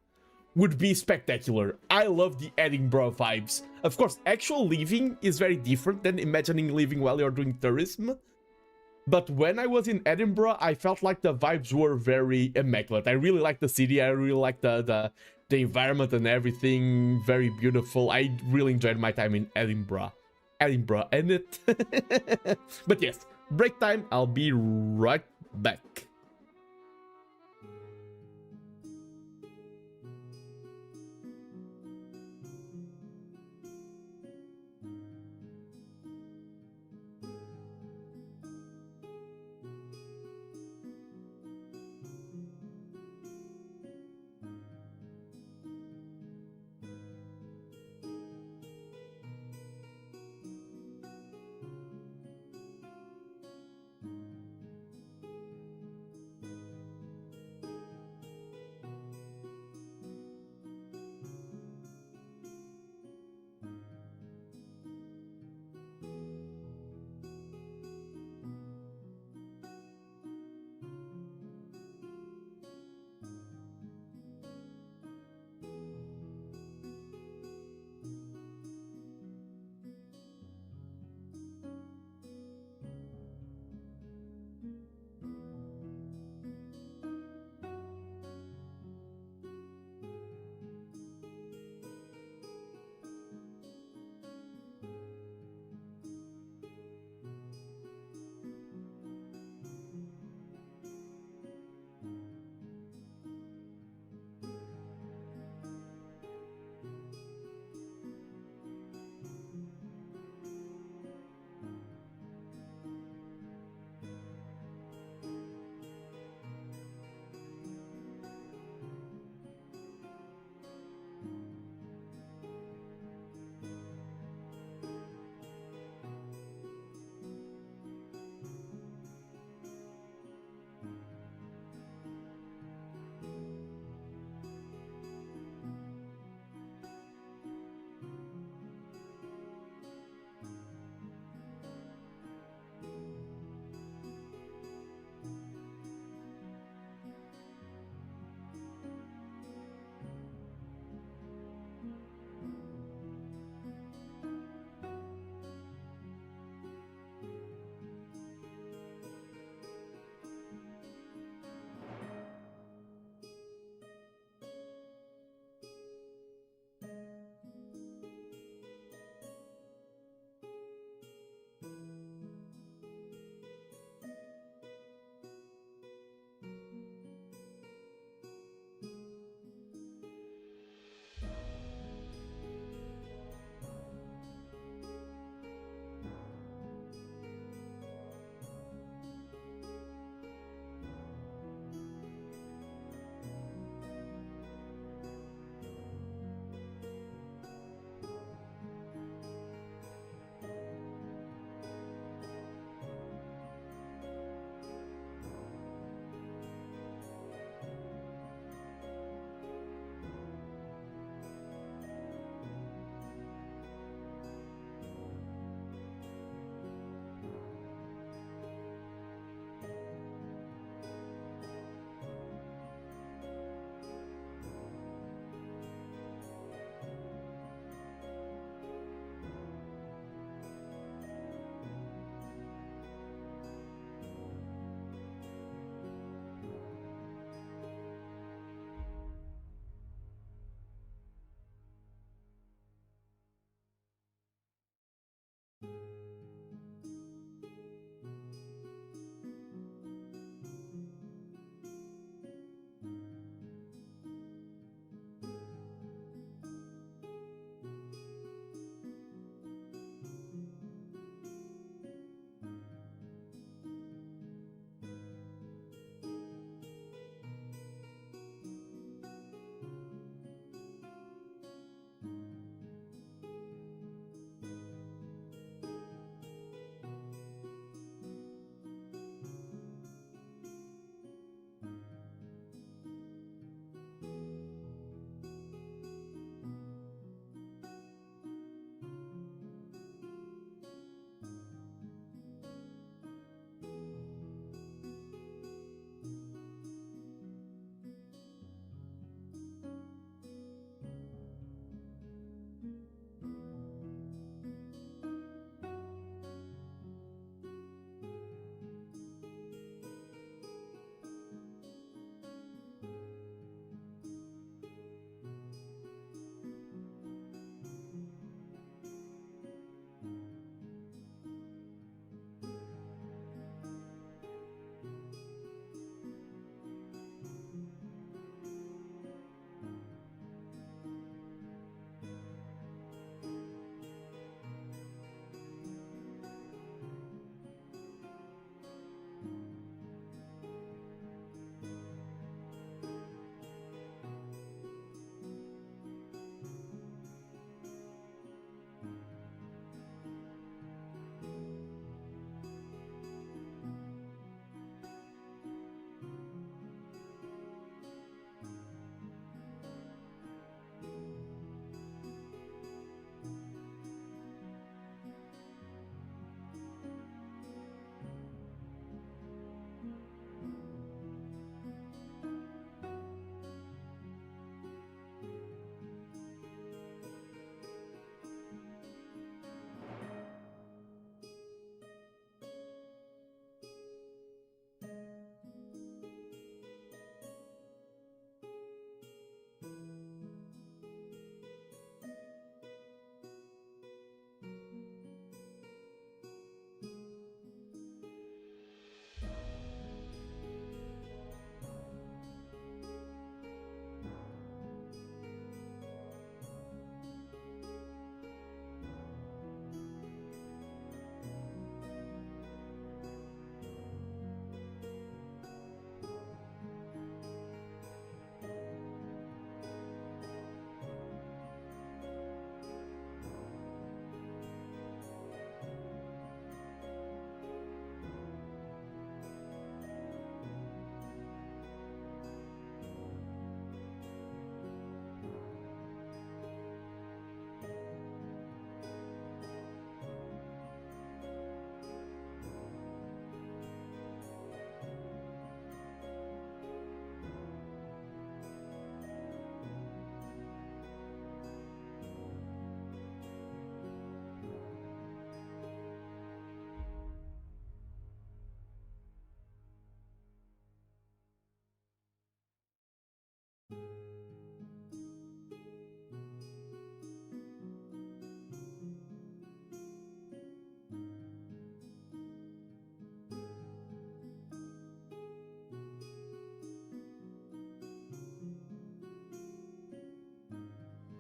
would be spectacular. I love the Edinburgh vibes. Of course, actual living is very different than imagining living while you're doing tourism. But when I was in Edinburgh, I felt like the vibes were very immaculate. I really liked the city. I really liked the environment and everything. Very beautiful. I really enjoyed my time in Edinburgh. Edinburgh, and it. But yes, break time. I'll be right back.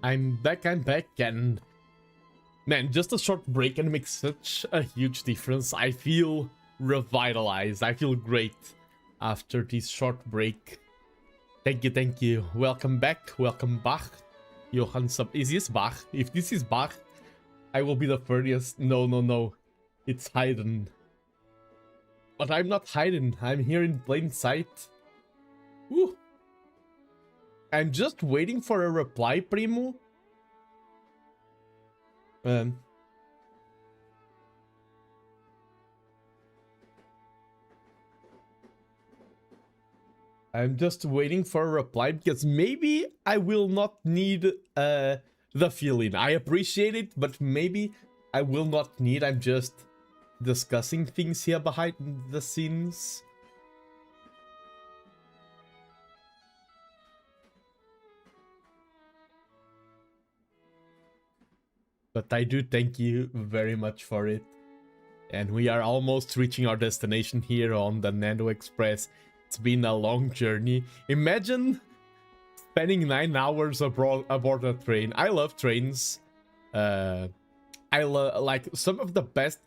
I'm back, and man, just a short break can make such a huge difference. I feel revitalized. I feel great after this short break. Thank you. Welcome back, welcome back. Johann is this Bach? If this is Bach, I will be the furthest. No. It's Haydn. But I'm not Haydn. I'm here in plain sight. Woo. I'm just waiting for a reply, Primo. I'm just waiting for a reply because maybe I will not need the feeling. I appreciate it, but maybe I will not need. I'm just discussing things here behind the scenes. But I do thank you very much for it. And we are almost reaching our destination here on the TheNando Express. It's been a long journey. Imagine spending 9 hours aboard a train. I love trains. I love, like, some of the best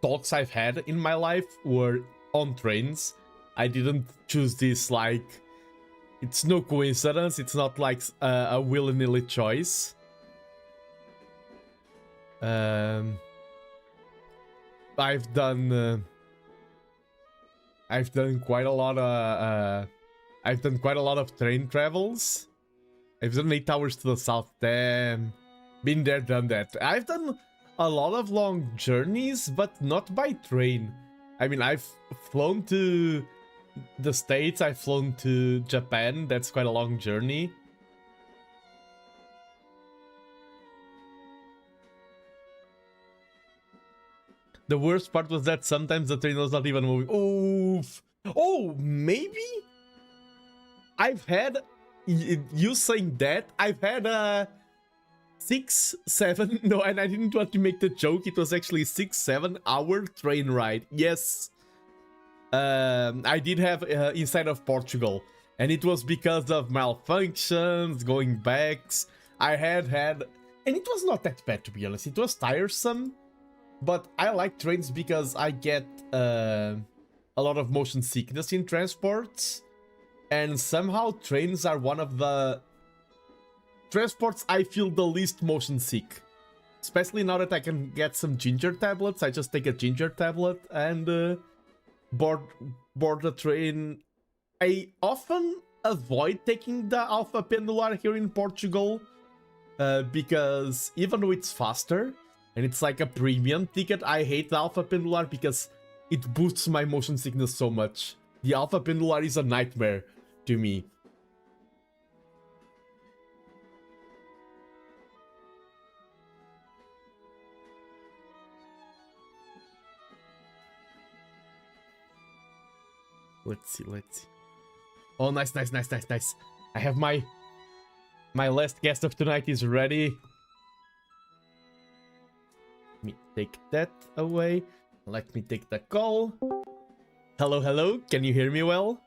talks I've had in my life were on trains. I didn't choose this, like, it's no coincidence. It's not like a willy-nilly choice. I've done quite a lot of train travels. I've done 8 hours to the south. Damn, been there, done that. I've done a lot of long journeys, but not by train. I mean, I've flown to the States. I've flown to Japan. That's quite a long journey. The worst part was that sometimes the train was not even moving. Oof. Oh, maybe? I've had... You saying that? I've had 6, 7... No, and I didn't want to make the joke. It was actually 6-7 hour train ride. Yes. I did have inside of Portugal. And it was because of malfunctions, going backs. I had... And it was not that bad, to be honest. It was tiresome. But I like trains because I get a lot of motion sickness in transports. And somehow trains are one of the transports I feel the least motion sick. Especially now that I can get some ginger tablets. I just take a ginger tablet and board the train. I often avoid taking the Alpha Pendular here in Portugal. Because even though it's faster... and it's like a premium ticket, I hate the Alpha Pendular because it boosts my motion sickness so much. The Alpha Pendular is a nightmare to me. Let's see. Oh, nice. I have my last guest of tonight is ready. Let me take that away. Let me take the call. Hello. Can you hear me well?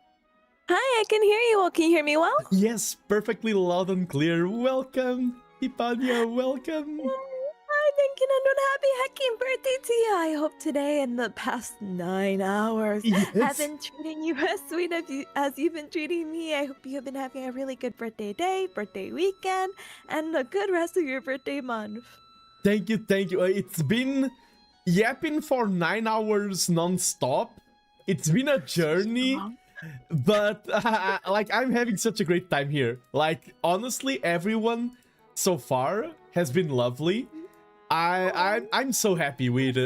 Hi, I can hear you well. Can you hear me well? Yes, perfectly loud and clear. Welcome, Tipanya. Welcome. Hi, thank you, Nando. Happy hecking birthday to you. I hope today and the past 9 hours have been treating you as sweet as you've been treating me. I hope you have been having a really good birthday day, birthday weekend, and a good rest of your birthday month. Thank you. It's been yapping for 9 hours non-stop. It's been a journey, but like, I'm having such a great time here. Like, honestly, everyone so far has been lovely. I'm so happy with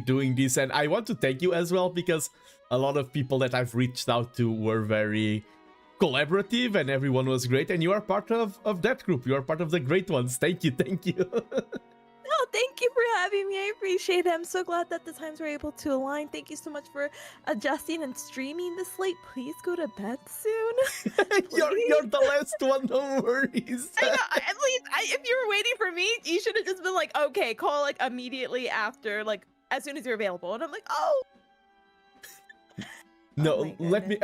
doing this, and I want to thank you as well because a lot of people that I've reached out to were very collaborative, and everyone was great. And you are part of that group. You are part of the great ones. Thank you. Oh, thank you for having me. I appreciate it. I'm so glad that the times were able to align. Thank you so much for adjusting and streaming this late. Please go to bed soon. You're the last one, no worries. I know, at least if you were waiting for me, you should have just been like, okay, call like immediately after, like as soon as you're available. And I'm like, oh. No, let me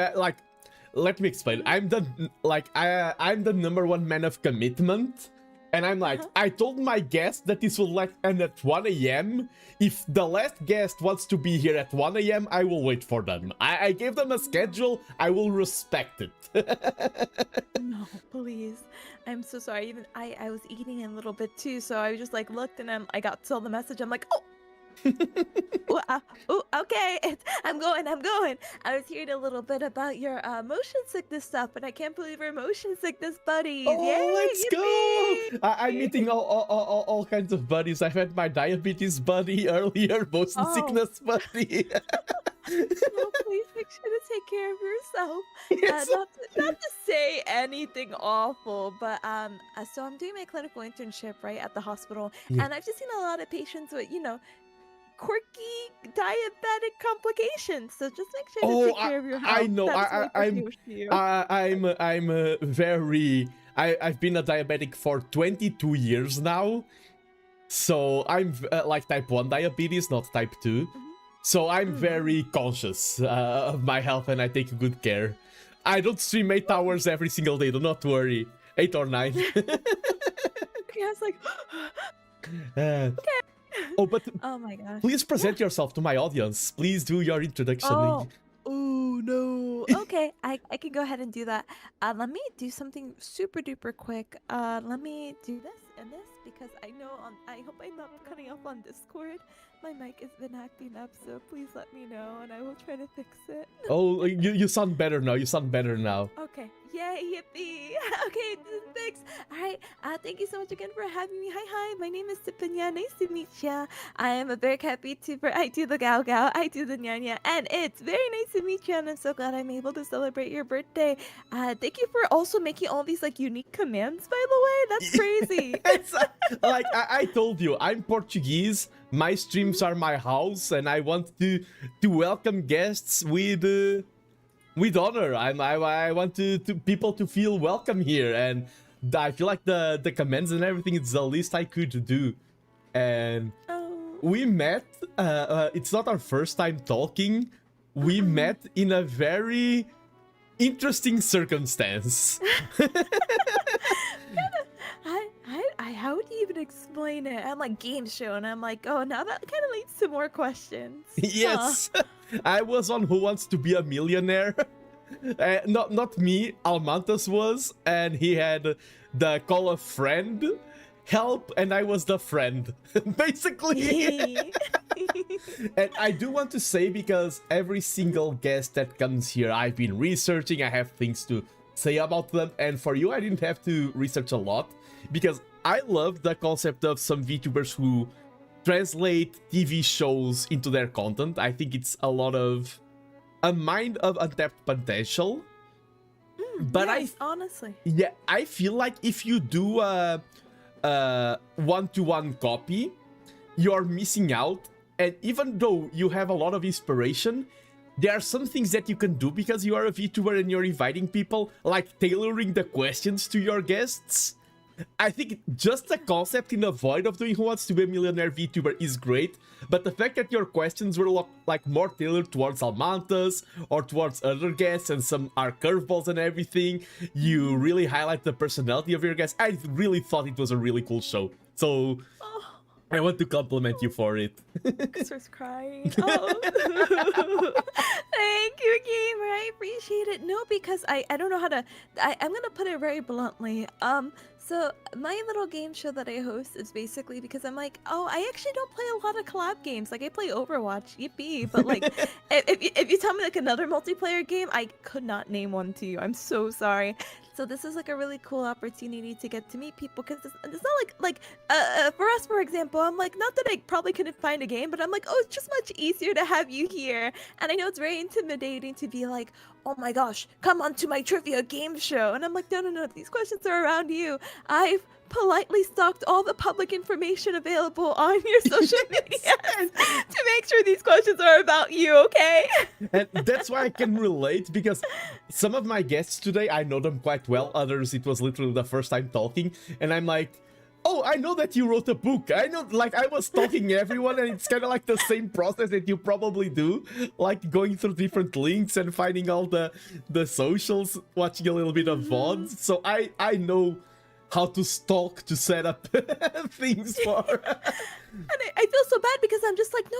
explain. I'm the number one man of commitment. And I'm like, I told my guest that this will like end at 1 a.m. If the last guest wants to be here at 1 a.m., I will wait for them. I gave them a schedule. I will respect it. No, please. I'm so sorry. Even I was eating a little bit too, so I just like looked and I got saw the message. I'm like, oh. Okay, I'm going. I was hearing a little bit about your motion sickness stuff, but I can't believe we're motion sickness buddies. Oh, Yay, let's yippee! go! I'm meeting all kinds of buddies. I've had my diabetes buddy earlier, motion sickness buddy. No, please make sure to take care of yourself. Yes. Not to say anything awful, but so I'm doing my clinical internship right at the hospital, Yeah. and I've just seen a lot of patients with quirky diabetic complications. So just make sure to take care of your health. I know. That's my wish to you. I'm very. I've been a diabetic for 22 years now, so I'm like type 1 diabetes, not type 2. So I'm very conscious of my health, and I take good care. I don't stream 8 hours every single day. Do not worry. 8 or 9. Okay, I was like, Okay. Oh, but oh my gosh. please present yourself to my audience. Please do your introduction. Oh no. Okay, I can go ahead and do that. Let me do something super duper quick. Let me do this and this because I know I hope I'm not cutting off on Discord. My mic has been acting up, so please let me know and I will try to fix it. Oh, you sound better now. You sound better now. Okay. Yay, yippee. Okay, thanks. All right. Thank you so much again for having me. Hi. My name is Tipanya. Nice to meet ya. I am a very happy VTuber. I do the Gao Gao. I do the Nyanya. And it's very nice to meet you. And I'm so glad I'm able to celebrate your birthday. Thank you for also making all these like unique commands, by the way. That's crazy. It's like I told you, I'm Portuguese. My streams are my house, and I want to welcome guests with honor. I want to people to feel welcome here, and I feel like the commands and everything is the least I could do. And we met. It's not our first time talking. We met in a very interesting circumstance. How would you even explain it? I'm like game show, and I'm like, oh, now that kind of leads to more questions. Yes, I was on Who Wants to Be a Millionaire. Not me, Almantas was, and he had the call of friend, help, and I was the friend, basically. And I do want to say, because every single guest that comes here, I've been researching, I have things to say about them, and for you, I didn't have to research a lot, because I love the concept of some VTubers who translate TV shows into their content. I think it's a lot of a mind of untapped potential. But yes, honestly. Yeah, I feel like if you do a one-to-one copy, you're missing out. And even though you have a lot of inspiration, there are some things that you can do because you are a VTuber and you're inviting people, like tailoring the questions to your guests. I think just the concept in the void of doing Who Wants to Be a Millionaire VTuber is great, but the fact that your questions were like more tailored towards Almantas or towards other guests, and some are curveballs and everything, you really highlight the personality of your guests. I really thought it was a really cool show, so I want to compliment you for it. Starts crying. Oh. Thank you, gamer. I appreciate it. No, because I don't know how to. I'm gonna put it very bluntly. So my little game show that I host is basically because I'm like, oh, I actually don't play a lot of collab games. Like I play Overwatch, yippee. But like, if you tell me like another multiplayer game, I could not name one to you. I'm so sorry. So this is like a really cool opportunity to get to meet people, because it's not like for us, for example, I'm like, not that I probably couldn't find a game, but I'm like, oh, it's just much easier to have you here. And I know it's very intimidating to be like, oh my gosh, come on to my trivia game show. And I'm like, no, these questions are around you. I've politely stalked all the public information available on your social media to make sure these questions are about you, okay? And that's why I can relate, because some of my guests today, I know them quite well. Others, it was literally the first time talking. And I'm like, oh, I know that you wrote a book. I know, like, I was stalking everyone, and it's kind of like the same process that you probably do. Like, going through different links and finding all the socials, watching a little bit of VODs. So I know how to stalk to set up things for. And I feel so bad because I'm just like, no.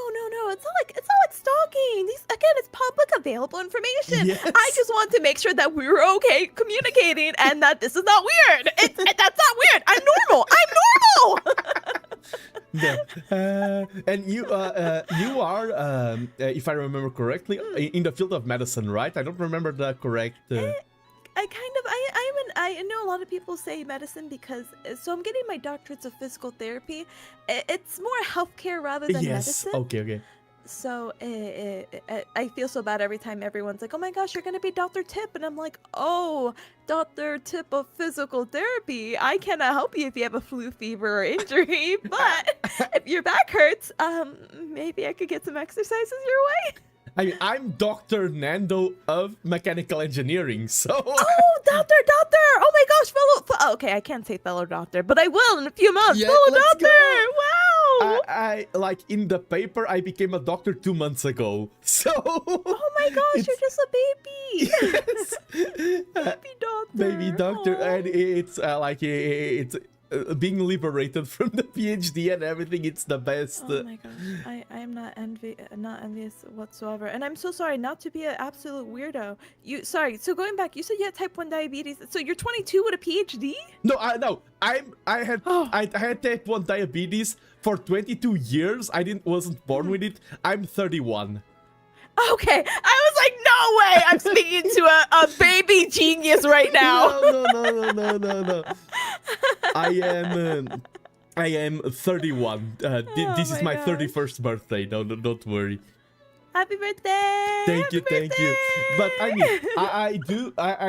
It's not like stalking. It's public available information. Yes. I just want to make sure that we're okay communicating and that this is not weird. That's not weird. I'm normal. And you are, if I remember correctly, in the field of medicine, right? I don't remember the correct. I know a lot of people say medicine because I'm getting my doctorates of physical therapy. It's more healthcare rather than medicine. Okay. So I feel so bad every time everyone's like, oh my gosh, you're gonna be Dr. Tip, and I'm like, oh, Dr. Tip of physical therapy. I cannot help you if you have a flu, fever, or injury, but if your back hurts, maybe I could get some exercises your way. I mean, I'm Dr. Nando of mechanical engineering, so. Oh, doctor! Oh my gosh, fellow. Okay, I can't say fellow doctor, but I will in a few months. Yeah, fellow let's doctor! go. Wow! I like in the paper, I became a doctor 2 months ago, so. Oh my gosh, you're just a baby. Yes. Baby doctor. Baby doctor, and it's it's. Being liberated from the PhD and everything, it's the best. Oh my gosh, I am not envious whatsoever, and I'm so sorry not to be an absolute weirdo. So going back, you said you had type 1 diabetes. So you're 22 with a PhD? No, I had type 1 diabetes for 22 years. Wasn't born with it. I'm 31. Okay, I was like, no way! I'm speaking to a baby genius right now. No. I am 31. This is my 31st birthday. No, don't worry. Happy birthday! Thank you. But I mean, I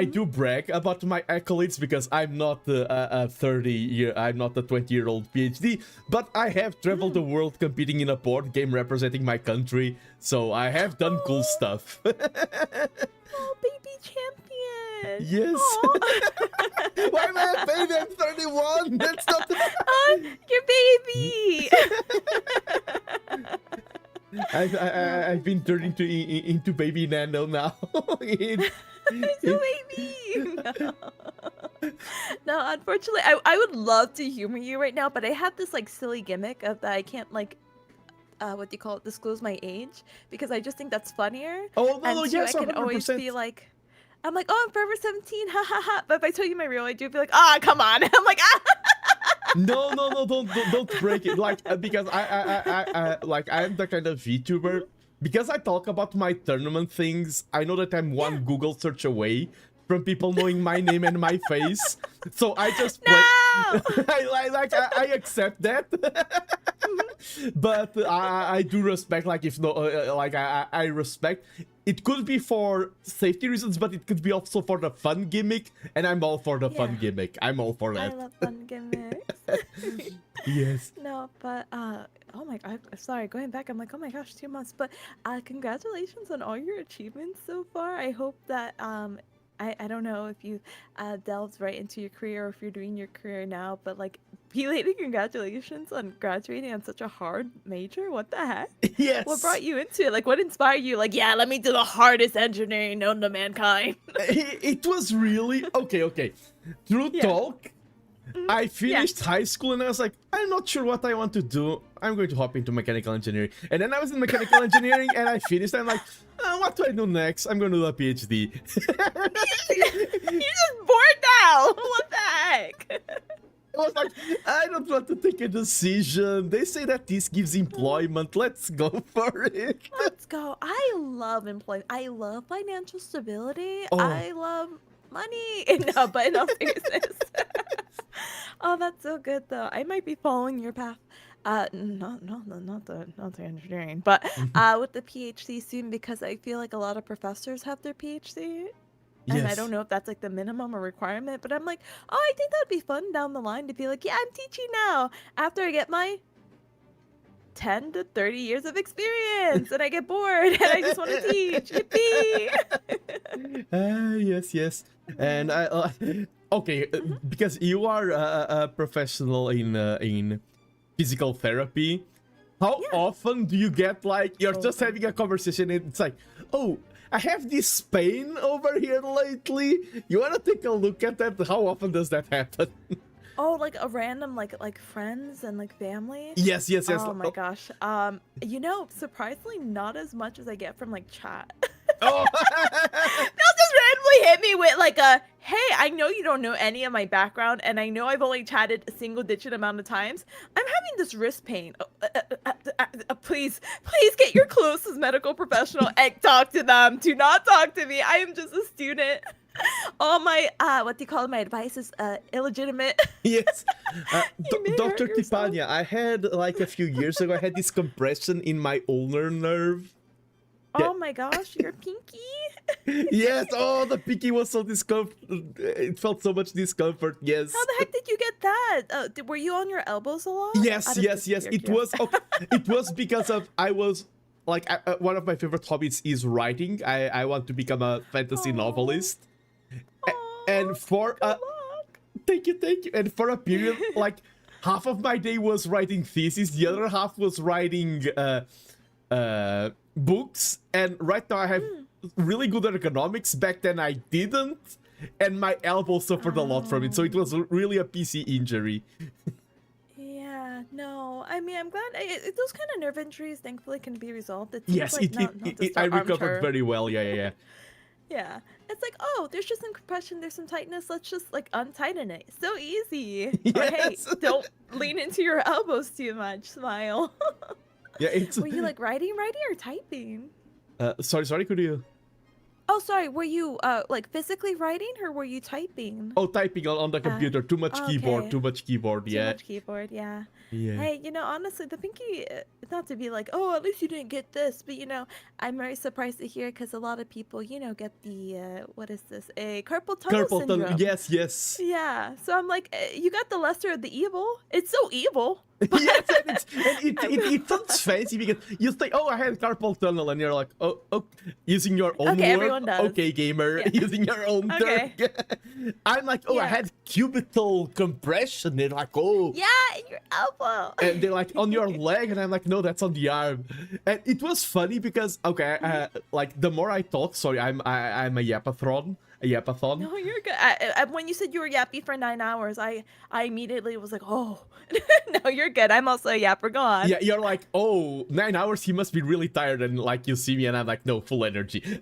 do brag about my accolades because I'm not a 20-year-old PhD, but I have traveled the world competing in a board game representing my country, so I have done cool stuff. Oh, baby champion! Yes. Why am I a baby? I'm 31. That's not. Your baby. I've been turned into baby Nando now. It's a baby. No, unfortunately, I would love to humor you right now, but I have this like silly gimmick of that I can't what do you call it, disclose my age, because I just think that's funnier. Oh no, and yes, I can 100%. always be like, I'm like, oh, I'm forever 17, ha ha ha. But if I tell you my real age, you'd be like, ah, come on. I'm like, ah. No, don't break it. Like because I'm the kind of VTuber. Because I talk about my tournament things, I know that I'm one Google search away from people knowing my name and my face. So I just I accept that. But I do respect, like, if no, I respect. It could be for safety reasons, but it could be also for the fun gimmick, and I'm all for the fun gimmick. I'm all for that. I love fun gimmicks. Yes. No, but oh my god, sorry, going back, I'm like, oh my gosh, 2 months. But congratulations on all your achievements so far. I hope that I don't know if you delved right into your career or if you're doing your career now, but like, belated congratulations on graduating on such a hard major. What the heck? Yes. What brought you into it? Like, what inspired you? Like, yeah, let me do the hardest engineering known to mankind. It was really okay. Through talk, I finished high school and I was like, I'm not sure what I want to do. I'm going to hop into mechanical engineering. And then I was in mechanical engineering and I finished. I'm like, what do I do next? I'm going to do a PhD. You're just bored now. What the heck? I was like, I don't want to take a decision. They say that this gives employment. Let's go for it. Let's go. I love employment. I love financial stability. Oh. I love money. No, but in all seriousness. Oh, that's so good though. I might be following your path. Not the engineering, but with the PhD soon, because I feel like a lot of professors have their PhD. And I don't know if that's like the minimum or requirement, but I'm like, oh, I think that'd be fun down the line to be like, yeah, I'm teaching now after I get my 10 to 30 years of experience and I get bored and I just want to teach. Yippee! Yes. And okay, because you are a professional in physical therapy, how often do you get like, you're just having a conversation and it's like, oh, I have this pain over here lately. You want to take a look at that? How often does that happen? Oh, like a random like friends and like family? Yes, yes, yes. Oh my gosh. You know, surprisingly not as much as I get from like chat. Oh. They'll just randomly hit me with like a, hey, I know you don't know any of my background and I know I've only chatted a single digit amount of times. I'm having this wrist pain. Please get your closest medical professional and talk to them. Do not talk to me. I am just a student. All my what do you call it? My advice is illegitimate. Yes. Dr. Tipanya, I had like a few years ago, I had this compression in my ulnar nerve. Oh my gosh, your pinky? Yes, oh, the pinky was so discomfort. It felt so much discomfort, yes. How the heck did you get that? Were you on your elbows a lot? Yes, yes, yes. It was it was because of, I was, like, one of my favorite hobbies is writing. I want to become a fantasy novelist. And for thank you. And for a period, like, half of my day was writing thesis, the other half was writing books, and right now I have really good ergonomics. Back then I didn't, and my elbow suffered a lot from it, so it was really a PC injury. Yeah, no, I mean, I'm glad those kind of nerve injuries thankfully can be resolved. It Yes, seems like I recovered very well. Yeah. Yeah, it's like, oh, there's just some compression, there's some tightness, let's just like untighten it. So easy. Or, hey, don't lean into your elbows too much. Smile. Yeah, it's. Were you like writing or typing? Sorry, could you? Oh, sorry. Were you like physically writing or were you typing? Oh, typing on the computer. Too much keyboard. Okay. Too much keyboard. Yeah. Too much keyboard. Yeah. Yeah. Hey, you know, honestly, the pinky, not to be like, oh, at least you didn't get this, but you know, I'm very surprised to hear because a lot of people, you know, get the what is this? A carpal tunnel syndrome. Yes. Yeah. So I'm like, you got the lesser of the evil. It's so evil. Yes, and it sounds fancy because you think, oh, I had carpal tunnel, and you're like, oh, using your own Okay, word. everyone does. Okay, gamer, Yeah. using your own term. I'm like, oh, I had cubital compression. They're like, oh. Yeah, in your elbow. And they're like, on your leg, and I'm like, no, that's on the arm. And it was funny because, okay, like the more I talk, sorry, I'm a yapathon. No, you're good. When you said you were yappy for 9 hours, I immediately was like, oh, no, you're good. I'm also a yapper. Go on. Yeah, you're like, oh, 9 hours, he must be really tired. And like, you see me and I'm like, no, full energy.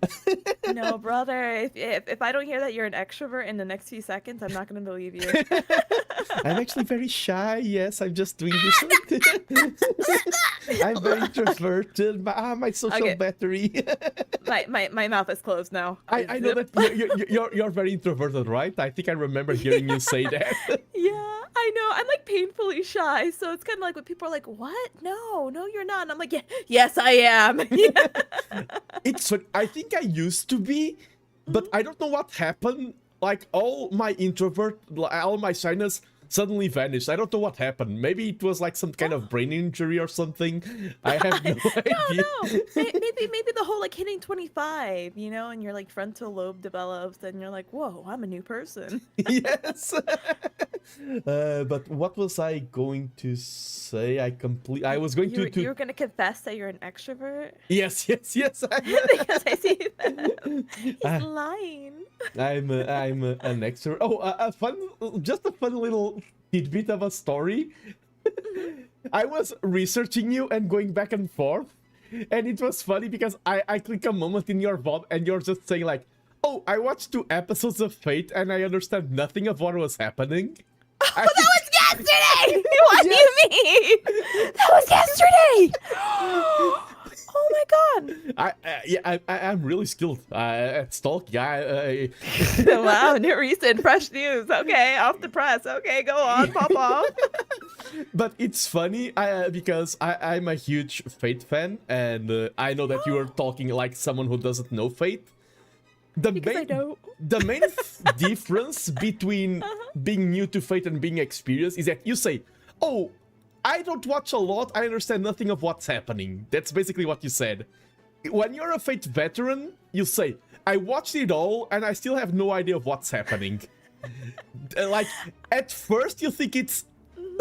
No, brother. If I don't hear that you're an extrovert in the next few seconds, I'm not going to believe you. I'm actually very shy. Yes, I'm just doing this. I'm very introverted. My social battery. my mouth is closed now. I know that you're very introverted, right? I think I remember hearing you say that. Yeah, I know. I'm like painfully shy, so it's kind of like when people are like, "What? No, you're not." And I'm like, "Yeah, yes, I am." Yeah. It's. I think I used to be, but I don't know what happened. Like all my introvert, all my shyness suddenly vanished. I don't know what happened. Maybe it was like some kind of brain injury or something. I have no idea. No. Maybe the whole like hitting 25, you know, and your like frontal lobe develops, and you're like, "Whoa, I'm a new person." Yes. But what was I going to say? I was going to. You're going to confess that you're an extrovert? Yes. Because I see that. He's lying. I'm an extrovert. Oh, a fun little tidbit of a story. I was researching you and going back and forth, and it was funny because I click a moment in your VOD and you're just saying like, oh, I watched 2 episodes of Fate and I understand nothing of what was happening. Oh, that was yesterday! What do you mean? That was yesterday! Oh my god! I'm really skilled at stalking. Wow, new recent fresh news. Okay, off the press. Okay, go on, pop off. But it's funny because I'm a huge Fate fan, and I know that you are talking like someone who doesn't know Fate. The main difference between being new to Fate and being experienced is that you say, oh, I don't watch a lot, I understand nothing of what's happening. That's basically what you said. When you're a Fate veteran, you say, I watched it all and I still have no idea of what's happening. Like, at first you think it's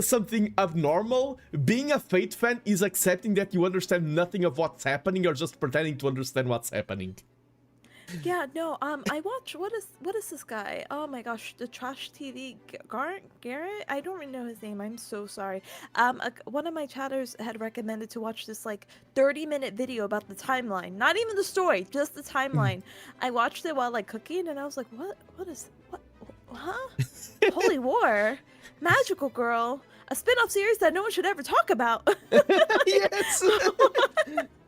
something abnormal. Being a Fate fan is accepting that you understand nothing of what's happening or just pretending to understand what's happening. Yeah, no, I watch, what is this guy? Oh my gosh, the Trash TV, Garrett? I don't really know his name, I'm so sorry. One of my chatters had recommended to watch this, like, 30-minute video about the timeline. Not even the story, just the timeline. I watched it while, like, cooking, and I was like, what, huh? Holy War? Magical Girl? A spin-off series that no one should ever talk about. Yes!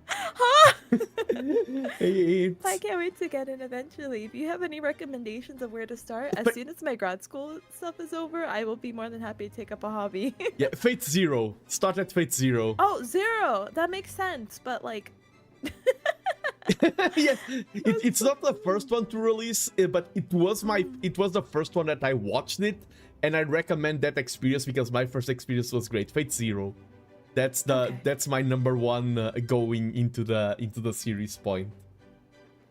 Huh? It's... I can't wait to get in eventually. If you have any recommendations of where to start, as soon as my grad school stuff is over, I will be more than happy to take up a hobby. Yeah, Fate Zero. Start at Fate Zero. Oh, Zero! That makes sense, but like... Yes, it's not the first one to release, but it was the first one that I watched it, and I recommend that experience because my first experience was great. Fate Zero. That's my number one going into the series point.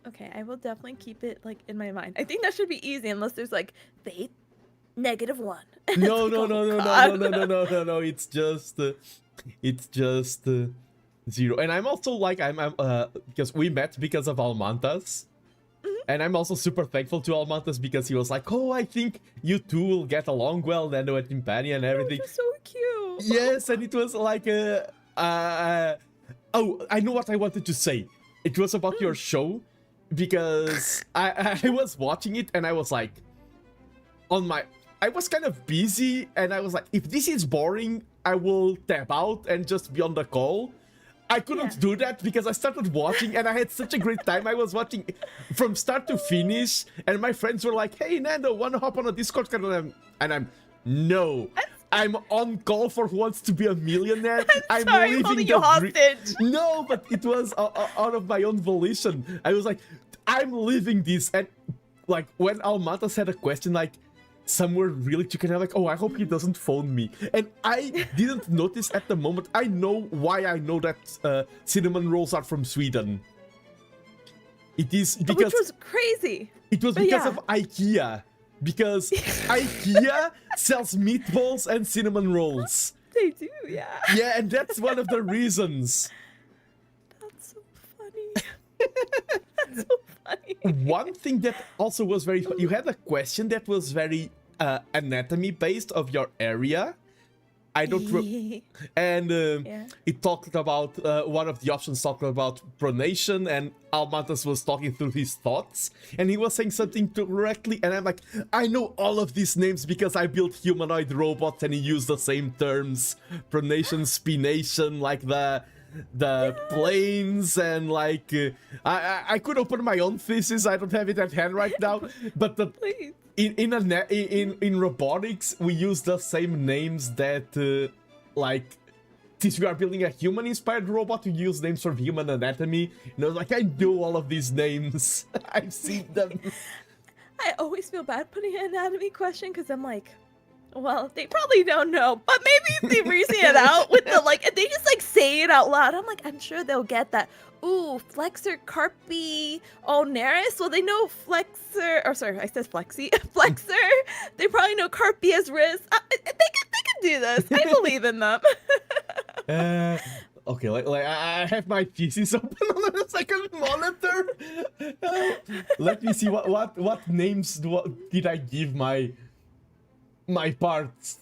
Okay, I will definitely keep it like in my mind. I think that should be easy unless there's like Fate -1. No. It's just Zero. And I'm also like I'm because we met because of Almantas. And I'm also super thankful to Almantas because he was like, oh, I think you two will get along well, Nando and Tipanya and everything. Oh, so cute. Yes, and it was like oh, I know what I wanted to say. It was about your show because I was watching it and I was like, I was kind of busy and I was like, if this is boring, I will tap out and just be on the call. I couldn't do that because I started watching and I had such a great time. I was watching from start to finish and my friends were like, hey, Nando, wanna hop on a Discord? And no. I'm on call for Who Wants to Be a Millionaire. I'm sorry, leaving holding the you hostage. No, but it was out of my own volition. I was like, I'm leaving this. And like when Almantas had a question like, somewhere really chicken, I'm like, oh, I hope he doesn't phone me. And I didn't notice at the moment. I know why I know that cinnamon rolls are from Sweden. It is because... Which was crazy. It was because of IKEA. Because IKEA sells meatballs and cinnamon rolls. They do, yeah. Yeah, and that's one of the reasons. That's so funny. That's so funny. One thing that also was very fun, you had a question that was very anatomy based of your area. I don't and it talked about one of the options talked about pronation, and Almantas was talking through his thoughts and he was saying something directly, and I'm like, I know all of these names because I built humanoid robots and he used the same terms, pronation, spination, like the planes, and like I could open my own thesis. I don't have it at hand right now, but in robotics we use the same names that like since we are building a human inspired robot, we use names from human anatomy. Like I know all of these names. I've seen them. I always feel bad putting an anatomy question because I'm like, well, they probably don't know, but maybe if they reason it out with the like, if they just like say it out loud, I'm like, I'm sure they'll get that. Ooh, flexor carpi ulnaris. Well, they know flexor, or sorry, I said flexi, flexor. They probably know carpia's wrist. They can do this. I believe in them. Okay, like I have my thesis open on the second monitor. Let me see what names did I give my parts.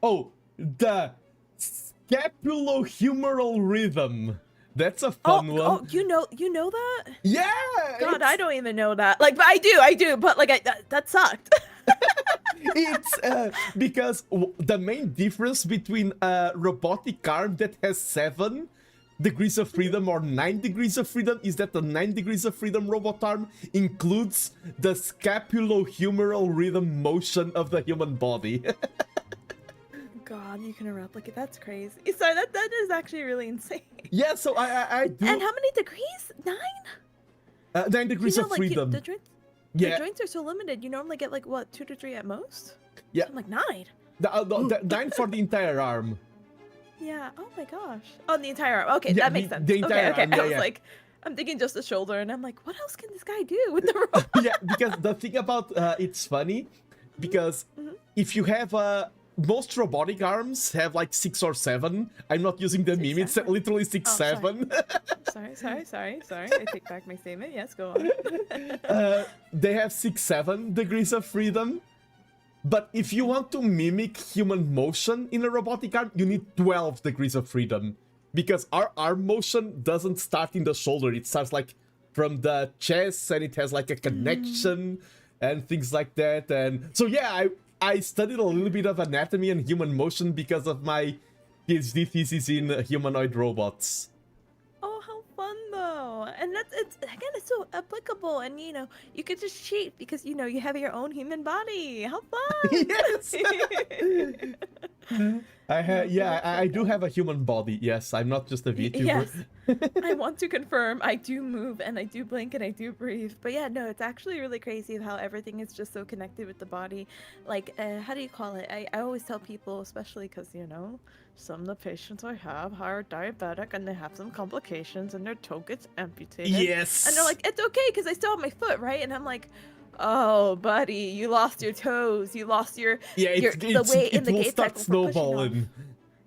Oh, the scapulohumeral rhythm. That's a fun one. Oh, you know that? Yeah. God, I don't even know that. Like, but I do. But like, that sucked. It's because the main difference between a robotic arm that has 7 degrees of freedom or 9 degrees of freedom is that the 9 degrees of freedom robot arm includes the scapulohumeral rhythm motion of the human body. God, you can replicate. That's crazy. Sorry, that is actually really insane. Yeah, so I do. And how many degrees? 9? 9 degrees of freedom. The joints are so limited. You normally get like what, 2 to 3 at most? Yeah. So I'm like 9. The 9 for the entire arm. Yeah. Oh my gosh. Oh, the entire arm. Okay, Yeah, that makes sense. the entire arm, I yeah, was yeah. like, I'm thinking just the shoulder, and I'm like, what else can this guy do with the rope? Yeah, because the thing about it's funny because if you have most robotic arms have like 6 or 7. I'm not using the meme. It's literally 6, 7. Sorry. I take back my statement. Yes, go on. They have 6, 7 degrees of freedom. But if you want to mimic human motion in a robotic arm, you need 12 degrees of freedom. Because our arm motion doesn't start in the shoulder. It starts like from the chest, and it has like a connection and things like that. And so yeah, I studied a little bit of anatomy and human motion because of my PhD thesis in humanoid robots. Oh, how fun though! And it's so applicable. And you could just cheat because you have your own human body. How fun! Yes. I do have a human body. Yes, I'm not just a VTuber. Yes, I want to confirm I do move and I do blink and I do breathe. But yeah, no, it's actually really crazy how everything is just so connected with the body. Like, how do you call it? I always tell people, especially because, some of the patients I have are diabetic and they have some complications and their toe gets amputated. Yes. And they're like, it's okay because I still have my foot, right? And I'm like, oh, buddy, you lost your toes. You lost the way in the gait cycle for pushing off.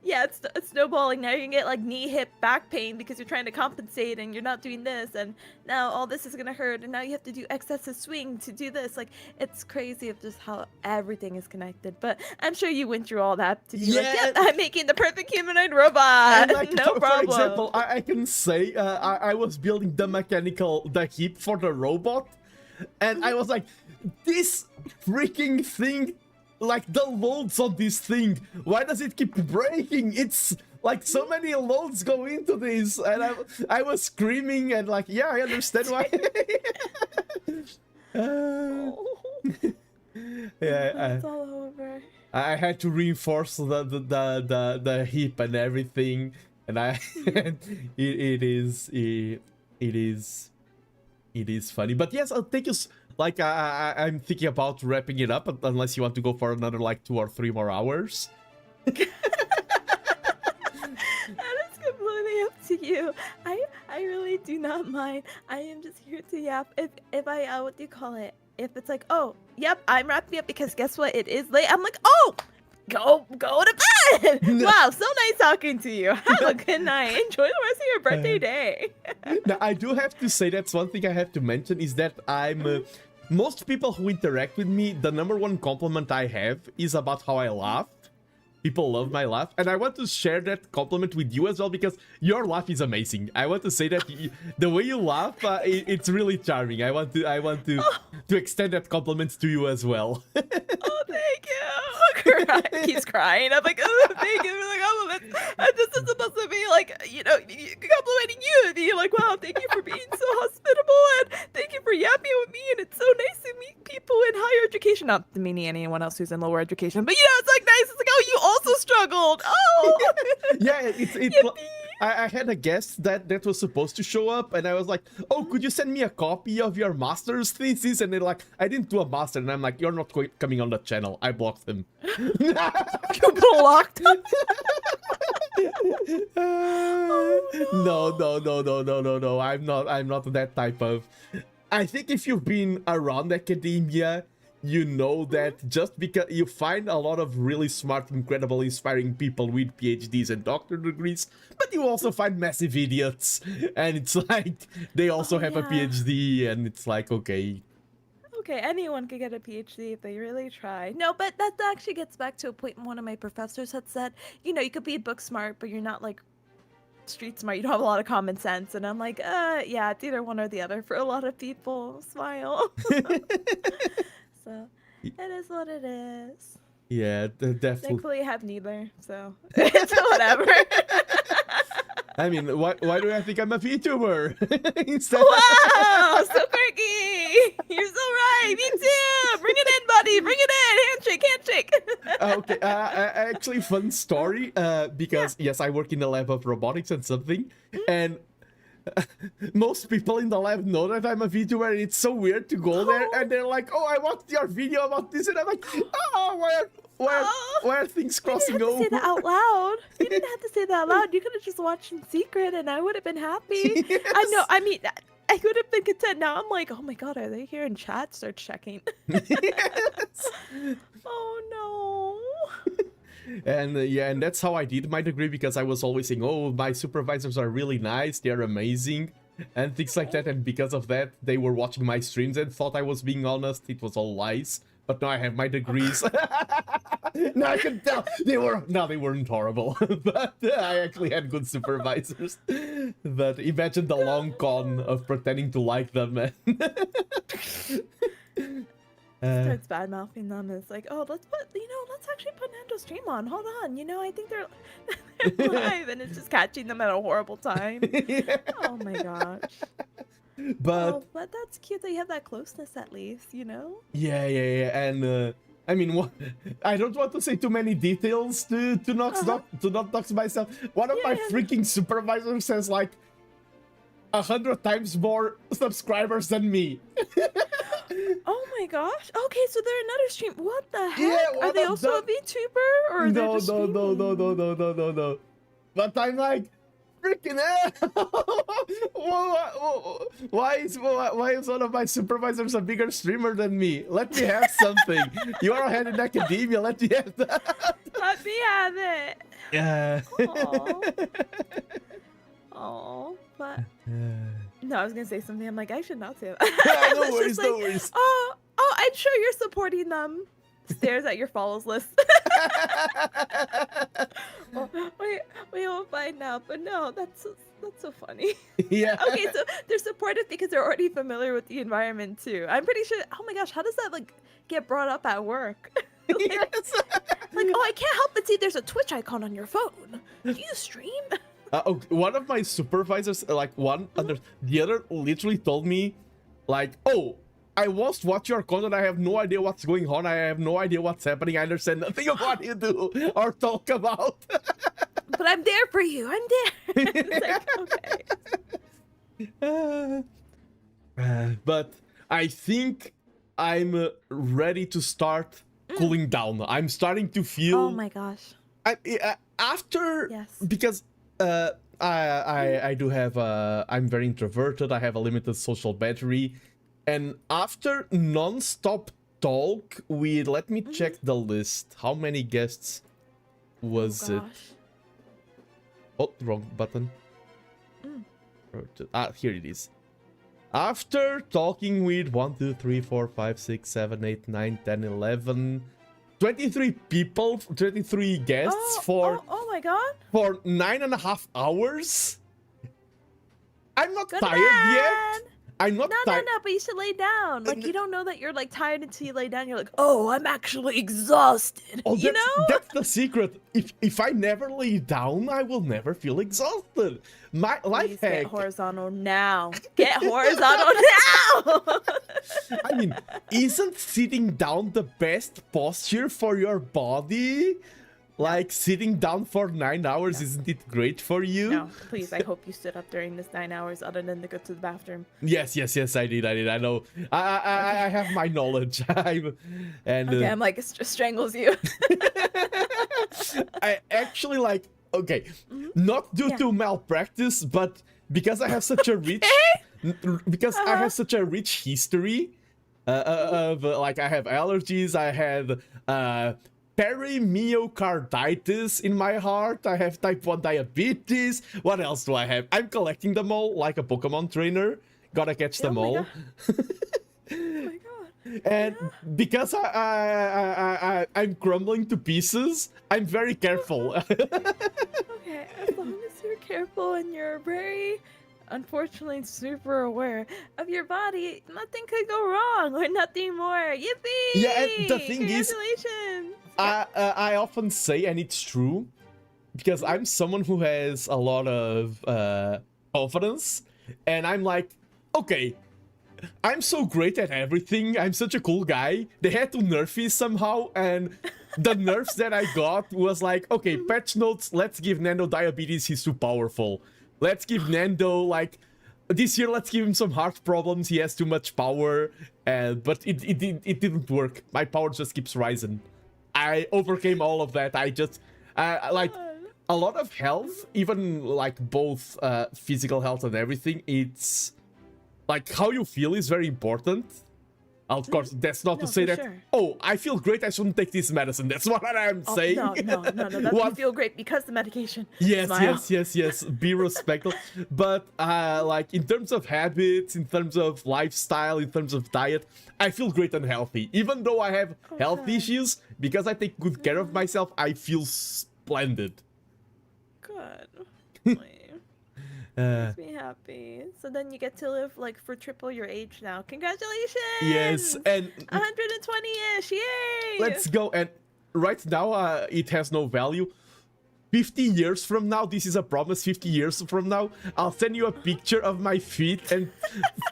Yeah, it's snowballing. Now you can get like knee, hip, back pain because you're trying to compensate and you're not doing this. And now all this is gonna hurt. And now you have to do excessive swing to do this. Like, it's crazy of just how everything is connected. But I'm sure you went through all that to be like, yep, I'm making the perfect humanoid robot. Like, no problem. For example, I can say I was building the hip for the robot. And I was like, this freaking thing, like the loads on this thing, why does it keep breaking? It's like so many loads go into this. And I was screaming and like, yeah, I understand why. Yeah, it's all over. I had to reinforce the hip and everything. And it is funny. But yes, I'll take you. Like, I'm thinking about wrapping it up, unless you want to go for another, like, 2 or 3 more hours. That is completely up to you. I really do not mind. I am just here to yap. If I, what do you call it? If it's like, oh, yep, I'm wrapping up because guess what? It is late. I'm like, oh, go to bed. Wow, so nice talking to you. Have a good night. Enjoy the rest of your birthday day. Now, I do have to say that's one thing I have to mention is that I'm... most people who interact with me, the #1 compliment I have is about how I laugh. People love my laugh, and I want to share that compliment with you as well because your laugh is amazing. I want to say that the way you laugh, it's really charming. I want to extend that compliment to you as well. Oh, thank you. He's crying. I'm like, oh, thank you for the compliment. This is supposed to be like, complimenting you. And you're like, wow, thank you for being so hospitable, and thank you for yapping with me. And it's so nice to meet people in higher education. Not meaning anyone else who's in lower education, but it's like nice. It's like, oh, you also struggled. Oh, yeah. It's. I had a guest that was supposed to show up, and I was like, oh, could you send me a copy of your master's thesis? And they're like, I didn't do a master. And I'm like, you're not coming on the channel. I blocked him. You blocked him? No. I'm not that type of... I think if you've been around academia, you know that just because you find a lot of really smart, incredible, inspiring people with PhDs and doctorate degrees, but you also find massive idiots, and it's like they also have a PhD, and it's like, okay, anyone could get a PhD if they really try. No, but that actually gets back to a point one of my professors had said, you could be book smart, but you're not like street smart. You don't have a lot of common sense. And I'm like, yeah, it's either one or the other for a lot of people. Smile. So it is what it is. Yeah, definitely. Thankfully, I have neither, so it's whatever. I mean, why do I think I'm a VTuber? Wow, so quirky! You're so right. Me too. Bring it in, buddy. Bring it in. Handshake. Okay. Actually, fun story. Because yes, I work in the lab of robotics and something, and most people in the lab know that I'm a VTuber, and it's so weird to go there, and they're like, "Oh, I watched your video about this," and I'm like, "Oh, why are things crossing over?" You didn't have to say that out loud. You didn't have to say that out loud. You could have just watched in secret, and I would have been happy. Yes. I know. I mean, I would have been content. Now I'm like, oh my god, are they here in chat? Start checking. Yes. Oh no. And yeah, and that's how I did my degree, because I was always saying, oh, my supervisors are really nice, they're amazing, and things like that. And because of that, they were watching my streams and thought I was being honest. It was all lies. But now I have my degrees. Now I can tell they weren't horrible, but I actually had good supervisors. But imagine the long con of pretending to like them. Starts bad mouthing them. It's like, oh, let's actually put Nando's stream on. Hold on, I think they're live, and it's just catching them at a horrible time. Oh my gosh. But that's cute that you have that closeness at least, Yeah, and I mean, I don't want to say too many details to not dox myself. One of my freaking supervisors has like 100 times more subscribers than me. Oh my gosh. Okay, so they're another stream. What the heck? Yeah, are they also a VTuber, or they're just streaming? No. But I'm like, freaking why is one of my supervisors a bigger streamer than me? Let me have something. You are ahead in academia. Let me have that. Let me have it. Yeah. Oh, but no, I was gonna say something. I'm like, I should not say that. No worries, no worries. Oh, I'm sure you're supporting them. Stares at your follows list. We will find out. But no, that's so funny. Yeah. Okay, so they're supportive because they're already familiar with the environment too. I'm pretty sure. Oh my gosh, how does that get brought up at work? Yes. Like, oh, I can't help but see there's a Twitch icon on your phone. Do you stream? One of my supervisors, the other literally told me, like, oh, I once watch your content, I have no idea what's going on, I have no idea what's happening, I understand nothing of what you do or talk about. But I'm there for you, I'm there. It's like, okay. But I think I'm ready to start cooling down. I'm starting to feel... Oh my gosh. Because I do have I'm very introverted, I have a limited social battery, and after non-stop talk with, let me check the list, how many guests was it? Oh, wrong button. Here it is. After talking with 1, 2, 3, 4, 5, 6, 7, 8, 9, 10, 11, 23 people, 23 guests oh my god, for 9.5 hours. I'm not Good tired man. yet. I'm not tired. No, but you should lay down. Like, you don't know that you're like tired until you lay down. You're like, oh, I'm actually exhausted. Oh, you know? That's the secret. If I never lay down, I will never feel exhausted. My life hack. Get horizontal now. Get horizontal now. I mean, isn't sitting down the best posture for your body? Like, sitting down for 9 hours, isn't it great for you? No, please, I hope you stood up during this 9 hours other than to go to the bathroom. Yes, I did. I know. I have my knowledge. I'm like, it strangles you. I actually not due to malpractice, but because I have such a rich, I have such a rich history of I have allergies. I had perimyocarditis in my heart. I have type 1 diabetes. What else do I have? I'm collecting them all like a Pokemon trainer. Gotta catch them all. And because I'm crumbling to pieces, I'm very careful. Okay, as long as you're careful and you're very, unfortunately, super aware of your body, nothing could go wrong or nothing more. Yippee! Yeah, and the thing is, congratulations! I often say, and it's true, because I'm someone who has a lot of confidence, and I'm like, okay, I'm so great at everything, I'm such a cool guy, they had to nerf me somehow, and the nerfs that I got was like, okay, patch notes, let's give Nando diabetes, he's too powerful. Let's give Nando, this year, let's give him some heart problems, he has too much power, but it didn't work. My power just keeps rising. I overcame all of that. I just, a lot of health, even both physical health and everything, it's how you feel is very important. Of course, that's not to No, say for that, sure. oh, I feel great, I shouldn't take this medicine. That's what I'm Oh, saying. no, that's you What- feel great because the medication. Yes, Smile. yes. Be respectful. But like in terms of habits, in terms of lifestyle, in terms of diet, I feel great and healthy. Even though I have health issues, because I take good care of myself, I feel splendid. Good. Uh, Makes me happy. So then you get to live like for triple your age now. Congratulations! yes, and 120-ish, yay! let's go. And right now, it has no value. 50 years from now, this is a promise. 50 years from now, I'll send you a picture of my feet and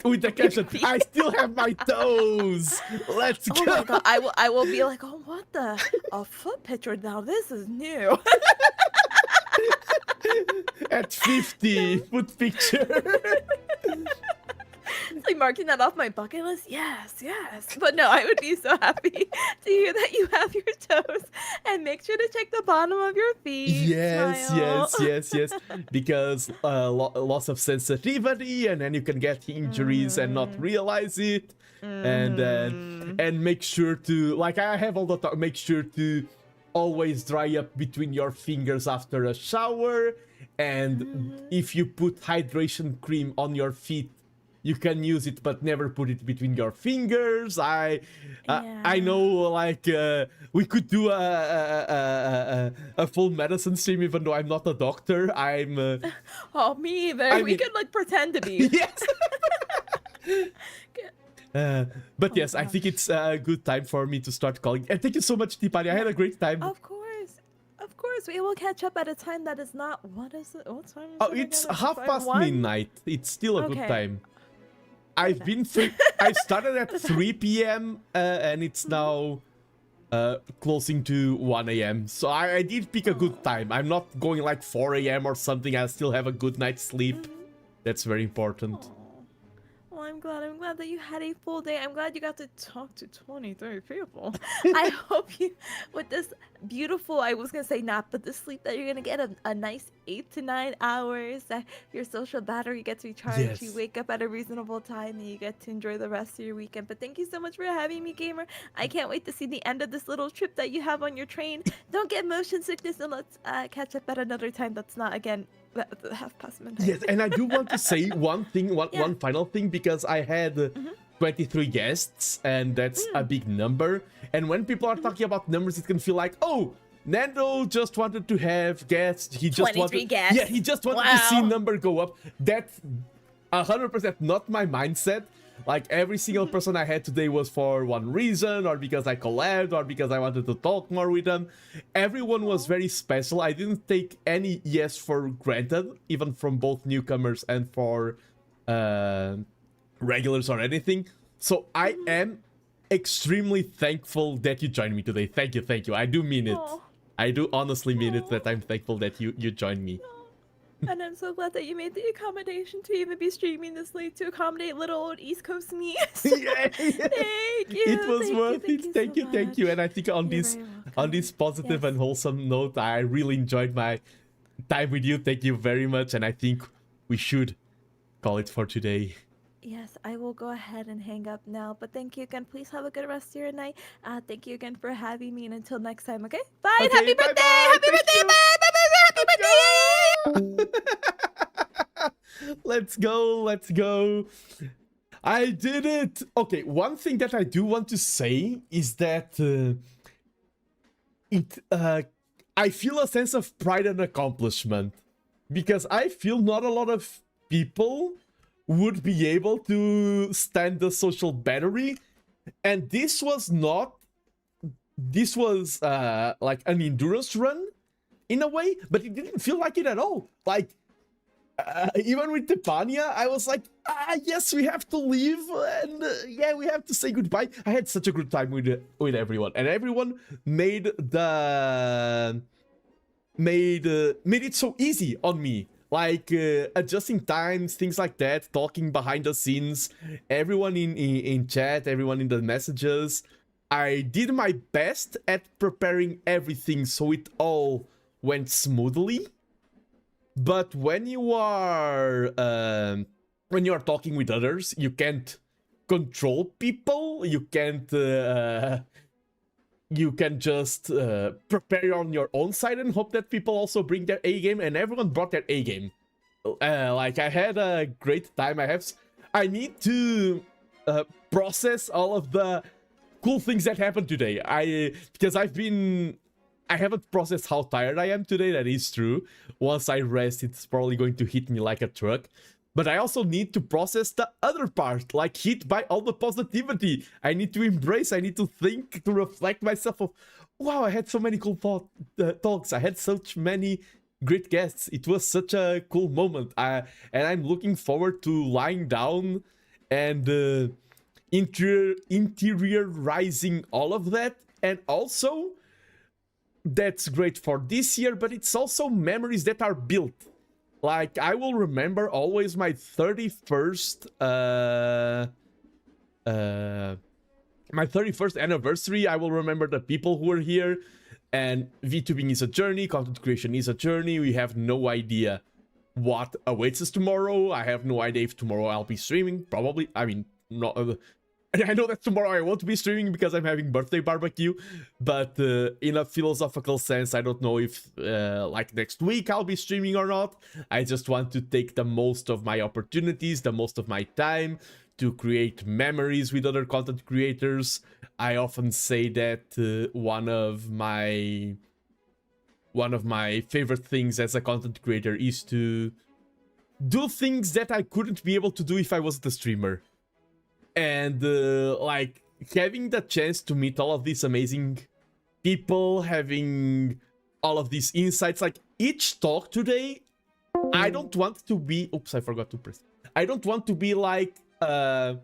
with the caption, "I still have my toes." Let's go. Oh my god, I will be like, oh, what the? A foot picture? Now this is new. At 50, foot picture. It's like marking that off my bucket list. Yes. But no, I would be so happy to hear that you have your toes. And make sure to check the bottom of your feet. Smile. Yes. Because loss of sensitivity, and then you can get injuries and not realize it. And make sure to, like I have all the time, make sure to always dry up between your fingers after a shower. And if you put hydration cream on your feet, you can use it, but never put it between your fingers. I know, like we could do a full medicine stream, even though I'm not a doctor. I'm. Oh, me either. I We mean- could like pretend to be. Yes. But yes, I think it's a good time for me to start calling. And thank you so much, Tipanya. I had a great time. Of course. We will catch up at a time that is not. What is it? What time is Oh, it? again? it's Like 1:30 midnight. It's still a good Okay. time. I've been I started at 3 p.m. And it's now closing to 1 a.m. So I did pick a good time. I'm not going like 4 a.m. or something. I still have a good night's sleep. That's very important. Well, I'm glad that you had a full day. I'm glad you got to talk to 23 people. I hope you, with this beautiful, I was gonna say nap, but the sleep that you're gonna get a nice 8 to 9 hours, that your social battery gets recharged, Yes. you wake up at a reasonable time, and you get to enjoy the rest of your weekend. But thank you so much for having me, gamer. I can't wait to see the end of this little trip that you have on your train. Don't get motion sickness, and let's catch up at another time that's not, again, half past midnight. Yes, and I do want to say one thing, one final thing, because I had 23 guests, and that's a big number. And when people are talking about numbers, it can feel like, oh, Nando just wanted to have guests. He just 23 wanted, guests. yeah, he just wanted to see Wow. number go up. That's 100% not my mindset. Like every single person I had today was for one reason, or because I collabed, or because I wanted to talk more with them. Everyone was very special. I didn't take any yes for granted, even from both newcomers and for regulars or anything. So I am extremely thankful that you joined me today. Thank you. I do mean it. I do honestly mean it that I'm thankful that you joined me. And I'm so glad that you made the accommodation to even be streaming this late to accommodate little old East Coast me. So, Thank you. It was worth it. Thank you. And I think on this positive and wholesome note, I really enjoyed my time with you. Thank you very much. And I think we should call it for today. Yes, I will go ahead and hang up now. But thank you again. Please have a good rest of your night. Thank you again for having me. And until next time, okay? Bye. And happy birthday. Happy birthday. Bye. Happy birthday. Let's go. I did it. Okay, one thing that I do want to say is that I feel a sense of pride and accomplishment, because I feel not a lot of people would be able to stand the social battery, and this was like an endurance run in a way, but it didn't feel like it at all. Like even with Tipanya, I was like, yes, we have to leave, and yeah, we have to say goodbye. I had such a good time with everyone, and everyone made it so easy on me. Like adjusting times, things like that, talking behind the scenes, everyone in chat, everyone in the messages. I did my best at preparing everything so it all went smoothly. But when you are talking with others, you can't control people. You can't you can just prepare on your own side and hope that people also bring their A game, and everyone brought their A game. Like, I had a great time. I need to process all of the cool things that happened today. Because I haven't processed how tired I am today. That is true. Once I rest, it's probably going to hit me like a truck. But I also need to process the other part, like hit by all the positivity. I need to embrace, I need to think, to reflect myself of, wow, I had so many cool talks. I had such many great guests. It was such a cool moment. And I'm looking forward to lying down and interiorizing all of that. And also, that's great for this year, but it's also memories that are built. Like, I will remember always my 31st my 31st anniversary. I will remember the people who were here, and VTubing is a journey, content creation is a journey. We have no idea what awaits us tomorrow. I have no idea if tomorrow I'll be streaming. Probably, I mean, not. I know that tomorrow I won't be streaming because I'm having birthday barbecue, but in a philosophical sense, I don't know if like next week I'll be streaming or not. I just want to take the most of my opportunities, the most of my time to create memories with other content creators. I often say that one of my favorite things as a content creator is to do things that I couldn't be able to do if I wasn't a streamer. And like, having the chance to meet all of these amazing people, having all of these insights, like each talk today, I don't want to be, oops, I forgot to press. I don't want to be like, oh,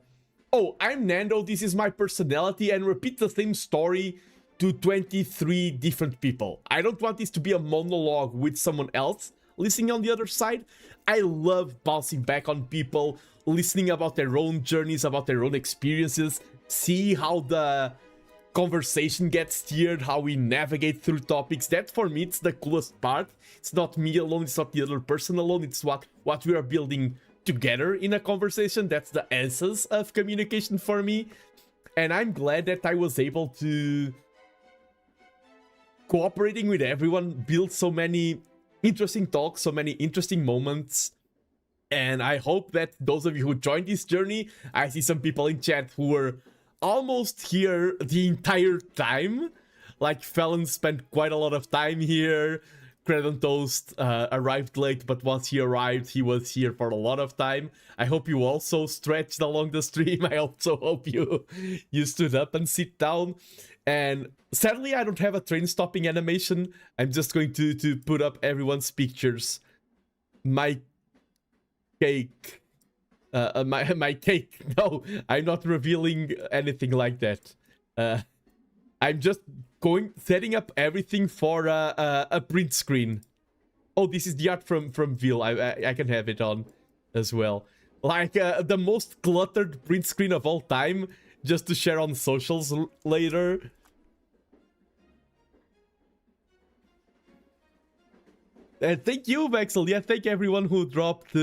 I'm Nando, this is my personality, and repeat the same story to 23 different people. I don't want this to be a monologue with someone else listening on the other side. I love bouncing back on people, listening about their own journeys, about their own experiences, see how the conversation gets steered, how we navigate through topics. That, for me, it's the coolest part. It's not me alone, it's not the other person alone, it's what we are building together in a conversation. That's the essence of communication for me. And I'm glad that I was able to, cooperating with everyone, build so many interesting talks, so many interesting moments. And I hope that those of you who joined this journey, I see some people in chat who were almost here the entire time. Like, Felon spent quite a lot of time here. Credon Toast arrived late, but once he arrived, he was here for a lot of time. I hope you also stretched along the stream. I also hope you stood up and sit down. And sadly, I don't have a train stopping animation. I'm just going to put up everyone's pictures. My cake. My cake. No, I'm not revealing anything like that. I'm just setting up everything for a print screen. Oh, this is the art from Vil. I can have it on as well. Like the most cluttered print screen of all time, just to share on socials later. Thank you, Vexal. Yeah, thank everyone who dropped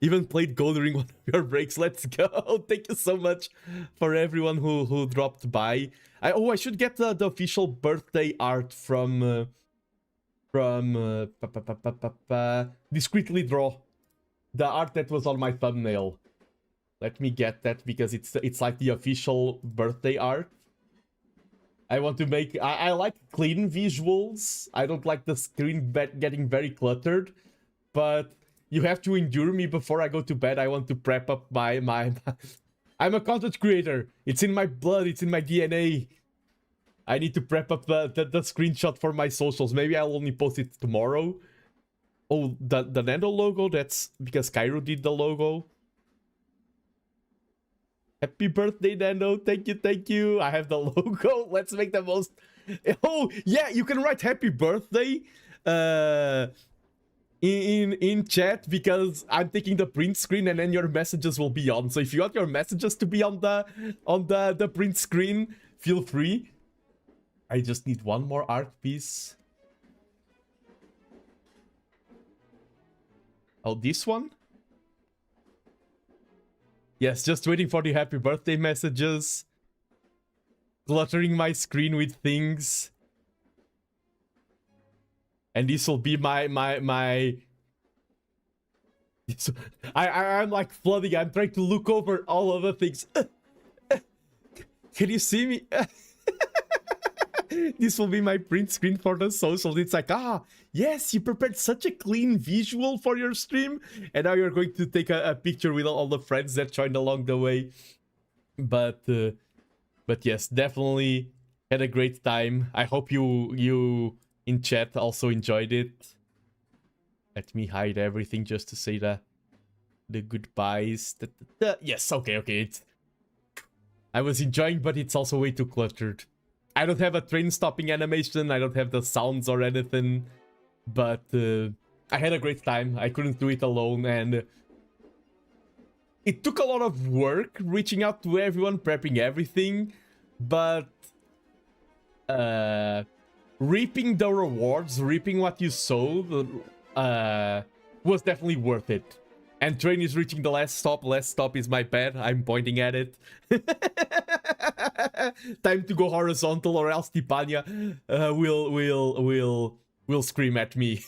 even played Go during one of your breaks. Let's go. Thank you so much for everyone who dropped by. I should get the official birthday art from Discreetly Draw. The art that was on my thumbnail. Let me get that because it's like the official birthday art. I want to make... I like clean visuals. I don't like the screen getting very cluttered. But you have to endure me before I go to bed. I want to prep up my... I'm a content creator. It's in my blood. It's in my DNA. I need to prep up the screenshot for my socials. Maybe I'll only post it tomorrow. Oh, the Nando logo? That's because Kaeru did the logo. Happy birthday, Nando. Thank you, thank you. I have the logo. Let's make the most... Oh, yeah, you can write happy birthday in chat because I'm taking the print screen and then your messages will be on. So if you want your messages to be on the print screen, feel free. I just need one more art piece. Oh, this one? Yes, just waiting for the happy birthday messages. Cluttering my screen with things. And this will be my I'm like flooding. I'm trying to look over all of the things. Can you see me? This will be my print screen for the social. It's like, yes, you prepared such a clean visual for your stream. And now you're going to take a picture with all the friends that joined along the way. But yes, definitely had a great time. I hope you in chat also enjoyed it. Let me hide everything just to say the goodbyes. Yes, okay. I was enjoying, but it's also way too cluttered. I don't have a train stopping animation. I don't have the sounds or anything. But I had a great time. I couldn't do it alone, and it took a lot of work reaching out to everyone, prepping everything. But reaping the rewards, reaping what you sowed, was definitely worth it. And train is reaching the last stop. Last stop is my bed. I'm pointing at it. Time to go horizontal, or else Tipanya will scream at me.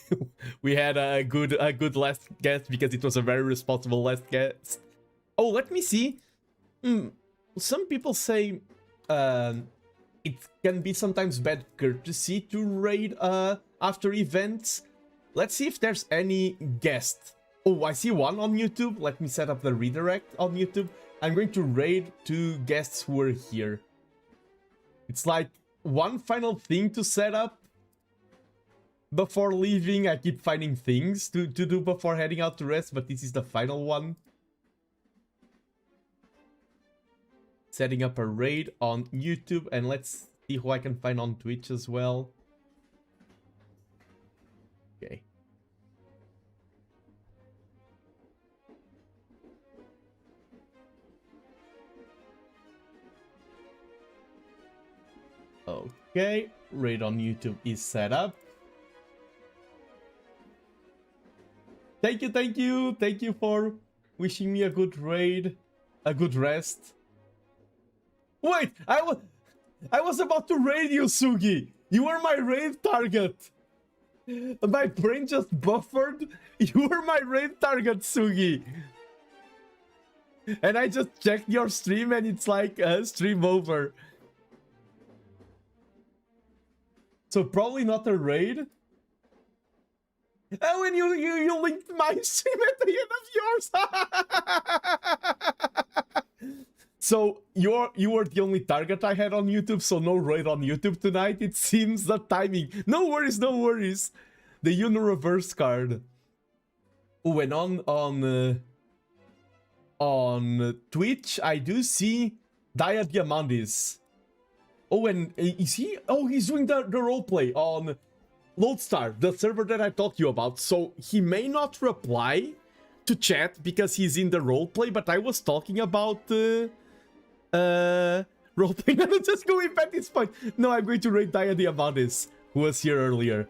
We had a good last guest because it was a very responsible last guest. Oh, let me see. Some people say it can be sometimes bad courtesy to raid after events. Let's see if there's any guest. Oh, I see one on YouTube. Let me set up the redirect on YouTube. I'm going to raid 2 guests who are here. It's like one final thing to set up before leaving. I keep finding things to do before heading out to rest, but this is the final one. Setting up a raid on YouTube, and let's see who I can find on Twitch as well. Okay. Okay, raid on YouTube is set up. Thank you for wishing me a good raid, a good rest. Wait, I was about to raid you, Sugi. You were my raid target. My brain just buffered. You were my raid target, Sugi. And I just checked your stream and it's like stream over. So probably not a raid. And when you linked my stream at the end of yours. So you were the only target I had on YouTube, so no raid on YouTube tonight. It seems the timing. No worries. The Uno reverse card. Oh, and on Twitch I do see Daiya Diamandis. Oh, and is he? Oh, he's doing the roleplay on Lodestar, the server that I talked to you about. So he may not reply to chat because he's in the roleplay, but I was talking about roleplay. I'm just going back this point. No, I'm going to raid Daiya Diamandis, who was here earlier.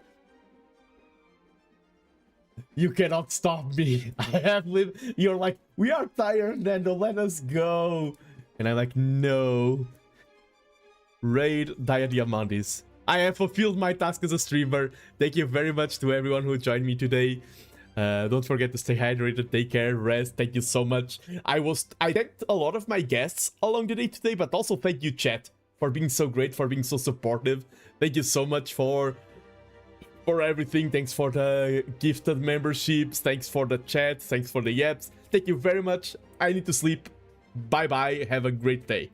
You cannot stop me. I have lived. You're like, we are tired, Nando, let us go. And I'm like, no. Raid Daiya Diamandis. I have fulfilled my task as a streamer. Thank you very much to everyone who joined me today. Don't forget to stay hydrated, take care, rest. Thank you so much. I thanked a lot of my guests along the day today, but also thank you, chat, for being so great, for being so supportive. Thank you so much for everything. Thanks for the gifted memberships. Thanks for the chat. Thanks for the yaps. Thank you very much. I need to sleep. Bye bye. Have a great day.